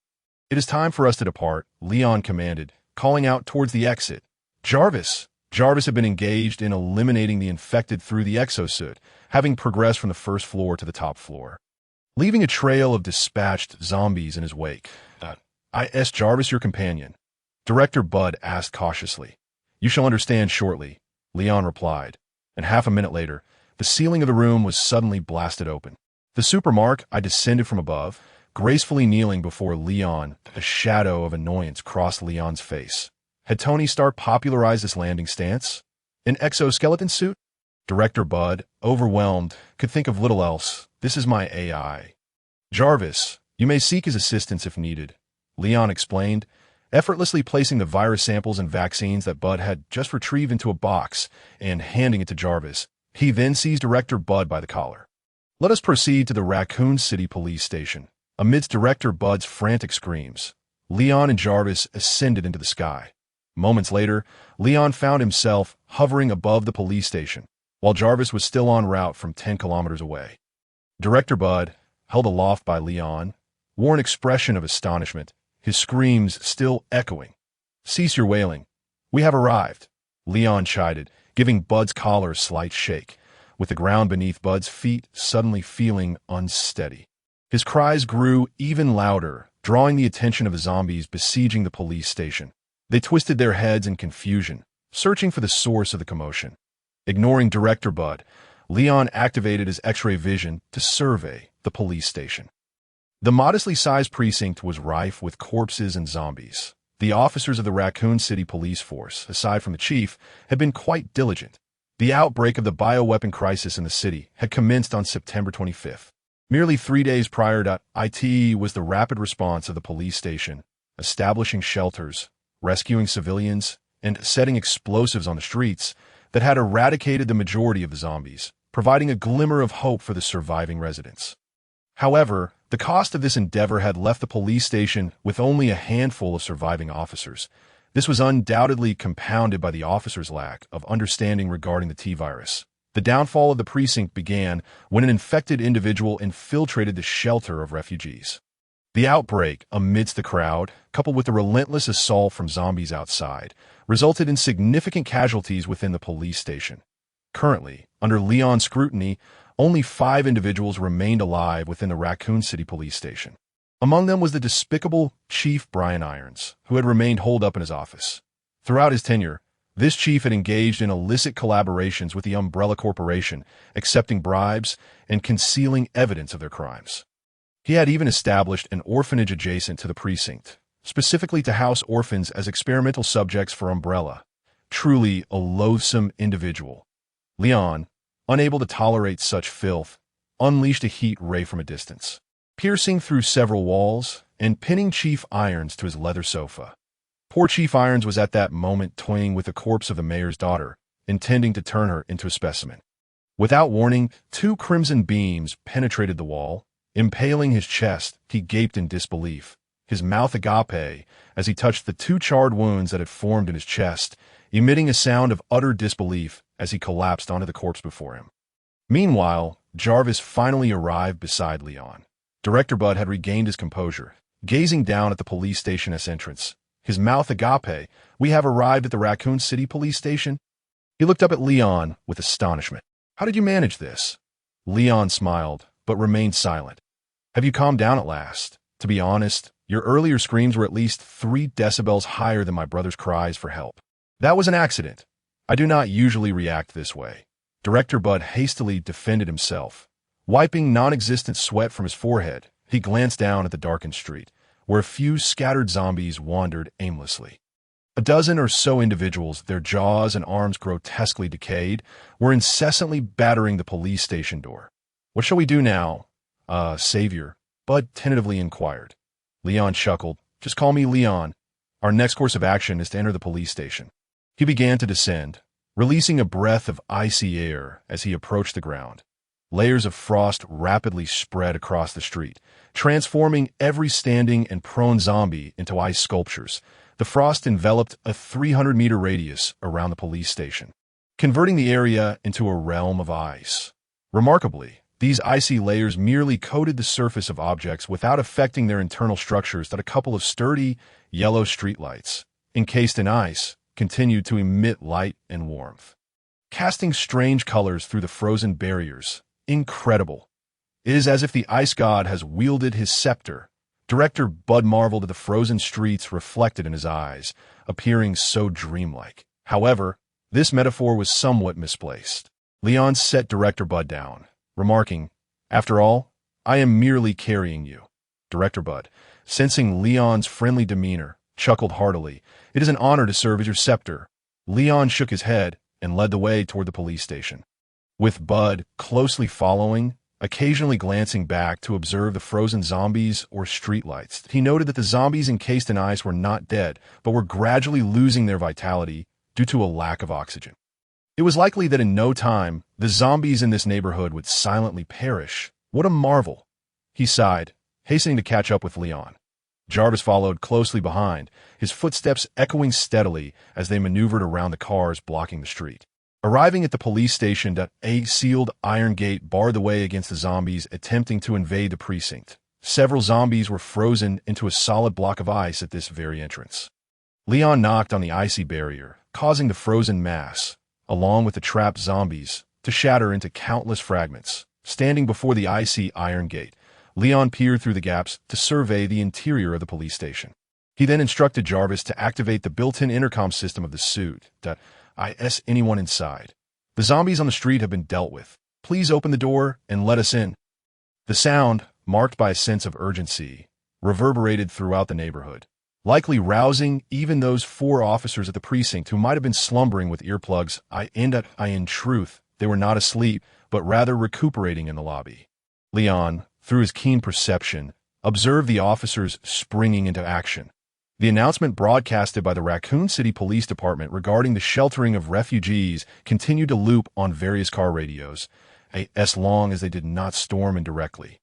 It is time for us to depart, Leon commanded, calling out towards the exit. Jarvis! Jarvis had been engaged in eliminating the infected through the exosuit, having progressed from the first floor to the top floor, leaving a trail of dispatched zombies in his wake. Is Jarvis your companion? Director Bud asked cautiously. You shall understand shortly, Leon replied, and half a minute later, the ceiling of the room was suddenly blasted open. The supermark, I descended from above, gracefully kneeling before Leon. A shadow of annoyance crossed Leon's face. Had Tony Stark popularized this landing stance? An exoskeleton suit? Director Bud, overwhelmed, could think of little else. This is my AI. Jarvis, you may seek his assistance if needed, Leon explained, effortlessly placing the virus samples and vaccines that Bud had just retrieved into a box and handing it to Jarvis. He then seized Director Bud by the collar. Let us proceed to the Raccoon City police station. Amidst Director Bud's frantic screams, Leon and Jarvis ascended into the sky. Moments later, Leon found himself hovering above the police station, while Jarvis was still en route from 10 kilometers away. Director Bud, held aloft by Leon, wore an expression of astonishment, his screams still echoing. Cease your wailing. We have arrived, Leon chided, giving Bud's collar a slight shake. with the ground beneath Bud's feet suddenly feeling unsteady. His cries grew even louder, drawing the attention of the zombies besieging the police station. They twisted their heads in confusion, searching for the source of the commotion. Ignoring Director Bud, Leon activated his X-ray vision to survey the police station. The modestly sized precinct was rife with corpses and zombies. The officers of the Raccoon City Police Force, aside from the chief, had been quite diligent. The outbreak of the bioweapon crisis in the city had commenced on September 25th. Merely 3 days prior, it was the rapid response of the police station, establishing shelters, rescuing civilians, and setting explosives on the streets that had eradicated the majority of the zombies, providing a glimmer of hope for the surviving residents. However, the cost of this endeavor had left the police station with only a handful of surviving officers. This was undoubtedly compounded by the officers' lack of understanding regarding the T-virus. The downfall of the precinct began when an infected individual infiltrated the shelter of refugees. The outbreak amidst the crowd, coupled with the relentless assault from zombies outside, resulted in significant casualties within the police station. Currently, under Leon's scrutiny, only 5 individuals remained alive within the Raccoon City Police Station. Among them was the despicable Chief Brian Irons, who had remained holed up in his office. Throughout his tenure, this chief had engaged in illicit collaborations with the Umbrella Corporation, accepting bribes and concealing evidence of their crimes. He had even established an orphanage adjacent to the precinct, specifically to house orphans as experimental subjects for Umbrella. Truly a loathsome individual. Leon, unable to tolerate such filth, unleashed a heat ray from a distance, piercing through several walls and pinning Chief Irons to his leather sofa. Poor Chief Irons was at that moment toying with the corpse of the mayor's daughter, intending to turn her into a specimen. Without warning, 2 crimson beams penetrated the wall, impaling his chest. He gaped in disbelief, his mouth agape as he touched the 2 charred wounds that had formed in his chest, emitting a sound of utter disbelief as he collapsed onto the corpse before him. Meanwhile, Jarvis finally arrived beside Leon. Director Bud had regained his composure, gazing down at the police station's entrance. His mouth agape, "We have arrived at the Raccoon City Police Station?" He looked up at Leon with astonishment. "How did you manage this?" Leon smiled, but remained silent. "Have you calmed down at last? To be honest, your earlier screams were at least 3 decibels higher than my brother's cries for help. That was an accident. I do not usually react this way." Director Bud hastily defended himself. Wiping non-existent sweat from his forehead, he glanced down at the darkened street, where a few scattered zombies wandered aimlessly. A dozen or so individuals, their jaws and arms grotesquely decayed, were incessantly battering the police station door. "What shall we do now, Savior?" Bud tentatively inquired. Leon chuckled. "Just call me Leon. Our next course of action is to enter the police station." He began to descend, releasing a breath of icy air as he approached the ground. Layers of frost rapidly spread across the street, transforming every standing and prone zombie into ice sculptures. The frost enveloped a 300-meter radius around the police station, converting the area into a realm of ice. Remarkably, these icy layers merely coated the surface of objects without affecting their internal structures that a couple of sturdy, yellow streetlights, encased in ice, continued to emit light and warmth, casting strange colors through the frozen barriers. Incredible. It is as if the ice god has wielded his scepter. Director Bud marveled at the frozen streets reflected in his eyes, appearing so dreamlike. However, this metaphor was somewhat misplaced. Leon set Director Bud down, remarking, "After all, I am merely carrying you." Director Bud, sensing Leon's friendly demeanor, chuckled heartily. "It is an honor to serve as your scepter." Leon shook his head and led the way toward the police station, with Bud closely following, occasionally glancing back to observe the frozen zombies or streetlights. He noted that the zombies encased in ice were not dead, but were gradually losing their vitality due to a lack of oxygen. It was likely that in no time, the zombies in this neighborhood would silently perish. What a marvel! He sighed, hastening to catch up with Leon. Jarvis followed closely behind, his footsteps echoing steadily as they maneuvered around the cars blocking the street. Arriving at the police station, a sealed iron gate barred the way against the zombies attempting to invade the precinct. Several zombies were frozen into a solid block of ice at this very entrance. Leon knocked on the icy barrier, causing the frozen mass, along with the trapped zombies, to shatter into countless fragments. Standing before the icy iron gate, Leon peered through the gaps to survey the interior of the police station. He then instructed Jarvis to activate the built-in intercom system of the suit. "Is anyone inside? The zombies on the street have been dealt with. Please open the door and let us in." The sound, marked by a sense of urgency, reverberated throughout the neighborhood, likely rousing even those 4 officers at the precinct who might have been slumbering with earplugs. In truth, they were not asleep, but rather recuperating in the lobby. Leon, through his keen perception, observed the officers springing into action. The announcement broadcasted by the Raccoon City Police Department regarding the sheltering of refugees continued to loop on various car radios, as long as they did not storm in directly.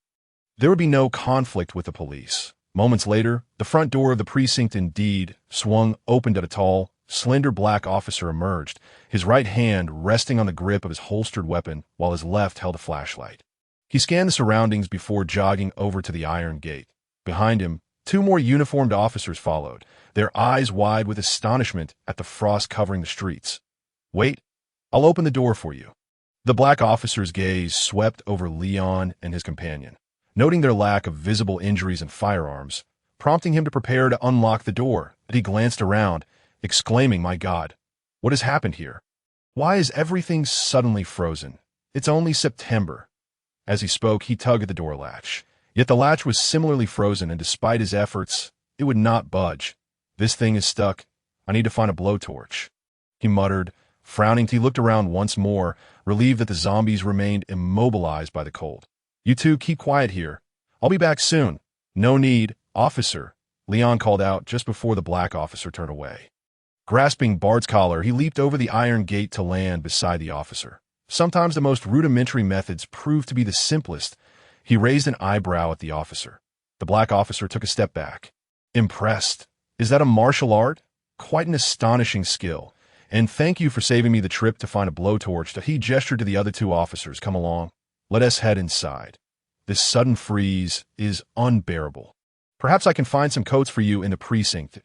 There would be no conflict with the police. Moments later, the front door of the precinct indeed swung open and a tall, slender black officer emerged, his right hand resting on the grip of his holstered weapon while his left held a flashlight. He scanned the surroundings before jogging over to the iron gate. Behind him, 2 more uniformed officers followed, their eyes wide with astonishment at the frost covering the streets. "Wait, I'll open the door for you." The black officer's gaze swept over Leon and his companion, noting their lack of visible injuries and firearms, prompting him to prepare to unlock the door. But he glanced around, exclaiming, "My God, what has happened here? Why is everything suddenly frozen? It's only September." As he spoke, he tugged at the door latch. Yet the latch was similarly frozen, and despite his efforts, it would not budge. "This thing is stuck. I need to find a blowtorch," he muttered. Frowning, he looked around once more, relieved that the zombies remained immobilized by the cold. "You two keep quiet here. I'll be back soon." "No need, officer," Leon called out just before the black officer turned away. Grasping Bard's collar, he leaped over the iron gate to land beside the officer. Sometimes the most rudimentary methods proved to be the simplest. He raised an eyebrow at the officer. The black officer took a step back. "Impressed. Is that a martial art? Quite an astonishing skill. And thank you for saving me the trip to find a blowtorch." He gestured to the other 2 officers. "Come along. Let us head inside. This sudden freeze is unbearable. Perhaps I can find some coats for you in the precinct."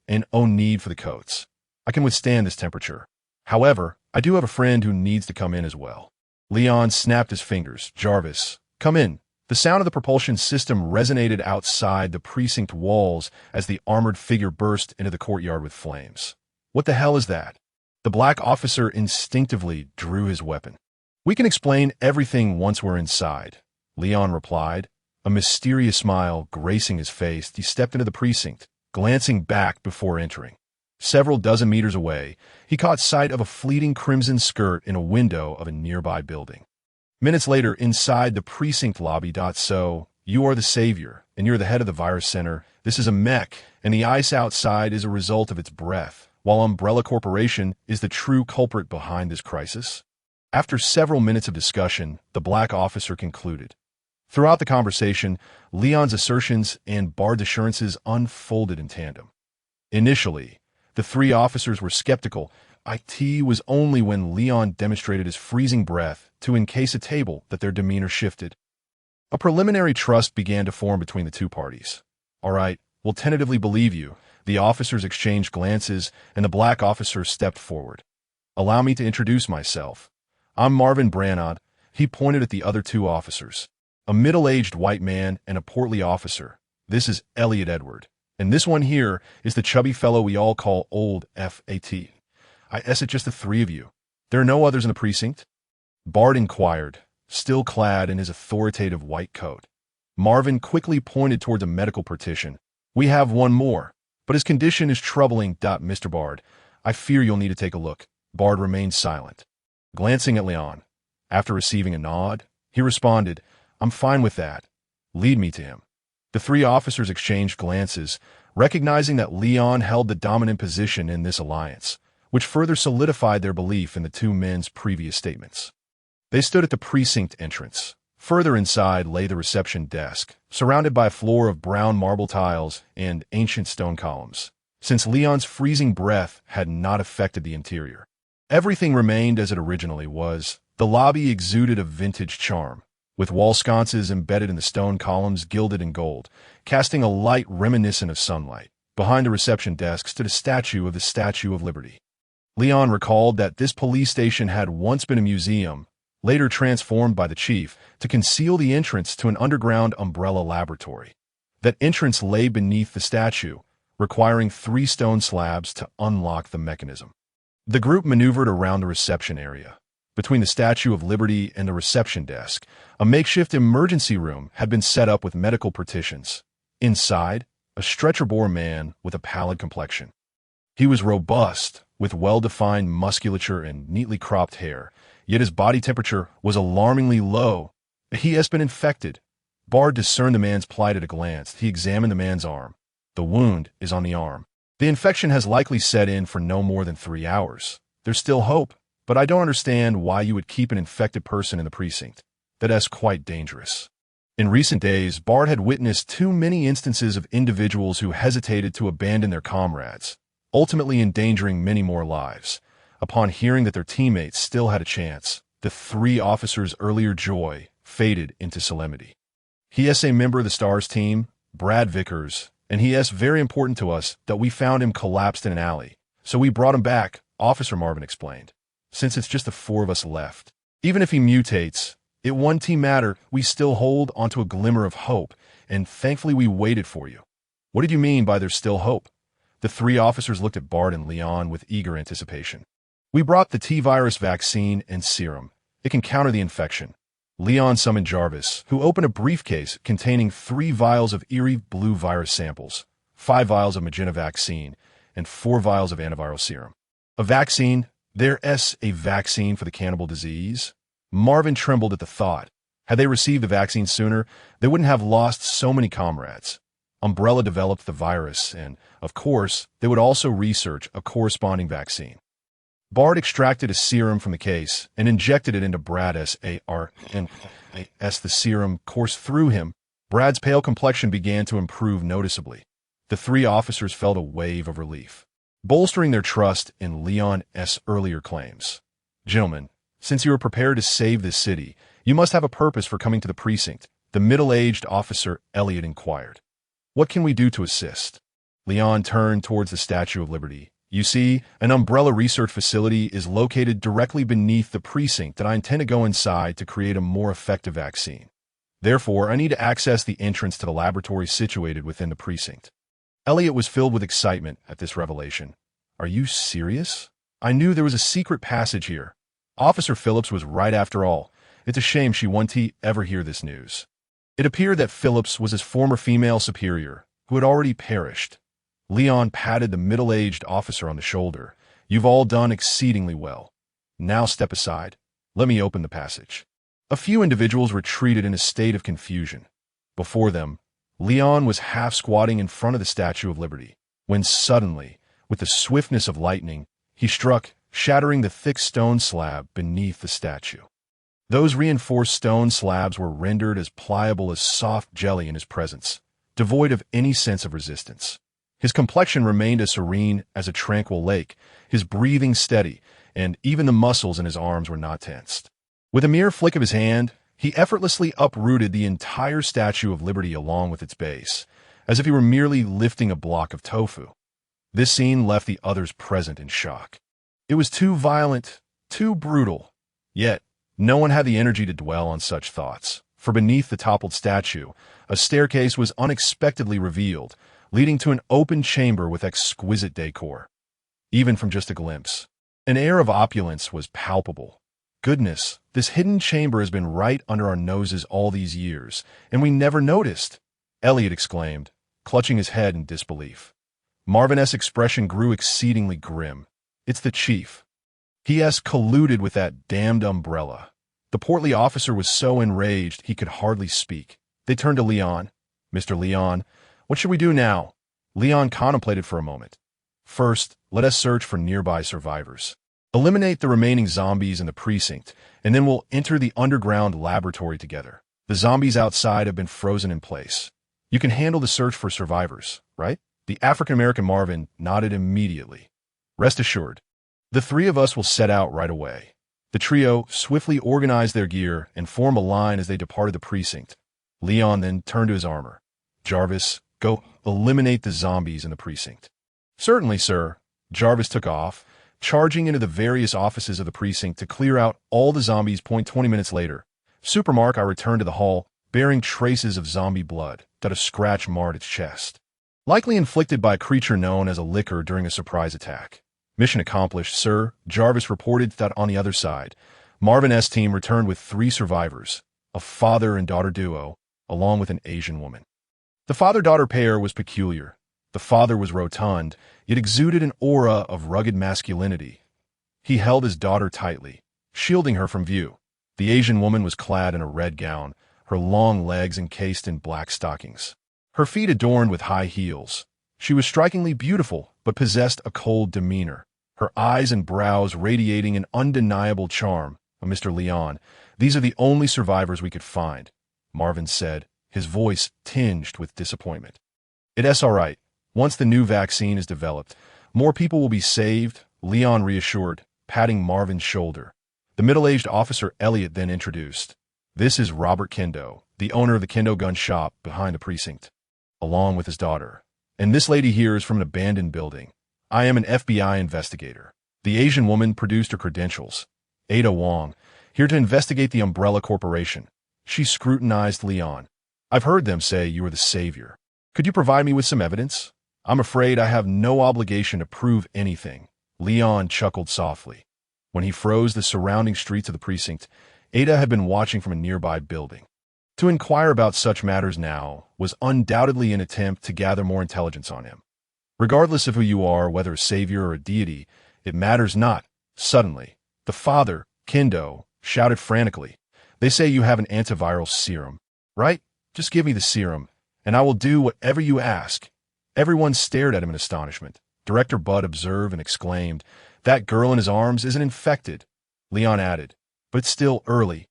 "And no need for the coats. I can withstand this temperature. However, I do have a friend who needs to come in as well." Leon snapped his fingers. "Jarvis, come in." The sound of the propulsion system resonated outside the precinct walls as the armored figure burst into the courtyard with flames. "What the hell is that?" The black officer instinctively drew his weapon. "We can explain everything once we're inside," Leon replied. A mysterious smile gracing his face, he stepped into the precinct, glancing back before entering. Several dozen meters away, he caught sight of a fleeting crimson skirt in a window of a nearby building. Minutes later, inside the precinct lobby. "So, you are the savior, and you're the head of the virus center. This is a mech, and the ice outside is a result of its breath, while Umbrella Corporation is the true culprit behind this crisis?" After several minutes of discussion, the black officer concluded. Throughout the conversation, Leon's assertions and Bard's assurances unfolded in tandem. Initially, the 3 officers were skeptical. It was only when Leon demonstrated his freezing breath to encase a table that their demeanor shifted. A preliminary trust began to form between the 2 parties. "All right, we'll tentatively believe you." The officers exchanged glances, and the black officer stepped forward. "Allow me to introduce myself. I'm Marvin Branagh." He pointed at the other 2 officers. "A middle-aged white man and a portly officer. This is Elliot Edward. And this one here is the chubby fellow we all call Old F.A.T. Is it just the 3 of you? There are no others in the precinct?" Bard inquired, still clad in his authoritative white coat. Marvin quickly pointed towards a medical partition. "We have one more, but his condition is troubling. Mr. Bard, I fear you'll need to take a look." Bard remained silent, glancing at Leon. After receiving a nod, he responded, "I'm fine with that. Lead me to him." The 3 officers exchanged glances, recognizing that Leon held the dominant position in this alliance, which further solidified their belief in the 2 men's previous statements. They stood at the precinct entrance. Further inside lay the reception desk, surrounded by a floor of brown marble tiles and ancient stone columns, since Leon's freezing breath had not affected the interior. Everything remained as it originally was. The lobby exuded a vintage charm, with wall sconces embedded in the stone columns gilded in gold, casting a light reminiscent of sunlight. Behind the reception desk stood a statue of the Statue of Liberty. Leon recalled that this police station had once been a museum, later transformed by the chief to conceal the entrance to an underground umbrella laboratory. That entrance lay beneath the statue, requiring 3 stone slabs to unlock the mechanism. The group maneuvered around the reception area. Between the Statue of Liberty and the reception desk, a makeshift emergency room had been set up with medical partitions. Inside, a stretcher bore a man with a pallid complexion. He was robust, with well-defined musculature and neatly cropped hair, yet his body temperature was alarmingly low. He has been infected. Bard discerned the man's plight at a glance. He examined the man's arm. The wound is on the arm. The infection has likely set in for no more than 3 hours. There's still hope, but I don't understand why you would keep an infected person in the precinct. That's quite dangerous. In recent days, Bard had witnessed too many instances of individuals who hesitated to abandon their comrades, ultimately endangering many more lives. Upon hearing that their teammates still had a chance, the 3 officers' earlier joy faded into solemnity. He is a member of the STARS team, Brad Vickers, and he is very important to us that we found him collapsed in an alley. So we brought him back, Officer Marvin explained. Since it's just the 4 of us left. Even if he mutates, it one team matter, we still hold onto a glimmer of hope, and thankfully we waited for you. What did you mean by there's still hope? The 3 officers looked at Bard and Leon with eager anticipation. We brought the T-virus vaccine and serum. It can counter the infection. Leon summoned Jarvis, who opened a briefcase containing 3 vials of eerie blue virus samples, 5 vials of magenta vaccine, and 4 vials of antiviral serum. A vaccine? There's a vaccine for the cannibal disease? Marvin trembled at the thought. Had they received the vaccine sooner, they wouldn't have lost so many comrades. Umbrella developed the virus, and, of course, they would also research a corresponding vaccine. Bard extracted a serum from the case and injected it into Brad and as the serum coursed through him, Brad's pale complexion began to improve noticeably. The 3 officers felt a wave of relief, bolstering their trust in Leon's earlier claims. Gentlemen, since you are prepared to save this city, you must have a purpose for coming to the precinct, the middle-aged officer Elliot inquired. What can we do to assist? Leon turned towards the Statue of Liberty. You see, an umbrella research facility is located directly beneath the precinct that I intend to go inside to create a more effective vaccine. Therefore, I need to access the entrance to the laboratory situated within the precinct. Elliot was filled with excitement at this revelation. Are you serious? I knew there was a secret passage here. Officer Phillips was right after all. It's a shame she won't ever hear this news. It appeared that Phillips was his former female superior, who had already perished. Leon patted the middle-aged officer on the shoulder. You've all done exceedingly well. Now step aside. Let me open the passage. A few individuals retreated in a state of confusion. Before them, Leon was half-squatting in front of the Statue of Liberty, when suddenly, with the swiftness of lightning, he struck, shattering the thick stone slab beneath the statue. Those reinforced stone slabs were rendered as pliable as soft jelly in his presence, devoid of any sense of resistance. His complexion remained as serene as a tranquil lake, his breathing steady, and even the muscles in his arms were not tensed. With a mere flick of his hand, he effortlessly uprooted the entire Statue of Liberty along with its base, as if he were merely lifting a block of tofu. This scene left the others present in shock. It was too violent, too brutal. Yet, no one had the energy to dwell on such thoughts, for beneath the toppled statue, a staircase was unexpectedly revealed, leading to an open chamber with exquisite decor. Even from just a glimpse, an air of opulence was palpable. Goodness, this hidden chamber has been right under our noses all these years, and we never noticed, Elliot exclaimed, clutching his head in disbelief. Marvin's expression grew exceedingly grim. It's the chief. He has colluded with that damned umbrella. The portly officer was so enraged he could hardly speak. They turned to Leon. Mr. Leon, what should we do now? Leon contemplated for a moment. First, let us search for nearby survivors. Eliminate the remaining zombies in the precinct, and then we'll enter the underground laboratory together. The zombies outside have been frozen in place. You can handle the search for survivors, right? The African-American Marvin nodded immediately. Rest assured, the 3 of us will set out right away. The trio swiftly organized their gear and formed a line as they departed the precinct. Leon then turned to his armor. Jarvis, go eliminate the zombies in the precinct. Certainly, sir. Jarvis took off, charging into the various offices of the precinct to clear out all the zombies. 20 minutes later, Supermark, I returned to the hall, bearing traces of zombie blood that a scratch marred its chest. Likely inflicted by a creature known as a licker during a surprise attack. Mission accomplished, sir. Jarvis reported that on the other side, Marvin's team returned with 3 survivors, a father and daughter duo, along with an Asian woman. The father-daughter pair was peculiar. The father was rotund, yet exuded an aura of rugged masculinity. He held his daughter tightly, shielding her from view. The Asian woman was clad in a red gown, her long legs encased in black stockings, her feet adorned with high heels. She was strikingly beautiful, but possessed a cold demeanor, her eyes and brows radiating an undeniable charm. Mr. Leon, these are the only survivors we could find, Marvin said, his voice tinged with disappointment. It's all right. Once the new vaccine is developed, more people will be saved, Leon reassured, patting Marvin's shoulder. The middle-aged officer Elliot then introduced. This is Robert Kendo, the owner of the Kendo gun shop behind the precinct, along with his daughter. And this lady here is from an abandoned building. I am an FBI investigator. The Asian woman produced her credentials. Ada Wong, here to investigate the Umbrella Corporation. She scrutinized Leon. I've heard them say you are the savior. Could you provide me with some evidence? I'm afraid I have no obligation to prove anything. Leon chuckled softly. When he froze the surrounding streets of the precinct, Ada had been watching from a nearby building. To inquire about such matters now was undoubtedly an attempt to gather more intelligence on him. Regardless of who you are, whether a savior or a deity, it matters not. Suddenly, the father, Kendo, shouted frantically. They say you have an antiviral serum, right? Just give me the serum, and I will do whatever you ask. Everyone stared at him in astonishment. Director Bud observed and exclaimed, That girl in his arms isn't infected. Leon added, But it's still early.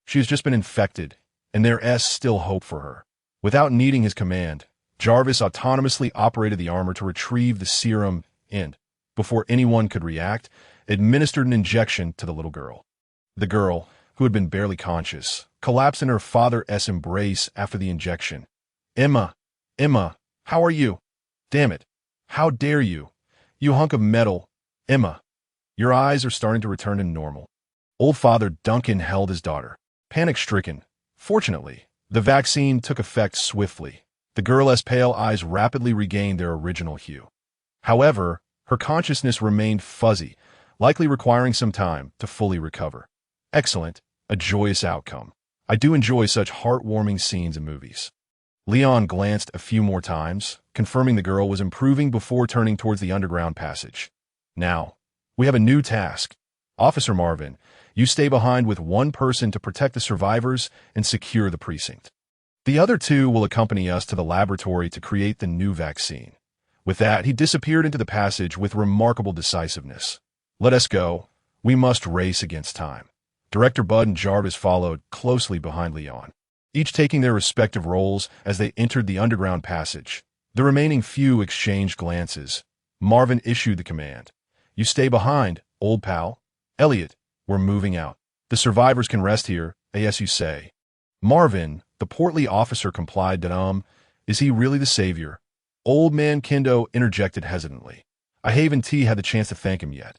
She has just been infected, and there's still hope for her. Without needing his command, Jarvis autonomously operated the armor to retrieve the serum and, before anyone could react, administered an injection to the little girl. The girl, who had been barely conscious, collapsed in her father's embrace after the injection. Emma, how are you? Damn it. How dare you? You hunk of metal. Emma. Your eyes are starting to return to normal. Old Father Duncan held his daughter, panic-stricken. Fortunately, the vaccine took effect swiftly. The girl's pale eyes rapidly regained their original hue. However, her consciousness remained fuzzy, likely requiring some time to fully recover. Excellent, a joyous outcome. I do enjoy such heartwarming scenes in movies. Leon glanced a few more times, confirming the girl was improving before turning towards the underground passage. Now, we have a new task. Officer Marvin, you stay behind with one person to protect the survivors and secure the precinct. The other 2 will accompany us to the laboratory to create the new vaccine. With that, he disappeared into the passage with remarkable decisiveness. Let us go. We must race against time. Director Bud and Jarvis followed closely behind Leon, each taking their respective roles as they entered the underground passage. The remaining few exchanged glances. Marvin issued the command. You stay behind, old pal. Elliot, we're moving out. The survivors can rest here, as you say. Marvin, the portly officer, complied. Is he really the savior? Old man Kendo interjected hesitantly. I haven't had the chance to thank him yet.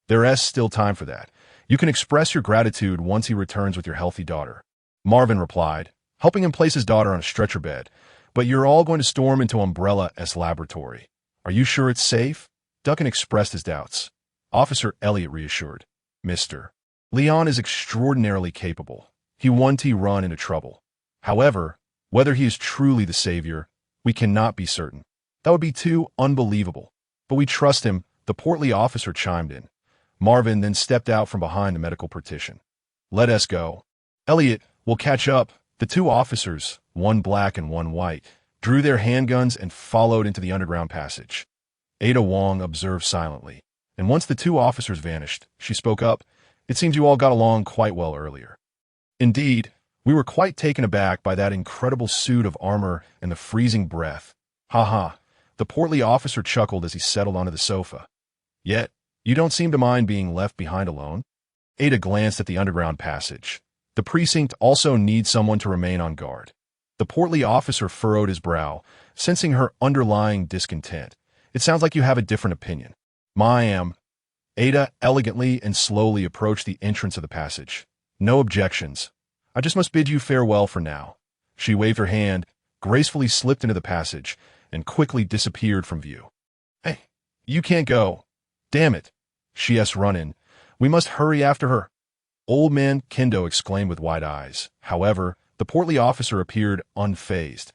There's still time for that. You can express your gratitude once he returns with your healthy daughter. Marvin replied, helping him place his daughter on a stretcher bed. But you're all going to storm into Umbrella's laboratory. Are you sure it's safe? Duncan expressed his doubts. Officer Elliot reassured. Mr. Leon is extraordinarily capable. He won't run into trouble. However, whether he is truly the savior, we cannot be certain. That would be too unbelievable. But we trust him, the portly officer chimed in. Marvin then stepped out from behind the medical partition. Let us go. Elliot, we'll catch up. The 2 officers, one black and one white, drew their handguns and followed into the underground passage. Ada Wong observed silently, and once the 2 officers vanished, she spoke up. It seems you all got along quite well earlier. Indeed, we were quite taken aback by that incredible suit of armor and the freezing breath. Ha ha, the portly officer chuckled as he settled onto the sofa. Yet, you don't seem to mind being left behind alone? Ada glanced at the underground passage. The precinct also needs someone to remain on guard. The portly officer furrowed his brow, sensing her underlying discontent. It sounds like you have a different opinion. Ada elegantly and slowly approached the entrance of the passage. No objections. I just must bid you farewell for now. She waved her hand, gracefully slipped into the passage, and quickly disappeared from view. Hey, you can't go. Damn it. She's running. We must hurry after her. Old man Kendo exclaimed with wide eyes. However, the portly officer appeared unfazed.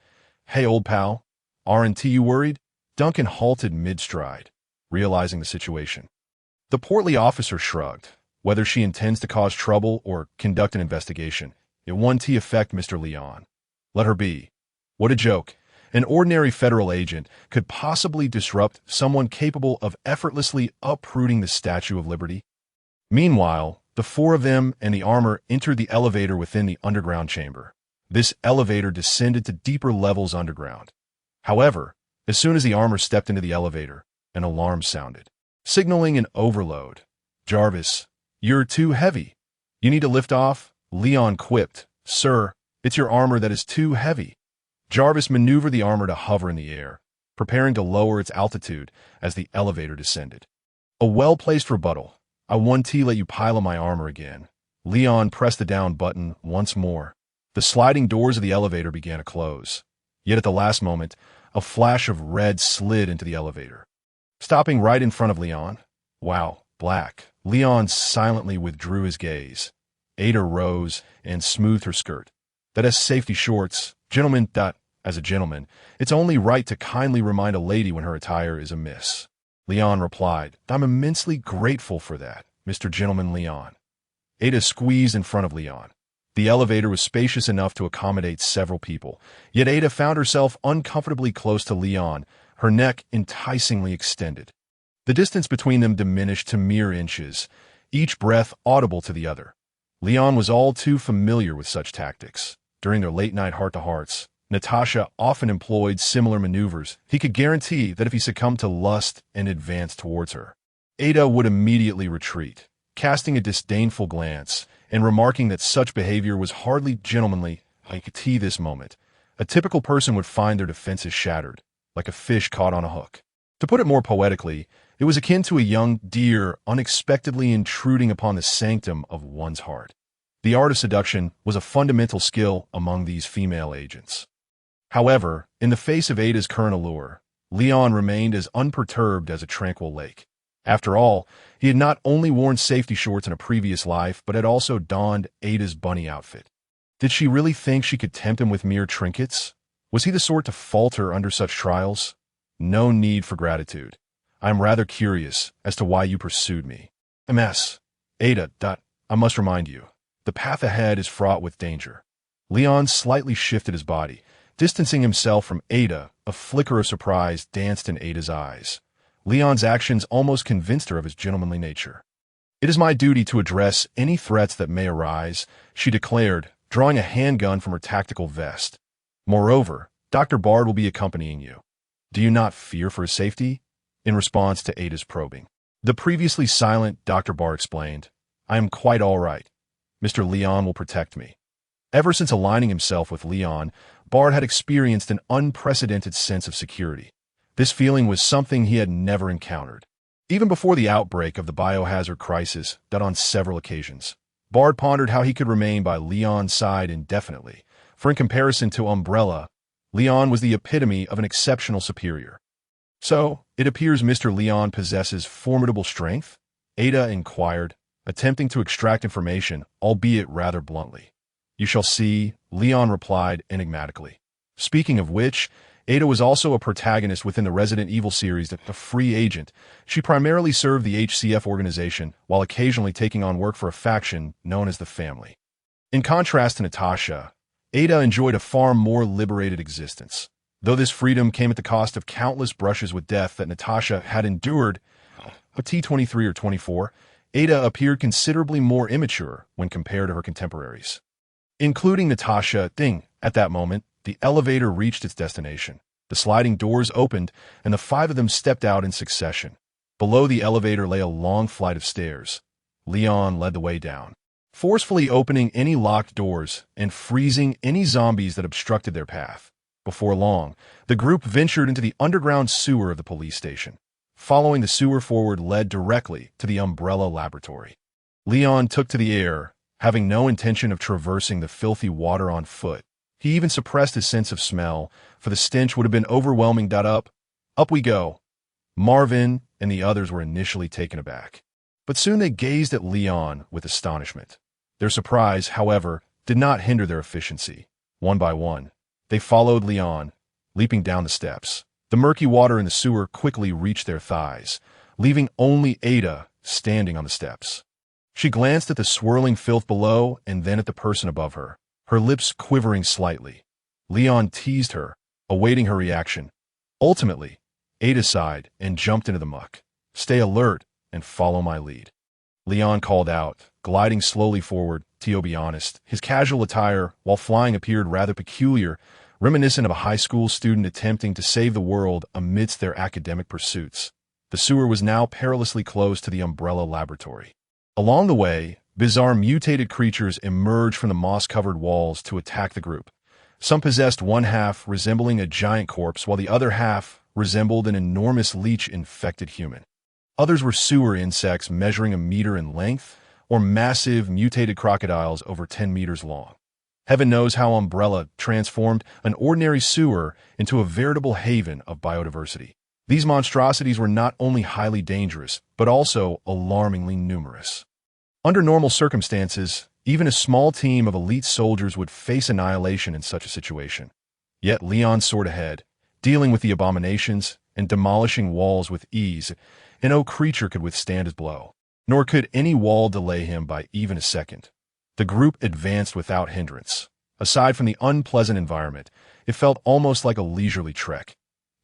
Hey, old pal. Aren't you worried? Duncan halted mid-stride, realizing the situation. The portly officer shrugged. Whether she intends to cause trouble or conduct an investigation, it won't affect Mr. Leon. Let her be. What a joke. An ordinary federal agent could possibly disrupt someone capable of effortlessly uprooting the Statue of Liberty. Meanwhile, the four of them and the armor entered the elevator within the underground chamber. This elevator descended to deeper levels underground. However, as soon as the armor stepped into the elevator, an alarm sounded, signaling an overload. Jarvis, you're too heavy. You need to lift off, Leon quipped. Sir, it's your armor that is too heavy. Jarvis maneuvered the armor to hover in the air, preparing to lower its altitude as the elevator descended. A well-placed rebuttal. I won't let you pile on my armor again. Leon pressed the down button once more. The sliding doors of the elevator began to close. Yet at the last moment, a flash of red slid into the elevator, stopping right in front of Leon. Wow, black. Leon silently withdrew his gaze. Ada rose and smoothed her skirt. That is safety shorts. Gentlemen, as a gentleman, it's only right to kindly remind a lady when her attire is amiss. Leon replied, I'm immensely grateful for that, Mr. Gentleman Leon. Ada squeezed in front of Leon. The elevator was spacious enough to accommodate several people, yet Ada found herself uncomfortably close to Leon, her neck enticingly extended. The distance between them diminished to mere inches, each breath audible to the other. Leon was all too familiar with such tactics. During their late-night heart-to-hearts, Natasha often employed similar maneuvers. He could guarantee that if he succumbed to lust and advanced towards her, Ada would immediately retreat, casting a disdainful glance and remarking that such behavior was hardly gentlemanly. I could see this moment. A typical person would find their defenses shattered, like a fish caught on a hook. To put it more poetically, it was akin to a young deer unexpectedly intruding upon the sanctum of one's heart. The art of seduction was a fundamental skill among these female agents. However, in the face of Ada's current allure, Leon remained as unperturbed as a tranquil lake. After all, he had not only worn safety shorts in a previous life, but had also donned Ada's bunny outfit. Did she really think she could tempt him with mere trinkets? Was he the sort to falter under such trials? No need for gratitude. I am rather curious as to why you pursued me. MS. Ada, I must remind you, the path ahead is fraught with danger. Leon slightly shifted his body, distancing himself from Ada. A flicker of surprise danced in Ada's eyes. Leon's actions almost convinced her of his gentlemanly nature. It is my duty to address any threats that may arise, she declared, drawing a handgun from her tactical vest. Moreover, Dr. Bard will be accompanying you. Do you not fear for his safety? In response to Ada's probing, the previously silent Dr. Bard explained, I am quite all right. Mr. Leon will protect me. Ever since aligning himself with Leon, Bard had experienced an unprecedented sense of security. This feeling was something he had never encountered. Even before the outbreak of the biohazard crisis, that on several occasions, Bard pondered how he could remain by Leon's side indefinitely, for in comparison to Umbrella, Leon was the epitome of an exceptional superior. So, it appears Mr. Leon possesses formidable strength? Ada inquired, attempting to extract information, albeit rather bluntly. You shall see, Leon replied enigmatically. Speaking of which, Ada was also a protagonist within the Resident Evil series, a free agent. She primarily served the HCF organization, while occasionally taking on work for a faction known as the Family. In contrast to Natasha, Ada enjoyed a far more liberated existence. Though this freedom came at the cost of countless brushes with death that Natasha had endured, a T-23 or 24, Ada appeared considerably more immature when compared to her contemporaries. Including Natasha, at that moment, the elevator reached its destination. The sliding doors opened, and the five of them stepped out in succession. Below the elevator lay a long flight of stairs. Leon led the way down, forcefully opening any locked doors and freezing any zombies that obstructed their path. Before long, the group ventured into the underground sewer of the police station. following the sewer forward led directly to the Umbrella Laboratory. Leon took to the air, having no intention of traversing the filthy water on foot. He even suppressed his sense of smell, for the stench would have been overwhelming. Up we go. Marvin and the others were initially taken aback, but soon they gazed at Leon with astonishment. Their surprise, however, did not hinder their efficiency. One by one, they followed Leon, leaping down the steps. The murky water in the sewer quickly reached their thighs, leaving only Ada standing on the steps. She glanced at the swirling filth below and then at the person above her, her lips quivering slightly. Leon teased her, awaiting her reaction. Ultimately, Ada sighed and jumped into the muck. "Stay alert and follow my lead," Leon called out, gliding slowly forward. To be honest, his casual attire while flying appeared rather peculiar, reminiscent of a high school student attempting to save the world amidst their academic pursuits. The sewer was now perilously close to the Umbrella Laboratory. Along the way, bizarre mutated creatures emerged from the moss-covered walls to attack the group. Some possessed one half resembling a giant corpse, while the other half resembled an enormous leech-infected human. Others were sewer insects measuring 1 meter in length, or massive mutated crocodiles over 10 meters long. Heaven knows how Umbrella transformed an ordinary sewer into a veritable haven of biodiversity. These monstrosities were not only highly dangerous, but also alarmingly numerous. Under normal circumstances, even a small team of elite soldiers would face annihilation in such a situation. Yet Leon soared ahead, dealing with the abominations and demolishing walls with ease, and no creature could withstand his blow. Nor could any wall delay him by even a second. The group advanced without hindrance. Aside from the unpleasant environment, it felt almost like a leisurely trek.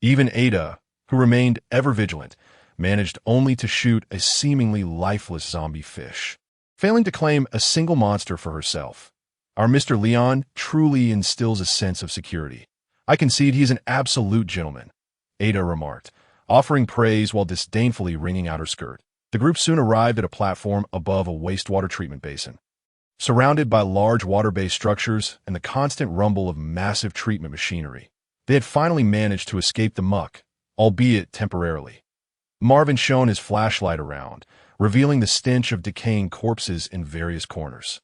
Even Ada, who remained ever vigilant, managed only to shoot a seemingly lifeless zombie fish, failing to claim a single monster for herself. Our Mr. Leon truly instills a sense of security. "I concede he is an absolute gentleman," Ada remarked, offering praise while disdainfully wringing out her skirt. The group soon arrived at a platform above a wastewater treatment basin. Surrounded by large water-based structures and the constant rumble of massive treatment machinery, they had finally managed to escape the muck, albeit temporarily. Marvin shone his flashlight around, revealing the stench of decaying corpses in various corners.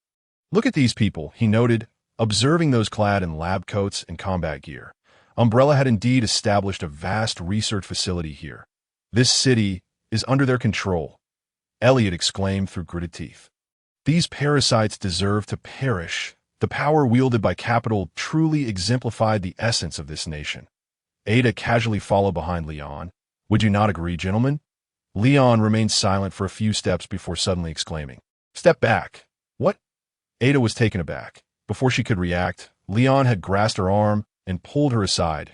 "Look at these people," he noted, observing those clad in lab coats and combat gear. Umbrella had indeed established a vast research facility here. "This city is under their control," Elliot exclaimed through gritted teeth. "These parasites deserve to perish." The power wielded by capital truly exemplified the essence of this nation. Ada casually followed behind Leon. "Would you not agree, gentlemen?" Leon remained silent for a few steps before suddenly exclaiming, "Step back." "What?" Ada was taken aback. Before she could react, Leon had grasped her arm and pulled her aside.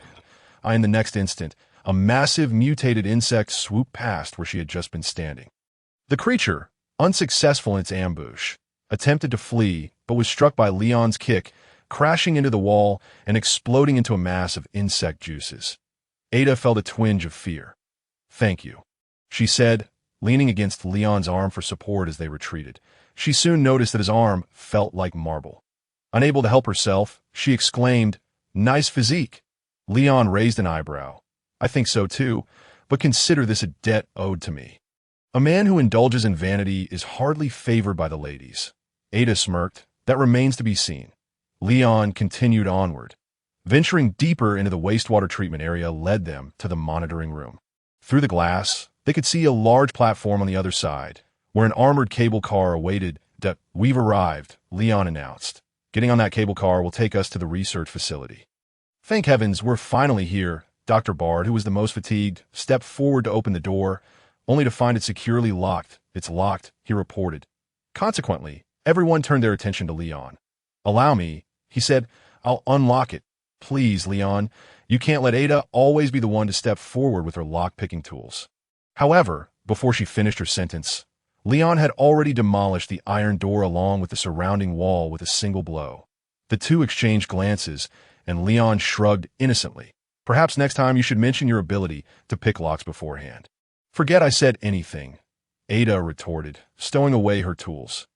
In the next instant, a massive mutated insect swooped past where she had just been standing. The creature, unsuccessful in its ambush, attempted to flee, but was struck by Leon's kick, crashing into the wall and exploding into a mass of insect juices. Ada felt a twinge of fear. "Thank you," she said, leaning against Leon's arm for support as they retreated. She soon noticed that his arm felt like marble. Unable to help herself, she exclaimed, "Nice physique." Leon raised an eyebrow. "I think so too, but consider this a debt owed to me. A man who indulges in vanity is hardly favored by the ladies." Ada smirked. "That remains to be seen." Leon continued onward. Venturing deeper into the wastewater treatment area led them to the monitoring room. Through the glass, they could see a large platform on the other side, where an armored cable car awaited. "We've arrived," Leon announced. "Getting on that cable car will take us to the research facility." "Thank heavens we're finally here." Dr. Bard, who was the most fatigued, stepped forward to open the door, only to find it securely locked. "It's locked," he reported. Consequently, everyone turned their attention to Leon. "Allow me," he said. "I'll unlock it." "Please, Leon, you can't let Ada always be the one to step forward with her lock-picking tools." However, before she finished her sentence, Leon had already demolished the iron door along with the surrounding wall with a single blow. The two exchanged glances, and Leon shrugged innocently. "Perhaps next time you should mention your ability to pick locks beforehand." "Forget I said anything," Ada retorted, stowing away her tools.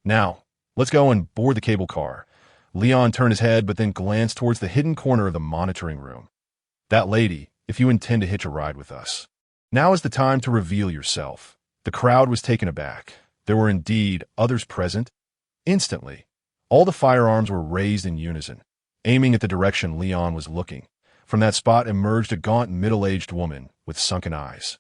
"Now, let's go and board the cable car." Leon turned his head but then glanced towards the hidden corner of the monitoring room. "That lady, if you intend to hitch a ride with us." Now is the time to reveal yourself. The crowd was taken aback. There were indeed others present. Instantly, all the firearms were raised in unison, aiming at the direction Leon was looking. From that spot emerged a gaunt, middle-aged woman with sunken eyes.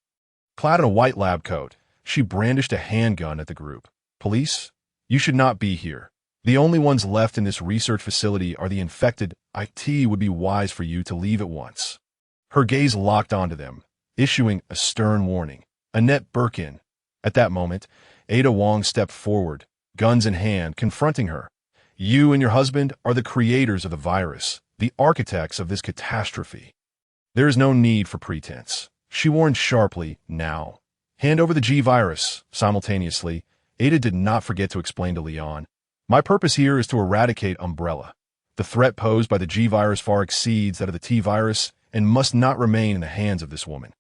Clad in a white lab coat, she brandished a handgun at the group. "Police, you should not be here. The only ones left in this research facility are the infected. It would be wise for you to leave at once." Her gaze locked onto them, issuing a stern warning. Annette Birkin. At that moment, Ada Wong stepped forward, guns in hand, confronting her. "You and your husband are the creators of the virus, the architects of this catastrophe. There is no need for pretense," she warned sharply. "Now, hand over the G-virus." Simultaneously, Ada did not forget to explain to Leon, "My purpose here is to eradicate Umbrella. The threat posed by the G-virus far exceeds that of the T-virus and must not remain in the hands of this woman."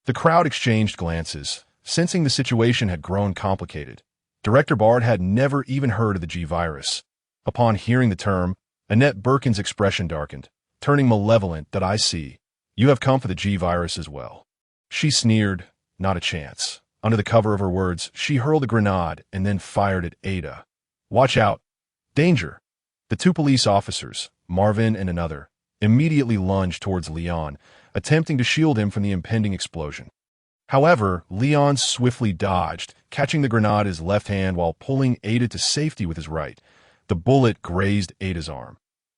The crowd exchanged glances, sensing the situation had grown complicated. Director Bard had never even heard of the G-virus. Upon hearing the term, Annette Birkin's expression darkened, turning malevolent. "That I see. You have come for the G-virus as well." She sneered. Not a chance. Under the cover of her words, she hurled a grenade and then fired at Ada. "Watch out! Danger!" The two police officers, Marvin and another, immediately lunged towards Leon, attempting to shield him from the impending explosion. However, Leon swiftly dodged, catching the grenade in his left hand while pulling Ada to safety with his right. The bullet grazed Ada's arm.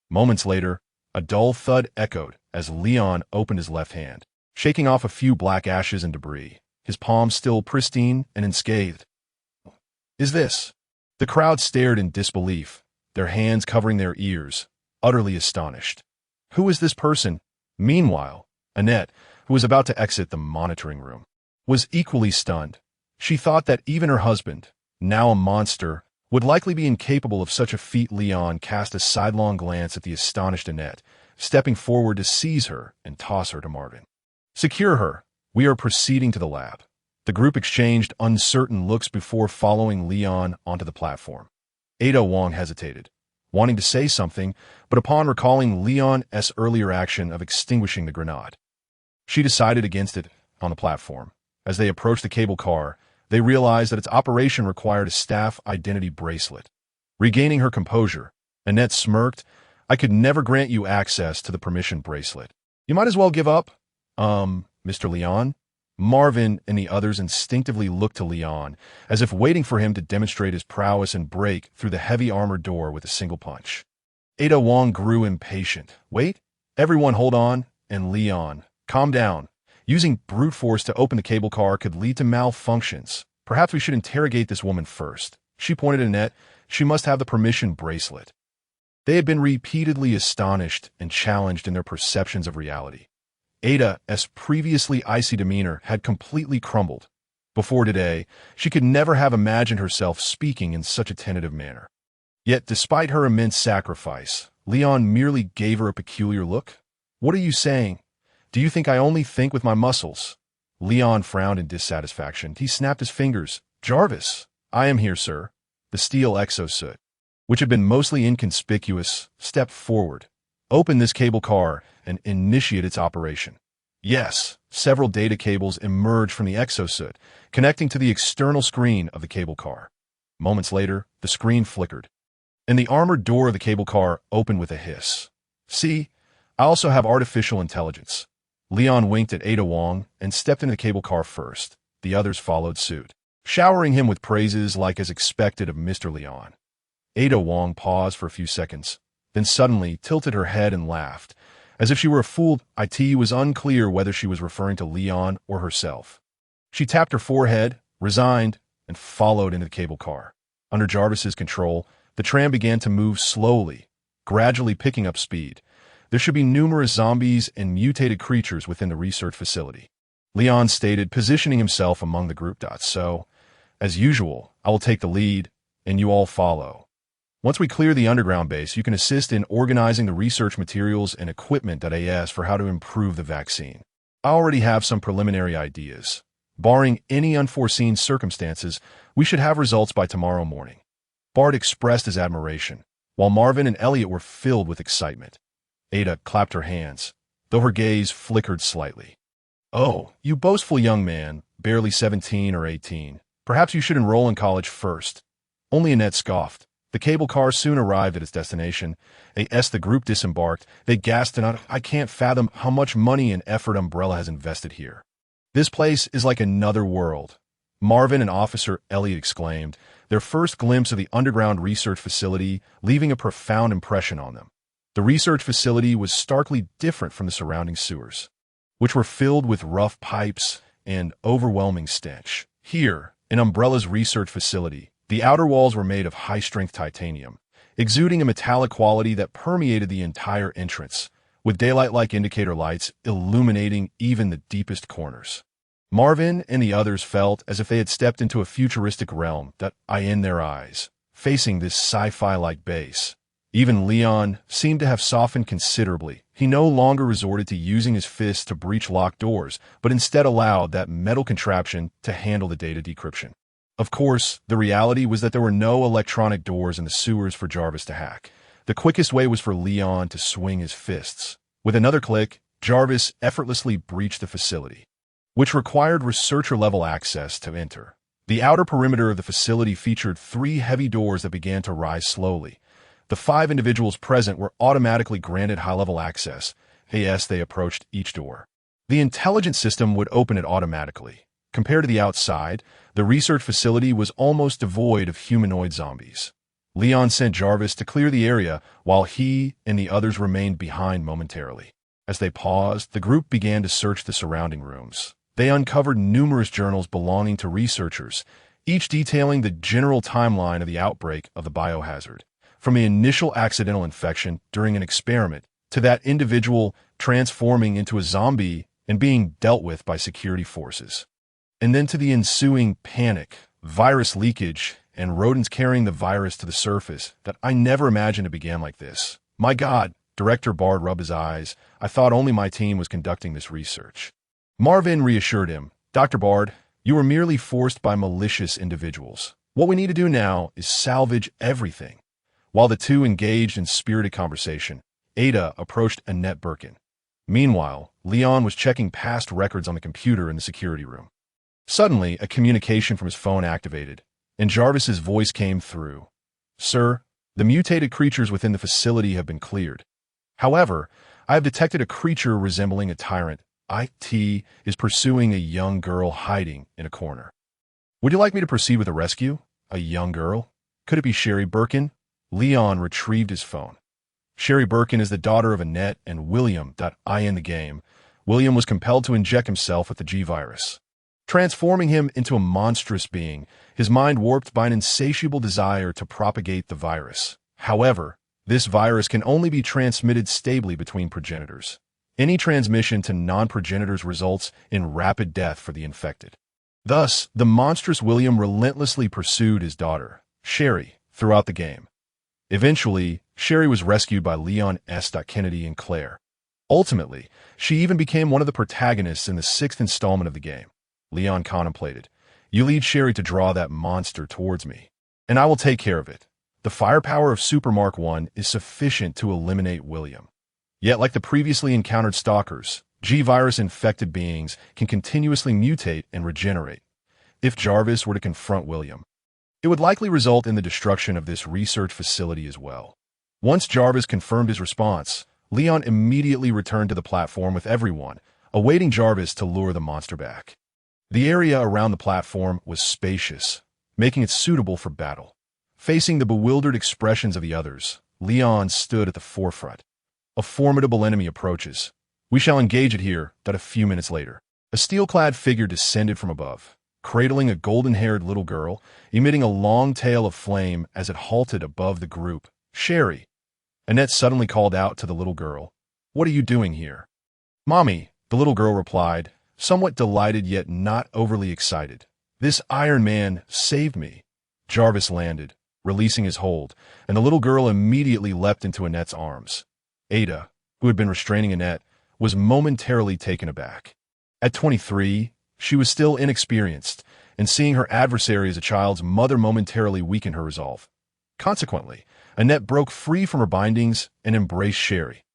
Moments later, a dull thud echoed as Leon opened his left hand, shaking off a few black ashes and debris, his palm still pristine and unscathed. "Is this?" The crowd stared in disbelief, their hands covering their ears, utterly astonished. "Who is this person?" Meanwhile, Annette, who was about to exit the monitoring room, was equally stunned. She thought that even her husband, now a monster, would likely be incapable of such a feat. Leon cast a sidelong glance at the astonished Annette, stepping forward to seize her and toss her to Marvin. "Secure her. We are proceeding to the lab." The group exchanged uncertain looks before following Leon onto the platform. Ada Wong hesitated, wanting to say something, but upon recalling Leon's earlier action of extinguishing the grenade, she decided against it. On the platform, as they approached the cable car, they realized that its operation required a staff identity bracelet. Regaining her composure, Annette smirked. "I could never grant you access to the permission bracelet. You might as well give up, Mr. Leon." Marvin and the others instinctively looked to Leon, as if waiting for him to demonstrate his prowess and break through the heavy armored door with a single punch. Ada Wong grew impatient. "Wait, everyone hold on, and Leon, calm down. Using brute force to open the cable car could lead to malfunctions. Perhaps we should interrogate this woman first." She pointed at Annette. "She must have the permission bracelet." They had been repeatedly astonished and challenged in their perceptions of reality. Ada's previously icy demeanor had completely crumbled. Before today, she could never have imagined herself speaking in such a tentative manner. Yet, despite her immense sacrifice, Leon merely gave her a peculiar look. "What are you saying? Do you think I only think with my muscles?" Leon frowned in dissatisfaction. He snapped his fingers. "Jarvis, I am here, sir." The steel exosuit, which had been mostly inconspicuous, stepped forward. "Open this cable car and initiate its operation." Yes, several data cables emerged from the exosuit, connecting to the external screen of the cable car. Moments later, the screen flickered, and the armored door of the cable car opened with a hiss. "See, I also have artificial intelligence." Leon winked at Ada Wong and stepped into the cable car first. The others followed suit, showering him with praises like as expected of Mr. Leon. Ada Wong paused for a few seconds, then suddenly tilted her head and laughed, as if she were a fool. It was unclear whether she was referring to Leon or herself. She tapped her forehead, resigned, and followed into the cable car. Under Jarvis's control, the tram began to move slowly, gradually picking up speed. There should be numerous zombies and mutated creatures within the research facility, Leon stated, positioning himself among the group. "So, as usual, I will take the lead, and you all follow. Once we clear the underground base, you can assist in organizing the research materials and equipment for how to improve the vaccine. I already have some preliminary ideas. Barring any unforeseen circumstances, we should have results by tomorrow morning." Bart expressed his admiration, while Marvin and Elliot were filled with excitement. Ada clapped her hands, though her gaze flickered slightly. Oh, you boastful young man, barely 17 or 18. Perhaps you should enroll in college first. Only Annette scoffed. The cable car soon arrived at its destination. As the group disembarked, they gasped and I can't fathom how much money and effort Umbrella has invested here. This place is like another world. Marvin and Officer Elliot exclaimed, their first glimpse of the underground research facility leaving a profound impression on them. The research facility was starkly different from the surrounding sewers, which were filled with rough pipes and overwhelming stench. Here, in Umbrella's research facility, the outer walls were made of high-strength titanium, exuding a metallic quality that permeated the entire entrance, with daylight-like indicator lights illuminating even the deepest corners. Marvin and the others felt as if they had stepped into a futuristic realm that in their eyes, facing this sci-fi-like base. Even Leon seemed to have softened considerably. He no longer resorted to using his fists to breach locked doors, but instead allowed that metal contraption to handle the data decryption. Of course, the reality was that there were no electronic doors in the sewers for Jarvis to hack. The quickest way was for Leon to swing his fists. With another click, Jarvis effortlessly breached the facility, which required researcher-level access to enter. The outer perimeter of the facility featured 3 heavy doors that began to rise slowly. The 5 individuals present were automatically granted high-level access as they approached each door. The intelligence system would open it automatically. Compared to the outside, the research facility was almost devoid of humanoid zombies. Leon sent Jarvis to clear the area while he and the others remained behind momentarily. As they paused, the group began to search the surrounding rooms. They uncovered numerous journals belonging to researchers, each detailing the general timeline of the outbreak of the biohazard, from the initial accidental infection during an experiment to that individual transforming into a zombie and being dealt with by security forces, and then to the ensuing panic, virus leakage, and rodents carrying the virus to the surface that I never imagined it began like this. My God, Director Bard rubbed his eyes. I thought only my team was conducting this research. Marvin reassured him, Dr. Bard, you were merely forced by malicious individuals. What we need to do now is salvage everything. While the two engaged in spirited conversation, Ada approached Annette Birkin. Meanwhile, Leon was checking past records on the computer in the security room. Suddenly, a communication from his phone activated, and Jarvis's voice came through. Sir, the mutated creatures within the facility have been cleared. However, I have detected a creature resembling a tyrant. IT is pursuing a young girl hiding in a corner. Would you like me to proceed with a rescue? A young girl? Could it be Sherry Birkin? Leon retrieved his phone. Sherry Birkin is the daughter of Annette and William. In the game, William was compelled to inject himself with the G-virus, transforming him into a monstrous being, his mind warped by an insatiable desire to propagate the virus. However, this virus can only be transmitted stably between progenitors. Any transmission to non-progenitors results in rapid death for the infected. Thus, the monstrous William relentlessly pursued his daughter, Sherry, throughout the game. Eventually, Sherry was rescued by Leon S. Kennedy and Claire. Ultimately, she even became one of the protagonists in the 6th installment of the game. Leon contemplated, you lead Sherry to draw that monster towards me, and I will take care of it. The firepower of Super Mark I is sufficient to eliminate William. Yet, like the previously encountered stalkers, G-virus-infected beings can continuously mutate and regenerate. If Jarvis were to confront William, it would likely result in the destruction of this research facility as well. Once Jarvis confirmed his response, Leon immediately returned to the platform with everyone, awaiting Jarvis to lure the monster back. The area around the platform was spacious, making it suitable for battle. Facing the bewildered expressions of the others, Leon stood at the forefront. A formidable enemy approaches. We shall engage it here. A few minutes later, a steel-clad figure descended from above, cradling a golden-haired little girl, emitting a long tail of flame as it halted above the group. Sherry. Annette suddenly called out to the little girl. What are you doing here? Mommy, the little girl replied, somewhat delighted yet not overly excited. This Iron Man saved me. Jarvis landed, releasing his hold, and the little girl immediately leapt into Annette's arms. Ada, who had been restraining Annette, was momentarily taken aback. At 23, she was still inexperienced, and seeing her adversary as a child's mother momentarily weakened her resolve. Consequently, Annette broke free from her bindings and embraced Sherry.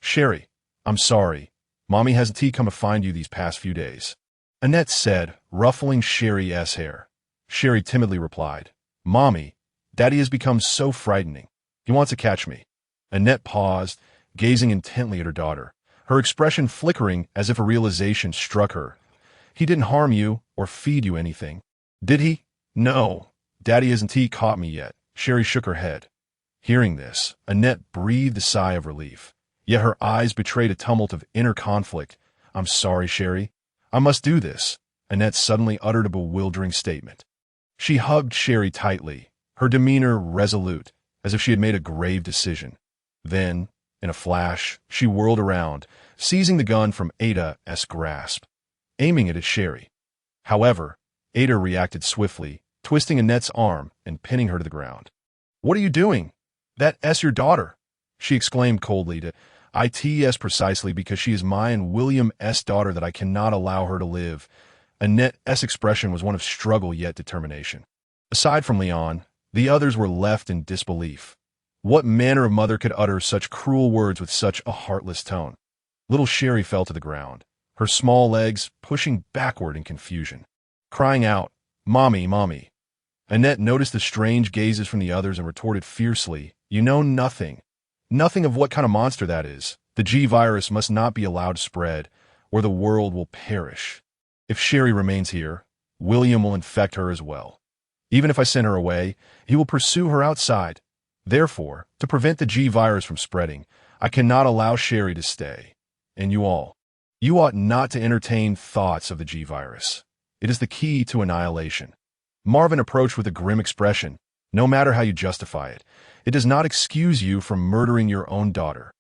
Sherry, I'm sorry. Mommy hasn't he come to find you these past few days? Annette said, ruffling Sherry's hair. Sherry timidly replied, Mommy, Daddy has become so frightening. He wants to catch me. Annette paused, gazing intently at her daughter, her expression flickering as if a realization struck her. He didn't harm you or feed you anything. Did he? No. Daddy hasn't he caught me yet. Sherry shook her head. Hearing this, Annette breathed a sigh of relief, yet her eyes betrayed a tumult of inner conflict. I'm sorry, Sherry. I must do this. Annette suddenly uttered a bewildering statement. She hugged Sherry tightly, her demeanor resolute, as if she had made a grave decision. Then, in a flash, she whirled around, seizing the gun from Ada's grasp, aiming it at Sherry. However, Ada reacted swiftly, twisting Annette's arm and pinning her to the ground. What are you doing? That's your daughter, she exclaimed coldly to its precisely because she is my and William's daughter that I cannot allow her to live. Annette's expression was one of struggle yet determination. Aside from Leon, the others were left in disbelief. What manner of mother could utter such cruel words with such a heartless tone? Little Sherry fell to the ground, her small legs pushing backward in confusion, crying out, Mommy, Mommy. Annette noticed the strange gazes from the others and retorted fiercely, You know nothing. Nothing of what kind of monster that is. The G-virus must not be allowed to spread, or the world will perish. If Sherry remains here, William will infect her as well. Even if I send her away, he will pursue her outside. Therefore, to prevent the G-virus from spreading, I cannot allow Sherry to stay. And you all. You ought not to entertain thoughts of the G-virus. It is the key to annihilation. Marvin approached with a grim expression. No matter how you justify it, it does not excuse you from murdering your own daughter.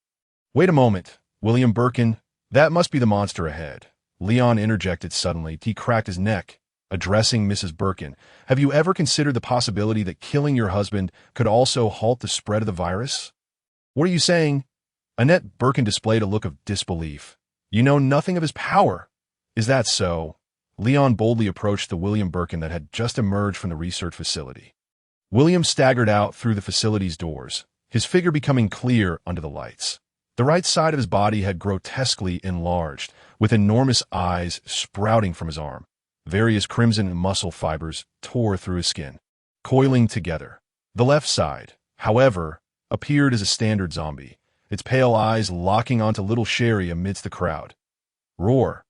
Wait a moment, William Birkin. That must be the monster ahead. Leon interjected suddenly. He cracked his neck, addressing Mrs. Birkin. Have you ever considered the possibility that killing your husband could also halt the spread of the virus? What are you saying? Annette Birkin displayed a look of disbelief. You know nothing of his power. Is that so? Leon boldly approached the William Birkin that had just emerged from the research facility. William staggered out through the facility's doors, his figure becoming clear under the lights. The right side of his body had grotesquely enlarged, with enormous eyes sprouting from his arm. Various crimson muscle fibers tore through his skin, coiling together. The left side, however, appeared as a standard zombie, its pale eyes locking onto little Sherry amidst the crowd. Roar.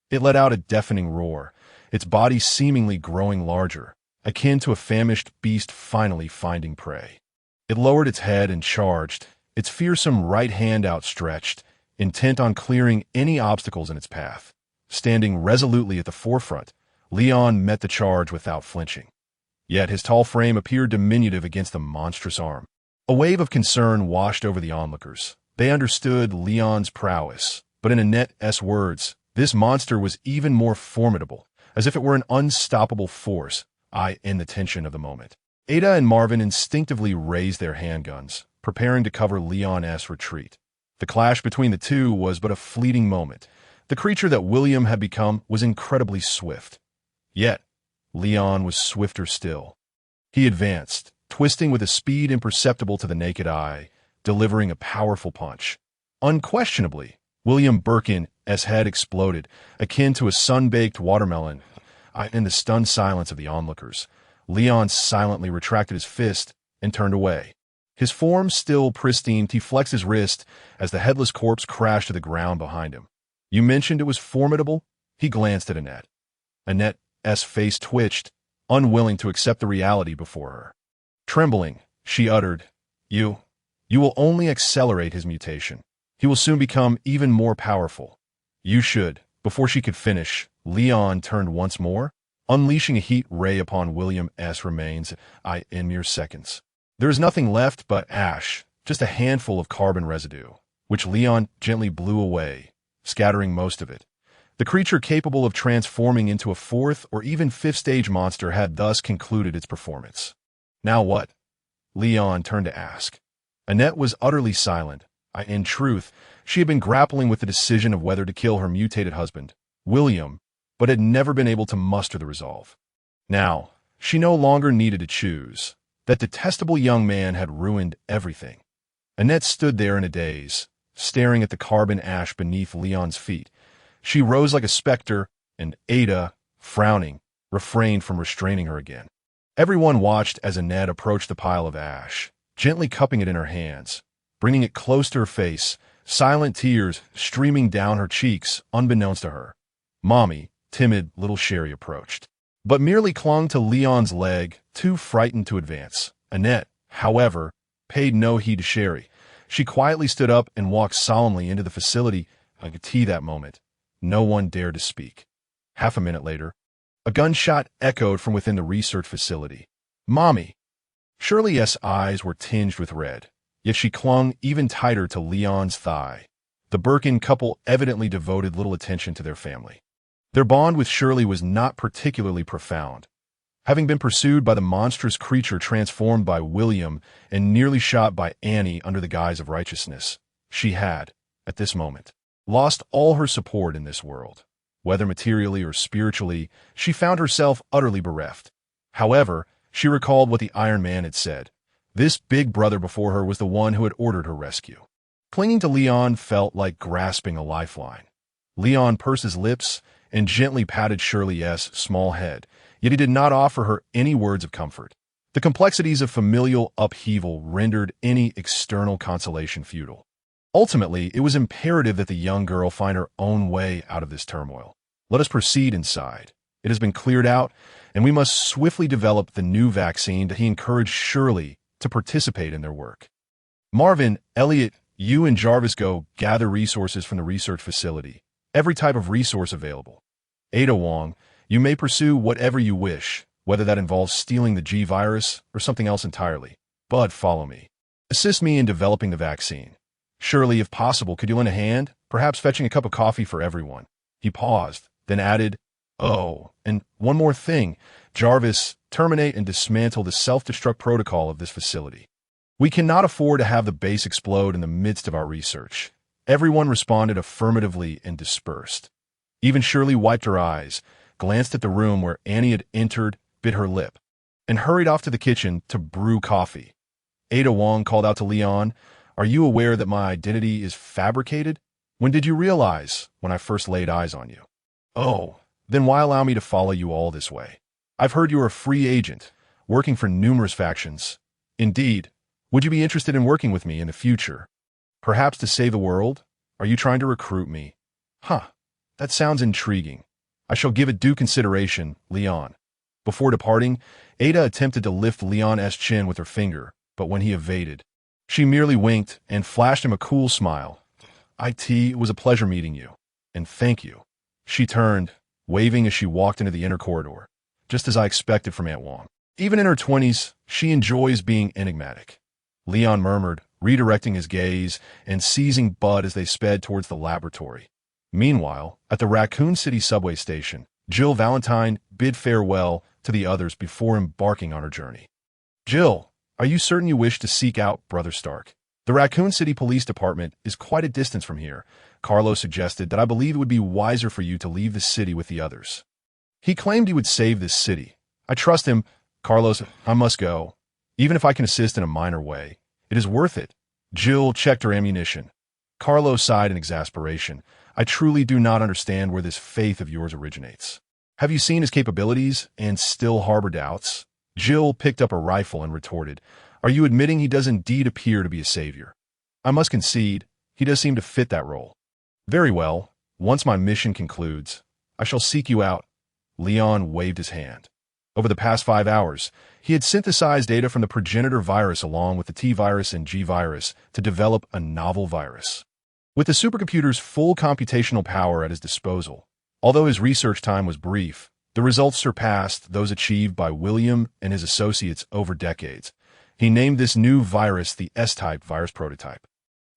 It let out a deafening roar, its body seemingly growing larger, akin to a famished beast finally finding prey. It lowered its head and charged, its fearsome right hand outstretched, intent on clearing any obstacles in its path. Standing resolutely at the forefront, Leon met the charge without flinching. Yet his tall frame appeared diminutive against the monstrous arm. A wave of concern washed over the onlookers. They understood Leon's prowess, but in Annette's words, this monster was even more formidable, as if it were an unstoppable force, in the tension of the moment. Ada and Marvin instinctively raised their handguns, preparing to cover Leon's retreat. The clash between the two was but a fleeting moment. The creature that William had become was incredibly swift. Yet, Leon was swifter still. He advanced, twisting with a speed imperceptible to the naked eye, delivering a powerful punch. Unquestionably, William Birkin's head exploded, akin to a sun-baked watermelon. In the stunned silence of the onlookers, Leon silently retracted his fist and turned away. His form still pristine, he flexed his wrist as the headless corpse crashed to the ground behind him. You mentioned it was formidable? He glanced at Annette. Annette's face twitched, unwilling to accept the reality before her. Trembling, she uttered, You will only accelerate his mutation. He will soon become even more powerful. You should. Before she could finish, Leon turned once more, unleashing a heat ray upon William's remains in mere seconds. There is nothing left but ash, just a handful of carbon residue, which Leon gently blew away, scattering most of it. The creature capable of transforming into a fourth or even fifth stage monster had thus concluded its performance. Now what? Leon turned to ask. Annette was utterly silent. In truth, she had been grappling with the decision of whether to kill her mutated husband, William, but had never been able to muster the resolve. Now, she no longer needed to choose. That detestable young man had ruined everything. Annette stood there in a daze, staring at the carbon ash beneath Leon's feet. She rose like a specter, and Ada, frowning, refrained from restraining her again. Everyone watched as Annette approached the pile of ash, gently cupping it in her hands, bringing it close to her face, silent tears streaming down her cheeks unbeknownst to her. Mommy, timid little Sherry approached, but merely clung to Leon's leg, too frightened to advance. Annette, however, paid no heed to Sherry. She quietly stood up and walked solemnly into the facility. I could see that moment. No one dared to speak. Half a minute later, a gunshot echoed from within the research facility. Mommy! Shirley's eyes were tinged with red, yet she clung even tighter to Leon's thigh. The Birkin couple evidently devoted little attention to their family. Their bond with Shirley was not particularly profound. Having been pursued by the monstrous creature transformed by William and nearly shot by Annie under the guise of righteousness, she had, at this moment, lost all her support in this world. Whether materially or spiritually, she found herself utterly bereft. However, she recalled what the Iron Man had said. This big brother before her was the one who had ordered her rescue. Clinging to Leon felt like grasping a lifeline. Leon pursed his lips and gently patted Shirley's small head, yet he did not offer her any words of comfort. The complexities of familial upheaval rendered any external consolation futile. Ultimately, it was imperative that the young girl find her own way out of this turmoil. Let us proceed inside. It has been cleared out, and we must swiftly develop the new vaccine that he encouraged Shirley to participate in their work. Marvin, Elliot, you and Jarvis go gather resources from the research facility. Every type of resource available. Ada Wong, you may pursue whatever you wish, whether that involves stealing the G-virus or something else entirely. Bud, follow me. Assist me in developing the vaccine. Shirley, if possible, could you lend a hand, perhaps fetching a cup of coffee for everyone? He paused, then added, oh, and one more thing. Jarvis, terminate and dismantle the self-destruct protocol of this facility. We cannot afford to have the base explode in the midst of our research. Everyone responded affirmatively and dispersed. Even Shirley wiped her eyes, glanced at the room where Annie had entered, bit her lip, and hurried off to the kitchen to brew coffee. Ada Wong called out to Leon, are you aware that my identity is fabricated? When did you realize? When I first laid eyes on you. Oh, then why allow me to follow you all this way? I've heard you are a free agent, working for numerous factions. Indeed, would you be interested in working with me in the future? Perhaps to save the world? Are you trying to recruit me? Huh, that sounds intriguing. I shall give it due consideration, Leon. Before departing, Ada attempted to lift Leon's chin with her finger, but when he evaded, she merely winked and flashed him a cool smile. It was a pleasure meeting you, and thank you. She turned, waving as she walked into the inner corridor, just as I expected from Aunt Wong. Even in her 20s, she enjoys being enigmatic. Leon murmured, redirecting his gaze and seizing Bud as they sped towards the laboratory. Meanwhile, at the Raccoon City subway station, Jill Valentine bid farewell to the others before embarking on her journey. Jill, are you certain you wish to seek out Brother Stark? The Raccoon City Police Department is quite a distance from here. Carlos suggested that I believe it would be wiser for you to leave the city with the others. He claimed he would save this city. I trust him. Carlos, I must go. Even if I can assist in a minor way, it is worth it. Jill checked her ammunition. Carlos sighed in exasperation. I truly do not understand where this faith of yours originates. Have you seen his capabilities and still harbor doubts? Jill picked up a rifle and retorted, are you admitting he does indeed appear to be a savior? I must concede, he does seem to fit that role. Very well, once my mission concludes, I shall seek you out. Leon waved his hand. Over the past 5 hours, he had synthesized data from the progenitor virus along with the T-virus and G-virus to develop a novel virus. With the supercomputer's full computational power at his disposal, although his research time was brief, the results surpassed those achieved by William and his associates over decades. He named this new virus the S-type virus prototype.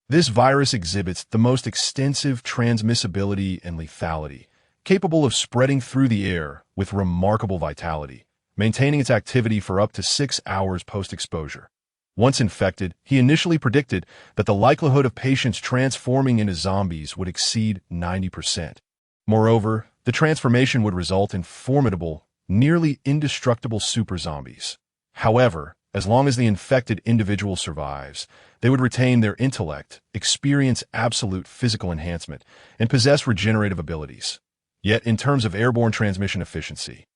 This virus exhibits the most extensive transmissibility and lethality, capable of spreading through the air with remarkable vitality, maintaining its activity for up to 6 hours post-exposure. Once infected, he initially predicted that the likelihood of patients transforming into zombies would exceed 90%. Moreover, the transformation would result in formidable, nearly indestructible super zombies. However, As long as the infected individual survives, they would retain their intellect, experience absolute physical enhancement, and possess regenerative abilities. Yet, in terms of airborne transmission efficiency,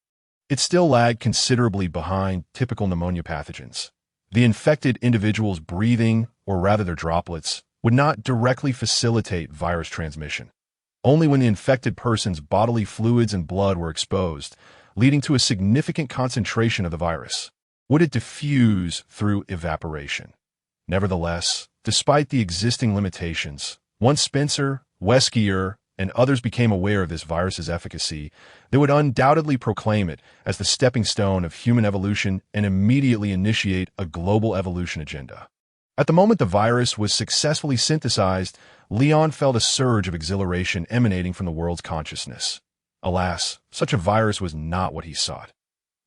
it still lagged considerably behind typical pneumonia pathogens. The infected individual's breathing, or rather their droplets, would not directly facilitate virus transmission. Only when the infected person's bodily fluids and blood were exposed, leading to a significant concentration of the virus, would it diffuse through evaporation. Nevertheless, despite the existing limitations, once Spencer, Weskier, and others became aware of this virus's efficacy, they would undoubtedly proclaim it as the stepping stone of human evolution and immediately initiate a global evolution agenda. At the moment the virus was successfully synthesized, Leon felt a surge of exhilaration emanating from the world's consciousness. Alas, such a virus was not what he sought.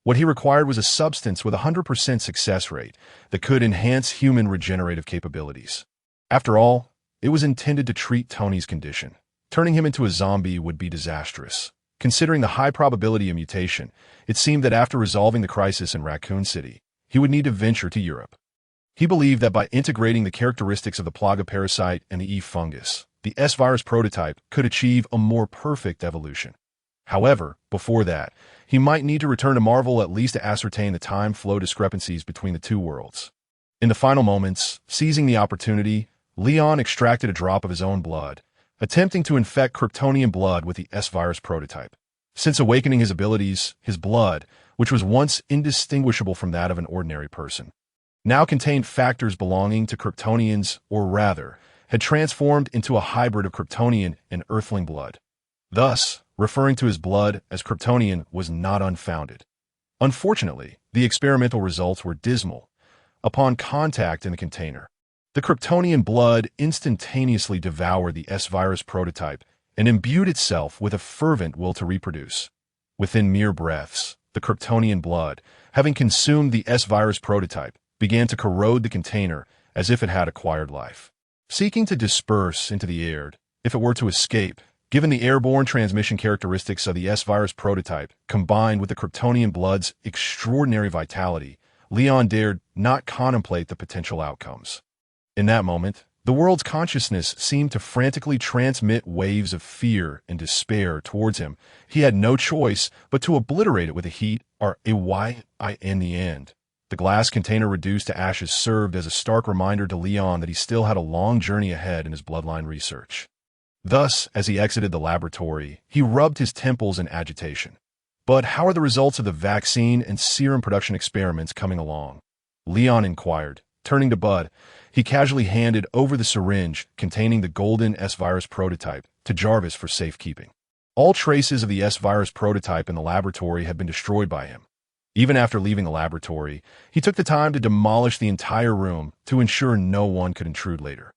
What he required was a substance with a 100% success rate that could enhance human regenerative capabilities. After all, it was intended to treat Tony's condition. Turning him into a zombie would be disastrous. Considering the high probability of mutation, it seemed that after resolving the crisis in Raccoon City, he would need to venture to Europe. He believed that by integrating the characteristics of the Plaga parasite and the E fungus, the S-virus prototype could achieve a more perfect evolution. However, before that, he might need to return to Marvel at least to ascertain the time flow discrepancies between the two worlds. In the final moments, seizing the opportunity, Leon extracted a drop of his own blood, attempting to infect Kryptonian blood with the S-virus prototype. Since awakening his abilities, his blood, which was once indistinguishable from that of an ordinary person, now contained factors belonging to Kryptonians, or rather, had transformed into a hybrid of Kryptonian and Earthling blood. Thus, referring to his blood as Kryptonian was not unfounded. Unfortunately, the experimental results were dismal. Upon contact in the container, the Kryptonian blood instantaneously devoured the S-virus prototype and imbued itself with a fervent will to reproduce. Within mere breaths, the Kryptonian blood, having consumed the S-virus prototype, began to corrode the container as if it had acquired life. Seeking to disperse into the air, if it were to escape, given the airborne transmission characteristics of the S-virus prototype, combined with the Kryptonian blood's extraordinary vitality, Leon dared not contemplate the potential outcomes. In that moment, the world's consciousness seemed to frantically transmit waves of fear and despair towards him. He had no choice but to obliterate it with a heat, or a Y in the end. The glass container reduced to ashes served as a stark reminder to Leon that he still had a long journey ahead in his bloodline research. Thus, as he exited the laboratory, he rubbed his temples in agitation. But how are the results of the vaccine and serum production experiments coming along? Leon inquired. Turning to Bud, he casually handed over the syringe containing the golden S-virus prototype to Jarvis for safekeeping. All traces of the S-virus prototype in the laboratory had been destroyed by him. Even after leaving the laboratory, he took the time to demolish the entire room to ensure no one could intrude later.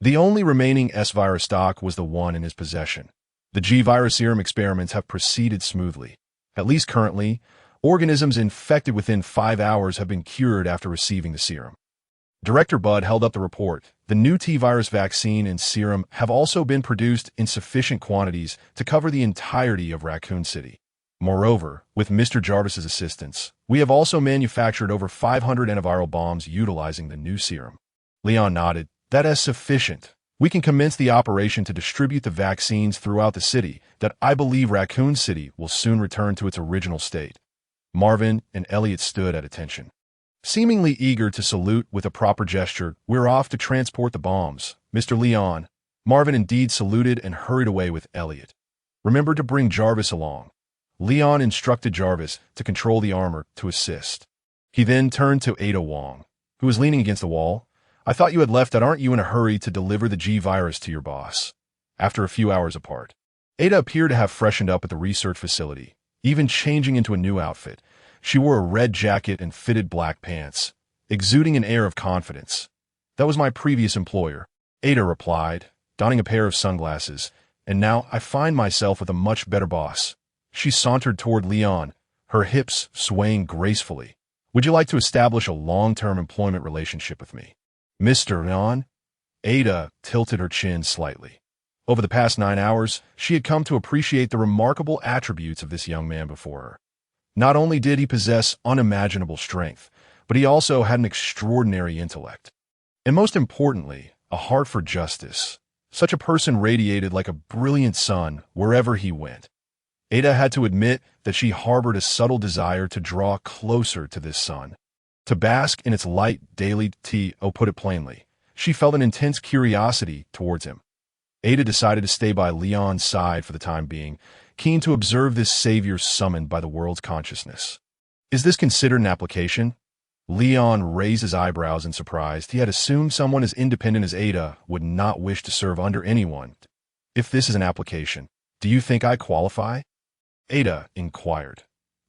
The only remaining S-virus stock was the one in his possession. The G-virus serum experiments have proceeded smoothly. At least currently, organisms infected within 5 hours have been cured after receiving the serum. Director Bud held up the report. The new T-virus vaccine and serum have also been produced in sufficient quantities to cover the entirety of Raccoon City. Moreover, with Mr. Jarvis's assistance, we have also manufactured over 500 antiviral bombs utilizing the new serum. Leon nodded. That is sufficient. We can commence the operation to distribute the vaccines throughout the city. That I believe Raccoon City will soon return to its original state. Marvin and Elliot stood at attention. Seemingly eager to salute with a proper gesture, we're off to transport the bombs, Mr. Leon. Marvin indeed saluted and hurried away with Elliot. Remember to bring Jarvis along. Leon instructed Jarvis to control the armor to assist. He then turned to Ada Wong, who was leaning against the wall. I thought you had left. That aren't you in a hurry to deliver the G-virus to your boss? After a few hours apart, Ada appeared to have freshened up at the research facility, even changing into a new outfit. She wore a red jacket and fitted black pants, exuding an air of confidence. That was my previous employer, Ada replied, donning a pair of sunglasses, and now I find myself with a much better boss. She sauntered toward Leon, her hips swaying gracefully. Would you like to establish a long-term employment relationship with me, Mr. Leon? Ada tilted her chin slightly. Over the past 9 hours, she had come to appreciate the remarkable attributes of this young man before her. Not only did he possess unimaginable strength, but he also had an extraordinary intellect. And most importantly, a heart for justice. Such a person radiated like a brilliant sun wherever he went. Ada had to admit that she harbored a subtle desire to draw closer to this sun, to bask in its light daily put it plainly. She felt an intense curiosity towards him. Ada decided to stay by Leon's side for the time being, keen to observe this savior summoned by the world's consciousness. Is this considered an application? Leon raised his eyebrows in surprise. He had assumed someone as independent as Ada would not wish to serve under anyone. If this is an application, do you think I qualify? Ada inquired.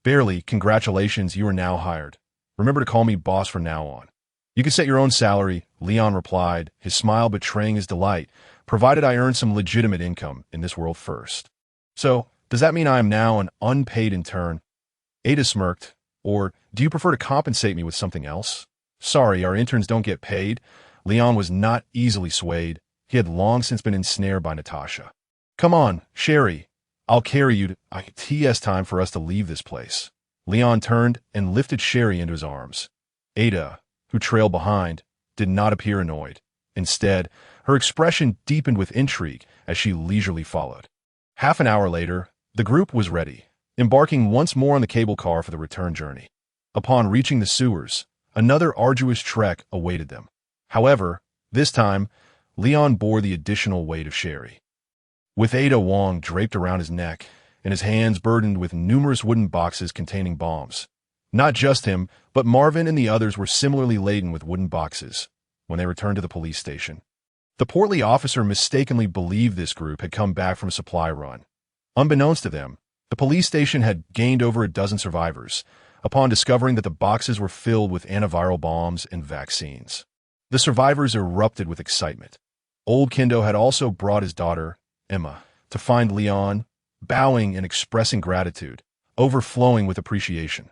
Barely. Congratulations, you are now hired. Remember to call me boss from now on. You can set your own salary, Leon replied, his smile betraying his delight, provided I earn some legitimate income in this world first. So, does that mean I am now an unpaid intern? Ada smirked. Or, do you prefer to compensate me with something else? Sorry, our interns don't get paid. Leon was not easily swayed. He had long since been ensnared by Natasha. Come on, Sherry. I'll carry you to... It's time for us to leave this place. Leon turned and lifted Sherry into his arms. Ada, who trailed behind, did not appear annoyed. Instead, her expression deepened with intrigue as she leisurely followed. Half an hour later, the group was ready, embarking once more on the cable car for the return journey. Upon reaching the sewers, another arduous trek awaited them. However, this time, Leon bore the additional weight of Sherry. With Ada Wong draped around his neck and his hands burdened with numerous wooden boxes containing bombs. Not just him, but Marvin and the others were similarly laden with wooden boxes when they returned to the police station. The portly officer mistakenly believed this group had come back from a supply run. Unbeknownst to them, the police station had gained over a dozen survivors upon discovering that the boxes were filled with antiviral bombs and vaccines. The survivors erupted with excitement. Old Kendo had also brought his daughter, Emma, to find Leon, bowing and expressing gratitude, overflowing with appreciation.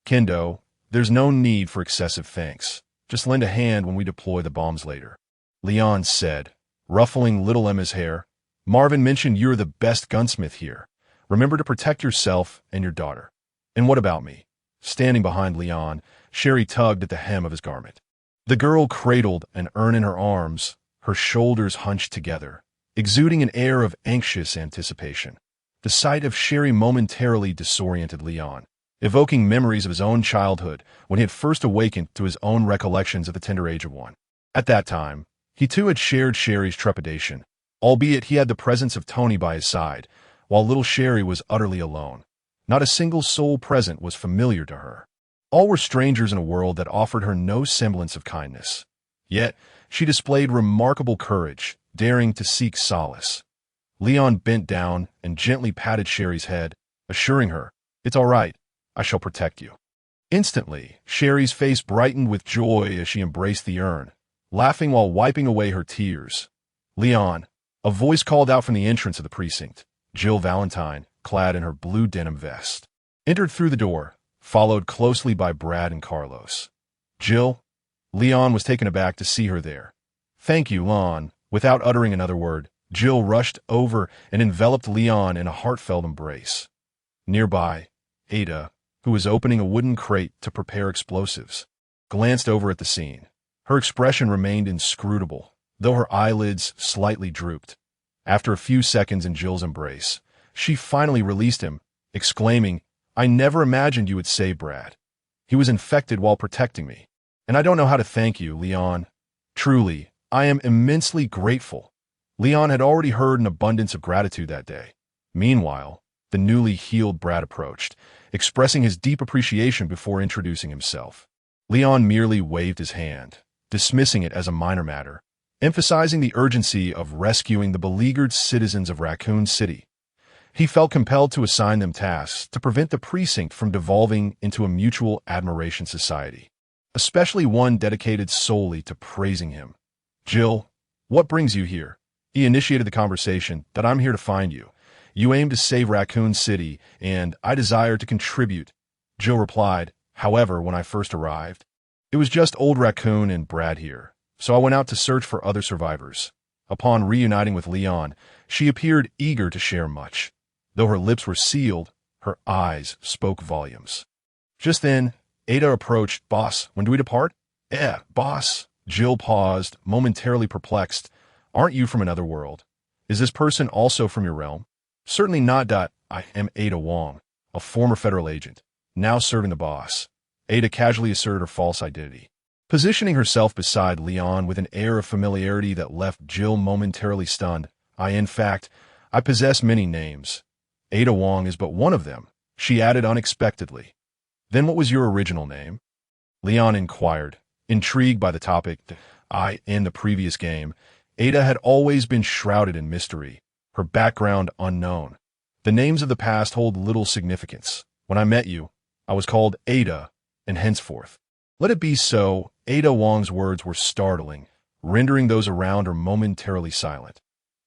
Kendo, there's no need for excessive thanks. Just lend a hand when we deploy the bombs later. Leon said, ruffling little Emma's hair. Marvin mentioned you're the best gunsmith here. Remember to protect yourself and your daughter. And what about me? Standing behind Leon, Sherry tugged at the hem of his garment. The girl cradled an urn in her arms, her shoulders hunched together, exuding an air of anxious anticipation. The sight of Sherry momentarily disoriented Leon, evoking memories of his own childhood when he had first awakened to his own recollections at the tender age of 1. At that time, he too had shared Sherry's trepidation, albeit he had the presence of Tony by his side, while little Sherry was utterly alone. Not a single soul present was familiar to her. All were strangers in a world that offered her no semblance of kindness. Yet, she displayed remarkable courage, daring to seek solace. Leon bent down and gently patted Sherry's head, assuring her, "It's all right. I shall protect you." Instantly, Sherry's face brightened with joy as she embraced the urn, laughing while wiping away her tears. "Leon," a voice called out from the entrance of the precinct. Jill Valentine, clad in her blue denim vest, entered through the door, followed closely by Brad and Carlos. "Jill?" Leon was taken aback to see her there. "Thank you, Lon." Without uttering another word, Jill rushed over and enveloped Leon in a heartfelt embrace. Nearby, Ada, who was opening a wooden crate to prepare explosives, glanced over at the scene. Her expression remained inscrutable, though her eyelids slightly drooped. After a few seconds in Jill's embrace, she finally released him, exclaiming, "I never imagined you would save Brad. He was infected while protecting me. And I don't know how to thank you, Leon. Truly, I am immensely grateful." Leon had already heard an abundance of gratitude that day. Meanwhile, the newly healed Brad approached, expressing his deep appreciation before introducing himself. Leon merely waved his hand, dismissing it as a minor matter, emphasizing the urgency of rescuing the beleaguered citizens of Raccoon City. He felt compelled to assign them tasks to prevent the precinct from devolving into a mutual admiration society, especially one dedicated solely to praising him. "Jill, what brings you here?" He initiated the conversation. "That I'm here to find you. You aim to save Raccoon City, and I desire to contribute." Jill replied, "However, when I first arrived, it was just old Raccoon and Brad here, so I went out to search for other survivors." Upon reuniting with Leon, she appeared eager to share much. Though her lips were sealed, her eyes spoke volumes. Just then, Ada approached. Boss, when do we depart? Boss. Jill paused, momentarily perplexed. Aren't you from another world? Is this person also from your realm? Certainly not. I am Ada Wong, a former federal agent, now serving the boss. Ada casually asserted her false identity, positioning herself beside Leon with an air of familiarity that left Jill momentarily stunned. In fact, I possess many names. Ada Wong is but one of them, she added unexpectedly. Then what was your original name? Leon inquired, intrigued by the topic. In the previous game, Ada had always been shrouded in mystery, her background unknown. The names of the past hold little significance. When I met you, I was called Ada, and henceforth. Let it be so. Ada Wong's words were startling, rendering those around her momentarily silent.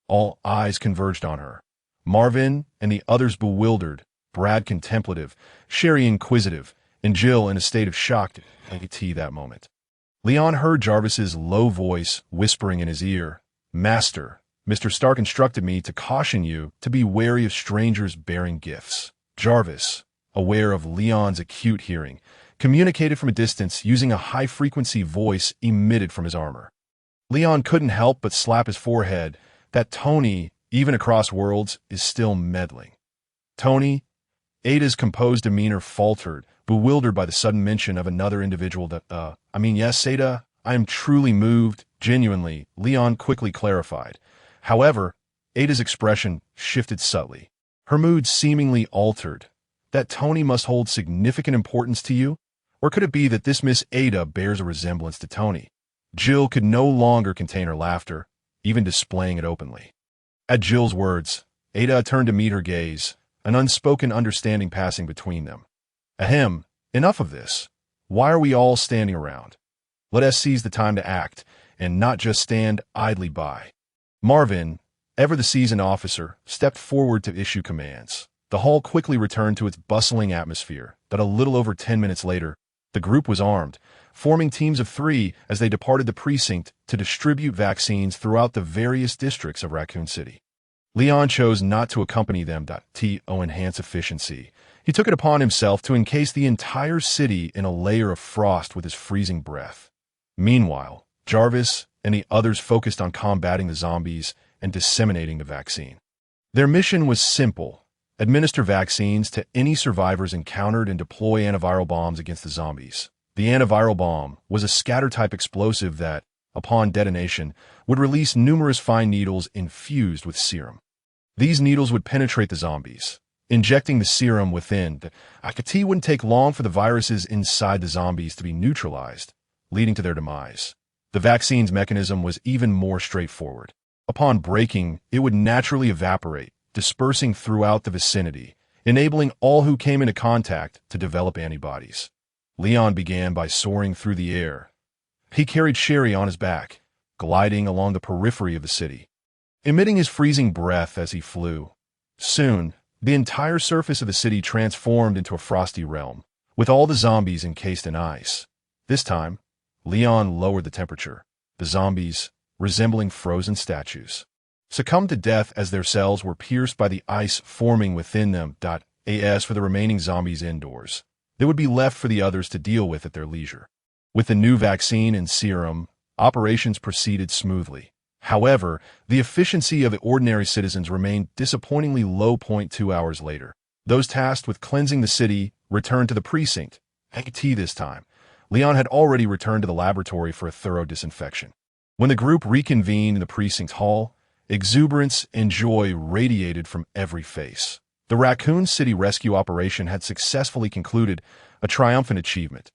All eyes converged on her. Marvin and the others bewildered, Brad contemplative, Sherry inquisitive, and Jill in a state of shock that moment. Leon heard Jarvis's low voice whispering in his ear, Master, Mr. Stark instructed me to caution you to be wary of strangers bearing gifts. Jarvis, aware of Leon's acute hearing, communicated from a distance using a high-frequency voice emitted from his armor. Leon couldn't help but slap his forehead. That Tony, even across worlds, is still meddling. Tony? Ada's composed demeanor faltered, bewildered by the sudden mention of another individual yes, Ada, I am truly moved, genuinely, Leon quickly clarified. However, Ada's expression shifted subtly. Her mood seemingly altered. That Tony must hold significant importance to you? Or could it be that this Miss Ada bears a resemblance to Tony? Jill could no longer contain her laughter, even displaying it openly. At Jill's words, Ada turned to meet her gaze, an unspoken understanding passing between them. Ahem, enough of this. Why are we all standing around? Let us seize the time to act, and not just stand idly by. Marvin, ever the seasoned officer, stepped forward to issue commands. The hall quickly returned to its bustling atmosphere. That a little over 10 minutes later, the group was armed, forming teams of 3 as they departed the precinct to distribute vaccines throughout the various districts of Raccoon City. Leon chose not to accompany them to enhance efficiency. He took it upon himself to encase the entire city in a layer of frost with his freezing breath. Meanwhile, Jarvis and the others focused on combating the zombies and disseminating the vaccine. Their mission was simple: administer vaccines to any survivors encountered and deploy antiviral bombs against the zombies. The antiviral bomb was a scatter-type explosive that, upon detonation, would release numerous fine needles infused with serum. These needles would penetrate the zombies, injecting the serum within. It wouldn't take long for the viruses inside the zombies to be neutralized, leading to their demise. The vaccine's mechanism was even more straightforward. Upon breaking, it would naturally evaporate, dispersing throughout the vicinity, enabling all who came into contact to develop antibodies. Leon began by soaring through the air. He carried Sherry on his back, gliding along the periphery of the city, emitting his freezing breath as he flew. Soon, the entire surface of the city transformed into a frosty realm, with all the zombies encased in ice. This time, Leon lowered the temperature. The zombies, resembling frozen statues, succumbed to death as their cells were pierced by the ice forming within them. As for the remaining zombies indoors, they would be left for the others to deal with at their leisure. With the new vaccine and serum, operations proceeded smoothly. However, the efficiency of the ordinary citizens remained disappointingly low. 2 hours later, those tasked with cleansing the city returned to the precinct. This time, Leon had already returned to the laboratory for a thorough disinfection. When the group reconvened in the precinct hall, exuberance and joy radiated from every face. The Raccoon City rescue operation had successfully concluded, a triumphant achievement.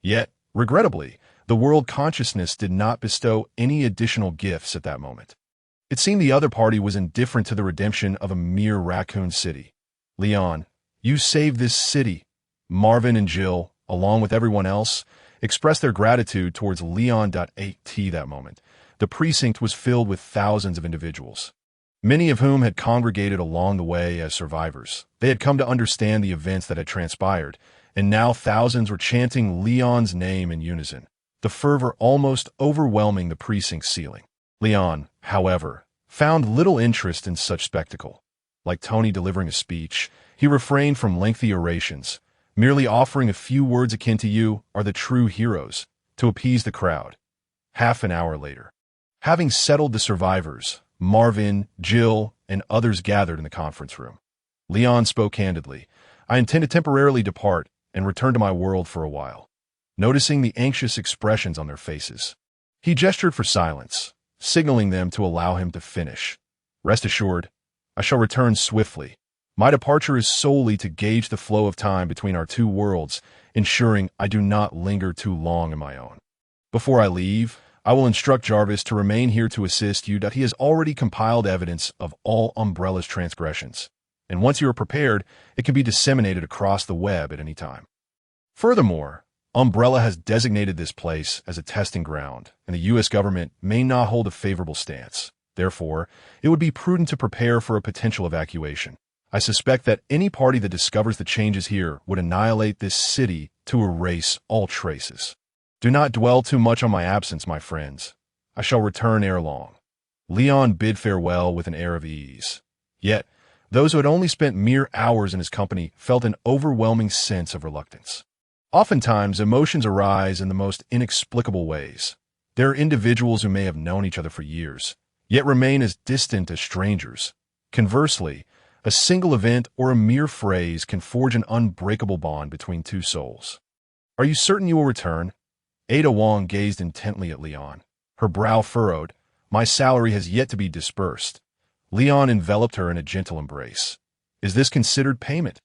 Yet, regrettably, the world consciousness did not bestow any additional gifts at that moment. It seemed the other party was indifferent to the redemption of a mere Raccoon City. Leon, you saved this city. Marvin and Jill, along with everyone else, expressed their gratitude towards Leon. That moment, the precinct was filled with thousands of individuals, many of whom had congregated along the way as survivors. They had come to understand the events that had transpired, and now thousands were chanting Leon's name in unison, the fervor almost overwhelming the precinct's ceiling. Leon, however, found little interest in such spectacle. Like Tony delivering a speech, he refrained from lengthy orations, Merely offering a few words akin to "you are the true heroes" to appease the crowd. Half an hour later, having settled the survivors, Marvin, Jill, and others gathered in the conference room. Leon spoke candidly. "I intend to temporarily depart and return to my world for a while." Noticing the anxious expressions on their faces, he gestured for silence, signaling them to allow him to finish. "Rest assured, I shall return swiftly. My departure is solely to gauge the flow of time between our two worlds, ensuring I do not linger too long in my own. Before I leave, I will instruct Jarvis to remain here to assist you, that he has already compiled evidence of all Umbrella's transgressions, and once you are prepared, it can be disseminated across the web at any time. Furthermore, Umbrella has designated this place as a testing ground, and the U.S. government may not hold a favorable stance. Therefore, it would be prudent to prepare for a potential evacuation. I suspect that any party that discovers the changes here would annihilate this city to erase all traces. Do not dwell too much on my absence, my friends. I shall return ere long." Leon bid farewell with an air of ease. Yet, those who had only spent mere hours in his company felt an overwhelming sense of reluctance. Oftentimes, emotions arise in the most inexplicable ways. There are individuals who may have known each other for years, yet remain as distant as strangers. Conversely, a single event or a mere phrase can forge an unbreakable bond between two souls. "Are you certain you will return?" Ada Wong gazed intently at Leon, her brow furrowed. "My salary has yet to be dispersed." Leon enveloped her in a gentle embrace. "Is this considered payment?"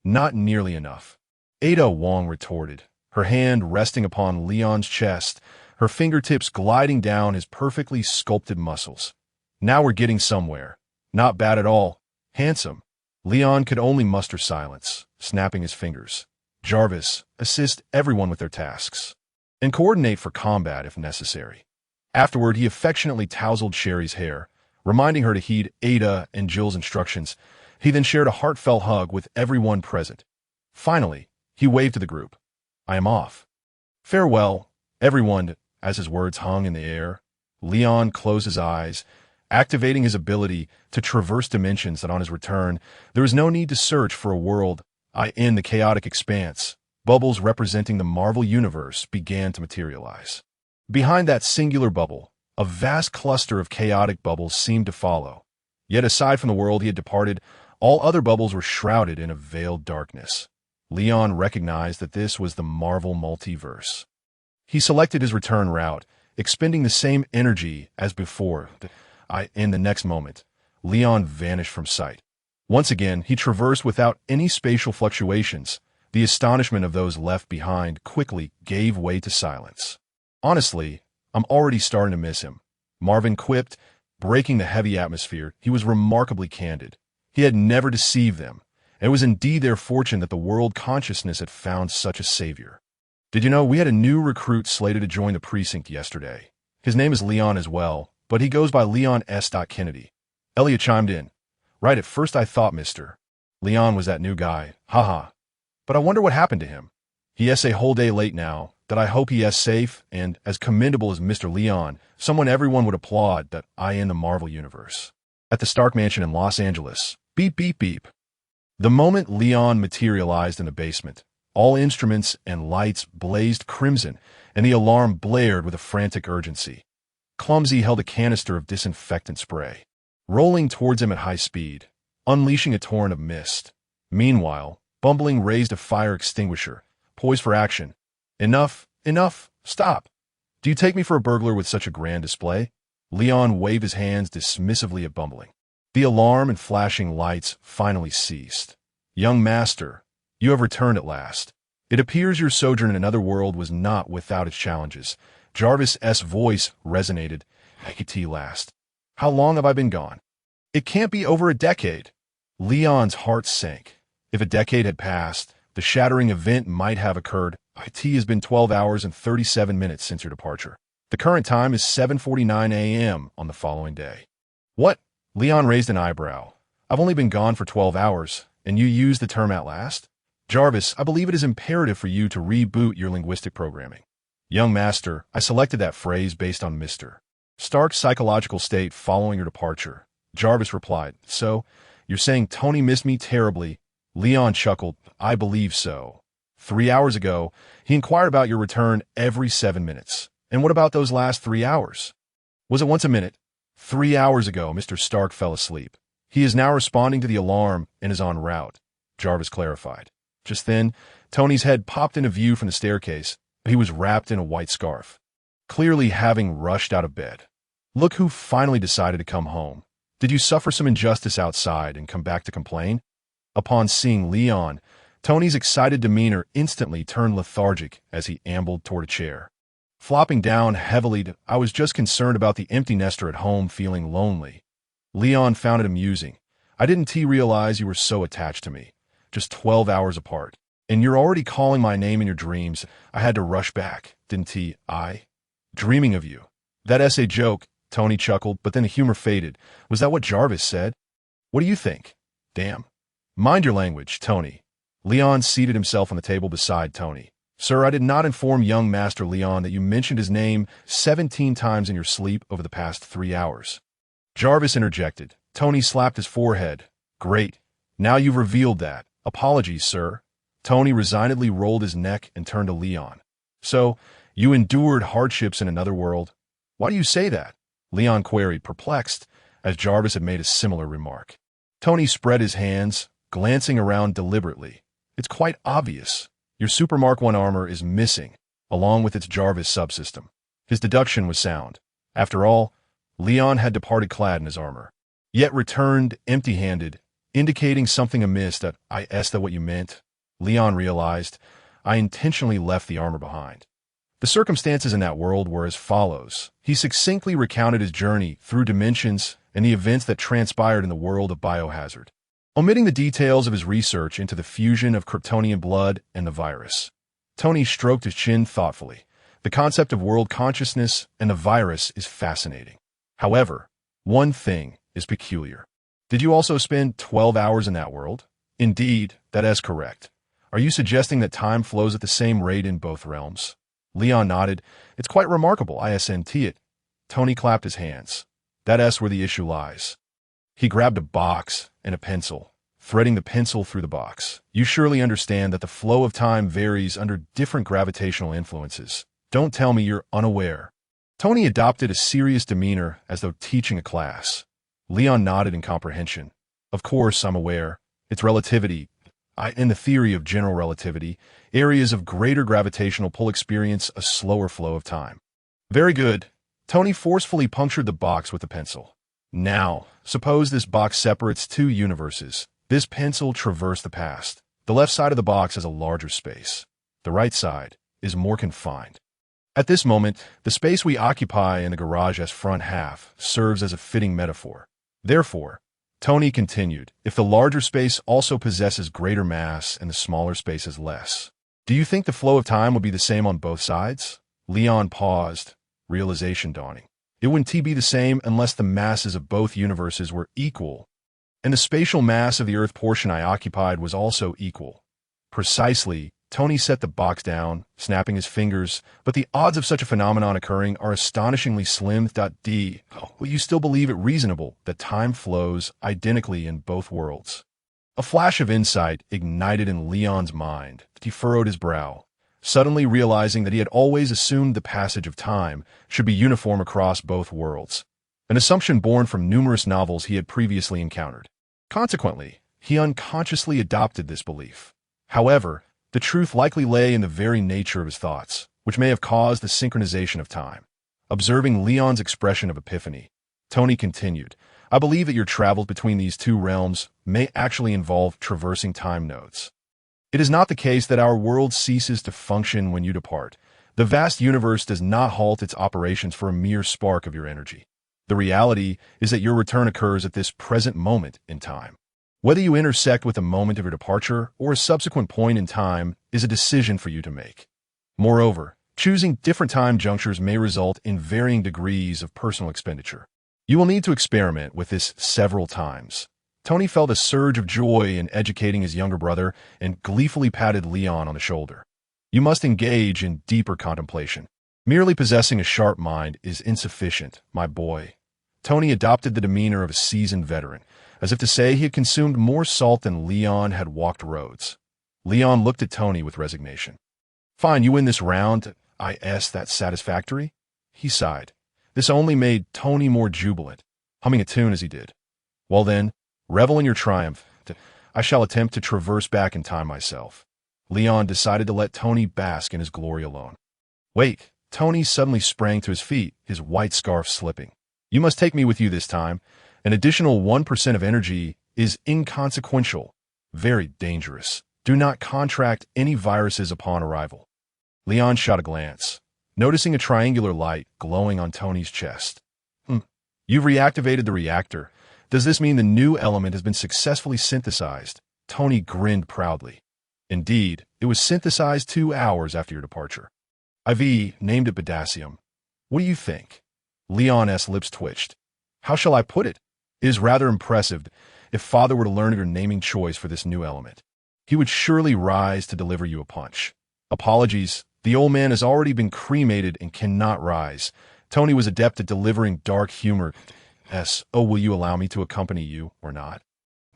"Not nearly enough," Ada Wong retorted, her hand resting upon Leon's chest, her fingertips gliding down his perfectly sculpted muscles. "Now we're getting somewhere. Not bad at all. Handsome." Leon could only muster silence, snapping his fingers. "Jarvis, assist everyone with their tasks, and coordinate for combat if necessary." Afterward, he affectionately tousled Sherry's hair, reminding her to heed Ada and Jill's instructions. He then shared a heartfelt hug with everyone present. Finally, he waved to the group. "I am off. Farewell, everyone." As his words hung in the air, Leon closed his eyes, activating his ability to traverse dimensions that on his return, there was no need to search for a world. In the chaotic expanse, bubbles representing the Marvel Universe began to materialize. Behind that singular bubble, a vast cluster of chaotic bubbles seemed to follow. Yet aside from the world he had departed, all other bubbles were shrouded in a veiled darkness. Leon recognized that this was the Marvel multiverse. He selected his return route, expending the same energy as before. In the next moment, Leon vanished from sight. Once again, he traversed without any spatial fluctuations. The astonishment of those left behind quickly gave way to silence. "Honestly, I'm already starting to miss him," Marvin quipped, breaking the heavy atmosphere. He was remarkably candid. He had never deceived them, and it was indeed their fortune that the world consciousness had found such a savior. "Did you know we had a new recruit slated to join the precinct yesterday? His name is Leon as well, but he goes by Leon S. Kennedy." Elliot chimed in. "Right, at first I thought Mr. Leon was that new guy. Haha. But I wonder what happened to him. He is a whole day late now, that I hope he is safe and as commendable as Mr. Leon, someone everyone would applaud that I in the Marvel Universe." At the Stark Mansion in Los Angeles. Beep, beep, beep. The moment Leon materialized in the basement, all instruments and lights blazed crimson, and the alarm blared with a frantic urgency. Clumsy held a canister of disinfectant spray, rolling towards him at high speed, unleashing a torrent of mist. Meanwhile, Bumbling raised a fire extinguisher, poised for action. "Enough, enough, stop. Do you take me for a burglar with such a grand display?" Leon waved his hands dismissively at Bumbling. The alarm and flashing lights finally ceased. "Young master, you have returned at last. It appears your sojourn in another world was not without its challenges." Jarvis' voice resonated. "At last. How long have I been gone?" "It can't be over a decade." Leon's heart sank. If a decade had passed, the shattering event might have occurred. "It has been 12 hours and 37 minutes since your departure. The current time is 7:49 a.m. on the following day." "What?" Leon raised an eyebrow. "I've only been gone for 12 hours, and you use the term 'at last'?" "Jarvis, I believe it is imperative for you to reboot your linguistic programming." "Young master, I selected that phrase based on Mr. Stark's psychological state following your departure." Jarvis replied. "So, you're saying Tony missed me terribly?" Leon chuckled. "I believe so." 3 hours ago, he inquired about your return every 7 minutes. And what about those last 3 hours? Was it once a minute? 3 hours ago, Mr. Stark fell asleep. He is now responding to the alarm and is en route, Jarvis clarified. Just then, Tony's head popped into view from the staircase, but he was wrapped in a white scarf, clearly having rushed out of bed. Look who finally decided to come home. Did you suffer some injustice outside and come back to complain? Upon seeing Leon, Tony's excited demeanor instantly turned lethargic as he ambled toward a chair. Flopping down heavily, I was just concerned about the empty nester at home feeling lonely. Leon found it amusing. I didn't realize you were so attached to me. Just 12 hours apart. And you're already calling my name in your dreams. I had to rush back, didn't I? Dreaming of you. That essay joke, Tony chuckled, but then the humor faded. Was that what Jarvis said? What do you think? Damn. Mind your language, Tony. Leon seated himself on the table beside Tony. Sir, I did not inform young Master Leon that you mentioned his name 17 times in your sleep over the past 3 hours. Jarvis interjected. Tony slapped his forehead. Great. Now you've revealed that. Apologies, sir. Tony resignedly rolled his neck and turned to Leon. So, you endured hardships in another world? Why do you say that? Leon queried, perplexed, as Jarvis had made a similar remark. Tony spread his hands, glancing around deliberately. It's quite obvious. Your Super Mark I armor is missing, along with its Jarvis subsystem. His deduction was sound. After all, Leon had departed clad in his armor, yet returned empty-handed, indicating something amiss. That what you meant? Leon realized. I intentionally left the armor behind. The circumstances in that world were as follows. He succinctly recounted his journey through dimensions and the events that transpired in the world of Biohazard, omitting the details of his research into the fusion of Kryptonian blood and the virus. Tony stroked his chin thoughtfully. The concept of world consciousness and the virus is fascinating. However, one thing is peculiar. Did you also spend 12 hours in that world? Indeed, that is correct. Are you suggesting that time flows at the same rate in both realms? Leon nodded. It's quite remarkable, I assent it. Tony clapped his hands. That's where the issue lies. He grabbed a box and a pencil, threading the pencil through the box. You surely understand that the flow of time varies under different gravitational influences. Don't tell me you're unaware. Tony adopted a serious demeanor as though teaching a class. Leon nodded in comprehension. Of course, I'm aware. It's relativity. In the theory of general relativity, areas of greater gravitational pull experience a slower flow of time. Very good. Tony forcefully punctured the box with the pencil. Now, suppose this box separates two universes. This pencil traversed the past. The left side of the box has a larger space. The right side is more confined. At this moment, the space we occupy in the garage as front half serves as a fitting metaphor. Therefore, Tony continued, if the larger space also possesses greater mass and the smaller space is less, do you think the flow of time would be the same on both sides? Leon paused, realization dawning. It wouldn't be the same unless the masses of both universes were equal, and the spatial mass of the Earth portion I occupied was also equal. Precisely, Tony set the box down, snapping his fingers, but the odds of such a phenomenon occurring are astonishingly slim. Will you still believe it reasonable that time flows identically in both worlds? A flash of insight ignited in Leon's mind. He furrowed his brow, suddenly realizing that he had always assumed the passage of time should be uniform across both worlds, an assumption born from numerous novels he had previously encountered. Consequently, he unconsciously adopted this belief. However, the truth likely lay in the very nature of his thoughts, which may have caused the synchronization of time. Observing Leon's expression of epiphany, Tony continued, I believe that your travels between these two realms may actually involve traversing time nodes. It is not the case that our world ceases to function when you depart. The vast universe does not halt its operations for a mere spark of your energy. The reality is that your return occurs at this present moment in time. Whether you intersect with a moment of your departure or a subsequent point in time is a decision for you to make. Moreover, choosing different time junctures may result in varying degrees of personal expenditure. You will need to experiment with this several times. Tony felt a surge of joy in educating his younger brother and gleefully patted Leon on the shoulder. You must engage in deeper contemplation. Merely possessing a sharp mind is insufficient, my boy. Tony adopted the demeanor of a seasoned veteran, as if to say he had consumed more salt than Leon had walked roads. Leon looked at Tony with resignation. Fine, you win this round. That's satisfactory? He sighed. This only made Tony more jubilant, humming a tune as he did. Well then, revel in your triumph. I shall attempt to traverse back in time myself. Leon decided to let Tony bask in his glory alone. Wait, Tony suddenly sprang to his feet, his white scarf slipping. You must take me with you this time. An additional 1% of energy is inconsequential, very dangerous. Do not contract any viruses upon arrival. Leon shot a glance, noticing a triangular light glowing on Tony's chest. You've reactivated the reactor. Does this mean the new element has been successfully synthesized? Tony grinned proudly. Indeed, it was synthesized 2 hours after your departure. IV named it potassium. What do you think? Leon's lips twitched. How shall I put it? It is rather impressive. If Father were to learn of your naming choice for this new element, he would surely rise to deliver you a punch. Apologies, the old man has already been cremated and cannot rise. Tony was adept at delivering dark humor. Oh, will you allow me to accompany you or not?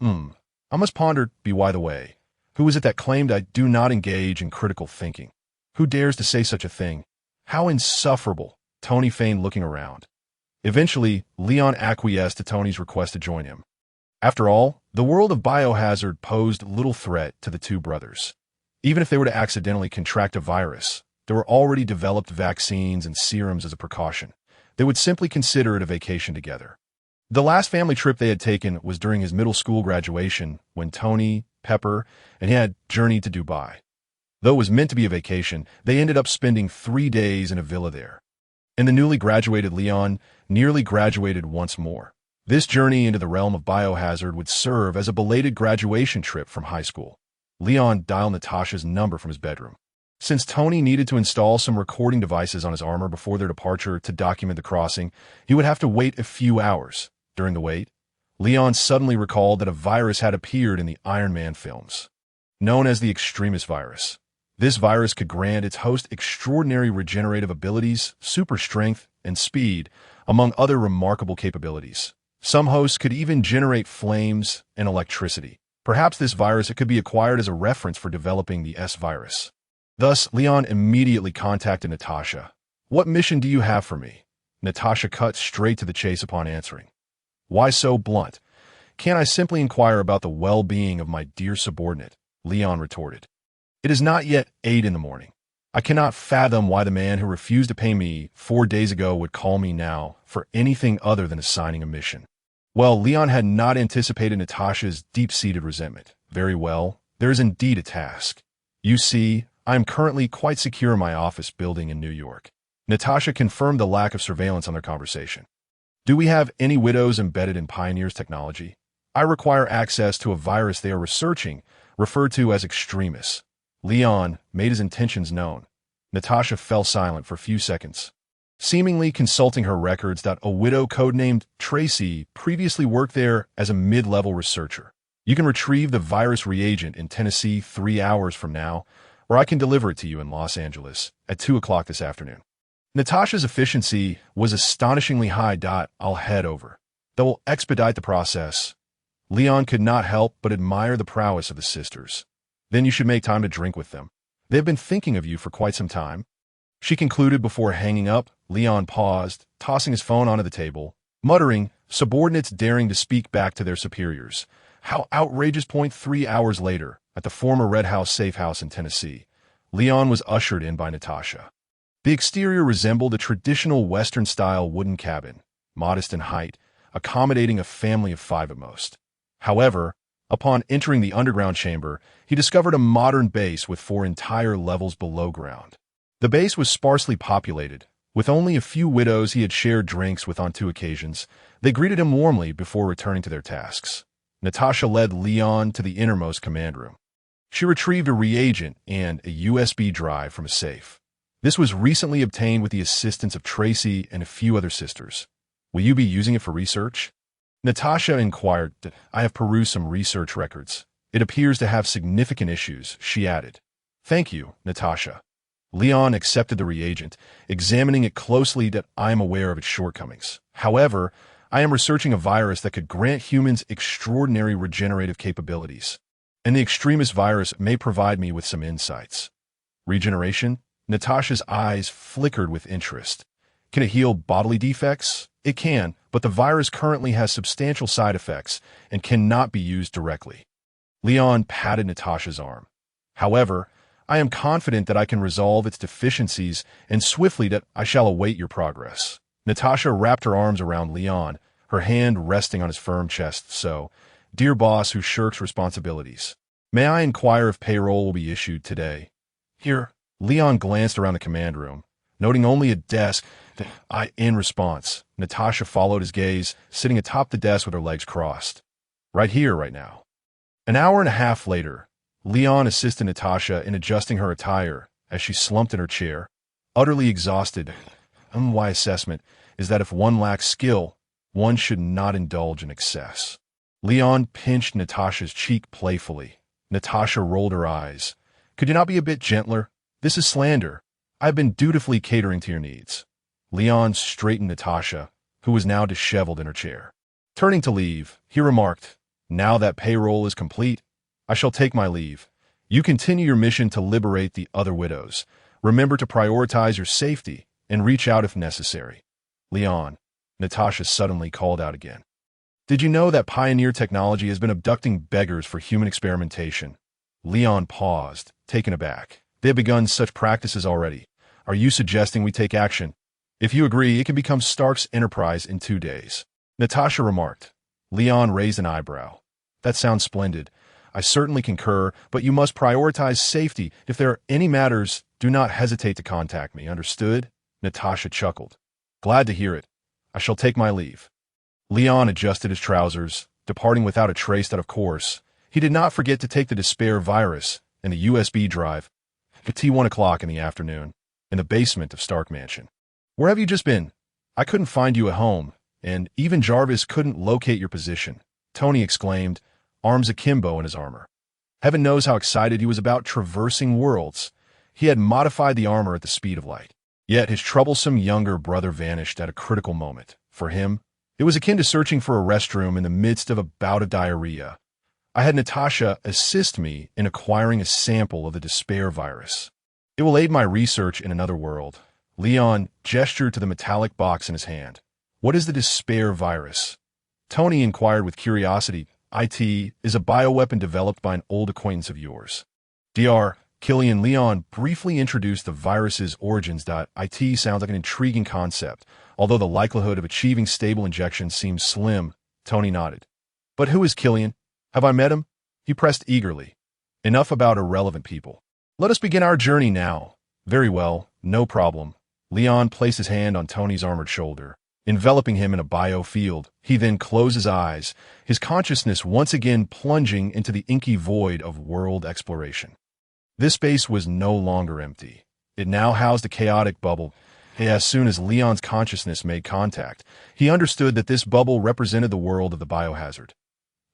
I must ponder. By the way, who is it that claimed I do not engage in critical thinking? Who dares to say such a thing? How insufferable. Tony feigned looking around. Eventually, Leon acquiesced to Tony's request to join him. After all, the world of biohazard posed little threat to the two brothers. Even if they were to accidentally contract a virus, there were already developed vaccines and serums as a precaution. They would simply consider it a vacation together. The last family trip they had taken was during his middle school graduation, when Tony, Pepper, and he had journeyed to Dubai. Though it was meant to be a vacation, they ended up spending 3 days in a villa there. And the newly graduated Leon nearly graduated once more. This journey into the realm of biohazard would serve as a belated graduation trip from high school. Leon dialed Natasha's number from his bedroom. Since Tony needed to install some recording devices on his armor before their departure to document the crossing, he would have to wait a few hours. During the wait, Leon suddenly recalled that a virus had appeared in the Iron Man films. Known as the extremis virus. This virus could grant its host extraordinary regenerative abilities, super strength, and speed, among other remarkable capabilities. Some hosts could even generate flames and electricity. Perhaps this virus could be acquired as a reference for developing the S-virus. Thus, Leon immediately contacted Natasha. What mission do you have for me? Natasha cut straight to the chase upon answering. Why so blunt? Can't I simply inquire about the well-being of my dear subordinate? Leon retorted. It is not yet 8 in the morning. I cannot fathom why the man who refused to pay me 4 days ago would call me now for anything other than assigning a mission. Well, Leon had not anticipated Natasha's deep-seated resentment. Very well, there is indeed a task. You see, I am currently quite secure in my office building in New York. Natasha confirmed the lack of surveillance on their conversation. Do we have any widows embedded in Pioneer's technology? I require access to a virus they are researching, referred to as extremis. Leon made his intentions known. Natasha fell silent for a few seconds. Seemingly consulting her records, a widow codenamed Tracy previously worked there as a mid-level researcher. You can retrieve the virus reagent in Tennessee 3 hours from now, or I can deliver it to you in Los Angeles at 2 o'clock this afternoon. Natasha's efficiency was astonishingly high. I'll head over. That will expedite the process. Leon could not help but admire the prowess of the sisters. Then you should make time to drink with them. They have been thinking of you for quite some time. She concluded before hanging up. Leon paused, tossing his phone onto the table, muttering, subordinates daring to speak back to their superiors. How outrageous! 3 hours later, at the former Red House safe house in Tennessee, Leon was ushered in by Natasha. The exterior resembled a traditional Western-style wooden cabin, modest in height, accommodating a family of 5 at most. However, upon entering the underground chamber, he discovered a modern base with 4 entire levels below ground. The base was sparsely populated. With only a few widows he had shared drinks with on 2 occasions, they greeted him warmly before returning to their tasks. Natasha led Leon to the innermost command room. She retrieved a reagent and a USB drive from a safe. This was recently obtained with the assistance of Tracy and a few other sisters. Will you be using it for research? Natasha inquired. I have perused some research records. It appears to have significant issues, she added. Thank you, Natasha. Leon accepted the reagent, examining it closely. I am aware of its shortcomings. However, I am researching a virus that could grant humans extraordinary regenerative capabilities. and the extremist virus may provide me with some insights. Regeneration? Natasha's eyes flickered with interest. Can it heal bodily defects? It can, but the virus currently has substantial side effects and cannot be used directly. Leon patted Natasha's arm. However, I am confident that I can resolve its deficiencies and swiftly that I shall await your progress. Natasha wrapped her arms around Leon, her hand resting on his firm chest. So, dear boss who shirks responsibilities, may I inquire if payroll will be issued today? Here, Leon glanced around the command room, noting only a desk. In response, Natasha followed his gaze, sitting atop the desk with her legs crossed. Right here, right now. An hour and a half later, Leon assisted Natasha in adjusting her attire as she slumped in her chair, utterly exhausted. My assessment is that if one lacks skill, one should not indulge in excess. Leon pinched Natasha's cheek playfully. Natasha rolled her eyes. Could you not be a bit gentler? This is slander. I've been dutifully catering to your needs. Leon straightened Natasha, who was now disheveled in her chair. Turning to leave, he remarked, now that payroll is complete, I shall take my leave. You continue your mission to liberate the other widows. Remember to prioritize your safety and reach out if necessary. Leon, Natasha suddenly called out again. Did you know that Pioneer technology has been abducting beggars for human experimentation? Leon paused, taken aback. They have begun such practices already. Are you suggesting we take action? If you agree, it can become Stark's enterprise in 2 days. Natasha remarked. Leon raised an eyebrow. That sounds splendid. I certainly concur, but you must prioritize safety. If there are any matters, do not hesitate to contact me. Understood? Natasha chuckled. Glad to hear it. I shall take my leave. Leon adjusted his trousers, departing without a trace that, of course, he did not forget to take the despair virus and the USB drive. At 1 o'clock in the afternoon, in the basement of Stark Mansion. Where have you just been? I couldn't find you at home, and even Jarvis couldn't locate your position, Tony exclaimed, arms akimbo in his armor. Heaven knows how excited he was about traversing worlds. He had modified the armor at the speed of light. Yet his troublesome younger brother vanished at a critical moment. For him, it was akin to searching for a restroom in the midst of a bout of diarrhea. I had Natasha assist me in acquiring a sample of the despair virus. It will aid my research in another world. Leon gestured to the metallic box in his hand. What is the despair virus? Tony inquired with curiosity. IT is a bioweapon developed by an old acquaintance of yours. Dr. Killian Leon briefly introduced the virus's origins. IT sounds like an intriguing concept, although the likelihood of achieving stable injection seems slim. Tony nodded. But who is Killian? Have I met him? He pressed eagerly. Enough about irrelevant people. Let us begin our journey now. Very well, no problem. Leon placed his hand on Tony's armored shoulder, enveloping him in a biofield. He then closed his eyes, his consciousness once again plunging into the inky void of world exploration. This space was no longer empty. It now housed a chaotic bubble. As soon as Leon's consciousness made contact, he understood that this bubble represented the world of the biohazard.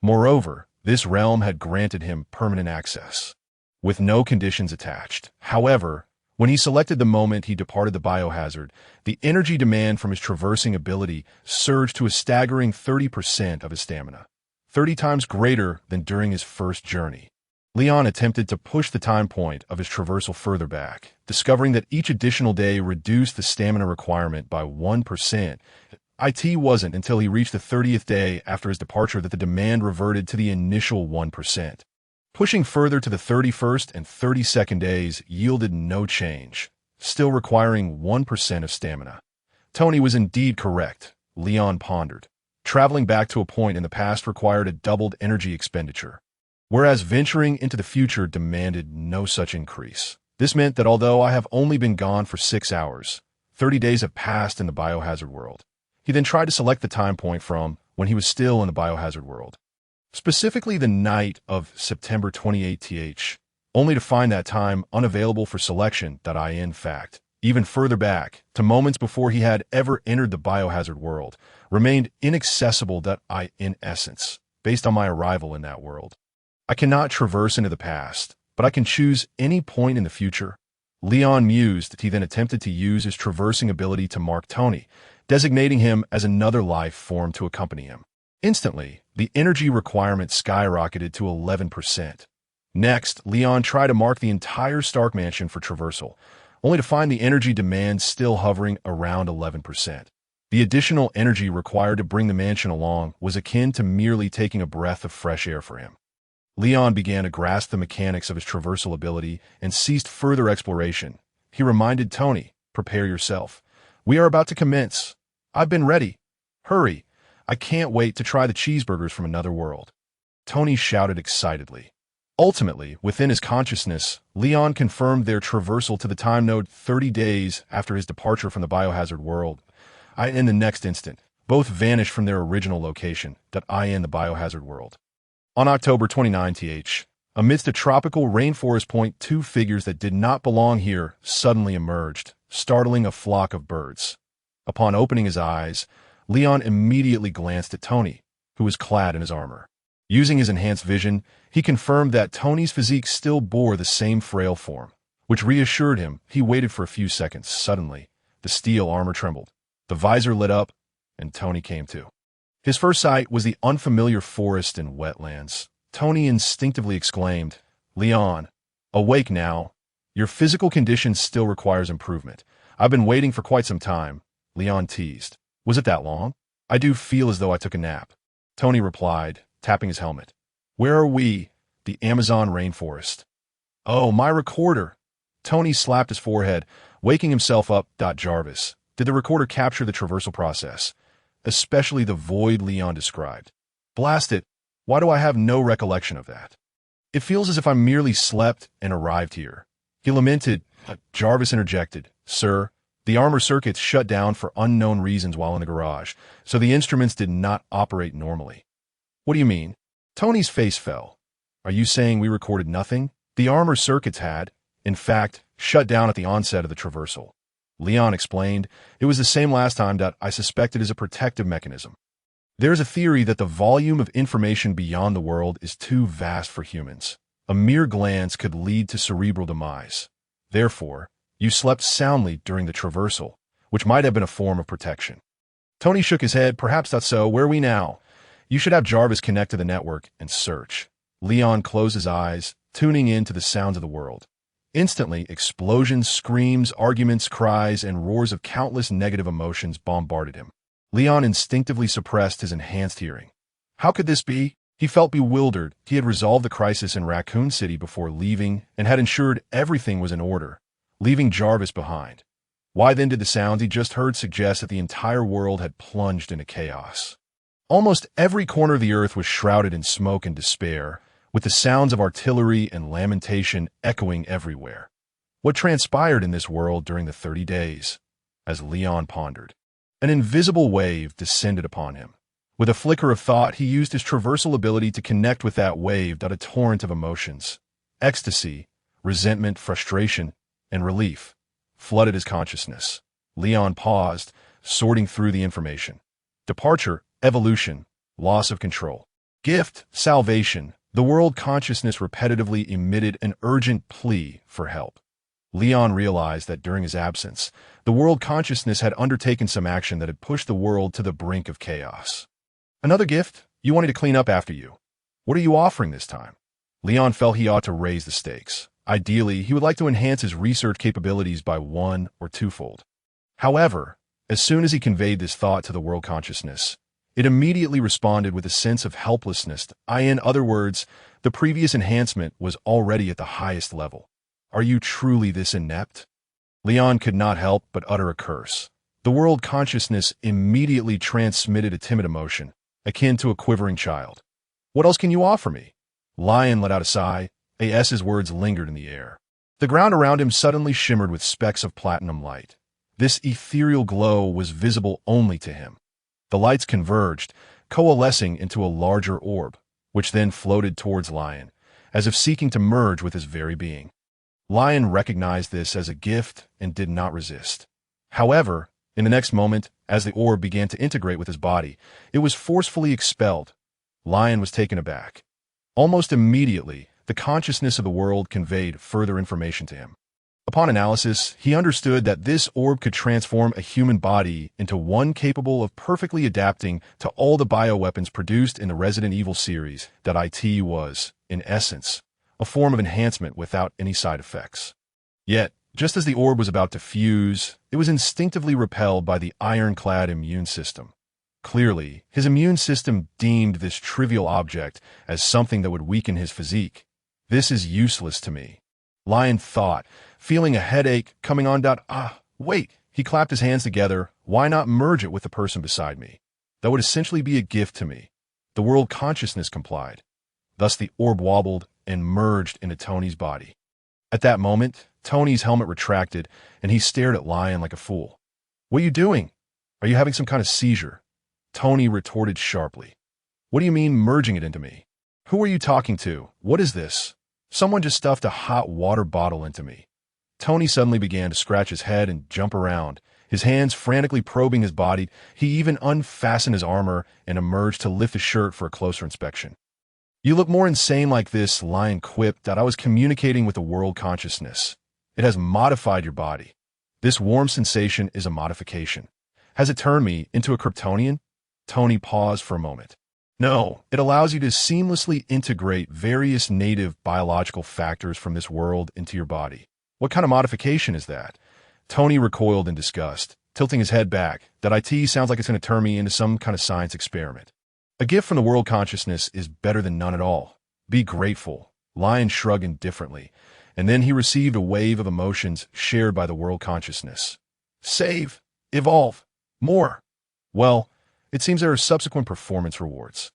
Moreover, this realm had granted him permanent access, with no conditions attached. However, when he selected the moment he departed the biohazard, the energy demand from his traversing ability surged to a staggering 30% of his stamina, 30 times greater than during his first journey. Leon attempted to push the time point of his traversal further back, discovering that each additional day reduced the stamina requirement by 1%. It wasn't until he reached the 30th day after his departure that the demand reverted to the initial 1%. Pushing further to the 31st and 32nd days yielded no change, still requiring 1% of stamina. Tony was indeed correct, Leon pondered. Traveling back to a point in the past required a doubled energy expenditure, whereas venturing into the future demanded no such increase. This meant that although I have only been gone for 6 hours, 30 days have passed in the biohazard world. He then tried to select the time point from when he was still in the biohazard world, specifically the night of September 28th, only to find that time unavailable for selection. In fact, even further back, to moments before he had ever entered the biohazard world, remained inaccessible. In essence, based on my arrival in that world, I cannot traverse into the past, but I can choose any point in the future. Leon mused. He then attempted to use his traversing ability to mark Tony, designating him as another life form to accompany him. Instantly, the energy requirement skyrocketed to 11%. Next, Leon tried to mark the entire Stark mansion for traversal, only to find the energy demand still hovering around 11%. The additional energy required to bring the mansion along was akin to merely taking a breath of fresh air for him. Leon began to grasp the mechanics of his traversal ability and ceased further exploration. He reminded Tony, "Prepare yourself. We are about to commence. I've been ready. Hurry. I can't wait to try the cheeseburgers from another world." Tony shouted excitedly. Ultimately, within his consciousness, Leon confirmed their traversal to the time node 30 days after his departure from the biohazard world. In the next instant, both vanished from their original location, in the biohazard world. On October 29th, amidst a tropical rainforest point, two figures that did not belong here suddenly emerged, startling a flock of birds. Upon opening his eyes, Leon immediately glanced at Tony, who was clad in his armor. Using his enhanced vision, he confirmed that Tony's physique still bore the same frail form, which reassured him. He waited for a few seconds. Suddenly, the steel armor trembled, the visor lit up, and Tony came to. His first sight was the unfamiliar forest and wetlands. Tony instinctively exclaimed, "Leon, awake now. Your physical condition still requires improvement. I've been waiting for quite some time," Leon teased. "Was it that long? I do feel as though I took a nap." Tony replied, tapping his helmet. "Where are we?" "The Amazon rainforest." "Oh, my recorder." Tony slapped his forehead, waking himself up. Jarvis, did the recorder capture the traversal process? Especially the void Leon described. "Blast it. Why do I have no recollection of that? It feels as if I merely slept and arrived here," he lamented. Jarvis interjected, "Sir, the armor circuits shut down for unknown reasons while in the garage, so the instruments did not operate normally." "What do you mean?" Tony's face fell. "Are you saying we recorded nothing?" "The armor circuits had, in fact, shut down at the onset of the traversal," Leon explained. "It was the same last time. I suspect it is a protective mechanism. There is a theory that the volume of information beyond the world is too vast for humans. A mere glance could lead to cerebral demise. Therefore, you slept soundly during the traversal, which might have been a form of protection." Tony shook his head. "Perhaps that's so. Where are we now?" "You should have Jarvis connect to the network and search." Leon closed his eyes, tuning in to the sounds of the world. Instantly, explosions, screams, arguments, cries, and roars of countless negative emotions bombarded him. Leon instinctively suppressed his enhanced hearing. How could this be? He felt bewildered. He had resolved the crisis in Raccoon City before leaving and had ensured everything was in order, leaving Jarvis behind. Why then did the sounds he just heard suggest that the entire world had plunged into chaos? Almost every corner of the earth was shrouded in smoke and despair, with the sounds of artillery and lamentation echoing everywhere. What transpired in this world during the 30 days? As Leon pondered, an invisible wave descended upon him. With a flicker of thought, he used his traversal ability to connect with that wave. A torrent of emotions, ecstasy, resentment, frustration, and relief flooded his consciousness. Leon paused, sorting through the information. Departure, evolution, loss of control. Gift, salvation. The world consciousness repetitively emitted an urgent plea for help. Leon realized that during his absence, the world consciousness had undertaken some action that had pushed the world to the brink of chaos. "Another gift? You wanted to clean up after you. What are you offering this time?" Leon felt he ought to raise the stakes. Ideally, he would like to enhance his research capabilities by 1 or 2-fold. However, as soon as he conveyed this thought to the world consciousness, it immediately responded with a sense of helplessness. In other words, the previous enhancement was already at the highest level. "Are you truly this inept?" Leon could not help but utter a curse. The world consciousness immediately transmitted a timid emotion, akin to a quivering child. "What else can you offer me?" Lion let out a sigh. His words lingered in the air. The ground around him suddenly shimmered with specks of platinum light. This ethereal glow was visible only to him. The lights converged, coalescing into a larger orb, which then floated towards Lion, as if seeking to merge with his very being. Lion recognized this as a gift and did not resist. However, in the next moment, as the orb began to integrate with his body, it was forcefully expelled. Lion was taken aback. Almost immediately, the consciousness of the world conveyed further information to him. Upon analysis, he understood that this orb could transform a human body into one capable of perfectly adapting to all the bioweapons produced in the Resident Evil series. It was, in essence, a form of enhancement without any side effects. Yet, just as the orb was about to fuse, it was instinctively repelled by the ironclad immune system. Clearly, his immune system deemed this trivial object as something that would weaken his physique. This is useless to me, Lion thought, feeling a headache coming on. Wait, he clapped his hands together. Why not merge it with the person beside me? That would essentially be a gift to me. The world consciousness complied. Thus the orb wobbled and merged into Tony's body. At that moment, Tony's helmet retracted, and he stared at Lion like a fool. What are you doing? Are you having some kind of seizure? Tony retorted sharply. What do you mean merging it into me? Who are you talking to? What is this? Someone just stuffed a hot water bottle into me. Tony suddenly began to scratch his head and jump around, his hands frantically probing his body. He even unfastened his armor and emerged to lift his shirt for a closer inspection. You look more insane like this, Lion quipped, that I was communicating with the world consciousness. It has modified your body. This warm sensation is a modification. Has it turned me into a Kryptonian? Tony paused for a moment. No, it allows you to seamlessly integrate various native biological factors from this world into your body. What kind of modification is that? Tony recoiled in disgust, tilting his head back. That IT sounds like it's going to turn me into some kind of science experiment. A gift from the world consciousness is better than none at all. Be grateful. Lion shrugged indifferently, and then he received a wave of emotions shared by the world consciousness. Save. Evolve. More. Well, it seems there are subsequent performance rewards.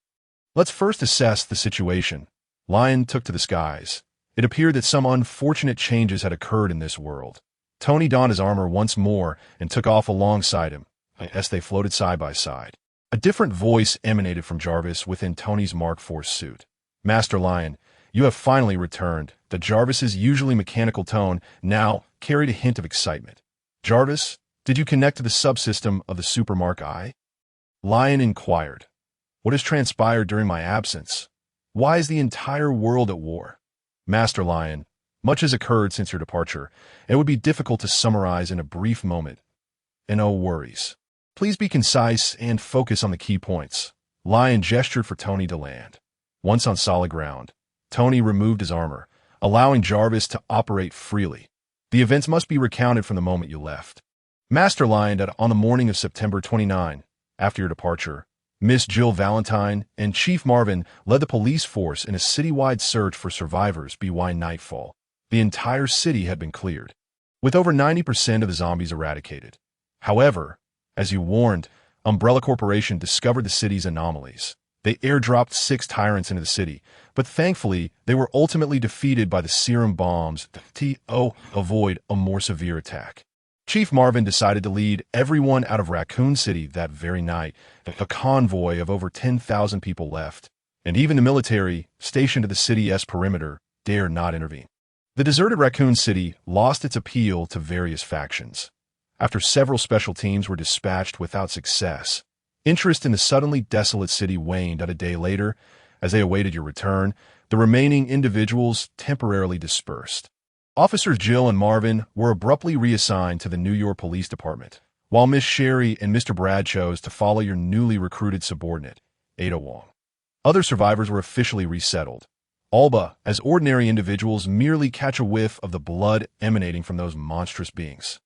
Let's first assess the situation. Lion took to the skies. It appeared that some unfortunate changes had occurred in this world. Tony donned his armor once more and took off alongside him, as they floated side by side. A different voice emanated from Jarvis within Tony's Mark IV suit. Master Lion, you have finally returned. The Jarvis's usually mechanical tone now carried a hint of excitement. Jarvis, did you connect to the subsystem of the Super Mark I? Lion inquired. What has transpired during my absence? Why is the entire world at war? Master Lion, much has occurred since your departure. It would be difficult to summarize in a brief moment. And no worries. Please be concise and focus on the key points. Lion gestured for Tony to land. Once on solid ground, Tony removed his armor, allowing Jarvis to operate freely. The events must be recounted from the moment you left. Master Lion, that on the morning of September 29, after your departure, Miss Jill Valentine and Chief Marvin led the police force in a citywide search for survivors by nightfall. The entire city had been cleared, with over 90% of the zombies eradicated. However, as you warned, Umbrella Corporation discovered the city's anomalies. They airdropped 6 tyrants into the city, but thankfully they were ultimately defeated by the serum bombs to avoid a more severe attack. Chief Marvin decided to lead everyone out of Raccoon City that very night. A convoy of over 10,000 people left, and even the military, stationed at the city's perimeter, dared not intervene. The deserted Raccoon City lost its appeal to various factions. After several special teams were dispatched without success, interest in the suddenly desolate city waned. A day later, as they awaited your return, the remaining individuals temporarily dispersed. Officers Jill and Marvin were abruptly reassigned to the New York Police Department, while Miss Sherry and Mr. Brad chose to follow your newly recruited subordinate, Ada Wong. Other survivors were officially resettled. Alba, as ordinary individuals, merely catch a whiff of the blood emanating from those monstrous beings.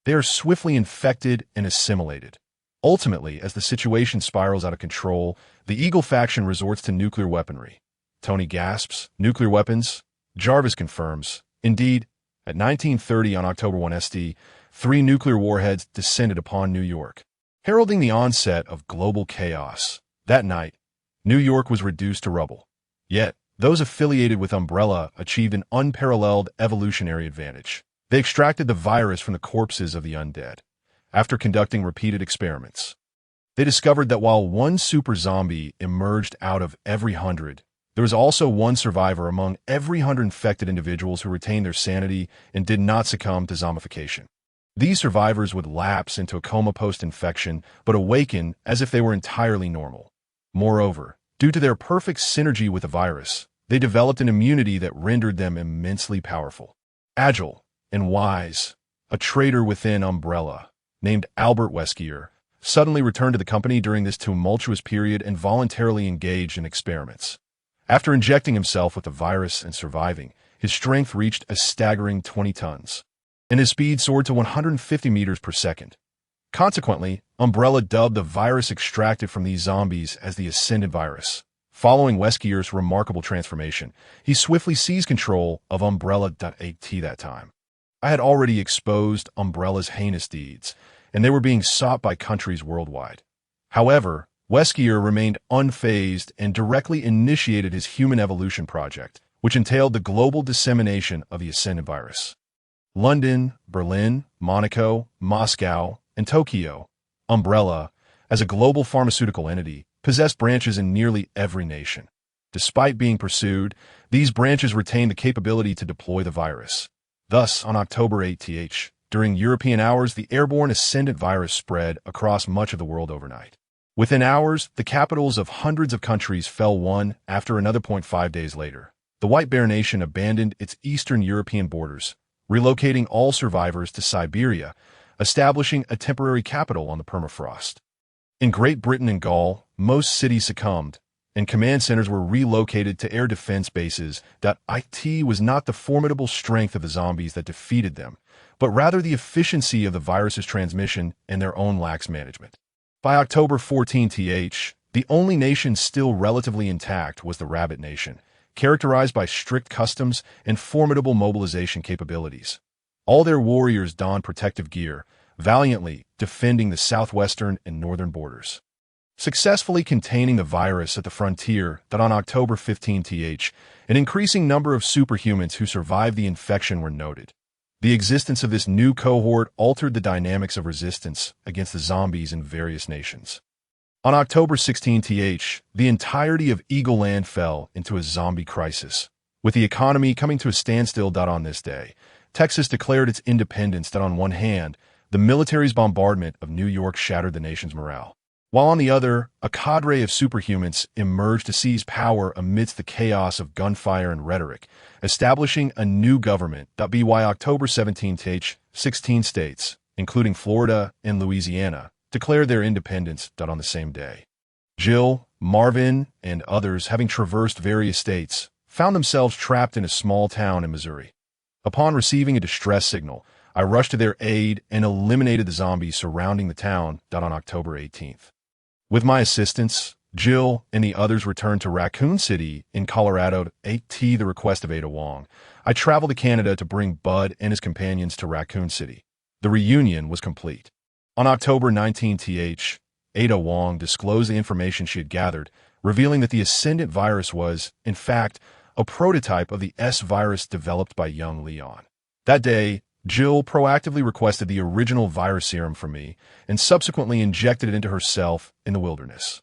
They are swiftly infected and assimilated. Ultimately, as the situation spirals out of control, the Eagle faction resorts to nuclear weaponry. Tony gasps, nuclear weapons? Jarvis confirms. Indeed, at 1930 on October 1 SD, 3 nuclear warheads descended upon New York, heralding the onset of global chaos. That night, New York was reduced to rubble. Yet, those affiliated with Umbrella achieved an unparalleled evolutionary advantage. They extracted the virus from the corpses of the undead. After conducting repeated experiments, they discovered that while one super zombie emerged out of every 100, there was also one survivor among every 100 infected individuals who retained their sanity and did not succumb to zombification. These survivors would lapse into a coma post-infection, but awaken as if they were entirely normal. Moreover, due to their perfect synergy with the virus, they developed an immunity that rendered them immensely powerful. Agile and wise, a traitor within Umbrella, named Albert Weskier, suddenly returned to the company during this tumultuous period and voluntarily engaged in experiments. After injecting himself with the virus and surviving, his strength reached a staggering 20 tons, and his speed soared to 150 meters per second. Consequently, Umbrella dubbed the virus extracted from these zombies as the Ascendant virus. Following Weskier's remarkable transformation, he swiftly seized control of Umbrella.at that time. I had already exposed Umbrella's heinous deeds, and they were being sought by countries worldwide. However, Weskier remained unfazed and directly initiated his human evolution project, which entailed the global dissemination of the Ascendant virus. London, Berlin, Monaco, Moscow, and Tokyo, Umbrella, as a global pharmaceutical entity, possessed branches in nearly every nation. Despite being pursued, these branches retained the capability to deploy the virus. Thus, on October 8th, during European hours, the airborne Ascendant virus spread across much of the world overnight. Within hours, the capitals of hundreds of countries fell one after another. 5 days later, the White Bear Nation abandoned its Eastern European borders, relocating all survivors to Siberia, establishing a temporary capital on the permafrost. In Great Britain and Gaul, most cities succumbed, and command centers were relocated to air defense bases. It was not the formidable strength of the zombies that defeated them, but rather the efficiency of the virus's transmission and their own lax management. By October 14th, the only nation still relatively intact was the Rabbit Nation, characterized by strict customs and formidable mobilization capabilities. All their warriors donned protective gear, valiantly defending the southwestern and northern borders, successfully containing the virus at the frontier. On October 15th, an increasing number of superhumans who survived the infection were noted. The existence of this new cohort altered the dynamics of resistance against the zombies in various nations. On October 16th, the entirety of Eagle Land fell into a zombie crisis, with the economy coming to a standstill. On this day, Texas declared its independence. On one hand, the military's bombardment of New York shattered the nation's morale, while on the other, a cadre of superhumans emerged to seize power amidst the chaos of gunfire and rhetoric, establishing a new government. By October 17th, 16 states, including Florida and Louisiana, declared their independence. On the same day, Jill, Marvin, and others, having traversed various states, found themselves trapped in a small town in Missouri. Upon receiving a distress signal, I rushed to their aid and eliminated the zombies surrounding the town. On October 18th. With my assistance, Jill and the others returned to Raccoon City in Colorado. The request of Ada Wong, I traveled to Canada to bring Bud and his companions to Raccoon City. The reunion was complete. On October 19th, Ada Wong disclosed the information she had gathered, revealing that the Ascendant virus was, in fact, a prototype of the S virus developed by young Leon. That day, Jill proactively requested the original virus serum from me and subsequently injected it into herself in the wilderness.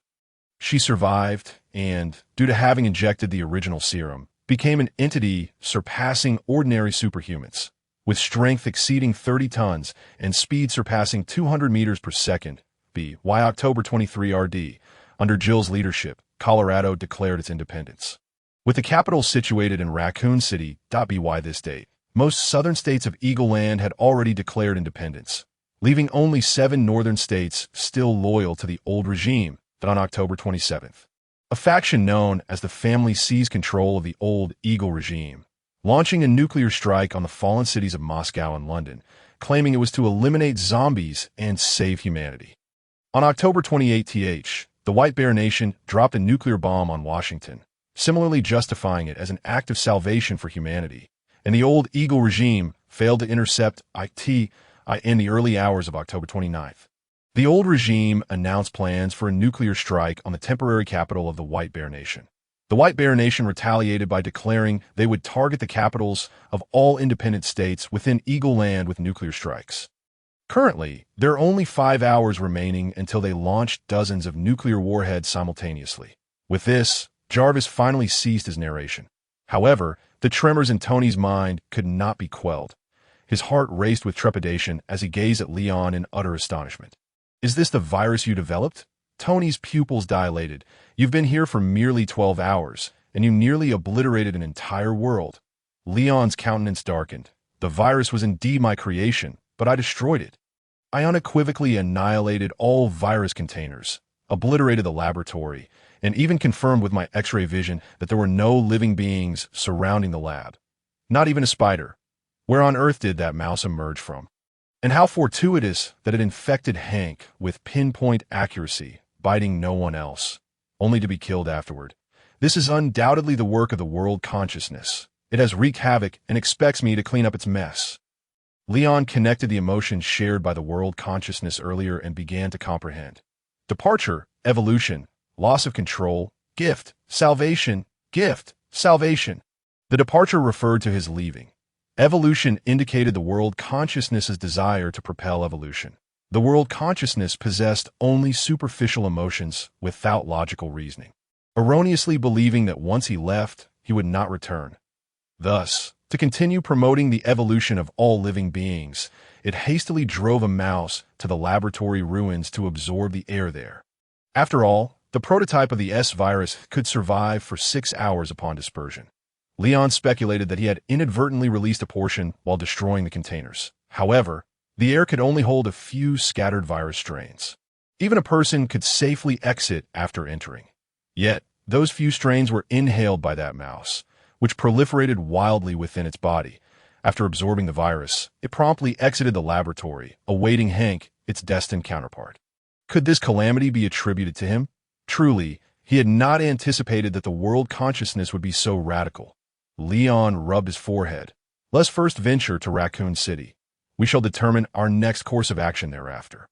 She survived and, due to having injected the original serum, became an entity surpassing ordinary superhumans, with strength exceeding 30 tons and speed surpassing 200 meters per second. By October 23 RD, under Jill's leadership, Colorado declared its independence. With the capital situated in Raccoon City. By this date, most southern states of Eagle Land had already declared independence, leaving only 7 northern states still loyal to the old regime. On October 27th, a faction known as the Family seized control of the old Eagle regime, launching a nuclear strike on the fallen cities of Moscow and London, claiming it was to eliminate zombies and save humanity. On October 28th, the White Bear Nation dropped a nuclear bomb on Washington, similarly justifying it as an act of salvation for humanity, and the old Eagle regime failed to intercept it in the early hours of October 29th. The old regime announced plans for a nuclear strike on the temporary capital of the White Bear Nation. The White Bear Nation retaliated by declaring they would target the capitals of all independent states within Eagle Land with nuclear strikes. Currently, there are only 5 hours remaining until they launched dozens of nuclear warheads simultaneously. With this, Jarvis finally ceased his narration. However, the tremors in Tony's mind could not be quelled. His heart raced with trepidation as he gazed at Leon in utter astonishment. "Is this the virus you developed?" Tony's pupils dilated. "You've been here for merely 12 hours, and you nearly obliterated an entire world." Leon's countenance darkened. "The virus was indeed my creation, but I destroyed it. I unequivocally annihilated all virus containers, obliterated the laboratory, and even confirmed with my X-ray vision that there were no living beings surrounding the lab. Not even a spider. Where on earth did that mouse emerge from? And how fortuitous that it infected Hank with pinpoint accuracy, biting no one else, only to be killed afterward. This is undoubtedly the work of the world consciousness. It has wreaked havoc and expects me to clean up its mess. Leon connected the emotions shared by the world consciousness earlier and began to comprehend. Departure, evolution, loss of control, gift, salvation, gift, salvation. The departure referred to his leaving. Evolution indicated the world consciousness's desire to propel evolution. The world consciousness possessed only superficial emotions without logical reasoning, erroneously believing that once he left, he would not return. Thus, to continue promoting the evolution of all living beings, it hastily drove a mouse to the laboratory ruins to absorb the air there. After all, the prototype of the S-virus could survive for 6 hours upon dispersion. Leon speculated that he had inadvertently released a portion while destroying the containers. However, the air could only hold a few scattered virus strains. Even a person could safely exit after entering. Yet, those few strains were inhaled by that mouse, which proliferated wildly within its body. After absorbing the virus, it promptly exited the laboratory, awaiting Hank, its destined counterpart. Could this calamity be attributed to him? Truly, he had not anticipated that the world consciousness would be so radical. Leon rubbed his forehead. Let's first venture to Raccoon City. We shall determine our next course of action thereafter.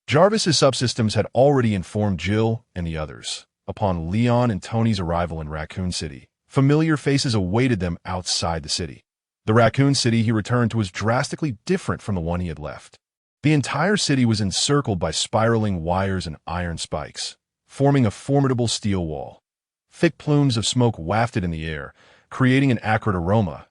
Jarvis's subsystems had already informed Jill and the others. Upon Leon and Tony's arrival in Raccoon City, familiar faces awaited them outside the city. The Raccoon City he returned to was drastically different from the one he had left. The entire city was encircled by spiraling wires and iron spikes, forming a formidable steel wall. Thick plumes of smoke wafted in the air, creating an acrid aroma.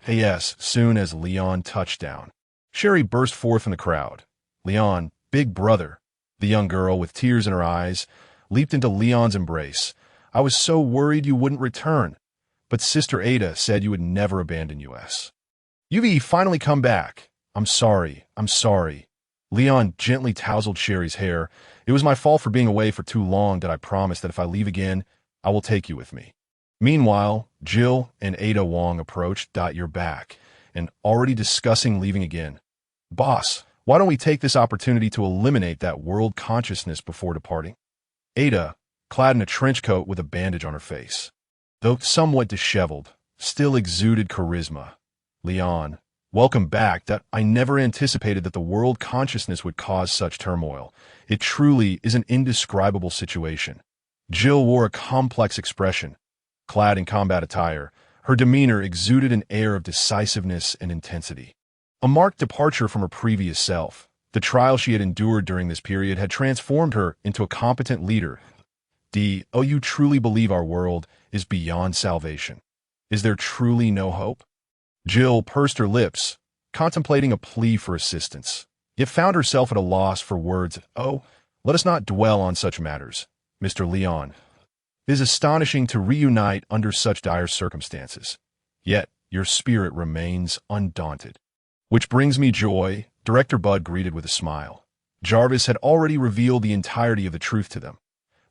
Yes, soon as Leon touched down, Sherry burst forth in the crowd. Leon, big brother. The young girl, with tears in her eyes, leaped into Leon's embrace. I was so worried you wouldn't return, but Sister Ada said you would never abandon us. You've finally come back. I'm sorry. Leon gently tousled Sherry's hair. It was my fault for being away for too long that I promised that if I leave again, I will take you with me. Meanwhile, Jill and Ada Wong approached. You're back, and already discussing leaving again. Boss, why don't we take this opportunity to eliminate that world consciousness before departing? Ada, clad in a trench coat with a bandage on her face, though somewhat disheveled, still exuded charisma. Leon, welcome back. That I never anticipated that the world consciousness would cause such turmoil. It truly is an indescribable situation. Jill wore a complex expression. Clad in combat attire, her demeanor exuded an air of decisiveness and intensity. A marked departure from her previous self. The trial she had endured during this period had transformed her into a competent leader. You truly believe our world is beyond salvation? Is there truly no hope? Jill pursed her lips, contemplating a plea for assistance, yet found herself at a loss for words. Let us not dwell on such matters, Mr. Leon. It is astonishing to reunite under such dire circumstances, yet your spirit remains undaunted. Which brings me joy, Director Bud greeted with a smile. Jarvis had already revealed the entirety of the truth to them.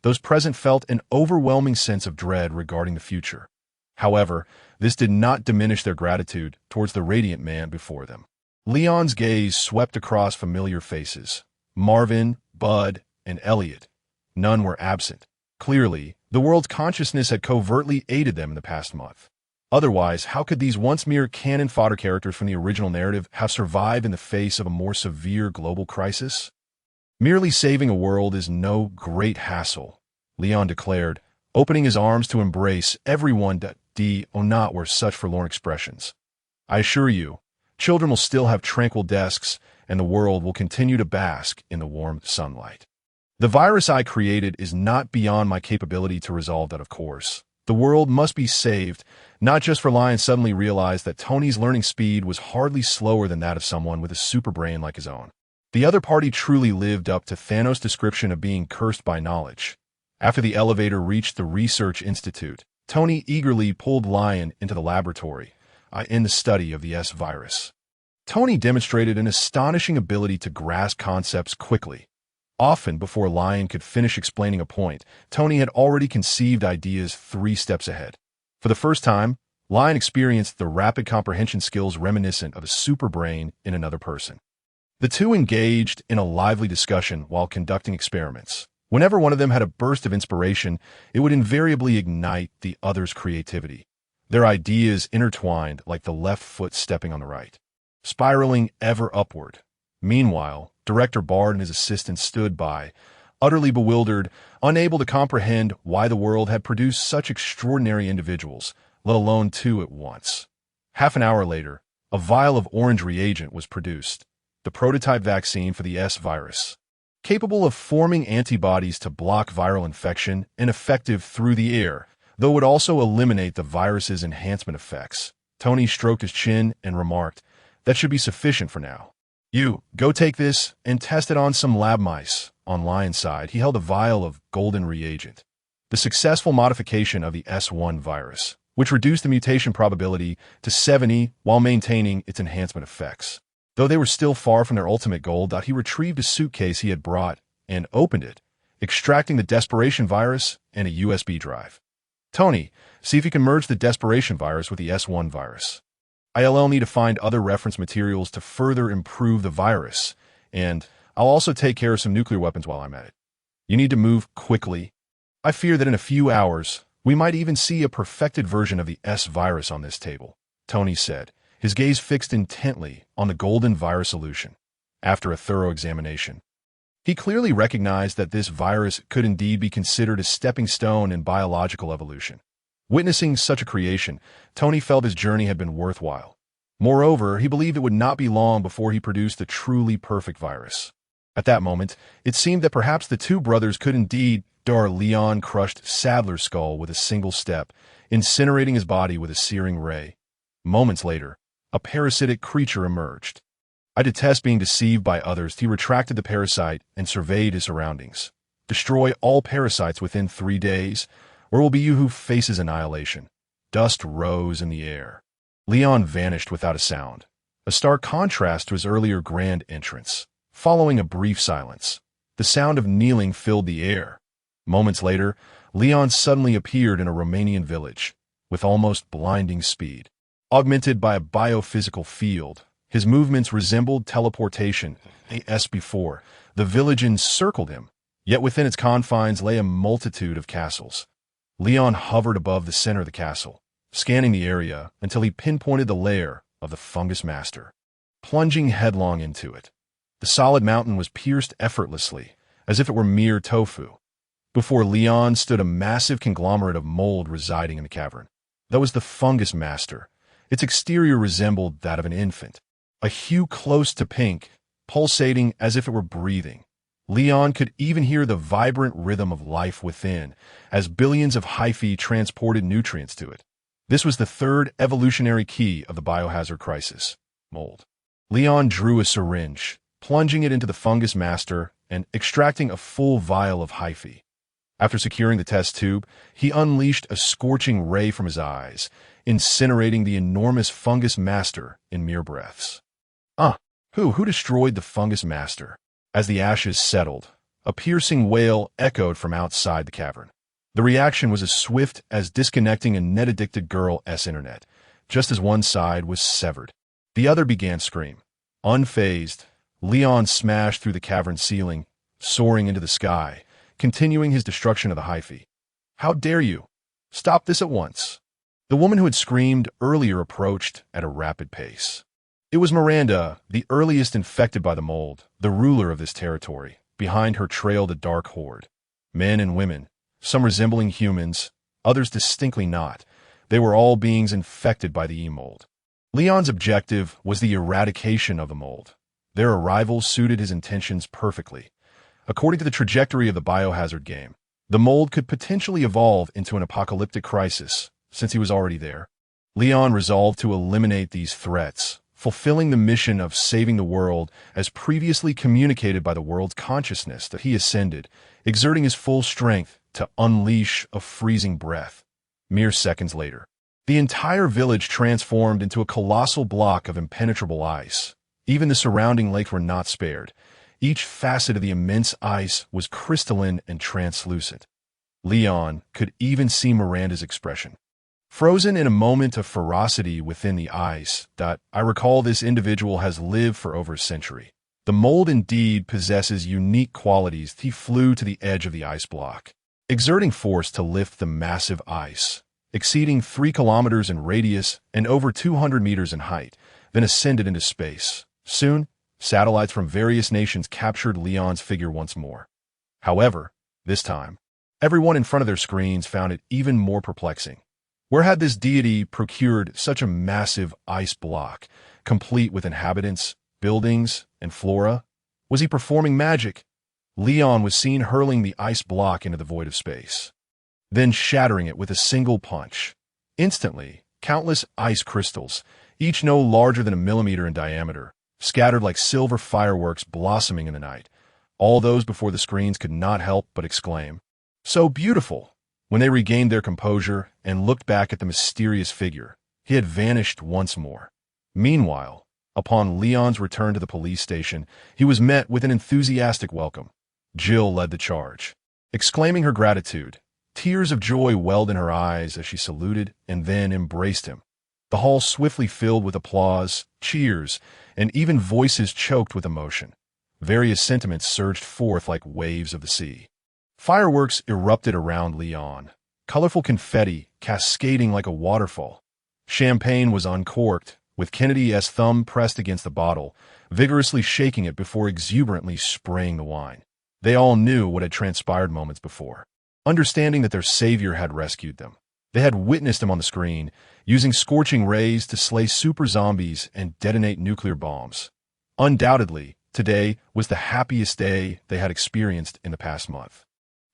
Those present felt an overwhelming sense of dread regarding the future. However, this did not diminish their gratitude towards the radiant man before them. Leon's gaze swept across familiar faces. Marvin, Bud, and Elliot. None were absent. Clearly, the world's consciousness had covertly aided them in the past month. Otherwise, how could these once mere cannon fodder characters from the original narrative have survived in the face of a more severe global crisis? Merely saving a world is no great hassle, Leon declared, opening his arms to embrace everyone. Not were such forlorn expressions. I assure you, children will still have tranquil desks, and the world will continue to bask in the warm sunlight. The virus I created is not beyond my capability to resolve that, of course. The world must be saved, not just for Lion suddenly realized that Tony's learning speed was hardly slower than that of someone with a super brain like his own. The other party truly lived up to Thanos' description of being cursed by knowledge. After the elevator reached the Research Institute, Tony eagerly pulled Lion into the laboratory, in the study of the S-virus. Tony demonstrated an astonishing ability to grasp concepts quickly. Often before Lion could finish explaining a point, Tony had already conceived ideas 3 steps ahead. For the first time, Lion experienced the rapid comprehension skills reminiscent of a superbrain in another person. The two engaged in a lively discussion while conducting experiments. Whenever one of them had a burst of inspiration, it would invariably ignite the other's creativity. Their ideas intertwined like the left foot stepping on the right, spiraling ever upward. Meanwhile, Director Bard and his assistant stood by, utterly bewildered, unable to comprehend why the world had produced such extraordinary individuals, let alone 2 at once. Half an hour later, a vial of orange reagent was produced, the prototype vaccine for the S virus, capable of forming antibodies to block viral infection and effective through the air, though it would also eliminate the virus's enhancement effects. Tony stroked his chin and remarked, "That should be sufficient for now. You, go take this and test it on some lab mice." On Lion's side, he held a vial of golden reagent, the successful modification of the S1 virus, which reduced the mutation probability to 70 while maintaining its enhancement effects. Though they were still far from their ultimate goal, he retrieved a suitcase he had brought and opened it, extracting the desperation virus and a USB drive. "Tony, see if you can merge the desperation virus with the S1 virus. I'll need to find other reference materials to further improve the virus, and I'll also take care of some nuclear weapons while I'm at it. You need to move quickly. I fear that in a few hours, we might even see a perfected version of the S virus on this table," Tony said, his gaze fixed intently on the golden virus solution. After a thorough examination, he clearly recognized that this virus could indeed be considered a stepping stone in biological evolution. Witnessing such a creation, Tony felt his journey had been worthwhile. Moreover, he believed it would not be long before he produced the truly perfect virus. At that moment, it seemed that perhaps the 2 brothers could indeed Leon crushed Sadler's skull with a single step, incinerating his body with a searing ray. Moments later, a parasitic creature emerged. "I detest being deceived by others." He retracted the parasite and surveyed his surroundings. "Destroy all parasites within 3 days, or it will be you who faces annihilation." Dust rose in the air. Leon vanished without a sound, a stark contrast to his earlier grand entrance. Following a brief silence, the sound of kneeling filled the air. Moments later, Leon suddenly appeared in a Romanian village, with almost blinding speed. Augmented by a biophysical field, his movements resembled teleportation. As before, the village encircled him, yet within its confines lay a multitude of castles. Leon hovered above the center of the castle, scanning the area until he pinpointed the lair of the fungus master. Plunging headlong into it, the solid mountain was pierced effortlessly, as if it were mere tofu. Before Leon stood a massive conglomerate of mold residing in the cavern. That was the fungus master. Its exterior resembled that of an infant, a hue close to pink, pulsating as if it were breathing. Leon could even hear the vibrant rhythm of life within, as billions of hyphae transported nutrients to it. This was the 3rd evolutionary key of the biohazard crisis: mold. Leon drew a syringe, plunging it into the fungus master and extracting a full vial of hyphae. After securing the test tube, he unleashed a scorching ray from his eyes, incinerating the enormous fungus master in mere breaths. Who destroyed the fungus master? As the ashes settled, a piercing wail echoed from outside the cavern. The reaction was as swift as disconnecting a net-addicted girl's internet. Just as one side was severed, the other began to scream. Unfazed, Leon smashed through the cavern ceiling, soaring into the sky, continuing his destruction of the hyphae. "How dare you? Stop this at once." The woman who had screamed earlier approached at a rapid pace. It was Miranda, the earliest infected by the mold, the ruler of this territory. Behind her trailed a dark horde. Men and women, some resembling humans, others distinctly not. They were all beings infected by the E-mold. Leon's objective was the eradication of the mold. Their arrival suited his intentions perfectly. According to the trajectory of the biohazard game, the mold could potentially evolve into an apocalyptic crisis, since he was already there. Leon resolved to eliminate these threats, fulfilling the mission of saving the world as previously communicated by the world's consciousness that he ascended, exerting his full strength to unleash a freezing breath. Mere seconds later, the entire village transformed into a colossal block of impenetrable ice. Even the surrounding lakes were not spared. Each facet of the immense ice was crystalline and translucent. Leon could even see Miranda's expression. Frozen in a moment of ferocity within the ice, I recall this individual has lived for over a century. The mold indeed possesses unique qualities. He flew to the edge of the ice block, exerting force to lift the massive ice, exceeding 3 kilometers in radius and over 200 meters in height, then ascended into space. Soon, satellites from various nations captured Leon's figure once more. However, this time, everyone in front of their screens found it even more perplexing. Where had this deity procured such a massive ice block, complete with inhabitants, buildings, and flora? Was he performing magic? Leon was seen hurling the ice block into the void of space, then shattering it with a single punch. Instantly, countless ice crystals, each no larger than a millimeter in diameter, scattered like silver fireworks blossoming in the night. All those before the screens could not help but exclaim, "So beautiful!" When they regained their composure and looked back at the mysterious figure, he had vanished once more. Meanwhile, upon Leon's return to the police station, he was met with an enthusiastic welcome. Jill led the charge, exclaiming her gratitude. Tears of joy welled in her eyes as she saluted and then embraced him. The hall swiftly filled with applause, cheers, and even voices choked with emotion. Various sentiments surged forth like waves of the sea. Fireworks erupted around Leon, colorful confetti cascading like a waterfall. Champagne was uncorked, with Kennedy's thumb pressed against the bottle, vigorously shaking it before exuberantly spraying the wine. They all knew what had transpired moments before, understanding that their savior had rescued them. They had witnessed him on the screen, using scorching rays to slay super zombies and detonate nuclear bombs. Undoubtedly, today was the happiest day they had experienced in the past month.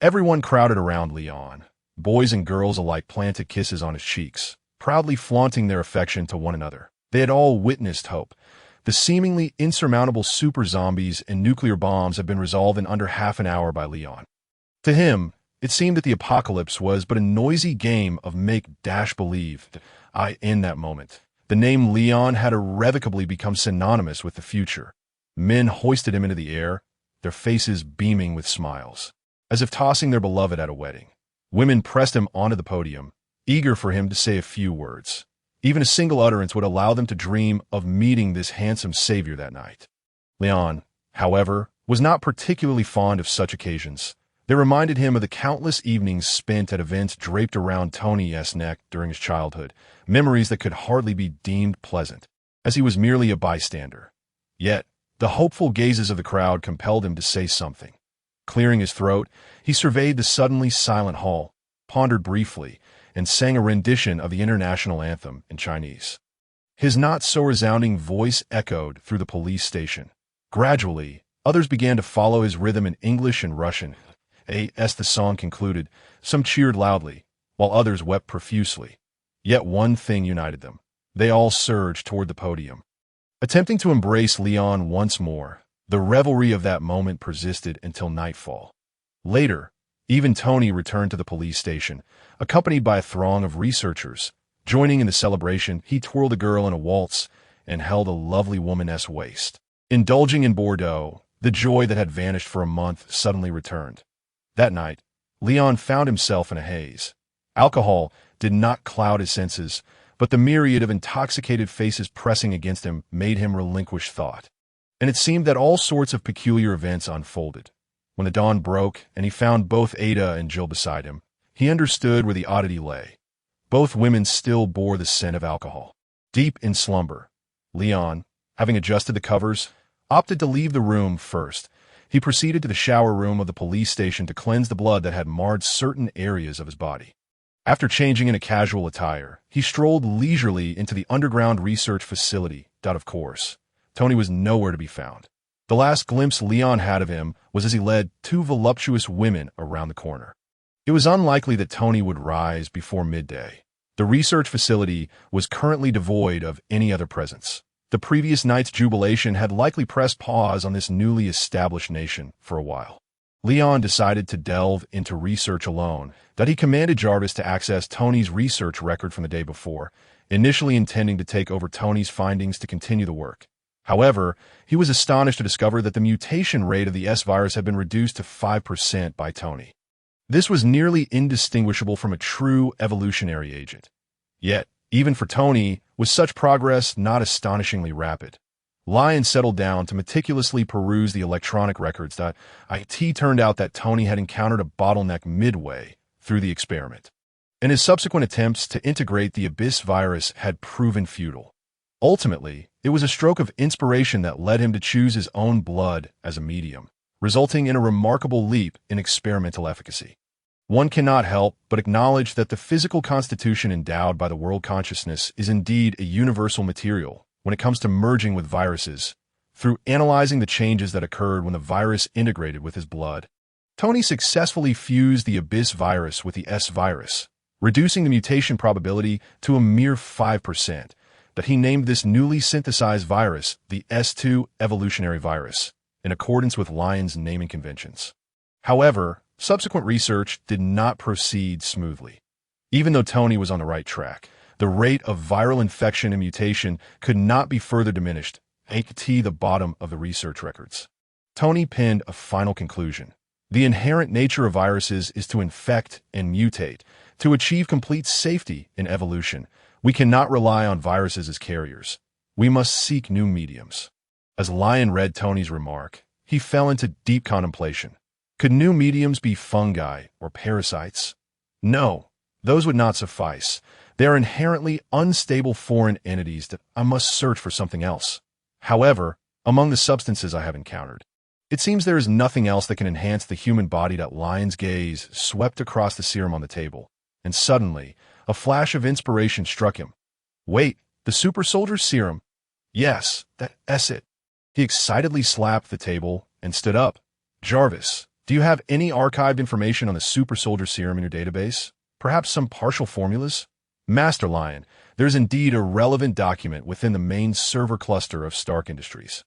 Everyone crowded around Leon. Boys and girls alike planted kisses on his cheeks, proudly flaunting their affection to one another. They had all witnessed hope. The seemingly insurmountable super zombies and nuclear bombs had been resolved in under half an hour by Leon. To him, it seemed that the apocalypse was but a noisy game of make-believe. In that moment, the name Leon had irrevocably become synonymous with the future. Men hoisted him into the air, their faces beaming with smiles, as if tossing their beloved at a wedding. Women pressed him onto the podium, eager for him to say a few words. Even a single utterance would allow them to dream of meeting this handsome savior that night. Leon, however, was not particularly fond of such occasions. They reminded him of the countless evenings spent at events draped around Tony's neck during his childhood, memories that could hardly be deemed pleasant, as he was merely a bystander. Yet, the hopeful gazes of the crowd compelled him to say something. Clearing his throat, he surveyed the suddenly silent hall, pondered briefly, and sang a rendition of the international anthem in Chinese. His not-so-resounding voice echoed through the police station. Gradually, others began to follow his rhythm in English and Russian. As the song concluded, some cheered loudly, while others wept profusely. Yet one thing united them. They all surged toward the podium, attempting to embrace Leon once more. The revelry of that moment persisted until nightfall. Later, even Tony returned to the police station, accompanied by a throng of researchers. Joining in the celebration, he twirled a girl in a waltz and held a lovely woman's waist. Indulging in Bordeaux, the joy that had vanished for a month suddenly returned. That night, Leon found himself in a haze. Alcohol did not cloud his senses, but the myriad of intoxicated faces pressing against him made him relinquish thought. And it seemed that all sorts of peculiar events unfolded. When the dawn broke and he found both Ada and Jill beside him, he understood where the oddity lay. Both women still bore the scent of alcohol. Deep in slumber, Leon, having adjusted the covers, opted to leave the room first. He proceeded to the shower room of the police station to cleanse the blood that had marred certain areas of his body. After changing into casual attire, he strolled leisurely into the underground research facility. Of course, Tony was nowhere to be found. The last glimpse Leon had of him was as he led 2 voluptuous women around the corner. It was unlikely that Tony would rise before midday. The research facility was currently devoid of any other presence. The previous night's jubilation had likely pressed pause on this newly established nation for a while. Leon decided to delve into research alone, that he commanded Jarvis to access Tony's research record from the day before, initially intending to take over Tony's findings to continue the work. However, he was astonished to discover that the mutation rate of the S virus had been reduced to 5% by Tony. This was nearly indistinguishable from a true evolutionary agent. Yet, even for Tony, was such progress not astonishingly rapid? Lion settled down to meticulously peruse the electronic records. It turned out that Tony had encountered a bottleneck midway through the experiment, and his subsequent attempts to integrate the Abyss virus had proven futile. Ultimately, it was a stroke of inspiration that led him to choose his own blood as a medium, resulting in a remarkable leap in experimental efficacy. One cannot help but acknowledge that the physical constitution endowed by the world consciousness is indeed a universal material when it comes to merging with viruses, through analyzing the changes that occurred when the virus integrated with his blood. Tony successfully fused the Abyss virus with the S virus, reducing the mutation probability to a mere 5%, that he named this newly synthesized virus the S2 evolutionary virus, in accordance with Lion's naming conventions. However, subsequent research did not proceed smoothly. Even though Tony was on the right track, the rate of viral infection and mutation could not be further diminished, at the bottom of the research records. Tony penned a final conclusion. The inherent nature of viruses is to infect and mutate. To achieve complete safety in evolution, we cannot rely on viruses as carriers. We must seek new mediums. As Lion read Tony's remark, he fell into deep contemplation. Could new mediums be fungi or parasites? No, those would not suffice. They are inherently unstable foreign entities that I must search for something else. However, among the substances I have encountered, it seems there is nothing else that can enhance the human body. That Lion's gaze swept across the serum on the table, and suddenly, a flash of inspiration struck him. Wait, the super soldier serum? Yes, that's it. He excitedly slapped the table and stood up. Jarvis, do you have any archived information on the super soldier serum in your database? Perhaps some partial formulas? Master Lion, there's indeed a relevant document within the main server cluster of Stark Industries.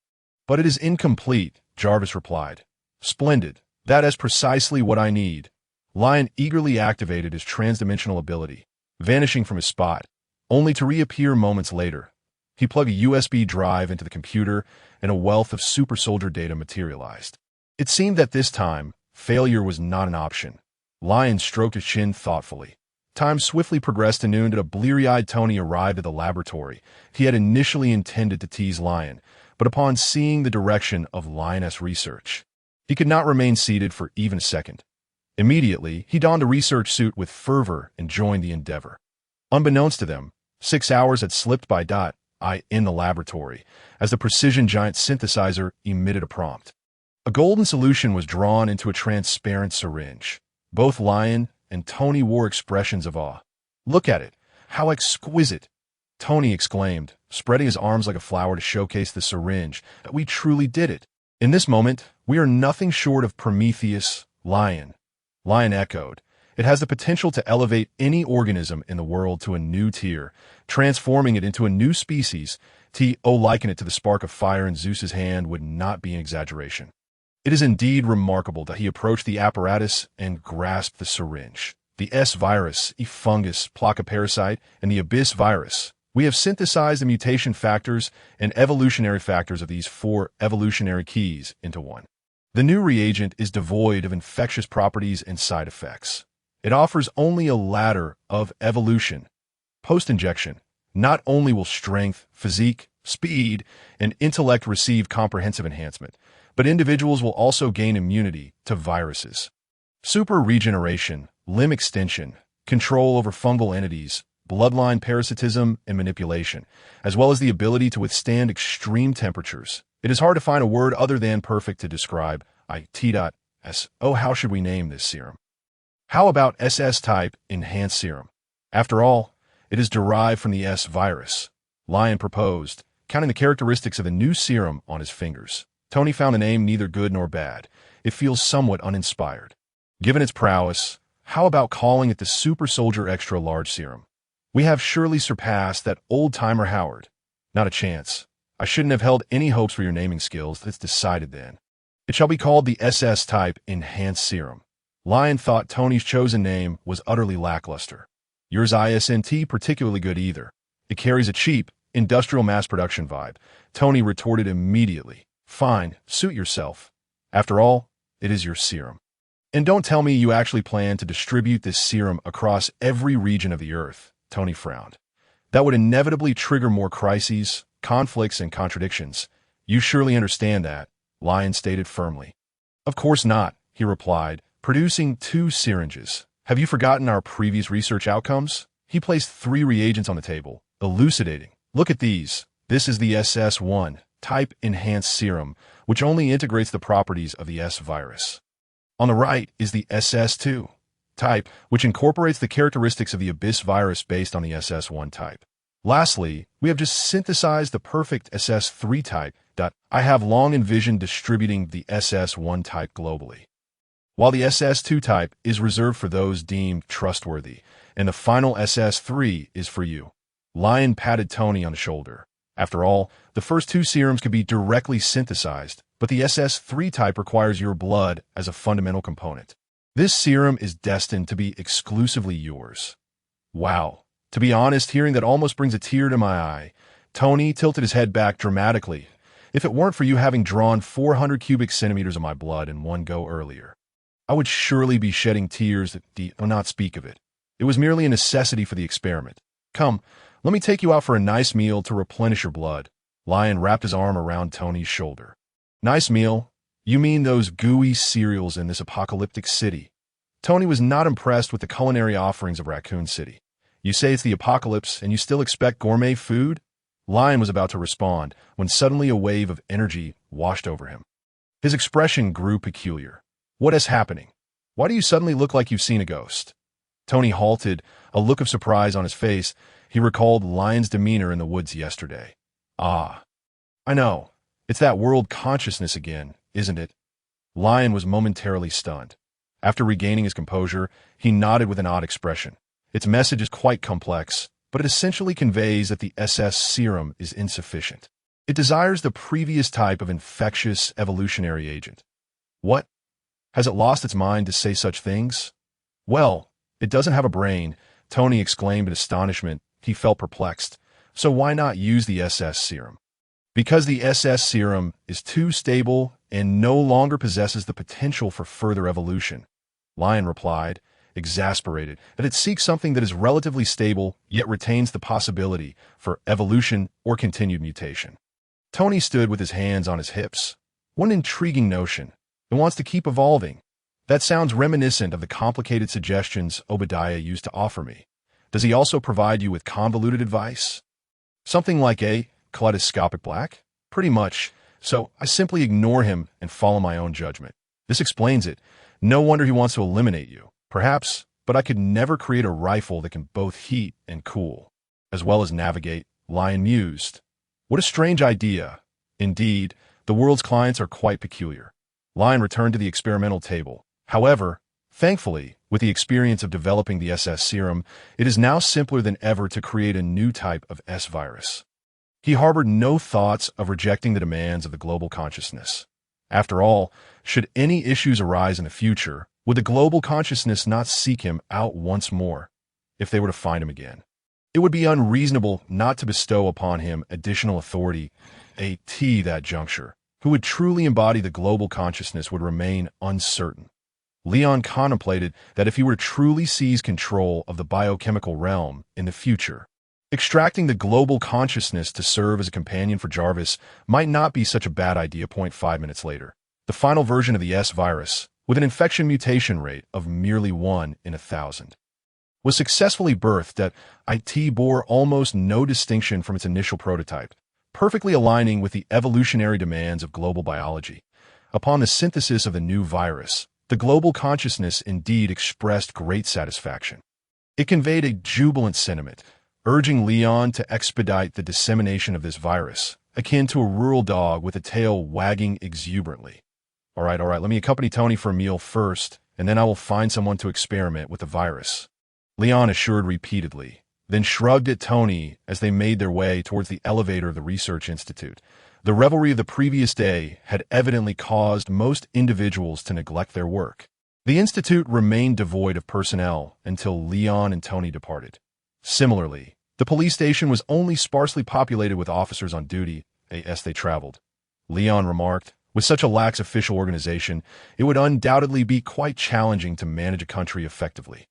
But it is incomplete, Jarvis replied. Splendid. That is precisely what I need. Lion eagerly activated his transdimensional ability, vanishing from his spot, only to reappear moments later. He plugged a USB drive into the computer, and a wealth of super soldier data materialized. It seemed that this time, failure was not an option. Lion stroked his chin thoughtfully. Time swiftly progressed to noon, and a bleary-eyed Tony arrived at the laboratory. He had initially intended to tease Lion, but upon seeing the direction of Lioness research, he could not remain seated for even a second. Immediately, he donned a research suit with fervor and joined the endeavor. Unbeknownst to them, 6 hours had slipped by. In the laboratory, as the precision giant synthesizer emitted a prompt. A golden solution was drawn into a transparent syringe. Both Lion and Tony wore expressions of awe. Look at it. How exquisite! Tony exclaimed, spreading his arms like a flower to showcase the syringe. We truly did it. In this moment, we are nothing short of Prometheus, Lion. Lion echoed. It has the potential to elevate any organism in the world to a new tier, transforming it into a new species. Liken it to the spark of fire in Zeus's hand would not be an exaggeration. It is indeed remarkable that he approached the apparatus and grasped the syringe. The S virus, a fungus, placoparasite, and the Abyss virus. We have synthesized the mutation factors and evolutionary factors of these 4 evolutionary keys into one. The new reagent is devoid of infectious properties and side effects. It offers only a ladder of evolution. Post-injection, not only will strength, physique, speed, and intellect receive comprehensive enhancement, but individuals will also gain immunity to viruses. Super regeneration, limb extension, control over fungal entities, bloodline parasitism, and manipulation, as well as the ability to withstand extreme temperatures. It is hard to find a word other than perfect to describe it. How should we name this serum? How about SS-type enhanced serum? After all, it is derived from the S virus. Lion proposed, counting the characteristics of the new serum on his fingers. Tony found the name neither good nor bad. It feels somewhat uninspired. Given its prowess, how about calling it the Super Soldier Extra Large Serum? We have surely surpassed that old-timer Howard. Not a chance. I shouldn't have held any hopes for your naming skills. That's decided then. It shall be called the SS-type Enhanced Serum. Lion thought Tony's chosen name was utterly lackluster. Yours isn't particularly good either. It carries a cheap, industrial mass production vibe. Tony retorted immediately. Fine, suit yourself. After all, it is your serum. And don't tell me you actually plan to distribute this serum across every region of the Earth. Tony frowned. That would inevitably trigger more crises, conflicts, and contradictions. You surely understand that, Lion stated firmly. Of course not, he replied, producing 2 syringes. Have you forgotten our previous research outcomes? He placed 3 reagents on the table, elucidating. Look at these. This is the SS1 type enhanced serum, which only integrates the properties of the S virus. On the right is the SS2 type, which incorporates the characteristics of the Abyss virus based on the SS1 type. Lastly, we have just synthesized the perfect SS3 type. I have long envisioned distributing the SS1 type globally, while the SS2 type is reserved for those deemed trustworthy, and the final SS3 is for you. Lion patted Tony on the shoulder. After all, the first 2 serums could be directly synthesized, but the SS3 type requires your blood as a fundamental component. This serum is destined to be exclusively yours. Wow. To be honest, hearing that almost brings a tear to my eye. Tony tilted his head back dramatically. If it weren't for you having drawn 400 cubic centimeters of my blood in one go earlier, I would surely be shedding tears not speak of it. It was merely a necessity for the experiment. Come, let me take you out for a nice meal to replenish your blood. Lion wrapped his arm around Tony's shoulder. Nice meal? You mean those gooey cereals in this apocalyptic city? Tony was not impressed with the culinary offerings of Raccoon City. You say it's the apocalypse and you still expect gourmet food? Lion was about to respond when suddenly a wave of energy washed over him. His expression grew peculiar. What is happening? Why do you suddenly look like you've seen a ghost? Tony halted, a look of surprise on his face. He recalled Lion's demeanor in the woods yesterday. Ah, I know. It's that world consciousness again, isn't it? Lion was momentarily stunned. After regaining his composure, he nodded with an odd expression. Its message is quite complex, but it essentially conveys that the SS serum is insufficient. It desires the previous type of infectious evolutionary agent. What? Has it lost its mind to say such things? Well, it doesn't have a brain, Tony exclaimed in astonishment. He felt perplexed. So why not use the SS serum? Because the SS serum is too stable and no longer possesses the potential for further evolution, Lion replied, exasperated that it seeks something that is relatively stable yet retains the possibility for evolution or continued mutation. Tony stood with his hands on his hips. What an intriguing notion. It wants to keep evolving. That sounds reminiscent of the complicated suggestions Obadiah used to offer me. Does he also provide you with convoluted advice? Something like a kaleidoscopic black? Pretty much. So I simply ignore him and follow my own judgment. This explains it. No wonder he wants to eliminate you. Perhaps, but I could never create a rifle that can both heat and cool, as well as navigate, Lion mused. What a strange idea. Indeed, the world's clients are quite peculiar. Lion returned to the experimental table. However, thankfully, with the experience of developing the SS serum, it is now simpler than ever to create a new type of S virus. He harbored no thoughts of rejecting the demands of the global consciousness. After all, should any issues arise in the future, would the global consciousness not seek him out once more, if they were to find him again? It would be unreasonable not to bestow upon him additional authority. That juncture, who would truly embody the global consciousness would remain uncertain. Leon contemplated that if he were to truly seize control of the biochemical realm in the future, extracting the global consciousness to serve as a companion for Jarvis might not be such a bad idea. 5 minutes later, the final version of the S virus, with an infection mutation rate of merely 1 in 1,000, was successfully birthed at it bore almost no distinction from its initial prototype, perfectly aligning with the evolutionary demands of global biology. Upon the synthesis of the new virus, the global consciousness indeed expressed great satisfaction. It conveyed a jubilant sentiment, urging Leon to expedite the dissemination of this virus, akin to a rural dog with a tail wagging exuberantly. All right, let me accompany Tony for a meal first, and then I will find someone to experiment with the virus, Leon assured repeatedly, then shrugged at Tony as they made their way towards the elevator of the Research Institute. The revelry of the previous day had evidently caused most individuals to neglect their work. The Institute remained devoid of personnel until Leon and Tony departed. Similarly, The police station was only sparsely populated with officers on duty as they traveled. Leon remarked, with such a lax official organization, it would undoubtedly be quite challenging to manage a country effectively.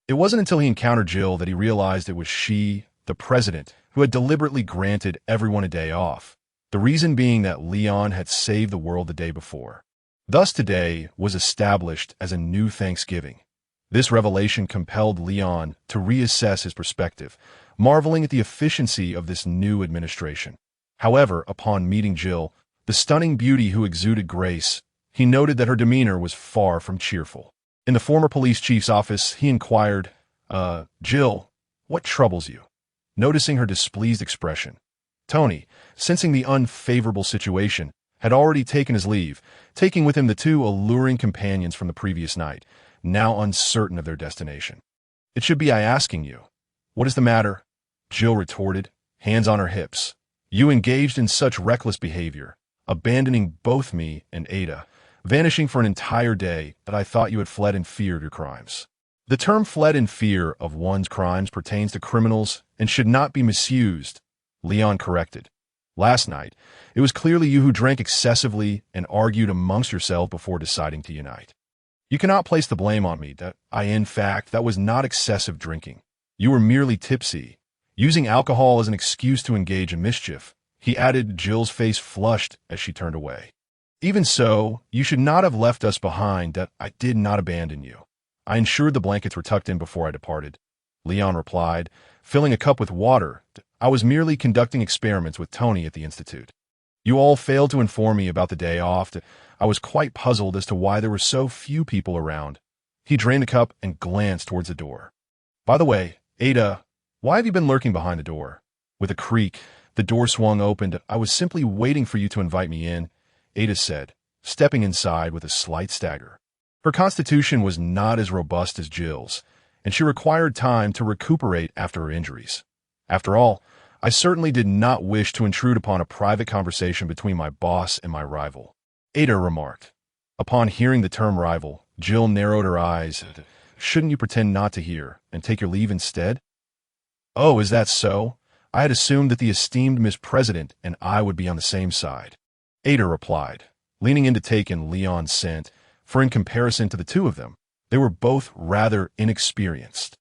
It wasn't until he encountered Jill that he realized it was she, the president, who had deliberately granted everyone a day off, the reason being that Leon had saved the world the day before. Thus today was established as a new Thanksgiving. This revelation compelled Leon to reassess his perspective, marveling at the efficiency of this new administration. However, upon meeting Jill, the stunning beauty who exuded grace, he noted that her demeanor was far from cheerful. In the former police chief's office, he inquired, Jill, what troubles you? Noticing her displeased expression, Tony, sensing the unfavorable situation, had already taken his leave, taking with him the two alluring companions from the previous night, now uncertain of their destination. It should be I asking you. What is the matter? Jill retorted, hands on her hips. You engaged in such reckless behavior, abandoning both me and Ada, vanishing for an entire day, that I thought you had fled in fear of your crimes. The term fled in fear of one's crimes pertains to criminals and should not be misused, Leon corrected. Last night, it was clearly you who drank excessively and argued amongst yourselves before deciding to unite. You cannot place the blame on me that that was not excessive drinking. You were merely tipsy, using alcohol as an excuse to engage in mischief, he added. Jill's face flushed as she turned away. Even so, you should not have left us behind. That I did not abandon you. I ensured the blankets were tucked in before I departed. Leon replied, filling a cup with water. I was merely conducting experiments with Tony at the Institute. You all failed to inform me about the day off. I was quite puzzled as to why there were so few people around. He drained the cup and glanced towards the door. By the way, Ada, why have you been lurking behind the door? With a creak, the door swung open. I was simply waiting for you to invite me in, Ada said, stepping inside with a slight stagger. Her constitution was not as robust as Jill's, and she required time to recuperate after her injuries. After all, I certainly did not wish to intrude upon a private conversation between my boss and my rival, Ada remarked. Upon hearing the term rival, Jill narrowed her eyes. Shouldn't you pretend not to hear and take your leave instead? Oh, is that so? I had assumed that the esteemed Miss President and I would be on the same side, Ada replied, leaning in to take in Leon's scent, for in comparison to the two of them, they were both rather inexperienced.